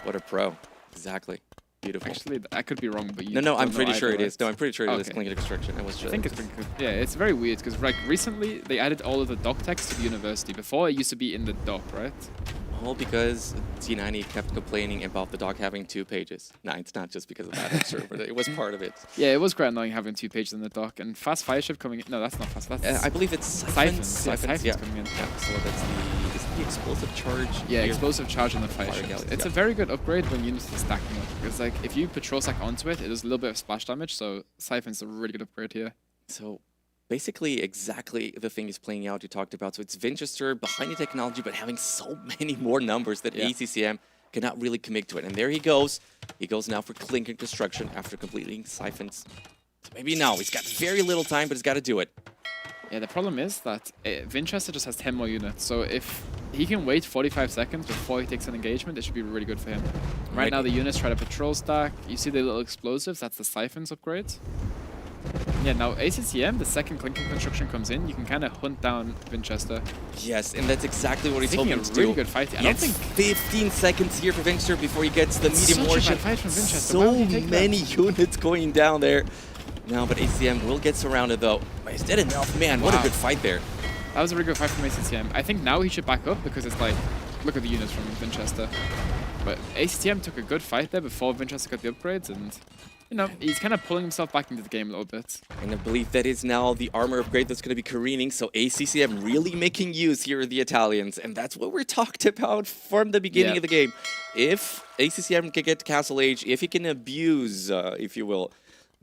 What a pro. Exactly. Beautiful. Actually, I could be wrong, but you No, I'm don't pretty know sure either, it is. right? No, I'm pretty sure it is Clinker Construction. I think it's pretty good. Yeah, it's very weird, because like recently, they added all of the dock text to the university. Before, it used to be in the dock, right? All because T90 kept complaining about the dock having 2 pages. Nah, it's not just because of that, I'm sure, but it was part of it. Yeah, it was quite annoying having 2 pages in the dock. And Fast Fire Ship coming in. No, that's not Fast. That's I believe it's Siphons. Siphons, Yeah, coming in. Yeah, so that's the explosive charge. Yeah, here. explosive charge on the fire ships. It's a very good upgrade when units are stacking up. Because like if you patrol stack onto it, it does a little bit of splash damage. So Siphon's a really good upgrade here. So basically exactly the thing is playing out you talked about. So it's Vinchester behind the technology, but having so many more numbers that ACCM cannot really commit to it. And there he goes. He goes now for Clinker Construction after completing Siphons. So maybe now. He's got very little time, but he's got to do it. Yeah, the problem is that Vinchester just has 10 more units. So if he can wait 45 seconds before he takes an engagement, it should be really good for him. Right now, the units try to patrol stack. You see the little explosives. That's the Siphons upgrade. Yeah, now ACCM, the second Clinker Construction comes in, you can kind of hunt down Vinchester. Yes, and that's exactly what he's hoping to do. Really good fight. I don't think 15 seconds here for Vinchester before he gets the medium warship. Fight from Vinchester. So many units going down there. No, but ACCM will get surrounded though. Is that enough? Man, what a good fight there. That was a really good fight from ACCM. I think now he should back up because it's like, look at the units from Vinchester. But ACCM took a good fight there before Vinchester got the upgrades, and you know, he's kind of pulling himself back into the game a little bit. And I believe that is now the armor upgrade that's going to be careening, so ACCM really making use here of the Italians, and that's what we're talked about from the beginning of the game. If ACCM can get to Castle Age, if he can abuse, if you will,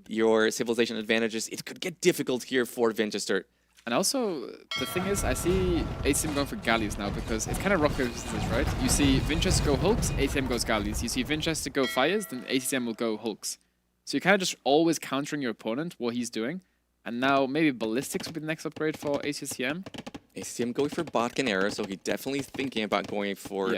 your civilization advantages, it could get difficult here for Vinchester. And also, the thing is, I see ACCM going for galleys now because it's kind of rock, paper, scissors, right? You see Vinchester go hulks, ACCM goes galleys. You see Vinchester go fires, then ACCM will go hulks. So you're kind of just always countering your opponent, what he's doing. And now maybe ballistics will be the next upgrade for ACCM. ACCM going for Botkin era, so he's definitely thinking about going for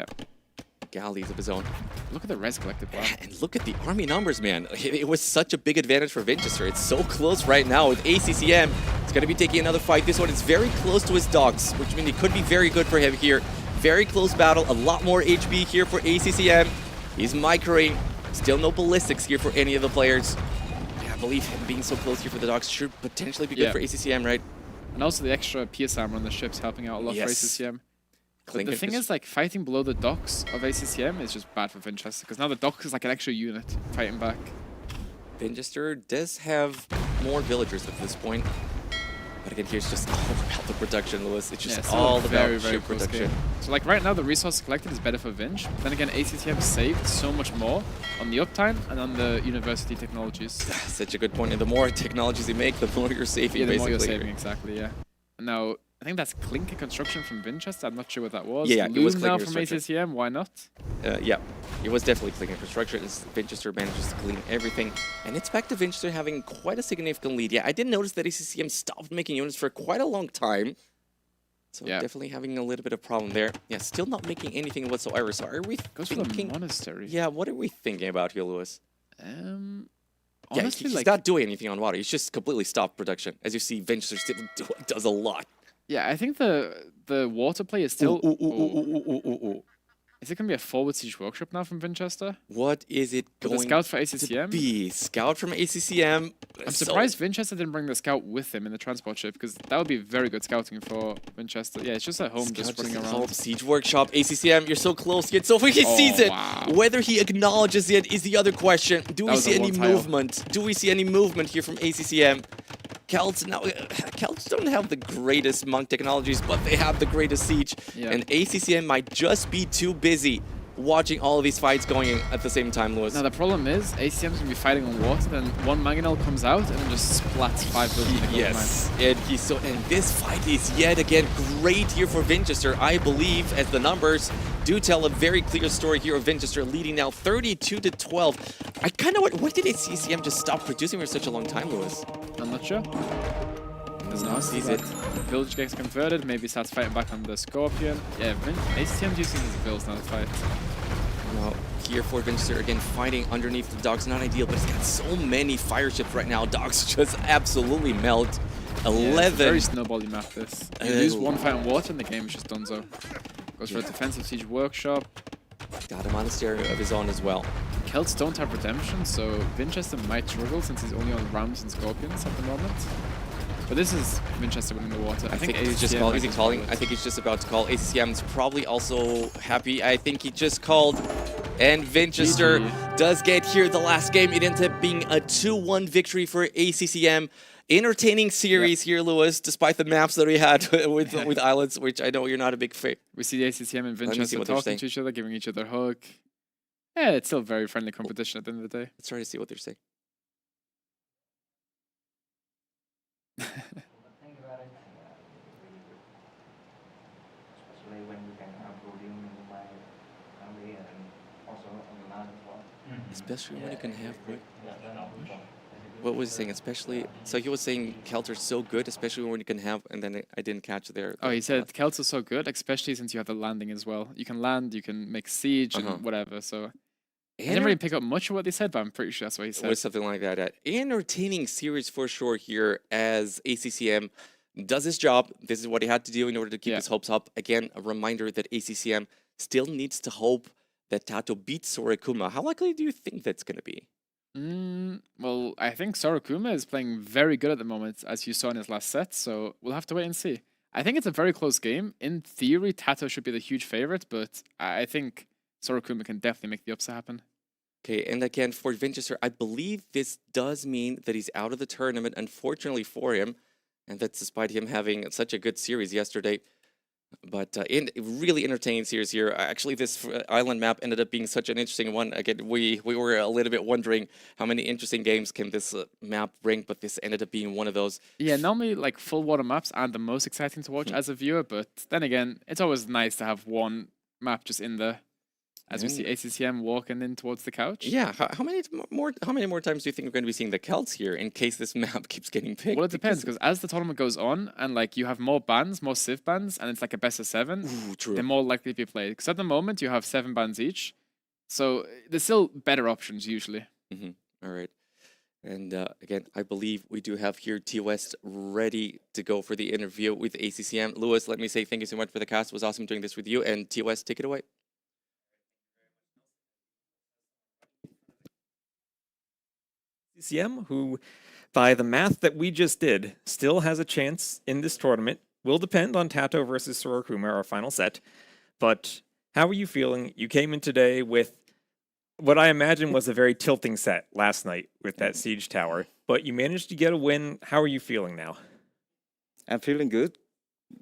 galleys of his own. Look at the res collected, wow. And look at the army numbers, man. It was such a big advantage for Vinchester. It's so close right now with ACCM. It's going to be taking another fight. This one is very close to his docks, which means it could be very good for him here. Very close battle. A lot more HP here for ACCM. He's microing. Still no ballistics here for any of the players. Yeah, I believe him being so close here for the docks should potentially be good for ACCM, right? And also the extra PS armor on the ships helping out a lot for ACCM. But the thing is, like, fighting below the docks of ACCM is just bad for Vinchester, because now the dock is like an extra unit fighting back. Vinchester does have more villagers at this point. But again, here's just all about the production, Lewis. It's just all about sheer production. So like right now, the resource collected is better for Vinch. Then again, ACCM saved so much more on the uptime and on the university technologies. Such a good point. And the more technologies you make, the more you're saving, yeah, the basically. more you're saving, exactly, yeah. And now, I think that's Clinker Construction from Vinchester. I'm not sure what that was. Yeah, it was now Clinker from Construction. ACCM, why not? Yeah, it was definitely Clinker Construction. Vinchester manages to clean everything. And it's back to Vinchester having quite a significant lead. Yeah, I did notice that ACCM stopped making units for quite a long time. So definitely having a little bit of problem there. Yeah, still not making anything whatsoever. So are we Goes thinking... for the monastery. Yeah, what are we thinking about here, Lewis? Honestly, he's like, not doing anything on water. He's just completely stopped production. As you see, Vinchester still does a lot. Yeah, I think the water play is still... Is it going to be a forward siege workshop now from Vinchester? What is it going the scout for ACCM? to be? Scout from ACCM. I'm surprised Vinchester didn't bring the scout with him in the transport ship, because that would be very good scouting for Vinchester. Yeah, it's just at home, just running around. Siege workshop, ACCM, you're so close yet. So he sees it. Wow. Whether he acknowledges it is the other question. Do we see any movement? Do we see any movement here from ACCM? Celts don't have the greatest monk technologies, but they have the greatest siege. Yeah. And ACCM might just be too busy watching all of these fights going at the same time, Lewis. Now the problem is, ACCM's going to be fighting on water, then one mangonel comes out and then just splats 5 buildings. Yes, and this fight is yet again great here for Vinchester. I believe, as the numbers do tell a very clear story here of Vinchester leading now 32-12. I kind of why did ACCM just stop producing for such a long time, Lewis? I'm not sure. Now sees it. Village gets converted, maybe starts fighting back on the Scorpion. Yeah, ACCM's using his bills now to fight. Well, here for Vinchester, again, fighting underneath the docks, not ideal, but it's got so many fire ships right now. Docks just absolutely melt. 11. Yeah, it's a very snowbally map, this. You lose one fight on water and the game is just done so. Goes for a defensive siege workshop. Got a monastery of his own as well. Celts don't have redemption, so Vinchester might struggle since he's only on Rams and Scorpions at the moment. But this is Vinchester winning the water. I think he's just calling. I think he's just about to call. ACCM's probably also happy. I think he just called. And Vinchester does get here the last game. It ended up being a 2-1 victory for ACCM. Entertaining series here, Lewis, despite the maps that we had with Islands, which I know you're not a big fan. We see the ACCM and Vinchester talking to each other, giving each other a hug. Yeah, it's still very friendly competition at the end of the day. Let's try to see what they're saying. Especially when you can have what was he saying? Especially, so he was saying Celts are so good, especially when you can have, and then I didn't catch there. Oh, he said Celts are so good, especially since you have the landing as well. You can land, you can make siege and whatever. So I didn't really pick up much of what they said, but I'm pretty sure that's what he said. It was something like that. Entertaining series for sure here as ACCM does his job. This is what he had to do in order to keep his hopes up. Again, a reminder that ACCM still needs to hope that Tato beats Sorokuma. How likely do you think that's going to be? Well, I think Sorokuma is playing very good at the moment, as you saw in his last set, so we'll have to wait and see. I think it's a very close game. In theory, Tato should be the huge favorite, but I think Sorokuma can definitely make the upset happen. Okay, and again, for Vinchester, I believe this does mean that he's out of the tournament, unfortunately for him, and that's despite him having such a good series yesterday. But in really entertaining series here. Actually, this island map ended up being such an interesting one. Again, we were a little bit wondering how many interesting games can this map bring, but this ended up being one of those. Yeah, normally like full water maps aren't the most exciting to watch as a viewer, but then again, it's always nice to have one map just in there. As we see ACCM walking in towards the couch. Yeah, how many more times do you think we're going to be seeing the Celts here in case this map keeps getting picked? Well, it depends, because as the tournament goes on and like you have more bans, more Civ bans, and it's like a best of 7, they're more likely to be played. Because at the moment you have 7 bans each, so there's still better options usually. All right. And again, I believe we do have here TOS ready to go for the interview with ACCM. Lewis, let me say thank you so much for the cast. It was awesome doing this with you. And TOS, take it away. ACCM, who, by the math that we just did, still has a chance in this tournament. Will depend on Tato versus Sorokuma, our final set. But how are you feeling? You came in today with what I imagine was a very tilting set last night with that siege tower, but you managed to get a win. How are you feeling now? I'm feeling good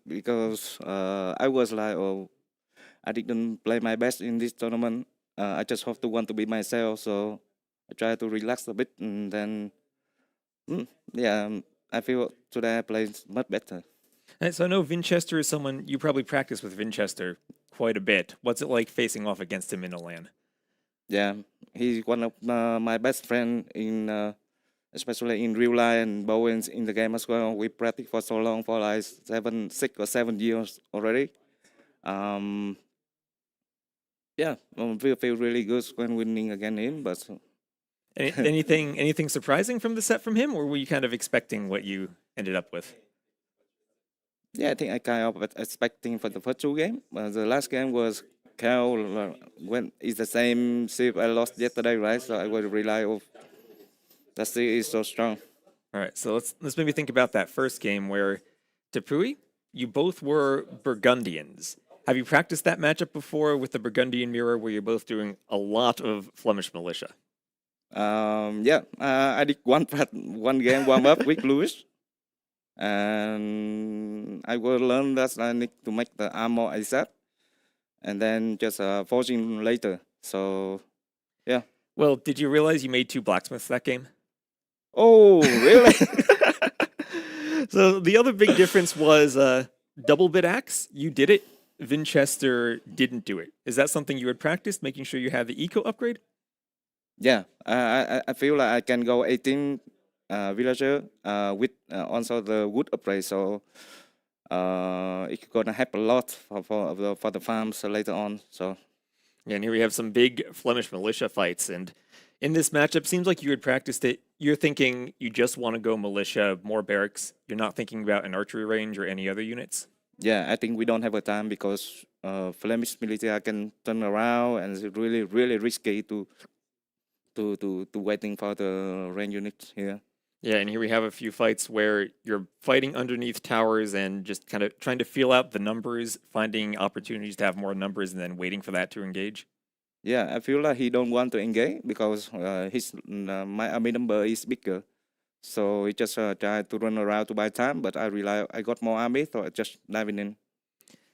because I was like, oh, I didn't play my best in this tournament. I just have to want to be myself, so I try to relax a bit, and then I feel today I played much better. And so I know Winchester is someone you probably practice with Winchester quite a bit. What's it like facing off against him in a LAN? Yeah, he's one of my best friend in, especially in real life and Bowens in the game as well. We practice for so long, for like 6 or 7 years already. We feel really good when winning against him. But anything surprising from the set from him, or were you kind of expecting what you ended up with? Yeah, I think I kind of expecting for the first 2 games. The last game was when it's the same ship I lost yesterday, right? So I will rely on that ship is so strong. All right, so let's maybe think about that first game where Tepui, you both were Burgundians. Have you practiced that matchup before with the Burgundian mirror, where you're both doing a lot of Flemish militia? I did one game warm up with Lewis. And I will learn that I need to make the armor ASAP, and then just forging later. So, yeah. Well, did you realize you made 2 blacksmiths that game? Oh, really? So the other big difference was double bit axe. You did it. Winchester didn't do it. Is that something you had practiced, making sure you had the eco upgrade? Yeah, I feel like I can go 18 villager with also the wood upgrade, so it's gonna help a lot for the farms later on. So yeah, and here we have some big Flemish militia fights, and in this matchup, seems like you had practiced it. You're thinking you just want to go militia, more barracks. You're not thinking about an archery range or any other units. Yeah, I think we don't have a time because Flemish military can turn around, and it's really really risky to waiting for the range units here. Yeah, and here we have a few fights where you're fighting underneath towers and just kind of trying to feel out the numbers, finding opportunities to have more numbers, and then waiting for that to engage. Yeah, I feel like he don't want to engage because my army number is bigger. So he just tried to run around to buy time, but I realized I got more army, so I just diving in.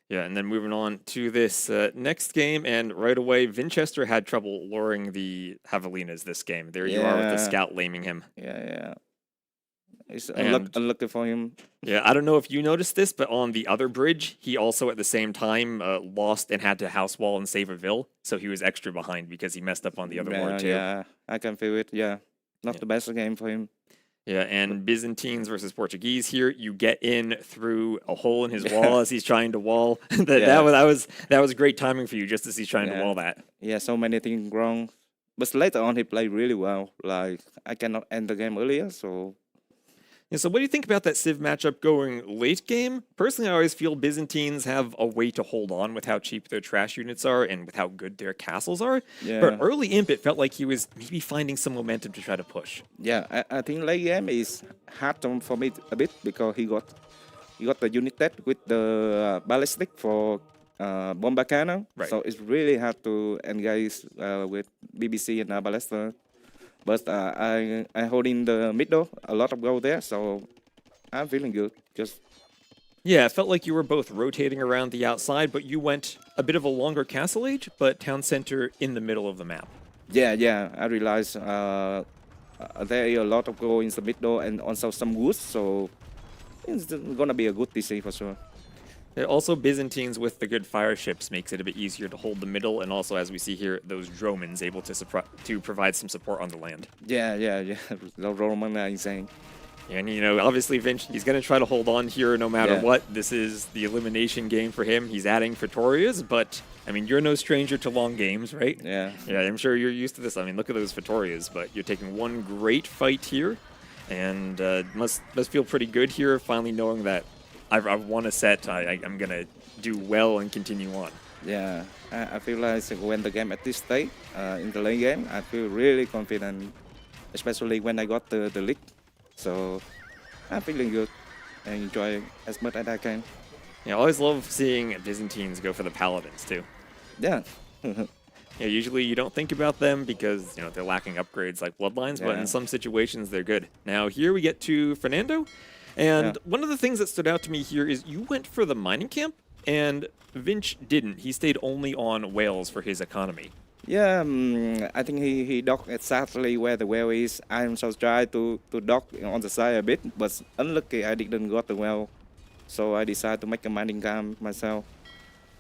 Yeah, and then moving on to this next game, and right away, Winchester had trouble luring the Javelinas this game. There you are with the scout laming him. Yeah. It's unlucky for him. Yeah, I don't know if you noticed this, but on the other bridge, he also at the same time lost and had to house wall and save a Ville, so he was extra behind because he messed up on the other board too. Yeah, I can feel it. Yeah, not the best game for him. Yeah, and Byzantines versus Portuguese here. You get in through a hole in his wall as he's trying to wall. That was great timing for you, just as he's trying to wall that. Yeah, so many things wrong, but later on he played really well. Like I cannot end the game earlier, so. Yeah, so what do you think about that Civ matchup going late game? Personally, I always feel Byzantines have a way to hold on with how cheap their trash units are and with how good their castles are. Yeah. But early imp, it felt like he was maybe finding some momentum to try to push. Yeah, I think late game is hard for me a bit because he got the unit that with the ballistic for bomber cannon. Right. So it's really hard to engage with BBC and ballista. But I hold in the middle, a lot of goal there, so I'm feeling good. Yeah, it felt like you were both rotating around the outside, but you went a bit of a longer castle age, but town center in the middle of the map. Yeah, I realized there are a lot of goal in the middle and also some woods, so it's gonna be a good DC for sure. Also, Byzantines with the good fire ships makes it a bit easier to hold the middle, and also, as we see here, those Dromans able to provide some support on the land. Yeah. The Roman are insane. And, obviously, Vinch, he's going to try to hold on here no matter what. This is the elimination game for him. He's adding Vittorias, but, you're no stranger to long games, right? Yeah. Yeah, I'm sure you're used to this. Look at those Vittorias, but you're taking one great fight here, and must feel pretty good here, finally knowing that I've won a set. I'm going to do well and continue on. Yeah, I feel like when the game at this stage, in the late game, I feel really confident, especially when I got the lead. So I'm feeling good and enjoy as much as I can. Yeah, I always love seeing Byzantines go for the Paladins too. Yeah. Yeah, usually you don't think about them because, they're lacking upgrades like Bloodlines, but Yeah. in some situations they're good. Now here we get to Fernando, and one of the things that stood out to me here is you went for the mining camp, and Vinch didn't. He stayed only on whales for his economy. Yeah, I think he docked exactly where the well is. I also tried to dock on the side a bit, but unlucky I didn't got the well, so I decided to make a mining camp myself.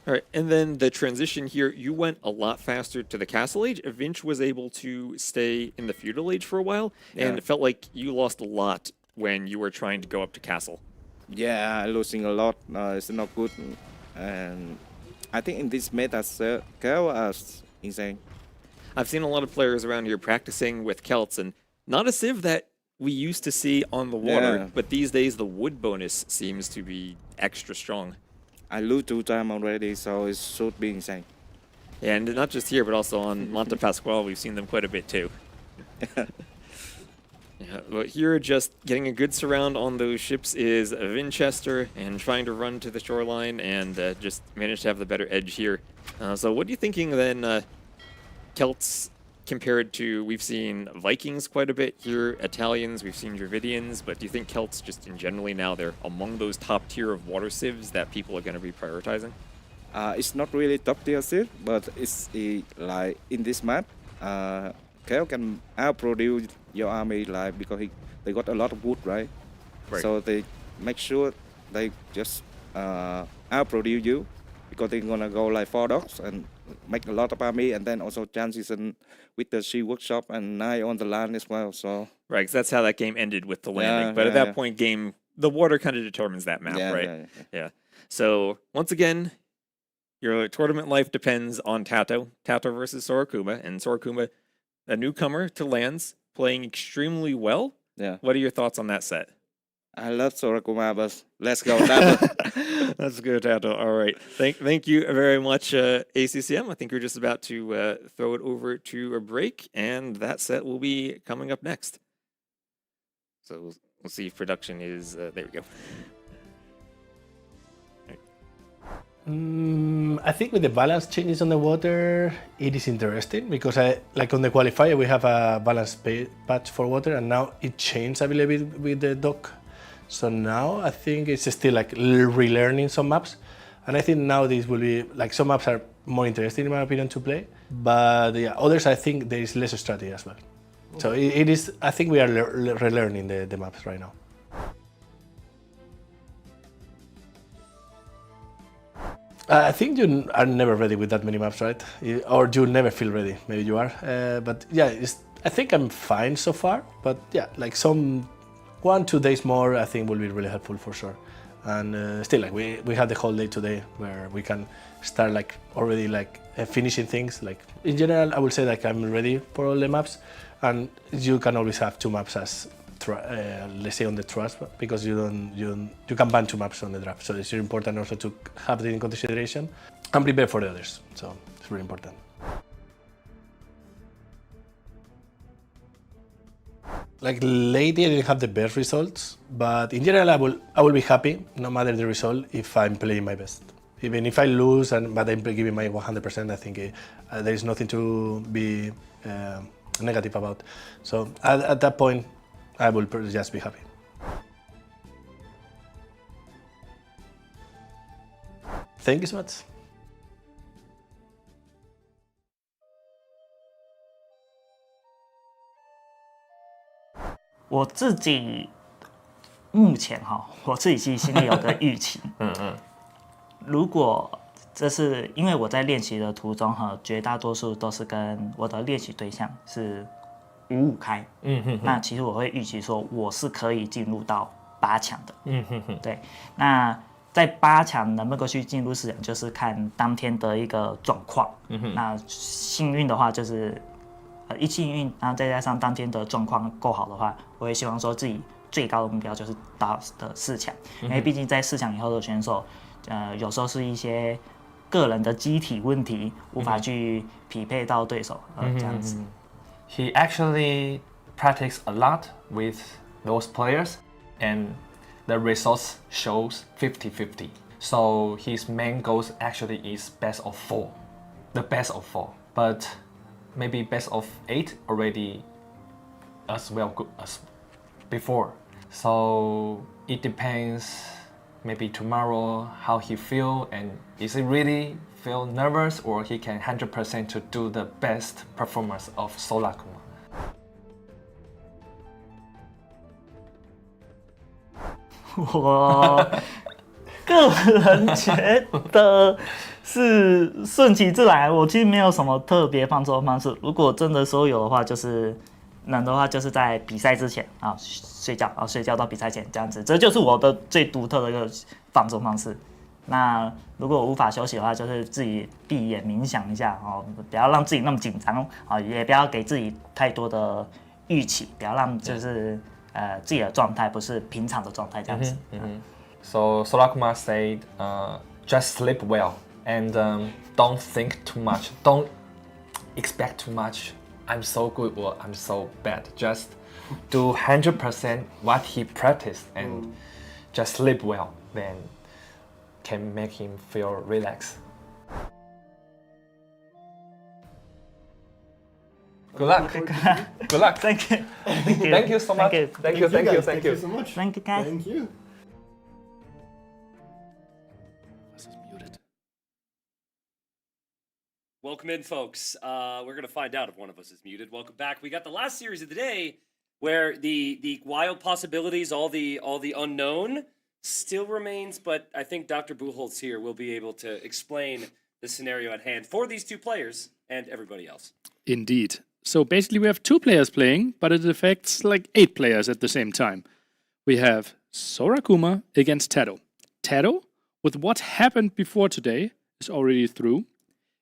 All right, and then the transition here, you went a lot faster to the Castle Age. Vinch was able to stay in the Feudal Age for a while, and Yeah. it felt like you lost a lot when you were trying to go up to Castle. Yeah, losing a lot. It's not good, and I think in this meta, Kel is insane. I've seen a lot of players around here practicing with Celts, and not a civ that we used to see on the water, Yeah. but these days the wood bonus seems to be extra strong. I lose 2 times already, so it should be insane. And not just here, but also on Monte Pasquale, we've seen them quite a bit too. Yeah, but here, just getting a good surround on those ships is Vinchester, and trying to run to the shoreline and just manage to have the better edge here. So what are you thinking then, Celts compared to, we've seen Vikings quite a bit here, Italians, we've seen Dravidians, but do you think Celts just in generally now they're among those top tier of water civs that people are going to be prioritizing? It's not really top tier ship, but it's like in this map, Kel can outproduce your army like because they got a lot of wood, right? So they make sure they just outproduce you because they're gonna go like 4 docks and make a lot of army, and then also transition with the Sea Workshop and Knight on the land as well. So Right, because that's how that game ended with the landing. Yeah, But at yeah, that point, the water kind of determines that map, Yeah, right? yeah. So once again, your tournament life depends on Tato versus Sorokuma, and Sorokuma, a newcomer to lands, playing extremely well. Yeah. What are your thoughts on that set? I love Sorokuma, but let's go Tato. That's good, Tato. All right. Thank you very much, ACCM. I think we're just about to throw it over to a break, and that set will be coming up next. So we'll see if production is... there we go. I think with the balance changes on the water, it is interesting because like on the qualifier we have a balance patch for water, and now it changed a little bit with the dock. So now I think it's still like relearning some maps, and I think now this will be like some maps are more interesting in my opinion to play, but yeah, others I think there is less strategy as well. So it is. I think we are relearning the maps right now. I think you are never ready with that many maps, right? Or you never feel ready. Maybe you are. But yeah, I think I'm fine so far. But yeah, like some 1-2 days more, I think will be really helpful for sure. And still, like we had the whole day today where we can start like already like finishing things. Like in general, I would say like I'm ready for all the maps, and you can always have 2 maps as let's say on the trust, because you can ban 2 maps on the draft. So it's really important also to have that in consideration and prepare for the others. So it's really important. Like lately, I didn't have the best results, but in general, I will be happy no matter the result if I'm playing my best. Even if I lose, but I'm giving my 100%, I think there is nothing to be negative about. So at that point, I will just be happy. Thank you so much. 我自己目前我自己其实心里有个预期。如果这是因为我在练习的途中绝大多数都是跟我的练习对象是5-5开。那其实我会预期说我是可以进入到8强的。对，那在8强能不能够去进入4强，就是看当天的一个状况。那幸运的话就是一幸运，然后再加上当天的状况够好的话，我也希望说自己最高的目标就是到的4强，因为毕竟在4强以后的选手，有时候是一些个人的机体问题，无法去匹配到对手，这样子。He actually practiced a lot with those players, and the results shows 50-50. So his main goals actually is best of 4, the best of 4. But maybe best of 8 already as well good as before. So it depends maybe tomorrow how he feel, and is he really feel nervous, or he can 100% to do the best performance of Solakuma. 我个人觉得是顺其自然，我其实没有什么特别放松的方式。如果真的说有的话，就是能的话，就是在比赛之前啊睡觉，然后睡觉到比赛前这样子，这就是我的最独特的一个放松方式。那如果无法休息的话，就是自己闭眼冥想一下哦，不要让自己那么紧张啊，也不要给自己太多的预期，不要让就是自己的状态不是平常的状态这样子。So Solakuma said, just sleep well and don't think too much. Don't expect too much. I'm so good or I'm so bad. Just do 100% what he practiced and just sleep well. Then can make him feel relaxed. Good luck. Good luck. Thank you. Thank you so much. Thank you so much. Thank you, guys. Thank you. Welcome in, folks. We're going to find out if one of us is muted. Welcome back. We got the last series of the day where the wild possibilities, all the unknown still remains, but I think Dr. Buchholz here will be able to explain the scenario at hand for these two players and everybody else. Indeed. So basically we have 2 players playing, but it affects like 8 players at the same time. We have Sorakuma against Tado. Tado, with what happened before today, is already through.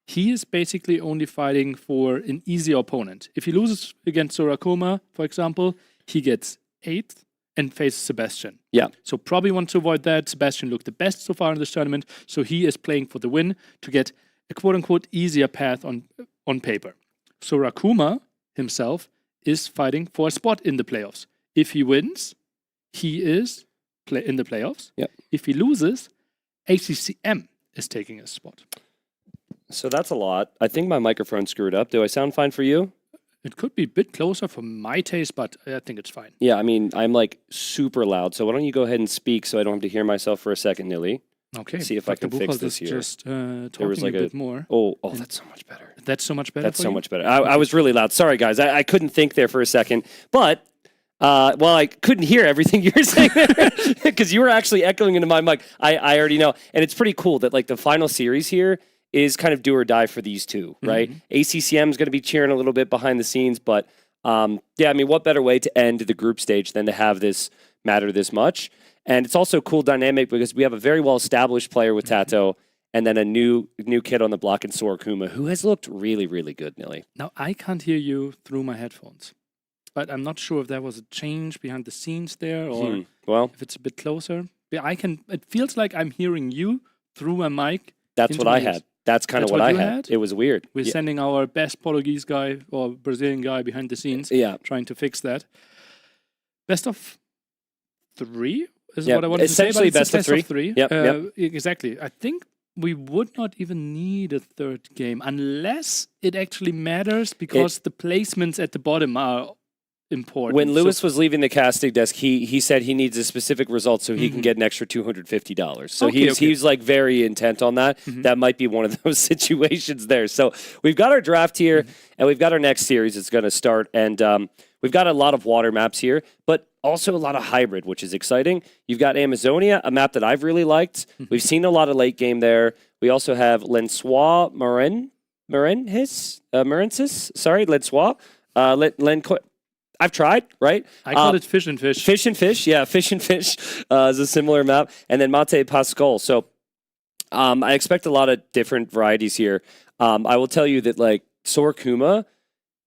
He is basically only fighting for an easy opponent. If he loses against Sorakuma, for example, he gets 8th and faces Sebastian. Yeah. So probably want to avoid that. Sebastian looked the best so far in this tournament, so he is playing for the win to get a quote-unquote easier path on paper. Sorakuma himself is fighting for a spot in the playoffs. If he wins, he is in the playoffs. Yep. If he loses, ACCM is taking his spot. So that's a lot. I think my microphone screwed up. Do I sound fine for you? It could be a bit closer for my taste, but I think it's fine. Yeah, I mean, I'm like super loud. So why don't you go ahead and speak so I don't have to hear myself for a second, Nili? Okay. See if I can fix this here. Just talking there was like a bit more. Oh, that's so much better. That's so much better. That's so much better. I was really loud. Sorry, guys. I couldn't think there for a second. But, well, I couldn't hear everything you were saying there because you were actually echoing into my mic. I already know. And it's pretty cool that like the final series here is kind of do or die for these two, right? ACCM is going to be cheering a little bit behind the scenes, but yeah, I mean, what better way to end the group stage than to have this matter this much? And it's also a cool dynamic because we have a very well-established player with Tato and then a new kid on the block in Sorakuma who has looked really, really good, Nili. Now, I can't hear you through my headphones, but I'm not sure if there was a change behind the scenes there or well, if it's a bit closer. Yeah, it feels like I'm hearing you through a mic. That's what I had. That's kind of what I had. It was weird. We're sending our best Portuguese guy or Brazilian guy behind the scenes, trying to fix that. Best of 3 is what I wanted to say. Essentially best of 3. Yep. Exactly. I think we would not even need a third game unless it actually matters because the placements at the bottom are important. When Lewis was leaving the casting desk, he said he needs a specific result so he can get an extra $250. So he's like very intent on that. That might be one of those situations there. So we've got our draft here, and we've got our next series that's going to start, and we've got a lot of water maps here, but also a lot of hybrid, which is exciting. You've got Amazonia, a map that I've really liked. We've seen a lot of late game there. We also have Lensois Marensis. Sorry, Lensois. I've tried, right? I call it Fish and Fish. Fish and Fish, yeah. Fish and Fish is a similar map. And then Mate Pascal. So I expect a lot of different varieties here. I will tell you that, like, Sorakuma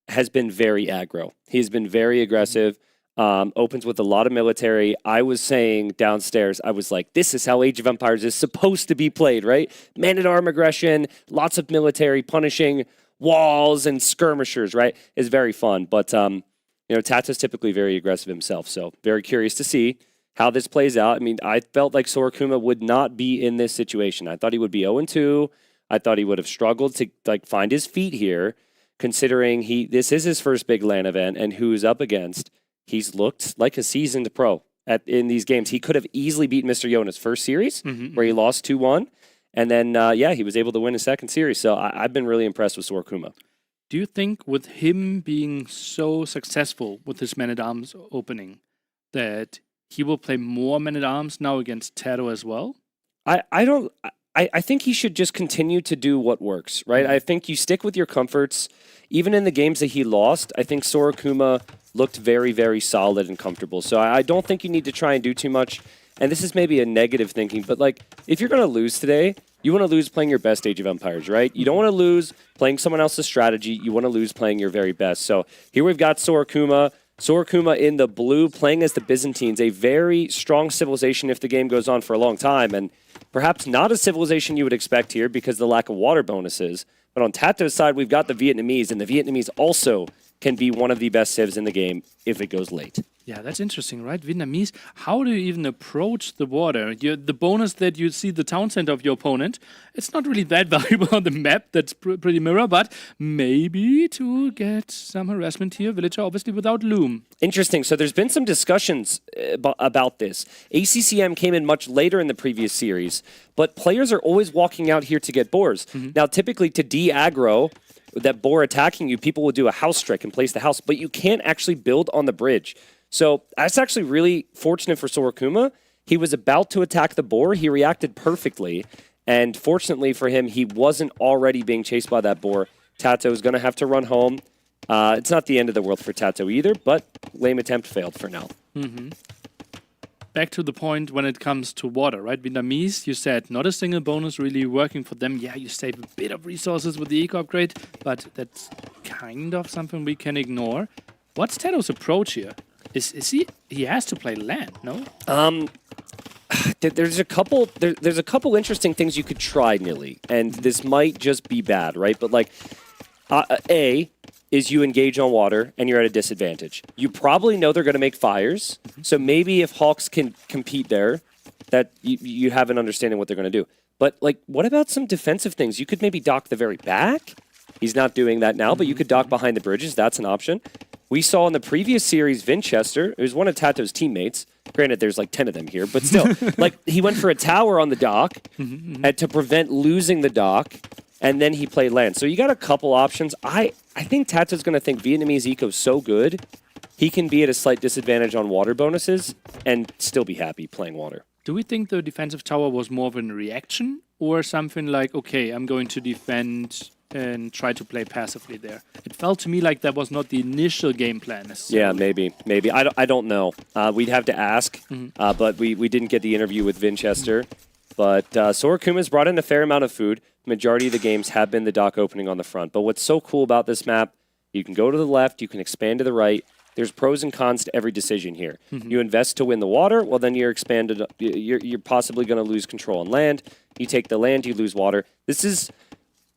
has been very aggro. He's been very aggressive, opens with a lot of military. I was saying downstairs, I was like, this is how Age of Empires is supposed to be played, right? Man-at-arm aggression, lots of military, punishing walls and skirmishers, right? It's very fun. But... you know, Tata's typically very aggressive himself, so very curious to see how this plays out. I mean, I felt like Sorokuma would not be in this situation. I thought he would be 0-2. I thought he would have struggled to like find his feet here, considering this is his first big LAN event, and who's up against. He's looked like a seasoned pro in these games. He could have easily beaten Mr. Yo in his first series, where he lost 2-1. And then, he was able to win his second series. So I've been really impressed with Sorokuma. Do you think with him being so successful with his Man-at-Arms opening that he will play more Man-at-Arms now against Taro as well? I think he should just continue to do what works, right? I think you stick with your comforts. Even in the games that he lost, I think Sorokuma looked very, very solid and comfortable. So I don't think you need to try and do too much. And this is maybe a negative thinking, but like if you're going to lose today, you want to lose playing your best Age of Empires, right? You don't want to lose playing someone else's strategy. You want to lose playing your very best. So here we've got Sorokuma. Sorokuma in the blue playing as the Byzantines, a very strong civilization if the game goes on for a long time, and perhaps not a civilization you would expect here because of the lack of water bonuses. But on Tato's side, we've got the Vietnamese, and the Vietnamese also can be one of the best civs in the game if it goes late. Yeah, that's interesting, right? Vietnamese, how do you even approach the water? The bonus that you see the town center of your opponent, it's not really that valuable on the map. That's pretty mirror, but maybe to get some harassment here, villager obviously without loom. Interesting. So there's been some discussions about this. ACCM came in much later in the previous series, but players are always walking out here to get boars. Now, typically to de-aggro that boar attacking you, people will do a house trick and place the house, but you can't actually build on the bridge. So that's actually really fortunate for Sorokuma. He was about to attack the boar. He reacted perfectly. And fortunately for him, he wasn't already being chased by that boar. Tato is going to have to run home. It's not the end of the world for Tato either, but lame attempt failed for now. Back to the point when it comes to water, right? Vietnamese, you said not a single bonus really working for them. Yeah, you save a bit of resources with the eco upgrade, but that's kind of something we can ignore. What's Tato's approach here? Is he has to play LAN, no? There's a couple interesting things you could try, Nilly, and this might just be bad, right? But like, A is you engage on water and you're at a disadvantage. You probably know they're going to make fires, so maybe if Hawks can compete there, that you have an understanding what they're going to do. But like, what about some defensive things? You could maybe dock the very back. He's not doing that now, but you could dock behind the bridges. That's an option. We saw in the previous series, Vinchester, it was one of Tato's teammates. Granted, there's like 10 of them here, but still, like he went for a tower on the dock to prevent losing the dock, and then he played LAN. So you got a couple options. I think Tato's going to think Vietnamese eco's so good, he can be at a slight disadvantage on water bonuses and still be happy playing water. Do we think the defensive tower was more of a reaction or something like, okay, I'm going to defend and try to play passively there? It felt to me like that was not the initial game plan. Yeah, maybe. I don't know. We'd have to ask, but we didn't get the interview with Vinchester. But Sorokuma's brought in a fair amount of food. Majority of the games have been the dock opening on the front. But what's so cool about this map, you can go to the left, you can expand to the right. There's pros and cons to every decision here. You invest to win the water, well then you're expanded. You're possibly going to lose control on land. You take the land, you lose water. This is...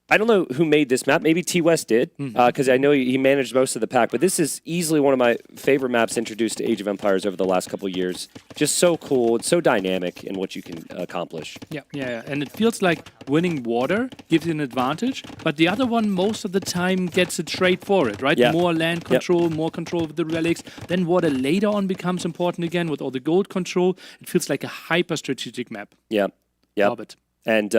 I don't know who made this map. Maybe T-West did, because I know he managed most of the pack. But this is easily one of my favorite maps introduced to Age of Empires over the last couple of years. Just so cool. It's so dynamic in what you can accomplish. Yeah. And it feels like winning water gives you an advantage, but the other one most of the time gets a trade for it, right? Yeah. More land control, more control of the relics. Then water later on becomes important again with all the gold control. It feels like a hyper-strategic map. Yeah. Love it. And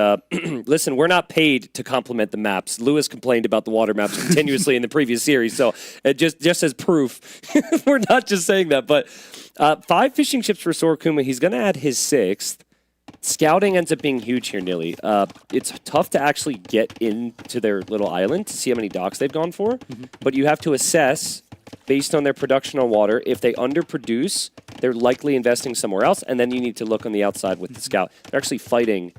listen, we're not paid to compliment the maps. Lewis complained about the water maps continuously in the previous series, so just as proof, we're not just saying that. But 5 fishing ships for Sorokuma. He's going to add his 6th. Scouting ends up being huge here, Nilly. It's tough to actually get into their little island to see how many docks they've gone for, but you have to assess based on their production on water. If they underproduce, they're likely investing somewhere else, and then you need to look on the outside with the scout. They're actually fighting.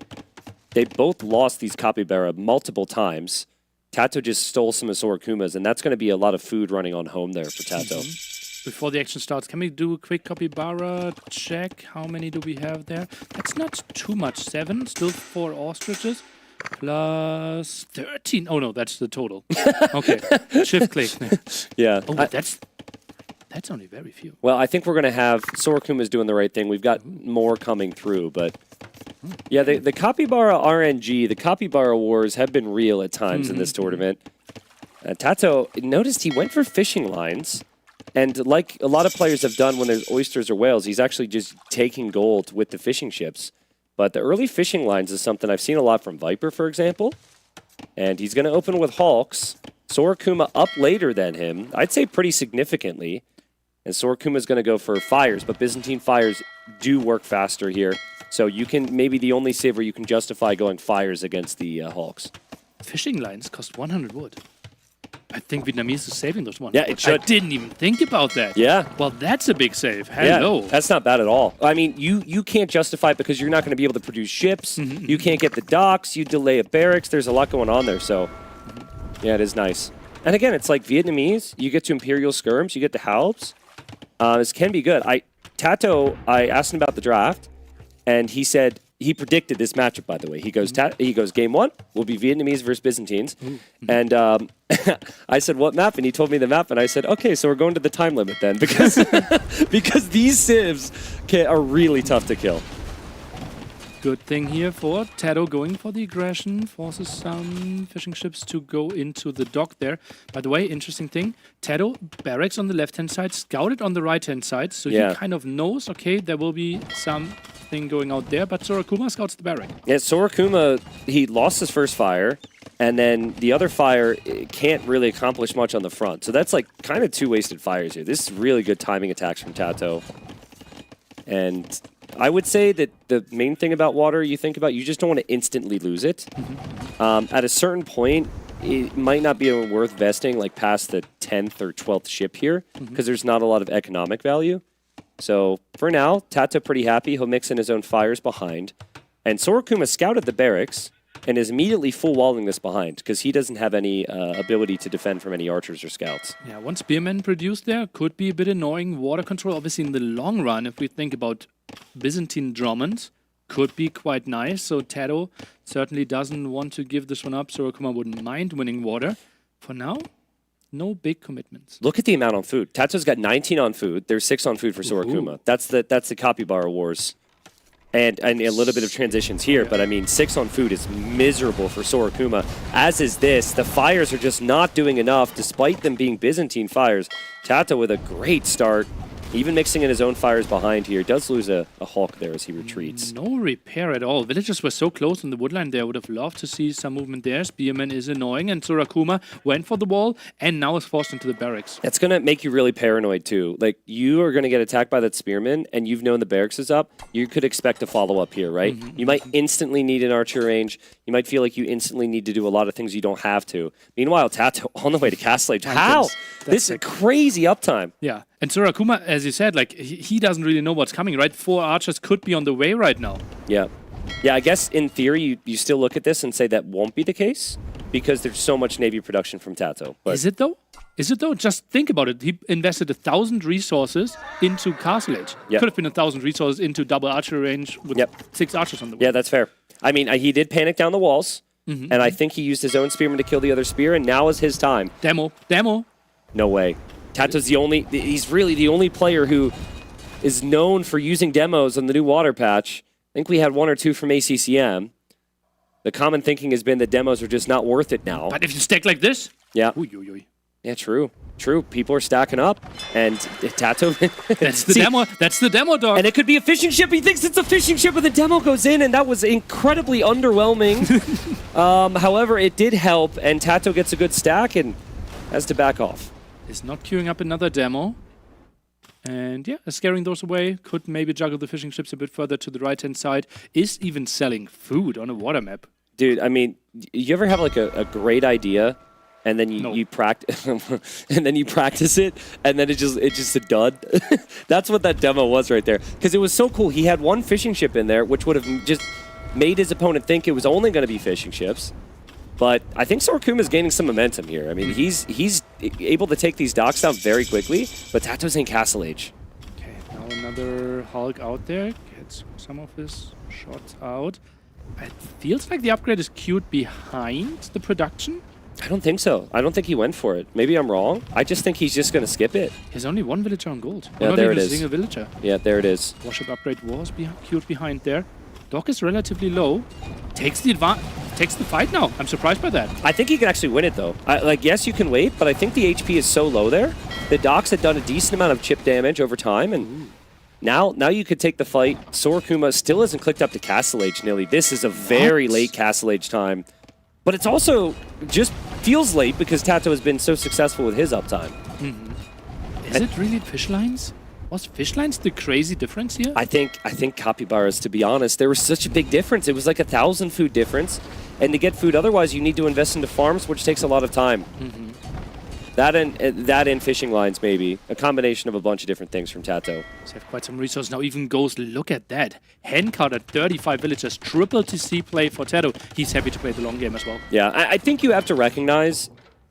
They both lost these capybara multiple times. Tato just stole some of Sorokuma's, and that's going to be a lot of food running on home there for Tato. Before the action starts, can we do a quick capybara check? How many do we have there? That's not too much. 7, still 4 ostriches. Plus 13. Oh no, that's the total. Okay, shift click. Yeah. Oh, that's That's only very few. Well, I think we're going to have Sorakuma's doing the right thing. We've got more coming through, but yeah, the Capybara RNG, the Capybara Wars have been real at times in this tournament. Tato noticed he went for fishing lines, and like a lot of players have done when there's oysters or whales, he's actually just taking gold with the fishing ships. But the early fishing lines is something I've seen a lot from Viper, for example. And he's going to open with Hawks. Sorakuma up later than him, I'd say pretty significantly. And Sorakuma's going to go for Fires, but Byzantine Fires do work faster here. So you can, maybe the only save where you can justify going Fires against the Hawks. Fishing lines cost 100 wood. I think Vietnamese is saving those ones. Yeah, it should. I didn't even think about that. Yeah. Well, that's a big save. Hello. Yeah, that's not bad at all. I mean, you can't justify it because you're not going to be able to produce ships. You can't get the docks. You delay a barracks. There's a lot going on there. So, yeah, it is nice. And again, it's like Vietnamese. You get to Imperial Skirms. You get to Halbs. This can be good. Tato, I asked him about the draft, and he said he predicted this matchup. By the way, he goes game 1 will be Vietnamese versus Byzantines, and I said what map, and he told me the map, and I said okay, so we're going to the time limit then because because these civs are really tough to kill. Good thing here for Tato going for the aggression, forces some fishing ships to go into the dock there. By the way, interesting thing, Tato barracks on the left-hand side, scouted on the right-hand side, so he kind of knows, okay, there will be something going out there, but Sorakuma scouts the barrack. Yeah, Sorakuma, he lost his first fire, and then the other fire can't really accomplish much on the front. So that's like kind of 2 wasted fires here. This is really good timing attacks from Tato. And I would say that the main thing about water you think about, you just don't want to instantly lose it. At a certain point, it might not be worth vesting like past the 10th or 12th ship here because there's not a lot of economic value. So for now, Tato pretty happy. He'll mix in his own fires behind. And Sorakuma scouted the barracks and is immediately full walling this behind because he doesn't have any ability to defend from any archers or scouts. Yeah, one spearman produced there could be a bit annoying. Water control, obviously in the long run, if we think about Byzantine Drummond, could be quite nice. So Tato certainly doesn't want to give this one up. Sorakuma wouldn't mind winning water. For now, no big commitments. Look at the amount on food. Tato's got 19 on food. There's 6 on food for Sorakuma. That's the Capybara Wars. And a little bit of transitions here, but I mean, 6 on food is miserable for Sorakuma, as is this. The fires are just not doing enough, despite them being Byzantine fires. Tato with a great start, even mixing in his own fires behind here. Does lose a Hawk there as he retreats. No repair at all. Villagers were so close in the woodline there. Would have loved to see some movement there. Spearman is annoying, and Sorakuma went for the wall and now is forced into the barracks. That's going to make you really paranoid too. Like, you are going to get attacked by that Spearman, and you've known the barracks is up. You could expect a follow-up here, right? You might instantly need an archer range. You might feel like you instantly need to do a lot of things you don't have to. Meanwhile, Tato on the way to Castle Age. How? This is crazy uptime. Yeah. And Sorakuma, as you said, like he doesn't really know what's coming, right? 4 archers could be on the way right now. Yeah. Yeah, I guess in theory, you still look at this and say that won't be the case because there's so much Navy production from Tato. But Is it though? Is it though? Just think about it. He invested 1,000 resources into Castle Age. Yep. Could have been 1,000 resources into double archer range with 6 archers on the way. Yeah, that's fair. I mean, he did panic down the walls, and I think he used his own spearman to kill the other spear, and now is his time. Demo. No way. Tato's he's really the only player who is known for using demos on the new water patch. I think we had 1 or 2 from ACCM. The common thinking has been that demos are just not worth it now. But if you stack like this? Yeah. Oy, oy, oy. Yeah, true. People are stacking up, and Tato... That's the demo. That's the demo, dog. And it could be a fishing ship. He thinks it's a fishing ship, but the demo goes in, and that was incredibly underwhelming. However, it did help, and Tato gets a good stack and has to back off. Is not queuing up another demo. And yeah, scaring those away. Could maybe juggle the fishing ships a bit further to the right-hand side. Is even selling food on a water map. Dude, I mean, you ever have like a great idea and then you practice and then you practice it and then it's just a dud? That's what that demo was right there. Because it was so cool. He had 1 fishing ship in there, which would have just made his opponent think it was only going to be fishing ships. But I think Sorakuma is gaining some momentum here. I mean, he's able to take these docks down very quickly, but Tato's in Castle Age. Okay, now another Hulk out there. Gets some of his shots out. It feels like the upgrade is queued behind the production. I don't think so. I don't think he went for it. Maybe I'm wrong. I just think he's just going to skip it. There's only one villager on gold. Yeah, Not there even it a is. single villager. Yeah, there it is. Warship upgrade was queued behind there. Doc is relatively low. Takes the fight now. I'm surprised by that. I think he can actually win it, though. Yes, you can wait, but I think the HP is so low there. The Docs had done a decent amount of chip damage over time, and now you could take the fight. Sorokuma still hasn't clicked up to Castle Age, Nilly. This is a very late Castle Age time. But it's also just feels late because Tato has been so successful with his uptime. Is it really fish lines? Was fish lines the crazy difference here? I think capybaras, to be honest, there was such a big difference. It was like 1,000 food difference. And to get food otherwise, you need to invest into farms, which takes a lot of time. That and fishing lines, maybe. A combination of a bunch of different things from Tato. They have quite some resources now. Even goes, look at that. Hand count at 35 villagers. Triple TC play for Tato. He's happy to play the long game as well. Yeah, I think you have to recognize,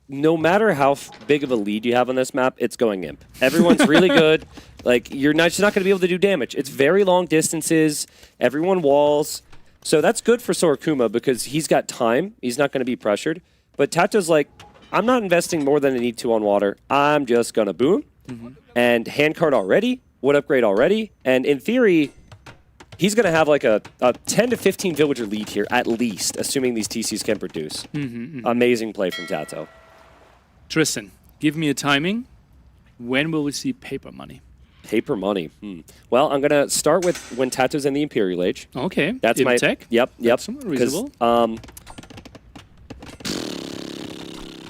no matter how big of a lead you have on this map, it's going imp. Everyone's really good. Like, you're just not going to be able to do damage. It's very long distances. Everyone walls. So that's good for Sorokuma because he's got time. He's not going to be pressured. But Tato's like, I'm not investing more than I need to on water. I'm just going to boom. And handcart already, wood upgrade already. And in theory, he's going to have like a 10 to 15 villager lead here, at least, assuming these TCs can produce. Amazing play from Tato. Tristan, give me a timing. When will we see paper money? Paper money. Well, I'm going to start with when Tato's in the Imperial Age. Okay. That's my tech. Yep. That's reasonable.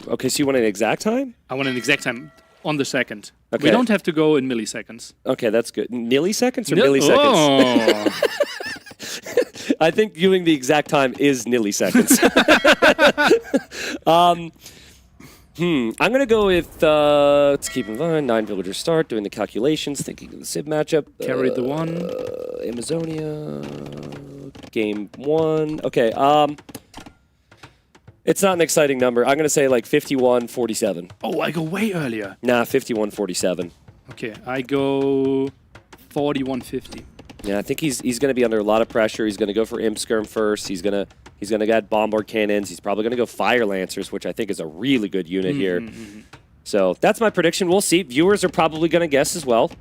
Okay, so you want an exact time? I want an exact time on the second. Okay. We don't have to go in milliseconds. Okay, that's good. Milliseconds or milliseconds? Oh. I think doing the exact time is milliseconds. I'm going to go with, let's keep in mind, 9 villagers start, doing the calculations, thinking of the Civ matchup. Carried the one. Amazonia, game 1. Okay, it's not an exciting number. I'm going to say like 51-47. Oh, I go way earlier. Nah, 51-47. Okay, I go 41-50. Yeah, I think he's going to be under a lot of pressure. He's going to go for Imp Skirm first. He's going to get bombard cannons. He's probably going to go Fire Lancers, which I think is a really good unit here. So that's my prediction. We'll see. Viewers are probably going to guess as well.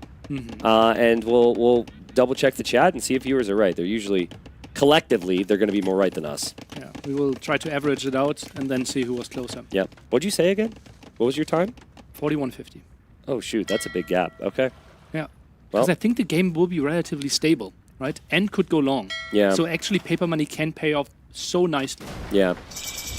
And we'll double check the chat and see if viewers are right. They're usually, collectively, they're going to be more right than us. Yeah, we will try to average it out and then see who was closer. Yep. What'd you say again? What was your time? 41-50. Oh, shoot. That's a big gap. Okay. Yeah. Well, Because I think the game will be relatively stable, right? And could go long. Yeah. So actually paper money can pay off so nicely. yeah.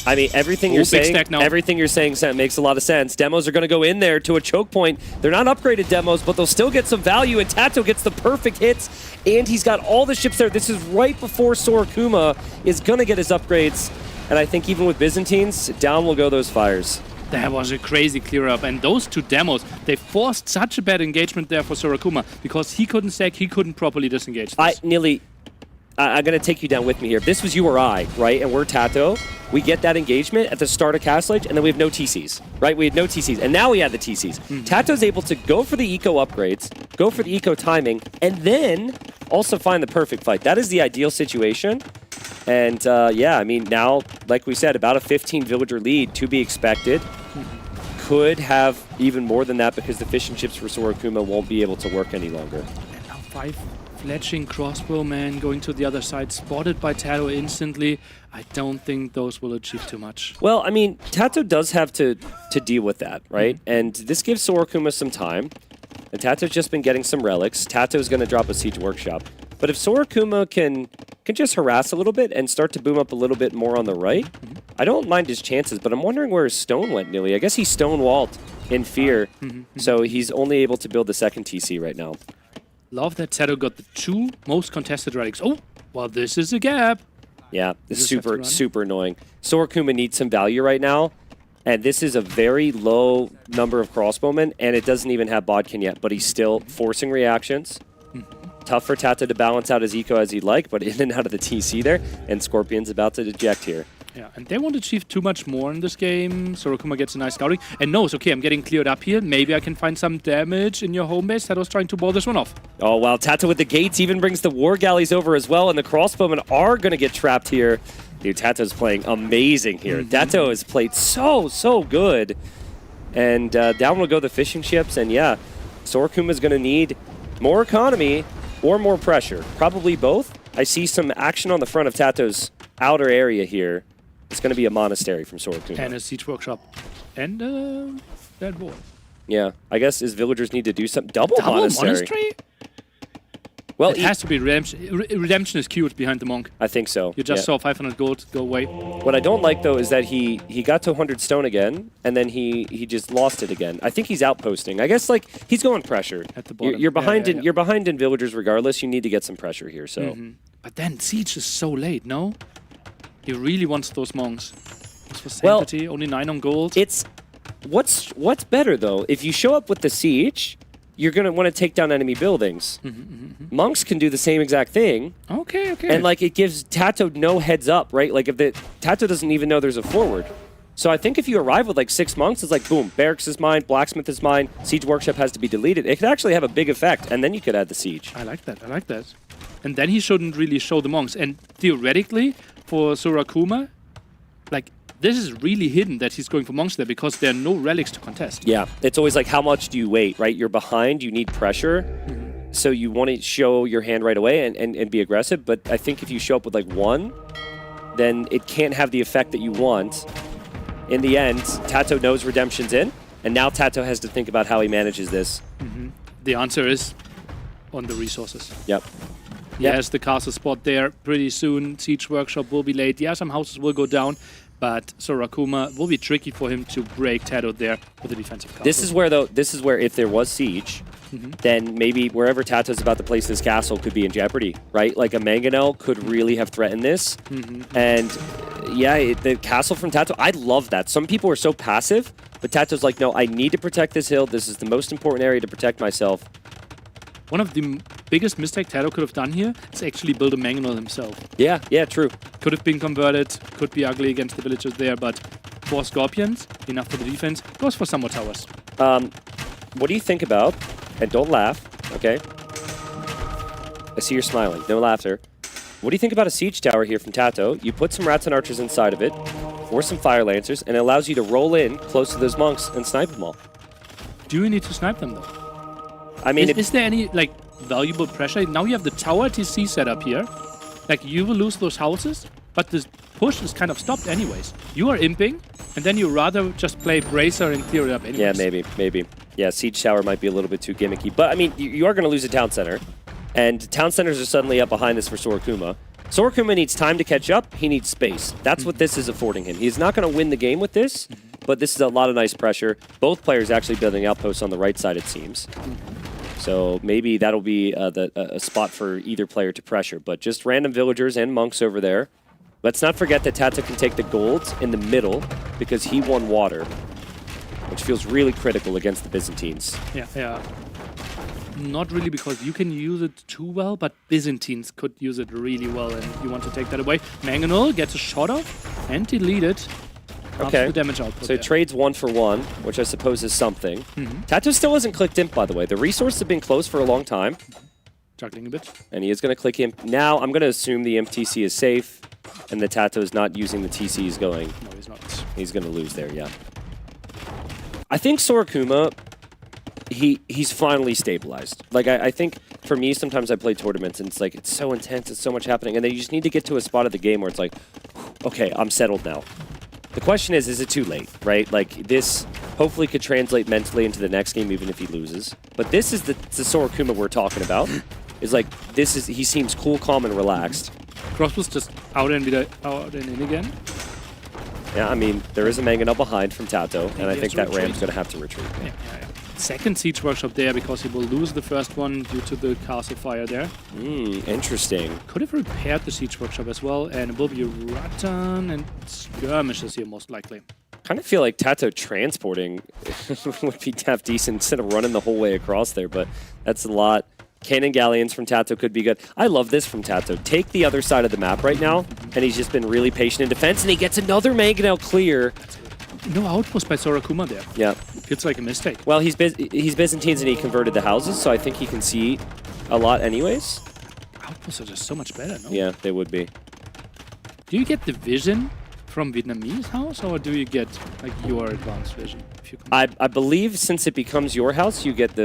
I mean, everything Oh, you're big saying, stack now. everything you're saying makes a lot of sense. Demos are going to go in there to a choke point. They're not upgraded demos, but they'll still get some value. And Tato gets the perfect hits, and he's got all the ships there. This is right before Sorokuma is going to get his upgrades. And I think even with Byzantines, down will go those fires. That was a crazy clear up. And those two demos, they forced such a bad engagement there for Sorokuma because he couldn't stack, he couldn't properly disengage this. I'm going to take you down with me here. If this was you or I, right, and we're Tato, we get that engagement at the start of Castle Age, and then we have no TCs, right? We had no TCs, and now we have the TCs. Tato's able to go for the eco upgrades, go for the eco timing, and then also find the perfect fight. That is the ideal situation. And, yeah, I mean, now, like we said, about a 15 villager lead to be expected. Could have even more than that because the fishing ships for Sorokuma won't be able to work any longer. And now 5 fletching crossbowmen going to the other side, spotted by Tato instantly. I don't think those will achieve too much. Well, I mean, Tato does have to deal with that, right? And this gives Sorokuma some time. And Tato's just been getting some relics. Tato's going to drop a Siege Workshop. But if Sorokuma can just harass a little bit and start to boom up a little bit more on the right, I don't mind his chances, but I'm wondering where his stone went, Nilly. I guess he stonewalled in fear, so he's only able to build the second TC right now. Love that Tato got the 2 most contested relics. Oh, well, this is a gap. Yeah, this is super annoying. Sorokuma needs some value right now, and this is a very low number of crossbowmen, and it doesn't even have Bodkin yet, but he's still forcing reactions. Tough for Tato to balance out his eco as he'd like, but in and out of the TC there, and Scorpion's about to eject here. Yeah, and they won't achieve too much more in this game. Sorokuma gets a nice scouting and knows, okay, I'm getting cleared up here. Maybe I can find some damage in your home base. Tato's trying to ball this one off. Oh, wow. Tato with the gates even brings the war galleys over as well, and the crossbowmen are going to get trapped here Dude, Tato's playing amazing here. Tato has played so good. And down will go the fishing ships. And yeah, Sorakuma's going to need more economy or more pressure. Probably both. I see some action on the front of Tato's outer area here. It's going to be a monastery from Sorakuma. And a siege workshop. And that board. Yeah, I guess his villagers need to do some double monastery. Well, it has to be redemption. Redemption is queued behind the monk. I think so. You just saw 500 gold go away. What I don't like though is that he got to 100 stone again, and then he just lost it again. I think he's outposting. I guess like he's going pressure. At the bottom. You're behind you're behind in villagers regardless. You need to get some pressure here. So, but then siege is so late. No, he really wants those monks. This for sanctity, only 9 on gold. It's what's better though. If you show up with the siege, you're going to want to take down enemy buildings. Monks can do the same exact thing. Okay. And like it gives Tato no heads up, right? Like if the Tato doesn't even know there's a forward. So I think if you arrive with like 6 monks, it's like boom, barracks is mine, blacksmith is mine, siege workshop has to be deleted. It could actually have a big effect, and then you could add the siege. I like that. And then he shouldn't really show the monks. And theoretically, for Sorakuma, like this is really hidden that he's going for monks there because there are no relics to contest. Yeah, it's always like, how much do you wait, right? You're behind, you need pressure. So you want to show your hand right away and be aggressive. But I think if you show up with like 1, then it can't have the effect that you want. In the end, Tato knows redemption's in, and now Tato has to think about how he manages this. The answer is on the resources. Yep. He has the castle spot there pretty soon. Siege workshop will be late. Yeah, some houses will go down. But Sorakuma will be tricky for him to break Tato there with a defensive castle. This is where if there was siege, then maybe wherever Tato's about to place this castle could be in jeopardy, right? Like a Mangonel could really have threatened this. And yeah, the castle from Tato, I love that. Some people are so passive, but Tato's like, no, I need to protect this hill. This is the most important area to protect myself. One of the biggest mistakes Tato could have done here is actually build a Mangonel himself. Yeah, true. Could have been converted, could be ugly against the villagers there, but 4 Scorpions, enough for the defense, goes for some more towers. What do you think about, and don't laugh, okay? I see you're smiling, no laughter. What do you think about a siege tower here from Tato? You put some rats and archers inside of it, or some fire lancers, and it allows you to roll in close to those monks and snipe them all. Do you need to snipe them though? I mean, is there any like valuable pressure? Now you have the tower TC set up here. Like you will lose those houses, but this push is kind of stopped anyways. You are imping, and then you rather just play Bracer and clear it up anyways. Yeah, maybe. Yeah, siege tower might be a little bit too gimmicky. But I mean, you are going to lose a town center, and town centers are suddenly up behind this for Sorakuma. Sorakuma needs time to catch up. He needs space. That's what this is affording him. He's not going to win the game with this, but this is a lot of nice pressure. Both players actually building outposts on the right side, it seems. So maybe that'll be a spot for either player to pressure. But just random villagers and monks over there. Let's not forget that Tato can take the golds in the middle because he won water, which feels really critical against the Byzantines. Yeah. Not really because you can use it too well, but Byzantines could use it really well, and you want to take that away. Mangonel gets a shot off and deleted. Okay, the damage output so it trades 1 for 1, which I suppose is something. Tato still hasn't clicked imp, by the way. The resources have been closed for a long time. Juggling a bit. And he is going to click imp. Now I'm going to assume the imp TC is safe, and the Tato is not using the TC he's going. No, he's not. He's going to lose there, yeah. I think Sorakuma, he's finally stabilized. Like, I think, for me, sometimes I play tournaments, and it's like, it's so intense, it's so much happening, and then you just need to get to a spot of the game where it's like, okay, I'm settled now. The question is it too late, right? Like, this hopefully could translate mentally into the next game, even if he loses. But this is the Sorakuma we're talking about. Is like, he seems cool, calm, and relaxed. Crossbow's just out and in again. Yeah, I mean, there is a Mangonel behind from Tato, and I think that Ram's going to have to retreat. Yeah. Second siege workshop there because he will lose the first one due to the castle fire there. Interesting. Could have repaired the siege workshop as well, and it will be Rattan and skirmishes here most likely. Kind of feel like Tato transporting would be half decent instead of running the whole way across there, but that's a lot. Cannon galleons from Tato could be good. I love this from Tato. Take the other side of the map right now, and he's just been really patient in defense, and he gets another Mangonel clear. No outpost by Sorakuma there. Yeah. Feels like a mistake. Well, he's Byzantines and he converted the houses, so I think he can see a lot anyways. Outposts are just so much better, no? Yeah, they would be. Do you get the vision from Vietnamese house, or do you get like your advanced vision? If you I believe since it becomes your house, you get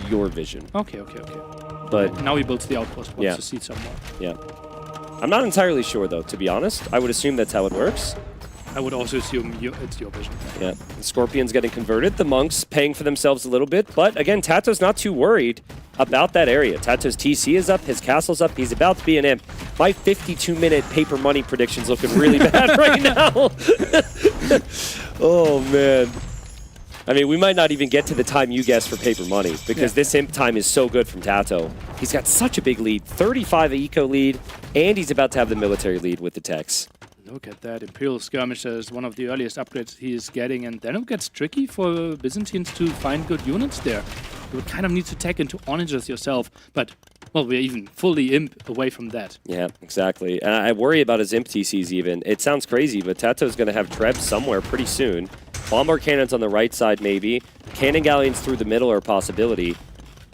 your vision. Okay. But now he builds the outpost. Wants to see some more. Yeah. I'm not entirely sure though, to be honest. I would assume that's how it works. I would also assume it's your vision. Yeah. The Scorpions getting converted. The Monks paying for themselves a little bit. But again, Tato's not too worried about that area. Tato's TC is up. His castle's up. He's about to be an imp. My 52-minute paper money prediction's looking really bad right now. Oh, man. I mean, we might not even get to the time you guessed for paper money because this imp time is so good from Tato. He's got such a big lead. 35 eco lead. And he's about to have the military lead with the techs. Look at that. Imperial Skirmisher is one of the earliest upgrades he is getting, and then it gets tricky for Byzantines to find good units there. You would kind of need to tech into onagers yourself, but, well, we're even fully imp away from that. Yeah, exactly. I worry about his imp TCs even. It sounds crazy, but Tato's going to have Trebs somewhere pretty soon. Bombard cannons on the right side, maybe. Cannon galleons through the middle are a possibility.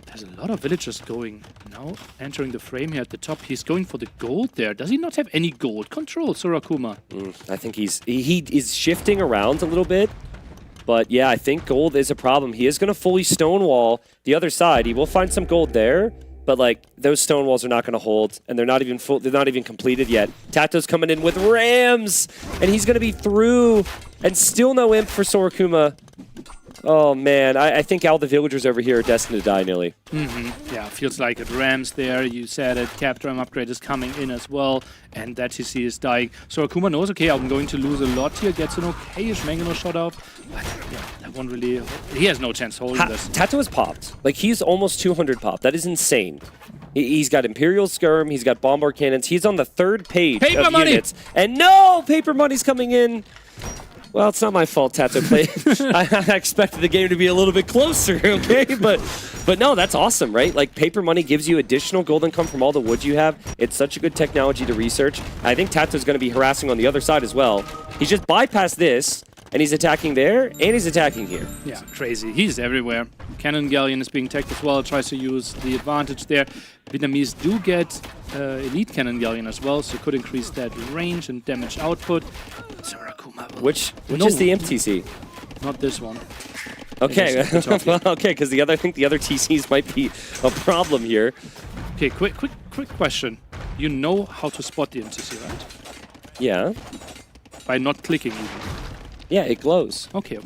There's a lot of villagers going now, entering the frame here at the top. He's going for the gold there. Does he not have any gold control, Sorakuma? I think he is shifting around a little bit. But yeah, I think gold is a problem. He is going to fully stonewall the other side. He will find some gold there, but like those stone walls are not going to hold, and they're not even completed yet. Tato's coming in with rams, and he's going to be through, and still no imp for Sorakuma. Oh man, I think all the villagers over here are destined to die nearly. Yeah, feels like it. Rams there, you said it. Cap Drum upgrade is coming in as well, and that TC is dying. So Akuma knows, okay, I'm going to lose a lot here. Gets an okayish Mangano shot off, but yeah, that one really, he has no chance holding this. Tato is popped. Like, he's almost 200 pop. That is insane. He's got Imperial Skirm, he's got Bombard Cannons. He's on the third page of units. And no, paper money's coming in. Well, it's not my fault, Tato played. I expected the game to be a little bit closer, okay? But no, that's awesome, right? Like, paper money gives you additional gold income from all the wood you have. It's such a good technology to research. I think Tato's going to be harassing on the other side as well. He's just bypassed this, and he's attacking there, and he's attacking here. Yeah, crazy. He's everywhere. Cannon Galleon is being teched as well, tries to use the advantage there. Vietnamese do get Elite Cannon Galleon as well, so could increase that range and damage output. Which is the imp TC? Not this one. Okay, okay, because I think the other TCs might be a problem here. Okay, quick question. You know how to spot the MTC, right? Yeah. By not clicking even. Yeah, it glows. Okay.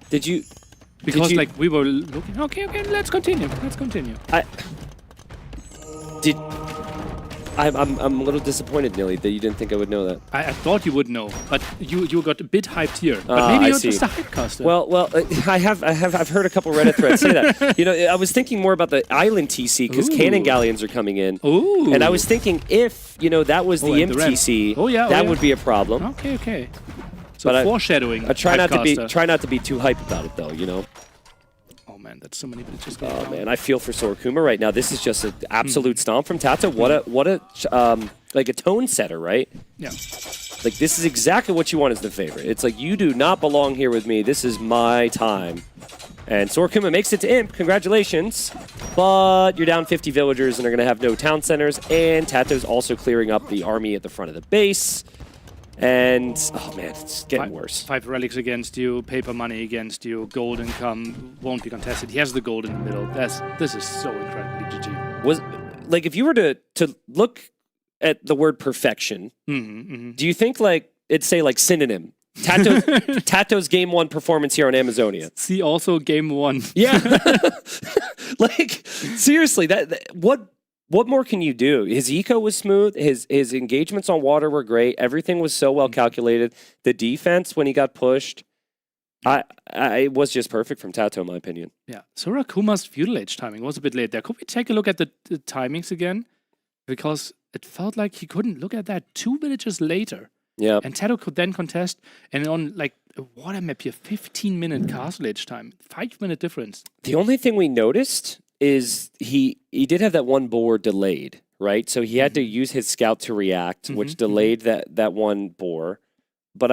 Did you? Because like we were looking. Okay. Let's continue. I'm a little disappointed, Nilly, that you didn't think I would know that. I thought you would know, but you got a bit hyped here. But maybe you're just a hypecaster. Well, I've heard a couple Reddit threads say that. You know, I was thinking more about the island TC because cannon galleons are coming in. Ooh. And I was thinking if that was the imp TC, that would be a problem. Okay. So but foreshadowing. I try not to be too hype about it though. You know. Oh man, that's so many bitches going on. Man, I feel for Sorakuma right now. This is just an absolute stomp from Tato. What a like a tone setter, right? Yeah. Like this is exactly what you want as the favorite. It's like you do not belong here with me. This is my time. And Sorakuma makes it to imp. Congratulations. But you're down 50 villagers and are going to have no town centers. And Tato's also clearing up the army at the front of the base. And, oh man, it's getting worse. 5 relics against you, paper money against you, gold income won't be contested. He has the gold in the middle. This is so incredibly GG. Like, if you were to look at the word perfection, do you think, like, it'd say, like, synonym? Tato's game 1 performance here on Amazonia. See also game 1. Yeah. Like, seriously, what more can you do? His eco was smooth. His engagements on water were great. Everything was so well calculated. The defense, when he got pushed, it was just perfect from Tato, in my opinion. Yeah. Sorakuma's feudal age timing was a bit late there. Could we take a look at the timings again? Because it felt like he couldn't look at that 2 villages later. Yeah. And Tato could then contest, and on like a water map here, 15-minute castle age time, 5-minute difference. The only thing we noticed is he did have that one boar delayed, right? So he had to use his scout to react, which delayed that one boar. But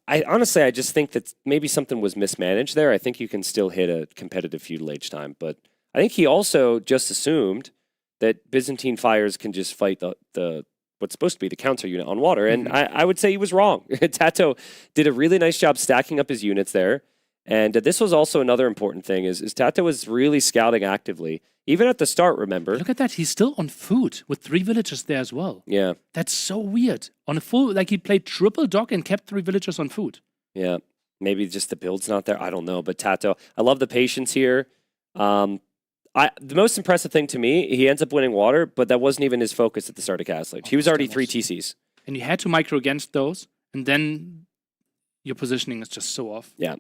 I honestly, I just think that maybe something was mismanaged there. I think you can still hit a competitive feudal age time. But I think he also just assumed that Byzantine fires can just fight the what's supposed to be the counter unit on water. And I would say he was wrong. Tato did a really nice job stacking up his units there. And this was also another important thing is Tato was really scouting actively. Even at the start, remember. Look at that. He's still on food with 3 villagers there as well. Yeah. That's so weird. On a full, like he played triple dock and kept 3 villagers on food. Yeah. Maybe just the build's not there. I don't know. But Tato, I love the patience here. The most impressive thing to me, he ends up winning water, but that wasn't even his focus at the start of Castle Age. He was already 3 TCs. And you had to micro against those, and then your positioning is just so off. Yeah.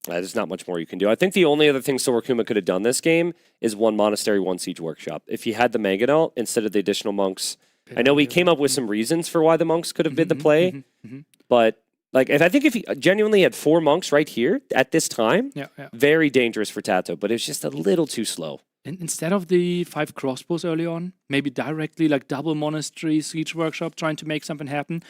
There's not much more you can do. I think the only other thing Sorokuma could have done this game is 1 Monastery, 1 Siege Workshop. If he had the Mangonel instead of the additional monks. I know we came up with some reasons for why the monks could have been the play, but like I think if he genuinely had 4 monks right here at this time, very dangerous for Tato, but it's just a little too slow. And instead of the 5 crossbows early on, maybe directly like double Monastery, Siege Workshop, trying to make something happen.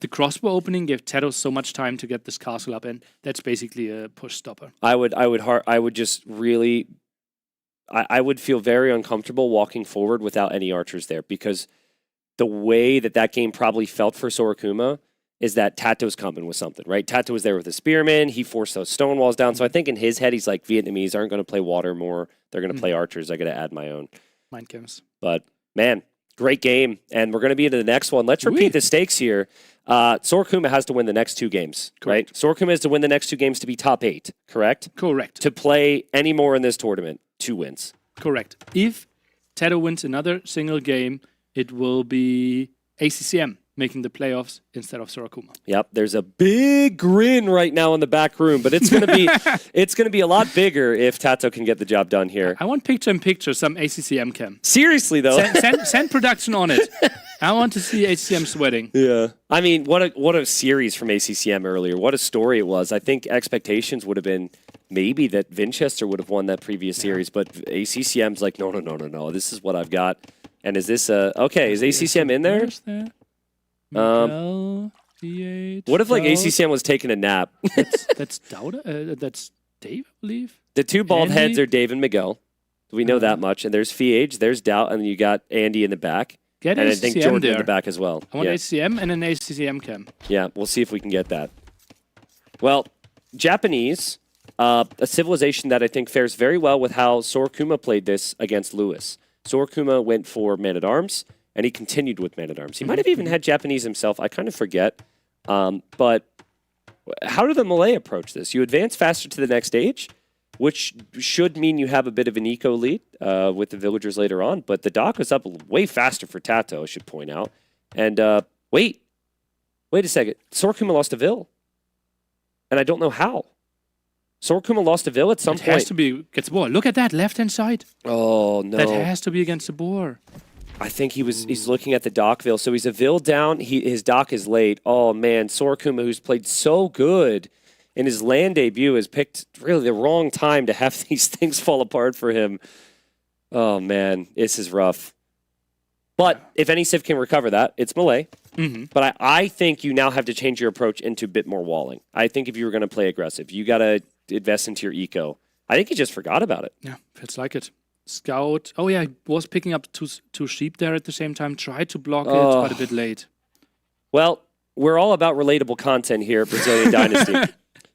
The crossbow opening gave Tato so much time to get this castle up, and that's basically a push stopper. I would feel very uncomfortable walking forward without any archers there, because the way that game probably felt for Sorokuma is that Tato's coming with something, right? Tato was there with a spearman. He forced those stone walls down. So I think in his head, he's like, Vietnamese aren't going to play water more. They're going to play archers. I got to add my own. Mind games. But man, great game. And we're going to be into the next one. Let's repeat the stakes here. Sorokuma has to win the next 2 games, right? Sorokuma has to win the next 2 games to be top 8, correct? Correct. To play any more in this tournament, 2 wins. Correct. If Tato wins another single game, it will be ACCM making the playoffs instead of Sorokuma. Yep, there's a big grin right now in the back room, but it's gonna be a lot bigger if Tato can get the job done here. I want picture-in-picture some ACCM cam. Seriously though, send production on it. I want to see ACCM sweating. Yeah, I mean, what a series from ACCM earlier. What a story it was. I think expectations would have been maybe that Winchester would have won that previous series, but ACCM's like, no. This is what I've got. And is this okay? Is ACCM in there? What if like ACCM was taking a nap? That's Dauda. That's Dave, I believe. The 2 bald Andy? heads are Dave and Miguel. We know that much. And there's Fiage, there's Doubt, and you got Andy in the back. Get and ACCM I think Jordan there. in the back as well. I want ACCM and an ACCM cam. Yeah, we'll see if we can get that. Well, Japanese, a civilization that I think fares very well with how Sorokuma played this against Lewis. Sorokuma went for Man-at-Arms, and he continued with Man-at-Arms. He might have even had Japanese himself. I kind of forget. But how did the Malay approach this? You advance faster to the next stage, which should mean you have a bit of an eco lead with the villagers later on. But the dock was up way faster for Tato, I should point out. And wait a second. Sorokuma lost a Vill. And I don't know how. Sorokuma lost a Vill at some point. It has to be against the boar. Look at that left-hand side. Oh, no. That has to be against the boar. I think he's looking at the dock Vill. So he's a Vill down. His dock is late. Oh, man. Sorokuma, who's played so good in his LAN debut, has picked really the wrong time to have these things fall apart for him. Oh, man. This is rough. But if any Civ can recover that, it's Malay. But I think you now have to change your approach into a bit more walling. I think if you were going to play aggressive, you got to invest into your eco. I think he just forgot about it. Yeah, feels like it. Scout. Oh, yeah, he was picking up two sheep there at the same time. Tried to block it, but a bit late. Well, we're all about relatable content here at Brazilian Dynasty.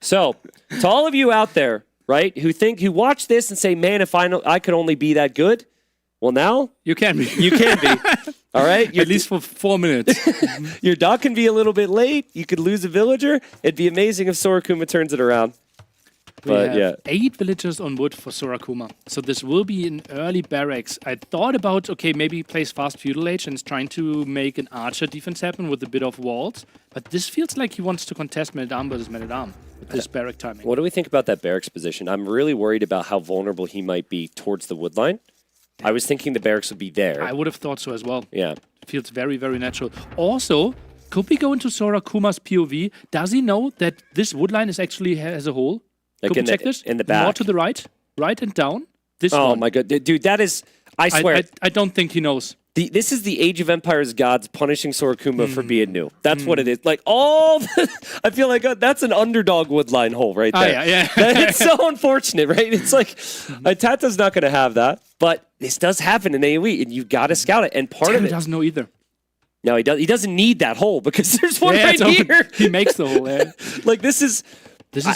So, to all of you out there, right, who watch this and say, man, if I could only be that good, well, now you can be. You can be. All right? At least for 4 minutes. Your dock can be a little bit late. You could lose a villager. It'd be amazing if Sorokuma turns it around. But yeah, 8 villagers on wood for Sorokuma. So this will be an early barracks. I thought about, okay, maybe he plays fast feudal age and is trying to make an archer defense happen with a bit of walls. But this feels like he wants to contest Man-at-Arm versus Man-at-Arm with this barrack timing. What do we think about that barracks position? I'm really worried about how vulnerable he might be towards the wood line. I was thinking the barracks would be there. I would have thought so as well. Yeah. Feels very, very natural. Also, could we go into Sorakuma's POV? Does he know that this wood line is actually as a whole? Like could we check this? In the back. More to the right and down. This oh one. My God. Dude, that is, I swear. I don't think he knows. This is the Age of Empires gods punishing Sorokuma for being new. That's what it is. Like, I feel like that's an underdog woodline hole right there. Yeah. It's so unfortunate, right? It's like, Tata's not going to have that. But this does happen in AoE, and you've got to scout it. And part of it doesn't know either. No, he doesn't need that hole because there's one right here. He makes the hole. Yeah. Like this is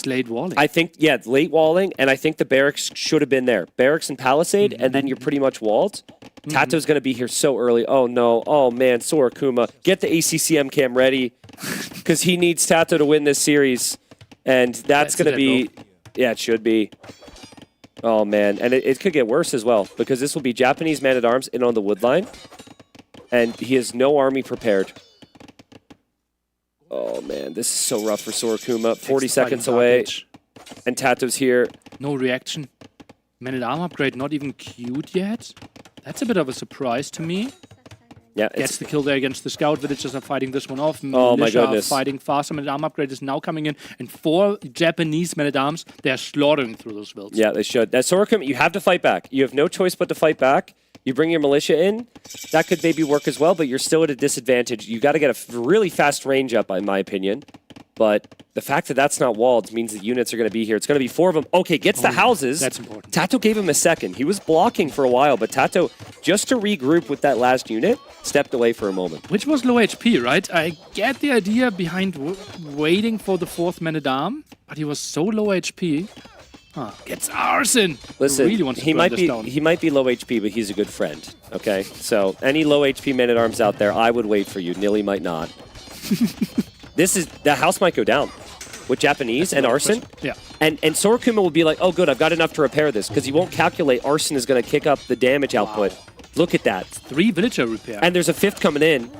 late walling. I think late walling, and I think the barracks should have been there. Barracks and palisade, and then you're pretty much walled. Tato's going to be here so early. Oh no! Oh man, Sorakuma, get the ACCM cam ready because he needs Tato to win this series, and that's going to be. Yeah, it should be. Oh man, and it could get worse as well because this will be Japanese man-at-arms in on the wood line, and he has no army prepared. Oh man, this is so rough for Sorakuma. 40 seconds away, and Tato's here. No reaction. Man-at-arm upgrade not even queued yet. That's a bit of a surprise to me. Yeah, gets the kill there against the scout. Villagers are fighting this one off. Oh my goodness. Are fighting faster. Man-at-arm upgrade is now coming in, and 4 Japanese men-at-arms, they are slaughtering through those vills. Yeah, they should. That Sorakuma, you have to fight back. You have no choice but to fight back. You bring your militia in, that could maybe work as well, but you're still at a disadvantage. You got to get a really fast range up, in my opinion. But the fact that that's not walled means the units are going to be here. It's going to be 4 of them. Okay, gets the houses. That's important. Tato gave him a second. He was blocking for a while, but Tato, just to regroup with that last unit, stepped away for a moment. Which was low HP, right? I get the idea behind waiting for the 4th man-at-arm, but he was so low HP. Gets arson. Listen, really wants to he might be low HP, but he's a good friend. Okay, so any low HP man-at-arms out there, I would wait for you. Nilly might not. The house might go down with Japanese and arson. Yeah. And Sorakuma will be like, oh good, I've got enough to repair this, because he won't calculate arson is going to kick up the damage output. Look at that. 3 villager repair. And there's a 5th coming in.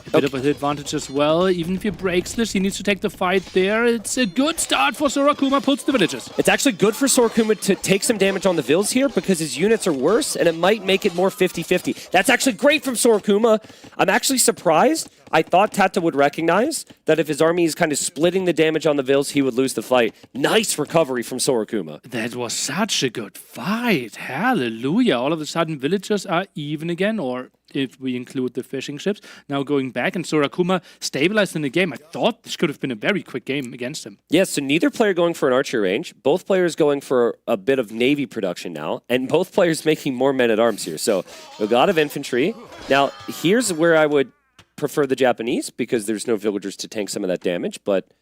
A bit of an advantage as well. Even if he breaks this, he needs to take the fight there. It's a good start for Sorakuma, puts the villagers. It's actually good for Sorakuma to take some damage on the vills here because his units are worse, and it might make it more 50-50. That's actually great from Sorakuma. I'm actually surprised. I thought Tato would recognize that if his army is kind of splitting the damage on the vills, he would lose the fight. Nice recovery from Sorakuma. That was such a good fight. Hallelujah. All of a sudden, villagers are even again, or if we include the fishing ships, now going back, and Sorakuma stabilized in the game. I thought this could have been a very quick game against him. Yeah, so neither player going for an archer range, both players going for a bit of navy production now, and both players making more men-at-arms here. So a lot of infantry. Now, here's where I would prefer the Japanese, because there's no villagers to tank some of that damage, but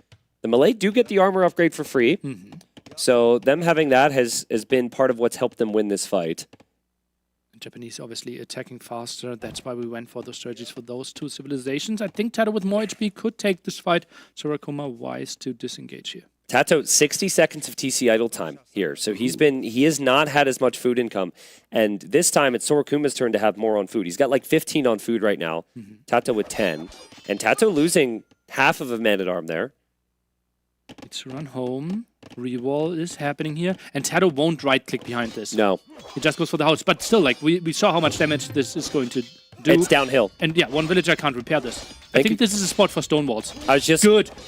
the Malay do get the armor upgrade for free. So them having that has been part of what's helped them win this fight. Japanese obviously attacking faster. That's why we went for the strategies for those 2 civilizations. I think Tato with more HP could take this fight. Sorakuma wise to disengage here. Tato, 60 seconds of TC idle time here. So he has not had as much food income. And this time it's Sorakuma's turn to have more on food. He's got like 15 on food right now. Tato with 10. And Tato losing half of a man-at-arm there. It's run home. Rewall is happening here. And Tato won't right-click behind this. No. He just goes for the house. But still, like, we saw how much damage this is going to do. It's downhill. And yeah, 1 villager can't repair this. I think this is a spot for Stonewalls.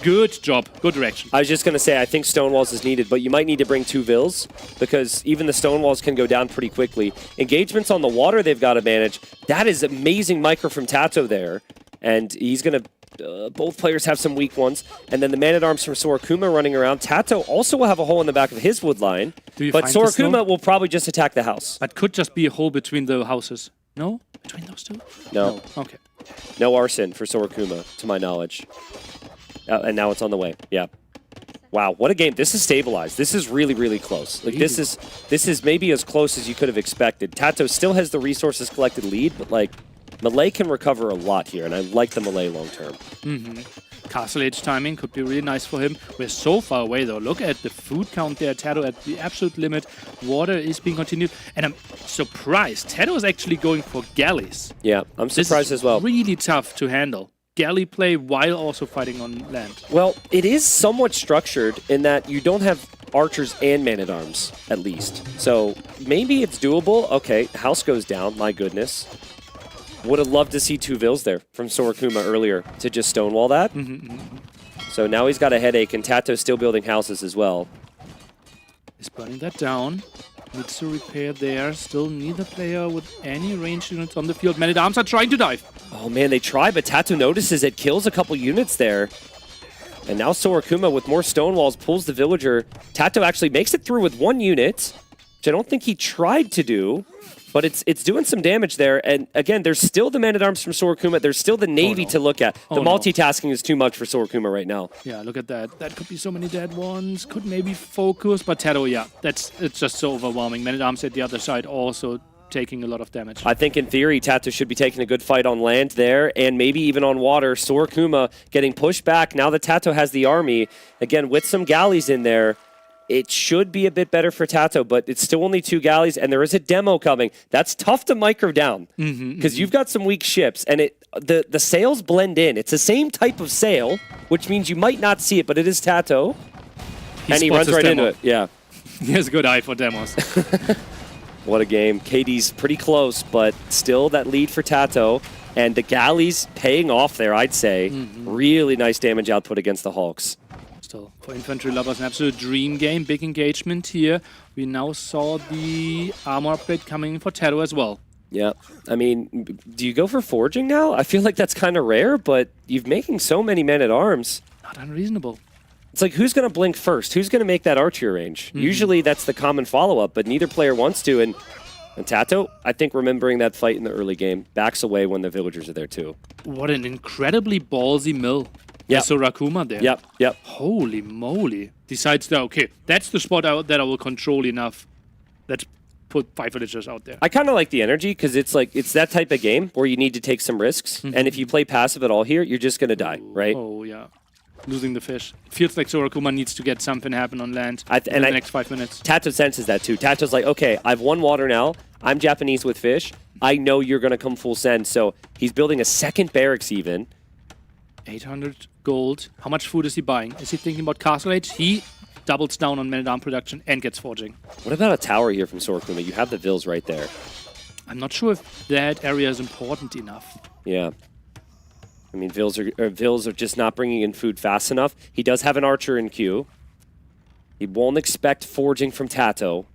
Good job. Good direction. I was just going to say, I think Stonewalls is needed, but you might need to bring 2 vills, because even the Stonewalls can go down pretty quickly. Engagements on the water they've got to manage. That is amazing micro from Tato there. And he's going to... both players have some weak ones. And then the man-at-arms from Sorakuma running around. Tato also will have a hole in the back of his wood line. But Sorakuma will probably just attack the house. But could just be a hole between the houses. No? Between those 2? No. Okay. No arson for Sorakuma, to my knowledge. And now it's on the way. Yeah. Wow, what a game. This is stabilized. This is really, really close. Like this is maybe as close as you could have expected. Tato still has the resources collected lead, but like Malay can recover a lot here, and I like the Malay long term. Castle Age timing could be really nice for him. We're so far away, though. Look at the food count there. Tato at the absolute limit. Water is being continued. And I'm surprised. Tato is actually going for galleys. Yeah, I'm surprised as well. Really tough to handle. Galley play while also fighting on land. Well, it is somewhat structured in that you don't have archers and man-at-arms, at least. So maybe it's doable. Okay, house goes down. My goodness. Would have loved to see 2 vills there from Sorakuma earlier to just stonewall that. So now he's got a headache, and Tato's still building houses as well. He's burning that down. Needs to repair there. Still neither player with any range units on the field. Man-at-arms are trying to dive. Oh man, they try, but Tato notices it, kills a couple units there. And now Sorakuma with more stonewalls pulls the villager. Tato actually makes it through with 1 unit, which I don't think he tried to do. But it's doing some damage there. And again, there's still the Man-at-Arms from Sorokuma. There's still the Navy to look at. The multitasking is too much for Sorokuma right now. Yeah, look at that. That could be so many dead ones. Could maybe focus. But Tero, yeah, it's just so overwhelming. Man-at-Arms at the other side also taking a lot of damage. I think in theory, Tato should be taking a good fight on land there and maybe even on water. Sorokuma getting pushed back. Now that Tato has the army, again, with some galleys in there, it should be a bit better for Tato, but it's still only 2 galleys, and there is a demo coming. That's tough to micro down because you've got some weak ships, and the sails blend in. It's the same type of sail, which means you might not see it, but it is Tato, and he runs right into it. Yeah, he has a good eye for demos. What a game. KD's pretty close, but still that lead for Tato, and the galleys paying off there, I'd say. Really nice damage output against the Hawks. Still, for infantry lovers, an absolute dream game. Big engagement here. We now saw the armor upgrade coming in for Tero as well. Yeah, I mean, do you go for forging now? I feel like that's kind of rare, but you're making so many men-at-arms. Not unreasonable. It's like, who's going to blink first? Who's going to make that archer range? Usually that's the common follow-up, but neither player wants to. And Tato, I think remembering that fight in the early game, backs away when the villagers are there too. What an incredibly ballsy mill. Yeah, Sorokuma there. Yep. Holy moly. Decides that, okay, that's the spot that I will control enough. Let's put 5 villagers out there. I kind of like the energy because it's like, it's that type of game where you need to take some risks. And if you play passive at all here, you're just going to die, right? Oh, yeah. Losing the fish. Feels like Sorokuma needs to get something happen on land in the next 5 minutes. Tato senses that too. Tato's like, okay, I've won water now. I'm Japanese with fish. I know you're going to come full send. So he's building a second barracks even. 800 gold. How much food is he buying? Is he thinking about Castle Age? He doubles down on man-at-arm production and gets forging. What about a tower here from Sorokuma? You have the Vills right there. I'm not sure if that area is important enough. Yeah. I mean, Vills are just not bringing in food fast enough. He does have an archer in queue. He won't expect forging from Tato.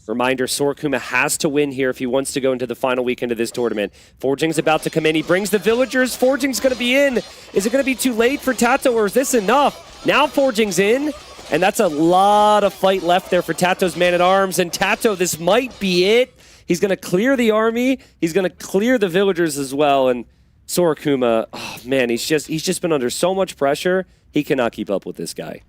Reminder, Sorokuma has to win here if he wants to go into the final weekend of this tournament. Forging's about to come in. He brings the villagers. Forging's going to be in. Is it going to be too late for Tato, or is this enough? Now Forging's in, and that's a lot of fight left there for Tato's man-at-arms. And Tato, this might be it. He's going to clear the army. He's going to clear the villagers as well. And Sorokuma, oh man, he's just been under so much pressure. He cannot keep up with this guy.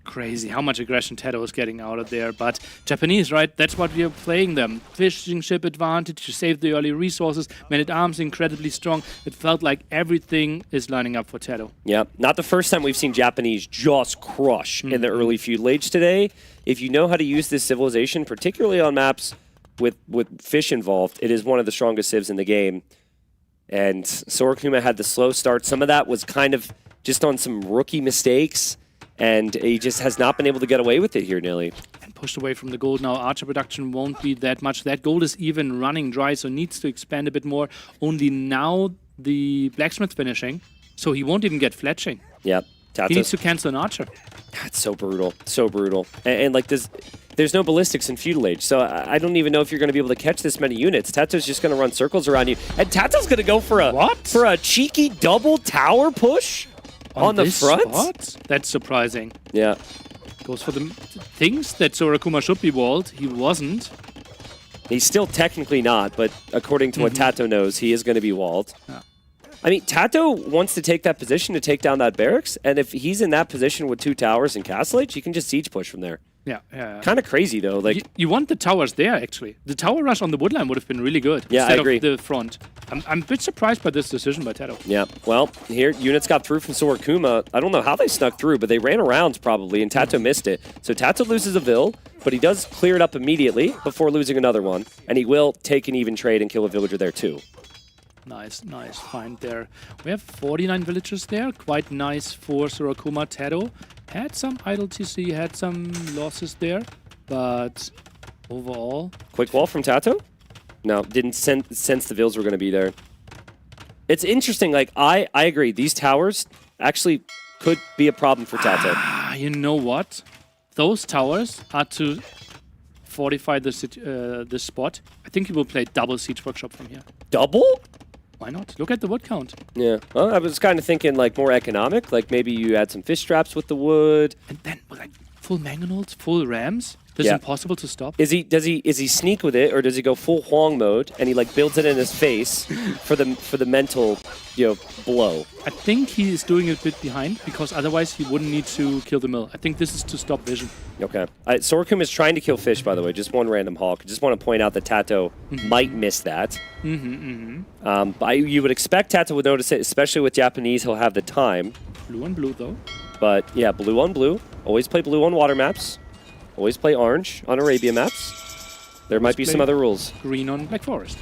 Crazy how much aggression Tato is getting out of there. But Japanese, right? That's what we are playing them. Fishing ship advantage to save the early resources. Man-at-arms incredibly strong. It felt like everything is lining up for Tato. Yeah, not the first time we've seen Japanese just crush in the early feudal age today. If you know how to use this civilization, particularly on maps with fish involved, it is one of the strongest civs in the game. And Sorokuma had the slow start. Some of that was kind of just on some rookie mistakes. And he just has not been able to get away with it here, Nilly. And pushed away from the gold now. Archer production won't be that much. That gold is even running dry, so needs to expand a bit more. Only now the blacksmith finishing, so he won't even get fletching. Yep. He needs to cancel an archer. That's so brutal. So brutal. And like this, there's no ballistics in feudal age, so I don't even know if you're going to be able to catch this many units. Tato's just going to run circles around you. And Tato's going to go for a cheeky double tower push? On the front? Spot? That's surprising. Yeah. Goes for the things that Sorokuma should be walled. He wasn't. He's still technically not, but according to what Tato knows, he is going to be walled. Yeah. I mean, Tato wants to take that position to take down that barracks, and if he's in that position with 2 towers and Castle Age, he can just siege push from there. Yeah. Kind of crazy, though. Like you want the towers there, actually. The tower rush on the woodline would have been really good. Yeah, instead I agree. Of the front. I'm a bit surprised by this decision by Tato. Yeah, well, here, units got through from Sorokuma. I don't know how they snuck through, but they ran around probably, and Tato missed it. So Tato loses a Vill, but he does clear it up immediately before losing another one. And he will take an even trade and kill a villager there, too. Nice find there. We have 49 villagers there. Quite nice for Sorokuma. Tato had some idle TC, had some losses there, but overall... Quick wall from Tato? No, didn't sense the Vills were going to be there. It's interesting, like, I agree. These towers actually could be a problem for Tato. You know what? Those towers are to fortify this spot. I think he will play double Siege Workshop from here. Double? Why not? Look at the wood count. Yeah. Well, I was kind of thinking like more economic. Like maybe you add some fish traps with the wood. And then like full mangonels, full rams. This is impossible to stop. Is he sneak with it, or does he go full Huang mode and he like builds it in his face for the mental, blow? I think he is doing it a bit behind because otherwise he wouldn't need to kill the mill. I think this is to stop vision. Okay. Sorakuma is trying to kill Fish, by the way. Just one random hawk. Just want to point out that Tato might miss that. You would expect Tato would notice it, especially with Japanese. He'll have the time. Blue on blue, though. But yeah, blue on blue. Always play blue on water maps. Always play orange on Arabia maps. There might be some other rules. Green on Black Forest.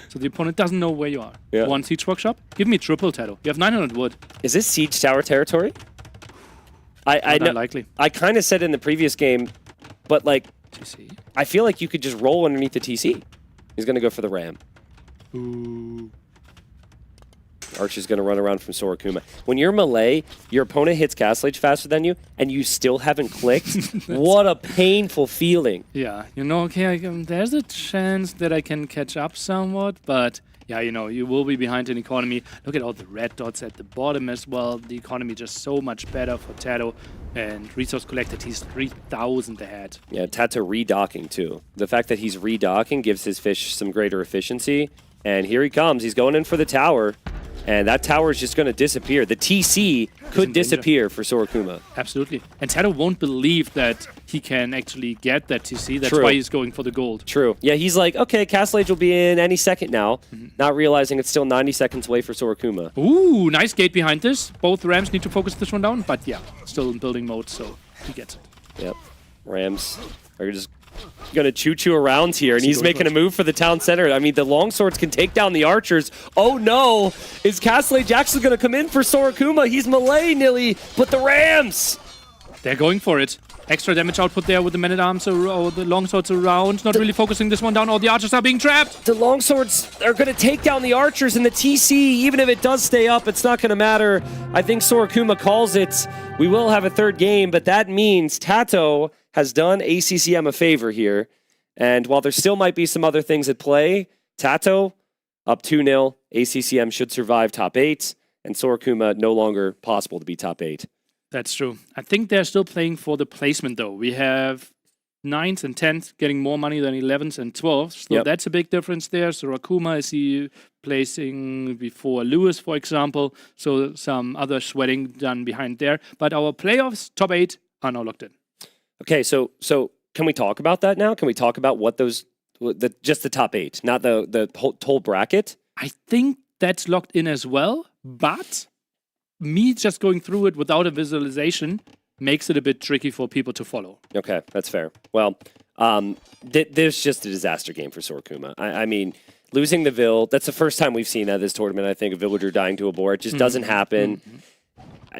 So the opponent doesn't know where you are. Yeah. One siege workshop. Give me triple Tato. You have 900 wood. Is this siege tower territory? I know. Unlikely. I kind of said in the previous game, but like, TC. I feel like you could just roll underneath the TC. He's gonna go for the ram. Ooh. Arch is gonna run around from Sorakuma. When you're melee, your opponent hits Castle Age faster than you, and you still haven't clicked. What a painful feeling. Yeah, okay, there's a chance that I can catch up somewhat, but yeah, you will be behind in economy. Look at all the red dots at the bottom as well. The economy just so much better for Tato. And resource collected, he's 3,000 ahead. Yeah, Tato redocking too. The fact that he's redocking gives his fish some greater efficiency. And here he comes. He's going in for the tower. And that tower is just going to disappear. The TC could disappear for Sorakuma. Absolutely. And Tato won't believe that he can actually get that TC. That's True. why he's going for the gold. True. Yeah, he's like, okay, Castle Age will be in any second now. Not realizing it's still 90 seconds away for Sorakuma. Ooh, nice gate behind this. Both Rams need to focus this one down. But yeah, still in building mode, so he gets it. Yep. Rams are just going to choo-choo around here, and he's making a move for the town center. I mean, the longswords can take down the archers. Oh no! Is Castle Age actually going to come in for Sorakuma? He's melee, Nilly, but the Rams! They're going for it. Extra damage output there with the men-at-arms or the longswords around. Not really focusing this one down. All the archers are being trapped. The longswords are going to take down the archers, and the TC, even if it does stay up, it's not going to matter. I think Sorakuma calls it. We will have a third game, but that means Tato has done ACCM a favor here. And while there still might be some other things at play, Tato up 2-0. ACCM should survive top 8, and Sorakuma no longer possible to be top 8. That's true. I think they're still playing for the placement, though. We have 9s and 10s getting more money than 11s and 12s. So that's a big difference there. So Sorakuma is he placing before Lewis, for example. So some other sweating done behind there. But our playoffs, top 8, are now locked in. Okay, so can we talk about that now? Can we talk about what those, just the top 8, not the whole bracket? I think that's locked in as well, but me just going through it without a visualization makes it a bit tricky for people to follow. Okay, that's fair. Well, there's just a disaster game for Sorakuma. I mean, losing the Vill, that's the first time we've seen that this tournament, I think, a villager dying to a boar. It just doesn't happen.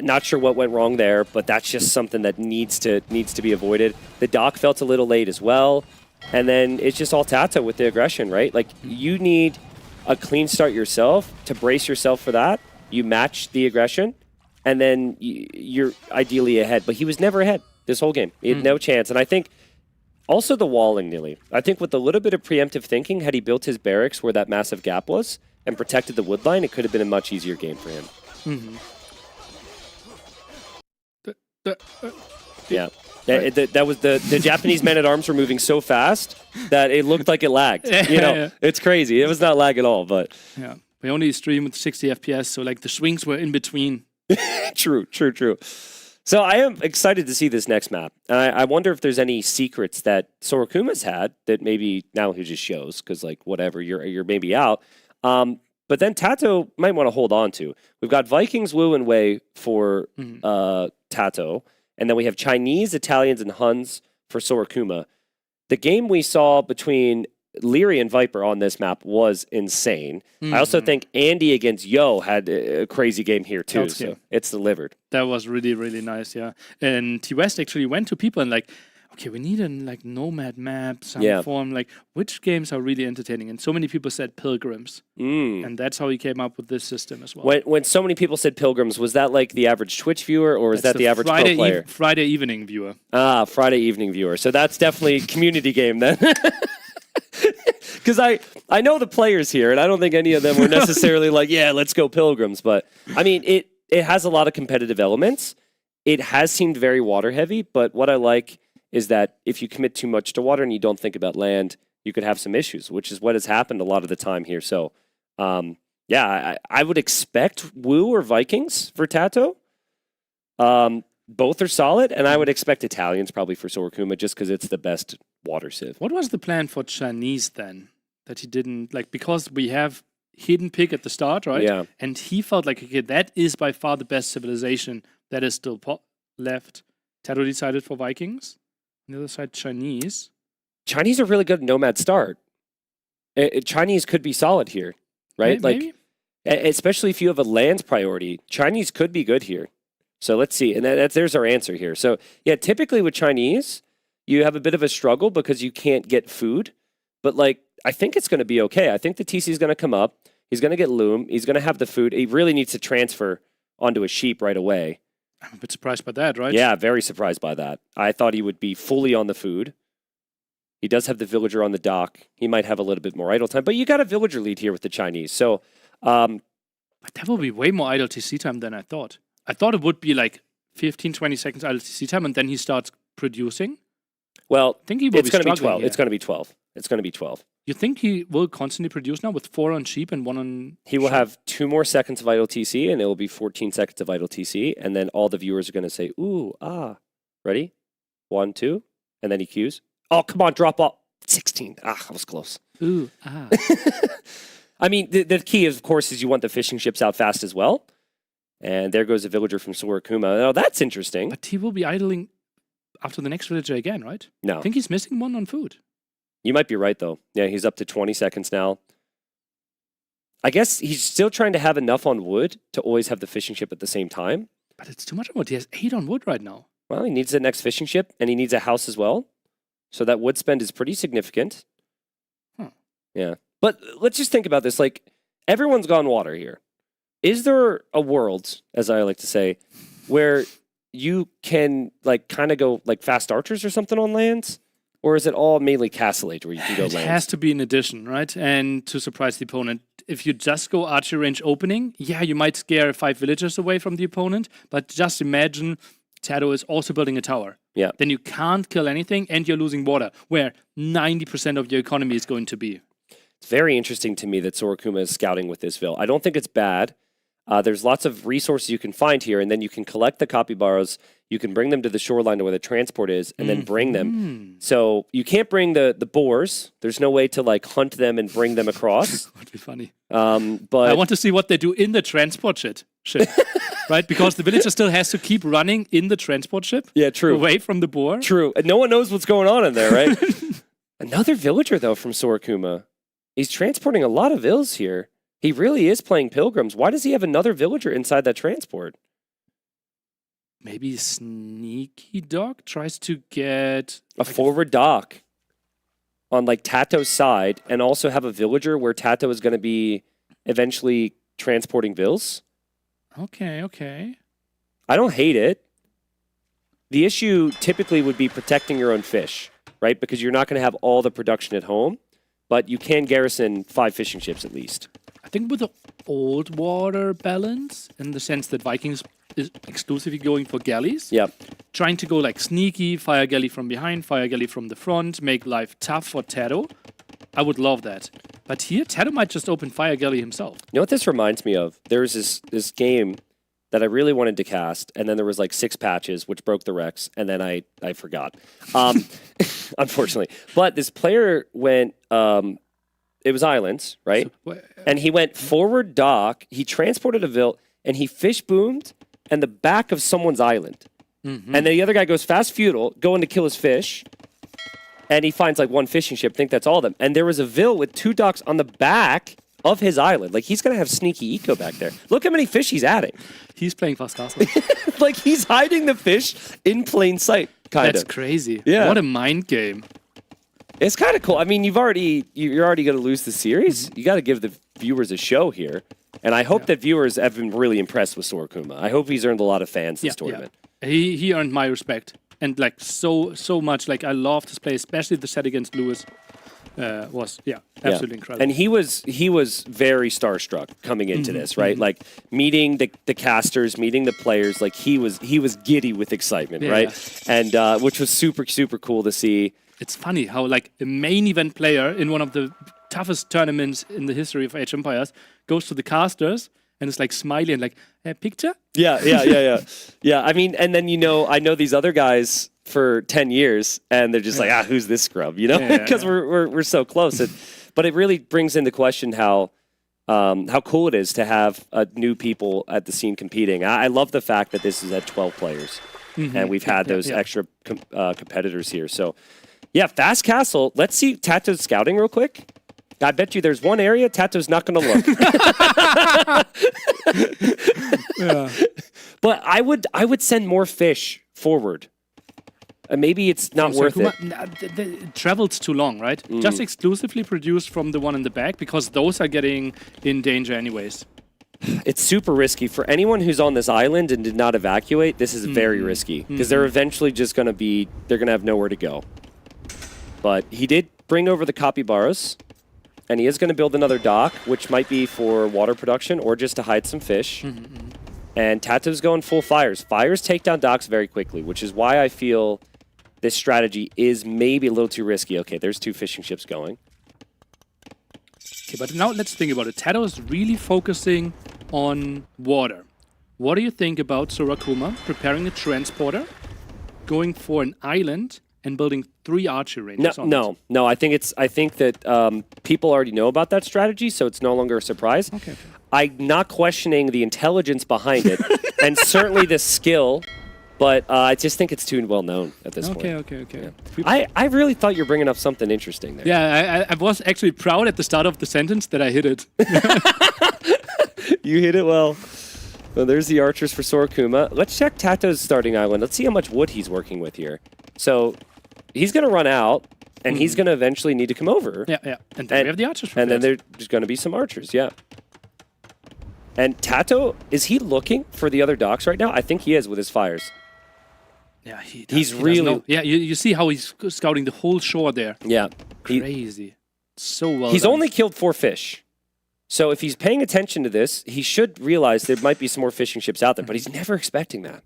Not sure what went wrong there, but that's just something that needs to be avoided. The dock felt a little late as well. And then it's just all Tato with the aggression, right? Like, you need a clean start yourself to brace yourself for that. You match the aggression, and then you're ideally ahead. But he was never ahead this whole game. He had no chance. And I think also the walling, Nilly. I think with a little bit of preemptive thinking, had he built his barracks where that massive gap was and protected the wood line, it could have been a much easier game for him. Yeah. That was the Japanese men-at-arms were moving so fast that it looked like it lagged. It's crazy. It was not lag at all, but... Yeah. We only stream with 60 FPS, so like the swings were in between. True. So I am excited to see this next map. I wonder if there's any secrets that Sorakuma's had that maybe now he just shows, because like whatever, you're maybe out. But then Tato might want to hold on to. We've got Vikings, Wu, and Wei for Tato, and then we have Chinese, Italians, and Huns for Sorakuma. The game we saw between Leary and Viper on this map was insane. I also think Andy against Yo had a crazy game here too, so it's delivered. That was really, really nice, yeah. And T-West actually went to people and like, okay, we need a like nomad map, some form, like which games are really entertaining? And so many people said Pilgrims. And that's how he came up with this system as well. When so many people said Pilgrims, was that like the average Twitch viewer or was that the average pro player? Friday evening viewer. Ah, Friday evening viewer. So that's definitely a community game then. Because I know the players here, and I don't think any of them were necessarily like, yeah, let's go Pilgrims. But, I mean, it has a lot of competitive elements. It has seemed very water heavy, but what I like is that if you commit too much to water and you don't think about land, you could have some issues, which is what has happened a lot of the time here. So, yeah, I would expect Wu or Vikings for Tato. Both are solid, and I would expect Italians probably for Sorokuma just because it's the best water civ. What was the plan for Chinese then? That he didn't, like, because we have hidden pick at the start, right? Yeah. And he felt like, okay, that is by far the best civilization that is still left. Tato decided for Vikings. On the other side, Chinese. Chinese are really good at Nomad start. Chinese could be solid here, right? Maybe. Especially if you have a lands priority, Chinese could be good here. So let's see. And there's our answer here. So yeah, typically with Chinese, you have a bit of a struggle because you can't get food. But like, I think it's going to be okay. I think the TC is going to come up. He's going to get loom. He's going to have the food. He really needs to transfer onto a sheep right away. I'm a bit surprised by that, right? Yeah, very surprised by that. I thought he would be fully on the food. He does have the villager on the dock. He might have a little bit more idle time. But you got a villager lead here with the Chinese. So, but that will be way more idle TC time than I thought. I thought it would be like 15, 20 seconds idle TC time, and then he starts producing. Well, I think he will it's going to be 12. here. It's going to be 12. It's going to be 12. You think he will constantly produce now with 4 on sheep and 1 on... He will have 2 more seconds of idle TC, and it will be 14 seconds of idle TC, and then all the viewers are going to say, ooh, ah. Ready? 1, 2, and then he cues. Oh, come on, drop off. 16. Ah, I was close. Ooh, ah. I mean, the key, of course, is you want the fishing ships out fast as well. And there goes a villager from Sorokuma. Now, that's interesting. But he will be idling after the next villager again, right? No. I think he's missing 1 on food. You might be right, though. Yeah, he's up to 20 seconds now. I guess he's still trying to have enough on wood to always have the fishing ship at the same time. But it's too much on wood. He has 8 on wood right now. Well, he needs the next fishing ship, and he needs a house as well. So that wood spend is pretty significant. Yeah. But let's just think about this. Like, everyone's gone water here. Is there a world, as I like to say, where you can, like, kind of go, like, fast archers or something on lands? Or is it all mainly castle age where you can go It lands? has to be an addition, right? And to surprise the opponent. If you just go archer range opening, yeah, you might scare 5 villagers away from the opponent. But just imagine Tato is also building a tower. Yeah. Then you can't kill anything and you're losing water, where 90% of your economy is going to be. It's very interesting to me that Sorokuma is scouting with this Vil. I don't think it's bad. There's lots of resources you can find here, and then you can collect the capybaras. You can bring them to the shoreline to where the transport is, and then bring them. So you can't bring the boars. There's no way to like hunt them and bring them across. That would be funny. But I want to see what they do in the transport ship. Right? Because the villager still has to keep running in the transport ship. Yeah, true. Away from the boar. True. And no one knows what's going on in there, right? Another villager, though, from Sorokuma. He's transporting a lot of Vils here. He really is playing pilgrims. Why does he have another villager inside that transport? Maybe Sneaky Dog tries to get... A forward dock on like Tato's side, and also have a villager where Tato is going to be eventually transporting Vils. Okay. I don't hate it. The issue typically would be protecting your own fish, right? Because you're not going to have all the production at home, but you can garrison 5 fishing ships at least. I think with the old water balance, in the sense that Vikings is exclusively going for galleys. Yep. Trying to go like sneaky, fire galley from behind, fire galley from the front, make life tough for Tato. I would love that. But here, Tato might just open fire galley himself. You know what this reminds me of? There was this game that I really wanted to cast, and then there was like 6 patches, which broke the Rex, and then I forgot, unfortunately. But this player went, it was islands, right? And he went forward dock, he transported a Vil, and he fish boomed and the back of someone's island. And then the other guy goes fast feudal, going to kill his fish, and he finds like 1 fishing ship, think that's all of them. And there was a Vil with 2 docks on the back of his island. Like, he's going to have sneaky eco back there. Look how many fish he's adding. He's playing fast castle. Like, he's hiding the fish in plain sight, kind of. That's crazy. Yeah. What a mind game. It's kind of cool. I mean, you're already going to lose the series. You got to give the viewers a show here. And I hope that viewers have been really impressed with Sorokuma. I hope he's earned a lot of fans this tournament. Yeah. He earned my respect. And like so much. Like, I love this play, especially the set against Lewis. was absolutely incredible. And he was very starstruck coming into this, right? Like meeting the casters, meeting the players, like he was giddy with excitement, right? And which was super cool to see. It's funny how like a main event player in one of the toughest tournaments in the history of Age of Empires goes to the casters and is like smiling and like, picture? Yeah. I mean, and then I know these other guys for 10 years, and they're just like, who's this scrub? Because we're so close. But it really brings into question how cool it is to have new people at the scene competing. I love the fact that this is at 12 players, and we've had those extra competitors here. So, yeah, Fast Castle. Let's see Tato's scouting real quick. I bet you there's one area Tato's not going to look. But I would send more fish forward. Maybe it's not worth it. It travels too long, right? Just exclusively produced from the one in the back, because those are getting in danger anyways. It's super risky. For anyone who's on this island and did not evacuate, this is very risky. Because they're eventually just going to they're going to have nowhere to go. But he did bring over the capybaras. And he is going to build another dock, which might be for water production or just to hide some fish. And Tato's going full fires. Fires take down docks very quickly, which is why I feel this strategy is maybe a little too risky. Okay, there's 2 fishing ships going. Okay, but now let's think about it. Tato is really focusing on water. What do you think about Sorakuma preparing a transporter, going for an island, and building 3 archer ranges? No. I think that people already know about that strategy, so it's no longer a surprise. Okay. I'm not questioning the intelligence behind it, and certainly the skill, but I just think it's too well known at this point. Okay. Yeah. I really thought you were bringing up something interesting there. Yeah, I was actually proud at the start of the sentence that I hit it. You hit it well. Well, there's the archers for Sorakuma. Let's check Tato's starting island. Let's see how much wood he's working with here. So he's going to run out, and he's going to eventually need to come over. Yeah. And then we have the archers for And then there's going to be some archers, yeah. And Tato, is he looking for the other docks right now? I think he is with his fires. Yeah, he's really... Yeah, you see how he's scouting the whole shore there. Yeah. Crazy. So well He's done. only killed 4 fish. So if he's paying attention to this, he should realize there might be some more fishing ships out there, but he's never expecting that.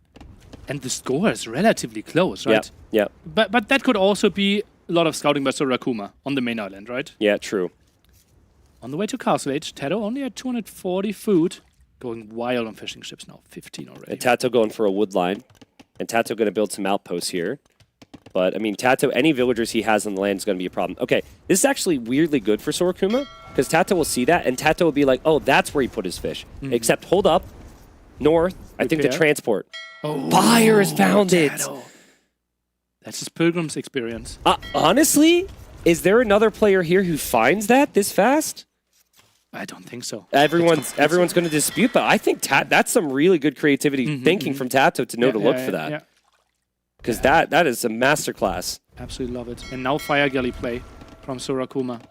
And the score is relatively close, right? Yeah. But that could also be a lot of scouting by Sorakuma on the main island, right? Yeah, true. On the way to Castle Age, Tato only had 240 food, going wild on fishing ships now, 15 already. And Tato going for a wood line. And Tato going to build some outposts here. But, I mean, Tato, any villagers he has on the land is going to be a problem. Okay, this is actually weirdly good for Sorakuma, because Tato will see that, and Tato will be like, oh, that's where he put his fish. Except, hold up, north, I think the transport. Oh, Fire has found Tato. It. That's his pilgrim's experience. Honestly, is there another player here who finds that this fast? I don't think so. Everyone's going to dispute, but I think that's some really good creativity thinking from Tato to know to look for that. Yeah. Because that is a masterclass. Absolutely love it. And now Fire Galley play from Sorakuma.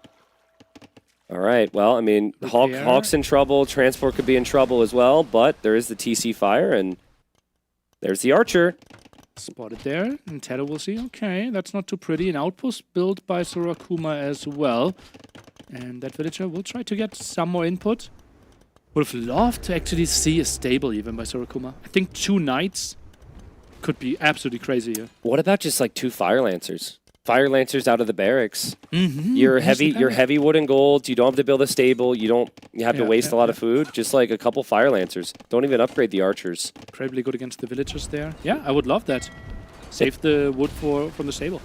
All right. Well, I mean, Hawk's in trouble. Transport could be in trouble as well, but there is the TC Fire, and there's the Archer. Spotted there, and Tato will see, okay, that's not too pretty. An outpost built by Sorakuma as well. And that villager will try to get some more input. Would have loved to actually see a stable even by Sorakuma. I think 2 knights could be absolutely crazy here. What about just like 2 Fire Lancers? Fire Lancers out of the barracks. Mm-hmm. You're heavy wood and gold. You don't have to build a stable. You have to waste a lot of food. Just like a couple Fire Lancers. Don't even upgrade the archers. Incredibly good against the villagers there. Yeah, I would love that. Save the wood from the stable.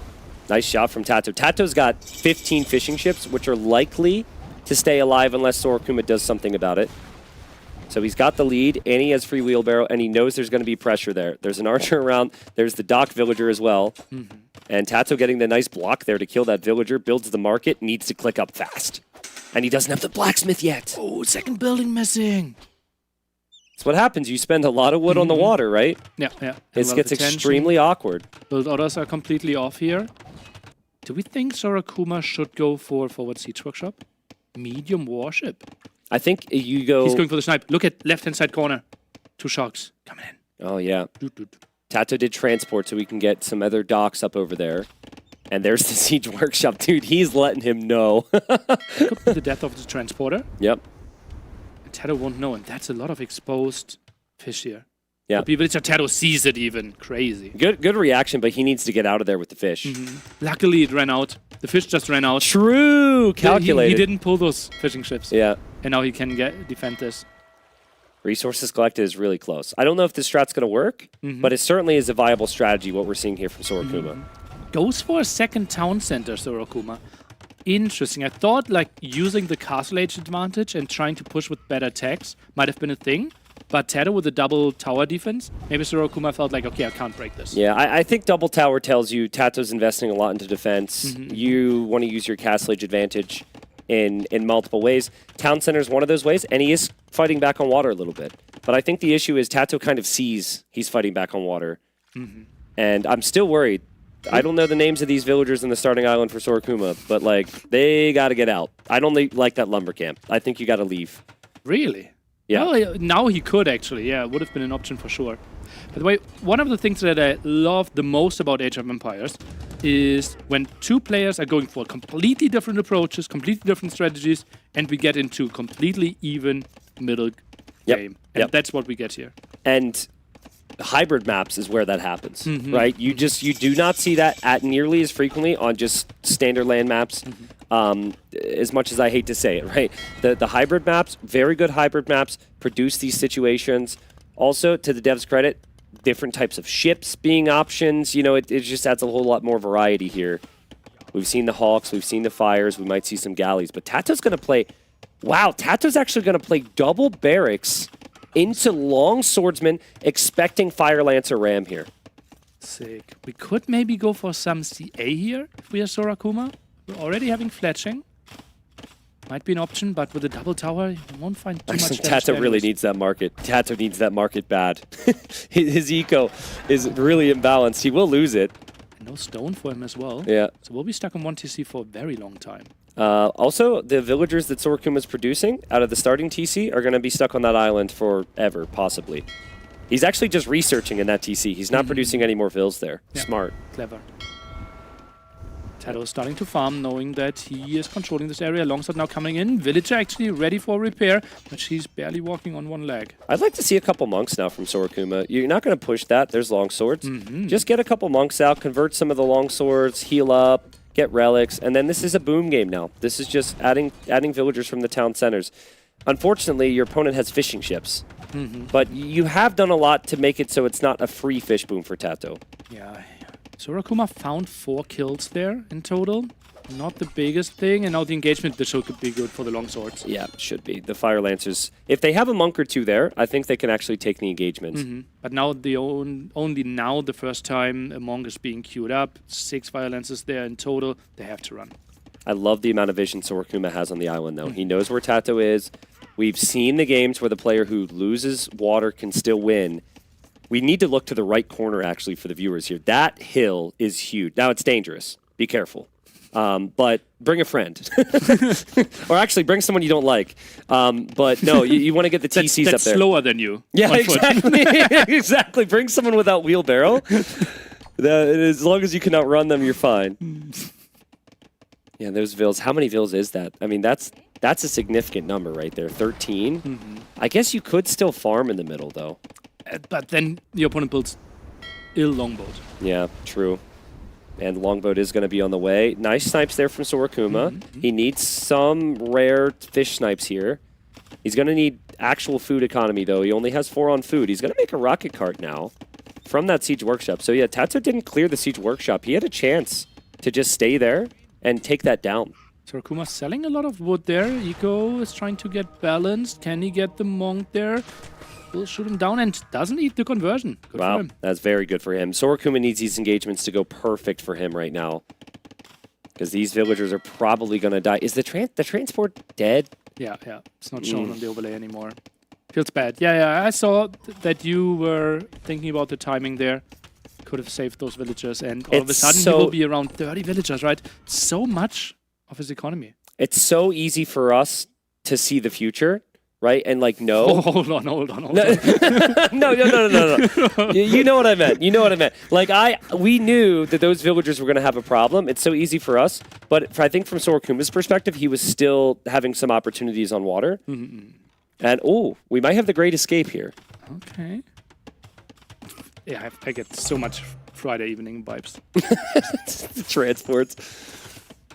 Nice shot from Tato. Tato's got 15 fishing ships, which are likely to stay alive unless Sorakuma does something about it. So he's got the lead, and he has free wheelbarrow, and he knows there's going to be pressure there. There's an archer around. There's the dock villager as well. Mm-hmm. And Tato getting the nice block there to kill that villager, builds the market, needs to click up fast. And he doesn't have the blacksmith yet. Oh, second building missing. That's what happens. You spend a lot of wood on the water, right? Yeah. It gets extremely awkward. Build orders are completely off here. Do we think Sorakuma should go for forward siege workshop? Medium warship. I think you go... He's going for the snipe. Look at left-hand side corner. 2 sharks coming in. Oh, yeah. Tato did transport so we can get some other docks up over there. And there's the Siege Workshop. Dude, he's letting him know. Could be the death of the transporter. Yep. And Taro won't know, and that's a lot of exposed fish here. Yeah. Could be Villager Taro sees it even. Crazy. Good reaction, but he needs to get out of there with the fish. Luckily, it ran out. The fish just ran out. True. Calculated. He didn't pull those fishing ships. Yeah. And now he can defend this. Resources collected is really close. I don't know if this strat's going to work, but it certainly is a viable strategy, what we're seeing here from Sorokuma. Goes for a second town center, Sorokuma. Interesting. I thought like using the castle age advantage and trying to push with better techs might have been a thing. But Taro with a double tower defense, maybe Sorokuma felt like, okay, I can't break this. Yeah, I think double tower tells you Tato's investing a lot into defense. You want to use your castle age advantage in multiple ways. Town center is one of those ways, and he is fighting back on water a little bit. But I think the issue is Tato kind of sees he's fighting back on water. And I'm still worried. I don't know the names of these villagers in the starting island for Sorokuma, but like they got to get out. I don't like that lumber camp. I think you got to leave. Really? Yeah. Well, now he could actually. Yeah, would have been an option for sure. By the way, one of the things that I love the most about Age of Empires is when two players are going for completely different approaches, completely different strategies, and we get into completely even middle game. And that's what we get here. And hybrid maps is where that happens, right? You do not see that at nearly as frequently on just standard LAN maps. As much as I hate to say it, right? The hybrid maps, very good hybrid maps, produce these situations. Also, to the devs' credit, different types of ships being options. You know, it just adds a whole lot more variety here. We've seen the Hawks, we've seen the Fires, we might see some galleys, but Tato's going to play... Wow, Tato's actually going to play double barracks into long swordsman, expecting Fire Lancer Ram here. Sick. We could maybe go for some CA here if we are Sorokuma. We're already having fletching. Might be an option, but with a double tower, you won't find too much damage. Tato really needs that market. Tato needs that market bad. His eco is really imbalanced. He will lose it. And no stone for him as well. Yeah. So we'll be stuck on 1 TC for a very long time. Also, the villagers that Sorokuma is producing out of the starting TC are going to be stuck on that island forever, possibly. He's actually just researching in that TC. He's not producing any more vills there. Yeah. Smart. Clever. Tato is starting to farm, knowing that he is controlling this area. Longsword now coming in. Villager actually ready for repair, but she's barely walking on one leg. I'd like to see a couple monks now from Sorokuma. You're not going to push that. There's long swords. Just get a couple monks out, convert some of the long swords, heal up, get relics, and then this is a boom game now. This is just adding villagers from the town centers. Unfortunately, your opponent has fishing ships, but you have done a lot to make it so it's not a free fish boom for Tato. Yeah. Sorokuma found 4 kills there in total. Not the biggest thing, and now the engagement this could be good for the long swords. Yeah, should be. The Fire Lancers, if they have a monk or two there, I think they can actually take the engagement. But now only now the first time a monk is being queued up. 6 Fire Lancers there in total. They have to run. I love the amount of vision Sorokuma has on the island, though. He knows where Tato is. We've seen the games where the player who loses water can still win. We need to look to the right corner, actually, for the viewers here. That hill is huge. Now, it's dangerous. Be careful. But bring a friend. Or actually, bring someone you don't like. But no, you want to get the TCs up there. That's slower than you. Yeah, exactly. Exactly. Bring someone without wheelbarrow. As long as you can outrun them, you're fine. Yeah, those vills. How many vills is that? I mean, that's a significant number right there. 13. I guess you could still farm in the middle, though. But then the opponent builds ill longboat. Yeah, true. And longboat is going to be on the way. Nice snipes there from Sorokuma. He needs some rare fish snipes here. He's going to need actual food economy, though. He only has 4 on food. He's going to make a rocket cart now from that Siege Workshop. So yeah, Tato didn't clear the Siege Workshop. He had a chance to just stay there and take that down. Sorokuma selling a lot of wood there. Eco is trying to get balanced. Can he get the monk there? Will shoot him down and doesn't eat the conversion. Good for him. That's very good for him. Sorokuma needs these engagements to go perfect for him right now. Because these villagers are probably going to die. Is the transport dead? Yeah. It's not shown on the overlay anymore. Feels bad. Yeah. I saw that you were thinking about the timing there. Could have saved those villagers, and all of a sudden he will be around 30 villagers, right? So much of his economy. It's so easy for us to see the future, right? And like, no. Oh, hold on. No. You know what I meant. You know what I meant. Like, we knew that those villagers were going to have a problem. It's so easy for us. But I think from Sorakuma's perspective, he was still having some opportunities on water. Mm-hmm. And, we might have the great escape here. Okay. Yeah, I get so much Friday evening vibes. Transports.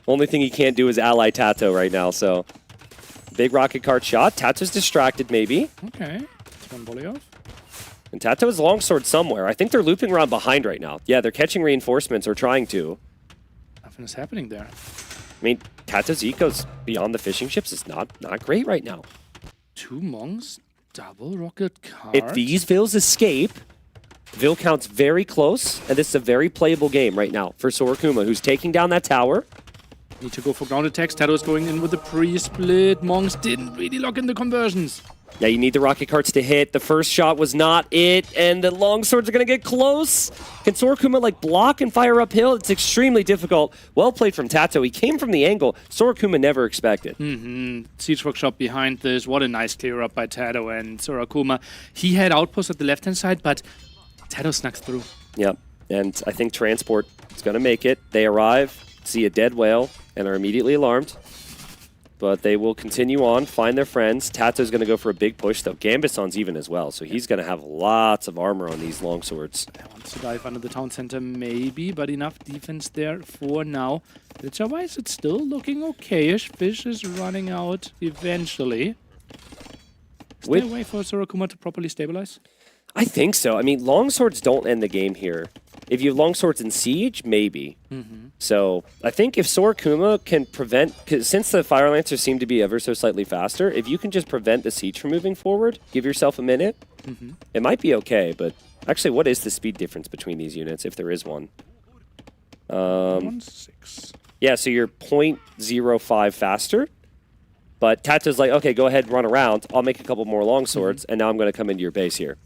Only thing he can't do is ally Tato right now, so... Big rocket cart shot. Tato's distracted, maybe. Okay. One volley off. And Tato has longsword somewhere. I think they're looping around behind right now. Yeah, they're catching reinforcements or trying to. Nothing is happening there. I mean, Tato's ecos beyond the fishing ships is not great right now. 2 monks, double rocket cart. If these Vills escape, Vill count's very close, and this is a very playable game right now for Sorakuma, who's taking down that tower. Need to go for ground attacks. Tato's going in with the pre-split. Monks didn't really lock in the conversions. Yeah, you need the rocket carts to hit. The first shot was not it, and the longswords are going to get close. Can Sorakuma, like, block and fire uphill? It's extremely difficult. Well played from Tato. He came from the angle Sorakuma never expected. Siege Workshop behind this. What a nice clear up by Tato and Sorakuma. He had outposts at the left-hand side, but Tato snuck through. Yep, and I think Transport is going to make it. They arrive, see a dead whale, and are immediately alarmed. But they will continue on, find their friends. Tato's going to go for a big push, though. Gambison's even as well, so he's going to have lots of armor on these longswords. Wants to dive under the town center, maybe, but enough defense there for now. Villager-wise, it's still looking okayish. Fish is running out eventually. Is there a way for Sorakuma to properly stabilize? I think so. I mean, longswords don't end the game here. If you have longswords in siege, maybe. So I think if Sorakuma can prevent, because since the Fire Lancers seem to be ever so slightly faster, if you can just prevent the siege from moving forward, give yourself a minute, it might be okay. But actually, what is the speed difference between these units, if there is one? 1.6. Yeah, so you're 0.05 faster. But Tato's like, okay, go ahead, run around. I'll make a couple more longswords, and now I'm going to come into your base here.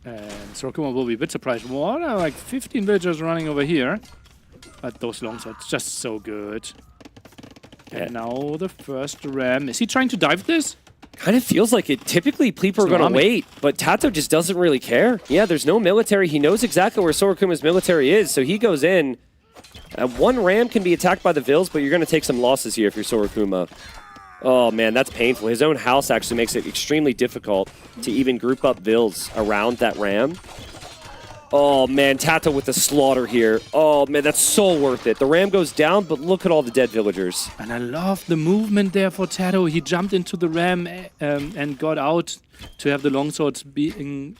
And Sorakuma will be a bit surprised. What? Like 15 villagers running over here. But those longswords just so good. And now the first ram. Is he trying to dive this? Kind of feels like it. Typically, people are going to wait, but Tato just doesn't really care. Yeah, there's no military. He knows exactly where Sorakuma's military is, so he goes in. One ram can be attacked by the Vills, but you're going to take some losses here if you're Sorakuma. Oh, man, that's painful. His own house actually makes it extremely difficult to even group up Vills around that ram. Oh, man, Tato with the slaughter here. Oh, man, that's so worth it. The ram goes down, but look at all the dead villagers. And I love the movement there for Tato. He jumped into the ram and got out to have the longswords being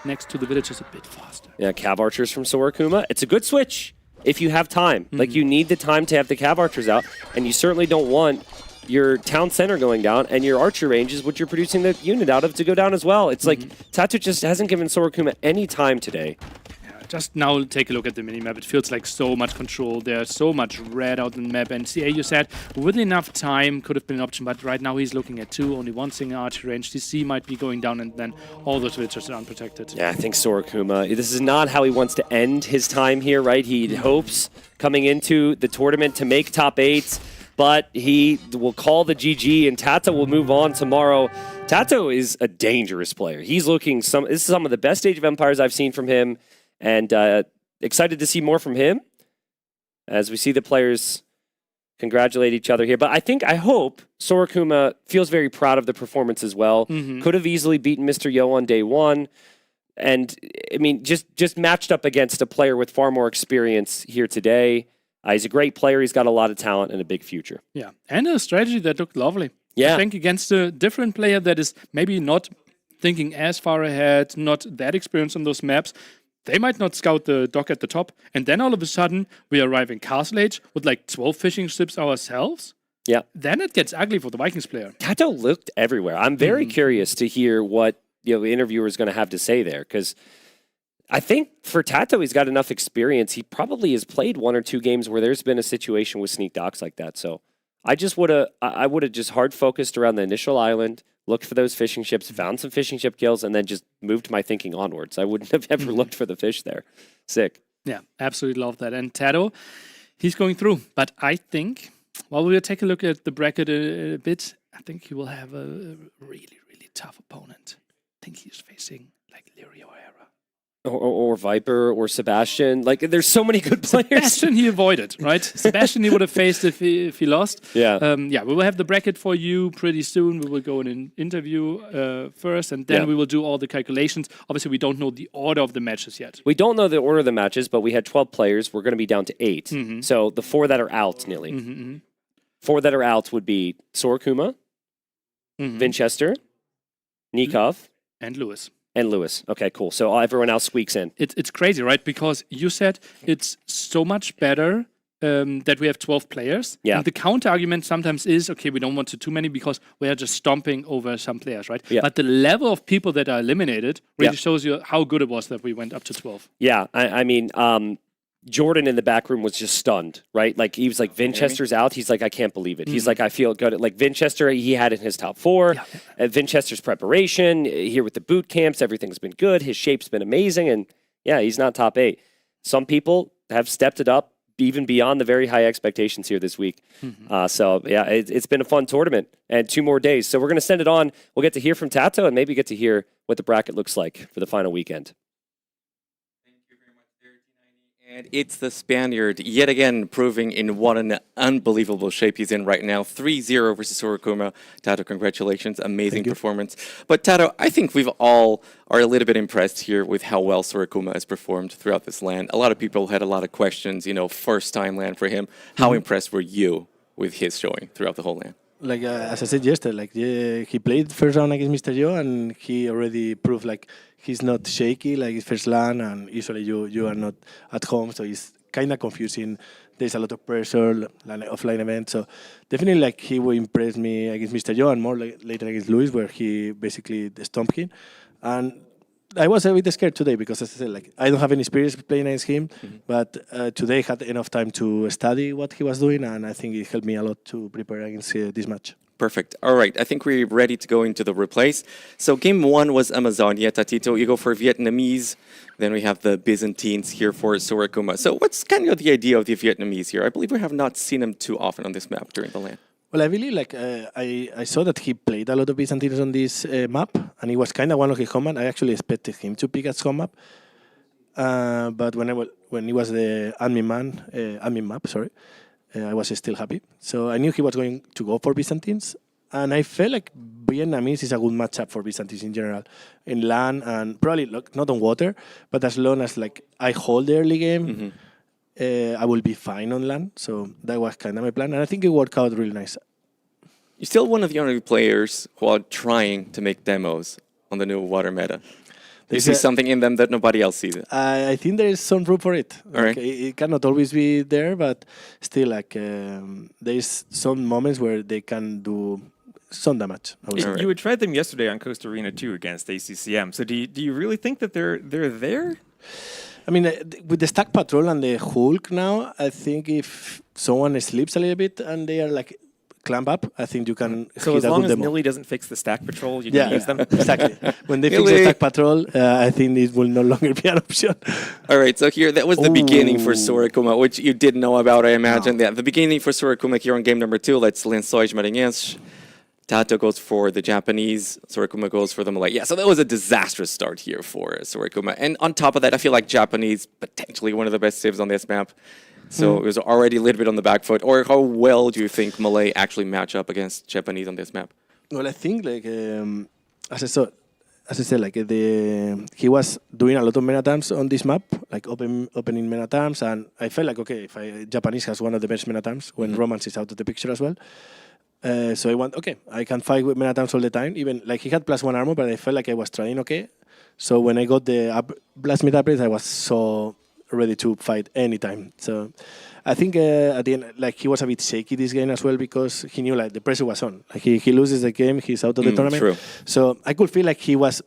next to the villagers a bit faster. Yeah, Cav Archers from Sorakuma. It's a good switch if you have time. Like, you need the time to have the Cav Archers out, and you certainly don't want your town center going down, and your archer range is what you're producing the unit out of to go down as well. It's like Tato just hasn't given Sorakuma any time today. Yeah, just now take a look at the minimap. It feels like so much control. There's so much red out on the map. And CA, you said, with enough time could have been an option, but right now he's looking at 2, only 1 single archer range. TC might be going down, and then all those villagers are unprotected. Yeah, I think Sorakuma, this is not how he wants to end his time here, right? He hopes coming into the tournament to make top 8. But he will call the GG, and Tato will move on tomorrow. Tato is a dangerous player. He's looking this is some of the best Age of Empires I've seen from him, and excited to see more from him as we see the players congratulate each other here. But I hope Sorakuma feels very proud of the performance as well. Could have easily beaten Mr. Yo on day 1. And, I mean, just matched up against a player with far more experience here today. He's a great player. He's got a lot of talent and a big future. Yeah, and a strategy that looked lovely. Yeah. I think against a different player that is maybe not thinking as far ahead, not that experienced on those maps, they might not scout the dock at the top. And then all of a sudden, we arrive in Castle Age with like 12 fishing ships ourselves. Yeah. Then it gets ugly for the Vikings player. Tato looked everywhere. I'm very curious to hear what the interviewer is going to have to say there, because I think for Tato, he's got enough experience. He probably has played 1 or 2 games where there's been a situation with sneak docks like that. So I would have just hard focused around the initial island, looked for those fishing ships, found some fishing ship kills, and then just moved my thinking onwards. I wouldn't have ever looked for the fish there. Sick. Yeah, absolutely love that. And Tato, he's going through. But I think, while we'll take a look at the bracket a bit, I think he will have a really he's facing like Leary or Hera. Or Viper or Sebastian. Like, there's so many good players. Sebastian he avoided, right? Sebastian he would have faced if he lost. Yeah. Yeah, we will have the bracket for you pretty soon. We will go in an interview first, and then we will do all the calculations. Obviously, we don't know the order of the matches yet. We don't know the order of the matches, but we had 12 players. We're going to be down to 8. Mhm. So the 4 that are out, Nilly. Mm-hmm. 4 that are out would be Sorakuma, Vinchester, Nikov, and Lewis. And Lewis. Okay, cool. So everyone else squeaks in. It's crazy, right? Because you said it's so much better that we have 12 players. Yeah. And the counter argument sometimes is, okay, we don't want too many because we are just stomping over some players, right? Yeah. But the level of people that are eliminated really Yeah. shows you how good it was that we went up to 12. Yeah, I mean, Jordan in the back room was just stunned, right? Like, he was like, Vinchester's out. He's like, I can't believe it. He's like, I feel good. Like, Vinchester, he had it in his top 4. Vinchester's preparation, here with the boot camps, everything's been good. His shape's been amazing. And yeah, he's not top 8. Some people have stepped it up even beyond the very high expectations here this week. So yeah, it's been a fun tournament and 2 more days. So we're going to send it on. We'll get to hear from Tato and maybe get to hear what the bracket looks like for the final weekend. And it's the Spaniard, yet again, proving in what an unbelievable shape he's in right now. 3-0 versus Sorakuma. Tato, congratulations. Amazing performance. But Tato, I think we've all are a little bit impressed here with how well Sorakuma has performed throughout this LAN. A lot of people had a lot of questions, first time LAN for him. How impressed were you with his showing throughout the whole LAN? Like as I said yesterday, he played first round against Mr. Joe, and he already proved he's not shaky like his first LAN, and usually you are not at home, so it's kind of confusing. There's a lot of pressure, offline events, so definitely he will impress me against Mr. Joe and more later against Luis, where he basically stomped him. And I was a bit scared today because, as I said, I don't have any experience playing against him, but today I had enough time to study what he was doing, and I think it helped me a lot to prepare against this match. Perfect. All right, I think we're ready to go into the replays. So game 1 was Amazonia. Tatito, you go for Vietnamese. Then we have the Byzantines here for Sorakuma. So what's kind of the idea of the Vietnamese here? I believe we have not seen him too often on this map during the LAN. Well, I really I saw that he played a lot of Byzantines on this map, and it was kind of one of his home map. I actually expected him to pick as home map, but when he was the admin map, I was still happy. So I knew he was going to go for Byzantines, and I felt like Vietnamese is a good matchup for Byzantines in general, in LAN and probably not on water, but as long as I hold the early game. I will be fine on LAN, so that was kind of my plan, and I think it worked out really nice. You're still one of the only players who are trying to make demos on the new water meta. Do you see something in them that nobody else sees? I think there is some room for it. All right. It cannot always be there, but still, there's some moments where they can do some damage. You had tried them yesterday on Costa Arena 2 against ACCM, so do you really think that they're there? I mean, with the Stack Patrol and the Hulk now, I think if someone sleeps a little bit and they are clamp up, I think you can So hit as long as demo. Nilly doesn't fix the Stack Patrol, you can use them? Exactly. When they fix the Stack Patrol, I think it will no longer be an option. All right, so here, that was the beginning for Sorakuma, which you didn't know about, I imagine. Yeah, the beginning for Sorakuma here on game number 2. Let's Lençóis Maranhenses. Tato goes for the Japanese, Sorakuma goes for the Malay. Yeah, so that was a disastrous start here for Sorakuma. And on top of that, I feel like Japanese, potentially one of the best civs on this map. So it was already a little bit on the back foot. Or how well do you think Malay actually match up against Japanese on this map? Well, I think, as I said, he was doing a lot of meta times on this map, opening meta times, and I felt if Japanese has one of the best meta times when Romance is out of the picture as well. So I can fight with meta times all the time. Even he had +1 armor, but I felt like I was trying okay. So when I got the last mid upgrade, I was so ready to fight anytime. So I think at the end, he was a bit shaky this game as well because he knew the pressure was on. He loses the game, he's out of the tournament. True. So I could feel like he was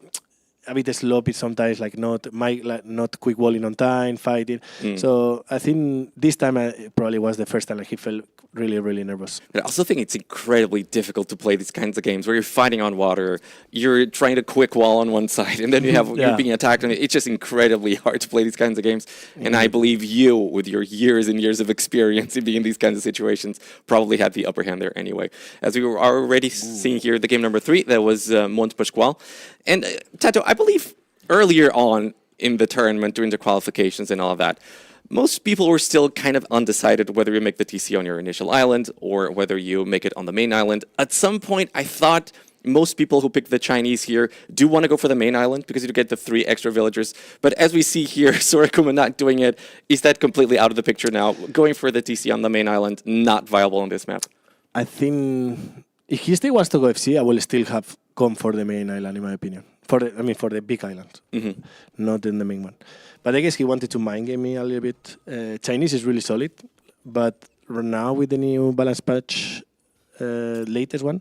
a bit sloppy sometimes, like not quick walling on time, fighting. So I think this time probably was the first time like he felt really, really nervous. But I also think it's incredibly difficult to play these kinds of games where you're fighting on water, you're trying to quick wall on one side, and then you're being attacked. And it's just incredibly hard to play these kinds of games. And I believe you, with your years and years of experience in being in these kinds of situations, probably had the upper hand there anyway. As we were already seeing here, the game number 3, that was Mont Pascual. And Tato, I believe earlier on in the tournament, during the qualifications and all of that, most people were still kind of undecided whether you make the TC on your initial island or whether you make it on the main island. At some point, I thought most people who pick the Chinese here do want to go for the main island because you get the 3 extra villagers. But as we see here, Sorakuma not doing it, is that completely out of the picture now? Going for the TC on the main island, not viable on this map? I think if he still wants to go FC, I will still have gone for the main island, in my opinion. For the big island, not in the main one. But I guess he wanted to mind game me a little bit. Chinese is really solid, but now with the new balance patch, latest one,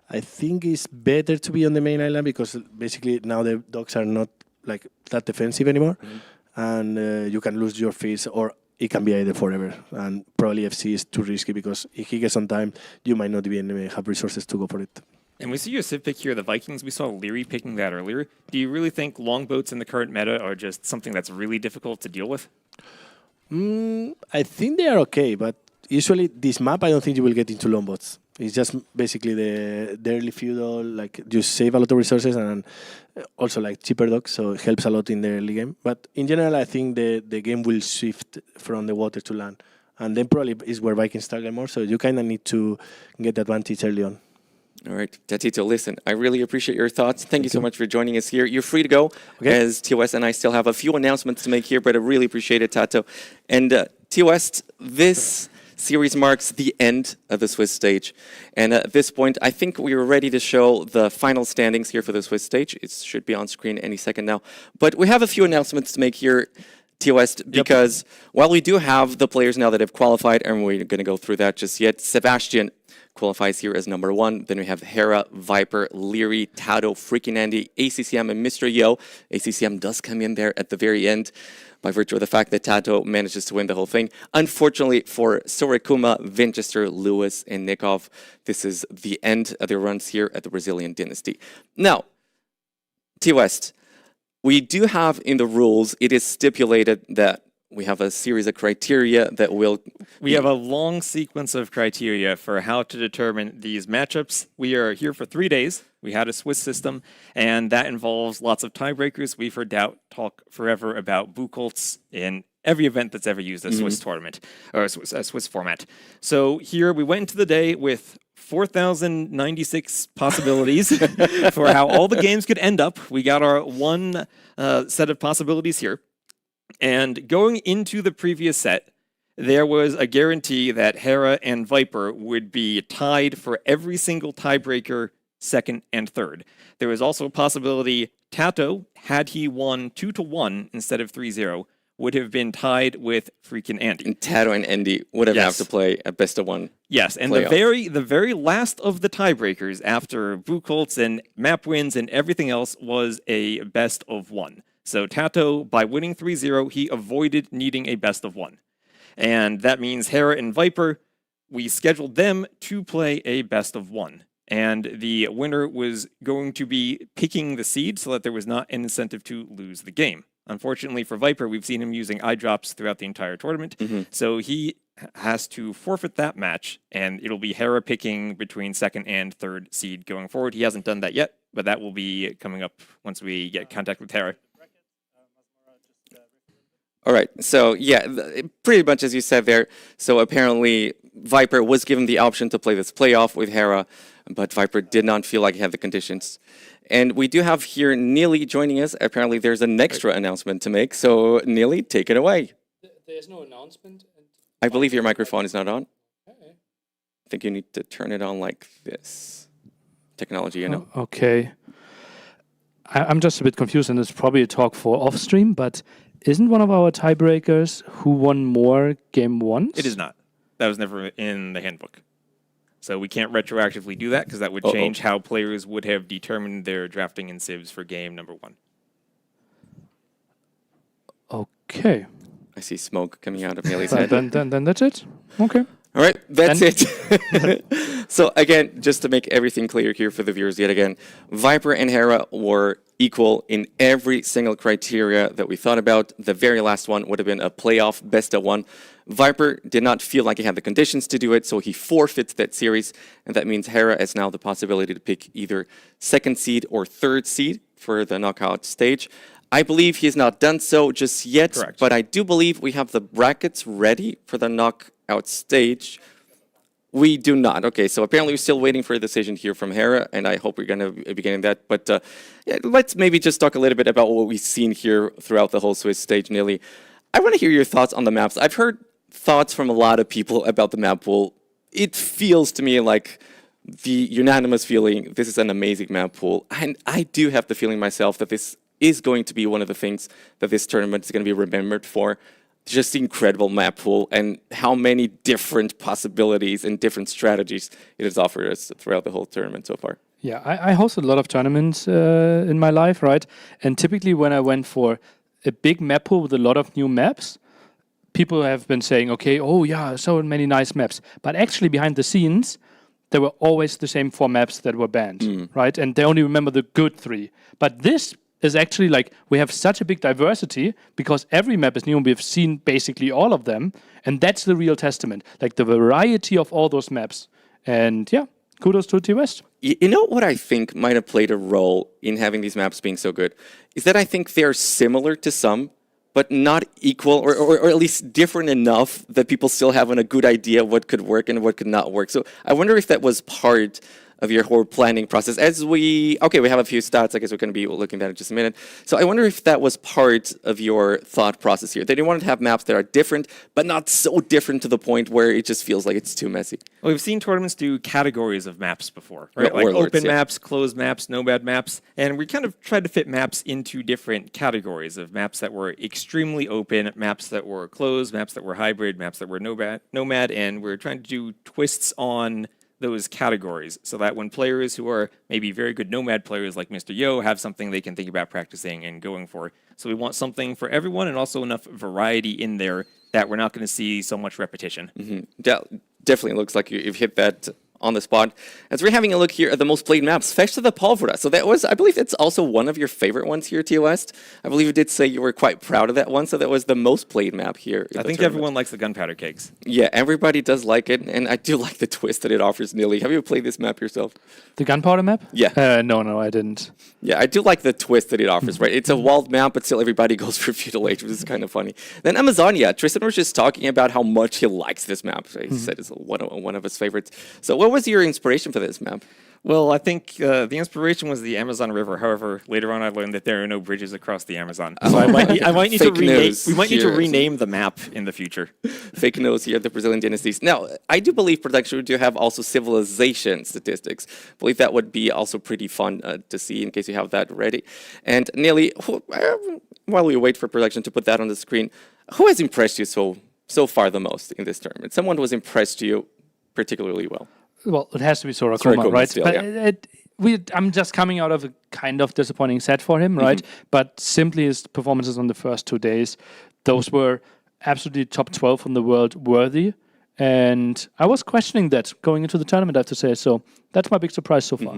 I think it's better to be on the main island because basically now the dogs are not like that defensive anymore, and you can lose your fish or it can be either forever. And probably FC is too risky because if he gets on time, you might not even have resources to go for it. And we see your Civ pick here, the Vikings. We saw Leary picking that earlier. Do you really think longboats in the current meta are just something that's really difficult to deal with? I think they are okay, but usually this map, I don't think you will get into longboats. It's just basically the early feudal, like you save a lot of resources and also like cheaper dogs, so it helps a lot in the early game. But in general, I think the game will shift from the water to land. And then probably is where Vikings target more, so you kind of need to get the advantage early on. All right, Tatito, listen, I really appreciate your thoughts. Thank you so much for joining us here. You're free to go, as TOS and I still have a few announcements to make here, but I really appreciate it, Tato. And TOS, this series marks the end of the Swiss stage. And at this point, I think we are ready to show the final standings here for the Swiss stage. It should be on screen any second now. But we have a few announcements to make here, TOS, because while we do have the players now that have qualified, and we're going to go through that just yet, Sebastian qualifies here as number 1. Then we have Hera, Viper, Leary, Tato, Freaking Andy, ACCM, and Mr. Yo. ACCM does come in there at the very end by virtue of the fact that Tato manages to win the whole thing. Unfortunately for Sorakuma, Winchester, Lewis, and Nikov, this is the end of their runs here at the Brazilian Dynasty. Now, T-West, we do have in the rules, it is stipulated that we have a series of criteria that will... We have a long sequence of criteria for how to determine these matchups. We are here for 3 days. We had a Swiss system, and that involves lots of tiebreakers. We've heard Doubt talk forever about Buchholz in every event that's ever used a Swiss tournament, or a Swiss format. So here we went into the day with 4,096 possibilities for how all the games could end up. We got our one set of possibilities here. And going into the previous set, there was a guarantee that Hera and Viper would be tied for every single tiebreaker, second and third. There was also a possibility Tato, had he won 2-1 instead of 3-0, would have been tied with freaking Andy. And Tato and Andy would have to play a best of one. Yes, and playoff. the very last of the tiebreakers after Buchholz and map wins and everything else was a best of one. So Tato, by winning 3-0, he avoided needing a best of one. And that means Hera and Viper, we scheduled them to play a best of one. And the winner was going to be picking the seed so that there was not an incentive to lose the game. Unfortunately for Viper, we've seen him using eye drops throughout the entire tournament. So he has to forfeit that match, and it'll be Hera picking between second and third seed going forward. He hasn't done that yet, but that will be coming up once we get contact with Hera. All right, so yeah, pretty much as you said there. So apparently Viper was given the option to play this playoff with Hera, but Viper did not feel like he had the conditions. And we do have here Neely joining us. Apparently there's an extra announcement to make. So Neely, take it away. There's no announcement? I believe your microphone is not on. I think you need to turn it on like this. Technology, you know. Okay. I'm just a bit confused, and it's probably a talk for off-stream, but isn't one of our tiebreakers who won more game ones? It is not. That was never in the handbook. So we can't retroactively do that because that would change how players would have determined their drafting in civs for game number 1. Okay. I see smoke coming out of Neely's But head. then that's it. Okay. All right, that's it. So again, just to make everything clear here for the viewers yet again, Viper and Hera were equal in every single criteria that we thought about. The very last one would have been a playoff best of one. Viper did not feel like he had the conditions to do it, so he forfeits that series, and that means Hera has now the possibility to pick either second seed or third seed for the knockout stage. I believe he has not done so just yet, Correct. but I do believe we have the brackets ready for the knockout stage. We do not. Okay, so apparently we're still waiting for a decision here from Hera, and I hope we're going to be getting that. But yeah, let's maybe just talk a little bit about what we've seen here throughout the whole Swiss stage, Neely. I want to hear your thoughts on the maps. I've heard thoughts from a lot of people about the map pool. It feels to me like the unanimous feeling, this is an amazing map pool. And I do have the feeling myself that this is going to be one of the things that this tournament is going to be remembered for. Just the incredible map pool and how many different possibilities and different strategies it has offered us throughout the whole tournament so far. Yeah, I hosted a lot of tournaments in my life, right? And typically when I went for a big map pool with a lot of new maps, people have been saying, okay, oh yeah, so many nice maps. But actually behind the scenes, there were always the same 4 maps that were banned, right? And they only remember the good 3. But this is actually like, we have such a big diversity because every map is new and we've seen basically all of them. And that's the real testament, like the variety of all those maps. And yeah, kudos to T-West. You know what I think might have played a role in having these maps being so good? Is that I think they're similar to some, but not equal, or at least different enough that people still have a good idea what could work and what could not work. So I wonder if that was part of your whole planning process. We have a few stats. I guess we're going to be looking at it in just a minute. So I wonder if that was part of your thought process here. That you wanted to have maps that are different, but not so different to the point where it just feels like it's too messy. Well, we've seen tournaments do categories of maps before, right? Yeah, Like warlords, open yeah. maps, closed maps, nomad maps, and we kind of tried to fit maps into different categories of maps that were extremely open, maps that were closed, maps that were hybrid, maps that were nomad, and we're trying to do twists on those categories so that when players who are maybe very good nomad players like Mr. Yo have something they can think about practicing and going for. So we want something for everyone and also enough variety in there that we're not going to see so much repetition. Definitely looks like you've hit that on the spot. As we're having a look here at the most played maps, Festa the Pólvora. So that was, I believe that's also one of your favorite ones here, T West. I believe you did say you were quite proud of that one, so that was the most played map here. I think everyone likes the gunpowder cakes. Yeah, everybody does like it, and I do like the twist that it offers, Neely. Have you played this map yourself? The gunpowder map? Yeah. No, I didn't. Yeah, I do like the twist that it offers, right? It's a walled map, but still everybody goes for feudal age, which is kind of funny. Then Amazonia. Tristan was just talking about how much he likes this map. He said it's one of his favorites. So what was your inspiration for this map? Well, I think the inspiration was the Amazon River. However, later on I learned that there are no bridges across the Amazon. So I might need to rename the map in the future. Fake news here at the Brazilian Dynasties. Now, I do believe production do have also civilization statistics. I believe that would be also pretty fun to see in case you have that ready. And Neely, while we wait for production to put that on the screen, who has impressed you so far the most in this tournament? Someone who has impressed you particularly well? Well, it has to be Sorakuma, right? Still, but yeah. I'm just coming out of a kind of disappointing set for him, right? But simply his performances on the first 2 days, those were absolutely top 12 in the world worthy. And I was questioning that going into the tournament, I have to say. So that's my big surprise so far.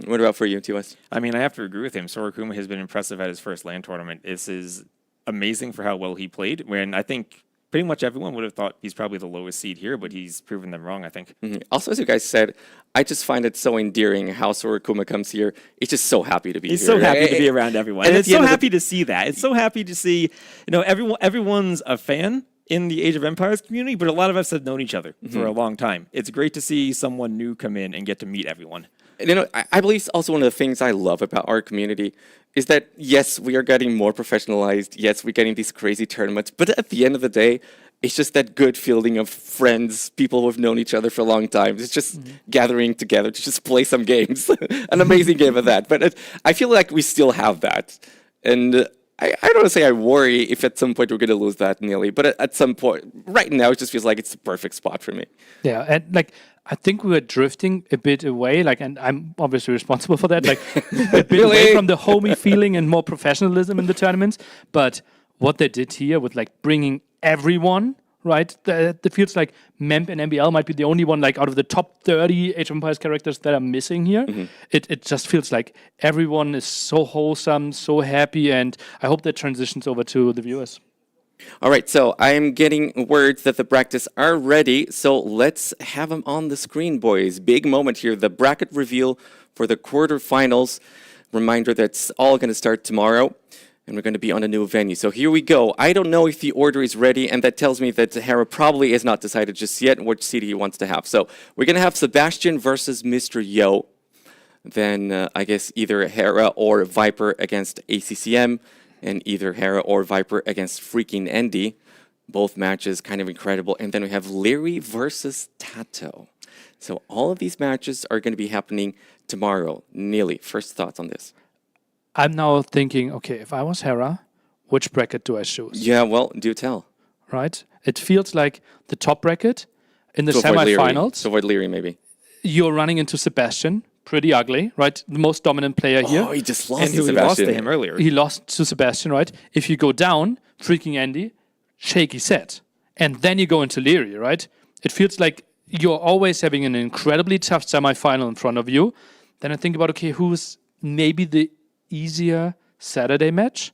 What about for you, T.S.? I mean, I have to agree with him. Sorakuma has been impressive at his first LAN tournament. This is amazing for how well he played, when I think pretty much everyone would have thought he's probably the lowest seed here, but he's proven them wrong, I think. Also, as you guys said, I just find it so endearing how Sorakuma comes here. He's just so happy to be here. He's so happy to be around everyone. And it's so happy to see that. It's so happy to see, everyone's a fan in the Age of Empires community, but a lot of us have known each other for a long time. It's great to see someone new come in and get to meet everyone. And, I believe also one of the things I love about our community is that, yes, we are getting more professionalized. Yes, we're getting these crazy tournaments. But at the end of the day, it's just that good feeling of friends, people who have known each other for a long time. It's just gathering together to just play some games. An amazing game of that. But I feel like we still have that. And I don't want to say I worry if at some point we're going to lose that, Neely. But at some point, right now, it just feels like it's the perfect spot for me. Yeah, and I think we were drifting a bit away, and I'm obviously responsible for that, a bit away from the homey feeling and more professionalism in the tournaments. But what they did here with like bringing everyone, right? It feels like MEMP and MBL might be the only one like out of the top 30 Age of Empires characters that are missing here. It just feels like everyone is so wholesome, so happy, and I hope that transitions over to the viewers. All right, so I am getting words that the brackets are ready, so let's have them on the screen, boys. Big moment here, the bracket reveal for the quarterfinals. Reminder that's all going to start tomorrow, and we're going to be on a new venue. So here we go. I don't know if the order is ready, and that tells me that Hera probably is not decided just yet which city he wants to have. So we're going to have Sebastian versus Mr. Yo. Then I guess either Hera or Viper against ACCM, and either Hera or Viper against freaking Andy. Both matches kind of incredible. And then we have Leary versus Tato. So all of these matches are going to be happening tomorrow. Neely, first thoughts on this? I'm now thinking, okay, if I was Hera, which bracket do I choose? Yeah, well, do tell. Right? It feels like the top bracket in the To avoid Leary. semifinals. To avoid Leary, maybe. You're running into Sebastian. Pretty ugly, right? The most dominant player here. Oh, he just lost And to he Sebastian. lost to him earlier. He lost to Sebastian, right? If you go down, freaking Andy, shaky set. And then you go into Leary, right? It feels like you're always having an incredibly tough semifinal in front of you. Then I think about, okay, who's maybe the easier Saturday match?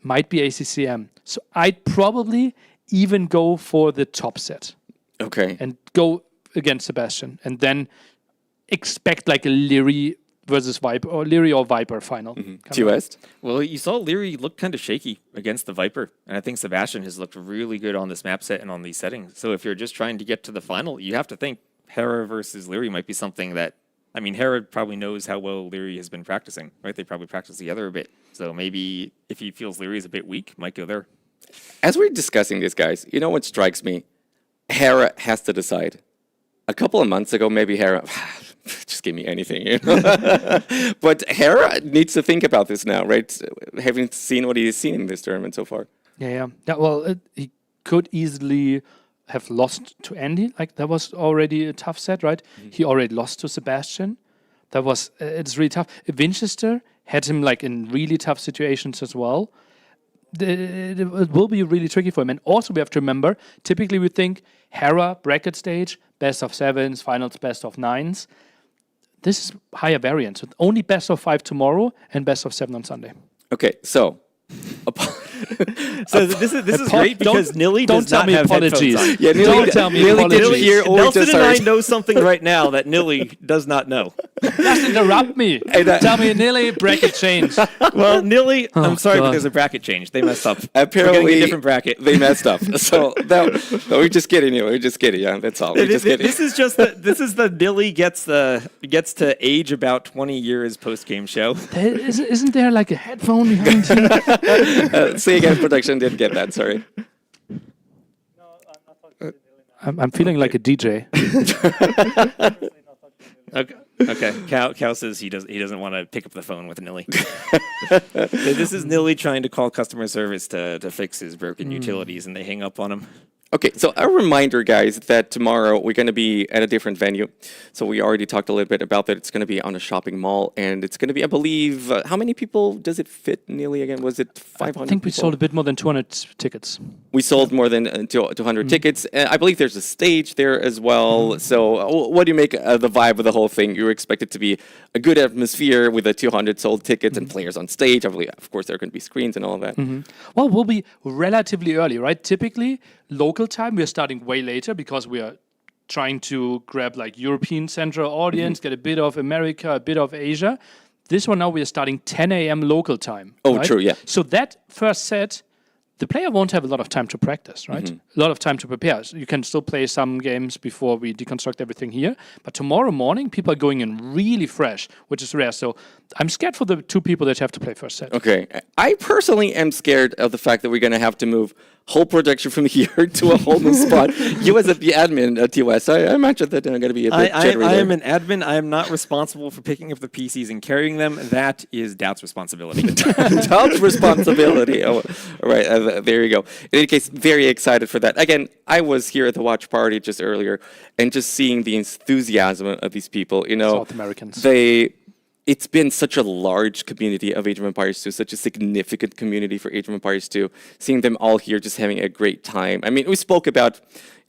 Might be ACCM. So I'd probably even go for the top set. Okay. And go against Sebastian. And then expect like a Leary versus Viper, or Leary or Viper final. West? Well, you saw Leary look kind of shaky against the Viper, and I think Sebastian has looked really good on this map set and on these settings. So if you're just trying to get to the final, you have to think Hera versus Leary might be something that, I mean, Hera probably knows how well Leary has been practicing, right? They probably practice together a bit. So maybe if he feels Leary is a bit weak, might go there. As we're discussing this, guys, you know what strikes me? Hera has to decide. A couple of months ago, maybe Hera, just give me anything. You know? But Hera needs to think about this now, right? Having seen what he has seen in this tournament so far. Yeah. Well, he could easily have lost to Andy. Like that was already a tough set, right? He already lost to Sebastian. That was it's really tough. Winchester had him like in really tough situations as well. It will be really tricky for him. And also we have to remember, typically we think Hera, bracket stage, best of 7s, finals, best of 9s. This is higher variance, with only best of 5 tomorrow and best of 7 on Sunday. Okay, so... So this is great because Nilly does not have apologies. headphones on. Yeah, don't tell me apologies. Nelson and I know something right now that Nilly does not know. Just interrupt me. Tell me, Nilly, bracket change. Well, Nilly, I'm sorry, but God. there's a bracket change. They messed up. Apparently, we're getting a different bracket. They messed up. So no, we're just kidding. We're just kidding. Yeah, that's all. We're just kidding. This is just the Nilly gets to age about 20 years post game show. Isn't there like a headphone behind you? Say again, production didn't get that. Sorry. I'm feeling like a DJ. Okay. Cal says he doesn't want to pick up the phone with Nilly. This is Nilly trying to call customer service to fix his broken utilities, and they hang up on him. Okay, so a reminder, guys, that tomorrow we're going to be at a different venue. So we already talked a little bit about that. It's going to be on a shopping mall, and it's going to be, I believe, how many people does it fit nearly again? Was it 500 I think we people? sold a bit more than 200 tickets. We sold more than 200 tickets. I believe there's a stage there as well. So what do you make of the vibe of the whole thing? You expect it to be a good atmosphere with the 200 sold tickets and players on stage. Of course, there are going to be screens and all of that. Well, we'll be relatively early, right? Typically, local time, we're starting way later because we are trying to grab like European central audience, get a bit of America, a bit of Asia. This one now we are starting 10 a.m. local time. Oh, right? true, yeah. So that first set, the player won't have a lot of time to practice, right? A lot of time to prepare. So you can still play some games before we deconstruct everything here. But tomorrow morning, people are going in really fresh, which is rare. So I'm scared for the two people that have to play first set. Okay. I personally am scared of the fact that we're going to have to move whole production from here to a whole new spot. You as the admin at TOS, I imagine that they're going to be a bit jittery I there. am an admin. I am not responsible for picking up the PCs and carrying them. That is Doubt's responsibility. Doubt's responsibility. Oh, all right, there you go. In any case, very excited for that. Again, I was here at the watch party just earlier, and just seeing the enthusiasm of these people. You know, South Americans. it's been such a large community of Age of Empires 2, such a significant community for Age of Empires 2. Seeing them all here, just having a great time. I mean, we spoke about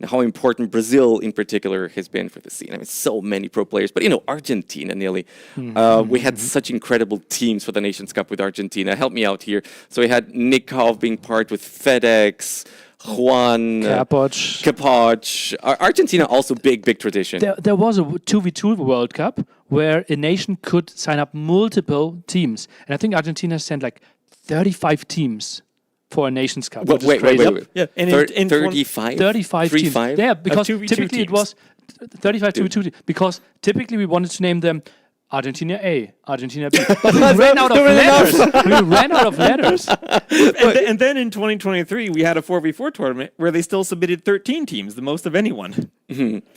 how important Brazil in particular has been for the scene. I mean, so many pro players, but Argentina nearly. We had such incredible teams for the Nations Cup with Argentina. Help me out here. So we had Nick Hov being part with FedEx, Juan, Capoch. Argentina also big tradition. There was a 2v2 World Cup where a nation could sign up multiple teams. And I think Argentina sent like 35 teams for a Nations Cup. Wait. Yeah, and in 35? 35 teams. Yeah, because 2v2 typically it was 35 2v2 because typically we wanted to name them Argentina A, Argentina B. But we ran out of letters. We ran out of letters. And then in 2023, we had a 4v4 tournament where they still submitted 13 teams, the most of anyone.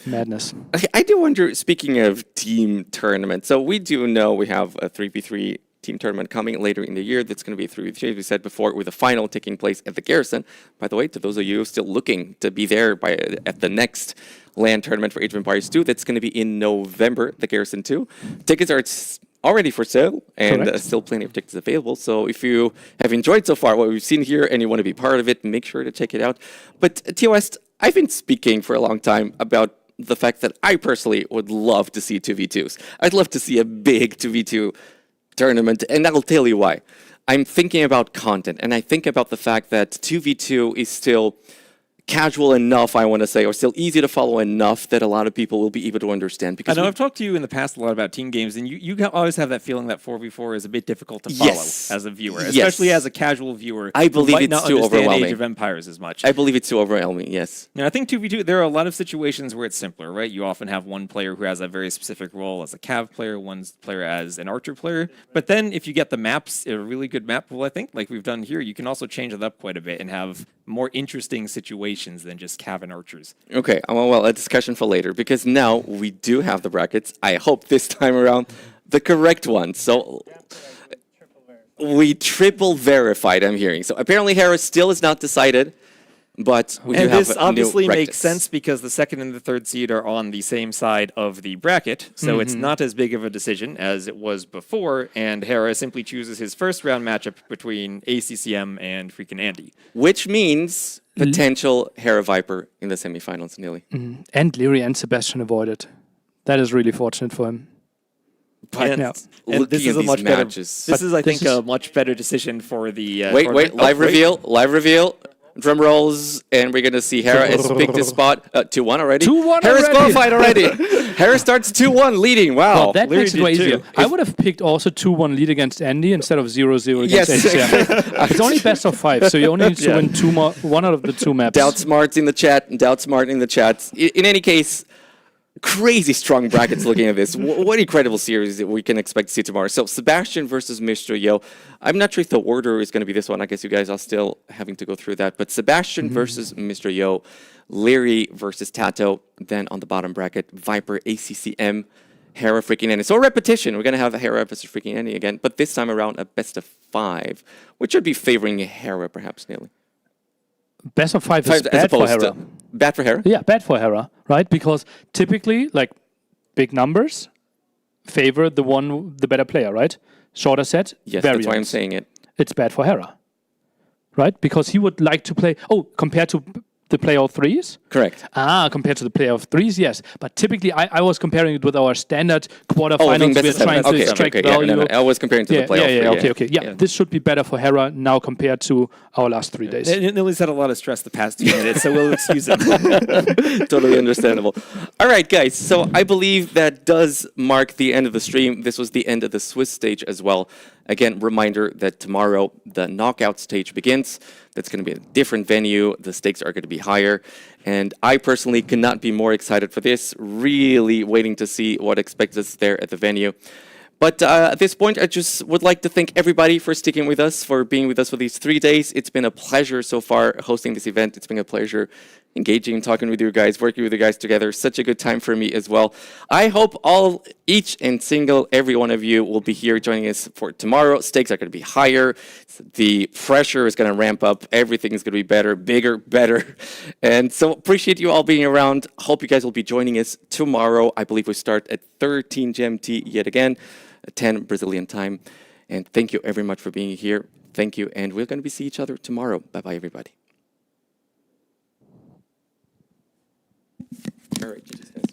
Madness. I do wonder, speaking of team tournaments, so we do know we have a 3v3 team tournament coming later in the year. That's going to be 3v3, as we said before, with the final taking place at the Garrison. By the way, to those of you still looking to be there at the next LAN tournament for Age of Empires 2, that's going to be in November, the Garrison 2. Tickets are already for sale, and still plenty of tickets available. So if you have enjoyed so far what we've seen here and you want to be part of it, make sure to check it out. But TOS, I've been speaking for a long time about the fact that I personally would love to see 2v2s. I'd love to see a big 2v2 tournament, and I'll tell you why. I'm thinking about content, and I think about the fact that 2v2 is still casual enough, I want to say, or still easy to follow enough that a lot of people will be able to understand. Because I know I've talked to you in the past a lot about team games, and you always have that feeling that 4v4 is a bit difficult to follow as a viewer, especially as a casual viewer. I believe might it's not too understand overwhelming. Age of Empires as much. I believe it's too overwhelming, yes. And I think 2v2, there are a lot of situations where it's simpler, right? You often have one player who has a very specific role as a cav player, one player as an archer player. But then if you get the maps, a really good map pool, I think, like we've done here, you can also change it up quite a bit and have more interesting situations than just cav and archers. Okay, well, a discussion for later, because now we do have the brackets. I hope this time around the correct one. So we triple verified, I'm hearing. So apparently Harris still is not decided, but we do and have this new obviously makes brackets. sense because the second and the third seed are on the same side of the bracket, so it's not as big of a decision as it was before, and Hera simply chooses his first round matchup between ACCM and freaking Andy. Which means potential Hera Viper in the semifinals, nearly. And Leary and Sebastian avoided. That is really fortunate for him. But and this is a much better. This is, I think, a much better decision for the. Wait! Live reveal! Drum rolls, and we're gonna see Hera has picked his spot. 2-1 already. 2-1 Hera's already. qualified already. Hera starts 2-1 leading. Wow, Well, that makes it way easier. I would have picked also 2-1 lead against Andy instead of 0-0 against ACM. It's only best of 5, so you only need to win one out of the 2 maps. Doubt Smart in the chat. In any case, crazy strong brackets looking at this. What incredible series that we can expect to see tomorrow. So Sebastian versus Mr. Yo. I'm not sure if the order is going to be this one. I guess you guys are still having to go through that. But Sebastian versus Mr. Yo. Leary versus Tato. Then on the bottom bracket, Viper, ACCM, Hera, freaking Annie. So a repetition. We're going to have Hera versus freaking Annie again. But this time around, a best of 5, which should be favoring Hera, perhaps, nearly. Best of 5 is bad for Hera. Bad for Hera? Yeah, bad for Hera, right? Because typically, like, big numbers favor the better player, right? Shorter set, Yes, variance. that's why I'm saying it. It's bad for Hera, right? Because he would like to play... Oh, compared to the player of 3s? Correct. Compared to the player of 3s, yes. But typically, I was comparing it with our standard quarterfinals. We're trying to extract value. No, I was comparing to the player of 3. Okay. This should be better for Hera now compared to our last 3 days. Nilly's had a lot of stress the past 2 minutes, so we'll excuse him. Totally understandable. All right, guys. So I believe that does mark the end of the stream. This was the end of the Swiss stage as well. Again, reminder that tomorrow the knockout stage begins. That's going to be a different venue. The stakes are going to be higher. And I personally cannot be more excited for this. Really waiting to see what expects us there at the venue. But at this point, I just would like to thank everybody for sticking with us, for being with us for these 3 days. It's been a pleasure so far hosting this event. It's been a pleasure engaging, talking with you guys, working with you guys together. Such a good time for me as well. I hope each and every one of you will be here joining us for tomorrow. Stakes are going to be higher. The pressure is going to ramp up. Everything is going to be better, bigger, better. And so appreciate you all being around. Hope you guys will be joining us tomorrow. I believe we start at 13 GMT yet again. 10 Brazilian time. And thank you very much for being here. Thank you, and we're going to see each other tomorrow. Bye-bye, everybody. All right, GG's, guys.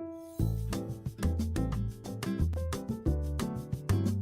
you.